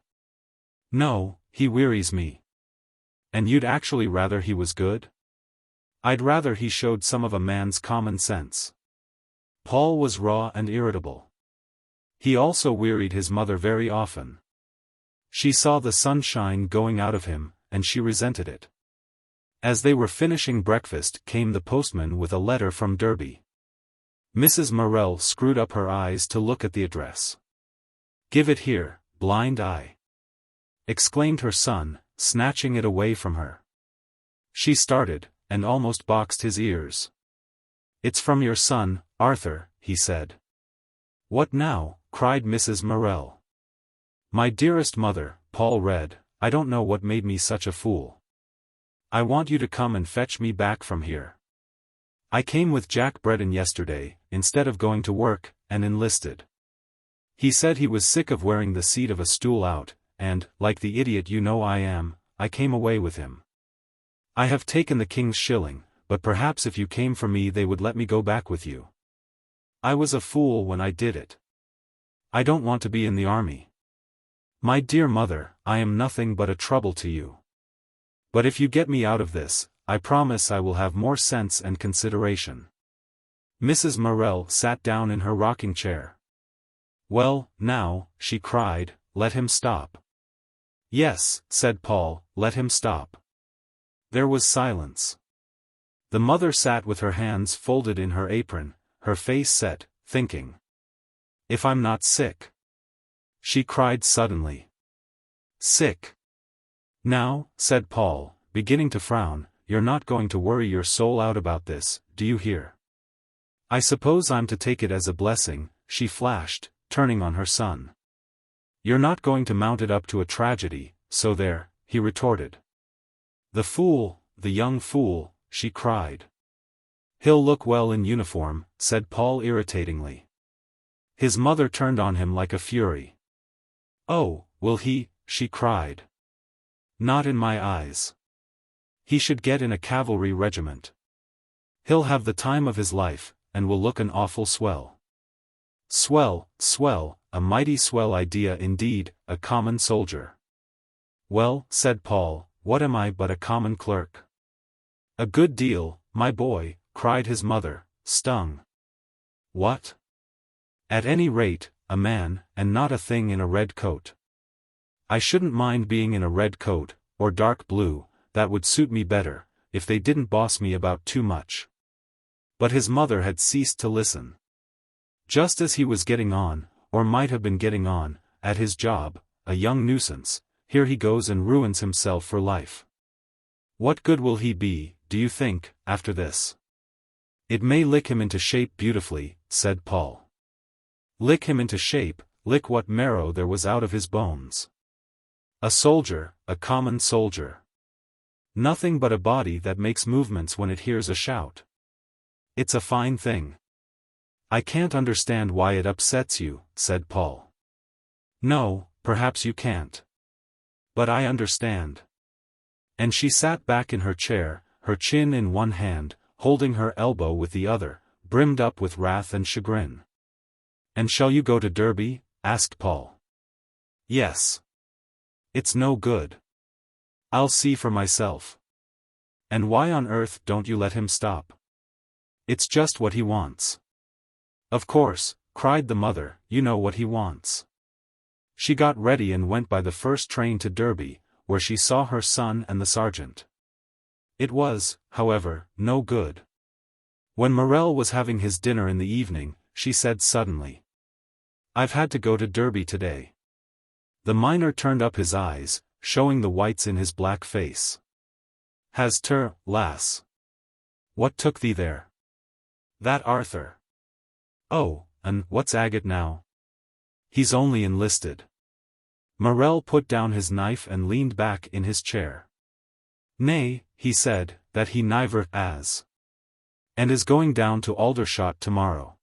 No, he wearies me." "And you'd actually rather he was good?" "I'd rather he showed some of a man's common sense." Paul was raw and irritable. He also wearied his mother very often. She saw the sunshine going out of him, and she resented it. As they were finishing breakfast came the postman with a letter from Derby. Mrs. Morel screwed up her eyes to look at the address. "Give it here, blind eye!" exclaimed her son, snatching it away from her. She started, and almost boxed his ears. "It's from your son, Arthur," he said. "What now?" cried Mrs. Morel. "My dearest mother," Paul read, "I don't know what made me such a fool. I want you to come and fetch me back from here. I came with Jack Breton yesterday, instead of going to work, and enlisted. He said he was sick of wearing the seat of a stool out, and, like the idiot you know I am, I came away with him. I have taken the king's shilling, but perhaps if you came for me they would let me go back with you. I was a fool when I did it. I don't want to be in the army. My dear mother, I am nothing but a trouble to you. But if you get me out of this, I promise I will have more sense and consideration." Mrs. Morel sat down in her rocking chair. "Well, now," she cried, "let him stop." "Yes," said Paul, "let him stop." There was silence. The mother sat with her hands folded in her apron, her face set, thinking. "If I'm not sick," she cried suddenly. "Sick?" "Now," said Paul, beginning to frown, "you're not going to worry your soul out about this, do you hear? I suppose I'm to take it as a blessing," she flashed, turning on her son. "You're not going to mount it up to a tragedy, so there," he retorted. "The fool, the young fool," she cried. "He'll look well in uniform," said Paul irritatingly. His mother turned on him like a fury. "Oh, will he?" she cried. "Not in my eyes. He should get in a cavalry regiment. He'll have the time of his life, and will look an awful swell." "Swell, swell, a mighty swell idea indeed, a common soldier." "Well," said Paul, "what am I but a common clerk?" "A good deal, my boy," cried his mother, stung. "What?" "At any rate, a man, and not a thing in a red coat." "I shouldn't mind being in a red coat, or dark blue, that would suit me better, if they didn't boss me about too much." But his mother had ceased to listen. Just as he was getting on, or might have been getting on, at his job, a young nuisance, here he goes and ruins himself for life. What good will he be, do you think, after this? "It may lick him into shape beautifully," said Paul. "Lick him into shape, lick what marrow there was out of his bones. A soldier, a common soldier. Nothing but a body that makes movements when it hears a shout. It's a fine thing." "I can't understand why it upsets you," said Paul. "No, perhaps you can't. But I understand." And she sat back in her chair, her chin in one hand, holding her elbow with the other, brimmed up with wrath and chagrin. "And shall you go to Derby?" asked Paul. "Yes. It's no good. I'll see for myself." "And why on earth don't you let him stop?" "It's just what he wants." "Of course," cried the mother, "you know what he wants." She got ready and went by the first train to Derby, where she saw her son and the sergeant. It was, however, no good. When Morel was having his dinner in the evening, she said suddenly, "I've had to go to Derby today." The miner turned up his eyes, showing the whites in his black face. "Has ter, lass? What took thee there?" "That Arthur." "Oh, and what's agate now?" "He's only enlisted." Morel put down his knife and leaned back in his chair. "Nay," he said, "that he never as. And is going down to Aldershot tomorrow."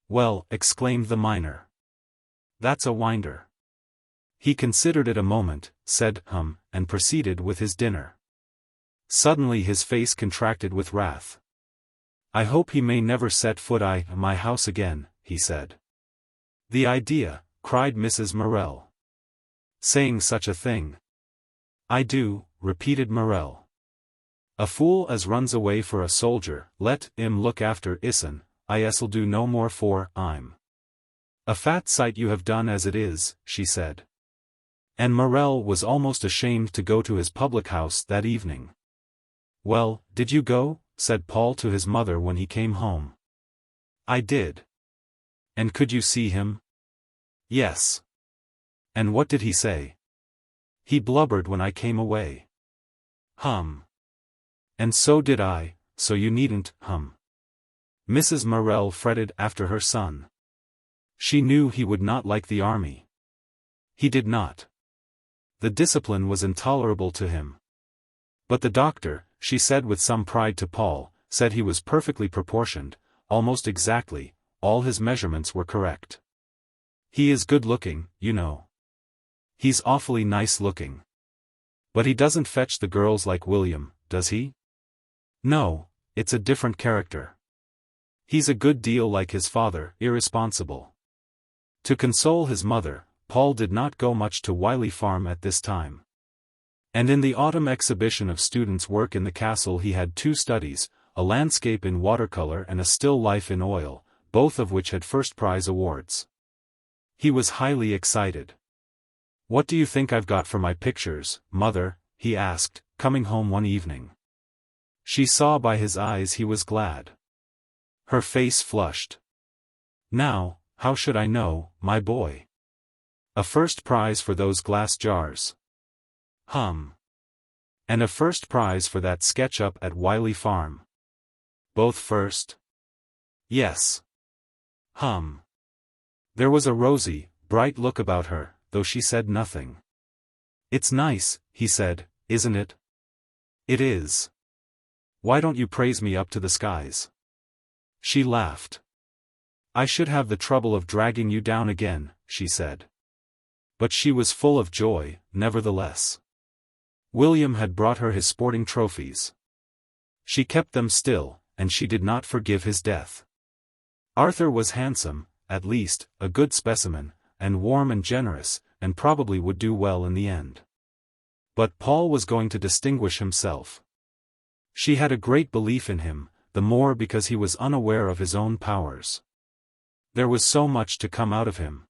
"Well," exclaimed the miner. "That's a winder." He considered it a moment, said and proceeded with his dinner. Suddenly his face contracted with wrath. "I hope he may never set foot in my house again," he said. "The idea," cried Mrs. Morel. "Saying such a thing." "I do," repeated Morel. "A fool as runs away for a soldier, let 'im look after issen, I'll do no more for 'im. A fat sight you have done as it is," she said. And Morel was almost ashamed to go to his public house that evening. "Well, did you go?" said Paul to his mother when he came home. "I did." "And could you see him?" "Yes." "And what did he say?" "He blubbered when I came away." "And so did I, so you needn't, Mrs. Morel fretted after her son. She knew he would not like the army. He did not. The discipline was intolerable to him. But the doctor, she said with some pride to Paul, said he was perfectly proportioned, almost exactly, all his measurements were correct. "He is good-looking, you know. He's awfully nice-looking. But he doesn't fetch the girls like William, does he?" "No, it's a different character. He's a good deal like his father, irresponsible." To console his mother, Paul did not go much to VIII Farm at this time. And in the autumn exhibition of students' work in the castle he had 2 studies, a landscape in watercolor and a still life in oil, both of which had first prize awards. He was highly excited. "What do you think I've got for my pictures, Mother?" he asked, coming home one evening. She saw by his eyes he was glad. Her face flushed. "Now, how should I know, my boy? A first prize for those glass jars." "And a first prize for that sketch up at VIII Farm." "Both first?" "Yes." There was a rosy, bright look about her, though she said nothing. "It's nice," he said, "isn't it?" "It is. Why don't you praise me up to the skies?" She laughed. "I should have the trouble of dragging you down again," she said. But she was full of joy, nevertheless. William had brought her his sporting trophies. She kept them still, and she did not forgive his death. Arthur was handsome, at least, a good specimen, and warm and generous, and probably would do well in the end. But Paul was going to distinguish himself. She had a great belief in him, the more because he was unaware of his own powers. There was so much to come out of him.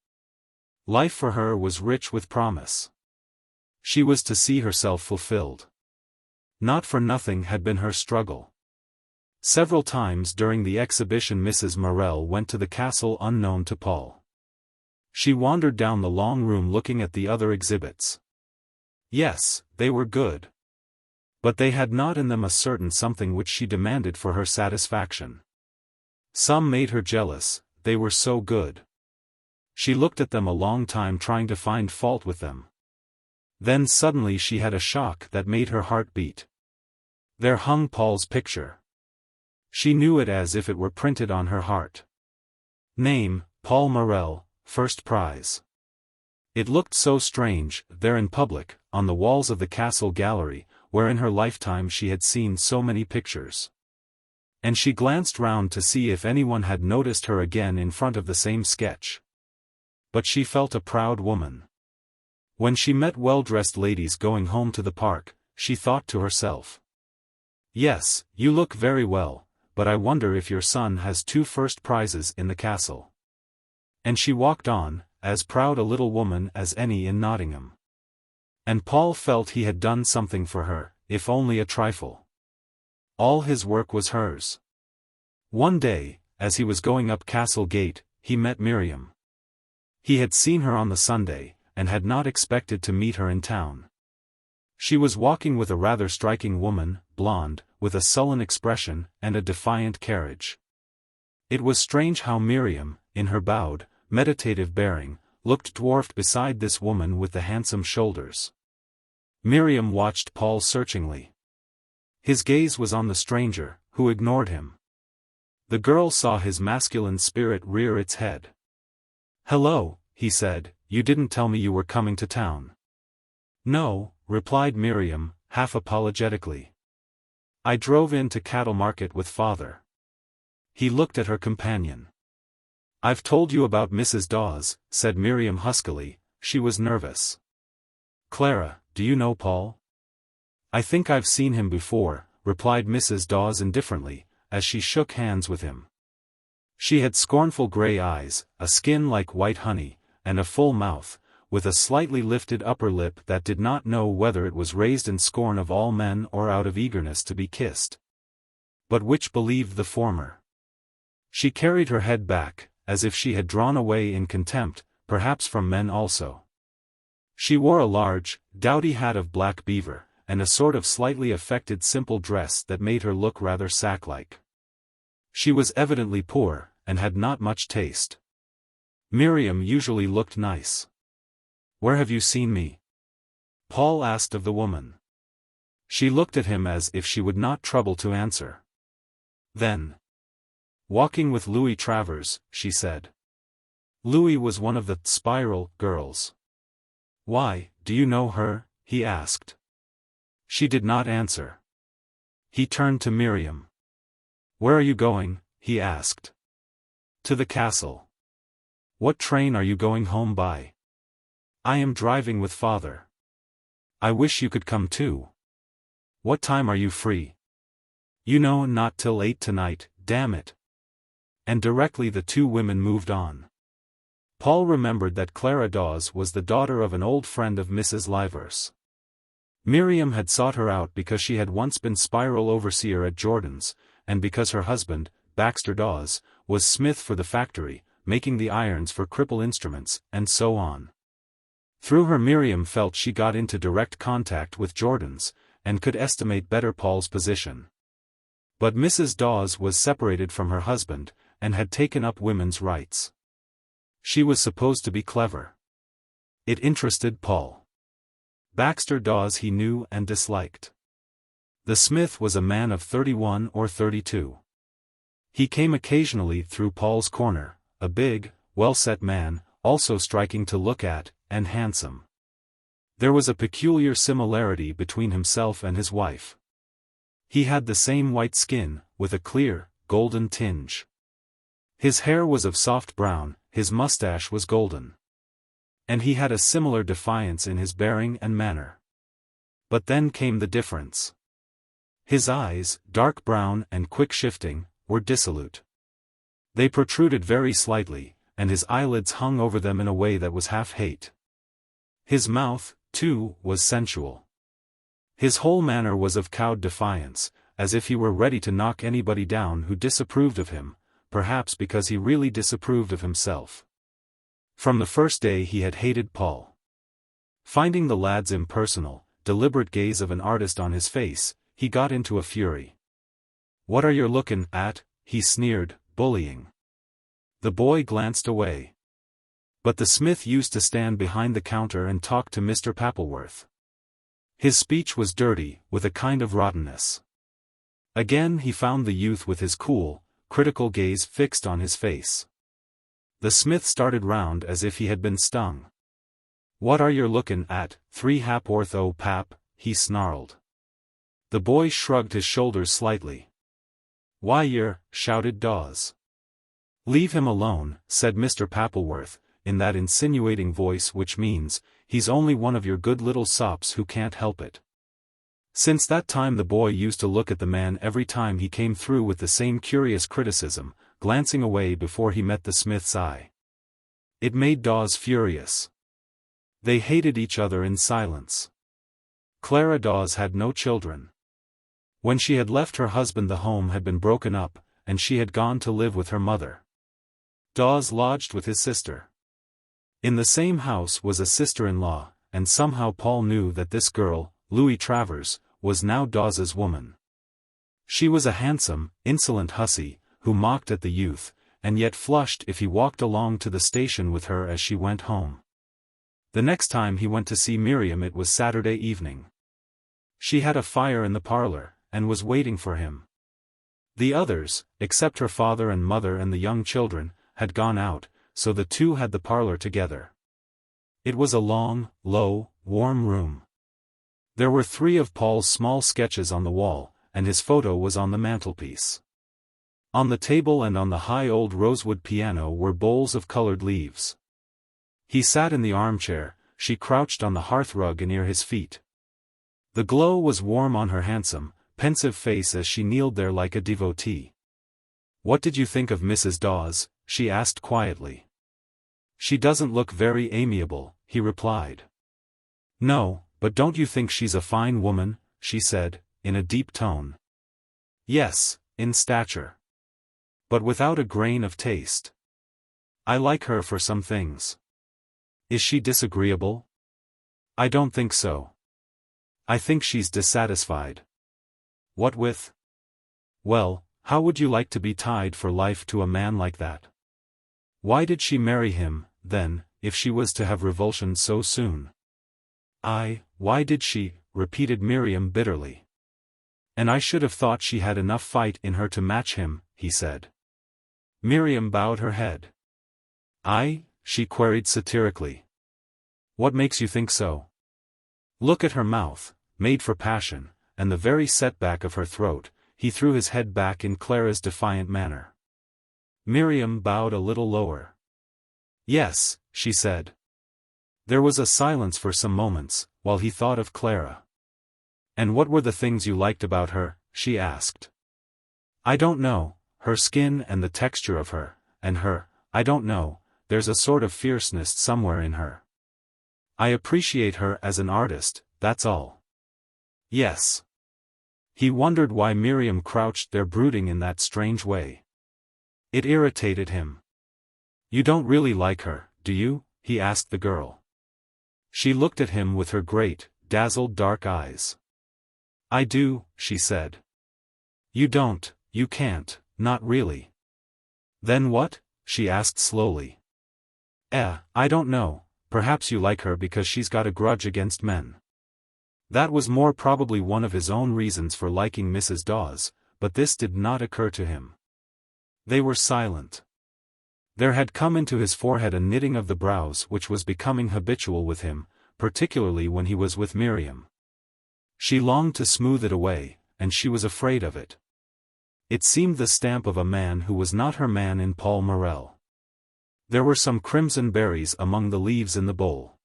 Life for her was rich with promise. She was to see herself fulfilled. Not for nothing had been her struggle. Several times during the exhibition Mrs. Morel went to the castle unknown to Paul. She wandered down the long room looking at the other exhibits. Yes, they were good. But they had not in them a certain something which she demanded for her satisfaction. Some made her jealous, they were so good. She looked at them a long time trying to find fault with them. Then suddenly she had a shock that made her heart beat. There hung Paul's picture. She knew it as if it were printed on her heart. Name, Paul Morel, first prize. It looked so strange, there in public, on the walls of the castle gallery, where in her lifetime she had seen so many pictures. And she glanced round to see if anyone had noticed her again in front of the same sketch. But she felt a proud woman. When she met well-dressed ladies going home to the park, she thought to herself, "Yes, you look very well, but I wonder if your son has 2 first prizes in the castle." And she walked on, as proud a little woman as any in Nottingham. And Paul felt he had done something for her, if only a trifle. All his work was hers. One day, as he was going up Castle Gate, he met Miriam. He had seen her on the Sunday, and had not expected to meet her in town. She was walking with a rather striking woman, blonde, with a sullen expression, and a defiant carriage. It was strange how Miriam, in her bowed, meditative bearing, looked dwarfed beside this woman with the handsome shoulders. Miriam watched Paul searchingly. His gaze was on the stranger, who ignored him. The girl saw his masculine spirit rear its head. "Hello," he said, "you didn't tell me you were coming to town." "No," replied Miriam, half apologetically. "I drove in to Cattle Market with father." He looked at her companion. "I've told you about Mrs. Dawes," said Miriam huskily. She was nervous. "Clara, do you know Paul?" "I think I've seen him before," replied Mrs. Dawes indifferently, as she shook hands with him. She had scornful grey eyes, a skin like white honey, and a full mouth, with a slightly lifted upper lip that did not know whether it was raised in scorn of all men or out of eagerness to be kissed. But which believed the former? She carried her head back, as if she had drawn away in contempt, perhaps from men also. She wore a large, dowdy hat of black beaver, and a sort of slightly affected simple dress that made her look rather sack-like. She was evidently poor, and had not much taste. Miriam usually looked nice. "Where have you seen me?" Paul asked of the woman. She looked at him as if she would not trouble to answer. Then, "Walking with Louis Travers," she said. Louis was one of the Spiral girls. "Why, do you know her?" he asked. She did not answer. He turned to Miriam. "Where are you going?" he asked. "To the castle." "What train are you going home by?" "I am driving with father." "I wish you could come too." "What time are you free?" "You know, not till 8 tonight, damn it." And directly the two women moved on. Paul remembered that Clara Dawes was the daughter of an old friend of Mrs. Livers. Miriam had sought her out because she had once been spiral overseer at Jordan's, and because her husband, Baxter Dawes, was smith for the factory, making the irons for Cripple Instruments, and so on. Through her Miriam felt she got into direct contact with Jordan's, and could estimate better Paul's position. But Mrs. Dawes was separated from her husband, and had taken up women's rights. She was supposed to be clever. It interested Paul. Baxter Dawes he knew and disliked. The smith was a man of 31 or 32. He came occasionally through Paul's corner, a big, well-set man, also striking to look at, and handsome. There was a peculiar similarity between himself and his wife. He had the same white skin, with a clear, golden tinge. His hair was of soft brown, his mustache was golden. And he had a similar defiance in his bearing and manner. But then came the difference. His eyes, dark brown and quick-shifting, were dissolute. They protruded very slightly, and his eyelids hung over them in a way that was half hate. His mouth, too, was sensual. His whole manner was of cowed defiance, as if he were ready to knock anybody down who disapproved of him, perhaps because he really disapproved of himself. From the first day he had hated Paul. Finding the lad's impersonal, deliberate gaze of an artist on his face, he got into a fury. "What are you looking at?" he sneered, bullying. The boy glanced away. But the smith used to stand behind the counter and talk to Mr. Pappleworth. His speech was dirty, with a kind of rottenness. Again he found the youth with his cool, critical gaze fixed on his face. The smith started round as if he had been stung. "What are you looking at, 3/4 o' pap?" he snarled. The boy shrugged his shoulders slightly. "Why yer," shouted Dawes. "Leave him alone," said Mr. Pappleworth, in that insinuating voice which means, "He's only one of your good little sops who can't help it." Since that time the boy used to look at the man every time he came through with the same curious criticism, glancing away before he met the smith's eye. It made Dawes furious. They hated each other in silence. Clara Dawes had no children. When she had left her husband the home had been broken up, and she had gone to live with her mother. Dawes lodged with his sister. In the same house was a sister-in-law, and somehow Paul knew that this girl, Louis Travers, was now Dawes's woman. She was a handsome, insolent hussy, who mocked at the youth, and yet flushed if he walked along to the station with her as she went home. The next time he went to see Miriam it was Saturday evening. She had a fire in the parlor, and was waiting for him. The others, except her father and mother and the young children, had gone out, so the two had the parlor together. It was a long, low, warm room. There were 3 of Paul's small sketches on the wall, and his photo was on the mantelpiece. On the table and on the high old rosewood piano were bowls of colored leaves. He sat in the armchair, she crouched on the hearthrug near his feet. The glow was warm on her handsome, pensive face as she kneeled there like a devotee. "What did you think of Mrs. Dawes?" she asked quietly. "She doesn't look very amiable," he replied. No, but don't you think she's a fine woman, she said, in a deep tone. Yes, in stature. But without a grain of taste. I like her for some things. Is she disagreeable? I don't think so. I think she's dissatisfied. What with? Well, how would you like to be tied for life to a man like that? Why did she marry him, then, if she was to have revulsion so soon? Why did she, repeated Miriam bitterly. And I should have thought she had enough fight in her to match him, he said. Miriam bowed her head. She queried satirically. What makes you think so? Look at her mouth, made for passion, and the very setback of her throat. He threw his head back in Clara's defiant manner. Miriam bowed a little lower. Yes, she said. There was a silence for some moments, while he thought of Clara. And what were the things you liked about her? She asked. I don't know, her skin and the texture of her, and her, I don't know, there's a sort of fierceness somewhere in her. I appreciate her as an artist, that's all. Yes. He wondered why Miriam crouched there brooding in that strange way. It irritated him. You don't really like her, do you? He asked the girl. She looked at him with her great, dazzled dark eyes. I do, she said. You don't, you can't, not really. Then what? She asked slowly. I don't know, perhaps you like her because she's got a grudge against men. That was more probably one of his own reasons for liking Mrs. Dawes, but this did not occur to him. They were silent. There had come into his forehead a knitting of the brows which was becoming habitual with him, particularly when he was with Miriam. She longed to smooth it away, and she was afraid of it. It seemed the stamp of a man who was not her man in Paul Morel. There were some crimson berries among the leaves in the bowl.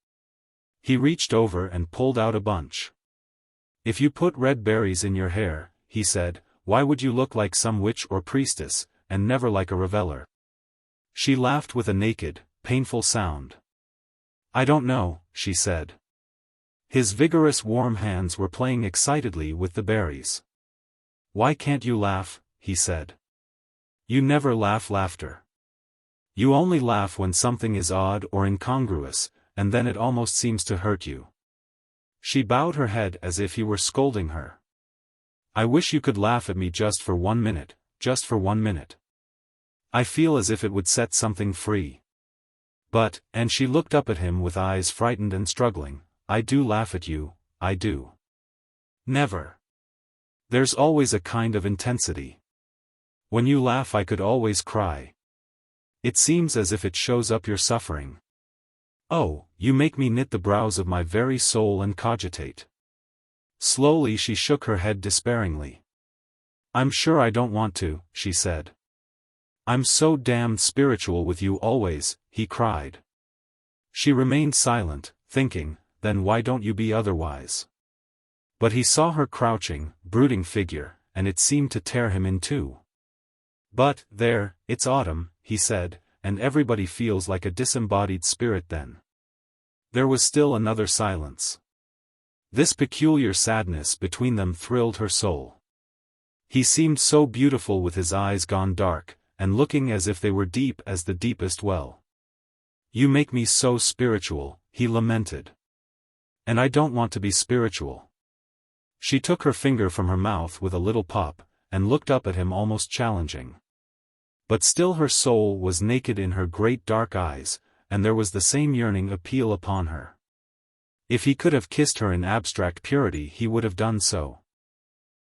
He reached over and pulled out a bunch. If you put red berries in your hair, he said, why would you look like some witch or priestess, and never like a reveller? She laughed with a naked, painful sound. I don't know, she said. His vigorous warm hands were playing excitedly with the berries. Why can't you laugh? He said. You never laugh laughter. You only laugh when something is odd or incongruous, and then it almost seems to hurt you. She bowed her head as if he were scolding her. I wish you could laugh at me just for 1 minute, just for 1 minute. I feel as if it would set something free. But, and she looked up at him with eyes frightened and struggling, I do laugh at you, I do. Never. There's always a kind of intensity. When you laugh I could always cry. It seems as if it shows up your suffering. Oh, you make me knit the brows of my very soul and cogitate. Slowly she shook her head despairingly. I'm sure I don't want to, she said. I'm so damned spiritual with you always, he cried. She remained silent, thinking, then why don't you be otherwise? But he saw her crouching, brooding figure, and it seemed to tear him in two. But, there, it's autumn, he said, and everybody feels like a disembodied spirit then. There was still another silence. This peculiar sadness between them thrilled her soul. He seemed so beautiful with his eyes gone dark, and looking as if they were deep as the deepest well. You make me so spiritual, he lamented. And I don't want to be spiritual. She took her finger from her mouth with a little pop, and looked up at him almost challenging. But still her soul was naked in her great dark eyes, and there was the same yearning appeal upon her. If he could have kissed her in abstract purity he would have done so.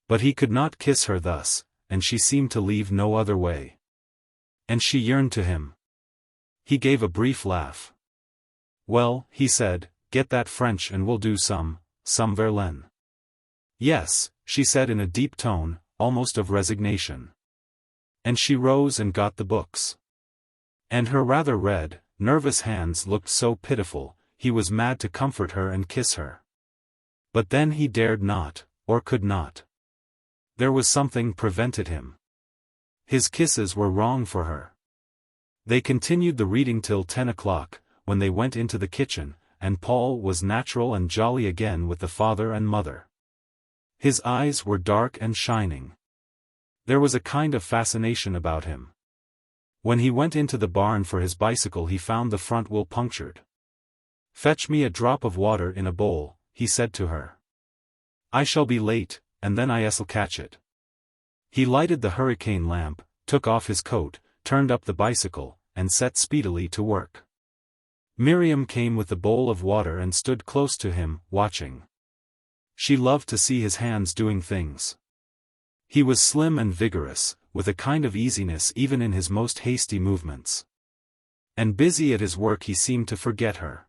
But he could not kiss her thus, and she seemed to leave no other way. And she yearned to him. He gave a brief laugh. Well, he said, get that French and we'll do some Verlaine. Yes, she said in a deep tone, almost of resignation. And she rose and got the books. And her rather red, nervous hands looked so pitiful, he was mad to comfort her and kiss her. But then he dared not, or could not. There was something prevented him. His kisses were wrong for her. They continued the reading till 10 o'clock, when they went into the kitchen, and Paul was natural and jolly again with the father and mother. His eyes were dark and shining. There was a kind of fascination about him. When he went into the barn for his bicycle he found the front wheel punctured. "Fetch me a drop of water in a bowl," he said to her. "I shall be late, and then I'll catch it." He lighted the hurricane lamp, took off his coat, turned up the bicycle, and set speedily to work. Miriam came with the bowl of water and stood close to him, watching. She loved to see his hands doing things. He was slim and vigorous, with a kind of easiness even in his most hasty movements. And busy at his work he seemed to forget her.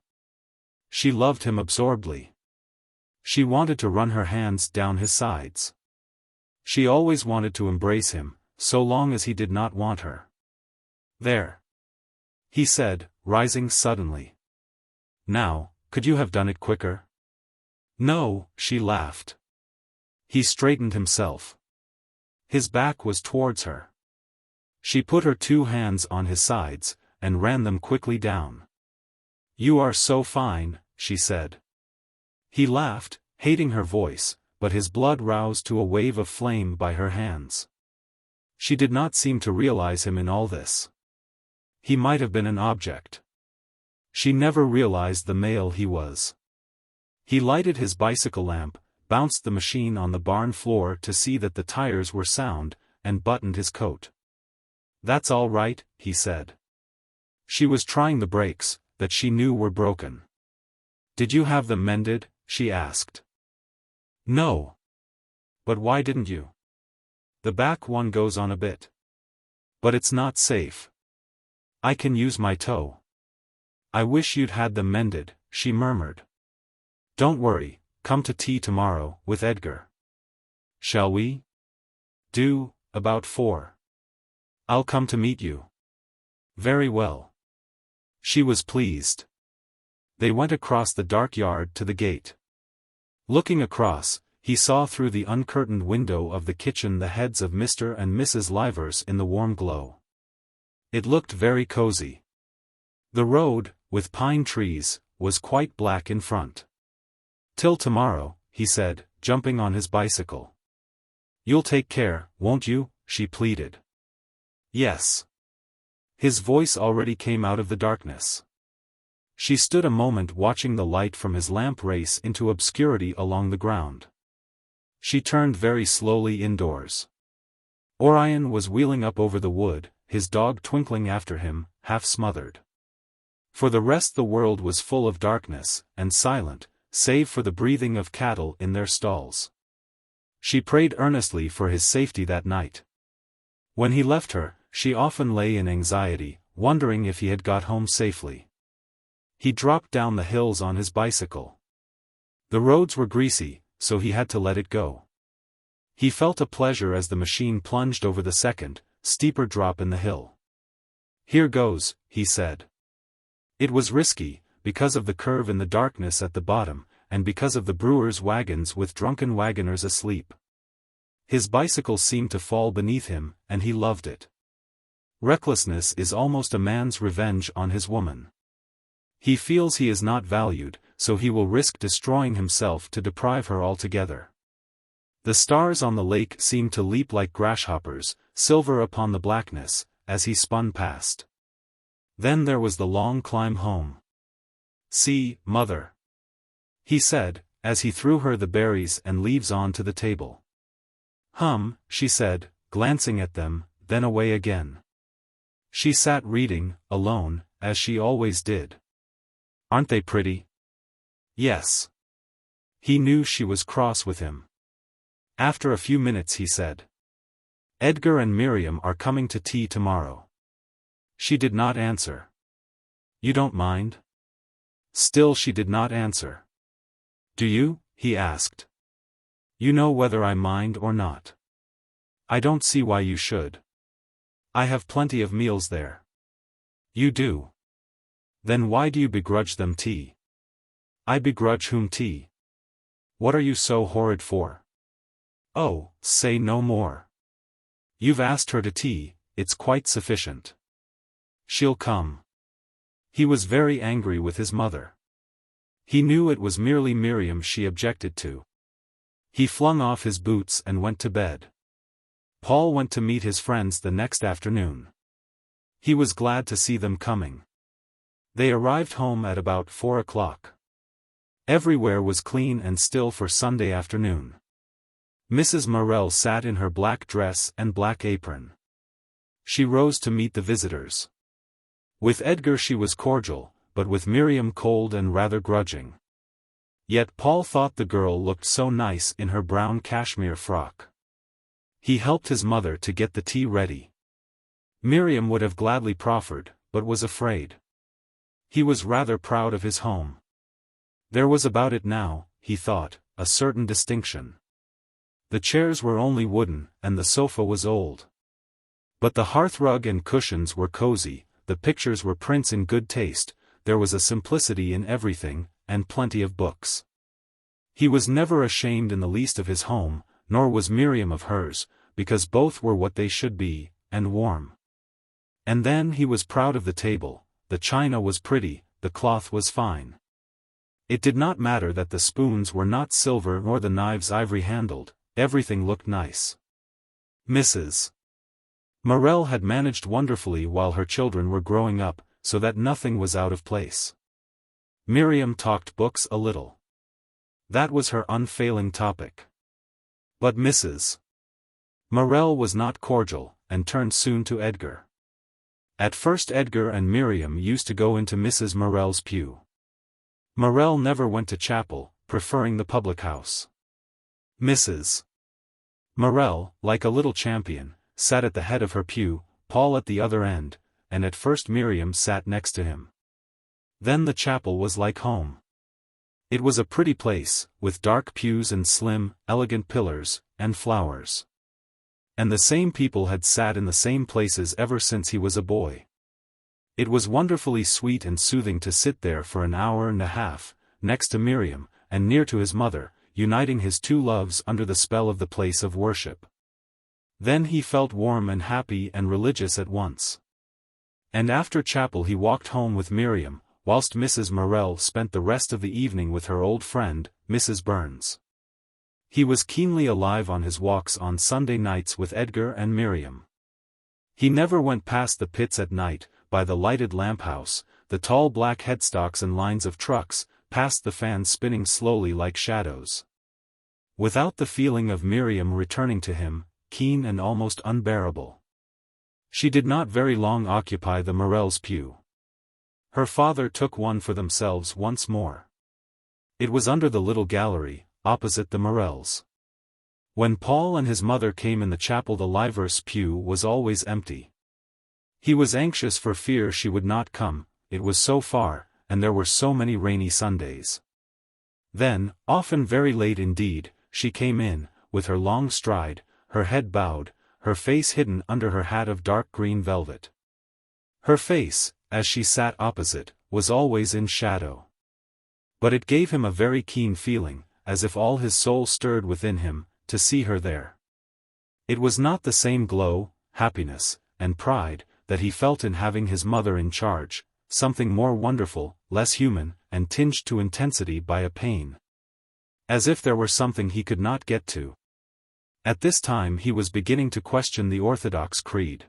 She loved him absorbedly. She wanted to run her hands down his sides. She always wanted to embrace him, so long as he did not want her. "There," he said, rising suddenly. "Now, could you have done it quicker?" "No," she laughed. He straightened himself. His back was towards her. She put her 2 hands on his sides, and ran them quickly down. "You are so fine," she said. He laughed, hating her voice, but his blood roused to a wave of flame by her hands. She did not seem to realize him in all this. He might have been an object. She never realized the male he was. He lighted his bicycle lamp, bounced the machine on the barn floor to see that the tires were sound, and buttoned his coat. "That's all right," he said. She was trying the brakes, that she knew were broken. "Did you have them mended?" she asked. "No." "But why didn't you?" "The back one goes on a bit. But it's not safe. I can use my toe." "I wish you'd had them mended," she murmured. "Don't worry, come to tea tomorrow, with Edgar." "Shall we?" "Do, about 4. I'll come to meet you." "Very well." She was pleased. They went across the dark yard to the gate. Looking across, he saw through the uncurtained window of the kitchen the heads of Mr. and Mrs. Livers in the warm glow. It looked very cozy. The road, with pine trees, was quite black in front. "Till tomorrow," he said, jumping on his bicycle. "You'll take care, won't you?" she pleaded. "Yes." His voice already came out of the darkness. She stood a moment watching the light from his lamp race into obscurity along the ground. She turned very slowly indoors. Orion was wheeling up over the wood, his dog twinkling after him, half smothered. For the rest the world was full of darkness, and silent, save for the breathing of cattle in their stalls. She prayed earnestly for his safety that night. When he left her, she often lay in anxiety, wondering if he had got home safely. He dropped down the hills on his bicycle. The roads were greasy, so he had to let it go. He felt a pleasure as the machine plunged over the second, steeper drop in the hill. "Here goes," he said. It was risky, because of the curve in the darkness at the bottom, and because of the brewers' wagons with drunken wagoners asleep. His bicycle seemed to fall beneath him, and he loved it. Recklessness is almost a man's revenge on his woman. He feels he is not valued, so he will risk destroying himself to deprive her altogether. The stars on the lake seemed to leap like grasshoppers, silver upon the blackness, as he spun past. Then there was the long climb home. "See, Mother," he said, as he threw her the berries and leaves on to the table. She said, glancing at them, then away again. She sat reading, alone, as she always did. "Aren't they pretty?" "Yes." He knew she was cross with him. After a few minutes he said, "Edgar and Miriam are coming to tea tomorrow." She did not answer. "You don't mind?" Still she did not answer. "Do you?" he asked. "You know whether I mind or not." "I don't see why you should. I have plenty of meals there." "You do? Then why do you begrudge them tea?" "I begrudge whom tea? What are you so horrid for?" "Oh, say no more. You've asked her to tea, it's quite sufficient. She'll come." He was very angry with his mother. He knew it was merely Miriam she objected to. He flung off his boots and went to bed. Paul went to meet his friends the next afternoon. He was glad to see them coming. They arrived home at about 4 o'clock. Everywhere was clean and still for Sunday afternoon. Mrs. Morel sat in her black dress and black apron. She rose to meet the visitors. With Edgar she was cordial, but with Miriam cold and rather grudging. Yet Paul thought the girl looked so nice in her brown cashmere frock. He helped his mother to get the tea ready. Miriam would have gladly proffered, but was afraid. He was rather proud of his home. There was about it now, he thought, a certain distinction. The chairs were only wooden, and the sofa was old. But the hearthrug and cushions were cozy, the pictures were prints in good taste, there was a simplicity in everything, and plenty of books. He was never ashamed in the least of his home, nor was Miriam of hers, because both were what they should be, and warm. And then he was proud of the table, the china was pretty, the cloth was fine. It did not matter that the spoons were not silver nor the knives ivory-handled, everything looked nice. Mrs. Morel had managed wonderfully while her children were growing up, so that nothing was out of place. Miriam talked books a little. That was her unfailing topic. But Mrs. Morel was not cordial, and turned soon to Edgar. At first Edgar and Miriam used to go into Mrs. Morel's pew. Morel never went to chapel, preferring the public house. Mrs. Morel, like a little champion, sat at the head of her pew, Paul at the other end, and at first Miriam sat next to him. Then the chapel was like home. It was a pretty place, with dark pews and slim, elegant pillars, and flowers. And the same people had sat in the same places ever since he was a boy. It was wonderfully sweet and soothing to sit there for an hour and a half, next to Miriam, and near to his mother, uniting his two loves under the spell of the place of worship. Then he felt warm and happy and religious at once. And after chapel he walked home with Miriam, whilst Mrs. Morel spent the rest of the evening with her old friend, Mrs. Burns. He was keenly alive on his walks on Sunday nights with Edgar and Miriam. He never went past the pits at night, by the lighted lamp house, the tall black headstocks and lines of trucks, past the fans spinning slowly like shadows. Without the feeling of Miriam returning to him, keen and almost unbearable. She did not very long occupy the Morels' pew. Her father took one for themselves once more. It was under the little gallery, opposite the Morels. When Paul and his mother came in the chapel the Livers' pew was always empty. He was anxious for fear she would not come, it was so far, and there were so many rainy Sundays. Then, often very late indeed, she came in, with her long stride, her head bowed, her face hidden under her hat of dark green velvet. Her face, as she sat opposite, was always in shadow. But it gave him a very keen feeling, as if all his soul stirred within him, to see her there. It was not the same glow, happiness, and pride, that he felt in having his mother in charge, something more wonderful, less human, and tinged to intensity by a pain. As if there were something he could not get to. At this time he was beginning to question the Orthodox creed.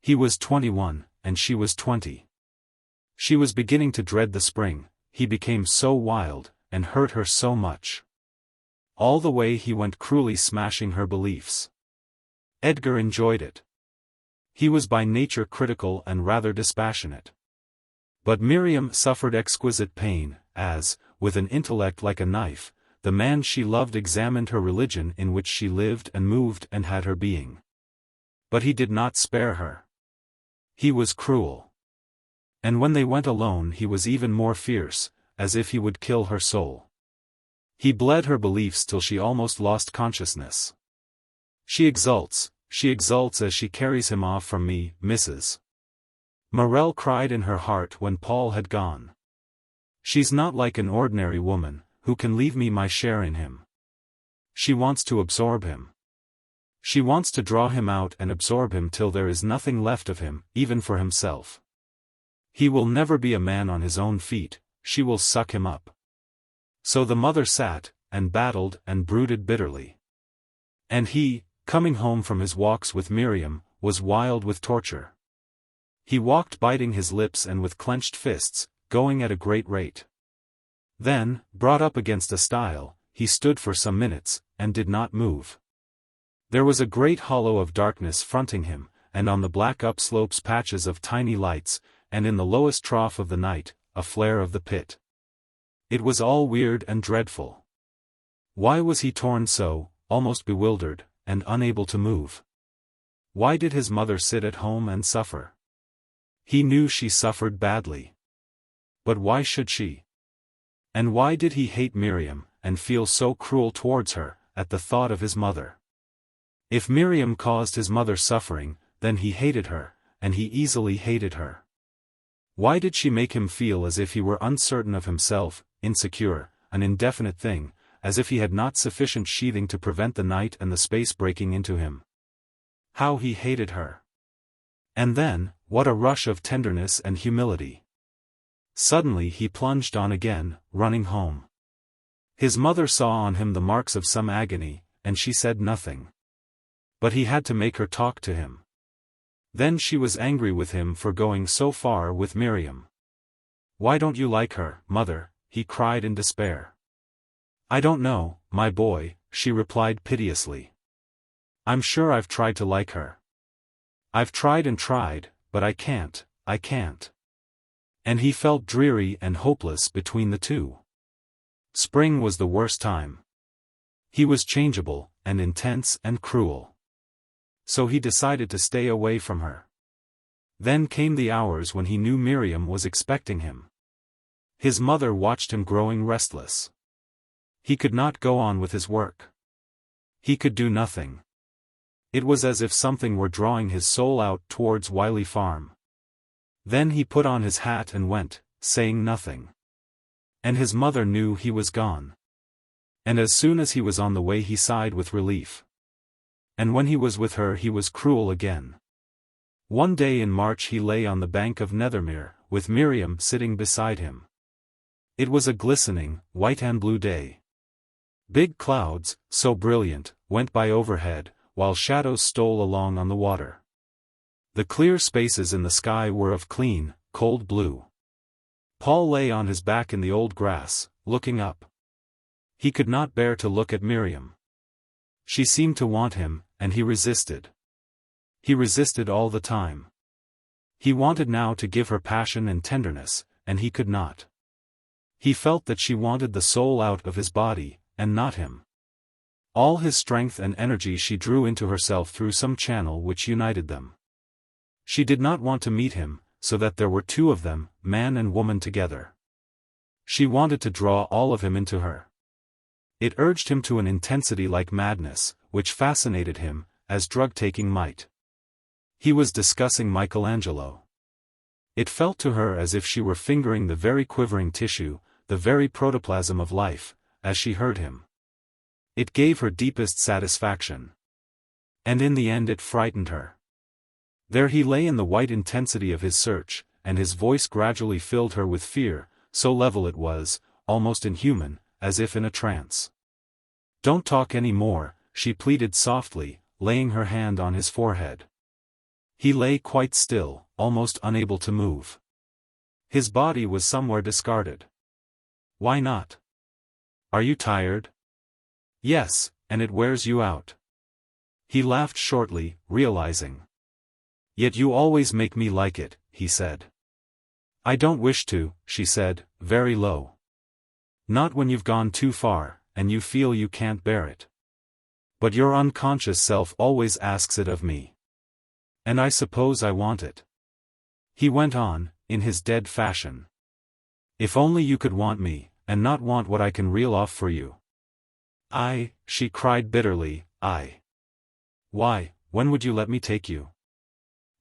He was 21, and she was 20. She was beginning to dread the spring, he became so wild, and hurt her so much. All the way he went cruelly smashing her beliefs. Edgar enjoyed it. He was by nature critical and rather dispassionate. But Miriam suffered exquisite pain, as, with an intellect like a knife, the man she loved examined her religion in which she lived and moved and had her being. But he did not spare her. He was cruel. And when they went alone he was even more fierce, as if he would kill her soul. He bled her beliefs till she almost lost consciousness. She exults as she carries him off from me, Mrs. Morel cried in her heart when Paul had gone. She's not like an ordinary woman, who can leave me my share in him. She wants to absorb him. She wants to draw him out and absorb him till there is nothing left of him, even for himself. He will never be a man on his own feet, she will suck him up. So the mother sat, and battled and brooded bitterly. And he, coming home from his walks with Miriam, was wild with torture. He walked biting his lips and with clenched fists, going at a great rate. Then, brought up against a stile, he stood for some minutes, and did not move. There was a great hollow of darkness fronting him, and on the black upslopes patches of tiny lights, and in the lowest trough of the night, a flare of the pit. It was all weird and dreadful. Why was he torn so, almost bewildered, and unable to move? Why did his mother sit at home and suffer? He knew she suffered badly. But why should she? And why did he hate Miriam, and feel so cruel towards her, at the thought of his mother? If Miriam caused his mother suffering, then he hated her, and he easily hated her. Why did she make him feel as if he were uncertain of himself, insecure, an indefinite thing, as if he had not sufficient sheathing to prevent the night and the space breaking into him? How he hated her! And then, what a rush of tenderness and humility! Suddenly he plunged on again, running home. His mother saw on him the marks of some agony, and she said nothing. But he had to make her talk to him. Then she was angry with him for going so far with Miriam. "Why don't you like her, mother?" he cried in despair. "I don't know, my boy," she replied piteously. "I'm sure I've tried to like her. I've tried and tried, but I can't. And he felt dreary and hopeless between the two. Spring was the worst time. He was changeable, and intense and cruel. So he decided to stay away from her. Then came the hours when he knew Miriam was expecting him. His mother watched him growing restless. He could not go on with his work. He could do nothing. It was as if something were drawing his soul out towards Wiley Farm. Then he put on his hat and went, saying nothing. And his mother knew he was gone. And as soon as he was on the way he sighed with relief. And when he was with her he was cruel again. One day in March he lay on the bank of Nethermere, with Miriam sitting beside him. It was a glistening, white and blue day. Big clouds, so brilliant, went by overhead, while shadows stole along on the water. The clear spaces in the sky were of clean, cold blue. Paul lay on his back in the old grass, looking up. He could not bear to look at Miriam. She seemed to want him, and he resisted. He resisted all the time. He wanted now to give her passion and tenderness, and he could not. He felt that she wanted the soul out of his body, and not him. All his strength and energy she drew into herself through some channel which united them. She did not want to meet him, so that there were two of them, man and woman together. She wanted to draw all of him into her. It urged him to an intensity like madness, which fascinated him, as drug-taking might. He was discussing Michelangelo. It felt to her as if she were fingering the very quivering tissue, the very protoplasm of life, as she heard him. It gave her deepest satisfaction. And in the end it frightened her. There he lay in the white intensity of his search, and his voice gradually filled her with fear, so level it was, almost inhuman, as if in a trance. "Don't talk any more," she pleaded softly, laying her hand on his forehead. He lay quite still, almost unable to move. His body was somewhere discarded. "Why not? Are you tired?" "Yes, and it wears you out." He laughed shortly, realizing. "Yet you always make me like it," he said. "I don't wish to," she said, very low. "Not when you've gone too far, and you feel you can't bear it. But your unconscious self always asks it of me. And I suppose I want it." He went on, in his dead fashion. "If only you could want me, and not want what I can reel off for you." She cried bitterly, Why, when would you let me take you?"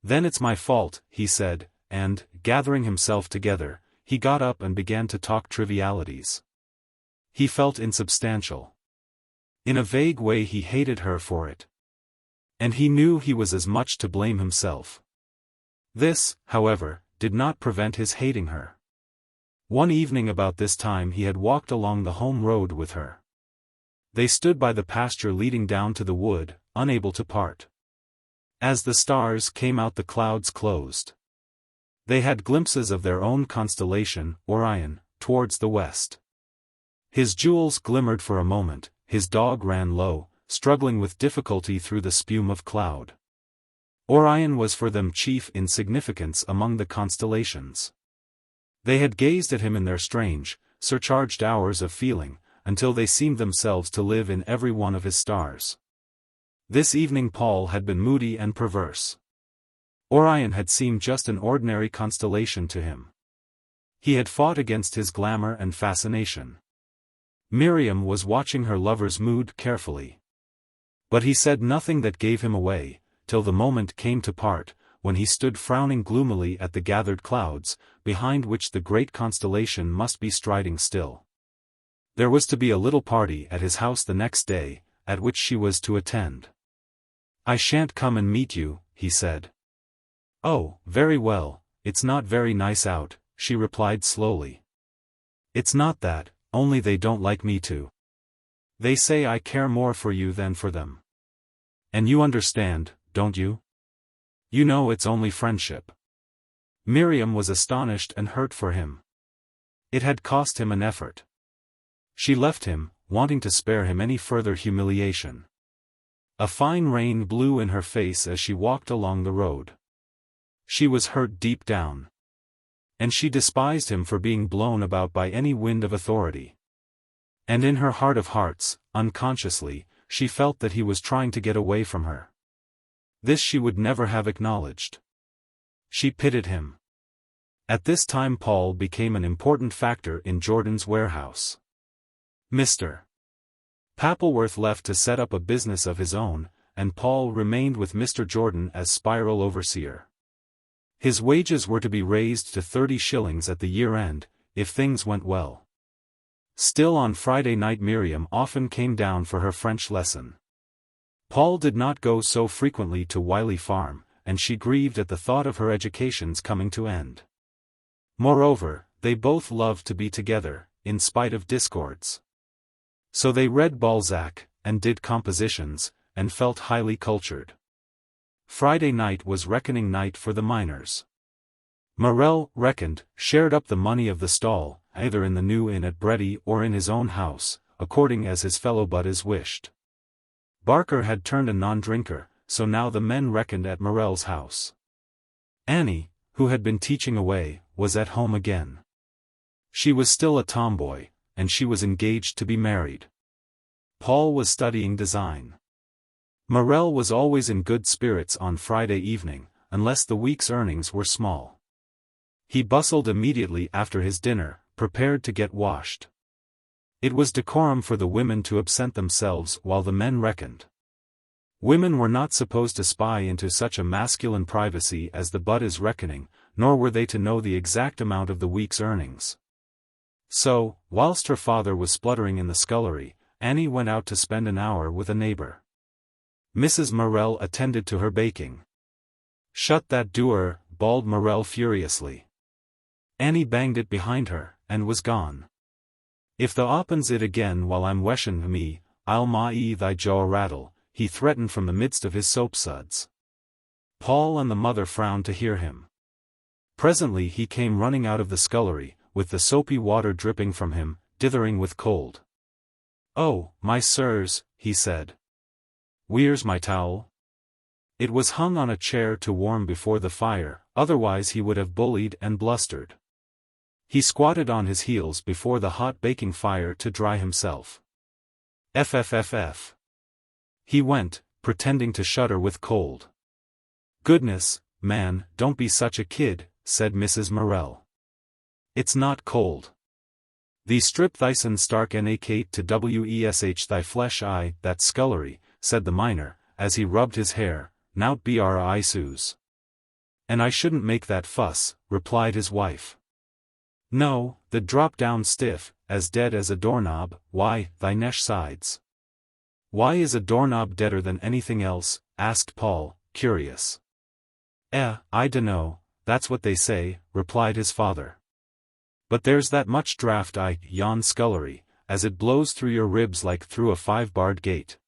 "Then it's my fault," he said, and, gathering himself together, he got up and began to talk trivialities. He felt insubstantial. In a vague way he hated her for it. And he knew he was as much to blame himself. This, however, did not prevent his hating her. One evening about this time he had walked along the home road with her. They stood by the pasture leading down to the wood, unable to part. As the stars came out the clouds closed. They had glimpses of their own constellation, Orion, towards the west. His jewels glimmered for a moment, his dog ran low, struggling with difficulty through the spume of cloud. Orion was for them chief in significance among the constellations. They had gazed at him in their strange, surcharged hours of feeling, until they seemed themselves to live in every one of his stars. This evening Paul had been moody and perverse. Orion had seemed just an ordinary constellation to him. He had fought against his glamour and fascination. Miriam was watching her lover's mood carefully. But he said nothing that gave him away, till the moment came to part, when he stood frowning gloomily at the gathered clouds, behind which the great constellation must be striding still. There was to be a little party at his house the next day, at which she was to attend. "I shan't come and meet you," he said. "Oh, very well, it's not very nice out," she replied slowly. "It's not that, only they don't like me to. They say I care more for you than for them. And you understand, don't you? You know it's only friendship." Miriam was astonished and hurt for him. It had cost him an effort. She left him, wanting to spare him any further humiliation. A fine rain blew in her face as she walked along the road. She was hurt deep down. And she despised him for being blown about by any wind of authority. And in her heart of hearts, unconsciously, she felt that he was trying to get away from her. This she would never have acknowledged. She pitied him. At this time Paul became an important factor in Jordan's warehouse. Mr. Pappleworth left to set up a business of his own, and Paul remained with Mr. Jordan as spiral overseer. His wages were to be raised to 30 shillings at the year-end, if things went well. Still on Friday night Miriam often came down for her French lesson. Paul did not go so frequently to Wiley Farm, and she grieved at the thought of her education's coming to end. Moreover, they both loved to be together, in spite of discords. So they read Balzac, and did compositions, and felt highly cultured. Friday night was reckoning night for the miners. Morel reckoned, shared up the money of the stall, either in the new inn at Bretty or in his own house, according as his fellow buddies wished. Barker had turned a non-drinker, so now the men reckoned at Morel's house. Annie, who had been teaching away, was at home again. She was still a tomboy, and she was engaged to be married. Paul was studying design. Morel was always in good spirits on Friday evening, unless the week's earnings were small. He bustled immediately after his dinner, prepared to get washed. It was decorum for the women to absent themselves while the men reckoned. Women were not supposed to spy into such a masculine privacy as the bud is reckoning, nor were they to know the exact amount of the week's earnings. So, whilst her father was spluttering in the scullery, Annie went out to spend an hour with a neighbor. Mrs. Morel attended to her baking. "Shut that door," bawled Morel furiously. Annie banged it behind her, and was gone. "If thou opens it again while I'm weshing me, I'll ma-ee thy jaw rattle," he threatened from the midst of his soapsuds. Paul and the mother frowned to hear him. Presently he came running out of the scullery, with the soapy water dripping from him, dithering with cold. "Oh, my sirs," he said. "Where's my towel?" It was hung on a chair to warm before the fire, otherwise he would have bullied and blustered. He squatted on his heels before the hot baking fire to dry himself. "Fffff." He went, pretending to shudder with cold. "Goodness, man, don't be such a kid," said Mrs. Morel. "It's not cold. Thee strip thysen stark nakate to wesh thy flesh I, that scullery," said the miner, as he rubbed his hair, "nout bri soos." "And I shouldn't make that fuss," replied his wife. "No, the drop down stiff, as dead as a doorknob, why, thy nesh sides." "Why is a doorknob deader than anything else?" asked Paul, curious. I dunno, that's what they say," replied his father. But there's that much draught yon scullery, as it blows through your ribs like through a 5-barred gate.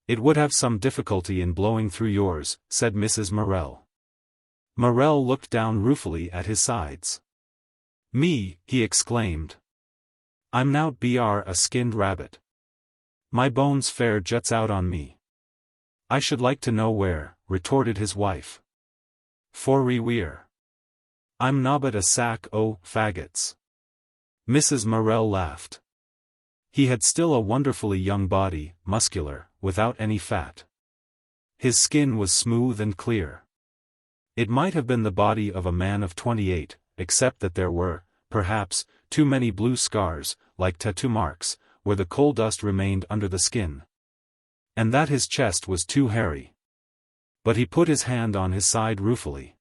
It would have some difficulty in blowing through yours, said Mrs. Morel. Morel looked down ruefully at his sides. Me, he exclaimed. I'm now a skinned rabbit. My bones fair juts out on me. I should like to know where, retorted his wife. For we're. I'm nobbut a sack o' faggots. Mrs. Morel laughed. He had still a wonderfully young body, muscular, without any fat. His skin was smooth and clear. It might have been the body of a man of 28, except that there were, perhaps, too many blue scars, like tattoo marks, where the coal dust remained under the skin. And that his chest was too hairy. But he put his hand on his side ruefully.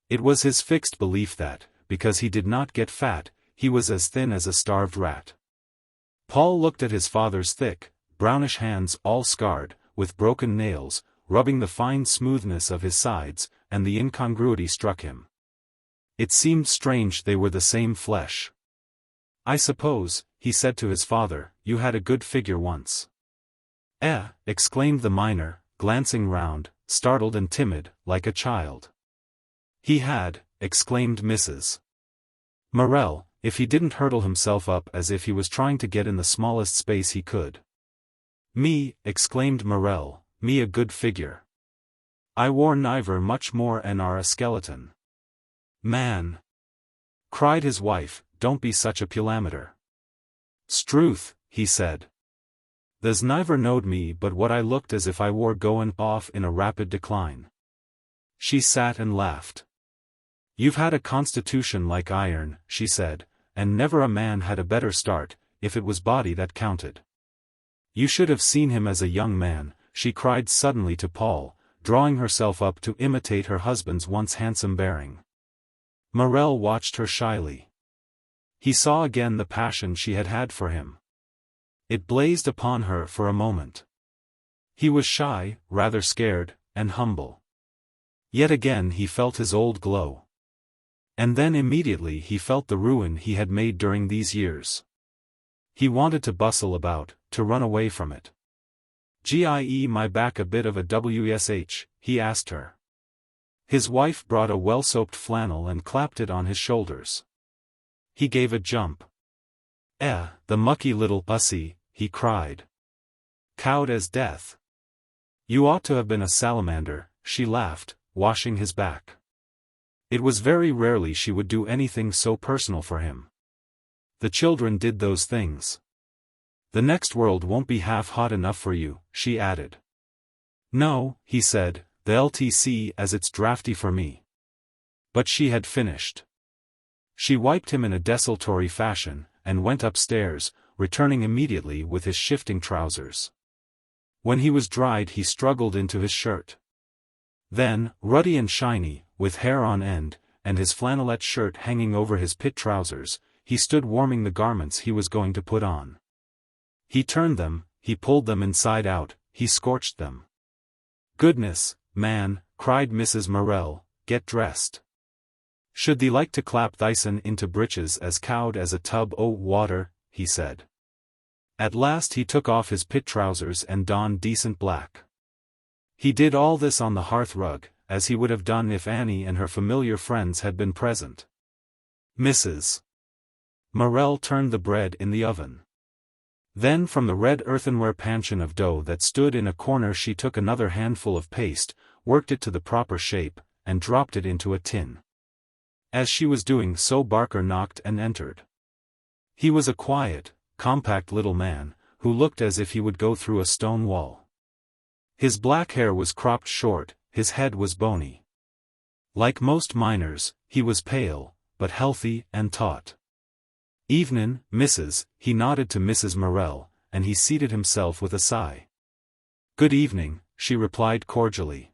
It was his fixed belief that, because he did not get fat, he was as thin as a starved rat. Paul looked at his father's thick, brownish hands all scarred, with broken nails, rubbing the fine smoothness of his sides, and the incongruity struck him. It seemed strange they were the same flesh. I suppose, he said to his father, you had a good figure once. Exclaimed the miner, glancing round, startled and timid, like a child. He had, exclaimed Mrs. Morel, if he didn't hurtle himself up as if he was trying to get in the smallest space he could. Me, exclaimed Morel, me a good figure. I wore niver much more and are a skeleton. Man! Cried his wife, don't be such a pulameter. Struth, he said. There's niver knowed me but what I looked as if I wore goin' off in a rapid decline. She sat and laughed. You've had a constitution like iron, she said, and never a man had a better start, if it was body that counted. You should have seen him as a young man, she cried suddenly to Paul, drawing herself up to imitate her husband's once handsome bearing. Morel watched her shyly. He saw again the passion she had had for him. It blazed upon her for a moment. He was shy, rather scared, and humble. Yet again he felt his old glow. And then immediately he felt the ruin he had made during these years. He wanted to bustle about, to run away from it. "Gie my back a bit of a WSH, he asked her. His wife brought a well-soaped flannel and clapped it on his shoulders. He gave a jump. The mucky little pussy, he cried. Cowed as death. You ought to have been a salamander, she laughed, washing his back. It was very rarely she would do anything so personal for him. The children did those things. The next world won't be half hot enough for you, she added. No, he said, the LTC as it's drafty for me. But she had finished. She wiped him in a desultory fashion, and went upstairs, returning immediately with his shifting trousers. When he was dried he struggled into his shirt. Then, ruddy and shiny, with hair on end, and his flannelette shirt hanging over his pit trousers, he stood warming the garments he was going to put on. He turned them, he pulled them inside out, he scorched them. Goodness, man, cried Mrs. Morel, get dressed. Should thee like to clap thysen into breeches as cowed as a tub o' water, he said. At last he took off his pit trousers and donned decent black. He did all this on the hearth rug, as he would have done if Annie and her familiar friends had been present. Mrs. Morel turned the bread in the oven. Then from the red earthenware panchion of dough that stood in a corner she took another handful of paste, worked it to the proper shape, and dropped it into a tin. As she was doing so Barker knocked and entered. He was a quiet, compact little man, who looked as if he would go through a stone wall. His black hair was cropped short, his head was bony. Like most miners, he was pale, but healthy and taut. Evenin', Mrs., he nodded to Mrs. Morel, and he seated himself with a sigh. Good evening, she replied cordially.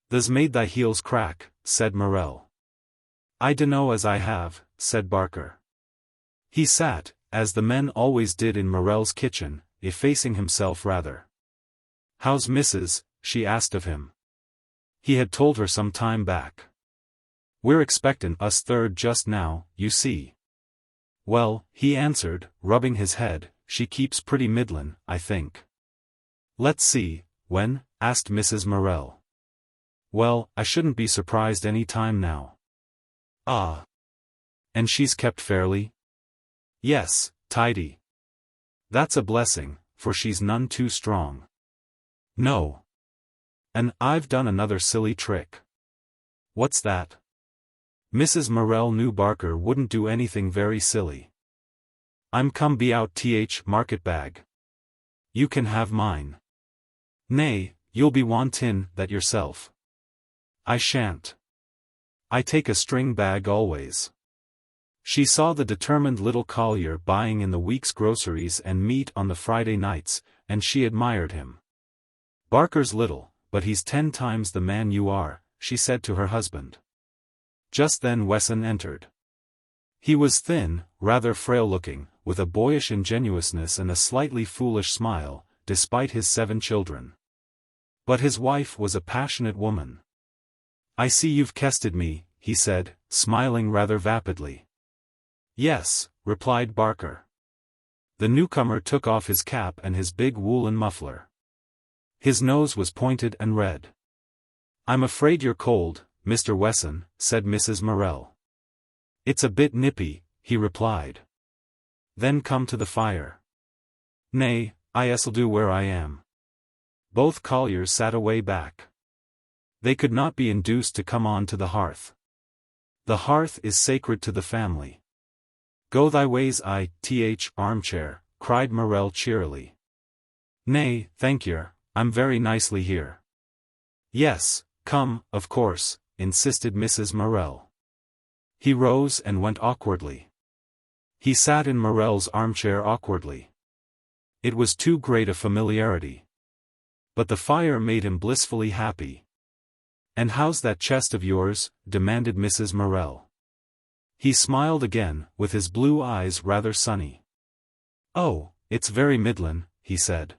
Tha's made thy heels crack, said Morel. I dunno as I have, said Barker. He sat, as the men always did in Morel's kitchen, effacing himself rather. How's Mrs.? she asked of him. He had told her some time back. We're expectin' us third just now, you see. Well, he answered, rubbing his head, she keeps pretty middlin', I think. Let's see, when? Asked Mrs. Morel. Well, I shouldn't be surprised any time now. Ah. And she's kept fairly? Yes, tidy. That's a blessing, for she's none too strong. No. And I've done another silly trick. What's that? Mrs. Morel knew Barker wouldn't do anything very silly. I'm come be out market bag. You can have mine. Nay, you'll be wantin' that yourself. I shan't. I take a string bag always. She saw the determined little collier buying in the week's groceries and meat on the Friday nights, and she admired him. Barker's little, but he's 10 times the man you are, she said to her husband. Just then Wesson entered. He was thin, rather frail-looking, with a boyish ingenuousness and a slightly foolish smile, despite his 7 children. But his wife was a passionate woman. I see you've kested me, he said, smiling rather vapidly. Yes, replied Barker. The newcomer took off his cap and his big woolen muffler. His nose was pointed and red. I'm afraid you're cold, Mr. Wesson, said Mrs. Morel. It's a bit nippy, he replied. Then come to the fire. Nay, I'll do where I am. Both colliers sat away back. They could not be induced to come on to the hearth. The hearth is sacred to the family. Go thy ways armchair, cried Morel cheerily. Nay, thank yer, I'm very nicely here. Yes, come, of course, insisted Mrs. Morel. He rose and went awkwardly. He sat in Morel's armchair awkwardly. It was too great a familiarity. But the fire made him blissfully happy. And how's that chest of yours? Demanded Mrs. Morel. He smiled again, with his blue eyes rather sunny. Oh, it's very middlin', he said.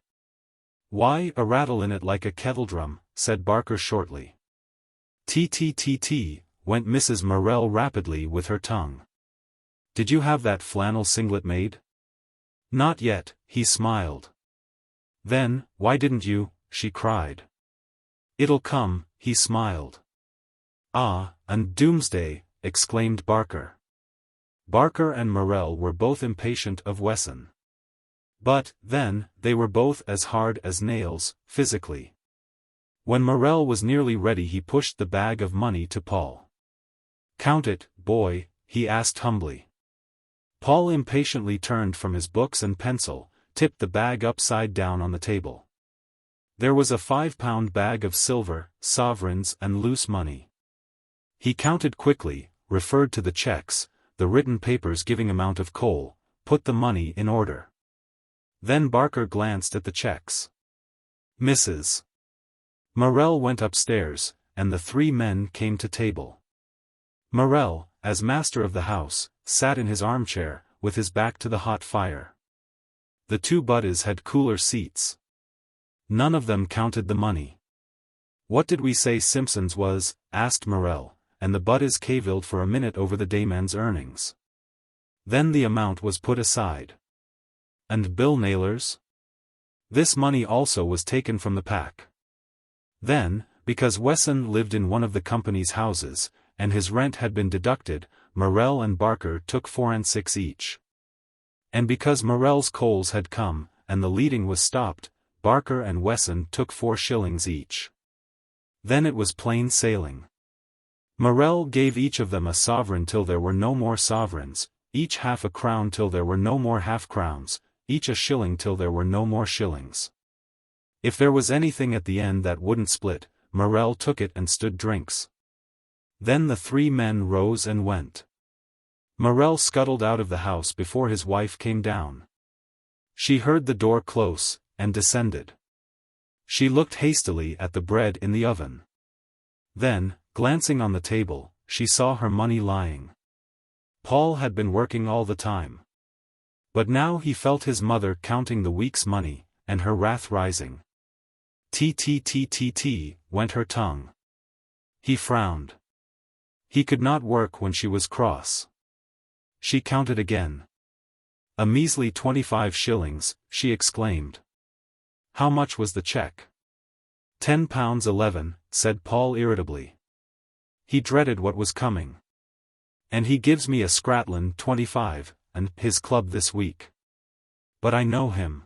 Why, a rattle in it like a kettledrum, said Barker shortly. T, went Mrs. Morel rapidly with her tongue. Did you have that flannel singlet made? Not yet, he smiled. Then, why didn't you? She cried. It'll come, he smiled. Ah, and doomsday, exclaimed Barker. Barker and Morel were both impatient of Wesson. But, then, they were both as hard as nails, physically. When Morel was nearly ready he pushed the bag of money to Paul. Count it, boy, he asked humbly. Paul impatiently turned from his books and pencil, tipped the bag upside down on the table. There was a 5-pound bag of silver, sovereigns and loose money. He counted quickly, referred to the checks, the written papers giving amount of coal, put the money in order. Then Barker glanced at the checks. Mrs. Morel went upstairs, and the 3 men came to table. Morel, as master of the house, sat in his armchair, with his back to the hot fire. The 2 buddies had cooler seats. None of them counted the money. What did we say Simpson's was? Asked Morel, and the buddies cavilled for a minute over the dayman's earnings. Then the amount was put aside. And Bill Naylor's? This money also was taken from the pack. Then, because Wesson lived in one of the company's houses, and his rent had been deducted, Morel and Barker took 4 and 6 each. And because Morel's coals had come, and the leading was stopped, Barker and Wesson took 4 shillings each. Then it was plain sailing. Morel gave each of them a sovereign till there were no more sovereigns, each half a crown till there were no more half-crowns, each a shilling till there were no more shillings. If there was anything at the end that wouldn't split, Morel took it and stood drinks. Then the 3 men rose and went. Morel scuttled out of the house before his wife came down. She heard the door close, and descended. She looked hastily at the bread in the oven. Then, glancing on the table, she saw her money lying. Paul had been working all the time. But now he felt his mother counting the week's money, and her wrath rising. Went her tongue. He frowned. He could not work when she was cross. She counted again. A measly 25 shillings, she exclaimed. How much was the cheque? £10.11, said Paul irritably. He dreaded what was coming. And he gives me a Scratland 25, and his club this week. But I know him.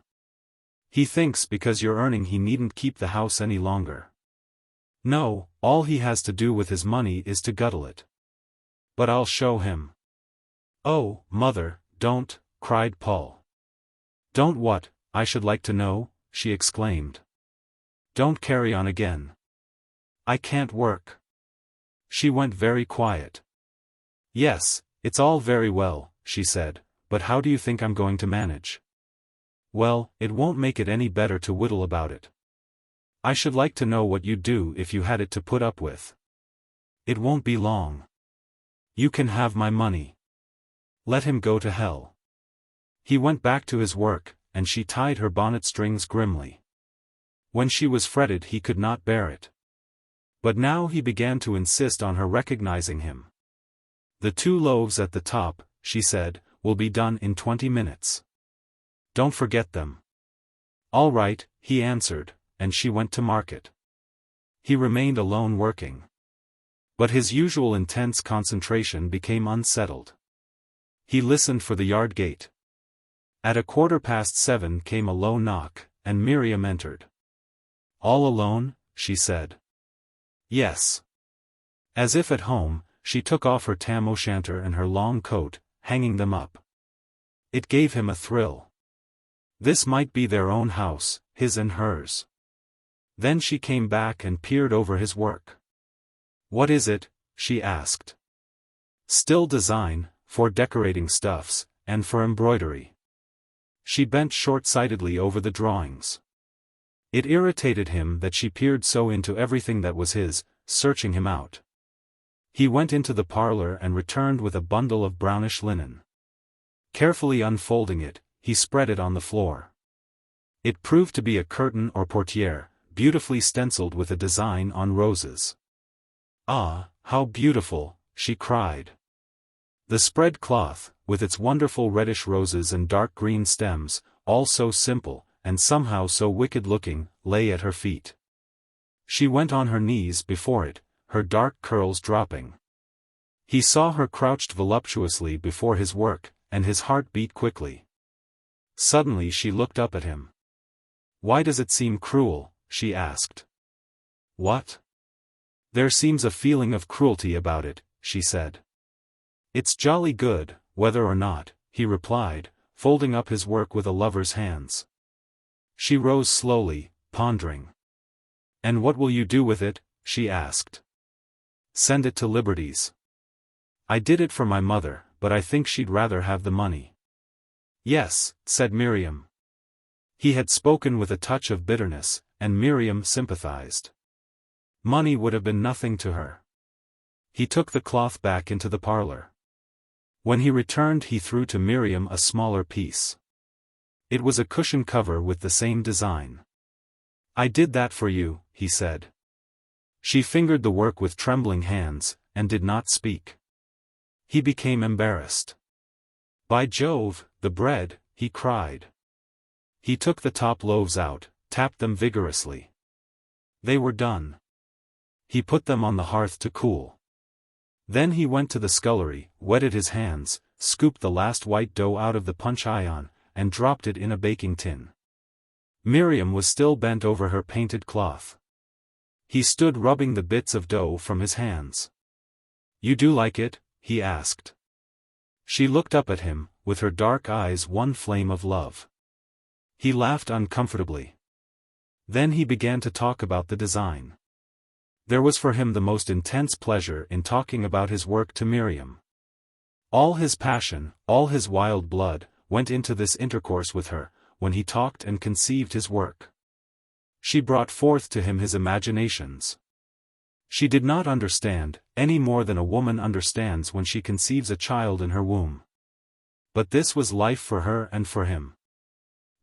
He thinks because you're earning he needn't keep the house any longer. No, all he has to do with his money is to guddle it. But I'll show him. Oh, mother, don't, cried Paul. Don't what, I should like to know, she exclaimed. Don't carry on again. I can't work. She went very quiet. Yes, it's all very well, she said, but how do you think I'm going to manage? Well, it won't make it any better to whittle about it. I should like to know what you'd do if you had it to put up with. It won't be long. You can have my money. Let him go to hell. He went back to his work, and she tied her bonnet strings grimly. When she was fretted he could not bear it. But now he began to insist on her recognizing him. The 2 loaves at the top, she said, will be done in 20 minutes. Don't forget them. All right, he answered, and she went to market. He remained alone working. But his usual intense concentration became unsettled. He listened for the yard gate. At 7:15 came a low knock, and Miriam entered. All alone, she said. Yes. As if at home, she took off her tam o' shanter and her long coat, hanging them up. It gave him a thrill. This might be their own house, his and hers. Then she came back and peered over his work. What is it? She asked. Still design, for decorating stuffs, and for embroidery. She bent short-sightedly over the drawings. It irritated him that she peered so into everything that was his, searching him out. He went into the parlor and returned with a bundle of brownish linen. Carefully unfolding it, he spread it on the floor. It proved to be a curtain or portière, beautifully stenciled with a design on roses. Ah, how beautiful, she cried. The spread cloth, with its wonderful reddish roses and dark green stems, all so simple, and somehow so wicked-looking, lay at her feet. She went on her knees before it, her dark curls dropping. He saw her crouched voluptuously before his work, and his heart beat quickly. Suddenly she looked up at him. Why does it seem cruel? She asked. What? There seems a feeling of cruelty about it, she said. It's jolly good, whether or not, he replied, folding up his work with a lover's hands. She rose slowly, pondering. And what will you do with it? She asked. Send it to Liberty's. I did it for my mother, but I think she'd rather have the money. Yes, said Miriam. He had spoken with a touch of bitterness, and Miriam sympathized. Money would have been nothing to her. He took the cloth back into the parlor. When he returned he threw to Miriam a smaller piece. It was a cushion cover with the same design. I did that for you, he said. She fingered the work with trembling hands, and did not speak. He became embarrassed. By Jove, the bread, he cried. He took the top loaves out, tapped them vigorously. They were done. He put them on the hearth to cool. Then he went to the scullery, wetted his hands, scooped the last white dough out of the punch iron, and dropped it in a baking tin. Miriam was still bent over her painted cloth. He stood rubbing the bits of dough from his hands. You do like it? He asked. She looked up at him, with her dark eyes one flame of love. He laughed uncomfortably. Then he began to talk about the design. There was for him the most intense pleasure in talking about his work to Miriam. All his passion, all his wild blood, went into this intercourse with her, when he talked and conceived his work. She brought forth to him his imaginations. She did not understand, any more than a woman understands when she conceives a child in her womb. But this was life for her and for him.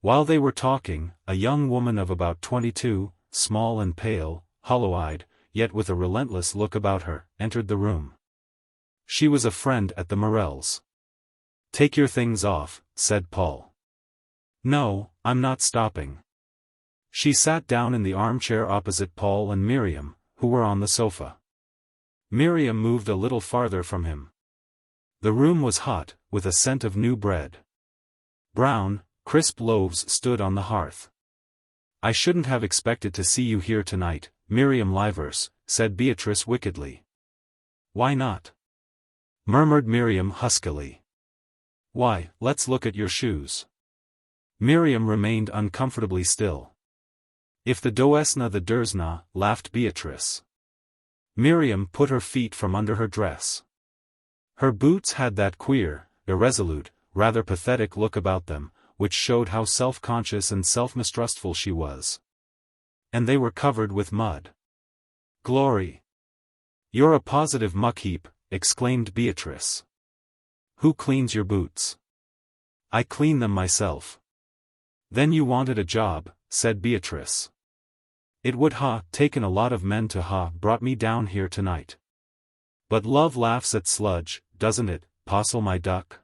While they were talking, a young woman of about 22, small and pale, hollow-eyed, yet with a relentless look about her, entered the room. She was a friend at the Morels. Take your things off, said Paul. No, I'm not stopping. She sat down in the armchair opposite Paul and Miriam, who were on the sofa. Miriam moved a little farther from him. The room was hot, with a scent of new bread. Brown, crisp loaves stood on the hearth. I shouldn't have expected to see you here tonight, Miriam Livers, said Beatrice wickedly. Why not? Murmured Miriam huskily. Why, let's look at your shoes. Miriam remained uncomfortably still. If the doesna the dursna, laughed Beatrice. Miriam put her feet from under her dress. Her boots had that queer, irresolute, rather pathetic look about them, which showed how self-conscious and self-mistrustful she was. And they were covered with mud. Glory! You're a positive muck-heap, exclaimed Beatrice. Who cleans your boots? I clean them myself. Then you wanted a job, said Beatrice. It would taken a lot of men to brought me down here tonight. But love laughs at sludge, doesn't it, Postle my duck?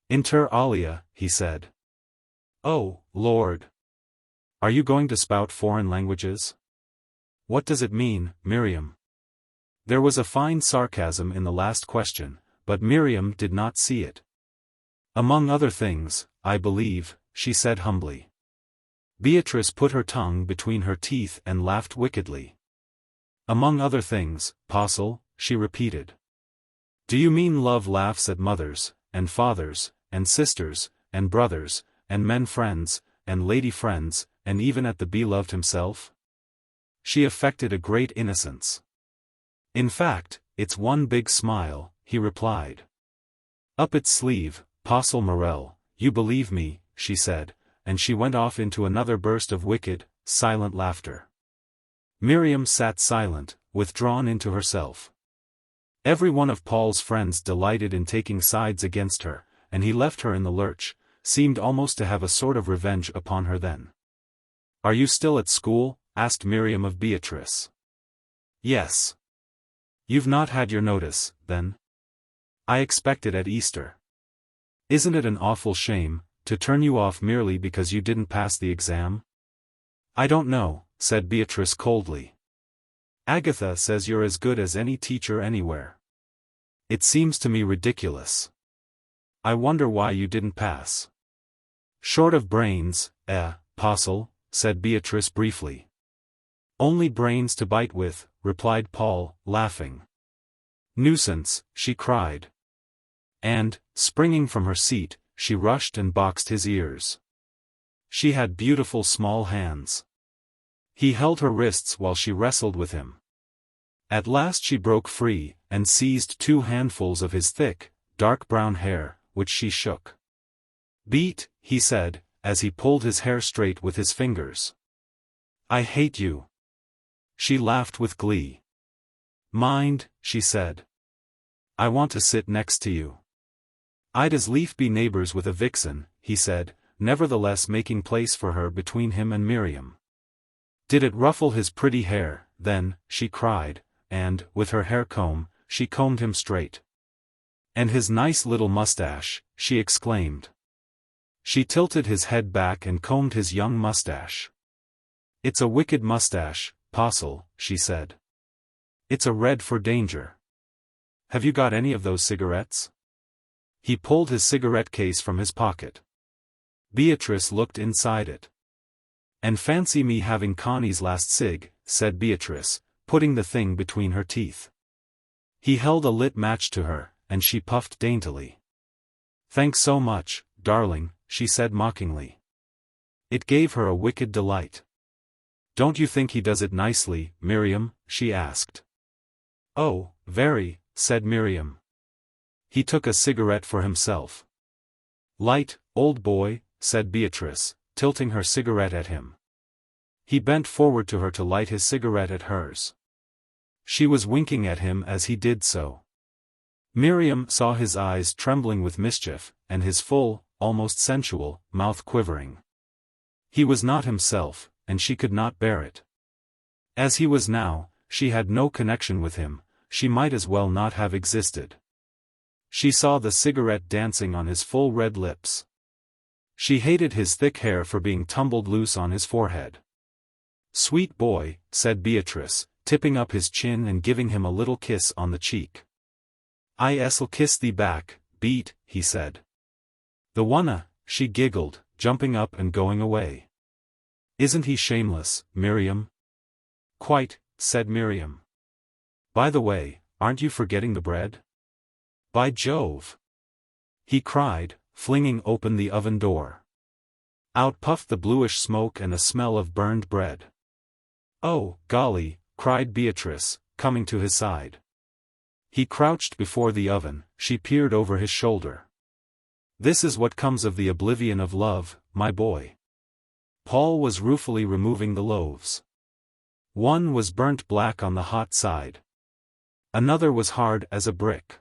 Inter alia, he said. Oh, Lord! Are you going to spout foreign languages? What does it mean, Miriam? There was a fine sarcasm in the last question, but Miriam did not see it. Among other things, I believe, she said humbly. Beatrice put her tongue between her teeth and laughed wickedly. Among other things, Postle, she repeated. Do you mean love laughs at mothers, and fathers, and sisters, and brothers, and men friends, and lady friends, and even at the beloved himself? She affected a great innocence. In fact, it's one big smile, he replied. Up its sleeve, Paul Morel, you believe me, she said, and she went off into another burst of wicked, silent laughter. Miriam sat silent, withdrawn into herself. Every one of Paul's friends delighted in taking sides against her, and he left her in the lurch, seemed almost to have a sort of revenge upon her then. Are you still at school? Asked Miriam of Beatrice. Yes. You've not had your notice, then? I expect it at Easter. Isn't it an awful shame, to turn you off merely because you didn't pass the exam? I don't know, said Beatrice coldly. Agatha says you're as good as any teacher anywhere. It seems to me ridiculous. I wonder why you didn't pass. Short of brains, Postle, said Beatrice briefly. Only brains to bite with, replied Paul, laughing. Nuisance, she cried. And, springing from her seat, she rushed and boxed his ears. She had beautiful small hands. He held her wrists while she wrestled with him. At last she broke free, and seized 2 handfuls of his thick, dark brown hair, which she shook. Beat, he said, as he pulled his hair straight with his fingers. I hate you. She laughed with glee. Mind, she said. I want to sit next to you. I'd as lief be neighbors with a vixen, he said, nevertheless making place for her between him and Miriam. Did it ruffle his pretty hair, then, she cried, and, with her hair comb, she combed him straight. And his nice little mustache, she exclaimed. She tilted his head back and combed his young mustache. It's a wicked mustache, Postle, she said. It's a red for danger. Have you got any of those cigarettes? He pulled his cigarette case from his pocket. Beatrice looked inside it. And fancy me having Connie's last cig, said Beatrice, putting the thing between her teeth. He held a lit match to her, and she puffed daintily. Thanks so much, darling, she said mockingly. It gave her a wicked delight. Don't you think he does it nicely, Miriam? She asked. Oh, very, said Miriam. He took a cigarette for himself. Light, old boy, said Beatrice, tilting her cigarette at him. He bent forward to her to light his cigarette at hers. She was winking at him as he did so. Miriam saw his eyes trembling with mischief, and his full, almost sensual, mouth quivering. He was not himself, and she could not bear it. As he was now, she had no connection with him, she might as well not have existed. She saw the cigarette dancing on his full red lips. She hated his thick hair for being tumbled loose on his forehead. "Sweet boy," said Beatrice, tipping up his chin and giving him a little kiss on the cheek. "I'll kiss thee back, Beat," he said. "The wanna," she giggled, jumping up and going away. "Isn't he shameless, Miriam?" "Quite," said Miriam. "By the way, aren't you forgetting the bread?" "By Jove!" he cried, flinging open the oven door. Out puffed the bluish smoke and a smell of burned bread. "Oh, golly," cried Beatrice, coming to his side. He crouched before the oven, she peered over his shoulder. "This is what comes of the oblivion of love, my boy." Paul was ruefully removing the loaves. One was burnt black on the hot side. Another was hard as a brick.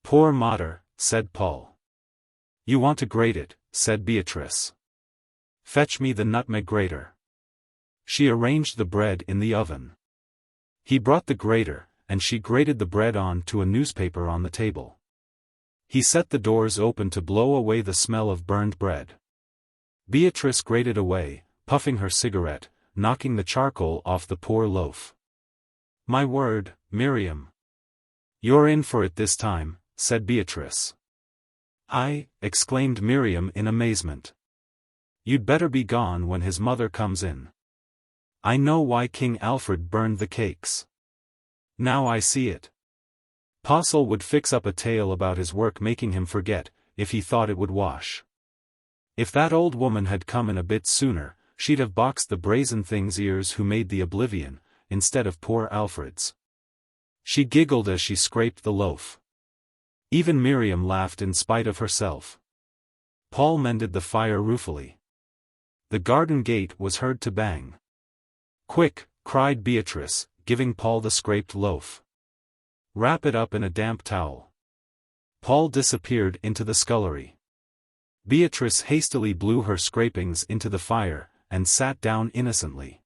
"Poor mater," said Paul. "You want to grate it," said Beatrice. "Fetch me the nutmeg grater." She arranged the bread in the oven. He brought the grater, and she grated the bread on to a newspaper on the table. He set the doors open to blow away the smell of burned bread. Beatrice grated away, puffing her cigarette, knocking the charcoal off the poor loaf. "My word, Miriam. You're in for it this time," said Beatrice. "I," exclaimed Miriam in amazement. "You'd better be gone when his mother comes in. I know why King Alfred burned the cakes. Now I see it. Postle would fix up a tale about his work making him forget, if he thought it would wash. If that old woman had come in a bit sooner, she'd have boxed the brazen thing's ears who made the oblivion, instead of poor Alfred's." She giggled as she scraped the loaf. Even Miriam laughed in spite of herself. Paul mended the fire ruefully. The garden gate was heard to bang. "Quick," cried Beatrice, giving Paul the scraped loaf. "Wrap it up in a damp towel." Paul disappeared into the scullery. Beatrice hastily blew her scrapings into the fire, and sat down innocently.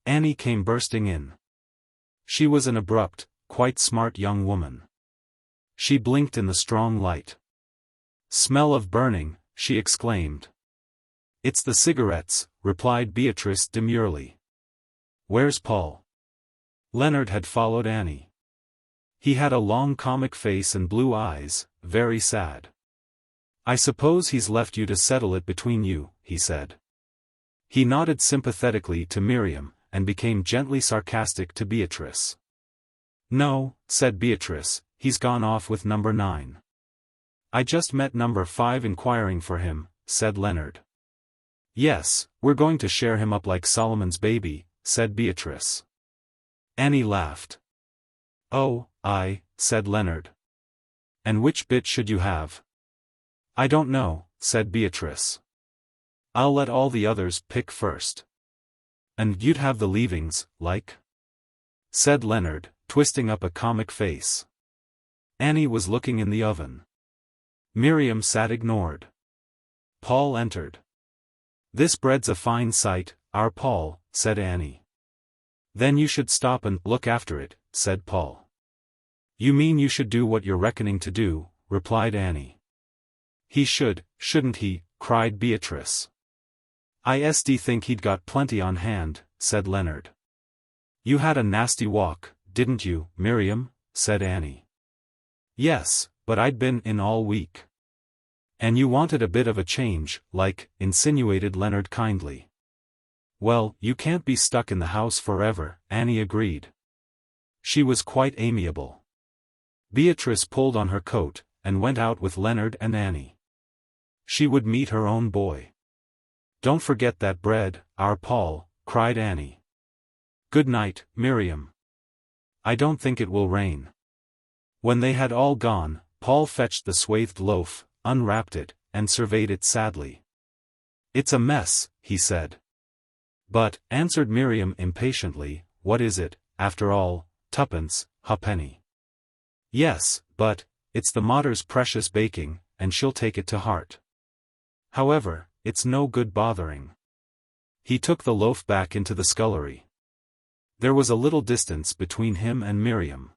Annie came bursting in. She was an abrupt, quite smart young woman. She blinked in the strong light. "Smell of burning," she exclaimed. "It's the cigarettes," replied Beatrice demurely. "Where's Paul?" Leonard had followed Annie. He had a long comic face and blue eyes, very sad. "I suppose he's left you to settle it between you," he said. He nodded sympathetically to Miriam, and became gently sarcastic to Beatrice. "No," said Beatrice, "he's gone off with number 9. I just met number 5 inquiring for him," said Leonard. "Yes, we're going to share him up like Solomon's baby," said Beatrice. Annie laughed. "Oh, aye," said Leonard. "And which bit should you have?" "I don't know," said Beatrice. "I'll let all the others pick first." "And you'd have the leavings, like?" said Leonard, twisting up a comic face. Annie was looking in the oven. Miriam sat ignored. Paul entered. "This bread's a fine sight, our Paul," said Annie. "Then you should stop and look after it," said Paul. "You mean you should do what you're reckoning to do," replied Annie. "He should, shouldn't he?" cried Beatrice. "I think he'd got plenty on hand," said Leonard. "You had a nasty walk, didn't you, Miriam?" said Annie. "Yes, but I'd been in all week." "And you wanted a bit of a change, like," insinuated Leonard kindly. "Well, you can't be stuck in the house forever," Annie agreed. She was quite amiable. Beatrice pulled on her coat, and went out with Leonard and Annie. She would meet her own boy. "Don't forget that bread, our Paul," cried Annie. "Good night, Miriam. I don't think it will rain." When they had all gone, Paul fetched the swathed loaf, unwrapped it, and surveyed it sadly. "It's a mess," he said. "But," answered Miriam impatiently, "what is it, after all, 2pence, ha'penny?" "Yes, but, it's the mater's precious baking, and she'll take it to heart. However, it's no good bothering." He took the loaf back into the scullery. There was a little distance between him and Miriam.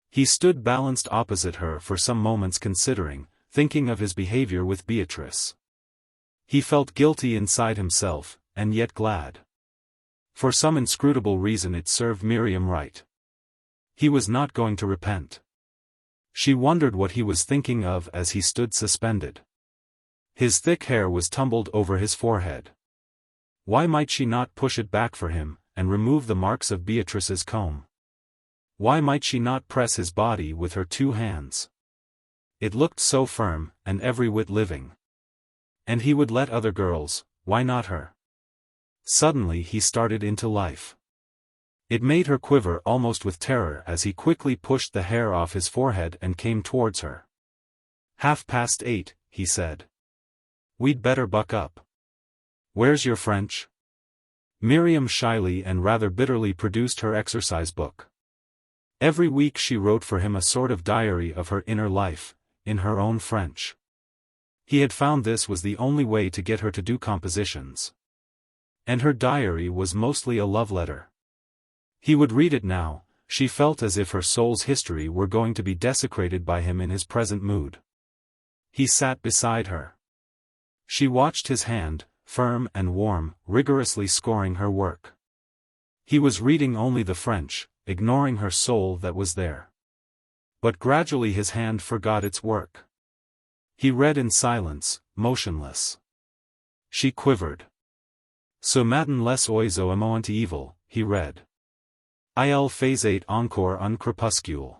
He stood balanced opposite her for some moments considering, thinking of his behavior with Beatrice. He felt guilty inside himself, and yet glad. For some inscrutable reason it served Miriam right. He was not going to repent. She wondered what he was thinking of as he stood suspended. His thick hair was tumbled over his forehead. Why might she not push it back for him, and remove the marks of Beatrice's comb? Why might she not press his body with her 2 hands? It looked so firm, and every whit living. And he would let other girls, why not her? Suddenly he started into life. It made her quiver almost with terror as he quickly pushed the hair off his forehead and came towards her. 8:30, he said. We'd better buck up. Where's your French? Miriam shyly and rather bitterly produced her exercise book. Every week she wrote for him a sort of diary of her inner life, in her own French. He had found this was the only way to get her to do compositions. And her diary was mostly a love letter. He would read it now. She felt as if her soul's history were going to be desecrated by him in his present mood. He sat beside her. She watched his hand, firm and warm, rigorously scoring her work. He was reading only the French, ignoring her soul that was there. But gradually his hand forgot its work. He read in silence, motionless. She quivered. Ce matin les oiseaux aiment evil, he read. Il faisait encore un crépuscule.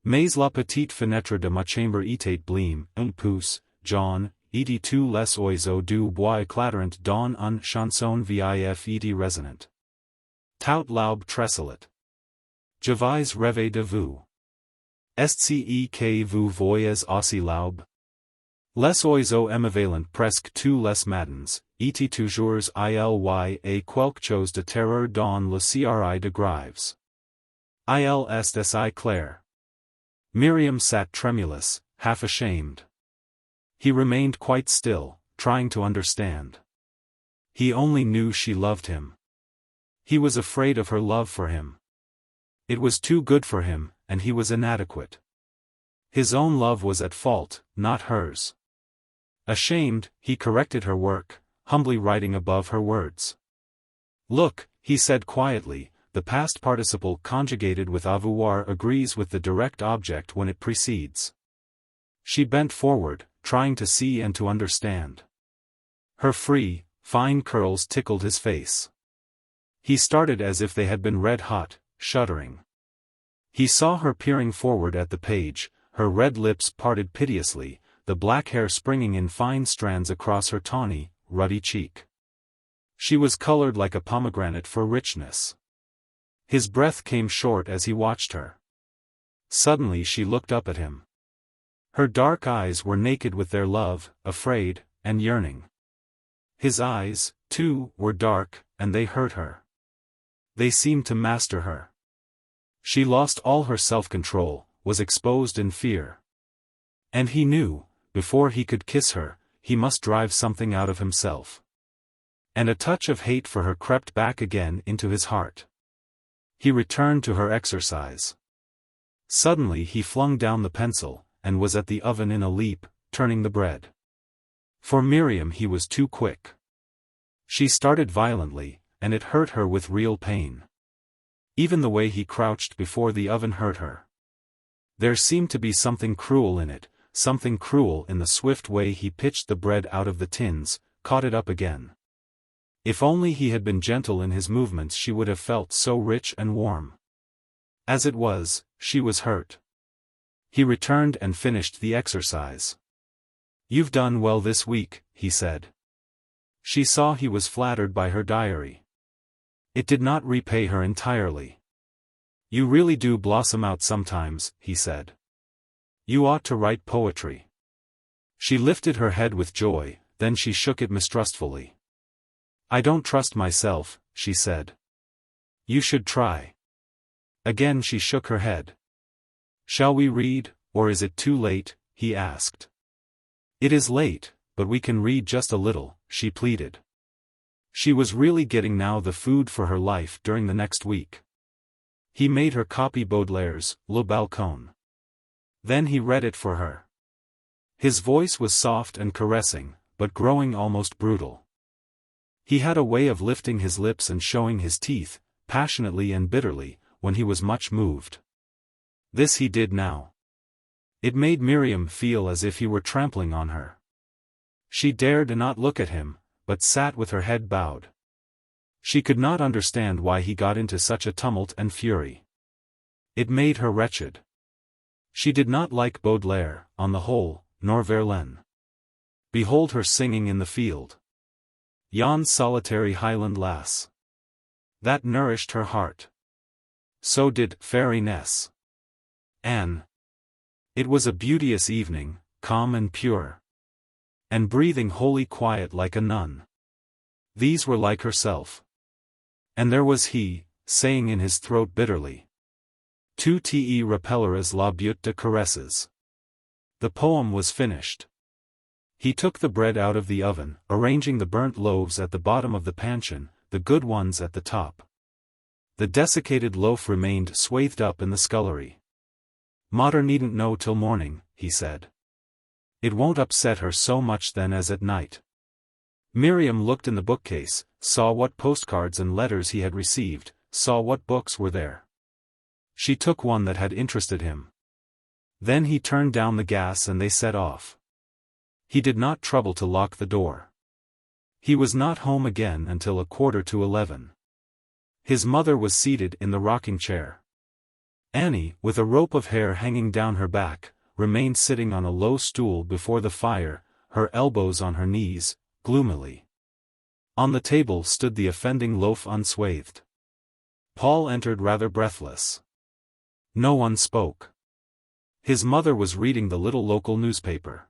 Mais la petite fenêtre de ma chambre était blême, un pouce, jaune, et tous les oiseaux du bois éclatant dans une chanson vif résonante. Tout l'aube tressaillit. Je vais rêver de vous. Est-ce que vous voyez aussi l'aube? Les oiseaux aimaient presque tous les matins, et toujours il y a quelque chose de terreur dans le cri de Grives. Il est si clair. Miriam sat tremulous, half ashamed. He remained quite still, trying to understand. He only knew she loved him. He was afraid of her love for him. It was too good for him, and he was inadequate. His own love was at fault, not hers. Ashamed, he corrected her work, humbly writing above her words. Look, he said quietly, the past participle conjugated with avoir agrees with the direct object when it precedes. She bent forward, trying to see and to understand. Her free, fine curls tickled his face. He started as if they had been red hot, shuddering. He saw her peering forward at the page, her red lips parted piteously, the black hair springing in fine strands across her tawny, ruddy cheek. She was colored like a pomegranate for richness. His breath came short as he watched her. Suddenly she looked up at him. Her dark eyes were naked with their love, afraid, and yearning. His eyes, too, were dark, and they hurt her. They seemed to master her. She lost all her self-control, was exposed in fear. And he knew, before he could kiss her, he must drive something out of himself. And a touch of hate for her crept back again into his heart. He returned to her exercise. Suddenly he flung down the pencil, and was at the oven in a leap, turning the bread. For Miriam he was too quick. She started violently, and it hurt her with real pain. Even the way he crouched before the oven hurt her. There seemed to be something cruel in it, something cruel in the swift way he pitched the bread out of the tins, caught it up again. If only he had been gentle in his movements she would have felt so rich and warm. As it was, she was hurt. He returned and finished the exercise. "You've done well this week," he said. She saw he was flattered by her diary. It did not repay her entirely. "You really do blossom out sometimes," he said. "You ought to write poetry." She lifted her head with joy, then she shook it mistrustfully. "I don't trust myself," she said. "You should try." Again she shook her head. "Shall we read, or is it too late?" he asked. "It is late, but we can read just a little," she pleaded. She was really getting now the food for her life during the next week. He made her copy Baudelaire's Le Balcon. Then he read it for her. His voice was soft and caressing, but growing almost brutal. He had a way of lifting his lips and showing his teeth, passionately and bitterly, when he was much moved. This he did now. It made Miriam feel as if he were trampling on her. She dared not look at him, but sat with her head bowed. She could not understand why he got into such a tumult and fury. It made her wretched. She did not like Baudelaire, on the whole, nor Verlaine. Behold her singing in the field. Yon solitary Highland lass. That nourished her heart. So did Fairy Ness. Anne. It was a beauteous evening, calm and pure. And breathing holy quiet like a nun. These were like herself. And there was he, saying in his throat bitterly. Tu te rappelleras la beauté de caresses. The poem was finished. He took the bread out of the oven, arranging the burnt loaves at the bottom of the panchion, the good ones at the top. The desiccated loaf remained swathed up in the scullery. Mater needn't know till morning, he said. It won't upset her so much then as at night. Miriam looked in the bookcase, saw what postcards and letters he had received, saw what books were there. She took one that had interested him. Then he turned down the gas and they set off. He did not trouble to lock the door. He was not home again until 11:15. His mother was seated in the rocking chair. Annie, with a rope of hair hanging down her back, remained sitting on a low stool before the fire, her elbows on her knees, gloomily. On the table stood the offending loaf unswathed. Paul entered rather breathless. No one spoke. His mother was reading the little local newspaper.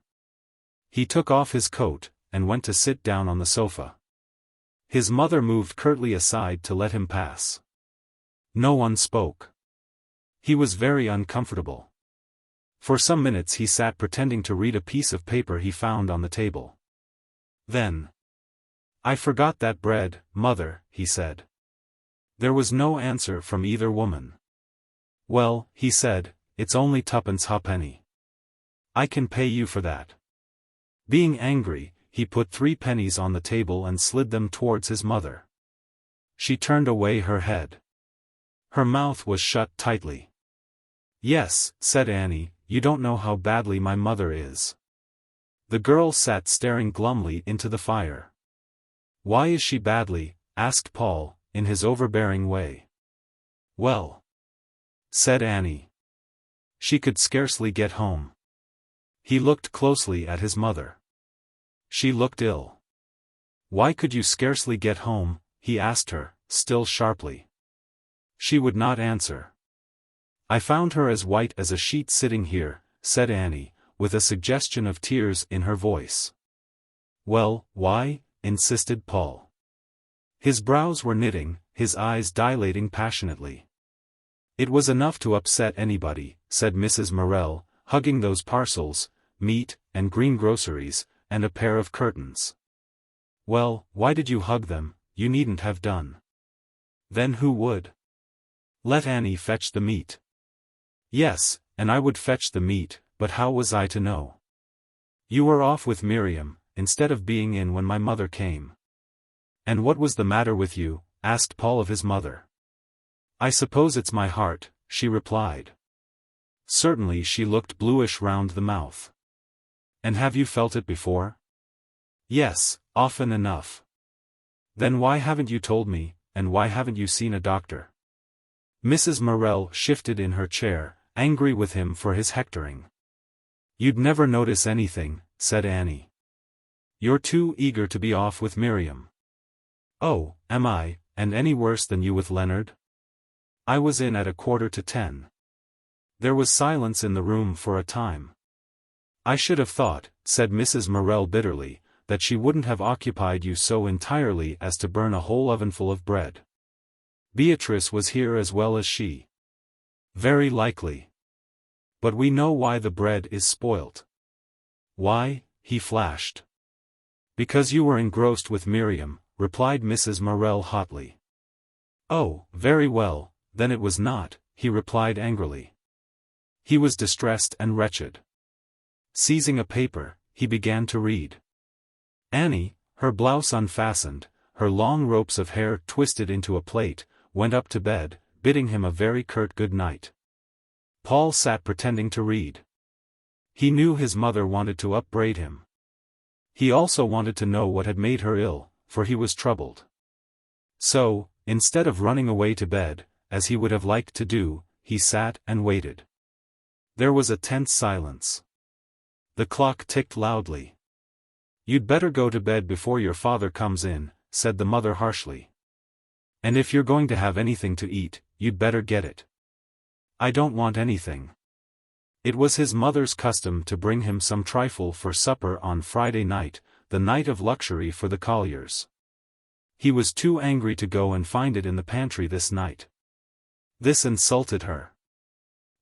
He took off his coat, and went to sit down on the sofa. His mother moved curtly aside to let him pass. No one spoke. He was very uncomfortable. For some minutes he sat pretending to read a piece of paper he found on the table. Then, "I forgot that bread, mother," he said. There was no answer from either woman. "Well," he said, "it's only twopence halfpenny. I can pay you for that." Being angry, he put 3 pennies on the table and slid them towards his mother. She turned away her head. Her mouth was shut tightly. "Yes," said Annie, "you don't know how badly my mother is." The girl sat staring glumly into the fire. "Why is she badly?" asked Paul, in his overbearing way. "Well," said Annie. "She could scarcely get home." He looked closely at his mother. She looked ill. "Why could you scarcely get home?" he asked her, still sharply. She would not answer. "I found her as white as a sheet sitting here," said Annie, with a suggestion of tears in her voice. "Well, why?" insisted Paul. His brows were knitting, his eyes dilating passionately. "It was enough to upset anybody," said Mrs. Morel, hugging those parcels, meat, and greengroceries, and a pair of curtains. "Well, why did you hug them? You needn't have done." "Then who would?" "Let Annie fetch the meat." "Yes, and I would fetch the meat, but how was I to know? You were off with Miriam, instead of being in when my mother came." "And what was the matter with you?" asked Paul of his mother. "I suppose it's my heart," she replied. Certainly she looked bluish round the mouth. "And have you felt it before?" "Yes, often enough." "Then why haven't you told me, and why haven't you seen a doctor?" Mrs. Morel shifted in her chair, angry with him for his hectoring. "You'd never notice anything," said Annie. "You're too eager to be off with Miriam." "Oh, am I, and any worse than you with Leonard?" "I was in at 9:45. There was silence in the room for a time. "I should have thought," said Mrs. Morel bitterly, "that she wouldn't have occupied you so entirely as to burn a whole ovenful of bread. Beatrice was here as well as she." "Very likely. But we know why the bread is spoilt." "Why?" he flashed. "Because you were engrossed with Miriam," replied Mrs. Morel hotly. "Oh, very well, then it was not, he replied angrily. He was distressed and wretched. Seizing a paper, he began to read. Annie, her blouse unfastened, her long ropes of hair twisted into a plait, went up to bed, bidding him a very curt good night. Paul sat pretending to read. He knew his mother wanted to upbraid him. He also wanted to know what had made her ill, for he was troubled. So, instead of running away to bed, as he would have liked to do, he sat and waited. There was a tense silence. The clock ticked loudly. "You'd better go to bed before your father comes in," said the mother harshly. "And if you're going to have anything to eat, you'd better get it." "I don't want anything." It was his mother's custom to bring him some trifle for supper on Friday night, the night of luxury for the colliers. He was too angry to go and find it in the pantry this night. This insulted her.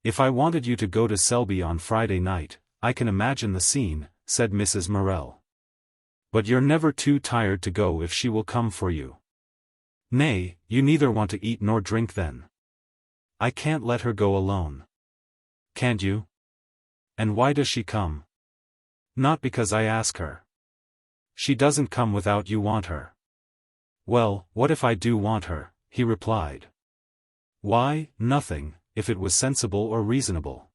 "If I wanted you to go to Selby on Friday night, I can imagine the scene," said Mrs. Morel. "But you're never too tired to go if she will come for you. Nay, you neither want to eat nor drink then." "I can't let her go alone." "Can't you? And why does she come?" "Not because I ask her. She doesn't come without you want her." "Well, what if I do want her?" he replied. "Why, nothing, if it was sensible or reasonable.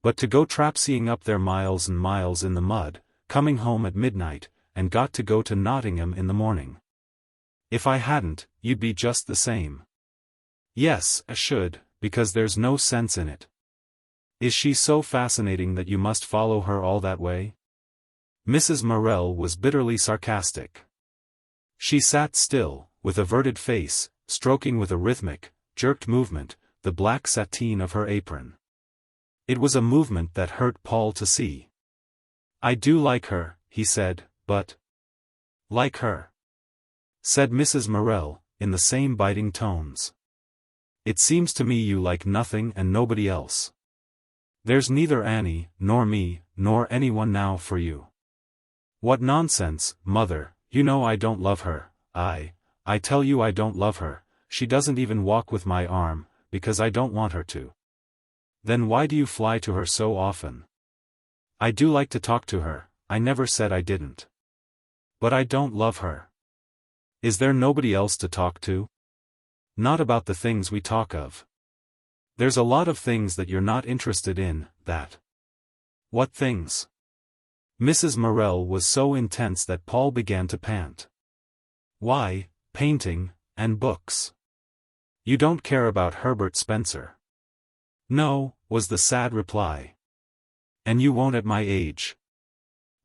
But to go trapseeing up there miles and miles in the mud, coming home at midnight, and got to go to Nottingham in the morning. If I hadn't, you'd be just the same." "Yes, I should, because there's no sense in it." "Is she so fascinating that you must follow her all that way?" Mrs. Morel was bitterly sarcastic. She sat still, with averted face, stroking with a rhythmic, jerked movement, the black sateen of her apron. It was a movement that hurt Paul to see. "I do like her," he said, "but—" "Like her?" said Mrs. Morel, in the same biting tones. "It seems to me you like nothing and nobody else. There's neither Annie, nor me, nor anyone now for you." "What nonsense, mother, you know I don't love her. I tell you I don't love her. She doesn't even walk with my arm, because I don't want her to." "Then why do you fly to her so often?" "I do like to talk to her, I never said I didn't. But I don't love her." "Is there nobody else to talk to?" "Not about the things we talk of. There's a lot of things that you're not interested in, that." "What things?" Mrs. Morel was so intense that Paul began to pant. "Why, painting, and books. You don't care about Herbert Spencer." "No," was the sad reply. "And you won't at my age."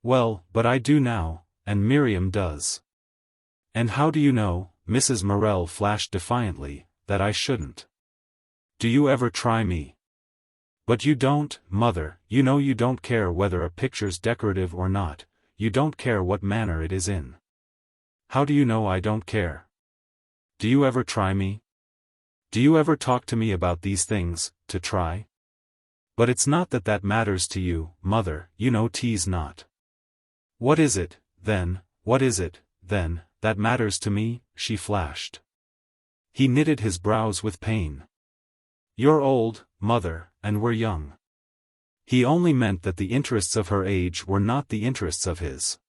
"Well, but I do now, and Miriam does." "And how do you know," Mrs. Morel flashed defiantly, "that I shouldn't? Do you ever try me?" "But you don't, mother, you know you don't care whether a picture's decorative or not, you don't care what manner it is in." "How do you know I don't care? Do you ever try me? Do you ever talk to me about these things, to try? But it's not that matters to you, mother, you know 'tis not." "What is it, then, that matters to me?" she flashed. He knitted his brows with pain. "You're old, mother, and we're young." He only meant that the interests of her age were not the interests of his.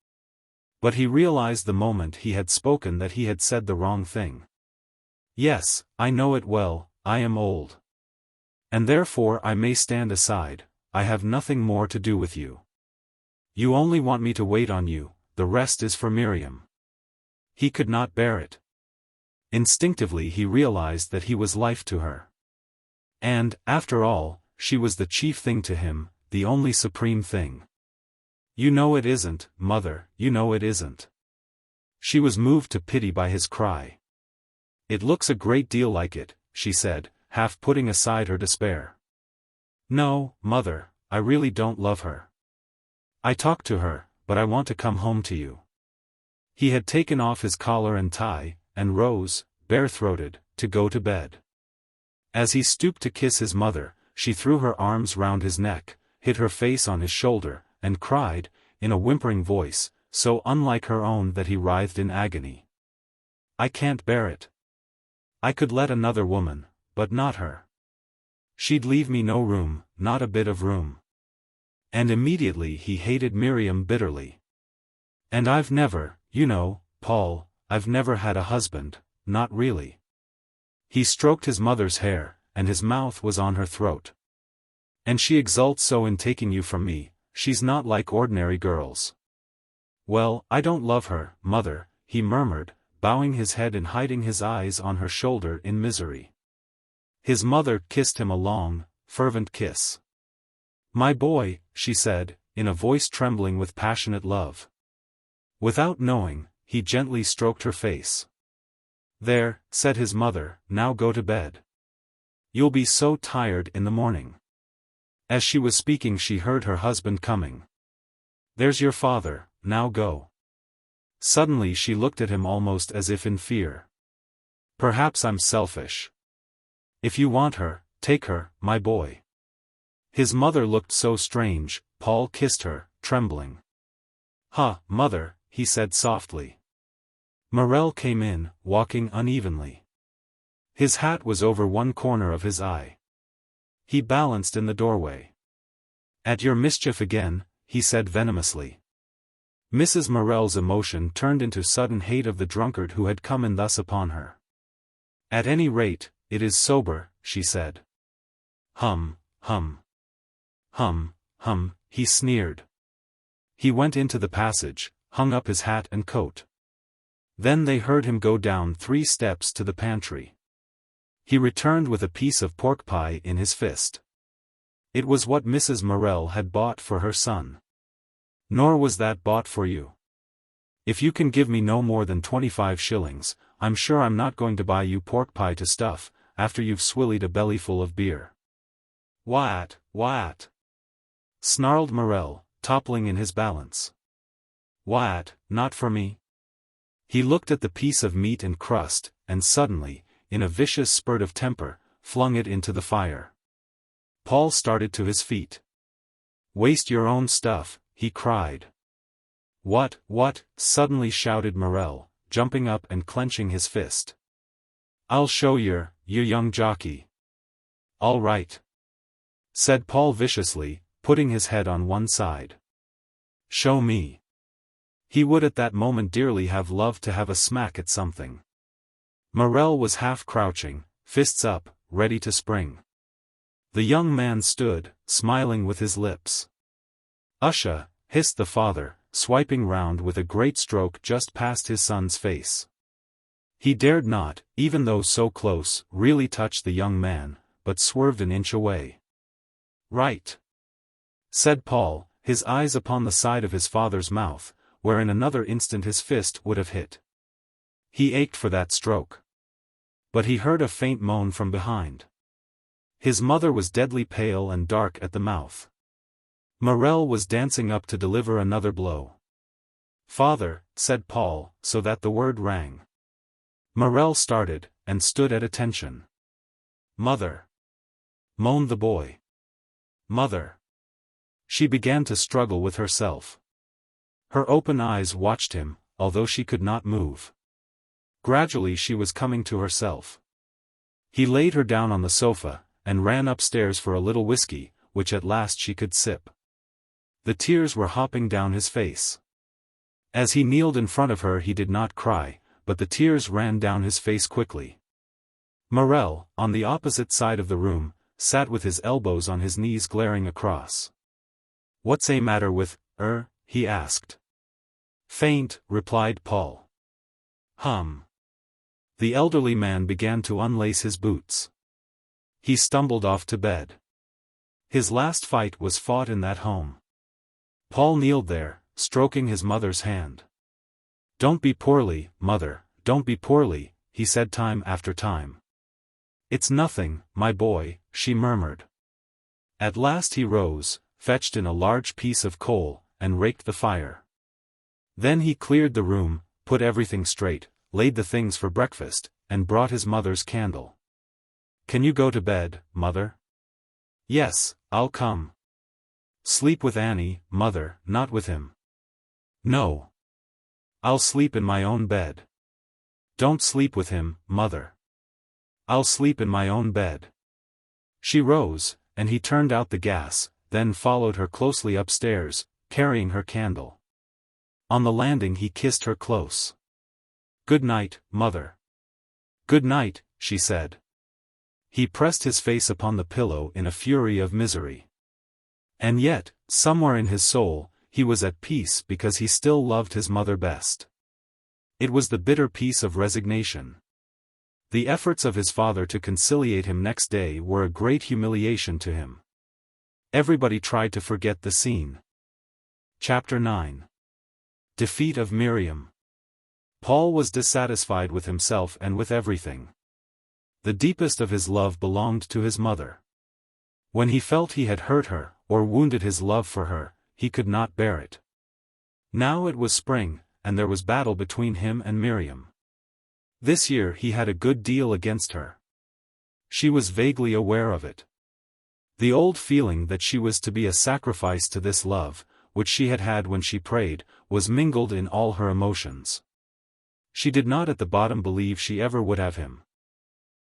But he realized the moment he had spoken that he had said the wrong thing. "Yes, I know it well, I am old. And therefore I may stand aside, I have nothing more to do with you. You only want me to wait on you, the rest is for Miriam." He could not bear it. Instinctively he realized that he was life to her. And, after all, she was the chief thing to him, the only supreme thing. "You know it isn't, mother, you know it isn't." She was moved to pity by his cry. "It looks a great deal like it," she said, half putting aside her despair. "No, mother, I really don't love her. I talk to her, but I want to come home to you." He had taken off his collar and tie, and rose, bare-throated, to go to bed. As he stooped to kiss his mother, she threw her arms round his neck, hid her face on his shoulder, and cried, in a whimpering voice, so unlike her own that he writhed in agony. "I can't bear it. I could let another woman, but not her. She'd leave me no room, not a bit of room. And immediately he hated Miriam bitterly. And I've never, you know, Paul, I've never had a husband, not really. He stroked his mother's hair, and his mouth was on her throat. And she exults so in taking you from me, she's not like ordinary girls. Well, I don't love her, mother, he murmured, bowing his head and hiding his eyes on her shoulder in misery. His mother kissed him a long, fervent kiss. My boy, she said, in a voice trembling with passionate love. Without knowing, he gently stroked her face. There, said his mother, now go to bed. You'll be so tired in the morning. As she was speaking she heard her husband coming. There's your father, now go. Suddenly she looked at him almost as if in fear. Perhaps I'm selfish. If you want her, take her, my boy. His mother looked so strange. Paul kissed her, trembling. Mother, he said softly. Morel came in, walking unevenly. His hat was over one corner of his eye. He balanced in the doorway. At your mischief again, he said venomously. Mrs. Morel's emotion turned into sudden hate of the drunkard who had come in thus upon her. At any rate, it is sober, she said. Hum, he sneered. He went into the passage, hung up his hat and coat. Then they heard him go down 3 steps to the pantry. He returned with a piece of pork pie in his fist. It was what Mrs. Morel had bought for her son. Nor was that bought for you. If you can give me no more than 25 shillings, I'm sure I'm not going to buy you pork pie to stuff, after you've swillied a bellyful of beer. What? Snarled Morel, toppling in his balance. What, not for me? He looked at the piece of meat and crust, and suddenly, in a vicious spurt of temper, flung it into the fire. Paul started to his feet. Waste your own stuff, he cried. What, suddenly shouted Morel, jumping up and clenching his fist. I'll show you young jockey. All right, said Paul viciously, putting his head on one side. Show me. He would at that moment dearly have loved to have a smack at something. Morel was half crouching, fists up, ready to spring. The young man stood, smiling with his lips. Usha, hissed the father, swiping round with a great stroke just past his son's face. He dared not, even though so close, really touch the young man, but swerved an inch away. Right, said Paul, his eyes upon the side of his father's mouth, where in another instant his fist would have hit. He ached for that stroke. But he heard a faint moan from behind. His mother was deadly pale and dark at the mouth. Morel was dancing up to deliver another blow. Father, said Paul, so that the word rang. Morel started, and stood at attention. Mother, moaned the boy. Mother. She began to struggle with herself. Her open eyes watched him, although she could not move. Gradually she was coming to herself. He laid her down on the sofa, and ran upstairs for a little whiskey, which at last she could sip. The tears were hopping down his face. As he kneeled in front of her he did not cry, but the tears ran down his face quickly. Morel, on the opposite side of the room, sat with his elbows on his knees glaring across. What's a matter with her? He asked. Faint, replied Paul. The elderly man began to unlace his boots. He stumbled off to bed. His last fight was fought in that home. Paul kneeled there, stroking his mother's hand. Don't be poorly, mother, don't be poorly, he said time after time. It's nothing, my boy, she murmured. At last he rose, fetched in a large piece of coal, and raked the fire. Then he cleared the room, put everything straight, laid the things for breakfast, and brought his mother's candle. Can you go to bed, mother? Yes, I'll come. Sleep with Annie, mother, not with him. No. I'll sleep in my own bed. Don't sleep with him, mother. I'll sleep in my own bed. She rose, and he turned out the gas, then followed her closely upstairs, carrying her candle. On the landing he kissed her close. "Good night, mother." "Good night," she said. He pressed his face upon the pillow in a fury of misery. And yet, somewhere in his soul, he was at peace because he still loved his mother best. It was the bitter peace of resignation. The efforts of his father to conciliate him next day were a great humiliation to him. Everybody tried to forget the scene. Chapter 9. Defeat of Miriam. Paul was dissatisfied with himself and with everything. The deepest of his love belonged to his mother. When he felt he had hurt her, or wounded his love for her, he could not bear it. Now it was spring, and there was battle between him and Miriam. This year he had a good deal against her. She was vaguely aware of it. The old feeling that she was to be a sacrifice to this love, which she had had when she prayed, was mingled in all her emotions. She did not at the bottom believe she ever would have him.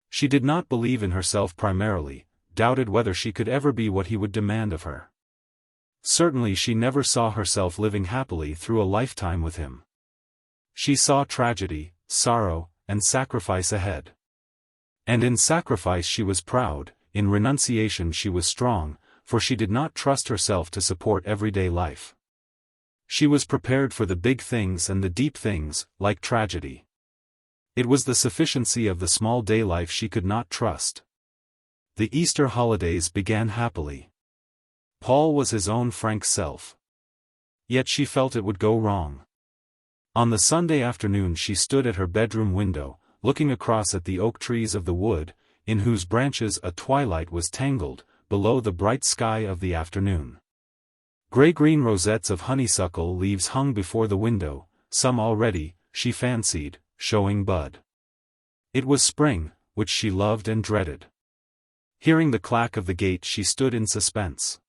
She did not believe in herself primarily, doubted whether she could ever be what he would demand of her. Certainly she never saw herself living happily through a lifetime with him. She saw tragedy, sorrow, and sacrifice ahead. And in sacrifice she was proud, in renunciation she was strong, for she did not trust herself to support everyday life. She was prepared for the big things and the deep things, like tragedy. It was the sufficiency of the small day life she could not trust. The Easter holidays began happily. Paul was his own frank self. Yet she felt it would go wrong. On the Sunday afternoon she stood at her bedroom window, looking across at the oak trees of the wood, in whose branches a twilight was tangled, below the bright sky of the afternoon. Gray-green rosettes of honeysuckle leaves hung before the window, some already, she fancied, showing bud. It was spring, which she loved and dreaded. Hearing the clack of the gate she stood in suspense.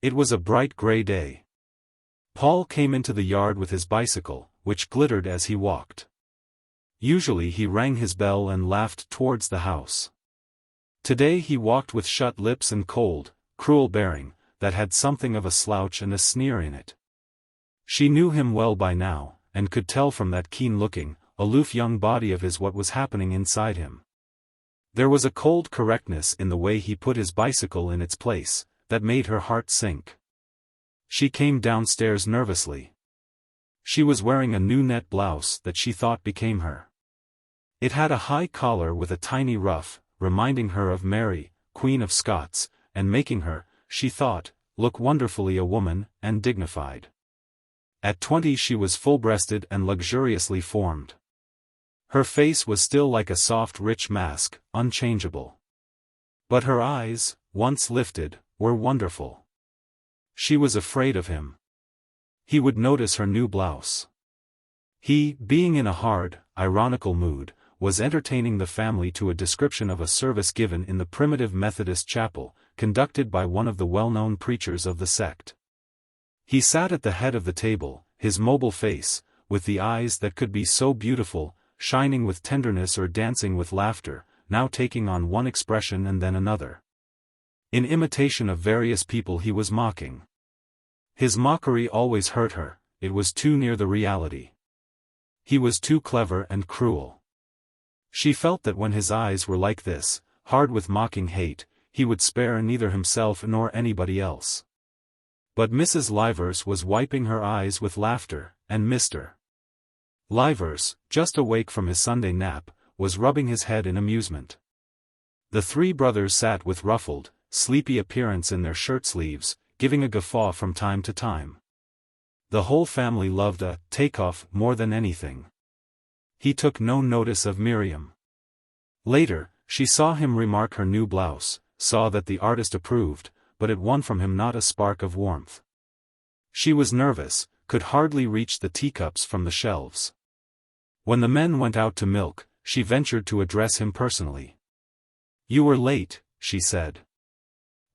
It was a bright gray day. Paul came into the yard with his bicycle, which glittered as he walked. Usually he rang his bell and laughed towards the house. Today he walked with shut lips and cold, cruel bearing, that had something of a slouch and a sneer in it. She knew him well by now, and could tell from that keen-looking, aloof young body of his what was happening inside him. There was a cold correctness in the way he put his bicycle in its place, that made her heart sink. She came downstairs nervously. She was wearing a new net blouse that she thought became her. It had a high collar with a tiny ruff, reminding her of Mary, Queen of Scots, and making her, she thought, look wonderfully a woman, and dignified. At 20 she was full-breasted and luxuriously formed. Her face was still like a soft rich mask, unchangeable. But her eyes, once lifted, were wonderful. She was afraid of him. He would notice her new blouse. He, being in a hard, ironical mood, was entertaining the family to a description of a service given in the primitive Methodist chapel, conducted by one of the well-known preachers of the sect. He sat at the head of the table, his mobile face, with the eyes that could be so beautiful, shining with tenderness or dancing with laughter, now taking on one expression and then another. In imitation of various people he was mocking. His mockery always hurt her, it was too near the reality. He was too clever and cruel. She felt that when his eyes were like this, hard with mocking hate, he would spare neither himself nor anybody else. But Mrs. Livers was wiping her eyes with laughter, and Mr. Livers, just awake from his Sunday nap, was rubbing his head in amusement. The three brothers sat with ruffled, sleepy appearance in their shirt-sleeves, giving a guffaw from time to time. The whole family loved a take-off more than anything. He took no notice of Miriam. Later, she saw him remark her new blouse, saw that the artist approved, but it won from him not a spark of warmth. She was nervous, could hardly reach the teacups from the shelves. When the men went out to milk, she ventured to address him personally. "You were late," she said.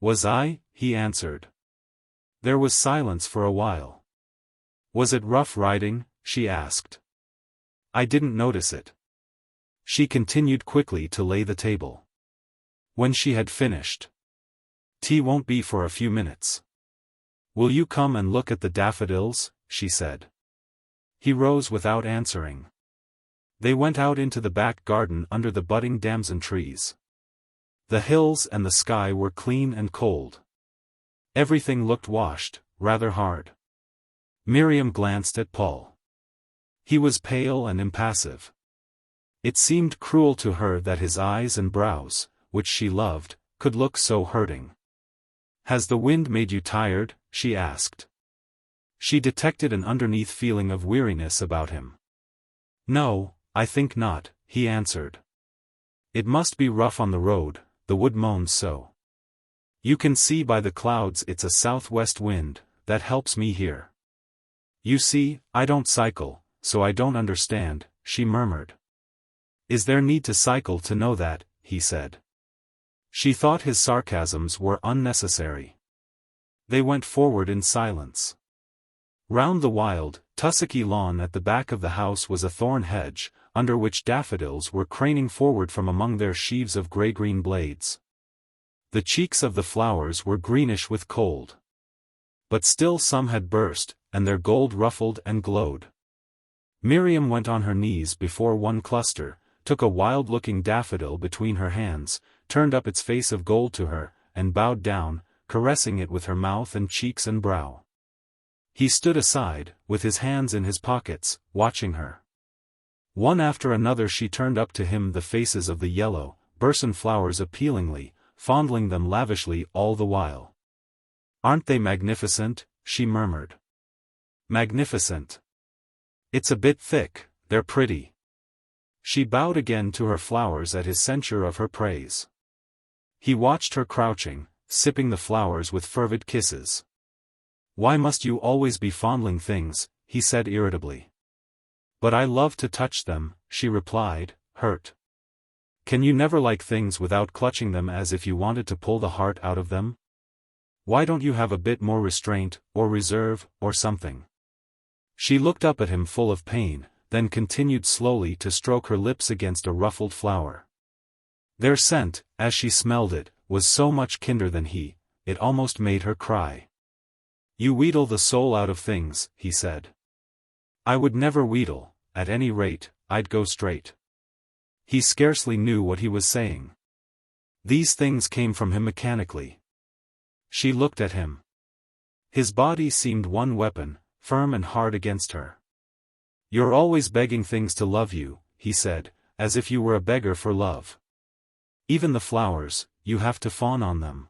"Was I?" he answered. There was silence for a while. "Was it rough riding?" she asked. "I didn't notice it." She continued quickly to lay the table. When she had finished. Tea won't be for a few minutes. Will you come and look at the daffodils? She said. He rose without answering. They went out into the back garden under the budding damson trees. The hills and the sky were clean and cold. Everything looked washed, rather hard. Miriam glanced at Paul. He was pale and impassive. It seemed cruel to her that his eyes and brows, which she loved, could look so hurting. Has the wind made you tired? She asked. She detected an underneath feeling of weariness about him. No, I think not, he answered. It must be rough on the road, the wood moans so. You can see by the clouds it's a southwest wind, that helps me here. You see, I don't cycle, so I don't understand, she murmured. Is there need to cycle to know that? He said. She thought his sarcasms were unnecessary. They went forward in silence. Round the wild, tussocky lawn at the back of the house was a thorn hedge, under which daffodils were craning forward from among their sheaves of grey-green blades. The cheeks of the flowers were greenish with cold. But still some had burst, and their gold ruffled and glowed. Miriam went on her knees before one cluster, took a wild-looking daffodil between her hands, turned up its face of gold to her, and bowed down, caressing it with her mouth and cheeks and brow. He stood aside, with his hands in his pockets, watching her. One after another she turned up to him the faces of the yellow, burson flowers appealingly, fondling them lavishly all the while. Aren't they magnificent? She murmured. Magnificent. It's a bit thick, they're pretty. She bowed again to her flowers at his censure of her praise. He watched her crouching, sipping the flowers with fervid kisses. Why must you always be fondling things? He said irritably. But I love to touch them, she replied, hurt. Can you never like things without clutching them as if you wanted to pull the heart out of them? Why don't you have a bit more restraint, or reserve, or something? She looked up at him full of pain, then continued slowly to stroke her lips against a ruffled flower. Their scent, as she smelled it, was so much kinder than he, it almost made her cry. You wheedle the soul out of things, he said. I would never wheedle, at any rate, I'd go straight. He scarcely knew what he was saying. These things came from him mechanically. She looked at him. His body seemed one weapon, firm and hard against her. You're always begging things to love you, he said, as if you were a beggar for love. Even the flowers, you have to fawn on them.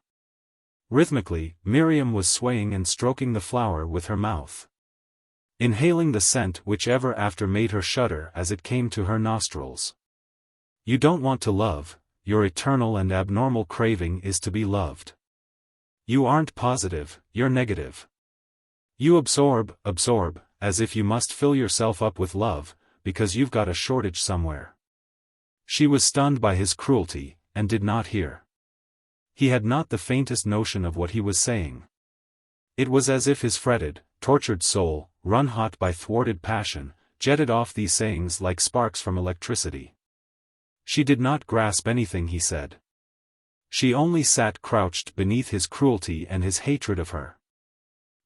Rhythmically, Miriam was swaying and stroking the flower with her mouth, inhaling the scent which ever after made her shudder as it came to her nostrils. You don't want to love, your eternal and abnormal craving is to be loved. You aren't positive, you're negative. You absorb, as if you must fill yourself up with love, because you've got a shortage somewhere. She was stunned by his cruelty, and did not hear. He had not the faintest notion of what he was saying. It was as if his fretted, tortured soul, run hot by thwarted passion, jetted off these sayings like sparks from electricity. She did not grasp anything he said. She only sat crouched beneath his cruelty and his hatred of her.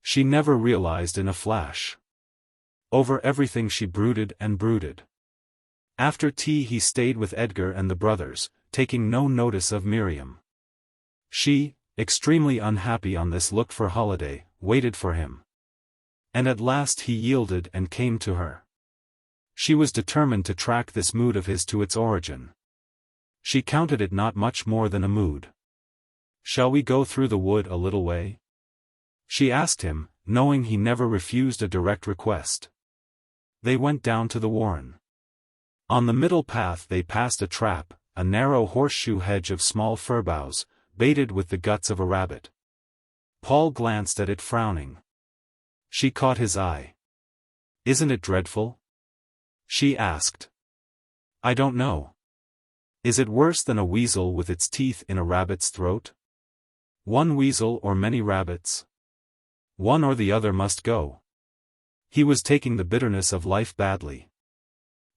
She never realized in a flash. Over everything she brooded and brooded. After tea he stayed with Edgar and the brothers, taking no notice of Miriam. She, extremely unhappy on this looked-for holiday, waited for him. And at last he yielded and came to her. She was determined to track this mood of his to its origin. She counted it not much more than a mood. Shall we go through the wood a little way? She asked him, knowing he never refused a direct request. They went down to the warren. On the middle path they passed a trap, a narrow horseshoe hedge of small fir boughs, baited with the guts of a rabbit. Paul glanced at it frowning. She caught his eye. Isn't it dreadful? She asked. I don't know. Is it worse than a weasel with its teeth in a rabbit's throat? One weasel or many rabbits? One or the other must go. He was taking the bitterness of life badly.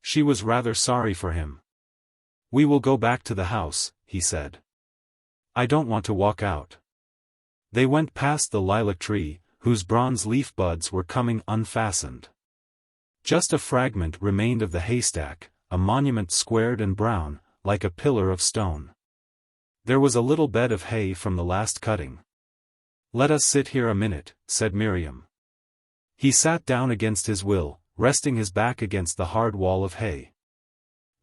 She was rather sorry for him. We will go back to the house, he said. I don't want to walk out. They went past the lilac tree, whose bronze leaf buds were coming unfastened. Just a fragment remained of the haystack, a monument squared and brown, like a pillar of stone. There was a little bed of hay from the last cutting. Let us sit here a minute, said Miriam. He sat down against his will, resting his back against the hard wall of hay.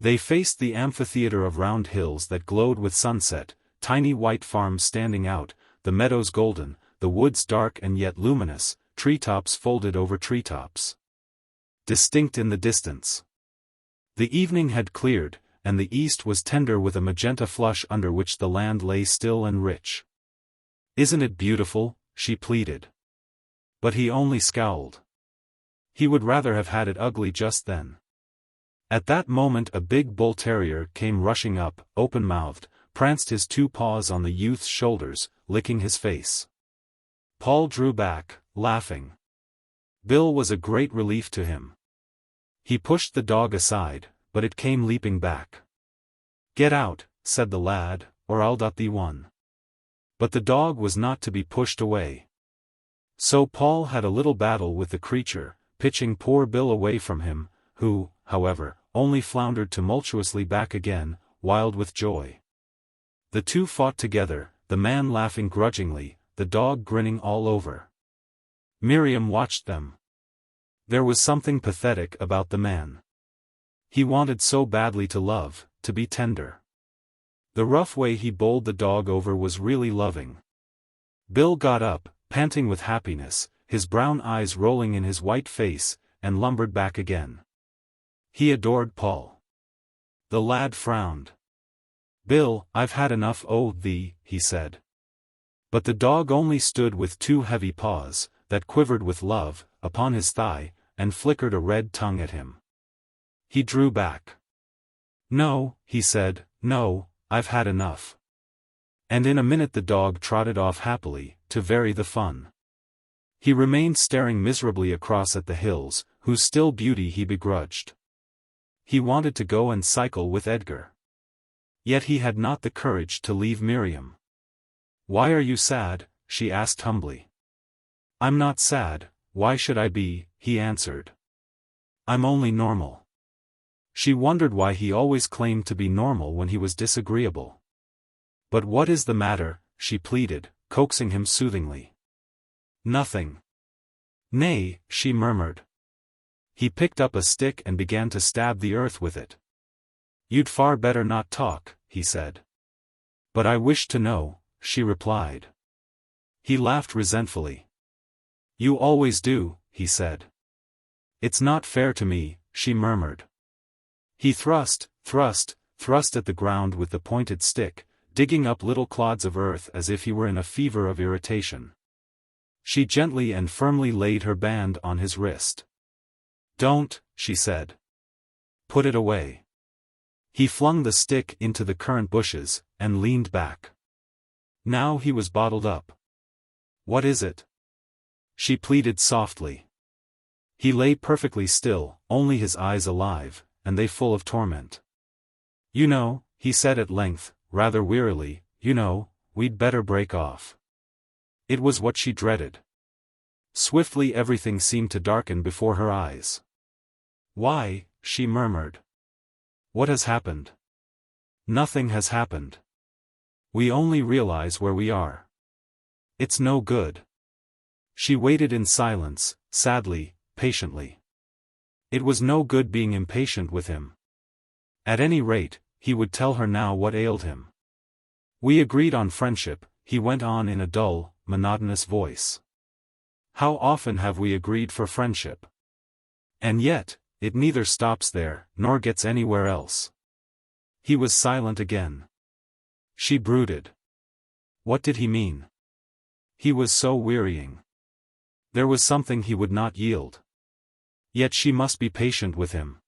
They faced the amphitheater of round hills that glowed with sunset, tiny white farms standing out, the meadows golden, the woods dark and yet luminous, treetops folded over treetops. Distinct in the distance. The evening had cleared, and the east was tender with a magenta flush under which the land lay still and rich. Isn't it beautiful? She pleaded. But he only scowled. He would rather have had it ugly just then. At that moment a big bull terrier came rushing up, open-mouthed, pranced his 2 paws on the youth's shoulders, licking his face. Paul drew back, laughing. Bill was a great relief to him. He pushed the dog aside, but it came leaping back. Get out, said the lad, or I'll dot thee one. But the dog was not to be pushed away. So Paul had a little battle with the creature, pitching poor Bill away from him, who, however, only floundered tumultuously back again, wild with joy. The two fought together, the man laughing grudgingly, the dog grinning all over. Miriam watched them. There was something pathetic about the man. He wanted so badly to love, to be tender. The rough way he bowled the dog over was really loving. Bill got up, panting with happiness, his brown eyes rolling in his white face, and lumbered back again. He adored Paul. The lad frowned. Bill, I've had enough o' thee, he said. But the dog only stood with 2 heavy paws, that quivered with love, upon his thigh, and flickered a red tongue at him. He drew back. No, he said, no, I've had enough. And in a minute the dog trotted off happily, to vary the fun. He remained staring miserably across at the hills, whose still beauty he begrudged. He wanted to go and cycle with Edgar. Yet he had not the courage to leave Miriam. Why are you sad? She asked humbly. I'm not sad, why should I be? He answered. I'm only normal. She wondered why he always claimed to be normal when he was disagreeable. But what is the matter? She pleaded, coaxing him soothingly. Nothing. Nay, she murmured. He picked up a stick and began to stab the earth with it. You'd far better not talk, he said. But I wish to know, she replied. He laughed resentfully. You always do, he said. It's not fair to me, she murmured. He thrust at the ground with the pointed stick, digging up little clods of earth as if he were in a fever of irritation. She gently and firmly laid her band on his wrist. Don't, she said. Put it away. He flung the stick into the currant bushes, and leaned back. Now he was bottled up. What is it? She pleaded softly. He lay perfectly still, only his eyes alive, and they full of torment. You know, he said at length, rather wearily, you know, we'd better break off. It was what she dreaded. Swiftly everything seemed to darken before her eyes. Why, she murmured. What has happened? Nothing has happened. We only realize where we are. It's no good. She waited in silence, sadly, patiently. It was no good being impatient with him. At any rate, he would tell her now what ailed him. We agreed on friendship, he went on in a dull, monotonous voice. How often have we agreed for friendship? And yet, it neither stops there, nor gets anywhere else. He was silent again. She brooded. What did he mean? He was so wearying. There was something he would not yield. Yet she must be patient with him.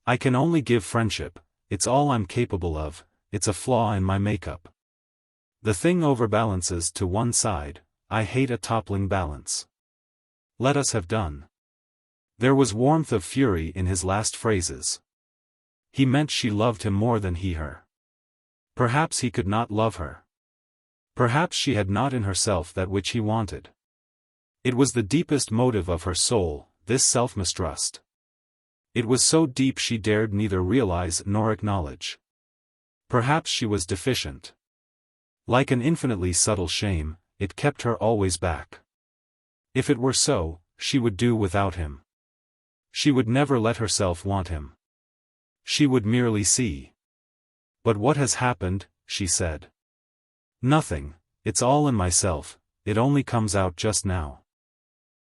I can only give friendship, it's all I'm capable of, it's a flaw in my makeup. The thing overbalances to one side, I hate a toppling balance. Let us have done. There was warmth of fury in his last phrases. He meant she loved him more than he her. Perhaps he could not love her. Perhaps she had not in herself that which he wanted. It was the deepest motive of her soul, this self-mistrust. It was so deep she dared neither realize nor acknowledge. Perhaps she was deficient. Like an infinitely subtle shame, it kept her always back. If it were so, she would do without him. She would never let herself want him. She would merely see. But what has happened, she said. Nothing, it's all in myself, it only comes out just now.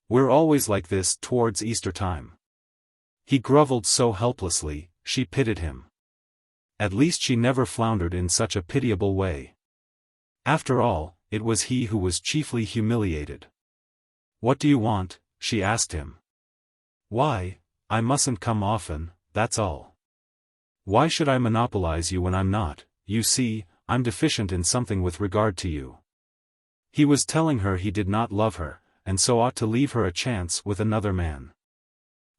We're always like this towards Easter time. He groveled so helplessly, she pitied him. At least she never floundered in such a pitiable way. After all, it was he who was chiefly humiliated. What do you want? She asked him. Why, I mustn't come often, that's all. Why should I monopolize you when I'm not? You see, I'm deficient in something with regard to you. He was telling her he did not love her, and so ought to leave her a chance with another man.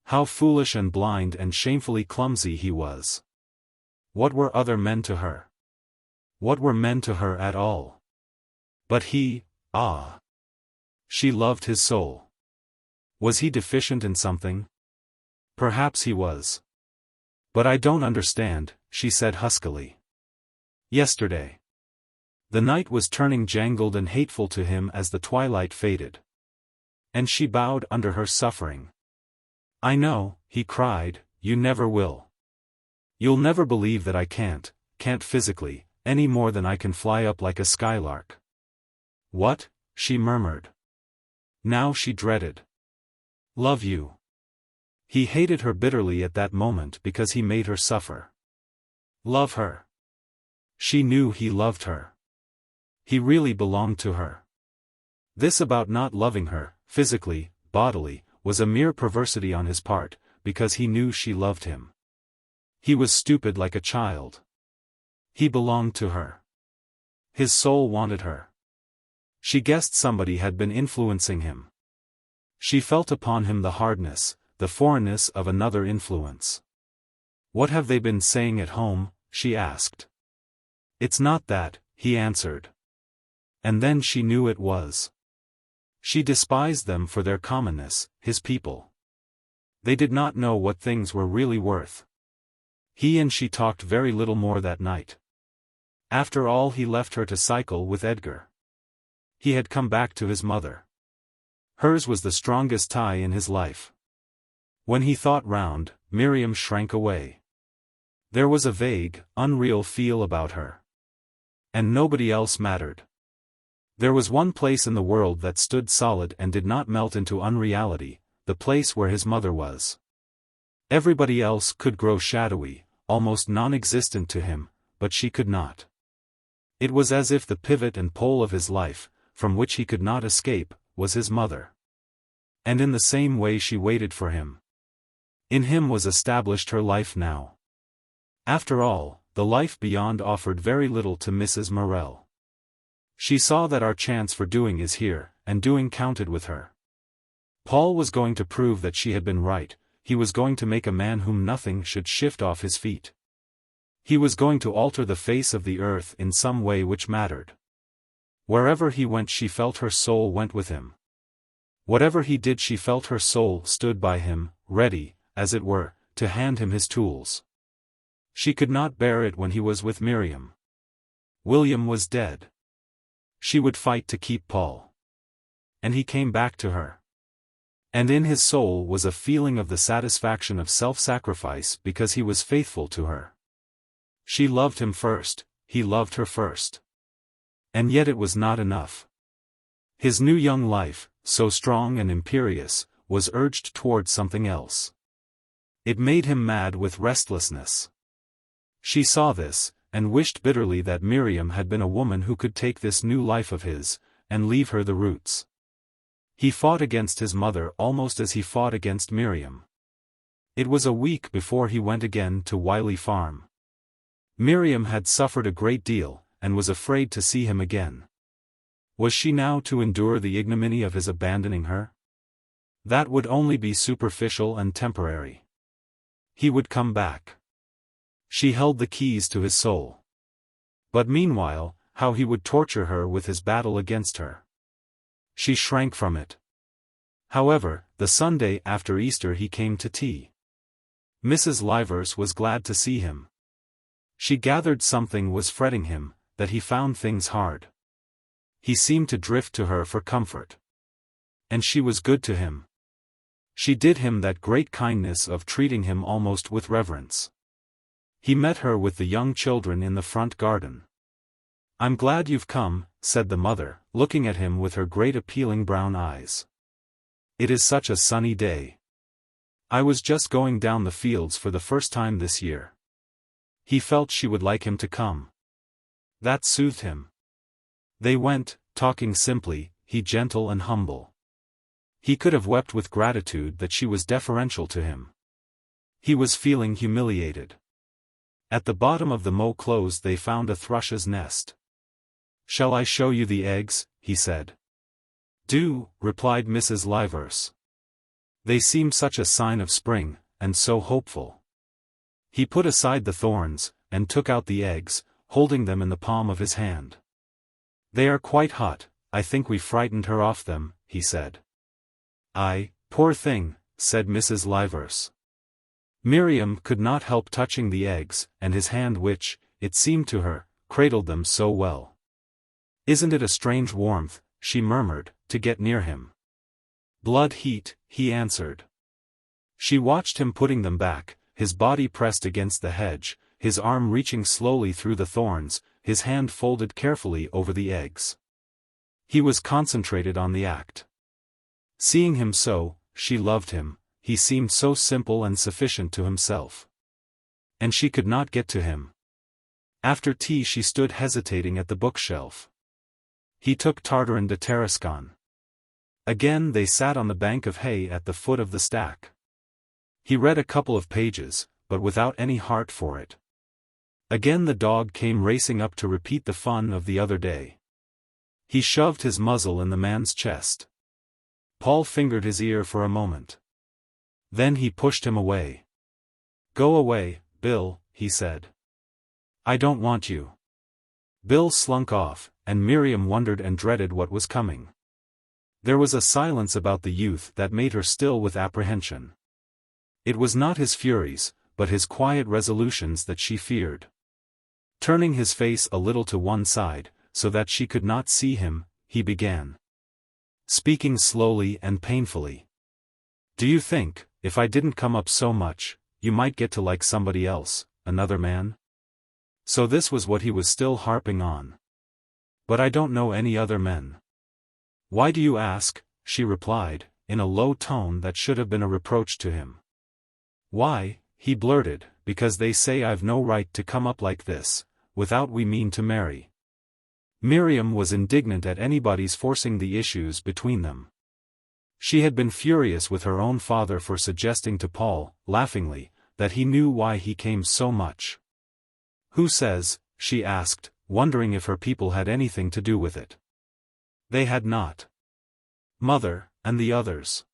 How foolish and blind and shamefully clumsy he was. What were other men to her? What were men to her at all? But he, ah! She loved his soul. Was he deficient in something? Perhaps he was. But I don't understand, she said huskily. Yesterday. The night was turning jangled and hateful to him as the twilight faded. And she bowed under her suffering. I know, he cried, you never will. You'll never believe that I can't physically, any more than I can fly up like a skylark. What? She murmured. Now she dreaded. Love you. He hated her bitterly at that moment because he made her suffer. Love her. She knew he loved her. He really belonged to her. This about not loving her, physically, bodily, was a mere perversity on his part, because he knew she loved him. He was stupid like a child. He belonged to her. His soul wanted her. She guessed somebody had been influencing him. She felt upon him the hardness, the foreignness of another influence. What have they been saying at home? She asked. It's not that, he answered. And then she knew it was. She despised them for their commonness, his people. They did not know what things were really worth. He and she talked very little more that night. After all, he left her to cycle with Edgar. He had come back to his mother. Hers was the strongest tie in his life. When he thought round, Miriam shrank away. There was a vague, unreal feel about her. And nobody else mattered. There was one place in the world that stood solid and did not melt into unreality, the place where his mother was. Everybody else could grow shadowy, almost non-existent to him, but she could not. It was as if the pivot and pole of his life, from which he could not escape, was his mother. And in the same way she waited for him. In him was established her life now. After all, the life beyond offered very little to Mrs. Morel. She saw that our chance for doing is here, and doing counted with her. Paul was going to prove that she had been right, he was going to make a man whom nothing should shift off his feet. He was going to alter the face of the earth in some way which mattered. Wherever he went she felt her soul went with him. Whatever he did she felt her soul stood by him, ready, as it were, to hand him his tools. She could not bear it when he was with Miriam. William was dead. She would fight to keep Paul. And he came back to her. And in his soul was a feeling of the satisfaction of self-sacrifice because he was faithful to her. She loved him first, he loved her first. And yet it was not enough. His new young life, so strong and imperious, was urged toward something else. It made him mad with restlessness. She saw this, and wished bitterly that Miriam had been a woman who could take this new life of his, and leave her the roots. He fought against his mother almost as he fought against Miriam. It was a week before he went again to Wiley Farm. Miriam had suffered a great deal, and was afraid to see him again. Was she now to endure the ignominy of his abandoning her? That would only be superficial and temporary. He would come back. She held the keys to his soul. But meanwhile, how he would torture her with his battle against her. She shrank from it. However, the Sunday after Easter he came to tea. Mrs. Livers was glad to see him. She gathered something was fretting him, that he found things hard. He seemed to drift to her for comfort. And she was good to him. She did him that great kindness of treating him almost with reverence. He met her with the young children in the front garden. "I'm glad you've come," said the mother, looking at him with her great appealing brown eyes. "It is such a sunny day. I was just going down the fields for the first time this year." He felt she would like him to come. That soothed him. They went, talking simply, he gentle and humble. He could have wept with gratitude that she was deferential to him. He was feeling humiliated. At the bottom of the mow close they found a thrush's nest. "Shall I show you the eggs?" he said. "Do," replied Mrs. Livers. "They seem such a sign of spring, and so hopeful." He put aside the thorns, and took out the eggs, holding them in the palm of his hand. "They are quite hot, I think we frightened her off them," he said. "Ay, poor thing," said Mrs. Livers. Miriam could not help touching the eggs, and his hand which, it seemed to her, cradled them so well. "Isn't it a strange warmth," she murmured, to get near him. "Blood heat," he answered. She watched him putting them back, his body pressed against the hedge, his arm reaching slowly through the thorns, his hand folded carefully over the eggs. He was concentrated on the act. Seeing him so, she loved him, he seemed so simple and sufficient to himself. And she could not get to him. After tea she stood hesitating at the bookshelf. He took Tartarin de Tarascon. Again they sat on the bank of hay at the foot of the stack. He read a couple of pages, but without any heart for it. Again the dog came racing up to repeat the fun of the other day. He shoved his muzzle in the man's chest. Paul fingered his ear for a moment. Then he pushed him away. "Go away, Bill," he said. "I don't want you." Bill slunk off, and Miriam wondered and dreaded what was coming. There was a silence about the youth that made her still with apprehension. It was not his furies, but his quiet resolutions that she feared. Turning his face a little to one side, so that she could not see him, he began. Speaking slowly and painfully. "Do you think, if I didn't come up so much, you might get to like somebody else, another man?" So this was what he was still harping on. "But I don't know any other men." "Why do you ask?" she replied, in a low tone that should have been a reproach to him. "Why," he blurted, "because they say I've no right to come up like this, without we mean to marry." Miriam was indignant at anybody's forcing the issues between them. She had been furious with her own father for suggesting to Paul, laughingly, that he knew why he came so much. "Who says?" she asked, wondering if her people had anything to do with it. They had not. Mother, and the others.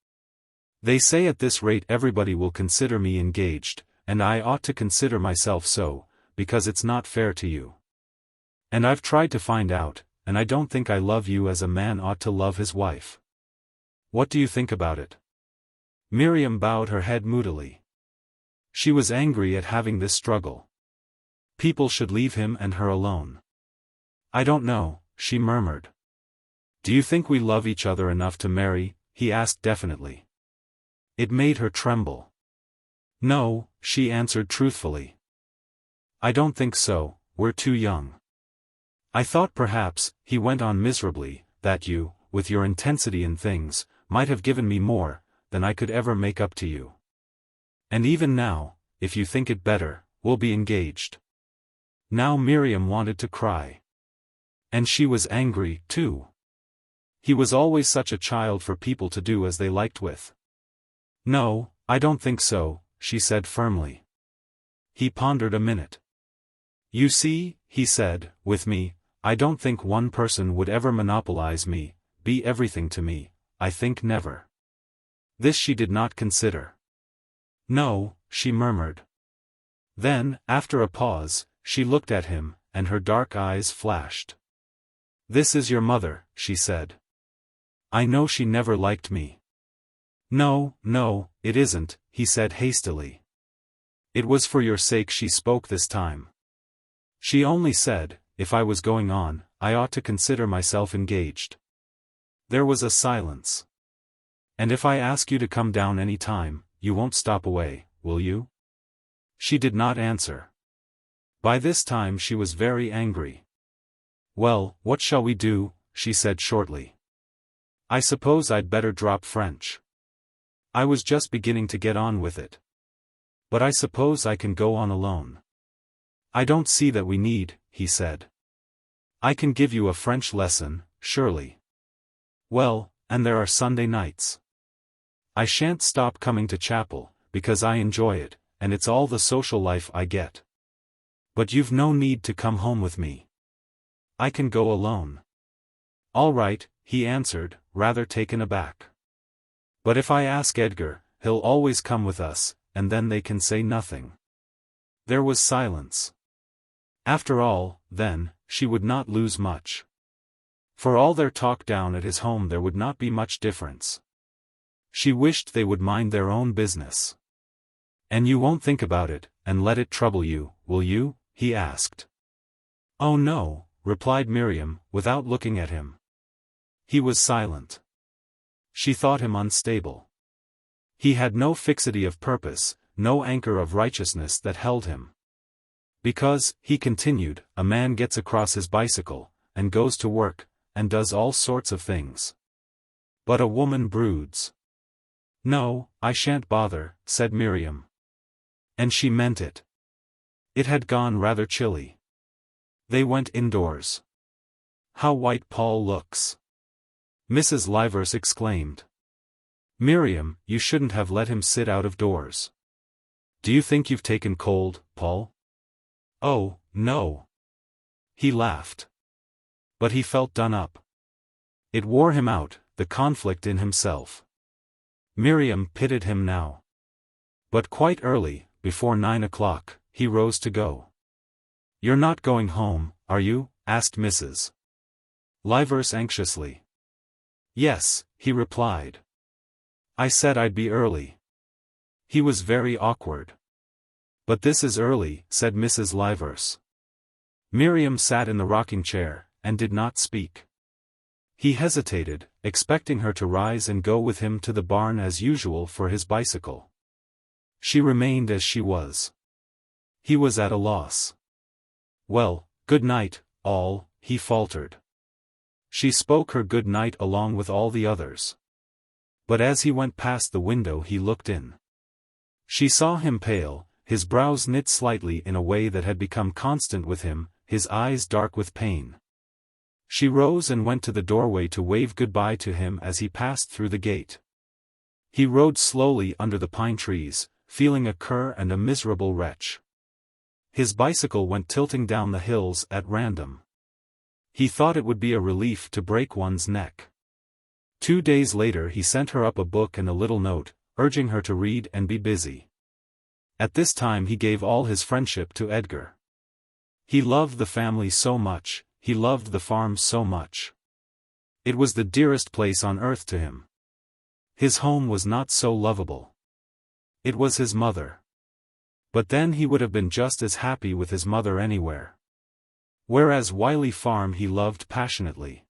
"They say at this rate everybody will consider me engaged, and I ought to consider myself so, because it's not fair to you. And I've tried to find out, and I don't think I love you as a man ought to love his wife. What do you think about it?" Miriam bowed her head moodily. She was angry at having this struggle. People should leave him and her alone. "I don't know," she murmured. "Do you think we love each other enough to marry?" he asked definitely. It made her tremble. "No," she answered truthfully. "I don't think so, we're too young. I thought perhaps," he went on miserably, "that you, with your intensity in things, might have given me more than I could ever make up to you. And even now, if you think it better, we'll be engaged." Now Miriam wanted to cry. And she was angry, too. He was always such a child for people to do as they liked with. "No, I don't think so," she said firmly. He pondered a minute. "You see," he said, "with me, I don't think one person would ever monopolize me, be everything to me, I think never." This she did not consider. "No," she murmured. Then, after a pause, she looked at him, and her dark eyes flashed. "This is your mother," she said. "I know she never liked me." "No, no, it isn't," he said hastily. "It was for your sake she spoke this time. She only said, if I was going on, I ought to consider myself engaged." There was a silence. "And if I ask you to come down any time, you won't stop away, will you?" She did not answer. By this time she was very angry. "Well, what shall we do?" she said shortly. "I suppose I'd better drop French. I was just beginning to get on with it. But I suppose I can go on alone." "I don't see that we need," he said. "I can give you a French lesson, surely." "Well, and there are Sunday nights. I shan't stop coming to chapel, because I enjoy it, and it's all the social life I get. But you've no need to come home with me. I can go alone." "All right," he answered, rather taken aback. "But if I ask Edgar, he'll always come with us, and then they can say nothing." There was silence. After all, then, she would not lose much. For all their talk down at his home there would not be much difference. She wished they would mind their own business. "And you won't think about it, and let it trouble you, will you?" he asked. "Oh no," replied Miriam, without looking at him. He was silent. She thought him unstable. He had no fixity of purpose, no anchor of righteousness that held him. "Because," he continued, "a man gets across his bicycle, and goes to work, and does all sorts of things. But a woman broods." "No, I shan't bother," said Miriam. And she meant it. It had gone rather chilly. They went indoors. "How white Paul looks!" Mrs. Livers exclaimed. "Miriam, you shouldn't have let him sit out of doors. Do you think you've taken cold, Paul?" "Oh, no." He laughed. But he felt done up. It wore him out, the conflict in himself. Miriam pitied him now. But quite early, before 9 o'clock, he rose to go. "You're not going home, are you?" asked Mrs. Livers anxiously. "Yes," he replied. "I said I'd be early." He was very awkward. "But this is early," said Mrs. Livers. Miriam sat in the rocking chair, and did not speak. He hesitated, expecting her to rise and go with him to the barn as usual for his bicycle. She remained as she was. He was at a loss. "Well, good night, all," he faltered. She spoke her good night along with all the others. But as he went past the window he looked in. She saw him pale, his brows knit slightly in a way that had become constant with him, his eyes dark with pain. She rose and went to the doorway to wave goodbye to him as he passed through the gate. He rode slowly under the pine trees, feeling a cur and a miserable wretch. His bicycle went tilting down the hills at random. He thought it would be a relief to break one's neck. 2 days later he sent her up a book and a little note, urging her to read and be busy. At this time he gave all his friendship to Edgar. He loved the family so much, he loved the farm so much. It was the dearest place on earth to him. His home was not so lovable. It was his mother. But then he would have been just as happy with his mother anywhere. Whereas Wiley Farm he loved passionately.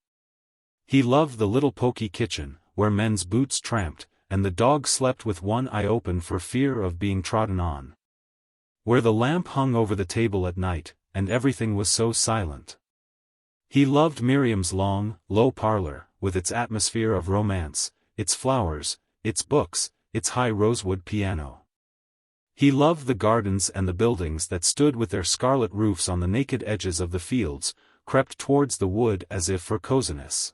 He loved the little poky kitchen, where men's boots tramped, and the dog slept with one eye open for fear of being trodden on. Where the lamp hung over the table at night, and everything was so silent. He loved Miriam's long, low parlor, with its atmosphere of romance, its flowers, its books, its high rosewood piano. He loved the gardens and the buildings that stood with their scarlet roofs on the naked edges of the fields, crept towards the wood as if for coziness.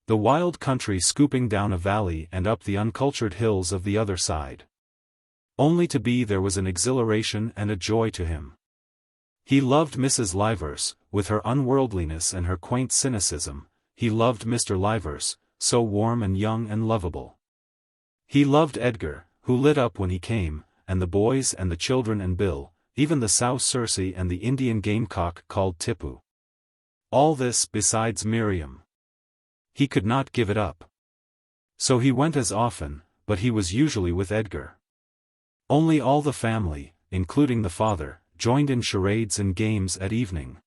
The wild country scooping down a valley and up the uncultured hills of the other side. Only to be there was an exhilaration and a joy to him. He loved Mrs. Livers, with her unworldliness and her quaint cynicism. He loved Mr. Livers, so warm and young and lovable. He loved Edgar, who lit up when he came, and the boys and the children and Bill, even the sow Circe and the Indian gamecock called Tipu. All this besides Miriam. He could not give it up. So he went as often, but he was usually with Edgar. Only all the family, including the father, joined in charades and games at evening.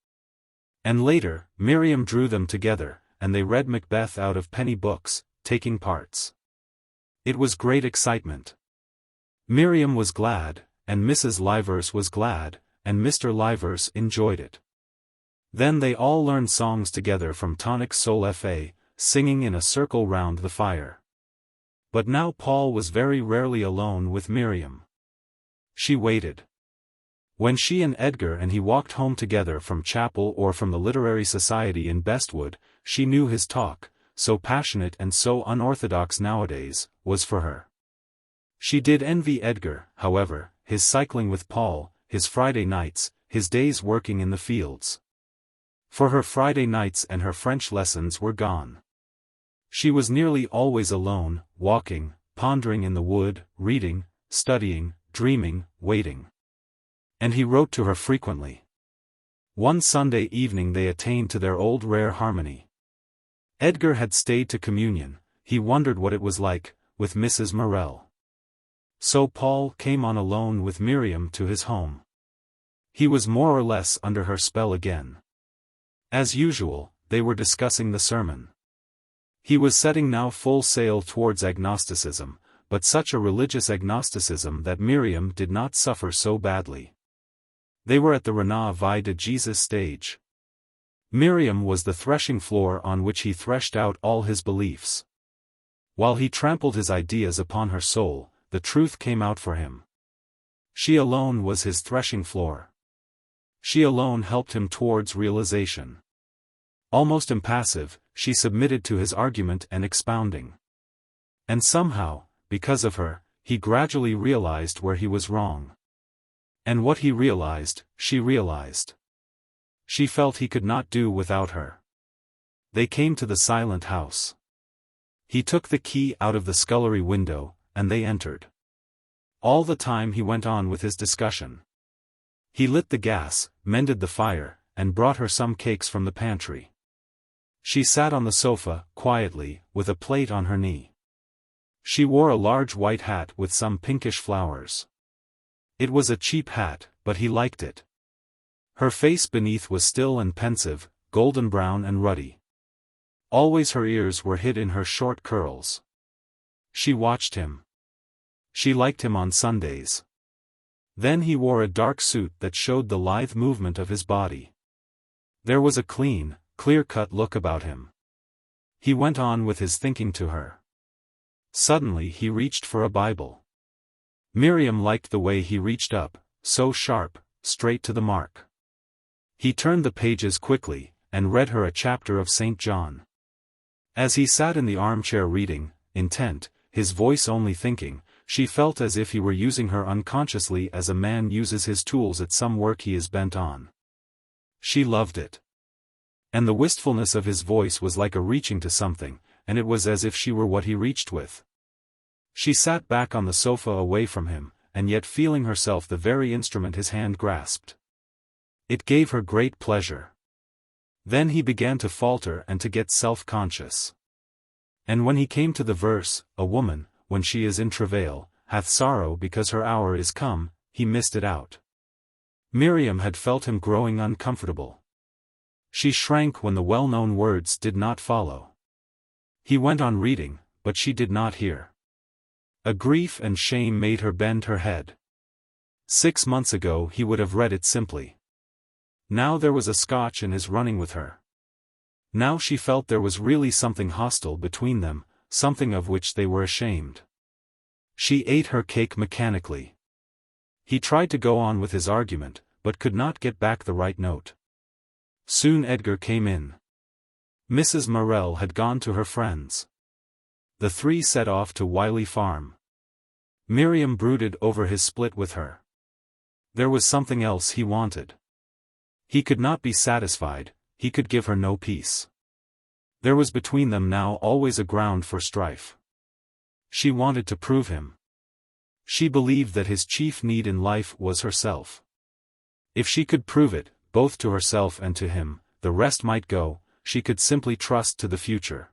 And later, Miriam drew them together, and they read Macbeth out of penny books, taking parts. It was great excitement. Miriam was glad, and Mrs. Livers was glad, and Mr. Livers enjoyed it. Then they all learned songs together from Tonic Sol Fa, singing in a circle round the fire. But now Paul was very rarely alone with Miriam. She waited. When she and Edgar and he walked home together from chapel or from the literary society in Bestwood, she knew his talk, so passionate and so unorthodox nowadays, was for her. She did envy Edgar, however, his cycling with Paul, his Friday nights, his days working in the fields. For her Friday nights and her French lessons were gone. She was nearly always alone, walking, pondering in the wood, reading, studying, dreaming, waiting. And he wrote to her frequently. One Sunday evening they attained to their old rare harmony. Edgar had stayed to communion, he wondered what it was like, with Mrs. Morel. So Paul came on alone with Miriam to his home. He was more or less under her spell again. As usual, they were discussing the sermon. He was setting now full sail towards agnosticism, but such a religious agnosticism that Miriam did not suffer so badly. They were at the Rena vie de Jesus stage. Miriam was the threshing floor on which he threshed out all his beliefs. While he trampled his ideas upon her soul, the truth came out for him. She alone was his threshing floor. She alone helped him towards realization. Almost impassive, she submitted to his argument and expounding. And somehow, because of her, he gradually realized where he was wrong. And what he realized, she realized. She felt he could not do without her. They came to the silent house. He took the key out of the scullery window, and they entered. All the time he went on with his discussion. He lit the gas, mended the fire, and brought her some cakes from the pantry. She sat on the sofa, quietly, with a plate on her knee. She wore a large white hat with some pinkish flowers. It was a cheap hat, but he liked it. Her face beneath was still and pensive, golden brown and ruddy. Always her ears were hid in her short curls. She watched him. She liked him on Sundays. Then he wore a dark suit that showed the lithe movement of his body. There was a clean, clear-cut look about him. He went on with his thinking to her. Suddenly he reached for a Bible. Miriam liked the way he reached up, so sharp, straight to the mark. He turned the pages quickly, and read her a chapter of St. John. As he sat in the armchair reading, intent, his voice only thinking, she felt as if he were using her unconsciously as a man uses his tools at some work he is bent on. She loved it. And the wistfulness of his voice was like a reaching to something, and it was as if she were what he reached with. She sat back on the sofa away from him, and yet feeling herself the very instrument his hand grasped. It gave her great pleasure. Then he began to falter and to get self-conscious. And when he came to the verse, "A woman, when she is in travail, hath sorrow because her hour is come," he missed it out. Miriam had felt him growing uncomfortable. She shrank when the well-known words did not follow. He went on reading, but she did not hear. A grief and shame made her bend her head. 6 months ago he would have read it simply. Now there was a scotch in his running with her. Now she felt there was really something hostile between them, something of which they were ashamed. She ate her cake mechanically. He tried to go on with his argument, but could not get back the right note. Soon Edgar came in. Mrs. Morel had gone to her friends. The three set off to Wiley Farm. Miriam brooded over his split with her. There was something else he wanted. He could not be satisfied, he could give her no peace. There was between them now always a ground for strife. She wanted to prove him. She believed that his chief need in life was herself. If she could prove it, both to herself and to him, the rest might go, she could simply trust to the future.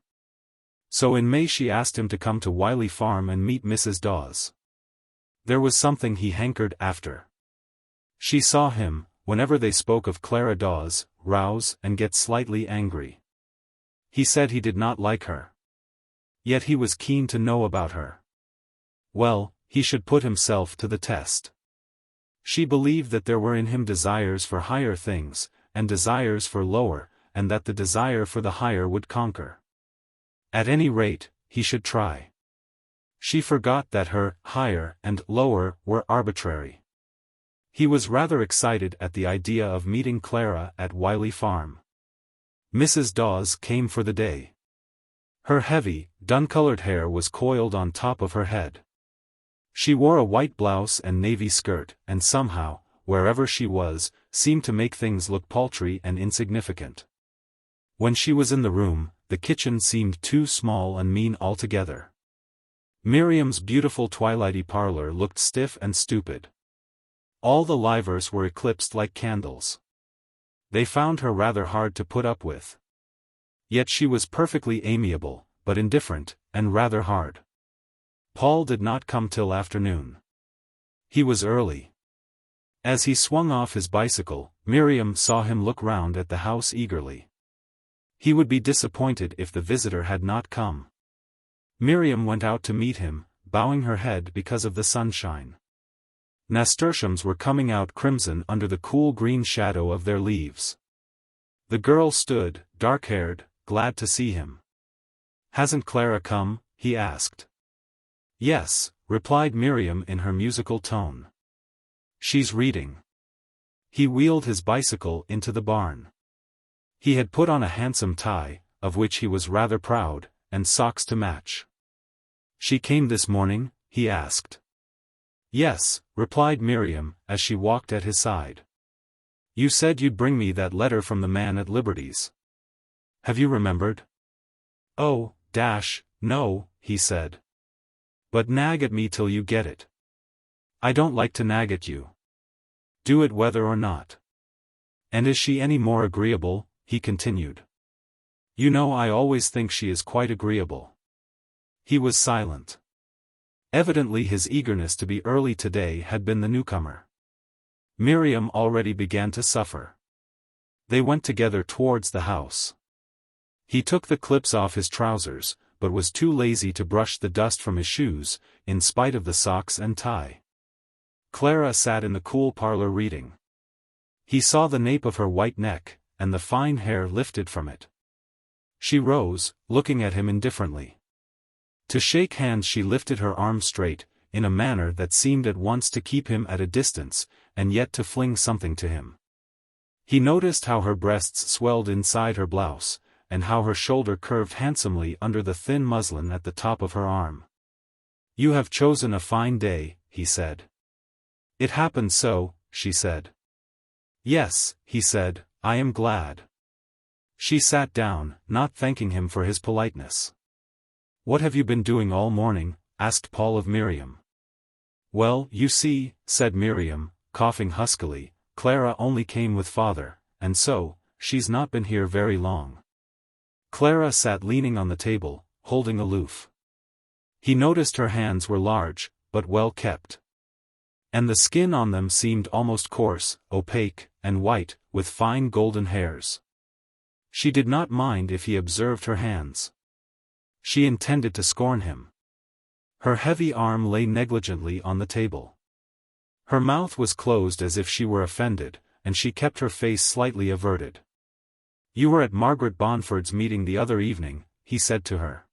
So in May she asked him to come to VIII Farm and meet Mrs. Dawes. There was something he hankered after. She saw him, whenever they spoke of Clara Dawes, rouse and get slightly angry. He said he did not like her. Yet he was keen to know about her. Well, he should put himself to the test. She believed that there were in him desires for higher things, and desires for lower, and that the desire for the higher would conquer. At any rate, he should try. She forgot that her higher and lower were arbitrary. He was rather excited at the idea of meeting Clara at VIII Farm. Mrs. Dawes came for the day. Her heavy, dun-colored hair was coiled on top of her head. She wore a white blouse and navy skirt, and somehow, wherever she was, seemed to make things look paltry and insignificant. When she was in the room, the kitchen seemed too small and mean altogether. Miriam's beautiful twilighty parlor looked stiff and stupid. All the livers were eclipsed like candles. They found her rather hard to put up with. Yet she was perfectly amiable, but indifferent, and rather hard. Paul did not come till afternoon. He was early. As he swung off his bicycle, Miriam saw him look round at the house eagerly. He would be disappointed if the visitor had not come. Miriam went out to meet him, bowing her head because of the sunshine. Nasturtiums were coming out crimson under the cool green shadow of their leaves. The girl stood, dark-haired, glad to see him. "Hasn't Clara come?" he asked. "Yes," replied Miriam in her musical tone. "She's reading." He wheeled his bicycle into the barn. He had put on a handsome tie, of which he was rather proud, and socks to match. "She came this morning?" he asked. "Yes," replied Miriam, as she walked at his side. "You said you'd bring me that letter from the man at Liberty's. Have you remembered?" "Oh, no," he said. "But nag at me till you get it." "I don't like to nag at you. Do it whether or not." "And is she any more agreeable?" he continued. "You know I always think she is quite agreeable." He was silent. Evidently his eagerness to be early today had been the newcomer. Miriam already began to suffer. They went together towards the house. He took the clips off his trousers, but was too lazy to brush the dust from his shoes, in spite of the socks and tie. Clara sat in the cool parlor reading. He saw the nape of her white neck, and the fine hair lifted from it. She rose, looking at him indifferently. To shake hands she lifted her arms straight, in a manner that seemed at once to keep him at a distance, and yet to fling something to him. He noticed how her breasts swelled inside her blouse, and how her shoulder curved handsomely under the thin muslin at the top of her arm. "You have chosen a fine day," he said. "It happened so," she said. "Yes," he said, "I am glad." She sat down, not thanking him for his politeness. "What have you been doing all morning?" asked Paul of Miriam. "Well, you see," said Miriam, coughing huskily, "Clara only came with father, and so, she's not been here very long." Clara sat leaning on the table, holding aloof. He noticed her hands were large, but well kept. And the skin on them seemed almost coarse, opaque, and white, with fine golden hairs. She did not mind if he observed her hands. She intended to scorn him. Her heavy arm lay negligently on the table. Her mouth was closed as if she were offended, and she kept her face slightly averted. "You were at Margaret Bonford's meeting the other evening," he said to her.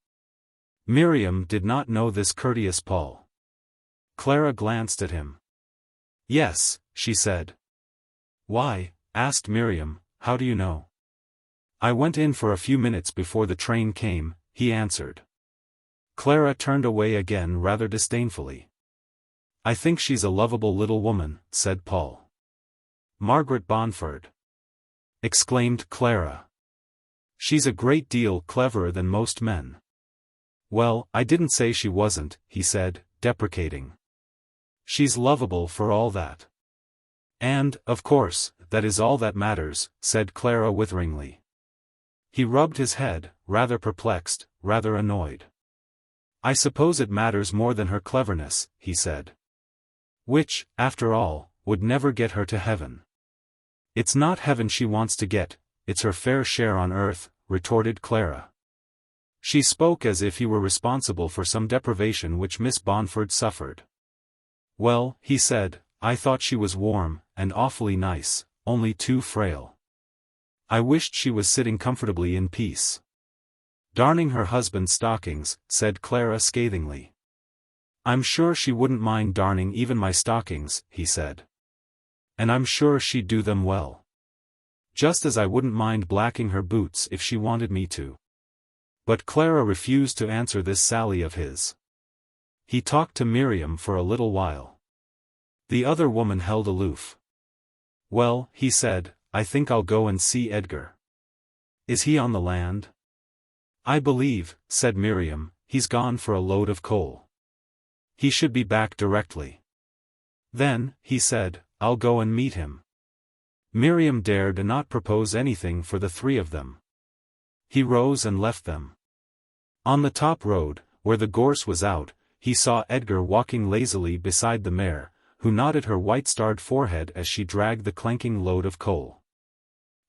Miriam did not know this courteous Paul. Clara glanced at him. "Yes," she said. "Why?" asked Miriam, "how do you know?" "I went in for a few minutes before the train came," he answered. Clara turned away again rather disdainfully. "I think she's a lovable little woman," said Paul. "Margaret Bonford!" exclaimed Clara. "She's a great deal cleverer than most men." "Well, I didn't say she wasn't," he said, deprecating. "She's lovable for all that." And, of course, that is all that matters, said Clara witheringly. He rubbed his head, rather perplexed, rather annoyed. I suppose it matters more than her cleverness, he said. Which, after all, would never get her to heaven. It's not heaven she wants to get, it's her fair share on earth, retorted Clara. She spoke as if he were responsible for some deprivation which Miss Bonford suffered. Well, he said, I thought she was warm, and awfully nice, only too frail. I wished she was sitting comfortably in peace. Darning her husband's stockings, said Clara scathingly. I'm sure she wouldn't mind darning even my stockings, he said. And I'm sure she'd do them well. Just as I wouldn't mind blacking her boots if she wanted me to. But Clara refused to answer this sally of his. He talked to Miriam for a little while. The other woman held aloof. Well, he said, I think I'll go and see Edgar. Is he on the land? I believe, said Miriam, he's gone for a load of coal. He should be back directly. Then, he said, I'll go and meet him. Miriam dared not propose anything for the three of them. He rose and left them. On the top road, where the gorse was out, he saw Edgar walking lazily beside the mare, who nodded her white-starred forehead as she dragged the clanking load of coal.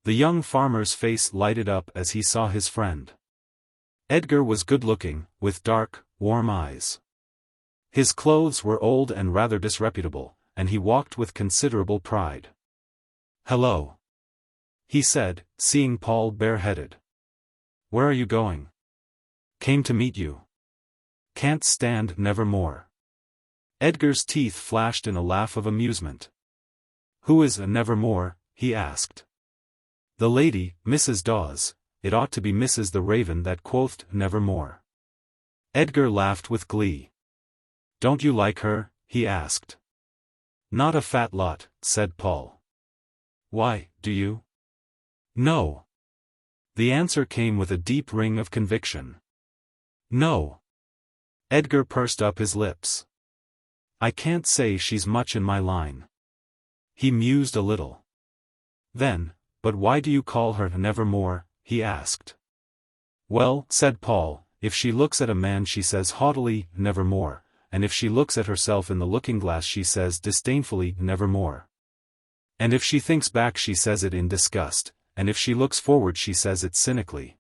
The young farmer's face lighted up as he saw his friend. Edgar was good-looking, with dark, warm eyes. His clothes were old and rather disreputable, and he walked with considerable pride. Hello, he said, seeing Paul bareheaded. Where are you going? Came to meet you. Can't stand Nevermore. Edgar's teeth flashed in a laugh of amusement. Who is a Nevermore? He asked. The lady, Mrs. Dawes. It ought to be Mrs. the Raven that quothed Nevermore. Edgar laughed with glee. Don't you like her? He asked. Not a fat lot, said Paul. Why, do you? No. The answer came with a deep ring of conviction. No. Edgar pursed up his lips. I can't say she's much in my line. He mused a little. Then, but why do you call her Nevermore? He asked. Well, said Paul, if she looks at a man she says haughtily, Nevermore, and if she looks at herself in the looking-glass she says disdainfully, Nevermore. And if she thinks back she says it in disgust, and if she looks forward she says it cynically.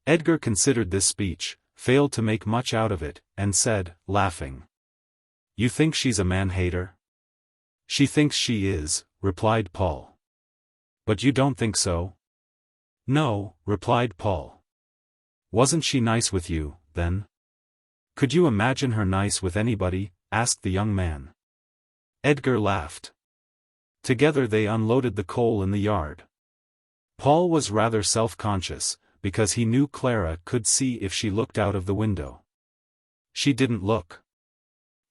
Edgar considered this speech, failed to make much out of it, and said, laughing. You think she's a man-hater? She thinks she is, replied Paul. But you don't think so? No, replied Paul. Wasn't she nice with you, then? Could you imagine her nice with anybody? Asked the young man. Edgar laughed. Together they unloaded the coal in the yard. Paul was rather self-conscious, because he knew Clara could see if she looked out of the window. She didn't look.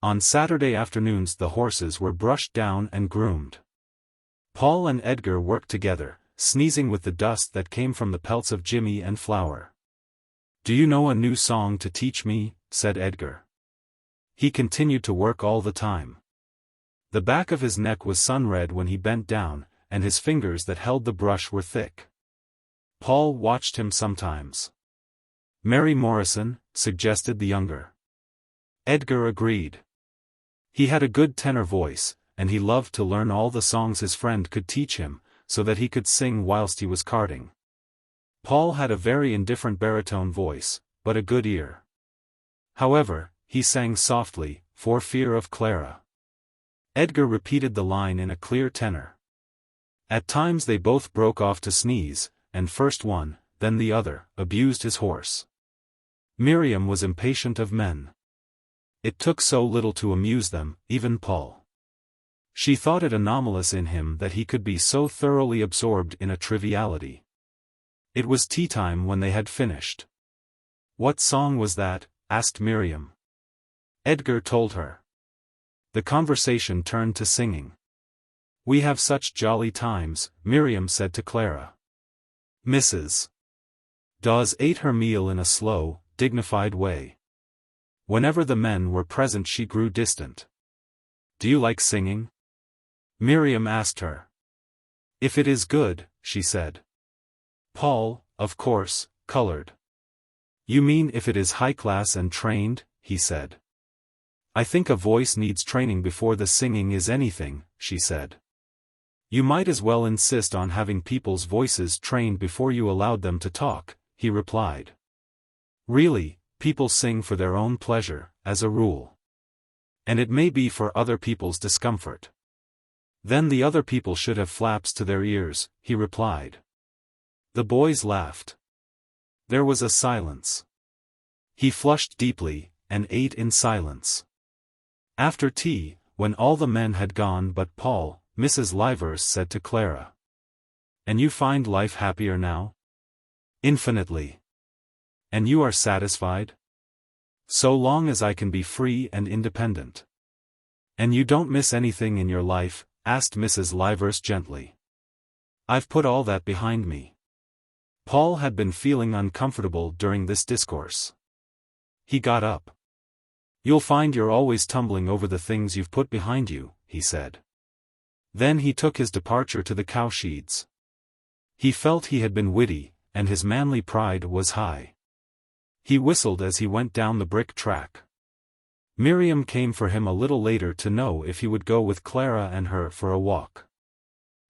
On Saturday afternoons the horses were brushed down and groomed. Paul and Edgar worked together, sneezing with the dust that came from the pelts of Jimmy and Flower. Do you know a new song to teach me? Said Edgar. He continued to work all the time. The back of his neck was sun-red when he bent down, and his fingers that held the brush were thick. Paul watched him sometimes. Mary Morrison, suggested the younger. Edgar agreed. He had a good tenor voice, and he loved to learn all the songs his friend could teach him, so that he could sing whilst he was carting. Paul had a very indifferent baritone voice, but a good ear. However, he sang softly, for fear of Clara. Edgar repeated the line in a clear tenor. At times they both broke off to sneeze, and first one, then the other, abused his horse. Miriam was impatient of men. It took so little to amuse them, even Paul. She thought it anomalous in him that he could be so thoroughly absorbed in a triviality. It was tea-time when they had finished. What song was that? Asked Miriam. Edgar told her. The conversation turned to singing. We have such jolly times, Miriam said to Clara. Mrs. Dawes ate her meal in a slow, dignified way. Whenever the men were present she grew distant. Do you like singing? Miriam asked her. If it is good, she said. Paul, of course, colored. You mean if it is high class and trained, he said. I think a voice needs training before the singing is anything, she said. You might as well insist on having people's voices trained before you allowed them to talk, he replied. Really, people sing for their own pleasure, as a rule. And it may be for other people's discomfort. Then the other people should have flaps to their ears, he replied. The boys laughed. There was a silence. He flushed deeply, and ate in silence. After tea, when all the men had gone but Paul, Mrs. Livers said to Clara. And you find life happier now? Infinitely. And you are satisfied? So long as I can be free and independent. And you don't miss anything in your life? Asked Mrs. Livers gently. I've put all that behind me. Paul had been feeling uncomfortable during this discourse. He got up. You'll find you're always tumbling over the things you've put behind you, he said. Then he took his departure to the cowsheds. He felt he had been witty, and his manly pride was high. He whistled as he went down the brick track. Miriam came for him a little later to know if he would go with Clara and her for a walk.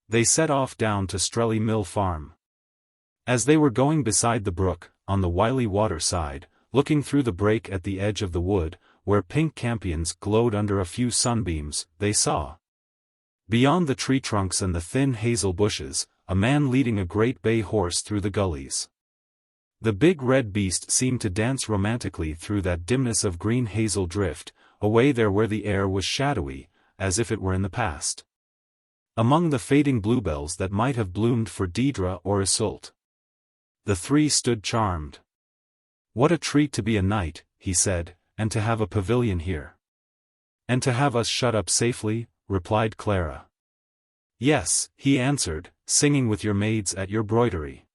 They set off down to Strelly Mill Farm. As they were going beside the brook, on the wily water side, looking through the break at the edge of the wood, where pink campions glowed under a few sunbeams, they saw, beyond the tree trunks and the thin hazel bushes, a man leading a great bay horse through the gullies. The big red beast seemed to dance romantically through that dimness of green hazel drift, away there where the air was shadowy, as if it were in the past. Among the fading bluebells that might have bloomed for Deidre or Iseult. The three stood charmed. What a treat to be a knight, he said, and to have a pavilion here. And to have us shut up safely, replied Clara. Yes, he answered, singing with your maids at your broidery.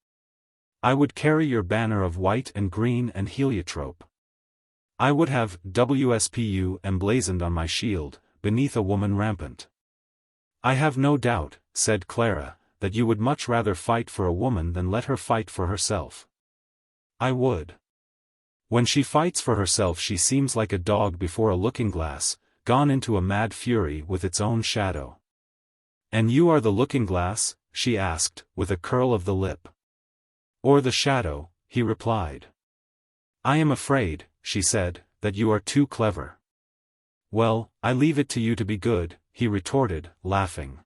I would carry your banner of white and green and heliotrope. I would have WSPU emblazoned on my shield, beneath a woman rampant. I have no doubt, said Clara, that you would much rather fight for a woman than let her fight for herself. I would. When she fights for herself she seems like a dog before a looking-glass, gone into a mad fury with its own shadow. And you are the looking-glass? She asked, with a curl of the lip. Or the shadow, he replied. I am afraid, she said, that you are too clever. Well, I leave it to you to be good, he retorted, laughing.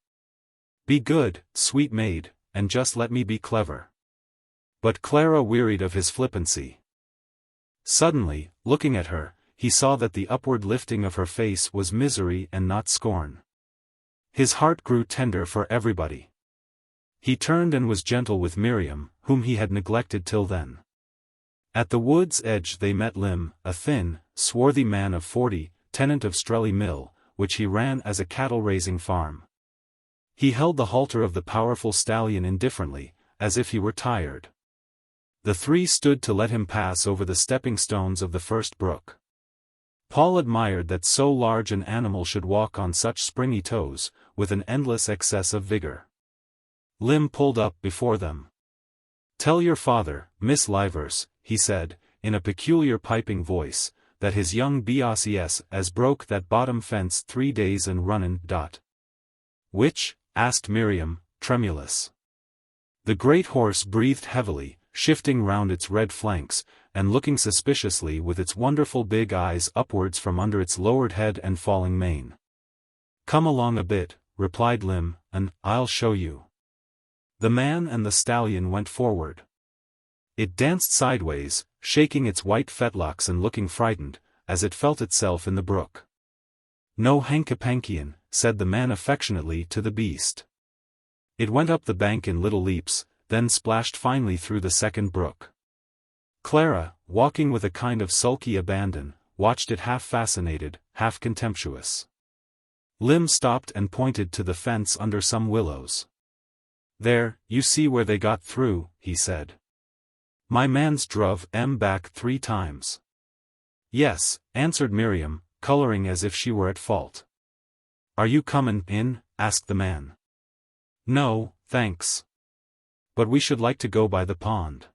Be good, sweet maid, and just let me be clever. But Clara wearied of his flippancy. Suddenly, looking at her, he saw that the upward lifting of her face was misery and not scorn. His heart grew tender for everybody. He turned and was gentle with Miriam, whom he had neglected till then. At the wood's edge they met Lim, a thin, swarthy man of 40, tenant of Strelly Mill, which he ran as a cattle-raising farm. He held the halter of the powerful stallion indifferently, as if he were tired. The three stood to let him pass over the stepping stones of the first brook. Paul admired that so large an animal should walk on such springy toes, with an endless excess of vigor. Lim pulled up before them. Tell your father, Miss Livers, he said, in a peculiar piping voice, that his young bosses as broke that bottom fence 3 days and runnin'. Which? Asked Miriam, tremulous. The great horse breathed heavily, shifting round its red flanks, and looking suspiciously with its wonderful big eyes upwards from under its lowered head and falling mane. Come along a bit, replied Lim, and I'll show you. The man and the stallion went forward. It danced sideways, shaking its white fetlocks and looking frightened, as it felt itself in the brook. No hankapankian, said the man affectionately to the beast. It went up the bank in little leaps, then splashed finely through the second brook. Clara, walking with a kind of sulky abandon, watched it half fascinated, half contemptuous. Lim stopped and pointed to the fence under some willows. There, you see where they got through, he said. My man's druv 'em back 3 times. Yes, answered Miriam, coloring as if she were at fault. Are you comin' in? asked the man. No, thanks. But we should like to go by the pond.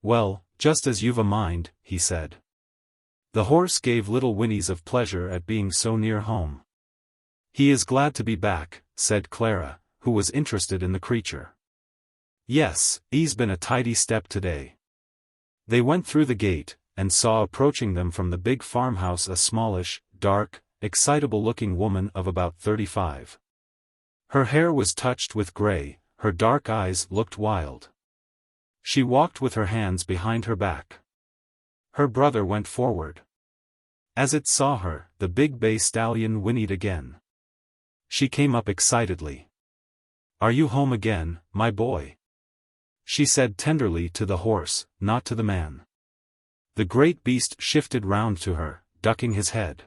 Well, just as you've a mind, he said. The horse gave little whinnies of pleasure at being so near home. He is glad to be back, said Clara, who was interested in the creature. Yes, he's been a tidy step today. They went through the gate, and saw approaching them from the big farmhouse a smallish, dark, excitable-looking woman of about 35. Her hair was touched with gray, her dark eyes looked wild. She walked with her hands behind her back. Her brother went forward. As it saw her, the big bay stallion whinnied again. She came up excitedly. Are you home again, my boy? She said tenderly to the horse, not to the man. The great beast shifted round to her, ducking his head.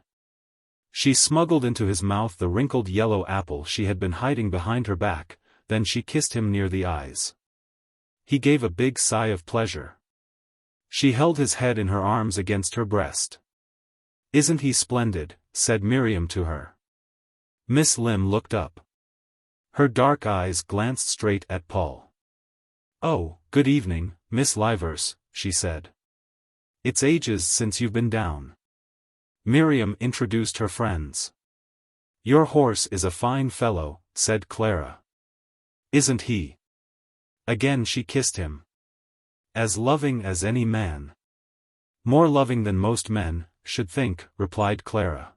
She smuggled into his mouth the wrinkled yellow apple she had been hiding behind her back, then she kissed him near the eyes. He gave a big sigh of pleasure. She held his head in her arms against her breast. Isn't he splendid, said Miriam to her. Miss Lim looked up. Her dark eyes glanced straight at Paul. Oh, good evening, Miss Livers, she said. It's ages since you've been down. Miriam introduced her friends. Your horse is a fine fellow, said Clara. Isn't he? Again she kissed him. As loving as any man. More loving than most men, should think, replied Clara.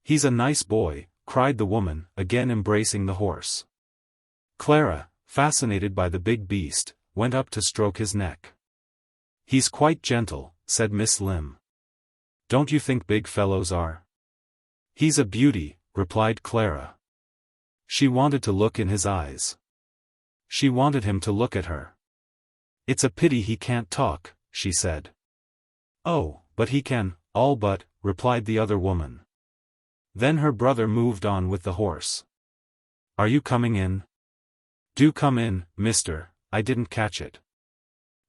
He's a nice boy, cried the woman, again embracing the horse. Clara, fascinated by the big beast, went up to stroke his neck. He's quite gentle, said Miss Lim. Don't you think big fellows are? He's a beauty, replied Clara. She wanted to look in his eyes. She wanted him to look at her. It's a pity he can't talk, she said. Oh, but he can, all but, replied the other woman. Then her brother moved on with the horse. Are you coming in? Do come in, mister, I didn't catch it.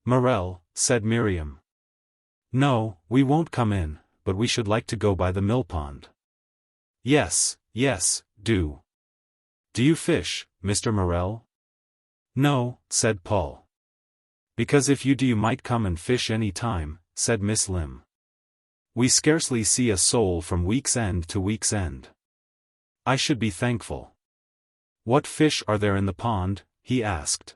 Morel, said Miriam. No, we won't come in, but we should like to go by the mill pond. Yes, yes, do. Do you fish, Mr. Morel? No, said Paul. Because if you do you might come and fish any time, said Miss Lim. We scarcely see a soul from week's end to week's end. I should be thankful. What fish are there in the pond? He asked.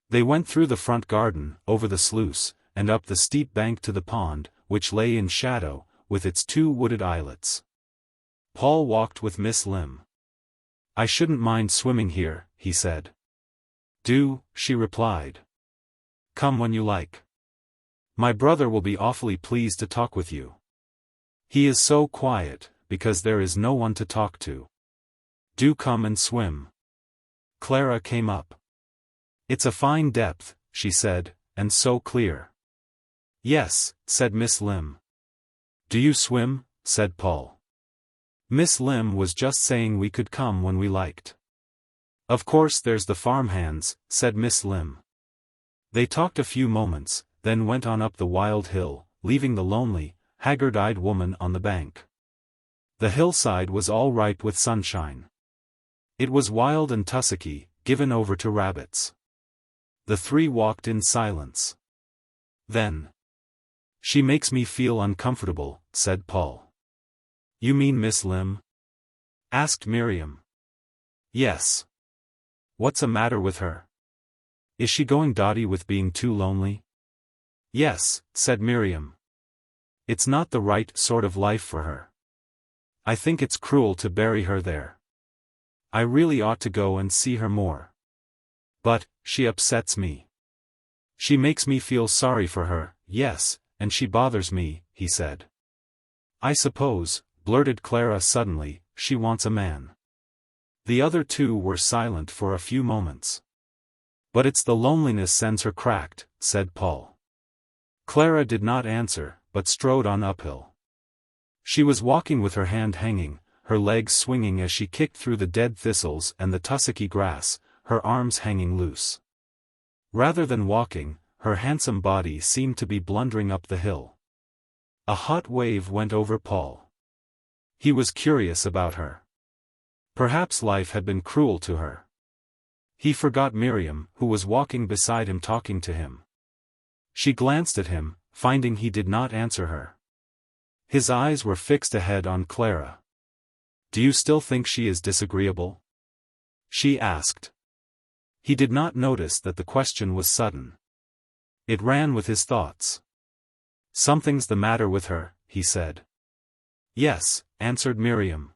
They went through the front garden, over the sluice, and up the steep bank to the pond, which lay in shadow, with its 2 wooded islets. Paul walked with Miss Lim. I shouldn't mind swimming here, he said. Do, she replied. Come when you like. My brother will be awfully pleased to talk with you. He is so quiet, because there is no one to talk to. Do come and swim. Clara came up. It's a fine depth, she said, and so clear. Yes, said Miss Lim. Do you swim? Said Paul. Miss Lim was just saying we could come when we liked. Of course there's the farmhands, said Miss Lim. They talked a few moments, then went on up the wild hill, leaving the lonely, haggard-eyed woman on the bank. The hillside was all ripe with sunshine. It was wild and tussocky, given over to rabbits. The 3 walked in silence. Then. She makes me feel uncomfortable, said Paul. You mean Miss Lim? Asked Miriam. Yes. What's a matter with her? Is she going dotty with being too lonely? Yes, said Miriam. It's not the right sort of life for her. I think it's cruel to bury her there. I really ought to go and see her more. But, she upsets me. She makes me feel sorry for her, yes, and she bothers me, he said. I suppose, blurted Clara suddenly, she wants a man. The other 2 were silent for a few moments. But it's the loneliness sends her cracked, said Paul. Clara did not answer, but strode on uphill. She was walking with her hand hanging, her legs swinging as she kicked through the dead thistles and the tussocky grass, her arms hanging loose. Rather than walking, her handsome body seemed to be blundering up the hill. A hot wave went over Paul. He was curious about her. Perhaps life had been cruel to her. He forgot Miriam, who was walking beside him talking to him. She glanced at him, finding he did not answer her. His eyes were fixed ahead on Clara. "Do you still think she is disagreeable?" she asked. He did not notice that the question was sudden. It ran with his thoughts. "Something's the matter with her," he said. "Yes," answered Miriam.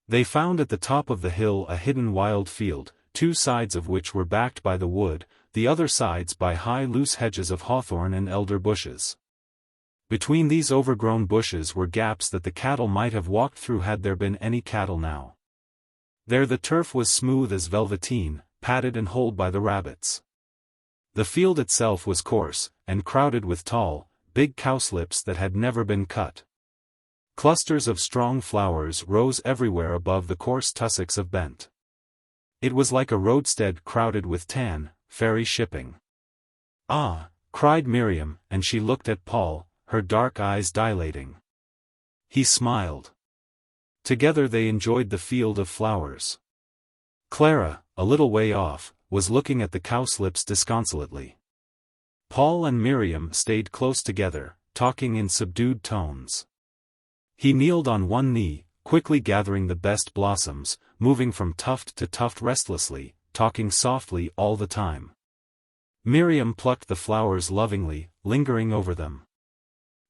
They found at the top of the hill a hidden wild field, two sides of which were backed by the wood, the other sides by high loose hedges of hawthorn and elder bushes. Between these overgrown bushes were gaps that the cattle might have walked through had there been any cattle now. There the turf was smooth as velveteen, padded and holed by the rabbits. The field itself was coarse, and crowded with tall, big cowslips that had never been cut. Clusters of strong flowers rose everywhere above the coarse tussocks of bent. It was like a roadstead crowded with tan, ferry shipping. "Ah!" cried Miriam, and she looked at Paul, her dark eyes dilating. He smiled. Together they enjoyed the field of flowers. Clara, a little way off, was looking at the cowslips disconsolately. Paul and Miriam stayed close together, talking in subdued tones. He kneeled on one knee, quickly gathering the best blossoms, moving from tuft to tuft restlessly, talking softly all the time. Miriam plucked the flowers lovingly, lingering over them.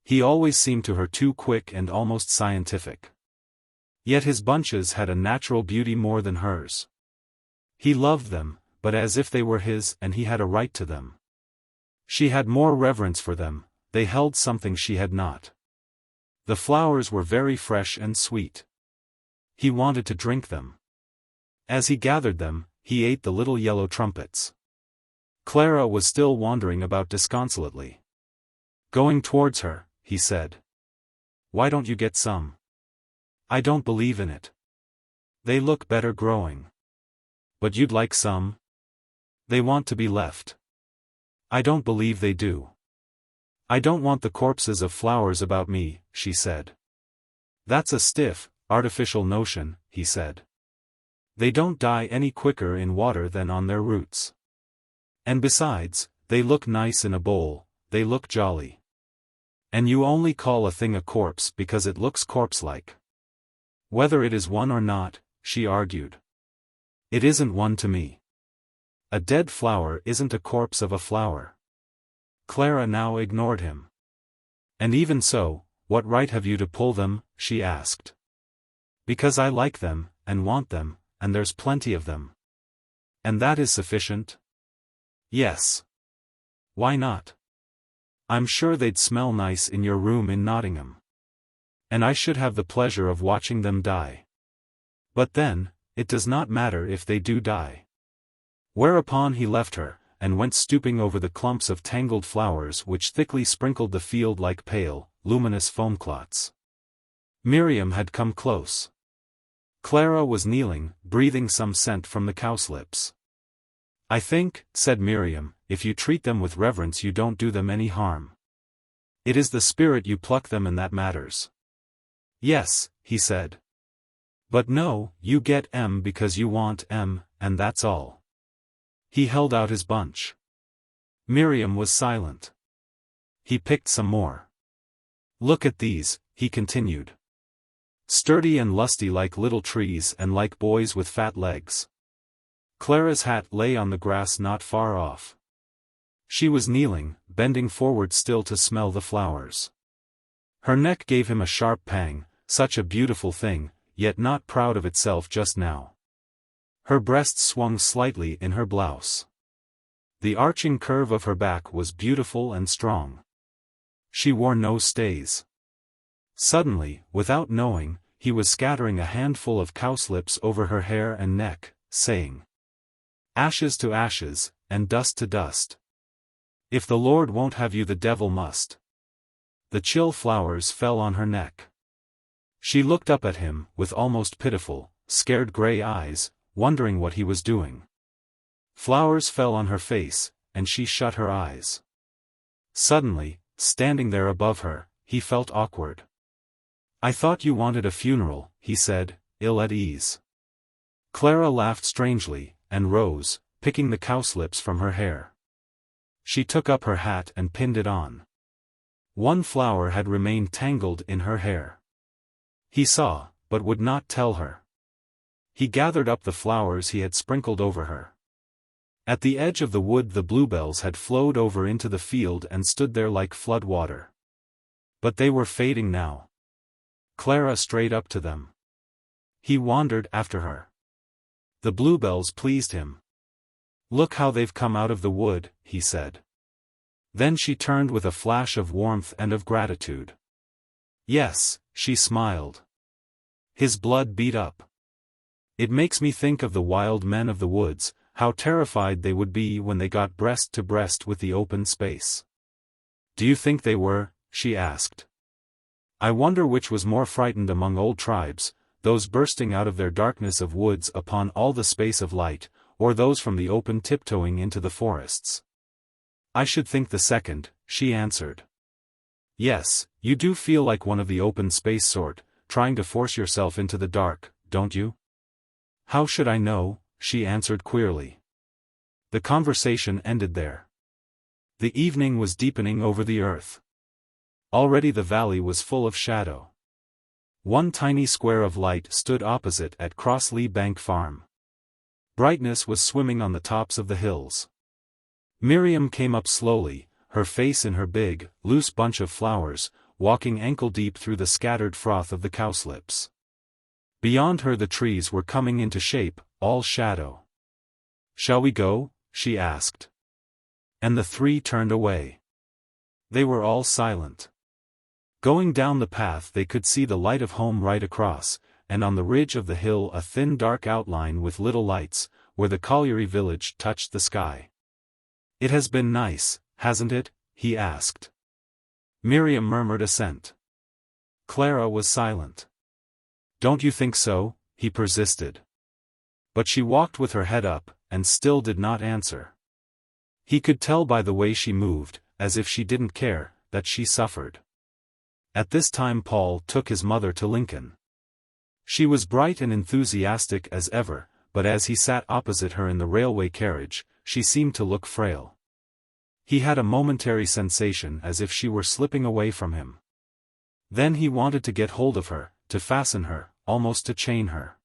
He always seemed to her too quick and almost scientific. Yet his bunches had a natural beauty more than hers. He loved them, but as if they were his and he had a right to them. She had more reverence for them, they held something she had not. The flowers were very fresh and sweet. He wanted to drink them. As he gathered them, he ate the little yellow trumpets. Clara was still wandering about disconsolately. Going towards her, he said. "Why don't you get some?" "I don't believe in it. They look better growing." "But you'd like some?" "They want to be left." "I don't believe they do." "I don't want the corpses of flowers about me," she said. "That's a stiff, artificial notion," he said. "They don't die any quicker in water than on their roots. And besides, they look nice in a bowl, they look jolly. And you only call a thing a corpse because it looks corpse-like. Whether it is one or not," she argued. "It isn't one to me. A dead flower isn't a corpse of a flower." Clara now ignored him. "And even so, what right have you to pull them?" she asked. "Because I like them, and want them, and there's plenty of them." "And that is sufficient?" "Yes. Why not? I'm sure they'd smell nice in your room in Nottingham. And I should have the pleasure of watching them die. But then, it does not matter if they do die." Whereupon he left her, and went stooping over the clumps of tangled flowers which thickly sprinkled the field like pale, luminous foam clots. Miriam had come close. Clara was kneeling, breathing some scent from the cowslips. "I think," said Miriam, "if you treat them with reverence you don't do them any harm. It is the spirit you pluck them and that matters." "Yes," he said. "But no, you get M because you want M, and that's all." He held out his bunch. Miriam was silent. He picked some more. "Look at these," he continued. "Sturdy and lusty like little trees and like boys with fat legs." Clara's hat lay on the grass not far off. She was kneeling, bending forward still to smell the flowers. Her neck gave him a sharp pang, such a beautiful thing, yet not proud of itself just now. Her breast swung slightly in her blouse. The arching curve of her back was beautiful and strong. She wore no stays. Suddenly, without knowing, he was scattering a handful of cowslips over her hair and neck, saying, "Ashes to ashes, and dust to dust. If the Lord won't have you the devil must." The chill flowers fell on her neck. She looked up at him, with almost pitiful, scared gray eyes, wondering what he was doing. Flowers fell on her face, and she shut her eyes. Suddenly, standing there above her, he felt awkward. "I thought you wanted a funeral," he said, ill at ease. Clara laughed strangely, and rose, picking the cowslips from her hair. She took up her hat and pinned it on. One flower had remained tangled in her hair. He saw, but would not tell her. He gathered up the flowers he had sprinkled over her. At the edge of the wood the bluebells had flowed over into the field and stood there like flood water. But they were fading now. Clara strayed up to them. He wandered after her. The bluebells pleased him. "Look how they've come out of the wood," he said. Then she turned with a flash of warmth and of gratitude. "Yes," she smiled. His blood beat up. "It makes me think of the wild men of the woods, how terrified they would be when they got breast to breast with the open space." "Do you think they were?" she asked. "I wonder which was more frightened among old tribes, those bursting out of their darkness of woods upon all the space of light, or those from the open tiptoeing into the forests." "I should think the second," she answered. "Yes, you do feel like one of the open space sort, trying to force yourself into the dark, don't you?" "How should I know?" she answered queerly. The conversation ended there. The evening was deepening over the earth. Already the valley was full of shadow. One tiny square of light stood opposite at Crossley Bank Farm. Brightness was swimming on the tops of the hills. Miriam came up slowly, her face in her big, loose bunch of flowers, walking ankle-deep through the scattered froth of the cowslips. Beyond her the trees were coming into shape, all shadow. "Shall we go?" she asked. And the three turned away. They were all silent. Going down the path they could see the light of home right across, and on the ridge of the hill a thin dark outline with little lights, where the colliery village touched the sky. "It has been nice, hasn't it?" he asked. Miriam murmured assent. Clara was silent. "Don't you think so?" he persisted. But she walked with her head up, and still did not answer. He could tell by the way she moved, as if she didn't care, that she suffered. At this time Paul took his mother to Lincoln. She was bright and enthusiastic as ever, but as he sat opposite her in the railway carriage, she seemed to look frail. He had a momentary sensation as if she were slipping away from him. Then he wanted to get hold of her, to fasten her, almost to chain her.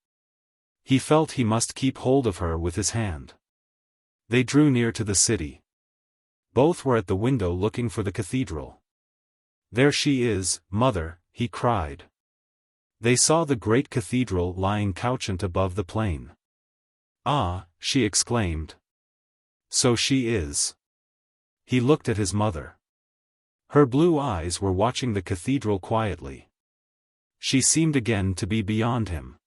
He felt he must keep hold of her with his hand. They drew near to the city. Both were at the window looking for the cathedral. "There she is, Mother," he cried. They saw the great cathedral lying couchant above the plain. "Ah," she exclaimed. "So she is." He looked at his mother. Her blue eyes were watching the cathedral quietly. She seemed again to be beyond him.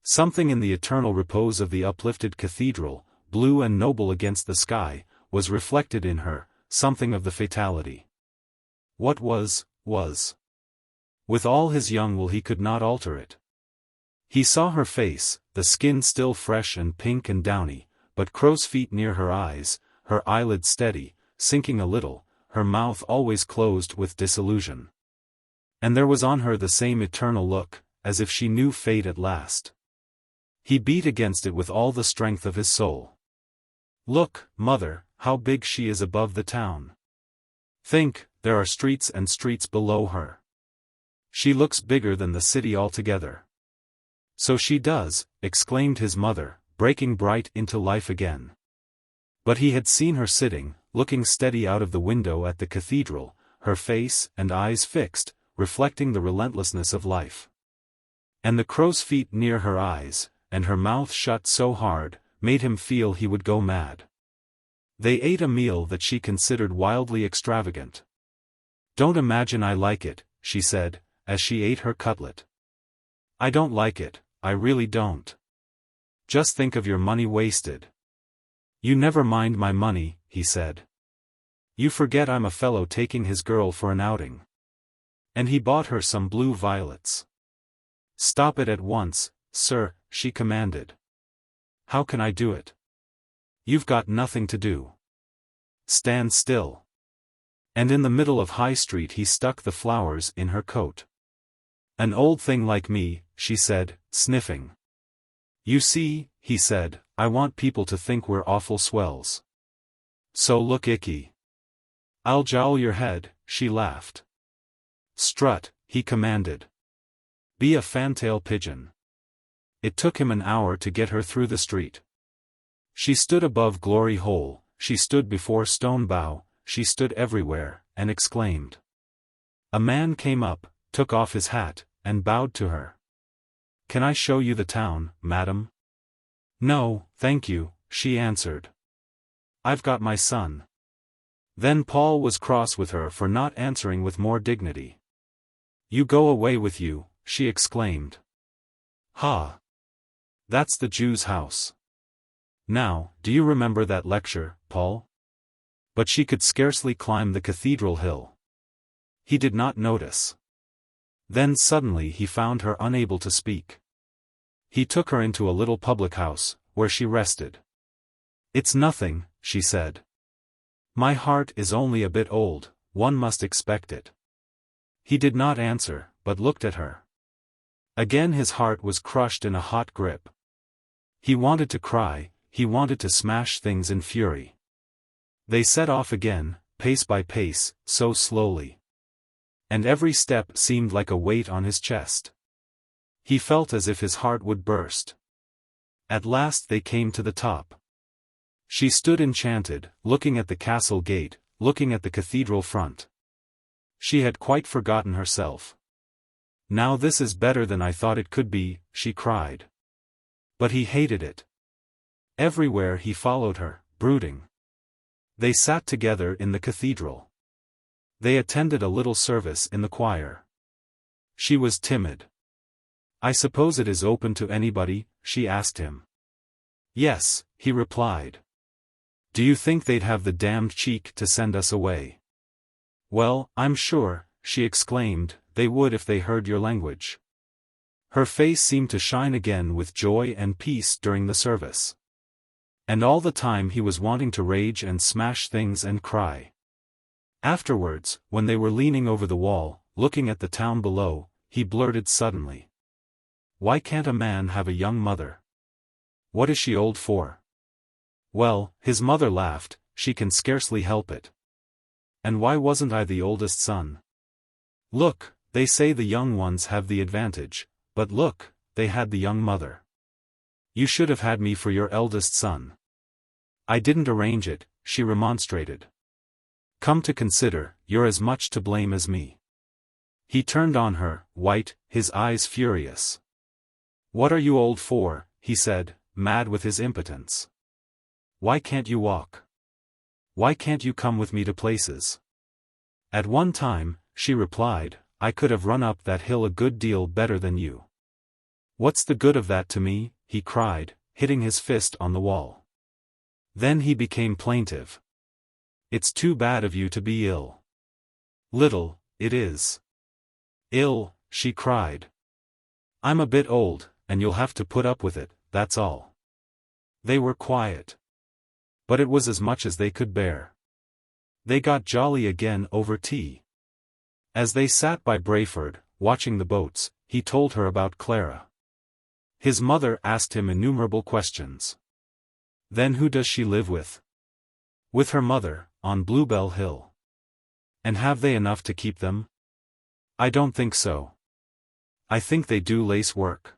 Something in the eternal repose of the uplifted cathedral, blue and noble against the sky, was reflected in her, something of the fatality. What was, was. With all his young will he could not alter it. He saw her face, the skin still fresh and pink and downy, but crow's feet near her eyes, her eyelids steady, sinking a little, her mouth always closed with disillusion. And there was on her the same eternal look, as if she knew fate at last. He beat against it with all the strength of his soul. "Look, Mother, how big she is above the town. Think, there are streets and streets below her. She looks bigger than the city altogether." "So she does," exclaimed his mother, breaking bright into life again. But he had seen her sitting, looking steady out of the window at the cathedral, her face and eyes fixed, reflecting the relentlessness of life. And the crow's feet near her eyes, and her mouth shut so hard, made him feel he would go mad. They ate a meal that she considered wildly extravagant. "Don't imagine I like it," she said, as she ate her cutlet. "I don't like it, I really don't. Just think of your money wasted." "You never mind my money," he said. "You forget I'm a fellow taking his girl for an outing." And he bought her some blue violets. "Stop it at once, sir," she commanded. "How can I do it? You've got nothing to do. Stand still." And in the middle of High Street he stuck the flowers in her coat. "An old thing like me," she said, sniffing. You see, he said, I want people to think we're awful swells. So look icky. I'll jowl your head, she laughed. Strut, he commanded. Be a fantail pigeon. It took him an hour to get her through the street. She stood above Glory Hole, she stood before Stone Bow, she stood everywhere, and exclaimed. A man came up, took off his hat, and bowed to her. Can I show you the town, madam? No, thank you, she answered. I've got my son. Then Paul was cross with her for not answering with more dignity. You go away with you, she exclaimed. Ha! That's the Jew's house. Now, do you remember that lecture, Paul? But she could scarcely climb the cathedral hill. He did not notice. Then suddenly he found her unable to speak. He took her into a little public house, where she rested. It's nothing, she said. My heart is only a bit old, one must expect it. He did not answer, but looked at her. Again his heart was crushed in a hot grip. He wanted to cry, he wanted to smash things in fury. They set off again, pace by pace, so slowly. And every step seemed like a weight on his chest. He felt as if his heart would burst. At last they came to the top. She stood enchanted, looking at the castle gate, looking at the cathedral front. She had quite forgotten herself. Now this is better than I thought it could be, she cried. But he hated it. Everywhere he followed her, brooding. They sat together in the cathedral. They attended a little service in the choir. She was timid. I suppose it is open to anybody, she asked him. Yes, he replied. Do you think they'd have the damned cheek to send us away? Well, I'm sure, she exclaimed, they would if they heard your language. Her face seemed to shine again with joy and peace during the service. And all the time he was wanting to rage and smash things and cry. Afterwards, when they were leaning over the wall, looking at the town below, he blurted suddenly. Why can't a man have a young mother? What is she old for? Well, his mother laughed, she can scarcely help it. And why wasn't I the oldest son? Look, they say the young ones have the advantage, but look, they had the young mother. You should have had me for your eldest son. I didn't arrange it, she remonstrated. Come to consider, you're as much to blame as me. He turned on her, white, his eyes furious. What are you old for, he said, mad with his impotence. Why can't you walk? Why can't you come with me to places? At one time, she replied, I could have run up that hill a good deal better than you. What's the good of that to me, he cried, hitting his fist on the wall. Then he became plaintive. It's too bad of you to be ill. Little, it is. Ill, she cried. I'm a bit old, and you'll have to put up with it, that's all. They were quiet. But it was as much as they could bear. They got jolly again over tea. As they sat by Brayford, watching the boats, he told her about Clara. His mother asked him innumerable questions. Then who does she live with? With her mother, on Bluebell Hill. And have they enough to keep them? I don't think so. I think they do lace work.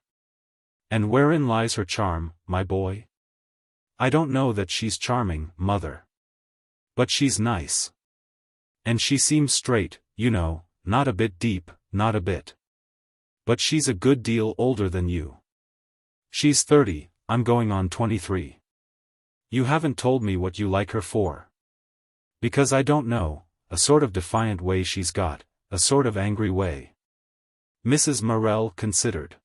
And wherein lies her charm, my boy? I don't know that she's charming, mother. But she's nice. And she seems straight, you know, not a bit deep, not a bit. But she's a good deal older than you. She's 30, I'm going on 23. You haven't told me what you like her for. Because I don't know, a sort of defiant way she's got, a sort of angry way. Mrs. Morel considered.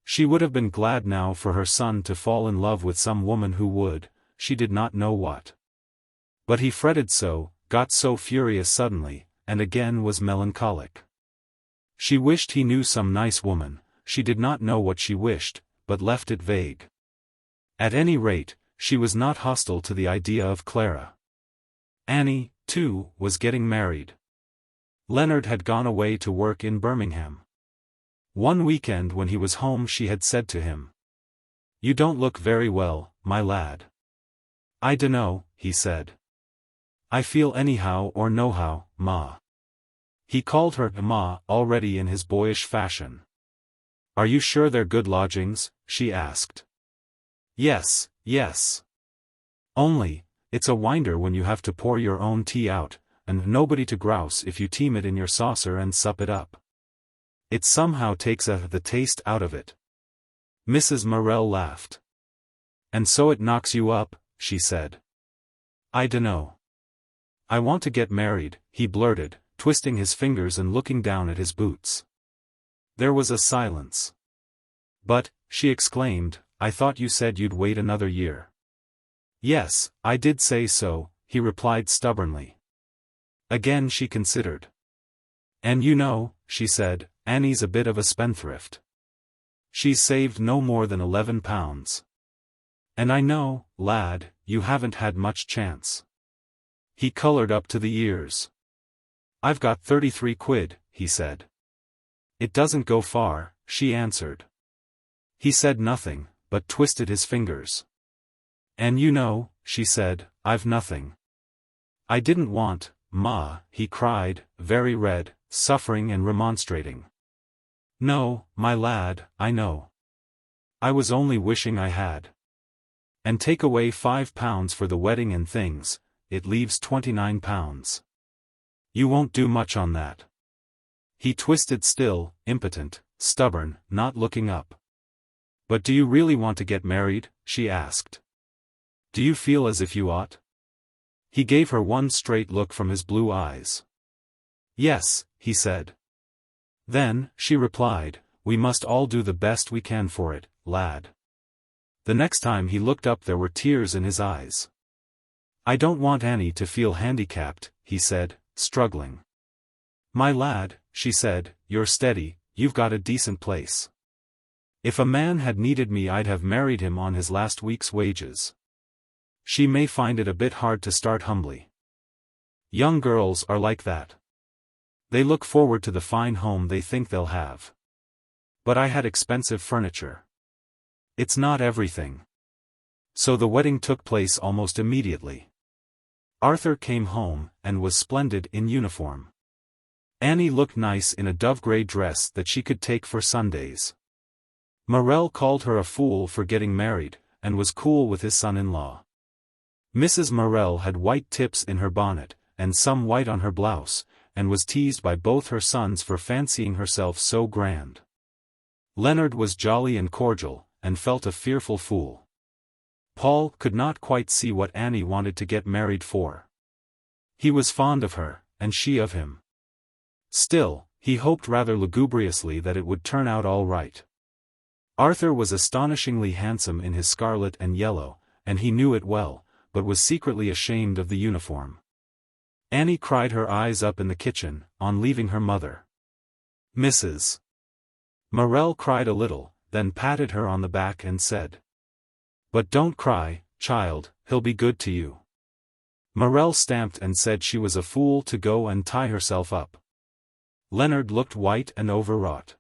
She would have been glad now for her son to fall in love with some woman who would, she did not know what. But he fretted so, got so furious suddenly, and again was melancholic. She wished he knew some nice woman, she did not know what she wished, but left it vague. At any rate, she was not hostile to the idea of Clara. Annie, too, was getting married. Leonard had gone away to work in Birmingham. One weekend when he was home she had said to him, You don't look very well, my lad. I dunno, he said. I feel anyhow or nohow, ma. He called her ma already in his boyish fashion. Are you sure they're good lodgings? She asked. Yes, yes. Only, it's a winder when you have to pour your own tea out, and nobody to grouse if you team it in your saucer and sup it up. It somehow takes the taste out of it. Mrs. Morel laughed. And so it knocks you up, she said. I dunno. I want to get married, he blurted, twisting his fingers and looking down at his boots. There was a silence. But, she exclaimed, I thought you said you'd wait another year. Yes, I did say so, he replied stubbornly. Again she considered. And you know, she said, Annie's a bit of a spendthrift. She's saved no more than £11. And I know, lad, you haven't had much chance. He coloured up to the ears. I've got 33 quid, he said. It doesn't go far, she answered. He said nothing, but twisted his fingers. And you know, she said, I've nothing. I didn't want, ma, he cried, very red, suffering and remonstrating. No, my lad, I know. I was only wishing I had. And take away £5 for the wedding and things, it leaves £29. You won't do much on that. He twisted still, impotent, stubborn, not looking up. But do you really want to get married? She asked. Do you feel as if you ought? He gave her one straight look from his blue eyes. Yes, he said. Then, she replied, we must all do the best we can for it, lad. The next time he looked up there were tears in his eyes. I don't want Annie to feel handicapped, he said, struggling. My lad, she said, you're steady, you've got a decent place. If a man had needed me I'd have married him on his last week's wages. She may find it a bit hard to start humbly. Young girls are like that. They look forward to the fine home they think they'll have. But I had expensive furniture. It's not everything. So the wedding took place almost immediately. Arthur came home, and was splendid in uniform. Annie looked nice in a dove-grey dress that she could take for Sundays. Morel called her a fool for getting married, and was cool with his son-in-law. Mrs. Morel had white tips in her bonnet, and some white on her blouse, and was teased by both her sons for fancying herself so grand. Leonard was jolly and cordial, and felt a fearful fool. Paul could not quite see what Annie wanted to get married for. He was fond of her, and she of him. Still, he hoped rather lugubriously that it would turn out all right. Arthur was astonishingly handsome in his scarlet and yellow, and he knew it well, but was secretly ashamed of the uniform. Annie cried her eyes up in the kitchen, on leaving her mother. Mrs. Morel cried a little, then patted her on the back and said, But don't cry, child, he'll be good to you. Morel stamped and said she was a fool to go and tie herself up. Leonard looked white and overwrought.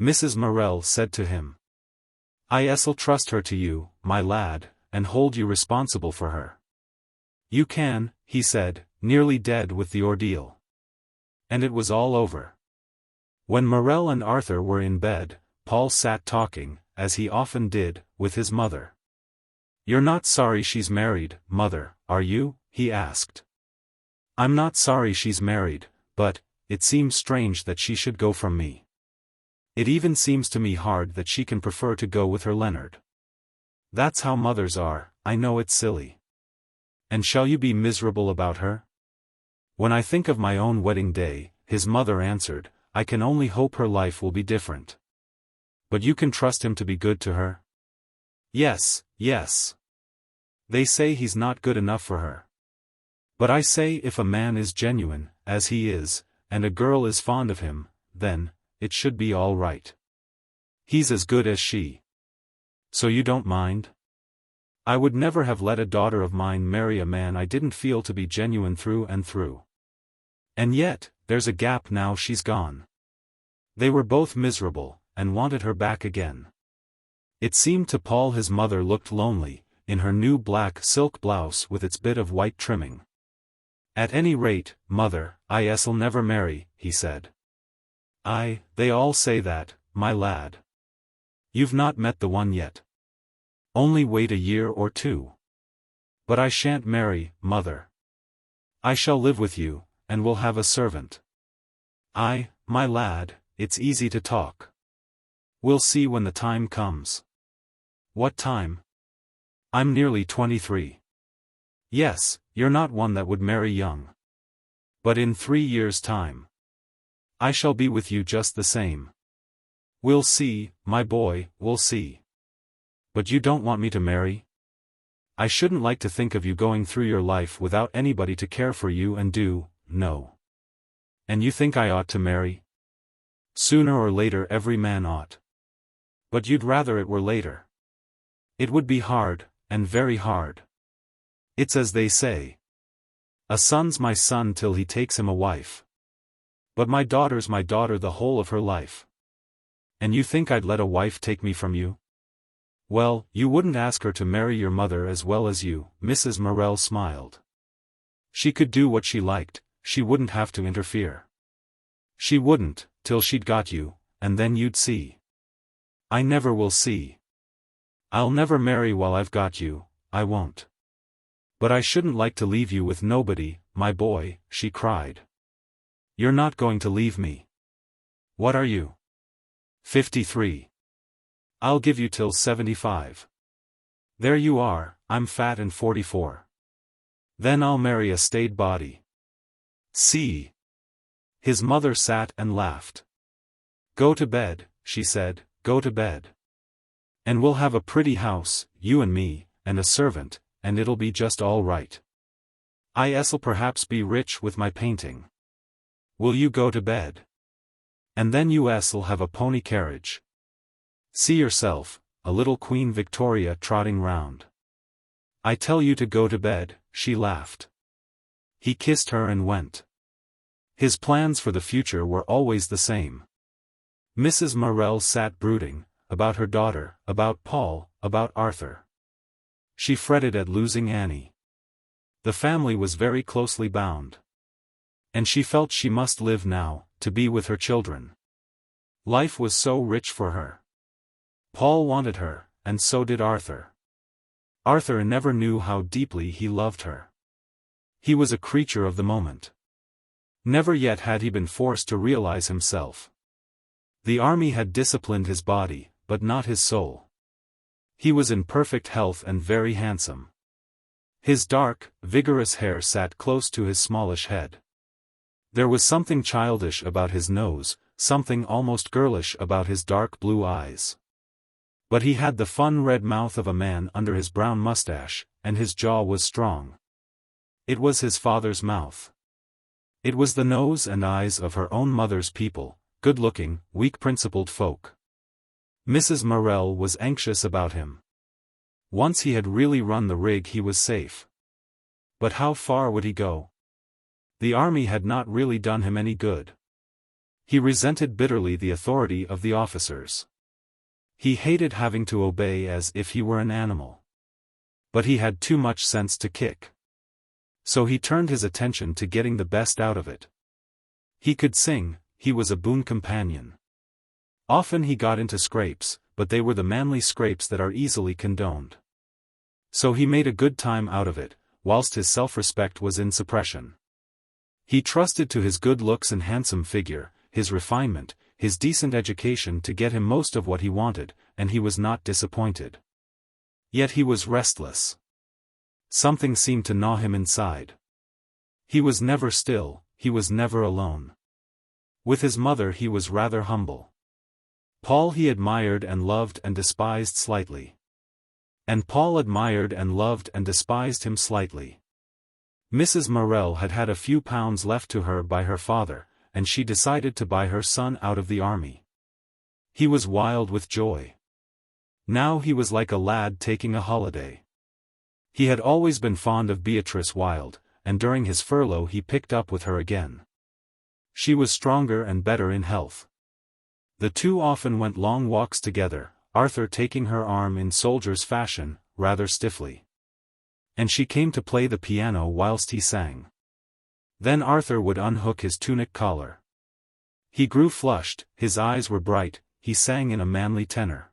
Mrs. Morel said to him, I'll trust her to you, my lad, and hold you responsible for her. You can, he said, nearly dead with the ordeal. And it was all over. When Morel and Arthur were in bed, Paul sat talking, as he often did, with his mother. You're not sorry she's married, mother, are you? He asked. I'm not sorry she's married, but, it seems strange that she should go from me. It even seems to me hard that she can prefer to go with her Leonard. That's how mothers are, I know it's silly. And shall you be miserable about her? When I think of my own wedding day, his mother answered, I can only hope her life will be different. But you can trust him to be good to her? Yes, yes. They say he's not good enough for her. But I say if a man is genuine, as he is, and a girl is fond of him, then, it should be all right. He's as good as she. So you don't mind? I would never have let a daughter of mine marry a man I didn't feel to be genuine through and through. And yet, there's a gap now she's gone. They were both miserable, and wanted her back again. It seemed to Paul his mother looked lonely, in her new black silk blouse with its bit of white trimming. "At any rate, mother, I'll never marry," he said. "Aye, they all say that, my lad. You've not met the one yet. Only wait a year or two." "But I shan't marry, mother. I shall live with you, and will have a servant." "Aye, my lad, it's easy to talk. We'll see when the time comes." "What time?" "I'm nearly 23. "Yes, you're not one that would marry young. But in 3 years' time, I shall be with you just the same." "We'll see, my boy, we'll see." "But you don't want me to marry?" "I shouldn't like to think of you going through your life without anybody to care for you and no." "And you think I ought to marry?" "Sooner or later every man ought." "But you'd rather it were later." "It would be hard, and very hard. It's as they say. A son's my son till he takes him a wife. But my daughter's my daughter the whole of her life. And you think I'd let a wife take me from you?" "Well, you wouldn't ask her to marry your mother as well as you," Mrs. Morel smiled. "She could do what she liked, she wouldn't have to interfere." "She wouldn't, till she'd got you, and then you'd see." "I never will see. I'll never marry while I've got you, I won't." "But I shouldn't like to leave you with nobody, my boy," she cried. "You're not going to leave me. What are you? 53. I'll give you till 75. There you are, I'm fat and 44. Then I'll marry a staid body." "See." His mother sat and laughed. "Go to bed," she said, "go to bed. And we'll have a pretty house, you and me, and a servant, and it'll be just all right. I'll perhaps be rich with my painting. Will you go to bed? And then you'll have a pony carriage. See yourself, a little Queen Victoria trotting round. I tell you to go to bed," she laughed. He kissed her and went. His plans for the future were always the same. Mrs. Morel sat brooding, about her daughter, about Paul, about Arthur. She fretted at losing Annie. The family was very closely bound. And she felt she must live now, to be with her children. Life was so rich for her. Paul wanted her, and so did Arthur. Arthur never knew how deeply he loved her. He was a creature of the moment. Never yet had he been forced to realize himself. The army had disciplined his body, but not his soul. He was in perfect health and very handsome. His dark, vigorous hair sat close to his smallish head. There was something childish about his nose, something almost girlish about his dark blue eyes. But he had the fun red mouth of a man under his brown mustache, and his jaw was strong. It was his father's mouth. It was the nose and eyes of her own mother's people, good-looking, weak-principled folk. Mrs. Morel was anxious about him. Once he had really run the rig he was safe. But how far would he go? The army had not really done him any good. He resented bitterly the authority of the officers. He hated having to obey as if he were an animal. But he had too much sense to kick. So he turned his attention to getting the best out of it. He could sing, he was a boon companion. Often he got into scrapes, but they were the manly scrapes that are easily condoned. So he made a good time out of it, whilst his self-respect was in suppression. He trusted to his good looks and handsome figure, his refinement, his decent education to get him most of what he wanted, and he was not disappointed. Yet he was restless. Something seemed to gnaw him inside. He was never still, he was never alone. With his mother he was rather humble. Paul he admired and loved and despised slightly. And Paul admired and loved and despised him slightly. Mrs. Morel had had a few pounds left to her by her father, and she decided to buy her son out of the army. He was wild with joy. Now he was like a lad taking a holiday. He had always been fond of Beatrice Wilde, and during his furlough he picked up with her again. She was stronger and better in health. The two often went long walks together, Arthur taking her arm in soldier's fashion, rather stiffly. And she came to play the piano whilst he sang. Then Arthur would unhook his tunic collar. He grew flushed, his eyes were bright, he sang in a manly tenor.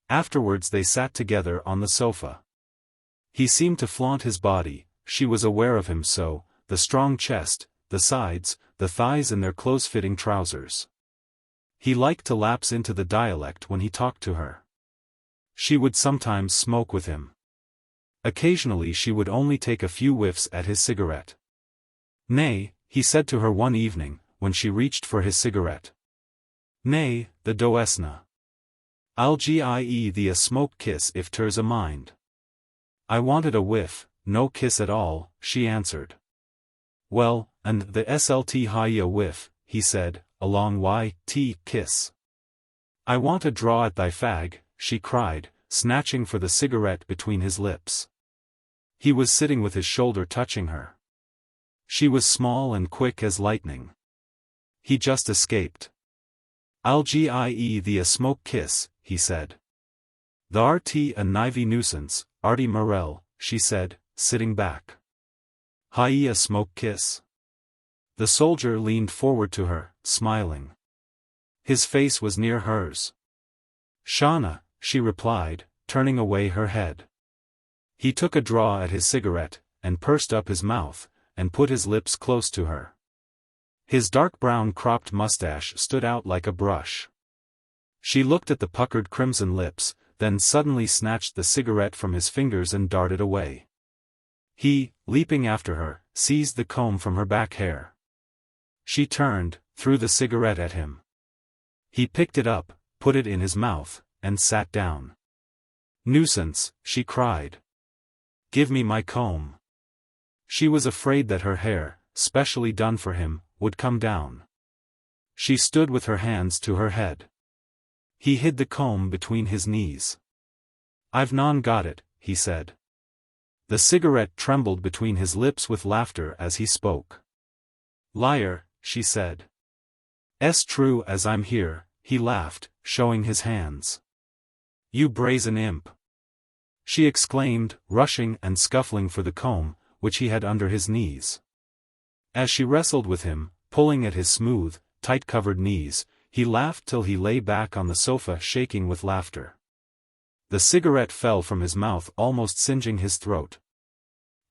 Afterwards they sat together on the sofa. He seemed to flaunt his body, she was aware of him so, the strong chest, the sides, the thighs in their close-fitting trousers. He liked to lapse into the dialect when he talked to her. She would sometimes smoke with him. Occasionally she would only take a few whiffs at his cigarette. "Nay," he said to her one evening, when she reached for his cigarette. "Nay, the doesna. I'll gie thee a smoke kiss if ter's a mind." "I wanted a whiff, no kiss at all," she answered. "Well, and the slt hae a whiff," he said, "a long kiss." "I want a draw at thy fag," she cried, snatching for the cigarette between his lips. He was sitting with his shoulder touching her. She was small and quick as lightning. He just escaped. "I'll gie thee a smoke kiss," he said. "Th'art a nivy nuisance, Artie Morel," she said, sitting back. "Hae a smoke kiss?" The soldier leaned forward to her, smiling. His face was near hers. "Shauna," she replied, turning away her head. He took a draw at his cigarette, and pursed up his mouth, and put his lips close to her. His dark brown cropped mustache stood out like a brush. She looked at the puckered crimson lips, then suddenly snatched the cigarette from his fingers and darted away. He, leaping after her, seized the comb from her back hair. She turned, threw the cigarette at him. He picked it up, put it in his mouth, and sat down. "Nuisance," she cried. "Give me my comb." She was afraid that her hair, specially done for him, would come down. She stood with her hands to her head. He hid the comb between his knees. "I've non got it," he said. The cigarette trembled between his lips with laughter as he spoke. "Liar," she said. "'S true as I'm here," he laughed, showing his hands. "You brazen imp!" she exclaimed, rushing and scuffling for the comb, which he had under his knees. As she wrestled with him, pulling at his smooth, tight-covered knees, he laughed till he lay back on the sofa shaking with laughter. The cigarette fell from his mouth almost singeing his throat.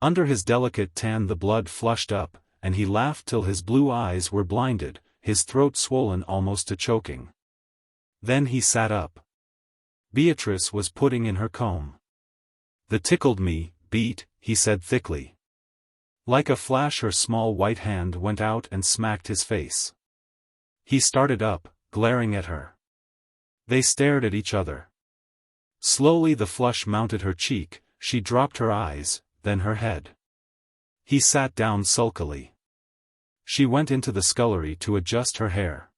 Under his delicate tan the blood flushed up, and he laughed till his blue eyes were blinded, his throat swollen almost to choking. Then he sat up. Beatrice was putting in her comb. "The tickled me, Beat," he said thickly. Like a flash her small white hand went out and smacked his face. He started up, glaring at her. They stared at each other. Slowly the flush mounted her cheek, she dropped her eyes, then her head. He sat down sulkily. She went into the scullery to adjust her hair.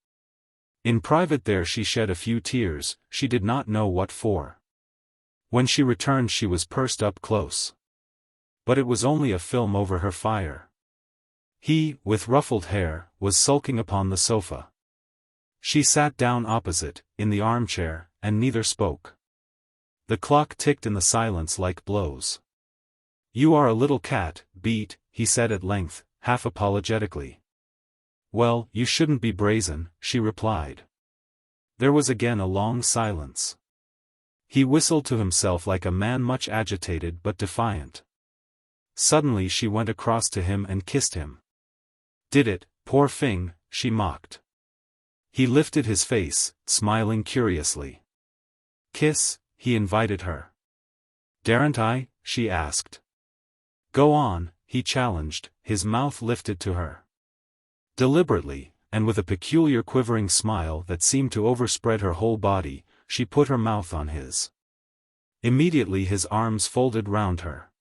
In private there she shed a few tears, she did not know what for. When she returned she was pursed up close. But it was only a film over her fire. He, with ruffled hair, was sulking upon the sofa. She sat down opposite, in the armchair, and neither spoke. The clock ticked in the silence like blows. "You are a little cat, Beat," he said at length, half apologetically. "Well, you shouldn't be brazen," she replied. There was again a long silence. He whistled to himself like a man much agitated but defiant. Suddenly she went across to him and kissed him. "Did it, poor thing," she mocked. He lifted his face, smiling curiously. "Kiss," he invited her. "Daren't I?" she asked. "Go on," he challenged, his mouth lifted to her. Deliberately, and with a peculiar quivering smile that seemed to overspread her whole body, she put her mouth on his. Immediately his arms folded round her.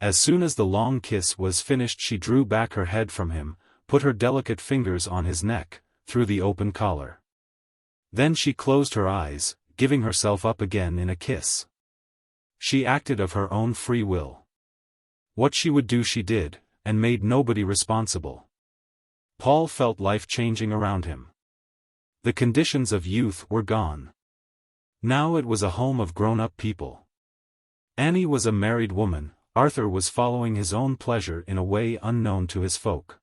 As soon as the long kiss was finished she drew back her head from him, put her delicate fingers on his neck, through the open collar. Then she closed her eyes, giving herself up again in a kiss. She acted of her own free will. What she would do she did, and made nobody responsible. Paul felt life changing around him. The conditions of youth were gone. Now it was a home of grown-up people. Annie was a married woman, Arthur was following his own pleasure in a way unknown to his folk.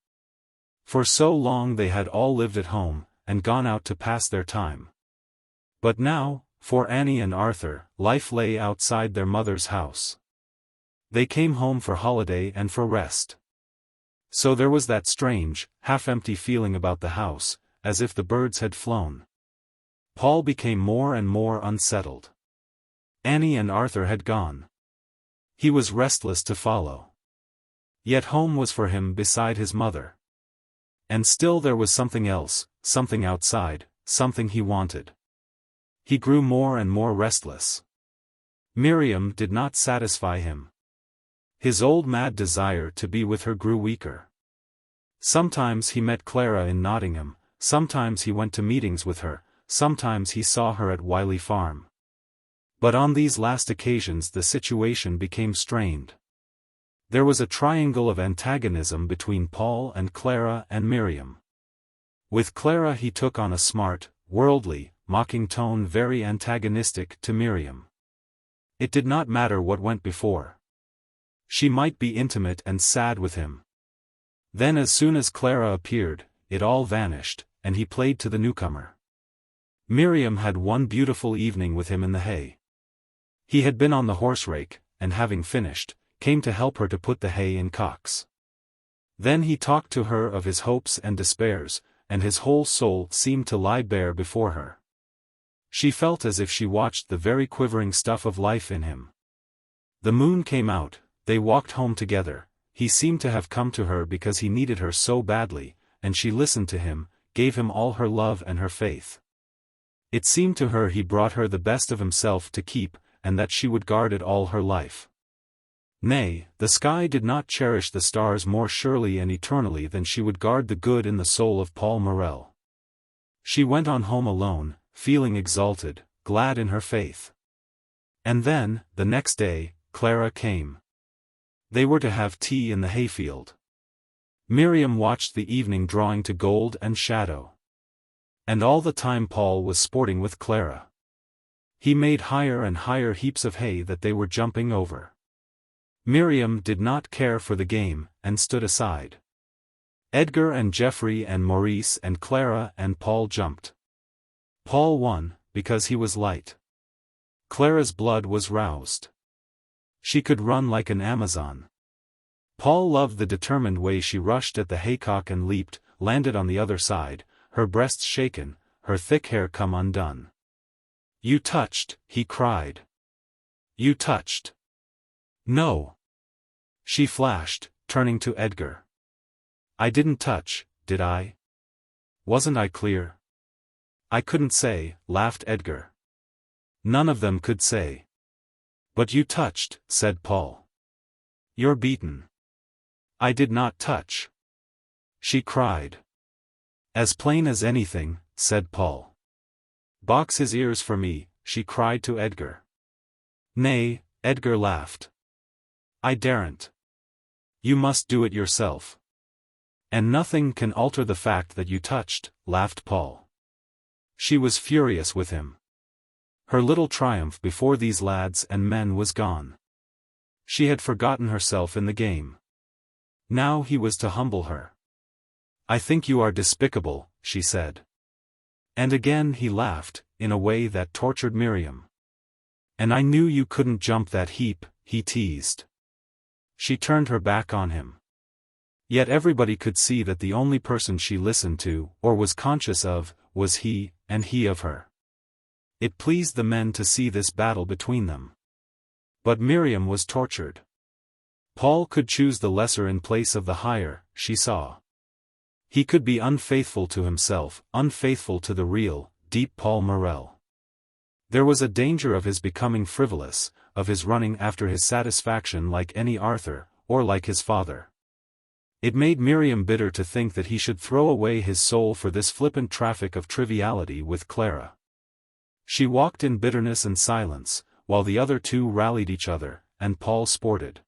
For so long they had all lived at home, and gone out to pass their time. But now, for Annie and Arthur, life lay outside their mother's house. They came home for holiday and for rest. So there was that strange, half-empty feeling about the house, as if the birds had flown. Paul became more and more unsettled. Annie and Arthur had gone. He was restless to follow. Yet home was for him beside his mother. And still there was something else, something outside, something he wanted. He grew more and more restless. Miriam did not satisfy him. His old mad desire to be with her grew weaker. Sometimes he met Clara in Nottingham, sometimes he went to meetings with her, sometimes he saw her at Wiley Farm. But on these last occasions the situation became strained. There was a triangle of antagonism between Paul and Clara and Miriam. With Clara he took on a smart, worldly, mocking tone very antagonistic to Miriam. It did not matter what went before. She might be intimate and sad with him. Then as soon as Clara appeared, it all vanished, and he played to the newcomer. Miriam had one beautiful evening with him in the hay. He had been on the horse rake, and having finished, came to help her to put the hay in cocks. Then he talked to her of his hopes and despairs, and his whole soul seemed to lie bare before her. She felt as if she watched the very quivering stuff of life in him. The moon came out, they walked home together, he seemed to have come to her because he needed her so badly, and she listened to him, gave him all her love and her faith. It seemed to her he brought her the best of himself to keep, and that she would guard it all her life. Nay, the sky did not cherish the stars more surely and eternally than she would guard the good in the soul of Paul Morel. She went on home alone, feeling exalted, glad in her faith. And then, the next day, Clara came. They were to have tea in the hayfield. Miriam watched the evening drawing to gold and shadow. And all the time Paul was sporting with Clara. He made higher and higher heaps of hay that they were jumping over. Miriam did not care for the game, and stood aside. Edgar and Geoffrey and Maurice and Clara and Paul jumped. Paul won, because he was light. Clara's blood was roused. She could run like an Amazon. Paul loved the determined way she rushed at the haycock and leaped, landed on the other side, her breasts shaken, her thick hair come undone. "You touched," he cried. "You touched." "No." She flashed, turning to Edgar. "I didn't touch, did I? Wasn't I clear?" "I couldn't say," laughed Edgar. None of them could say. "But you touched," said Paul. "You're beaten." "I did not touch." She cried. "As plain as anything," said Paul. "Box his ears for me," she cried to Edgar. "Nay," Edgar laughed. "I daren't." "You must do it yourself." "And nothing can alter the fact that you touched," laughed Paul. She was furious with him. Her little triumph before these lads and men was gone. She had forgotten herself in the game. Now he was to humble her. "I think you are despicable," she said. And again he laughed, in a way that tortured Miriam. "And I knew you couldn't jump that heap," he teased. She turned her back on him. Yet everybody could see that the only person she listened to, or was conscious of, was he, and he of her. It pleased the men to see this battle between them. But Miriam was tortured. Paul could choose the lesser in place of the higher, she saw. He could be unfaithful to himself, unfaithful to the real, deep Paul Morel. There was a danger of his becoming frivolous, of his running after his satisfaction like any Arthur, or like his father. It made Miriam bitter to think that he should throw away his soul for this flippant traffic of triviality with Clara. She walked in bitterness and silence, while the other two rallied each other, and Paul sported.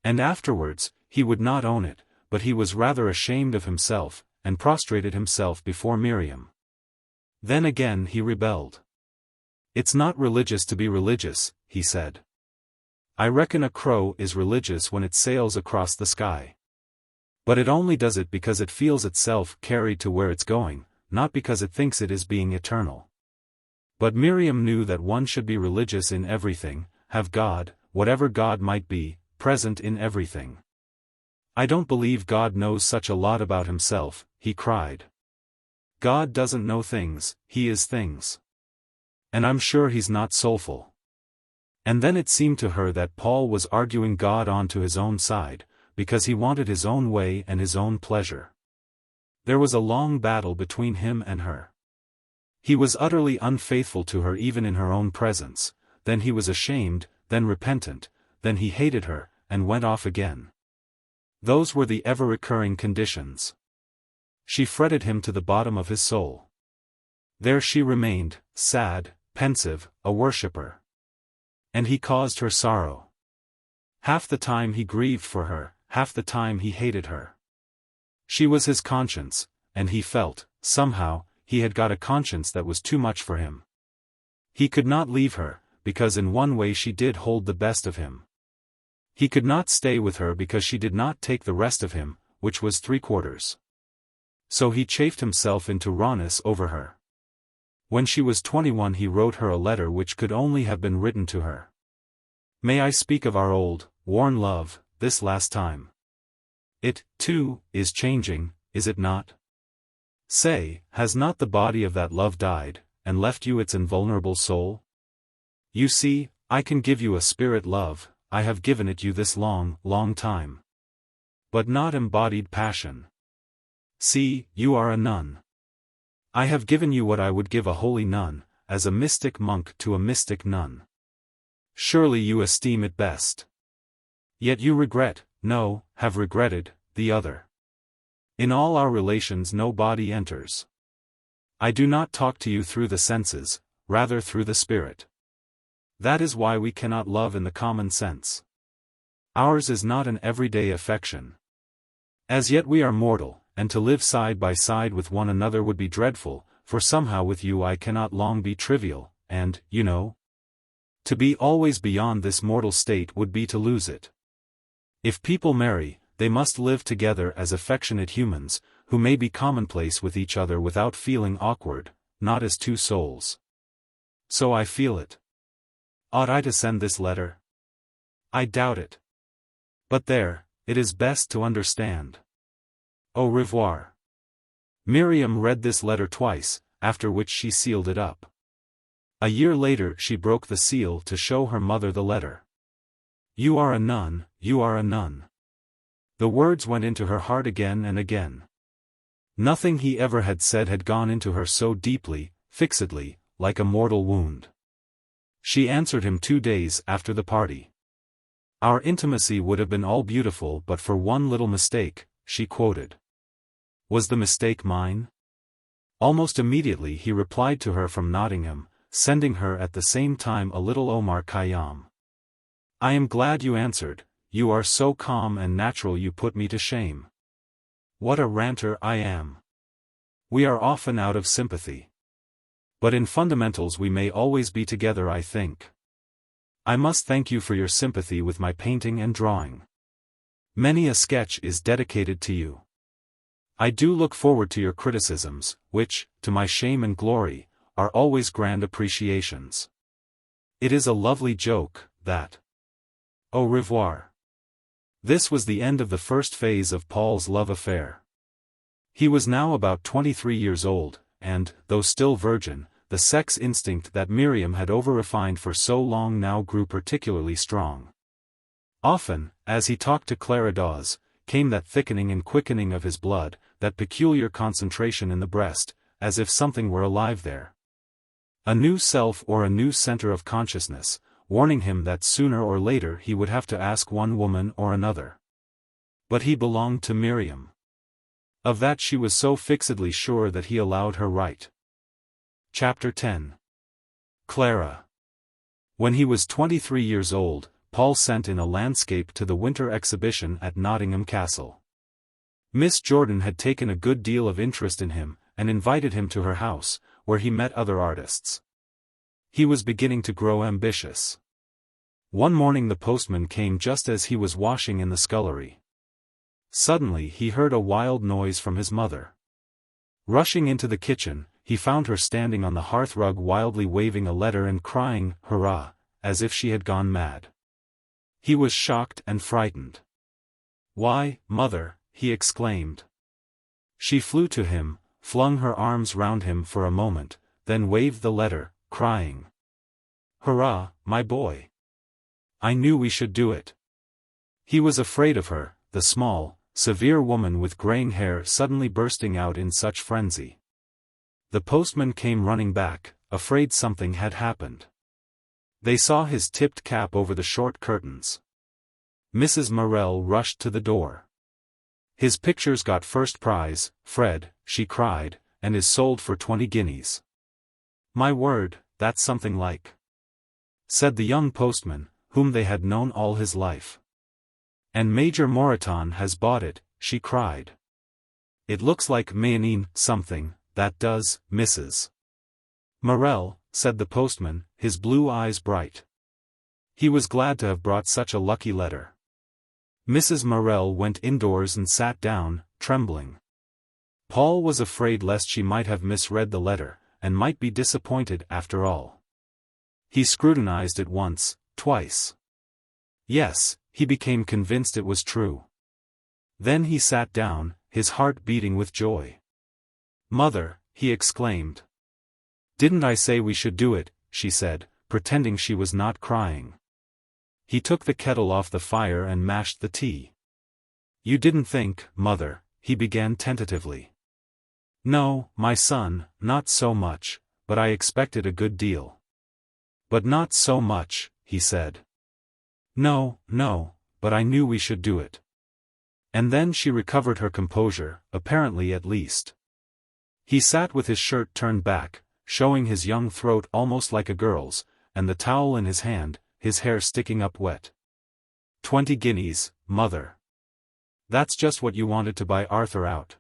And afterwards, he would not own it, but he was rather ashamed of himself, and prostrated himself before Miriam. Then again he rebelled. "It's not religious to be religious," he said. "I reckon a crow is religious when it sails across the sky. But it only does it because it feels itself carried to where it's going, not because it thinks it is being eternal." But Miriam knew that one should be religious in everything, have God, whatever God might be, present in everything. "I don't believe God knows such a lot about himself," he cried. "God doesn't know things, he is things. And I'm sure he's not soulful." And then it seemed to her that Paul was arguing God onto his own side, because he wanted his own way and his own pleasure. There was a long battle between him and her. He was utterly unfaithful to her even in her own presence, then he was ashamed, then repentant, then he hated her, and went off again. Those were the ever-recurring conditions. She fretted him to the bottom of his soul. There she remained, sad, pensive, a worshipper. And he caused her sorrow. Half the time he grieved for her, half the time he hated her. She was his conscience, and he felt, somehow, he had got a conscience that was too much for him. He could not leave her, because in one way she did hold the best of him. He could not stay with her because she did not take the rest of him, which was 3/4. So he chafed himself into rawness over her. When she was 21 he wrote her a letter which could only have been written to her. "May I speak of our old, worn love, this last time? It, too, is changing, is it not? Say, has not the body of that love died, and left you its invulnerable soul? You see, I can give you a spirit love, I have given it you this long, long time. But not embodied passion. See, you are a nun. I have given you what I would give a holy nun, as a mystic monk to a mystic nun. Surely you esteem it best. Yet you regret, no, have regretted, the other. In all our relations no body enters. I do not talk to you through the senses, rather through the spirit. That is why we cannot love in the common sense. Ours is not an everyday affection. As yet we are mortal, and to live side by side with one another would be dreadful, for somehow with you I cannot long be trivial, and, you know, to be always beyond this mortal state would be to lose it. If people marry, they must live together as affectionate humans, who may be commonplace with each other without feeling awkward, not as two souls. So I feel it. Ought I to send this letter? I doubt it. But there, it is best to understand. Au revoir. Miriam read this letter twice, after which she sealed it up. A year later she broke the seal to show her mother the letter. You are a nun, you are a nun. The words went into her heart again and again. Nothing he ever had said had gone into her so deeply, fixedly, like a mortal wound. She answered him 2 days after the party. Our intimacy would have been all beautiful but for one little mistake, she quoted. Was the mistake mine? Almost immediately he replied to her from Nottingham, sending her at the same time a little Omar Khayyam. I am glad you answered, you are so calm and natural you put me to shame. What a ranter I am. We are often out of sympathy. But in fundamentals we may always be together I think. I must thank you for your sympathy with my painting and drawing. Many a sketch is dedicated to you. I do look forward to your criticisms, which, to my shame and glory, are always grand appreciations. It is a lovely joke, that. Au revoir. This was the end of the first phase of Paul's love affair. He was now about 23 years old, and, though still virgin, the sex instinct that Miriam had over-refined for so long now grew particularly strong. Often, as he talked to Clara Dawes, came that thickening and quickening of his blood, that peculiar concentration in the breast, as if something were alive there. A new self or a new center of consciousness, warning him that sooner or later he would have to ask one woman or another. But he belonged to Miriam. Of that she was so fixedly sure that he allowed her right. Chapter 10. Clara. When he was 23 years old, Paul sent in a landscape to the winter exhibition at Nottingham Castle. Miss Jordan had taken a good deal of interest in him, and invited him to her house, where he met other artists. He was beginning to grow ambitious. One morning the postman came just as he was washing in the scullery. Suddenly he heard a wild noise from his mother. Rushing into the kitchen, he found her standing on the hearthrug wildly waving a letter and crying, "Hurrah," as if she had gone mad. He was shocked and frightened. "Why, mother," he exclaimed. She flew to him, flung her arms round him for a moment, then waved the letter, crying, "Hurrah, my boy! I knew we should do it." He was afraid of her, the small, severe woman with graying hair suddenly bursting out in such frenzy. The postman came running back, afraid something had happened. They saw his tipped cap over the short curtains. Mrs. Morel rushed to the door. "His picture's got first prize, Fred," she cried, "and is sold for 20 guineas. "My word, that's something like," said the young postman, whom they had known all his life. "And Major Moreton has bought it," she cried. "It looks like Mayonnaise something, that does, Mrs. Morel," said the postman, his blue eyes bright. He was glad to have brought such a lucky letter. Mrs. Morel went indoors and sat down, trembling. Paul was afraid lest she might have misread the letter, and might be disappointed after all. He scrutinized it once, twice. Yes, he became convinced it was true. Then he sat down, his heart beating with joy. "Mother," he exclaimed. "Didn't I say we should do it?" she said, pretending she was not crying. He took the kettle off the fire and mashed the tea. "You didn't think, mother," he began tentatively. "No, my son, not so much, but I expected a good deal." "But not so much," he said. "No, no, but I knew we should do it." And then she recovered her composure, apparently at least. He sat with his shirt turned back, showing his young throat almost like a girl's, and the towel in his hand, his hair sticking up wet. 20 guineas, mother. That's just what you wanted to buy Arthur out.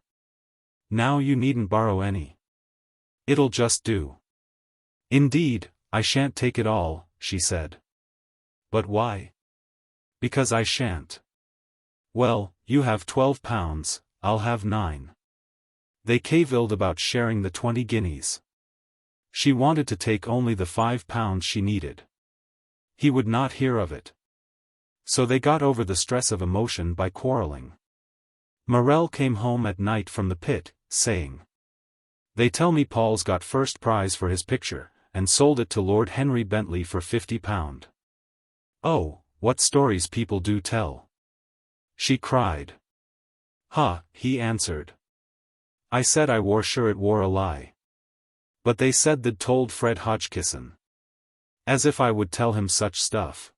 Now you needn't borrow any. It'll just do." "Indeed, I shan't take it all," she said. "But why?" "Because I shan't." "Well, you have £12, I'll have 9. They cavilled about sharing the 20 guineas. She wanted to take only the £5 she needed. He would not hear of it. So they got over the stress of emotion by quarreling. Morel came home at night from the pit, saying, "They tell me Paul's got first prize for his picture, and sold it to Lord Henry Bentley for £50. "Oh, what stories people do tell!" she cried. "Ha," he answered. "I said I wore sure it wore a lie. But they said they'd told Fred Hodgkisson. As if I would tell him such stuff."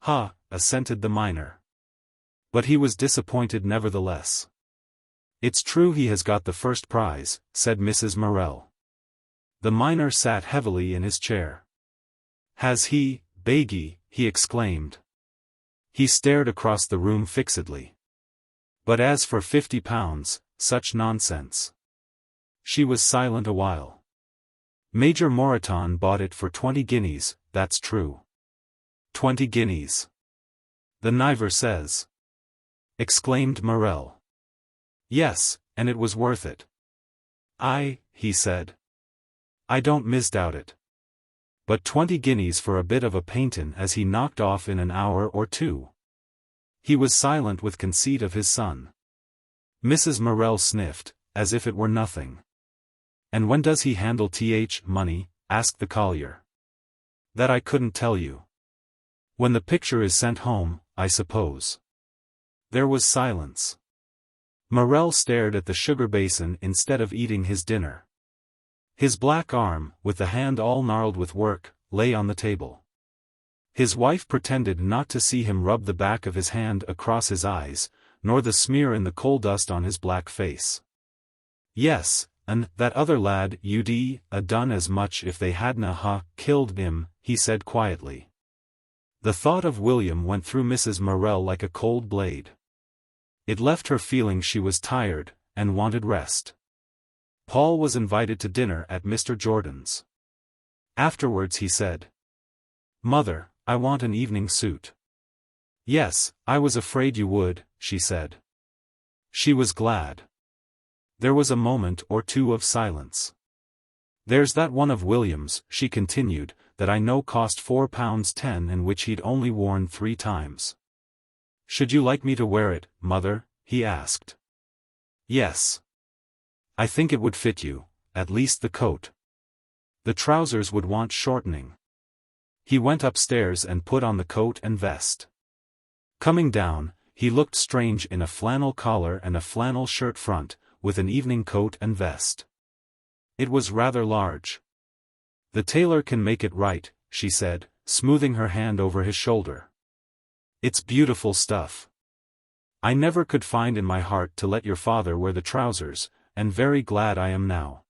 "Ha," assented the miner. But he was disappointed nevertheless. "It's true he has got the first prize," said Mrs. Morel. The miner sat heavily in his chair. "Has he, Baggy?" he exclaimed. He stared across the room fixedly. "But as for £50, such nonsense." She was silent a while. "Major Moreton bought it for 20 guineas, that's true." 20 guineas. The Niver says. Exclaimed Morel. "Yes, and it was worth it." "Aye," he said. "I don't misdoubt it. But 20 guineas for a bit of a paintin' as he knocked off in an hour or two." He was silent with conceit of his son. Mrs. Morel sniffed, as if it were nothing. "And when does he handle money?" asked the collier. "That I couldn't tell you. When the picture is sent home, I suppose." There was silence. Morel stared at the sugar basin instead of eating his dinner. His black arm, with the hand all gnarled with work, lay on the table. His wife pretended not to see him rub the back of his hand across his eyes, nor the smear in the coal dust on his black face. "Yes, and that other lad you'd done as much if they hadna killed him," he said quietly. The thought of William went through Mrs. Morel like a cold blade. It left her feeling she was tired, and wanted rest. Paul was invited to dinner at Mr. Jordan's. Afterwards he said, "Mother, I want an evening suit." "Yes, I was afraid you would," she said. She was glad. There was a moment or two of silence. "There's that one of William's," she continued, "that I know cost £4.10 and which he'd only worn 3 times. "Should you like me to wear it, Mother?" he asked. "Yes. I think it would fit you, at least the coat. The trousers would want shortening." He went upstairs and put on the coat and vest. Coming down, he looked strange in a flannel collar and a flannel shirt front, with an evening coat and vest. It was rather large. "The tailor can make it right," she said, smoothing her hand over his shoulder. "It's beautiful stuff. I never could find in my heart to let your father wear the trousers, and very glad I am now."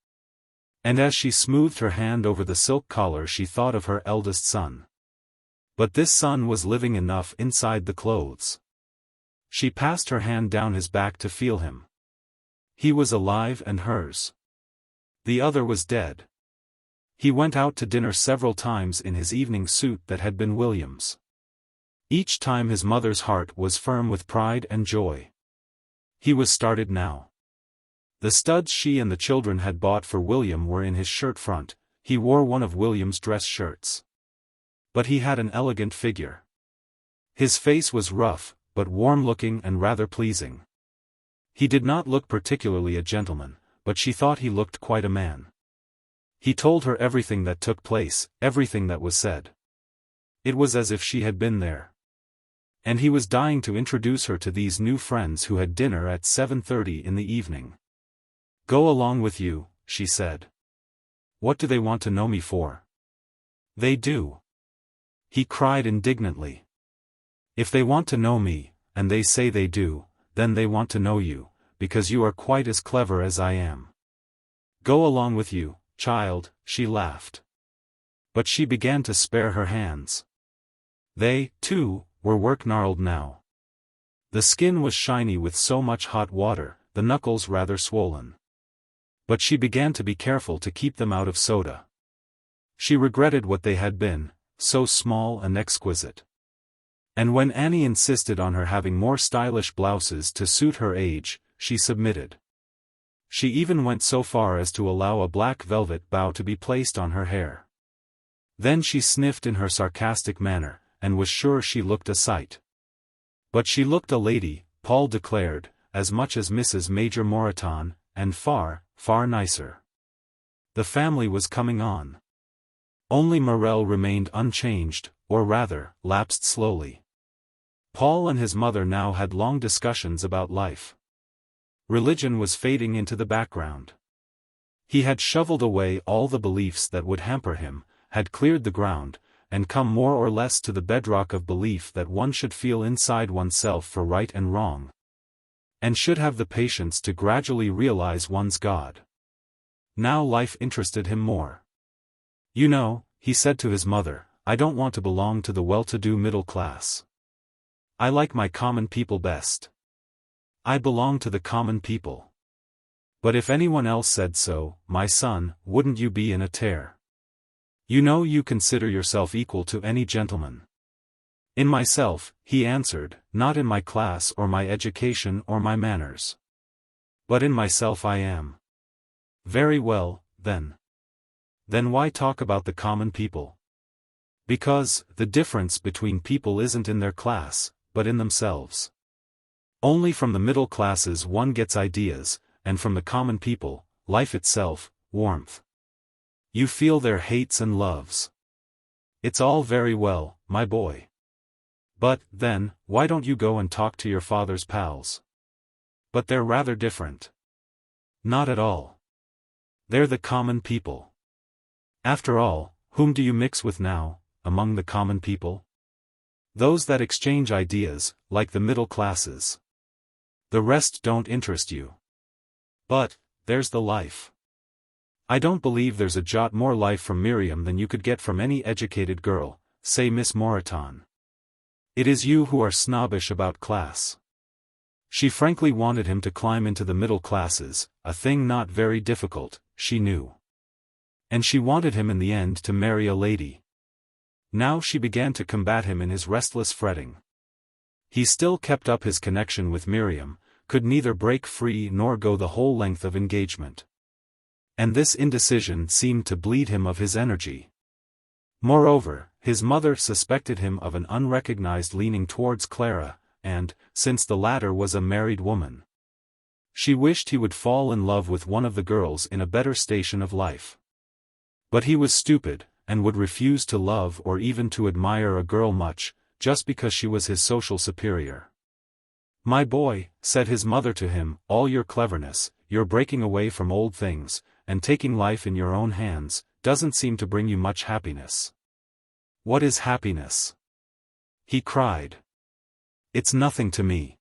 And as she smoothed her hand over the silk collar she thought of her eldest son. But this son was living enough inside the clothes. She passed her hand down his back to feel him. He was alive and hers. The other was dead. He went out to dinner several times in his evening suit that had been William's. Each time his mother's heart was firm with pride and joy. He was started now. The studs she and the children had bought for William were in his shirt front. He wore one of William's dress shirts. But he had an elegant figure. His face was rough, but warm-looking and rather pleasing. He did not look particularly a gentleman, but she thought he looked quite a man. He told her everything that took place, everything that was said. It was as if she had been there. And he was dying to introduce her to these new friends who had dinner at 7:30 in the evening. "Go along with you," she said. "What do they want to know me for?" "They do." He cried indignantly. "If they want to know me, and they say they do, then they want to know you, because you are quite as clever as I am. Go along with you, child," she laughed. But she began to spare her hands. They, too, were work-gnarled now. The skin was shiny with so much hot water, the knuckles rather swollen. But she began to be careful to keep them out of soda. She regretted what they had been, so small and exquisite. And when Annie insisted on her having more stylish blouses to suit her age, she submitted. She even went so far as to allow a black velvet bow to be placed on her hair. Then she sniffed in her sarcastic manner, and was sure she looked a sight. But she looked a lady, Paul declared, as much as Mrs. Major Moreton, and far, far nicer. The family was coming on. Only Morel remained unchanged, or rather, lapsed slowly. Paul and his mother now had long discussions about life. Religion was fading into the background. He had shoveled away all the beliefs that would hamper him, had cleared the ground, and come more or less to the bedrock of belief that one should feel inside oneself for right and wrong, and should have the patience to gradually realize one's God. Now life interested him more. "You know," he said to his mother, "I don't want to belong to the well-to-do middle class. I like my common people best. I belong to the common people. But if anyone else said so, my son, wouldn't you be in a tear? You know you consider yourself equal to any gentleman." "In myself," he answered, "not in my class or my education or my manners. But in myself I am." "Very well, then. Then why talk about the common people?" "Because, the difference between people isn't in their class, but in themselves. Only from the middle classes one gets ideas, and from the common people, life itself, warmth. You feel their hates and loves. It's all very well, my boy. But, then, why don't you go and talk to your father's pals?" "But they're rather different." "Not at all. They're the common people. After all, whom do you mix with now, among the common people? Those that exchange ideas, like the middle classes. The rest don't interest you. But, there's the life. I don't believe there's a jot more life from Miriam than you could get from any educated girl, say Miss Moreton. It is you who are snobbish about class." She frankly wanted him to climb into the middle classes, a thing not very difficult, she knew. And she wanted him in the end to marry a lady. Now she began to combat him in his restless fretting. He still kept up his connection with Miriam, could neither break free nor go the whole length of engagement. And this indecision seemed to bleed him of his energy. Moreover, his mother suspected him of an unrecognized leaning towards Clara, and, since the latter was a married woman, she wished he would fall in love with one of the girls in a better station of life. But he was stupid, and would refuse to love or even to admire a girl much, just because she was his social superior. "My boy," said his mother to him, "all your cleverness, your breaking away from old things, and taking life in your own hands, doesn't seem to bring you much happiness." "What is happiness?" he cried. "It's nothing to me.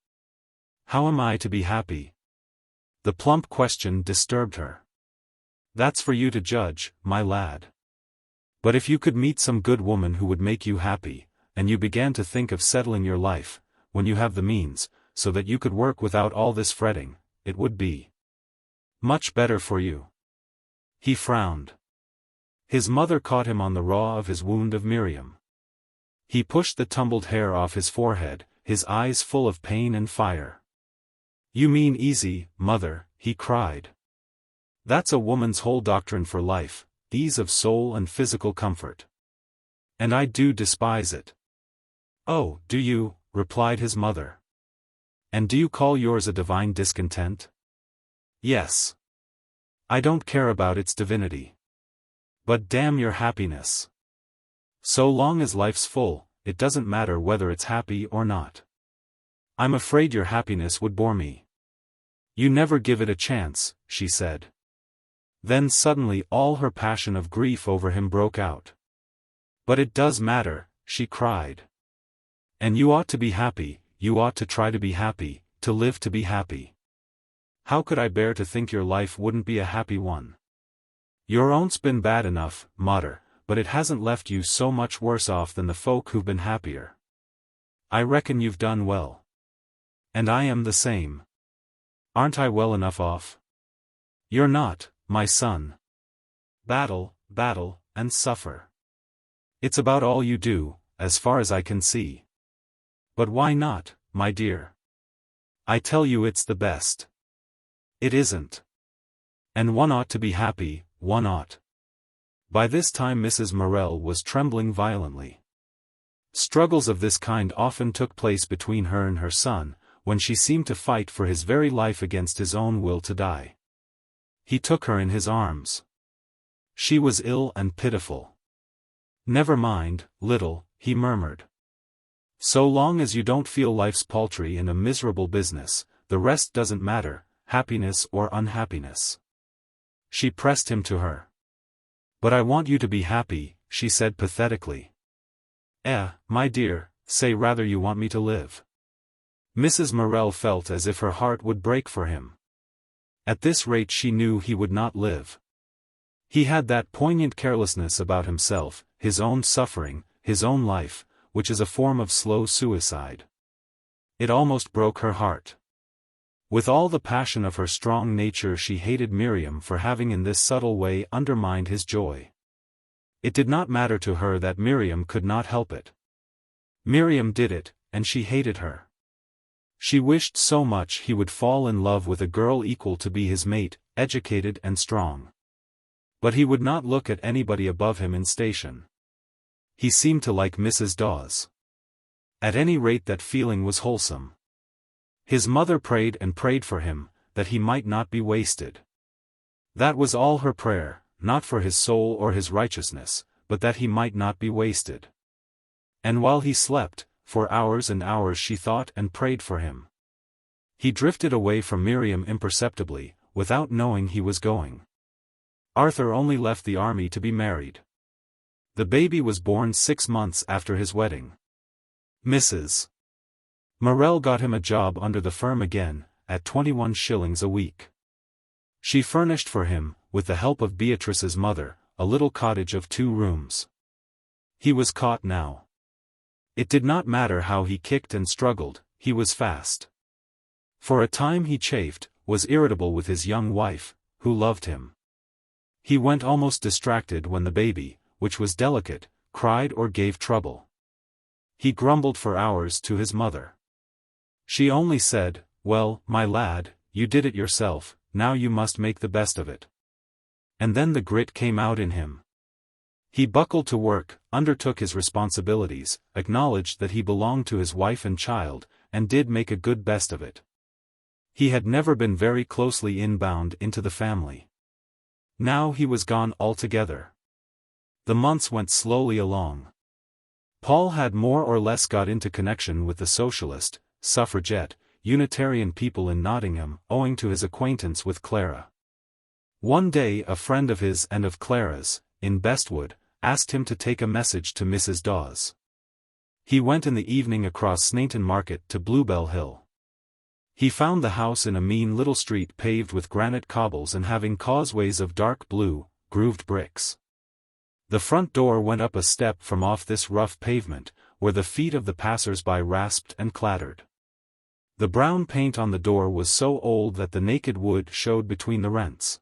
How am I to be happy?" The plump question disturbed her. "That's for you to judge, my lad. But if you could meet some good woman who would make you happy, and you began to think of settling your life, when you have the means, so that you could work without all this fretting, it would be much better for you." He frowned. His mother caught him on the raw of his wound of Miriam. He pushed the tumbled hair off his forehead, his eyes full of pain and fire. "You mean easy, mother," he cried. "That's a woman's whole doctrine for life, ease of soul and physical comfort. And I do despise it." "Oh, do you?" replied his mother. "And do you call yours a divine discontent?" "Yes. I don't care about its divinity. But damn your happiness. So long as life's full, it doesn't matter whether it's happy or not. I'm afraid your happiness would bore me." "You never give it a chance," she said. Then suddenly all her passion of grief over him broke out. "But it does matter," she cried. "And you ought to be happy, you ought to try to be happy, to live to be happy. How could I bear to think your life wouldn't be a happy one? Your own's been bad enough, mater, but it hasn't left you so much worse off than the folk who've been happier. I reckon you've done well. And I am the same. Aren't I well enough off? You're not, my son. Battle, battle, and suffer. It's about all you do, as far as I can see. But why not, my dear? I tell you it's the best. It isn't. And one ought to be happy, one ought." By this time Mrs. Morel was trembling violently. Struggles of this kind often took place between her and her son, when she seemed to fight for his very life against his own will to die. He took her in his arms. She was ill and pitiful. "Never mind, little," he murmured. "So long as you don't feel life's paltry and a miserable business, the rest doesn't matter, happiness or unhappiness." She pressed him to her. "But I want you to be happy," she said pathetically. My dear, say rather you want me to live." Mrs. Morel felt as if her heart would break for him. At this rate she knew he would not live. He had that poignant carelessness about himself, his own suffering, his own life, which is a form of slow suicide. It almost broke her heart. With all the passion of her strong nature she hated Miriam for having in this subtle way undermined his joy. It did not matter to her that Miriam could not help it. Miriam did it, and she hated her. She wished so much he would fall in love with a girl equal to be his mate, educated and strong. But he would not look at anybody above him in station. He seemed to like Mrs. Dawes. At any rate that feeling was wholesome. His mother prayed and prayed for him, that he might not be wasted. That was all her prayer, not for his soul or his righteousness, but that he might not be wasted. And while he slept, for hours and hours she thought and prayed for him. He drifted away from Miriam imperceptibly, without knowing he was going. Arthur only left the army to be married. The baby was born 6 months after his wedding. Mrs. Morel got him a job under the firm again, at 21 shillings a week. She furnished for him, with the help of Beatrice's mother, a little cottage of 2 rooms. He was caught now. It did not matter how he kicked and struggled, he was fast. For a time he chafed, was irritable with his young wife, who loved him. He went almost distracted when the baby, which was delicate, cried or gave trouble. He grumbled for hours to his mother. She only said, "Well, my lad, you did it yourself, now you must make the best of it." And then the grit came out in him. He buckled to work, undertook his responsibilities, acknowledged that he belonged to his wife and child, and did make a good best of it. He had never been very closely inbound into the family. Now he was gone altogether. The months went slowly along. Paul had more or less got into connection with the socialist, suffragette, Unitarian people in Nottingham, owing to his acquaintance with Clara. One day a friend of his and of Clara's, in Bestwood, asked him to take a message to Mrs. Dawes. He went in the evening across Sneinton Market to Bluebell Hill. He found the house in a mean little street paved with granite cobbles and having causeways of dark blue, grooved bricks. The front door went up a step from off this rough pavement, where the feet of the passers-by rasped and clattered. The brown paint on the door was so old that the naked wood showed between the rents.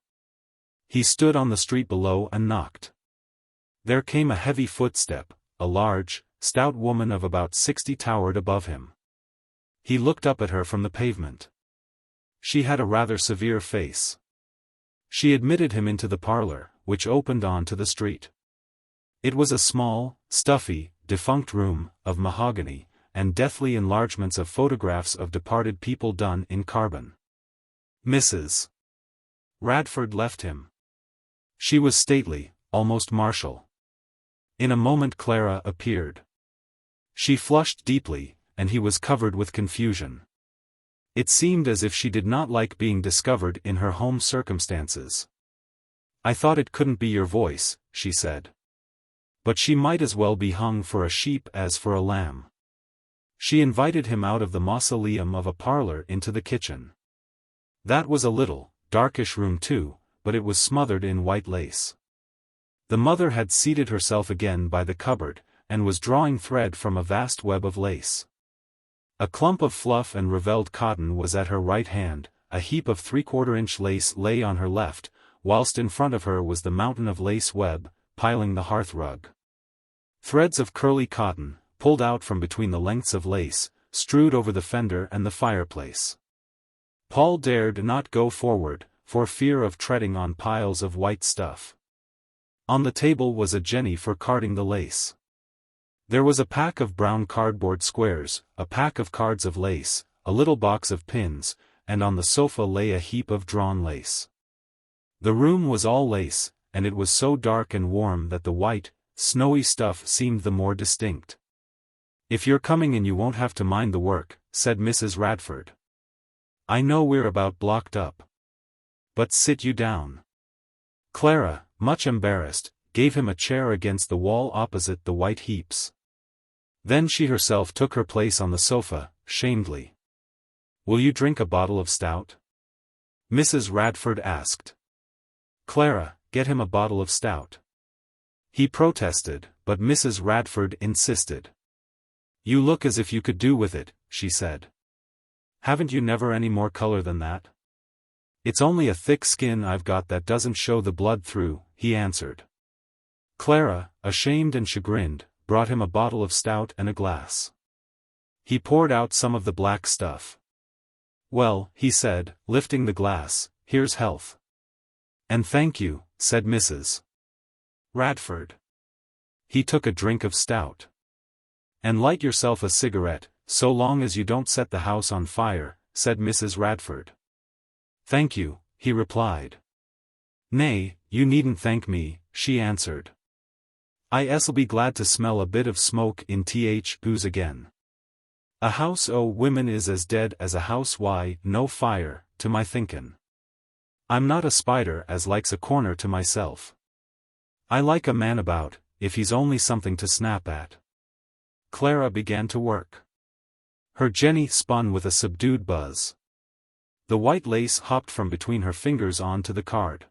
He stood on the street below and knocked. There came a heavy footstep, a large, stout woman of about 60 towered above him. He looked up at her from the pavement. She had a rather severe face. She admitted him into the parlor, which opened on to the street. It was a small, stuffy, defunct room, of mahogany, and deathly enlargements of photographs of departed people done in carbon. Mrs. Radford left him. She was stately, almost martial. In a moment Clara appeared. She flushed deeply, and he was covered with confusion. It seemed as if she did not like being discovered in her home circumstances. "I thought it couldn't be your voice," she said. But she might as well be hung for a sheep as for a lamb. She invited him out of the mausoleum of a parlor into the kitchen. That was a little, darkish room too, but it was smothered in white lace. The mother had seated herself again by the cupboard, and was drawing thread from a vast web of lace. A clump of fluff and ravelled cotton was at her right hand, a heap of 3/4-inch lace lay on her left, whilst in front of her was the mountain of lace web, piling the hearth rug. Threads of curly cotton, pulled out from between the lengths of lace, strewed over the fender and the fireplace. Paul dared not go forward, for fear of treading on piles of white stuff. On the table was a jenny for carding the lace. There was a pack of brown cardboard squares, a pack of cards of lace, a little box of pins, and on the sofa lay a heap of drawn lace. The room was all lace, and it was so dark and warm that the white, snowy stuff seemed the more distinct. "If you're coming in you won't have to mind the work," said Mrs. Radford. "I know we're about blocked up. But sit you down." Clara, much embarrassed, gave him a chair against the wall opposite the white heaps. Then she herself took her place on the sofa, shamedly. "Will you drink a bottle of stout?" Mrs. Radford asked. "Clara, get him a bottle of stout." He protested, but Mrs. Radford insisted. "You look as if you could do with it," she said. "Haven't you never any more color than that?" "It's only a thick skin I've got that doesn't show the blood through," he answered. Clara, ashamed and chagrined, brought him a bottle of stout and a glass. He poured out some of the black stuff. "Well," he said, lifting the glass, "here's health." "And thank you," said Mrs. Radford. He took a drink of stout. "And light yourself a cigarette, so long as you don't set the house on fire," said Mrs. Radford. "Thank you," he replied. "Nay, you needn't thank me," she answered. "I'll be glad to smell a bit of smoke in booze again. A house o' women is as dead as a house, why, no fire, to my thinkin'. I'm not a spider as likes a corner to myself. I like a man about, if he's only something to snap at." Clara began to work. Her jenny spun with a subdued buzz. The white lace hopped from between her fingers on to the card.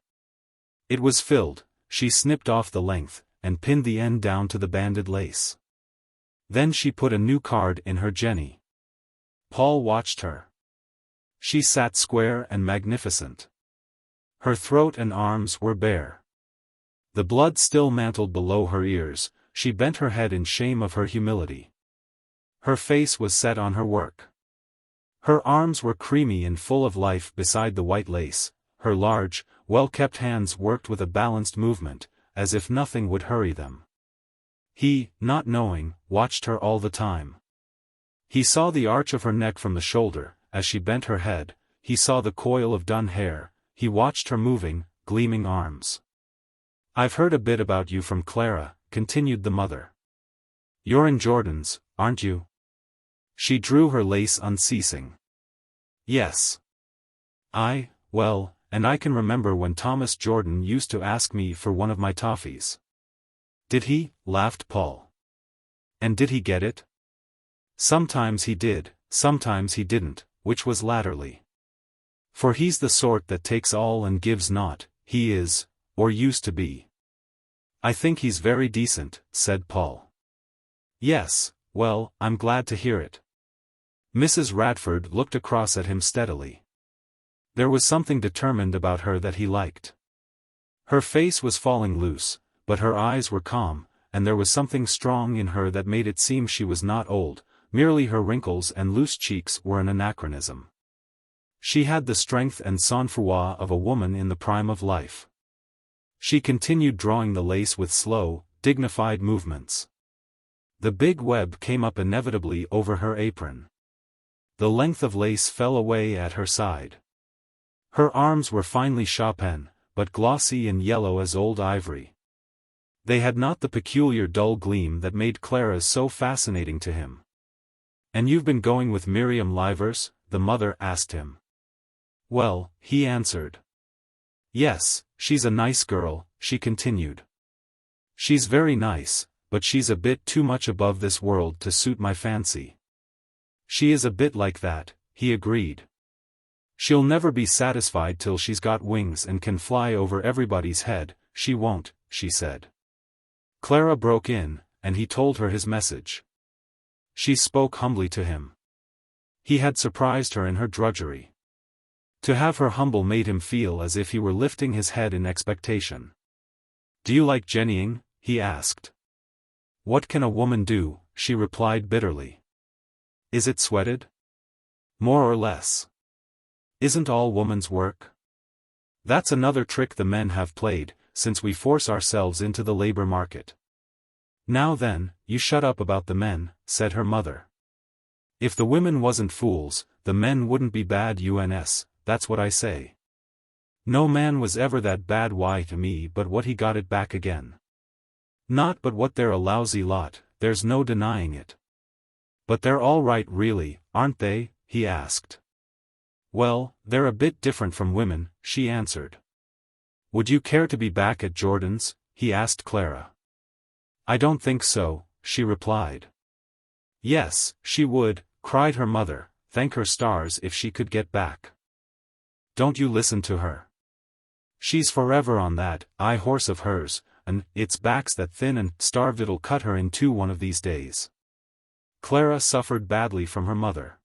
It was filled, she snipped off the length, and pinned the end down to the banded lace. Then she put a new card in her jenny. Paul watched her. She sat square and magnificent. Her throat and arms were bare. The blood still mantled below her ears, she bent her head in shame of her humility. Her face was set on her work. Her arms were creamy and full of life beside the white lace, her large, well-kept hands worked with a balanced movement, as if nothing would hurry them. He, not knowing, watched her all the time. He saw the arch of her neck from the shoulder, as she bent her head, he saw the coil of dun hair, he watched her moving, gleaming arms. "I've heard a bit about you from Clara," continued the mother. "You're in Jordan's, aren't you?" She drew her lace unceasing. "Yes. Well, and I can remember when Thomas Jordan used to ask me for one of my toffees." "Did he?" laughed Paul. "And did he get it?" "Sometimes he did, sometimes he didn't, which was latterly. For he's the sort that takes all and gives not, he is, or used to be." "I think he's very decent," said Paul. "Yes, well, I'm glad to hear it." Mrs. Radford looked across at him steadily. There was something determined about her that he liked. Her face was falling loose, but her eyes were calm, and there was something strong in her that made it seem she was not old, merely her wrinkles and loose cheeks were an anachronism. She had the strength and sang-froid of a woman in the prime of life. She continued drawing the lace with slow, dignified movements. The big web came up inevitably over her apron. The length of lace fell away at her side. Her arms were finely Chopin, but glossy and yellow as old ivory. They had not the peculiar dull gleam that made Clara's so fascinating to him. "And you've been going with Miriam Livers?" the mother asked him. "Well," he answered. "Yes, she's a nice girl," she continued. "She's very nice, but she's a bit too much above this world to suit my fancy." "She is a bit like that," he agreed. "She'll never be satisfied till she's got wings and can fly over everybody's head, she won't," she said. Clara broke in, and he told her his message. She spoke humbly to him. He had surprised her in her drudgery. To have her humble made him feel as if he were lifting his head in expectation. "Do you like jennying?" he asked. "What can a woman do?" she replied bitterly. "Is it sweated?" "More or less. Isn't all woman's work? That's another trick the men have played, since we force ourselves into the labor market." "Now then, you shut up about the men," said her mother. "If the women wasn't fools, the men wouldn't be bad uns, that's what I say. No man was ever that bad why to me but what he got it back again. Not but what they're a lousy lot, there's no denying it." "But they're all right really, aren't they?" he asked. "Well, they're a bit different from women," she answered. "Would you care to be back at Jordan's?" he asked Clara. "I don't think so," she replied. Yes, she would, cried her mother, thank her stars if she could get back. "Don't you listen to her. She's forever on that horse of hers, and it's back's that thin and starved it'll cut her in two one of these days." Clara suffered badly from her mother.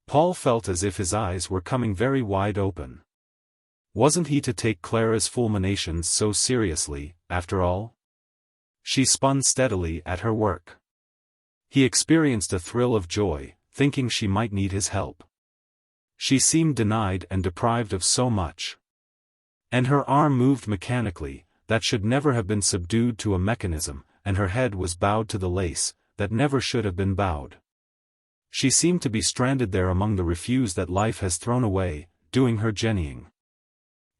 Paul felt as if his eyes were coming very wide open. Wasn't he to take Clara's fulminations so seriously, after all? She spun steadily at her work. He experienced a thrill of joy, thinking she might need his help. She seemed denied and deprived of so much. And her arm moved mechanically, that should never have been subdued to a mechanism, and her head was bowed to the lace, that never should have been bowed. She seemed to be stranded there among the refuse that life has thrown away, doing her jennying.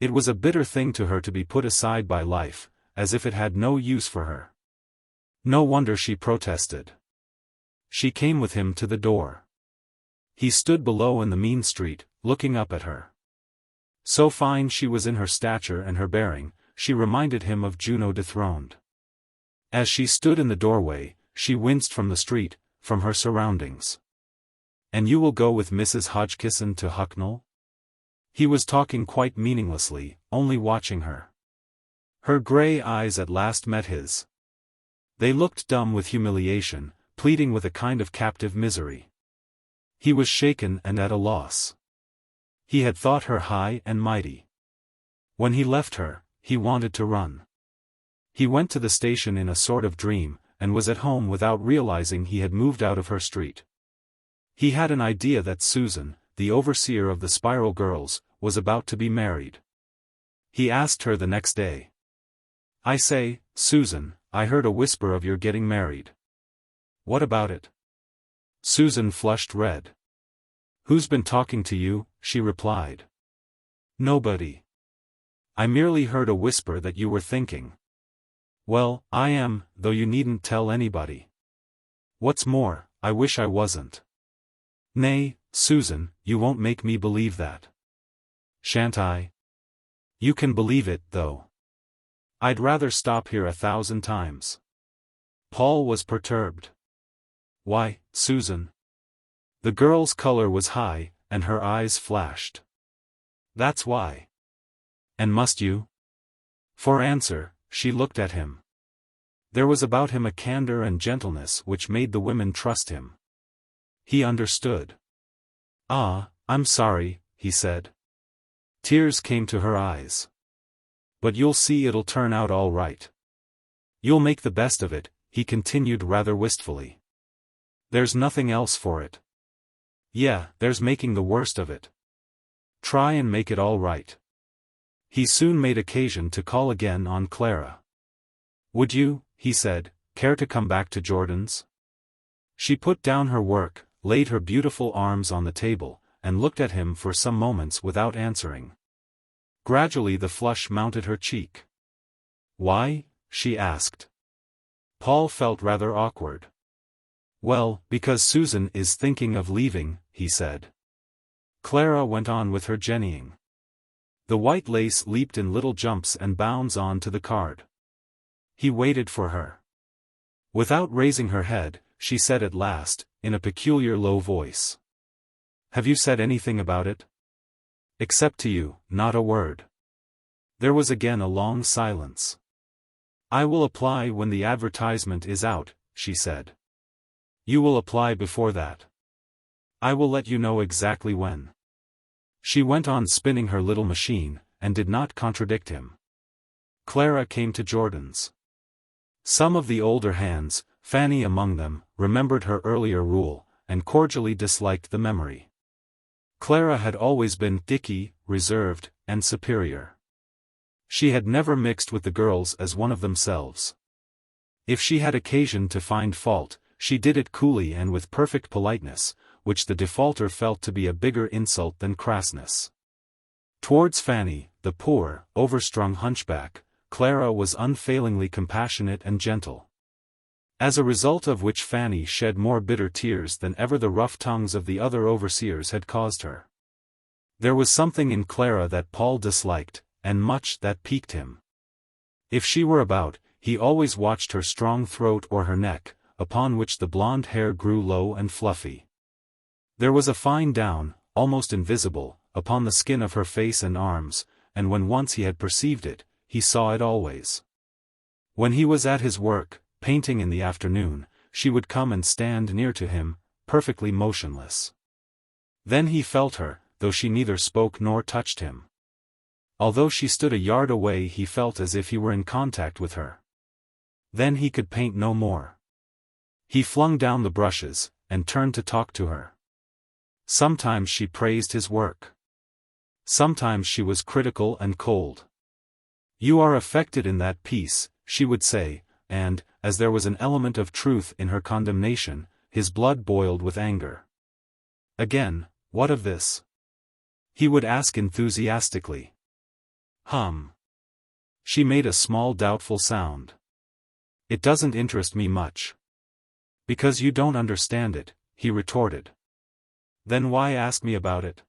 It was a bitter thing to her to be put aside by life, as if it had no use for her. No wonder she protested. She came with him to the door. He stood below in the mean street, looking up at her. So fine she was in her stature and her bearing, she reminded him of Juno dethroned. As she stood in the doorway, she winced from the street, from her surroundings. "And you will go with Mrs. Hodgkisson to Hucknall?" He was talking quite meaninglessly, only watching her. Her grey eyes at last met his. They looked dumb with humiliation, pleading with a kind of captive misery. He was shaken and at a loss. He had thought her high and mighty. When he left her, he wanted to run. He went to the station in a sort of dream, and was at home without realizing he had moved out of her street. He had an idea that Susan, the overseer of the Spiral Girls, was about to be married. He asked her the next day. "I say, Susan, I heard a whisper of your getting married. What about it?" Susan flushed red. "Who's been talking to you?" she replied. "Nobody. I merely heard a whisper that you were thinking." "Well, I am, though you needn't tell anybody. What's more, I wish I wasn't." "Nay, Susan, you won't make me believe that." "Shan't I?" "You can believe it, though. I'd rather stop here 1,000 times." Paul was perturbed. "Why, Susan?" The girl's color was high, and her eyes flashed. "That's why." "And must you?" For answer, she looked at him. There was about him a candor and gentleness which made the women trust him. He understood. "Ah, I'm sorry," he said. Tears came to her eyes. "But you'll see it'll turn out all right. You'll make the best of it," he continued rather wistfully. "There's nothing else for it. Yeah, there's making the worst of it. Try and make it all right." He soon made occasion to call again on Clara. "Would you," he said, "care to come back to Jordan's?" She put down her work, laid her beautiful arms on the table, and looked at him for some moments without answering. Gradually the flush mounted her cheek. "Why?" she asked. Paul felt rather awkward. "Well, because Susan is thinking of leaving," he said. Clara went on with her jennying. The white lace leaped in little jumps and bounds on to the card. He waited for her. Without raising her head, she said at last, in a peculiar low voice. "Have you said anything about it?" "Except to you, not a word." There was again a long silence. "I will apply when the advertisement is out," she said. "You will apply before that." "I will let you know exactly when." She went on spinning her little machine, and did not contradict him. Clara came to Jordan's. Some of the older hands, Fanny among them, remembered her earlier rule, and cordially disliked the memory. Clara had always been dicky, reserved, and superior. She had never mixed with the girls as one of themselves. If she had occasion to find fault, she did it coolly and with perfect politeness, which the defaulter felt to be a bigger insult than crassness. Towards Fanny, the poor, overstrung hunchback, Clara was unfailingly compassionate and gentle. As a result of which Fanny shed more bitter tears than ever the rough tongues of the other overseers had caused her. There was something in Clara that Paul disliked, and much that piqued him. If she were about, he always watched her strong throat or her neck, upon which the blonde hair grew low and fluffy. There was a fine down, almost invisible, upon the skin of her face and arms, and when once he had perceived it, he saw it always. When he was at his work, painting in the afternoon, she would come and stand near to him, perfectly motionless. Then he felt her, though she neither spoke nor touched him. Although she stood a yard away, he felt as if he were in contact with her. Then he could paint no more. He flung down the brushes, and turned to talk to her. Sometimes she praised his work. Sometimes she was critical and cold. "You are affected in that piece," she would say, and, as there was an element of truth in her condemnation, his blood boiled with anger. Again, "What of this?" he would ask enthusiastically. She made a small doubtful sound. "It doesn't interest me much." "Because you don't understand it," he retorted. "Then why ask me about it?"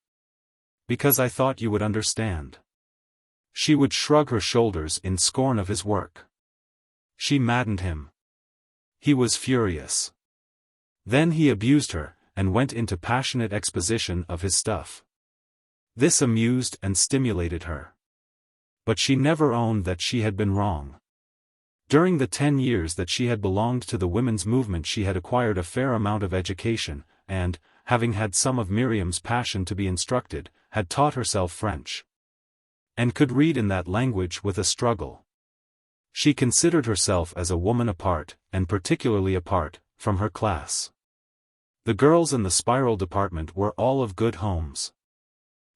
"Because I thought you would understand." She would shrug her shoulders in scorn of his work. She maddened him. He was furious. Then he abused her, and went into passionate exposition of his stuff. This amused and stimulated her. But she never owned that she had been wrong. During the 10 years that she had belonged to the women's movement she had acquired a fair amount of education, and, having had some of Miriam's passion to be instructed, had taught herself French. And could read in that language with a struggle. She considered herself as a woman apart, and particularly apart from her class. The girls in the spiral department were all of good homes.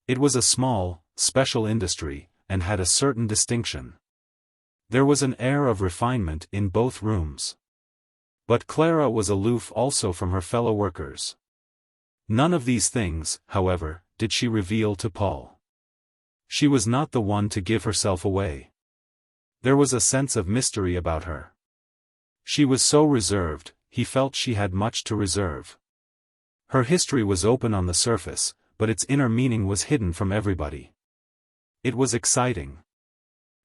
It was a small, special industry, and had a certain distinction. There was an air of refinement in both rooms. But Clara was aloof also from her fellow workers. None of these things, however, did she reveal to Paul. She was not the one to give herself away. There was a sense of mystery about her. She was so reserved, he felt she had much to reserve. Her history was open on the surface, but its inner meaning was hidden from everybody. It was exciting.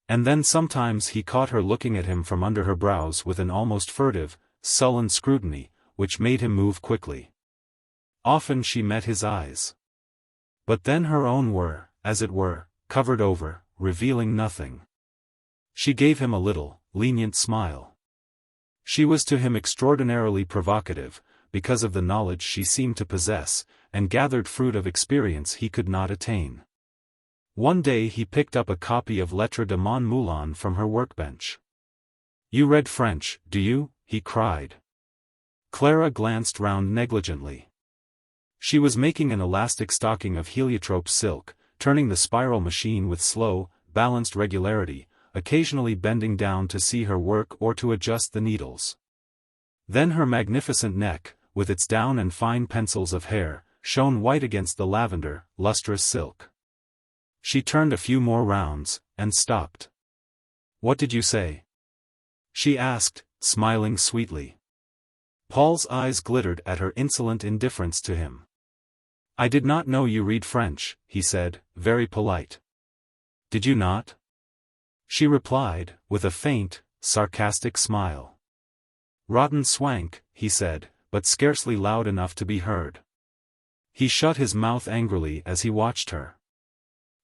And then sometimes he caught her looking at him from under her brows with an almost furtive, sullen scrutiny, which made him move quickly. Often she met his eyes. But then her own were, as it were, covered over, revealing nothing. She gave him a little, lenient smile. She was to him extraordinarily provocative, because of the knowledge she seemed to possess, and gathered fruit of experience he could not attain. One day he picked up a copy of Lettres de mon Moulin from her workbench. "You read French, do you?" he cried. Clara glanced round negligently. She was making an elastic stocking of heliotrope silk, turning the spiral machine with slow, balanced regularity, occasionally bending down to see her work or to adjust the needles. Then her magnificent neck, with its down and fine pencils of hair, shone white against the lavender, lustrous silk. She turned a few more rounds, and stopped. "What did you say?" she asked, smiling sweetly. Paul's eyes glittered at her insolent indifference to him. "I did not know you read French," he said, very polite. "Did you not?" she replied, with a faint, sarcastic smile. "Rotten swank," he said, but scarcely loud enough to be heard. He shut his mouth angrily as he watched her.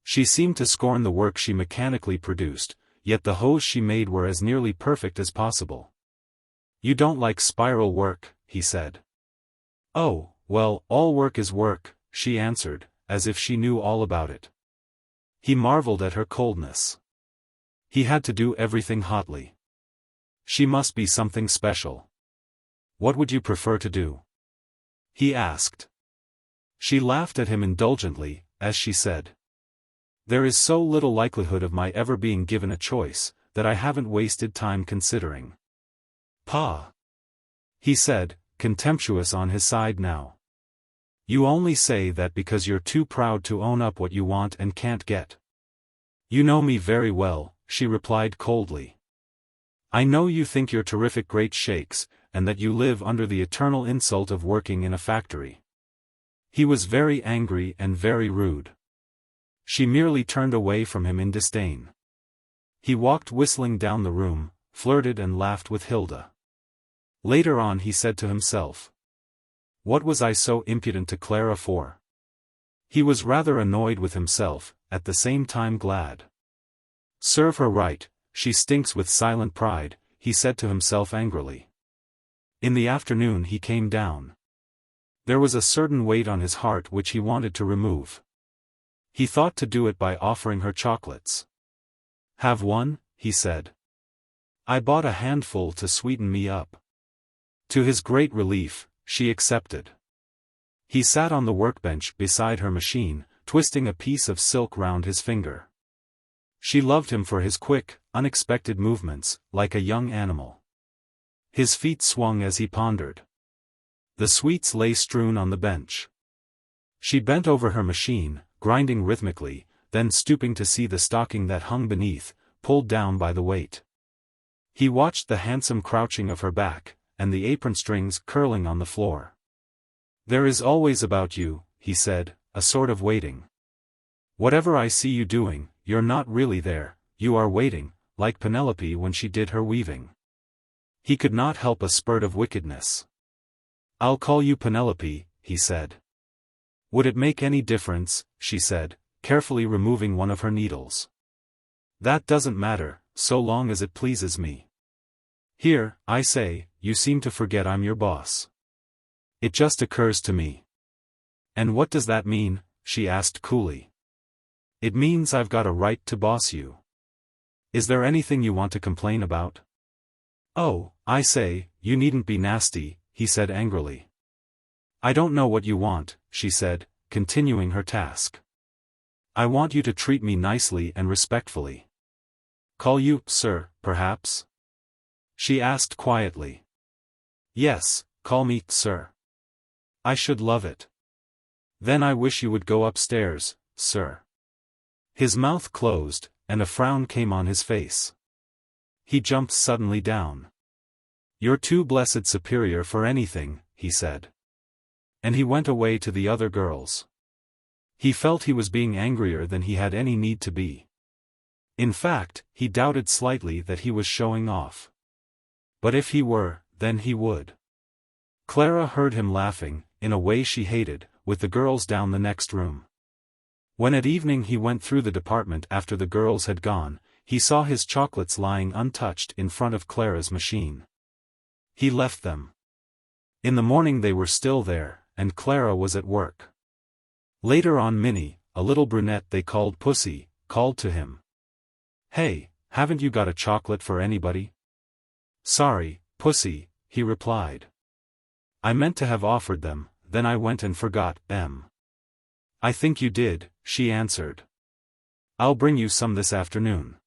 She seemed to scorn the work she mechanically produced, yet the hose she made were as nearly perfect as possible. "You don't like spiral work," he said. "Oh, well, all work is work," she answered, as if she knew all about it. He marveled at her coldness. He had to do everything hotly. She must be something special. "What would you prefer to do?" he asked. She laughed at him indulgently, as she said, "There is so little likelihood of my ever being given a choice, that I haven't wasted time considering." "Pa!" he said, contemptuous on his side now. "You only say that because you're too proud to own up what you want and can't get." "You know me very well," she replied coldly. "I know you think you're terrific great shakes, and that you live under the eternal insult of working in a factory." He was very angry and very rude. She merely turned away from him in disdain. He walked whistling down the room, flirted and laughed with Hilda. Later on he said to himself, "What was I so impudent to Clara for?" He was rather annoyed with himself, at the same time glad. "Serve her right, she stinks with silent pride," he said to himself angrily. In the afternoon he came down. There was a certain weight on his heart which he wanted to remove. He thought to do it by offering her chocolates. "Have one?" he said. "I bought a handful to sweeten me up." To his great relief, she accepted. He sat on the workbench beside her machine, twisting a piece of silk round his finger. She loved him for his quick, unexpected movements, like a young animal. His feet swung as he pondered. The sweets lay strewn on the bench. She bent over her machine, grinding rhythmically, then stooping to see the stocking that hung beneath, pulled down by the weight. He watched the handsome crouching of her back, and the apron strings curling on the floor. "There is always about you," he said, "a sort of waiting. Whatever I see you doing, you're not really there, you are waiting, like Penelope when she did her weaving." He could not help a spurt of wickedness. "I'll call you Penelope," he said. "Would it make any difference?" she said, carefully removing one of her needles. "That doesn't matter, so long as it pleases me. Here, I say, you seem to forget I'm your boss." "It just occurs to me." "And what does that mean?" she asked coolly. "It means I've got a right to boss you." Is there anything you want to complain about? Oh, I say, you needn't be nasty, he said angrily. I don't know what you want, she said, continuing her task. I want you to treat me nicely and respectfully. Call you, sir, perhaps? She asked quietly. Yes, call me, sir. I should love it. Then I wish you would go upstairs, sir. His mouth closed, and a frown came on his face. He jumped suddenly down. You're too blessed superior for anything, he said. And he went away to the other girls. He felt he was being angrier than he had any need to be. In fact, he doubted slightly that he was showing off. But if he were, then he would. Clara heard him laughing, in a way she hated, with the girls down the next room. When at evening he went through the department after the girls had gone, he saw his chocolates lying untouched in front of Clara's machine. He left them. In the morning they were still there, and Clara was at work. Later on Minnie, a little brunette they called Pussy, called to him. Hey, haven't you got a chocolate for anybody? Sorry, Pussy, he replied. I meant to have offered them, then I went and forgot them. I think you did, she answered. I'll bring you some this afternoon.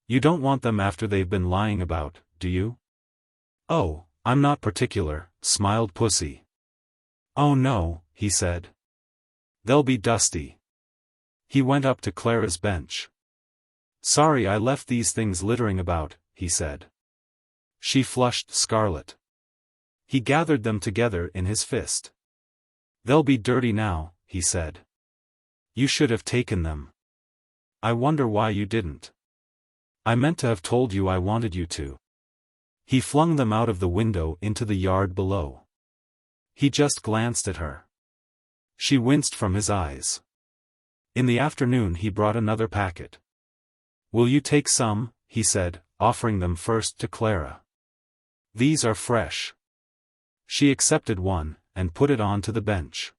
You don't want them after they've been lying about, do you? Oh, I'm not particular, smiled Pussy. Oh no, he said. They'll be dusty. He went up to Clara's bench. Sorry I left these things littering about, he said. She flushed scarlet. He gathered them together in his fist. They'll be dirty now, he said. You should have taken them. I wonder why you didn't. I meant to have told you I wanted you to. He flung them out of the window into the yard below. He just glanced at her. She winced from his eyes. In the afternoon he brought another packet. Will you take some, he said, offering them first to Clara. These are fresh. She accepted one, and put it on to the bench.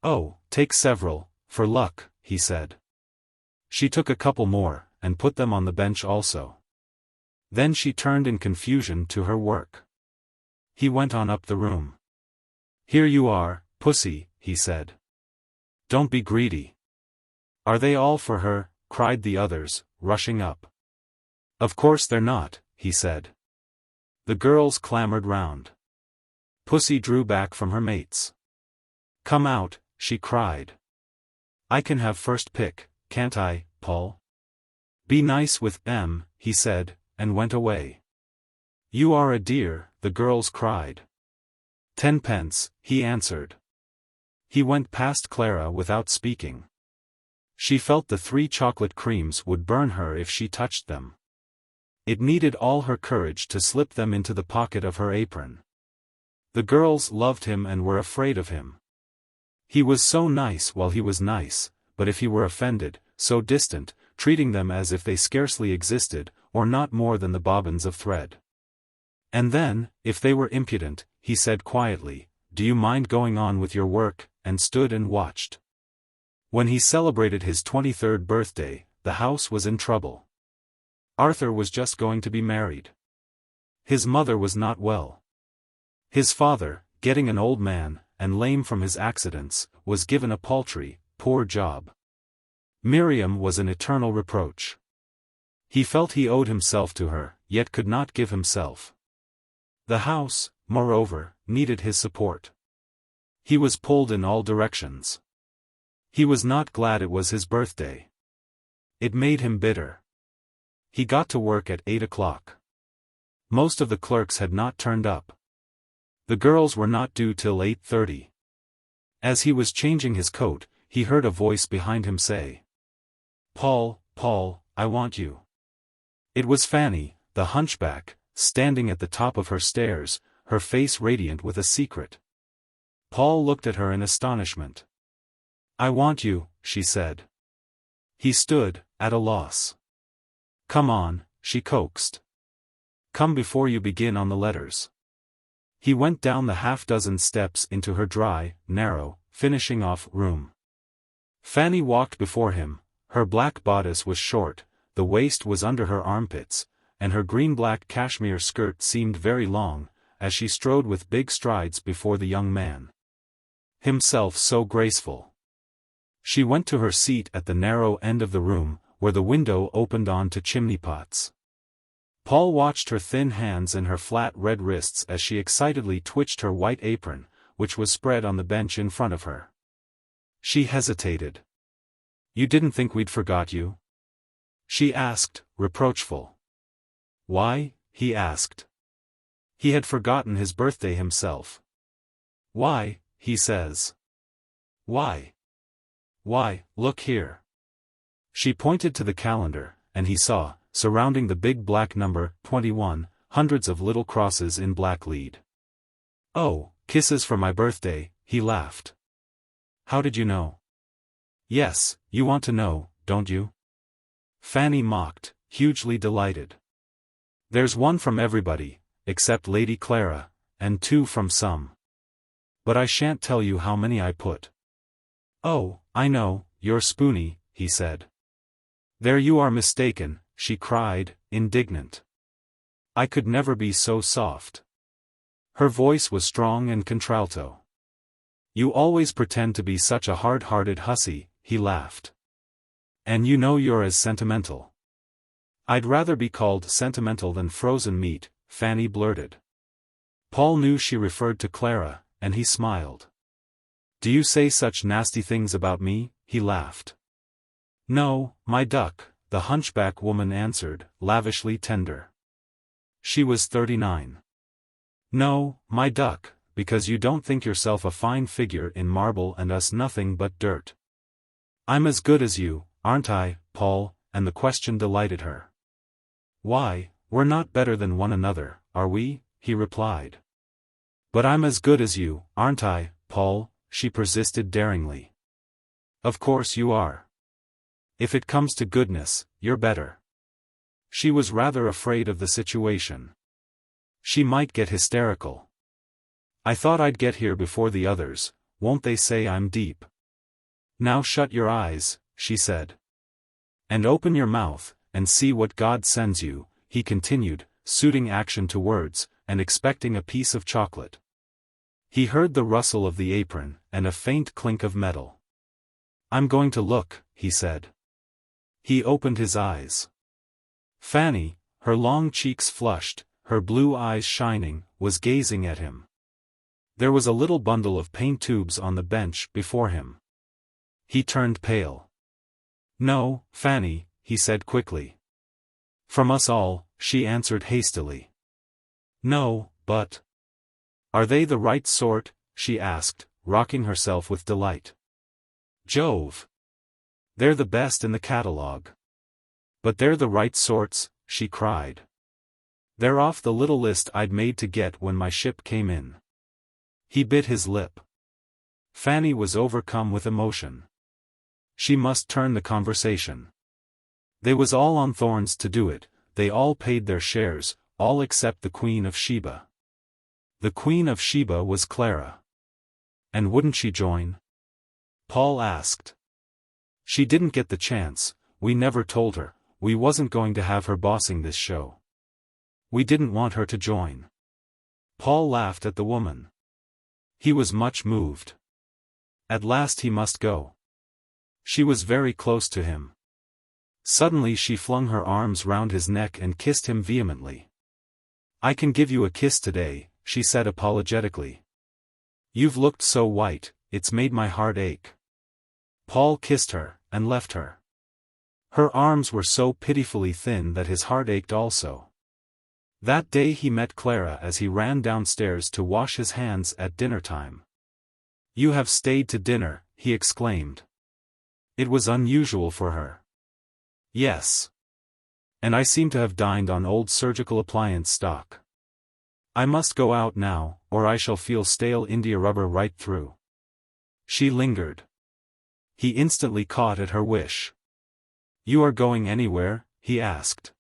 Oh, take several, for luck, he said. She took a couple more, and put them on the bench also. Then she turned in confusion to her work. He went on up the room. Here you are, Pussy, he said. Don't be greedy. Are they all for her? Cried the others, rushing up. Of course they're not, he said. The girls clamored round. Pussy drew back from her mates. Come out, she cried. I can have first pick, can't I, Paul? Be nice with them, he said, and went away. You are a dear, the girls cried. 10 pence, he answered. He went past Clara without speaking. She felt the 3 chocolate creams would burn her if she touched them. It needed all her courage to slip them into the pocket of her apron. The girls loved him and were afraid of him. He was so nice while he was nice, but if he were offended, so distant, treating them as if they scarcely existed, or not more than the bobbins of thread. And then, if they were impudent, he said quietly, Do you mind going on with your work, and stood and watched. When he celebrated his 23rd birthday, the house was in trouble. Arthur was just going to be married. His mother was not well. His father, getting an old man, and lame from his accidents, was given a paltry, poor job. Miriam was an eternal reproach. He felt he owed himself to her, yet could not give himself. The house, moreover, needed his support. He was pulled in all directions. He was not glad it was his birthday. It made him bitter. He got to work at 8 o'clock. Most of the clerks had not turned up. The girls were not due till 8:30. As he was changing his coat, he heard a voice behind him say, Paul, Paul, I want you. It was Fanny, the hunchback, standing at the top of her stairs, her face radiant with a secret. Paul looked at her in astonishment. I want you, she said. He stood, at a loss. Come on, she coaxed. Come before you begin on the letters. He went down the half-dozen steps into her dry, narrow, finishing-off room. Fanny walked before him, her black bodice was short, the waist was under her armpits, and her green-black cashmere skirt seemed very long, as she strode with big strides before the young man. Himself so graceful. She went to her seat at the narrow end of the room, where the window opened on to chimney-pots. Paul watched her thin hands and her flat red wrists as she excitedly twitched her white apron, which was spread on the bench in front of her. She hesitated. "You didn't think we'd forgot you?" she asked, reproachful. "Why?" he asked. He had forgotten his birthday himself. "Why?" he says. "Why? Why, look here." She pointed to the calendar, and he saw, surrounding the big black number, 21, hundreds of little crosses in black lead. "Oh, kisses for my birthday," he laughed. "How did you know?" "Yes, you want to know, don't you?" Fanny mocked, hugely delighted. "There's one from everybody, except Lady Clara, and 2 from some. But I shan't tell you how many I put." "Oh, I know, you're spoony," he said. "There you are mistaken," she cried, indignant. "I could never be so soft." Her voice was strong and contralto. "You always pretend to be such a hard-hearted hussy," he laughed. "And you know you're as sentimental." "I'd rather be called sentimental than frozen meat," Fanny blurted. Paul knew she referred to Clara, and he smiled. "Do you say such nasty things about me?" he laughed. "No, my duck," the hunchback woman answered, lavishly tender. She was 39. "No, my duck, because you don't think yourself a fine figure in marble and us nothing but dirt." "I'm as good as you, aren't I, Paul?" and the question delighted her. "Why, we're not better than one another, are we?" he replied. "But I'm as good as you, aren't I, Paul?" she persisted daringly. "Of course you are. If it comes to goodness, you're better." She was rather afraid of the situation. She might get hysterical. "I thought I'd get here before the others, won't they say I'm deep?" "Now shut your eyes," she said. "And open your mouth, and see what God sends you," he continued, suiting action to words, and expecting a piece of chocolate. He heard the rustle of the apron, and a faint clink of metal. "I'm going to look," he said. He opened his eyes. Fanny, her long cheeks flushed, her blue eyes shining, was gazing at him. There was a little bundle of paint tubes on the bench before him. He turned pale. "No, Fanny," he said quickly. "From us all," she answered hastily. "No, but—" "Are they the right sort?" she asked, rocking herself with delight. "Jove! They're the best in the catalogue." "But they're the right sorts," she cried. "They're off the little list I'd made to get when my ship came in." He bit his lip. Fanny was overcome with emotion. She must turn the conversation. They was all on thorns to do it, they all paid their shares, all except the Queen of Sheba. The Queen of Sheba was Clara. And wouldn't she join? Paul asked. "She didn't get the chance, we never told her, we wasn't going to have her bossing this show. We didn't want her to join." Paul laughed at the woman. He was much moved. At last he must go. She was very close to him. Suddenly she flung her arms round his neck and kissed him vehemently. "I can give you a kiss today," she said apologetically. "You've looked so white, it's made my heart ache." Paul kissed her, and left her. Her arms were so pitifully thin that his heart ached also. That day he met Clara as he ran downstairs to wash his hands at dinner time. "You have stayed to dinner," he exclaimed. It was unusual for her. "Yes. And I seem to have dined on old surgical appliance stock. I must go out now, or I shall feel stale India rubber right through." She lingered. He instantly caught at her wish. "You are going anywhere?" he asked.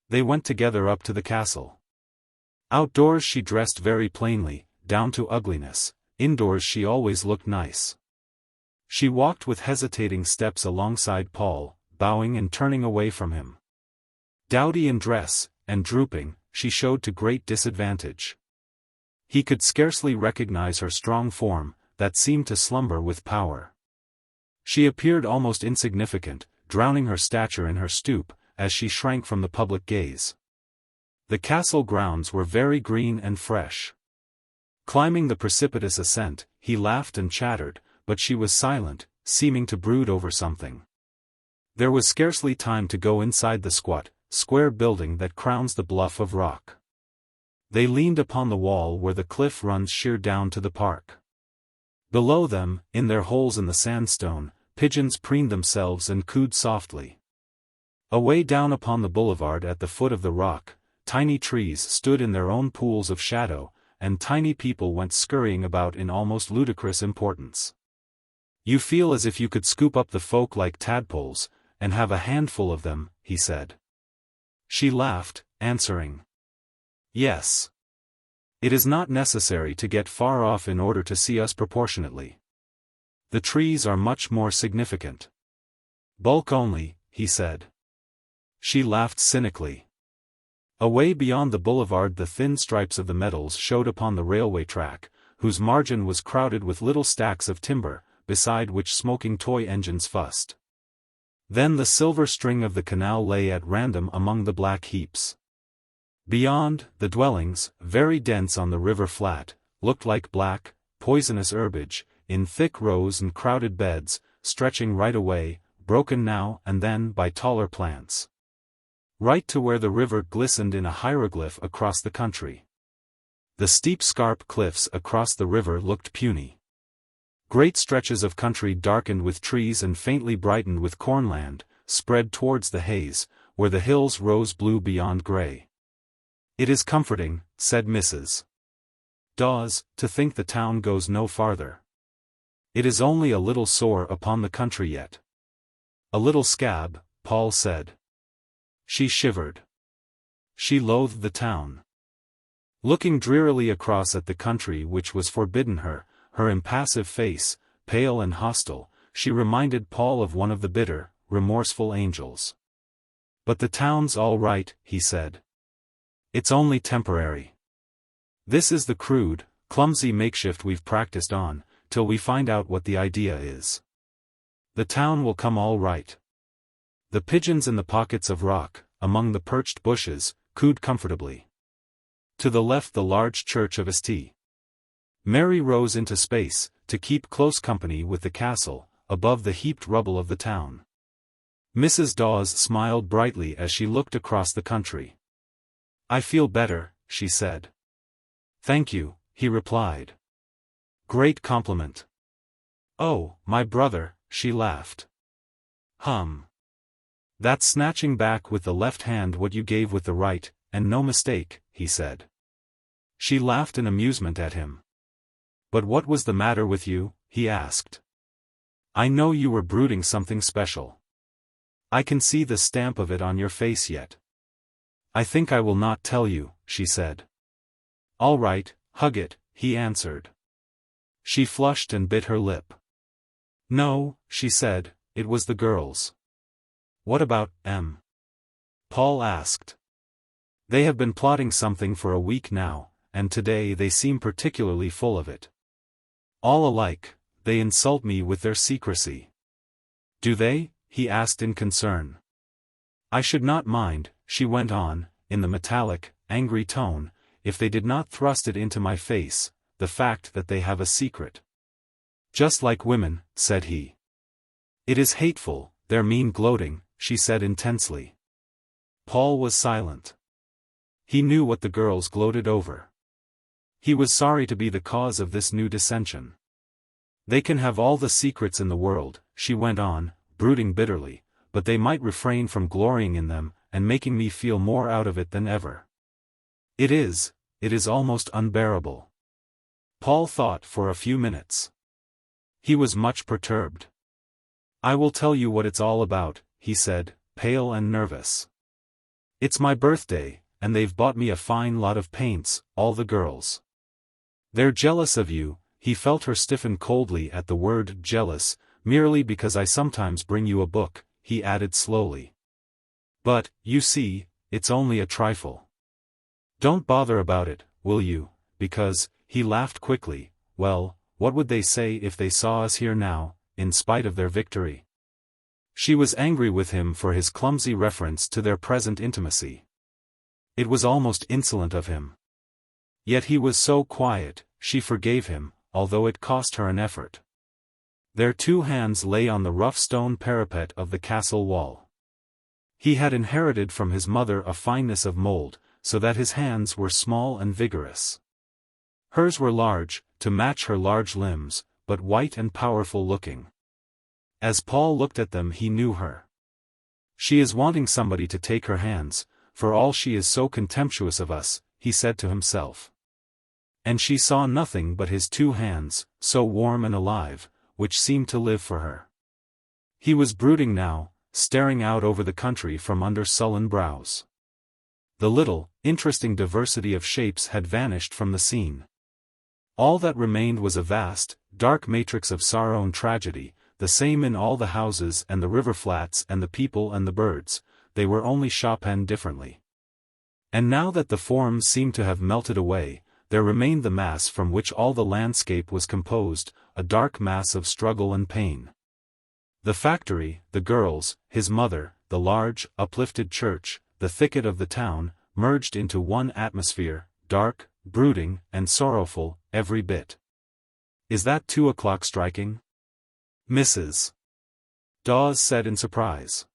They went together up to the castle. Outdoors she dressed very plainly, down to ugliness. Indoors she always looked nice. She walked with hesitating steps alongside Paul, bowing and turning away from him. Dowdy in dress, and drooping, she showed to great disadvantage. He could scarcely recognize her strong form, that seemed to slumber with power. She appeared almost insignificant, drowning her stature in her stoop, as she shrank from the public gaze. The castle grounds were very green and fresh. Climbing the precipitous ascent, he laughed and chattered, but she was silent, seeming to brood over something. There was scarcely time to go inside the squat, square building that crowns the bluff of rock. They leaned upon the wall where the cliff runs sheer down to the park. Below them, in their holes in the sandstone, pigeons preened themselves and cooed softly. Away down upon the boulevard at the foot of the rock, tiny trees stood in their own pools of shadow, and tiny people went scurrying about in almost ludicrous importance. "You feel as if you could scoop up the folk like tadpoles, and have a handful of them," he said. She laughed, answering, "Yes. It is not necessary to get far off in order to see us proportionately. The trees are much more significant. Bulk only," he said. She laughed cynically. Away beyond the boulevard the thin stripes of the metals showed upon the railway track, whose margin was crowded with little stacks of timber, beside which smoking toy engines fussed. Then the silver string of the canal lay at random among the black heaps. Beyond, the dwellings, very dense on the river flat, looked like black, poisonous herbage, in thick rows and crowded beds, stretching right away, broken now and then by taller plants. Right to where the river glistened in a hieroglyph across the country. The steep scarp cliffs across the river looked puny. Great stretches of country darkened with trees and faintly brightened with cornland, spread towards the haze, where the hills rose blue beyond grey. "It is comforting," said Mrs. Dawes, "to think the town goes no farther. It is only a little sore upon the country yet." "A little scab," Paul said. She shivered. She loathed the town. Looking drearily across at the country which was forbidden her, her impassive face, pale and hostile, she reminded Paul of one of the bitter, remorseful angels. "But the town's all right," he said. "It's only temporary. This is the crude, clumsy makeshift we've practiced on, till we find out what the idea is. The town will come all right." The pigeons in the pockets of rock, among the perched bushes, cooed comfortably. To the left the large church of St. Mary rose into space, to keep close company with the castle, above the heaped rubble of the town. Mrs. Dawes smiled brightly as she looked across the country. "I feel better," she said. "Thank you," he replied. "Great compliment." "Oh, my brother," she laughed. "That's snatching back with the left hand what you gave with the right, and no mistake," he said. She laughed in amusement at him. "But what was the matter with you?" he asked. "I know you were brooding something special. I can see the stamp of it on your face yet." "I think I will not tell you," she said. "All right, hug it," he answered. She flushed and bit her lip. "No," she said, "it was the girls." "What about M?" Paul asked. "They have been plotting something for a week now, and today they seem particularly full of it. All alike, they insult me with their secrecy." "Do they?" he asked in concern. "I should not mind," she went on, in the metallic, angry tone, "if they did not thrust it into my face, the fact that they have a secret." "Just like women," said he. "It is hateful, their mean gloating," she said intensely. Paul was silent. He knew what the girls gloated over. He was sorry to be the cause of this new dissension. "They can have all the secrets in the world," she went on, brooding bitterly, "but they might refrain from glorying in them, and making me feel more out of it than ever. It is almost unbearable." Paul thought for a few minutes. He was much perturbed. "I will tell you what it's all about," he said, pale and nervous. "It's my birthday, and they've bought me a fine lot of paints, all the girls. They're jealous of you." He felt her stiffen coldly at the word jealous, "merely because I sometimes bring you a book," he added slowly. But, you see, it's only a trifle. Don't bother about it, will you, because, he laughed quickly, well, what would they say if they saw us here now, in spite of their victory? She was angry with him for his clumsy reference to their present intimacy. It was almost insolent of him. Yet he was so quiet, she forgave him, although it cost her an effort. Their two hands lay on the rough stone parapet of the castle wall. He had inherited from his mother a fineness of mold, so that his hands were small and vigorous. Hers were large, to match her large limbs, but white and powerful looking. As Paul looked at them he knew her. She is wanting somebody to take her hands, for all she is so contemptuous of us, he said to himself. And she saw nothing but his two hands, so warm and alive, which seemed to live for her. He was brooding now, staring out over the country from under sullen brows. The little, interesting diversity of shapes had vanished from the scene. All that remained was a vast, dark matrix of sorrow and tragedy, the same in all the houses and the river flats and the people and the birds, they were only sharpened differently. And now that the forms seemed to have melted away, there remained the mass from which all the landscape was composed, a dark mass of struggle and pain. The factory, the girls, his mother, the large, uplifted church, the thicket of the town, merged into one atmosphere, dark, brooding, and sorrowful, every bit. Is that 2 o'clock striking? Mrs. Dawes said in surprise.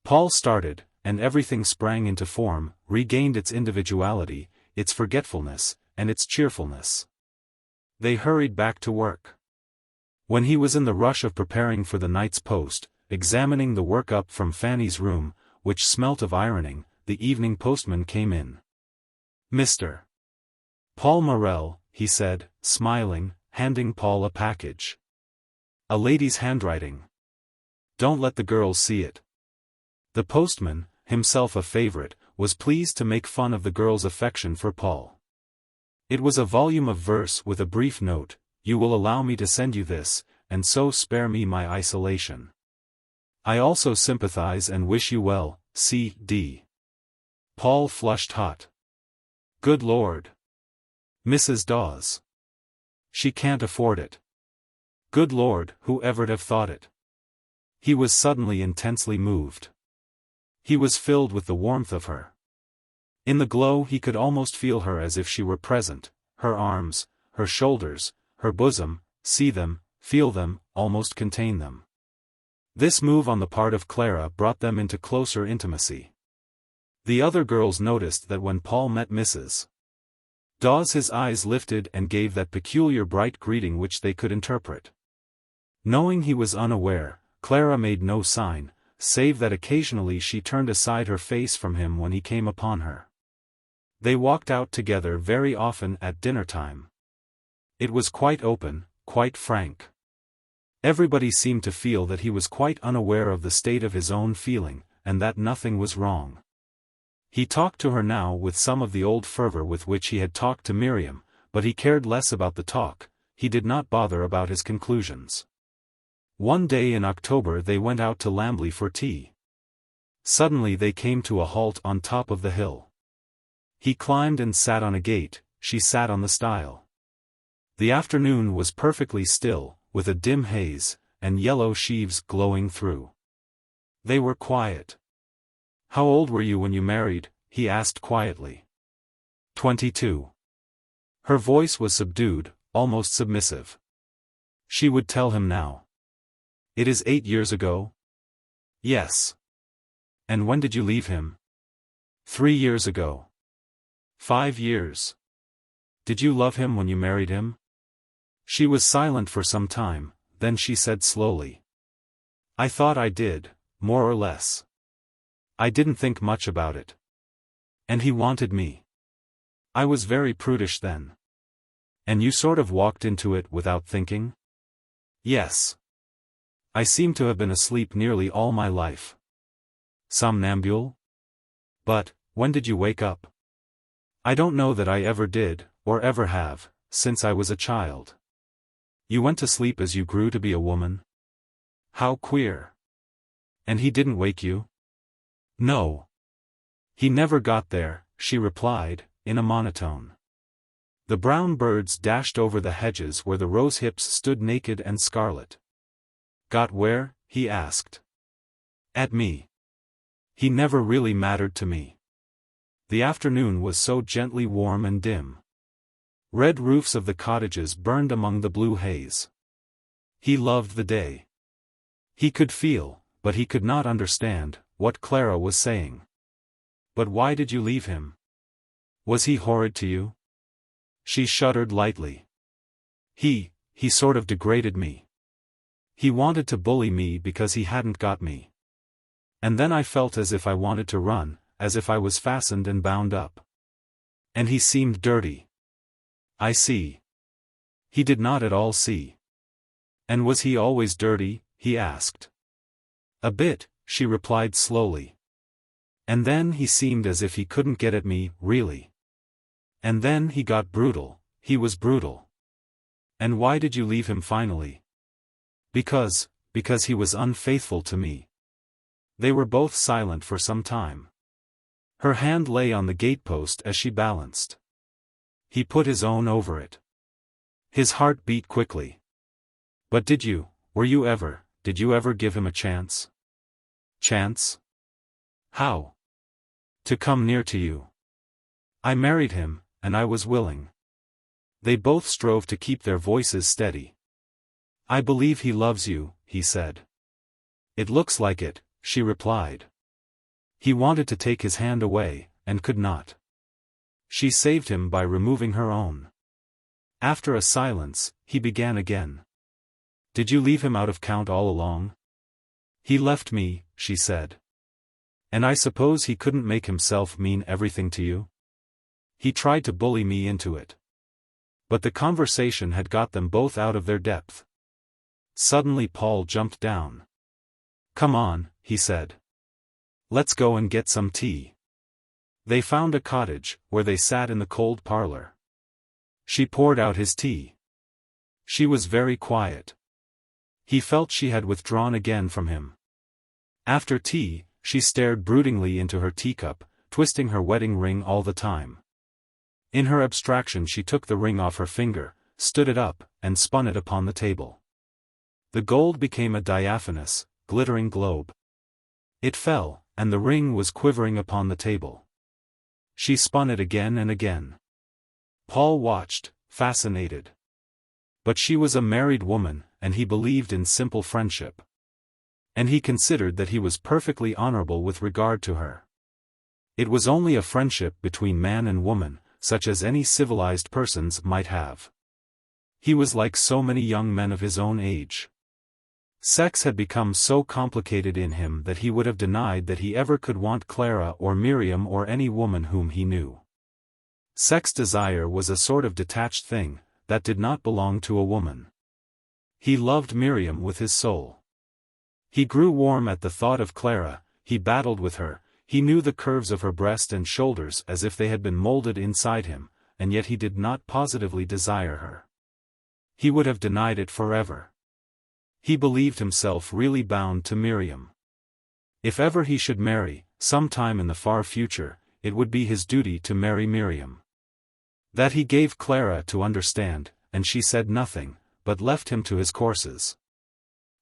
Paul started, and everything sprang into form, regained its individuality, its forgetfulness, and its cheerfulness. They hurried back to work. When he was in the rush of preparing for the night's post, examining the work up from Fanny's room, which smelt of ironing, the evening postman came in. Mr. Paul Morel, he said, smiling, handing Paul a package. A lady's handwriting. Don't let the girls see it. The postman, himself a favorite, was pleased to make fun of the girl's affection for Paul. It was a volume of verse with a brief note, "You will allow me to send you this, and so spare me my isolation. I also sympathize and wish you well, C.D." Paul flushed hot. Good Lord! Mrs. Dawes. She can't afford it. Good Lord, whoever'd have thought it? He was suddenly intensely moved. He was filled with the warmth of her. In the glow he could almost feel her as if she were present, her arms, her shoulders, her bosom, see them, feel them, almost contain them. This move on the part of Clara brought them into closer intimacy. The other girls noticed that when Paul met Mrs. Dawes his eyes lifted and gave that peculiar bright greeting which they could interpret. Knowing he was unaware, Clara made no sign, save that occasionally she turned aside her face from him when he came upon her. They walked out together very often at dinner-time. It was quite open, quite frank. Everybody seemed to feel that he was quite unaware of the state of his own feeling, and that nothing was wrong. He talked to her now with some of the old fervor with which he had talked to Miriam, but he cared less about the talk, he did not bother about his conclusions. One day in October they went out to Lambley for tea. Suddenly they came to a halt on top of the hill. He climbed and sat on a gate, she sat on the stile. The afternoon was perfectly still, with a dim haze, and yellow sheaves glowing through. They were quiet. How old were you when you married? He asked quietly. 22. Her voice was subdued, almost submissive. She would tell him now. It is 8 years ago? Yes. And when did you leave him? 3 years ago. 5 years. Did you love him when you married him? She was silent for some time, then she said slowly. I thought I did, more or less. I didn't think much about it. And he wanted me. I was very prudish then. And you sort of walked into it without thinking? Yes. I seem to have been asleep nearly all my life. Somnambule? But, when did you wake up? I don't know that I ever did, or ever have, since I was a child. You went to sleep as you grew to be a woman? How queer. And he didn't wake you? No. He never got there, she replied, in a monotone. The brown birds dashed over the hedges where the rose hips stood naked and scarlet. Got where? He asked. At me. He never really mattered to me. The afternoon was so gently warm and dim. Red roofs of the cottages burned among the blue haze. He loved the day. He could feel, but he could not understand, what Clara was saying. But why did you leave him? Was he horrid to you? She shuddered lightly. He sort of degraded me. He wanted to bully me because he hadn't got me. And then I felt as if I wanted to run, as if I was fastened and bound up. And he seemed dirty. I see. He did not at all see. And was he always dirty? He asked. A bit, she replied slowly. And then he seemed as if he couldn't get at me, really. And then he got brutal, he was brutal. And why did you leave him finally? Because he was unfaithful to me. They were both silent for some time. Her hand lay on the gatepost as she balanced. He put his own over it. His heart beat quickly. But did you ever give him a chance? Chance? How? To come near to you. I married him, and I was willing. They both strove to keep their voices steady. I believe he loves you, he said. It looks like it, she replied. He wanted to take his hand away, and could not. She saved him by removing her own. After a silence, he began again. Did you leave him out of count all along? He left me, she said. And I suppose he couldn't make himself mean everything to you? He tried to bully me into it. But the conversation had got them both out of their depth. Suddenly Paul jumped down. Come on, he said. Let's go and get some tea. They found a cottage, where they sat in the cold parlor. She poured out his tea. She was very quiet. He felt she had withdrawn again from him. After tea, she stared broodingly into her teacup, twisting her wedding ring all the time. In her abstraction she took the ring off her finger, stood it up, and spun it upon the table. The gold became a diaphanous, glittering globe. It fell, and the ring was quivering upon the table. She spun it again and again. Paul watched, fascinated. But she was a married woman, and he believed in simple friendship. And he considered that he was perfectly honorable with regard to her. It was only a friendship between man and woman, such as any civilized persons might have. He was like so many young men of his own age. Sex had become so complicated in him that he would have denied that he ever could want Clara or Miriam or any woman whom he knew. Sex desire was a sort of detached thing, that did not belong to a woman. He loved Miriam with his soul. He grew warm at the thought of Clara, he battled with her, he knew the curves of her breast and shoulders as if they had been molded inside him, and yet he did not positively desire her. He would have denied it forever. He believed himself really bound to Miriam. If ever he should marry, sometime in the far future, it would be his duty to marry Miriam. That he gave Clara to understand, and she said nothing, but left him to his courses.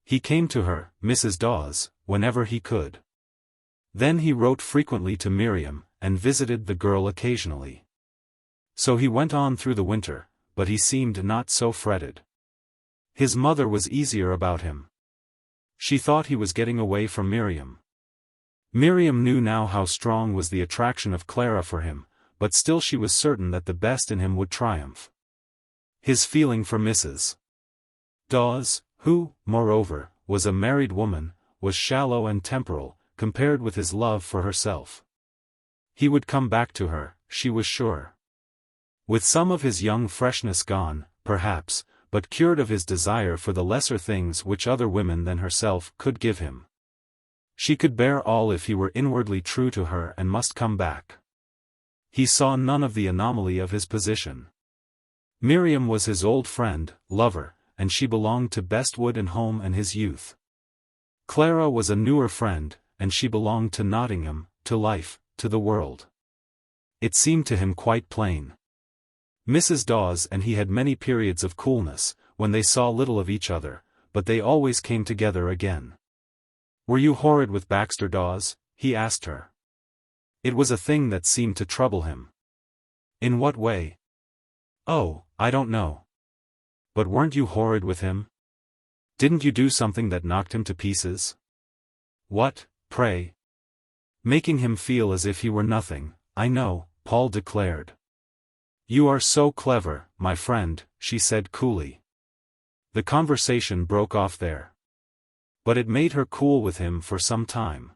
He came to her, Mrs. Dawes, whenever he could. Then he wrote frequently to Miriam, and visited the girl occasionally. So he went on through the winter, but he seemed not so fretted. His mother was easier about him. She thought he was getting away from Miriam. Miriam knew now how strong was the attraction of Clara for him, but still she was certain that the best in him would triumph. His feeling for Mrs. Dawes, who, moreover, was a married woman, was shallow and temporal, compared with his love for herself. He would come back to her, she was sure. With some of his young freshness gone, perhaps, but cured of his desire for the lesser things which other women than herself could give him. She could bear all if he were inwardly true to her and must come back. He saw none of the anomaly of his position. Miriam was his old friend, lover, and she belonged to Bestwood and home and his youth. Clara was a newer friend, and she belonged to Nottingham, to life, to the world. It seemed to him quite plain. Mrs. Dawes and he had many periods of coolness, when they saw little of each other, but they always came together again. "Were you horrid with Baxter Dawes?" he asked her. It was a thing that seemed to trouble him. "In what way?" "Oh, I don't know." "But weren't you horrid with him? Didn't you do something that knocked him to pieces?" "What, pray?" "Making him feel as if he were nothing, I know," Paul declared. "You are so clever, my friend," she said coolly. The conversation broke off there. But it made her cool with him for some time.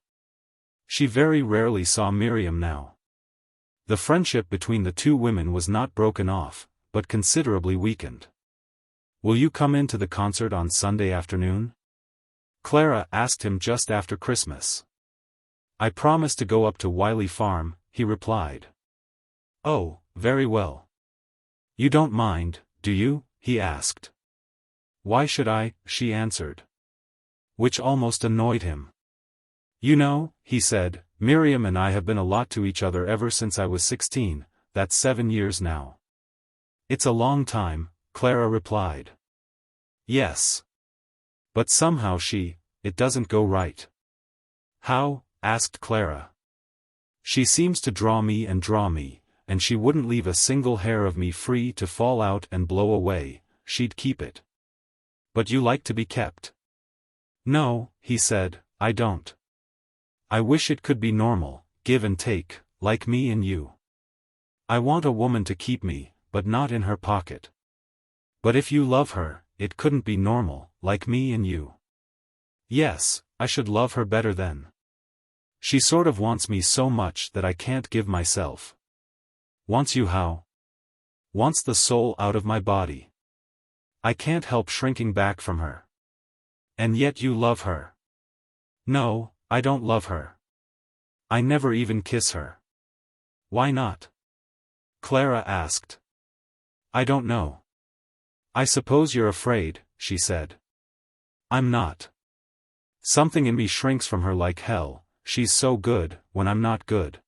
She very rarely saw Miriam now. The friendship between the two women was not broken off, but considerably weakened. "Will you come in to the concert on Sunday afternoon?" Clara asked him just after Christmas. "I promised to go up to Wiley Farm," he replied. "Oh, very well. You don't mind, do you?" he asked. "Why should I?" she answered. Which almost annoyed him. "You know," he said, "Miriam and I have been a lot to each other ever since I was 16, that's 7 years now." "It's a long time," Clara replied. "Yes. But somehow it doesn't go right." "How?" asked Clara. "She seems to draw me, and she wouldn't leave a single hair of me free to fall out and blow away, she'd keep it." "But you like to be kept." "No," he said, "I don't. I wish it could be normal, give and take, like me and you. I want a woman to keep me, but not in her pocket. But if you love her, it couldn't be normal, like me and you." "Yes, I should love her better then. She sort of wants me so much that I can't give myself." "Wants you how?" "Wants the soul out of my body. I can't help shrinking back from her." "And yet you love her." "No, I don't love her. I never even kiss her." "Why not?" Clara asked. "I don't know. I suppose you're afraid," she said. "I'm not. Something in me shrinks from her like hell, she's so good, when I'm not good."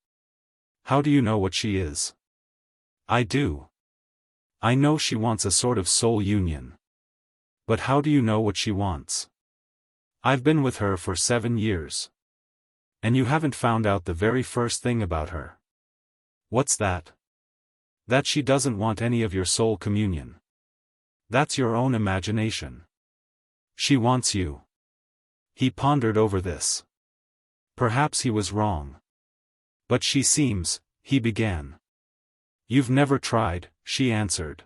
"How do you know what she is?" "I do. I know she wants a sort of soul union." "But how do you know what she wants?" "I've been with her for 7 years. And you haven't found out the very first thing about her." "What's that?" "That she doesn't want any of your soul communion. That's your own imagination. She wants you." He pondered over this. Perhaps he was wrong. "But she seems," he began. "You've never tried," she answered.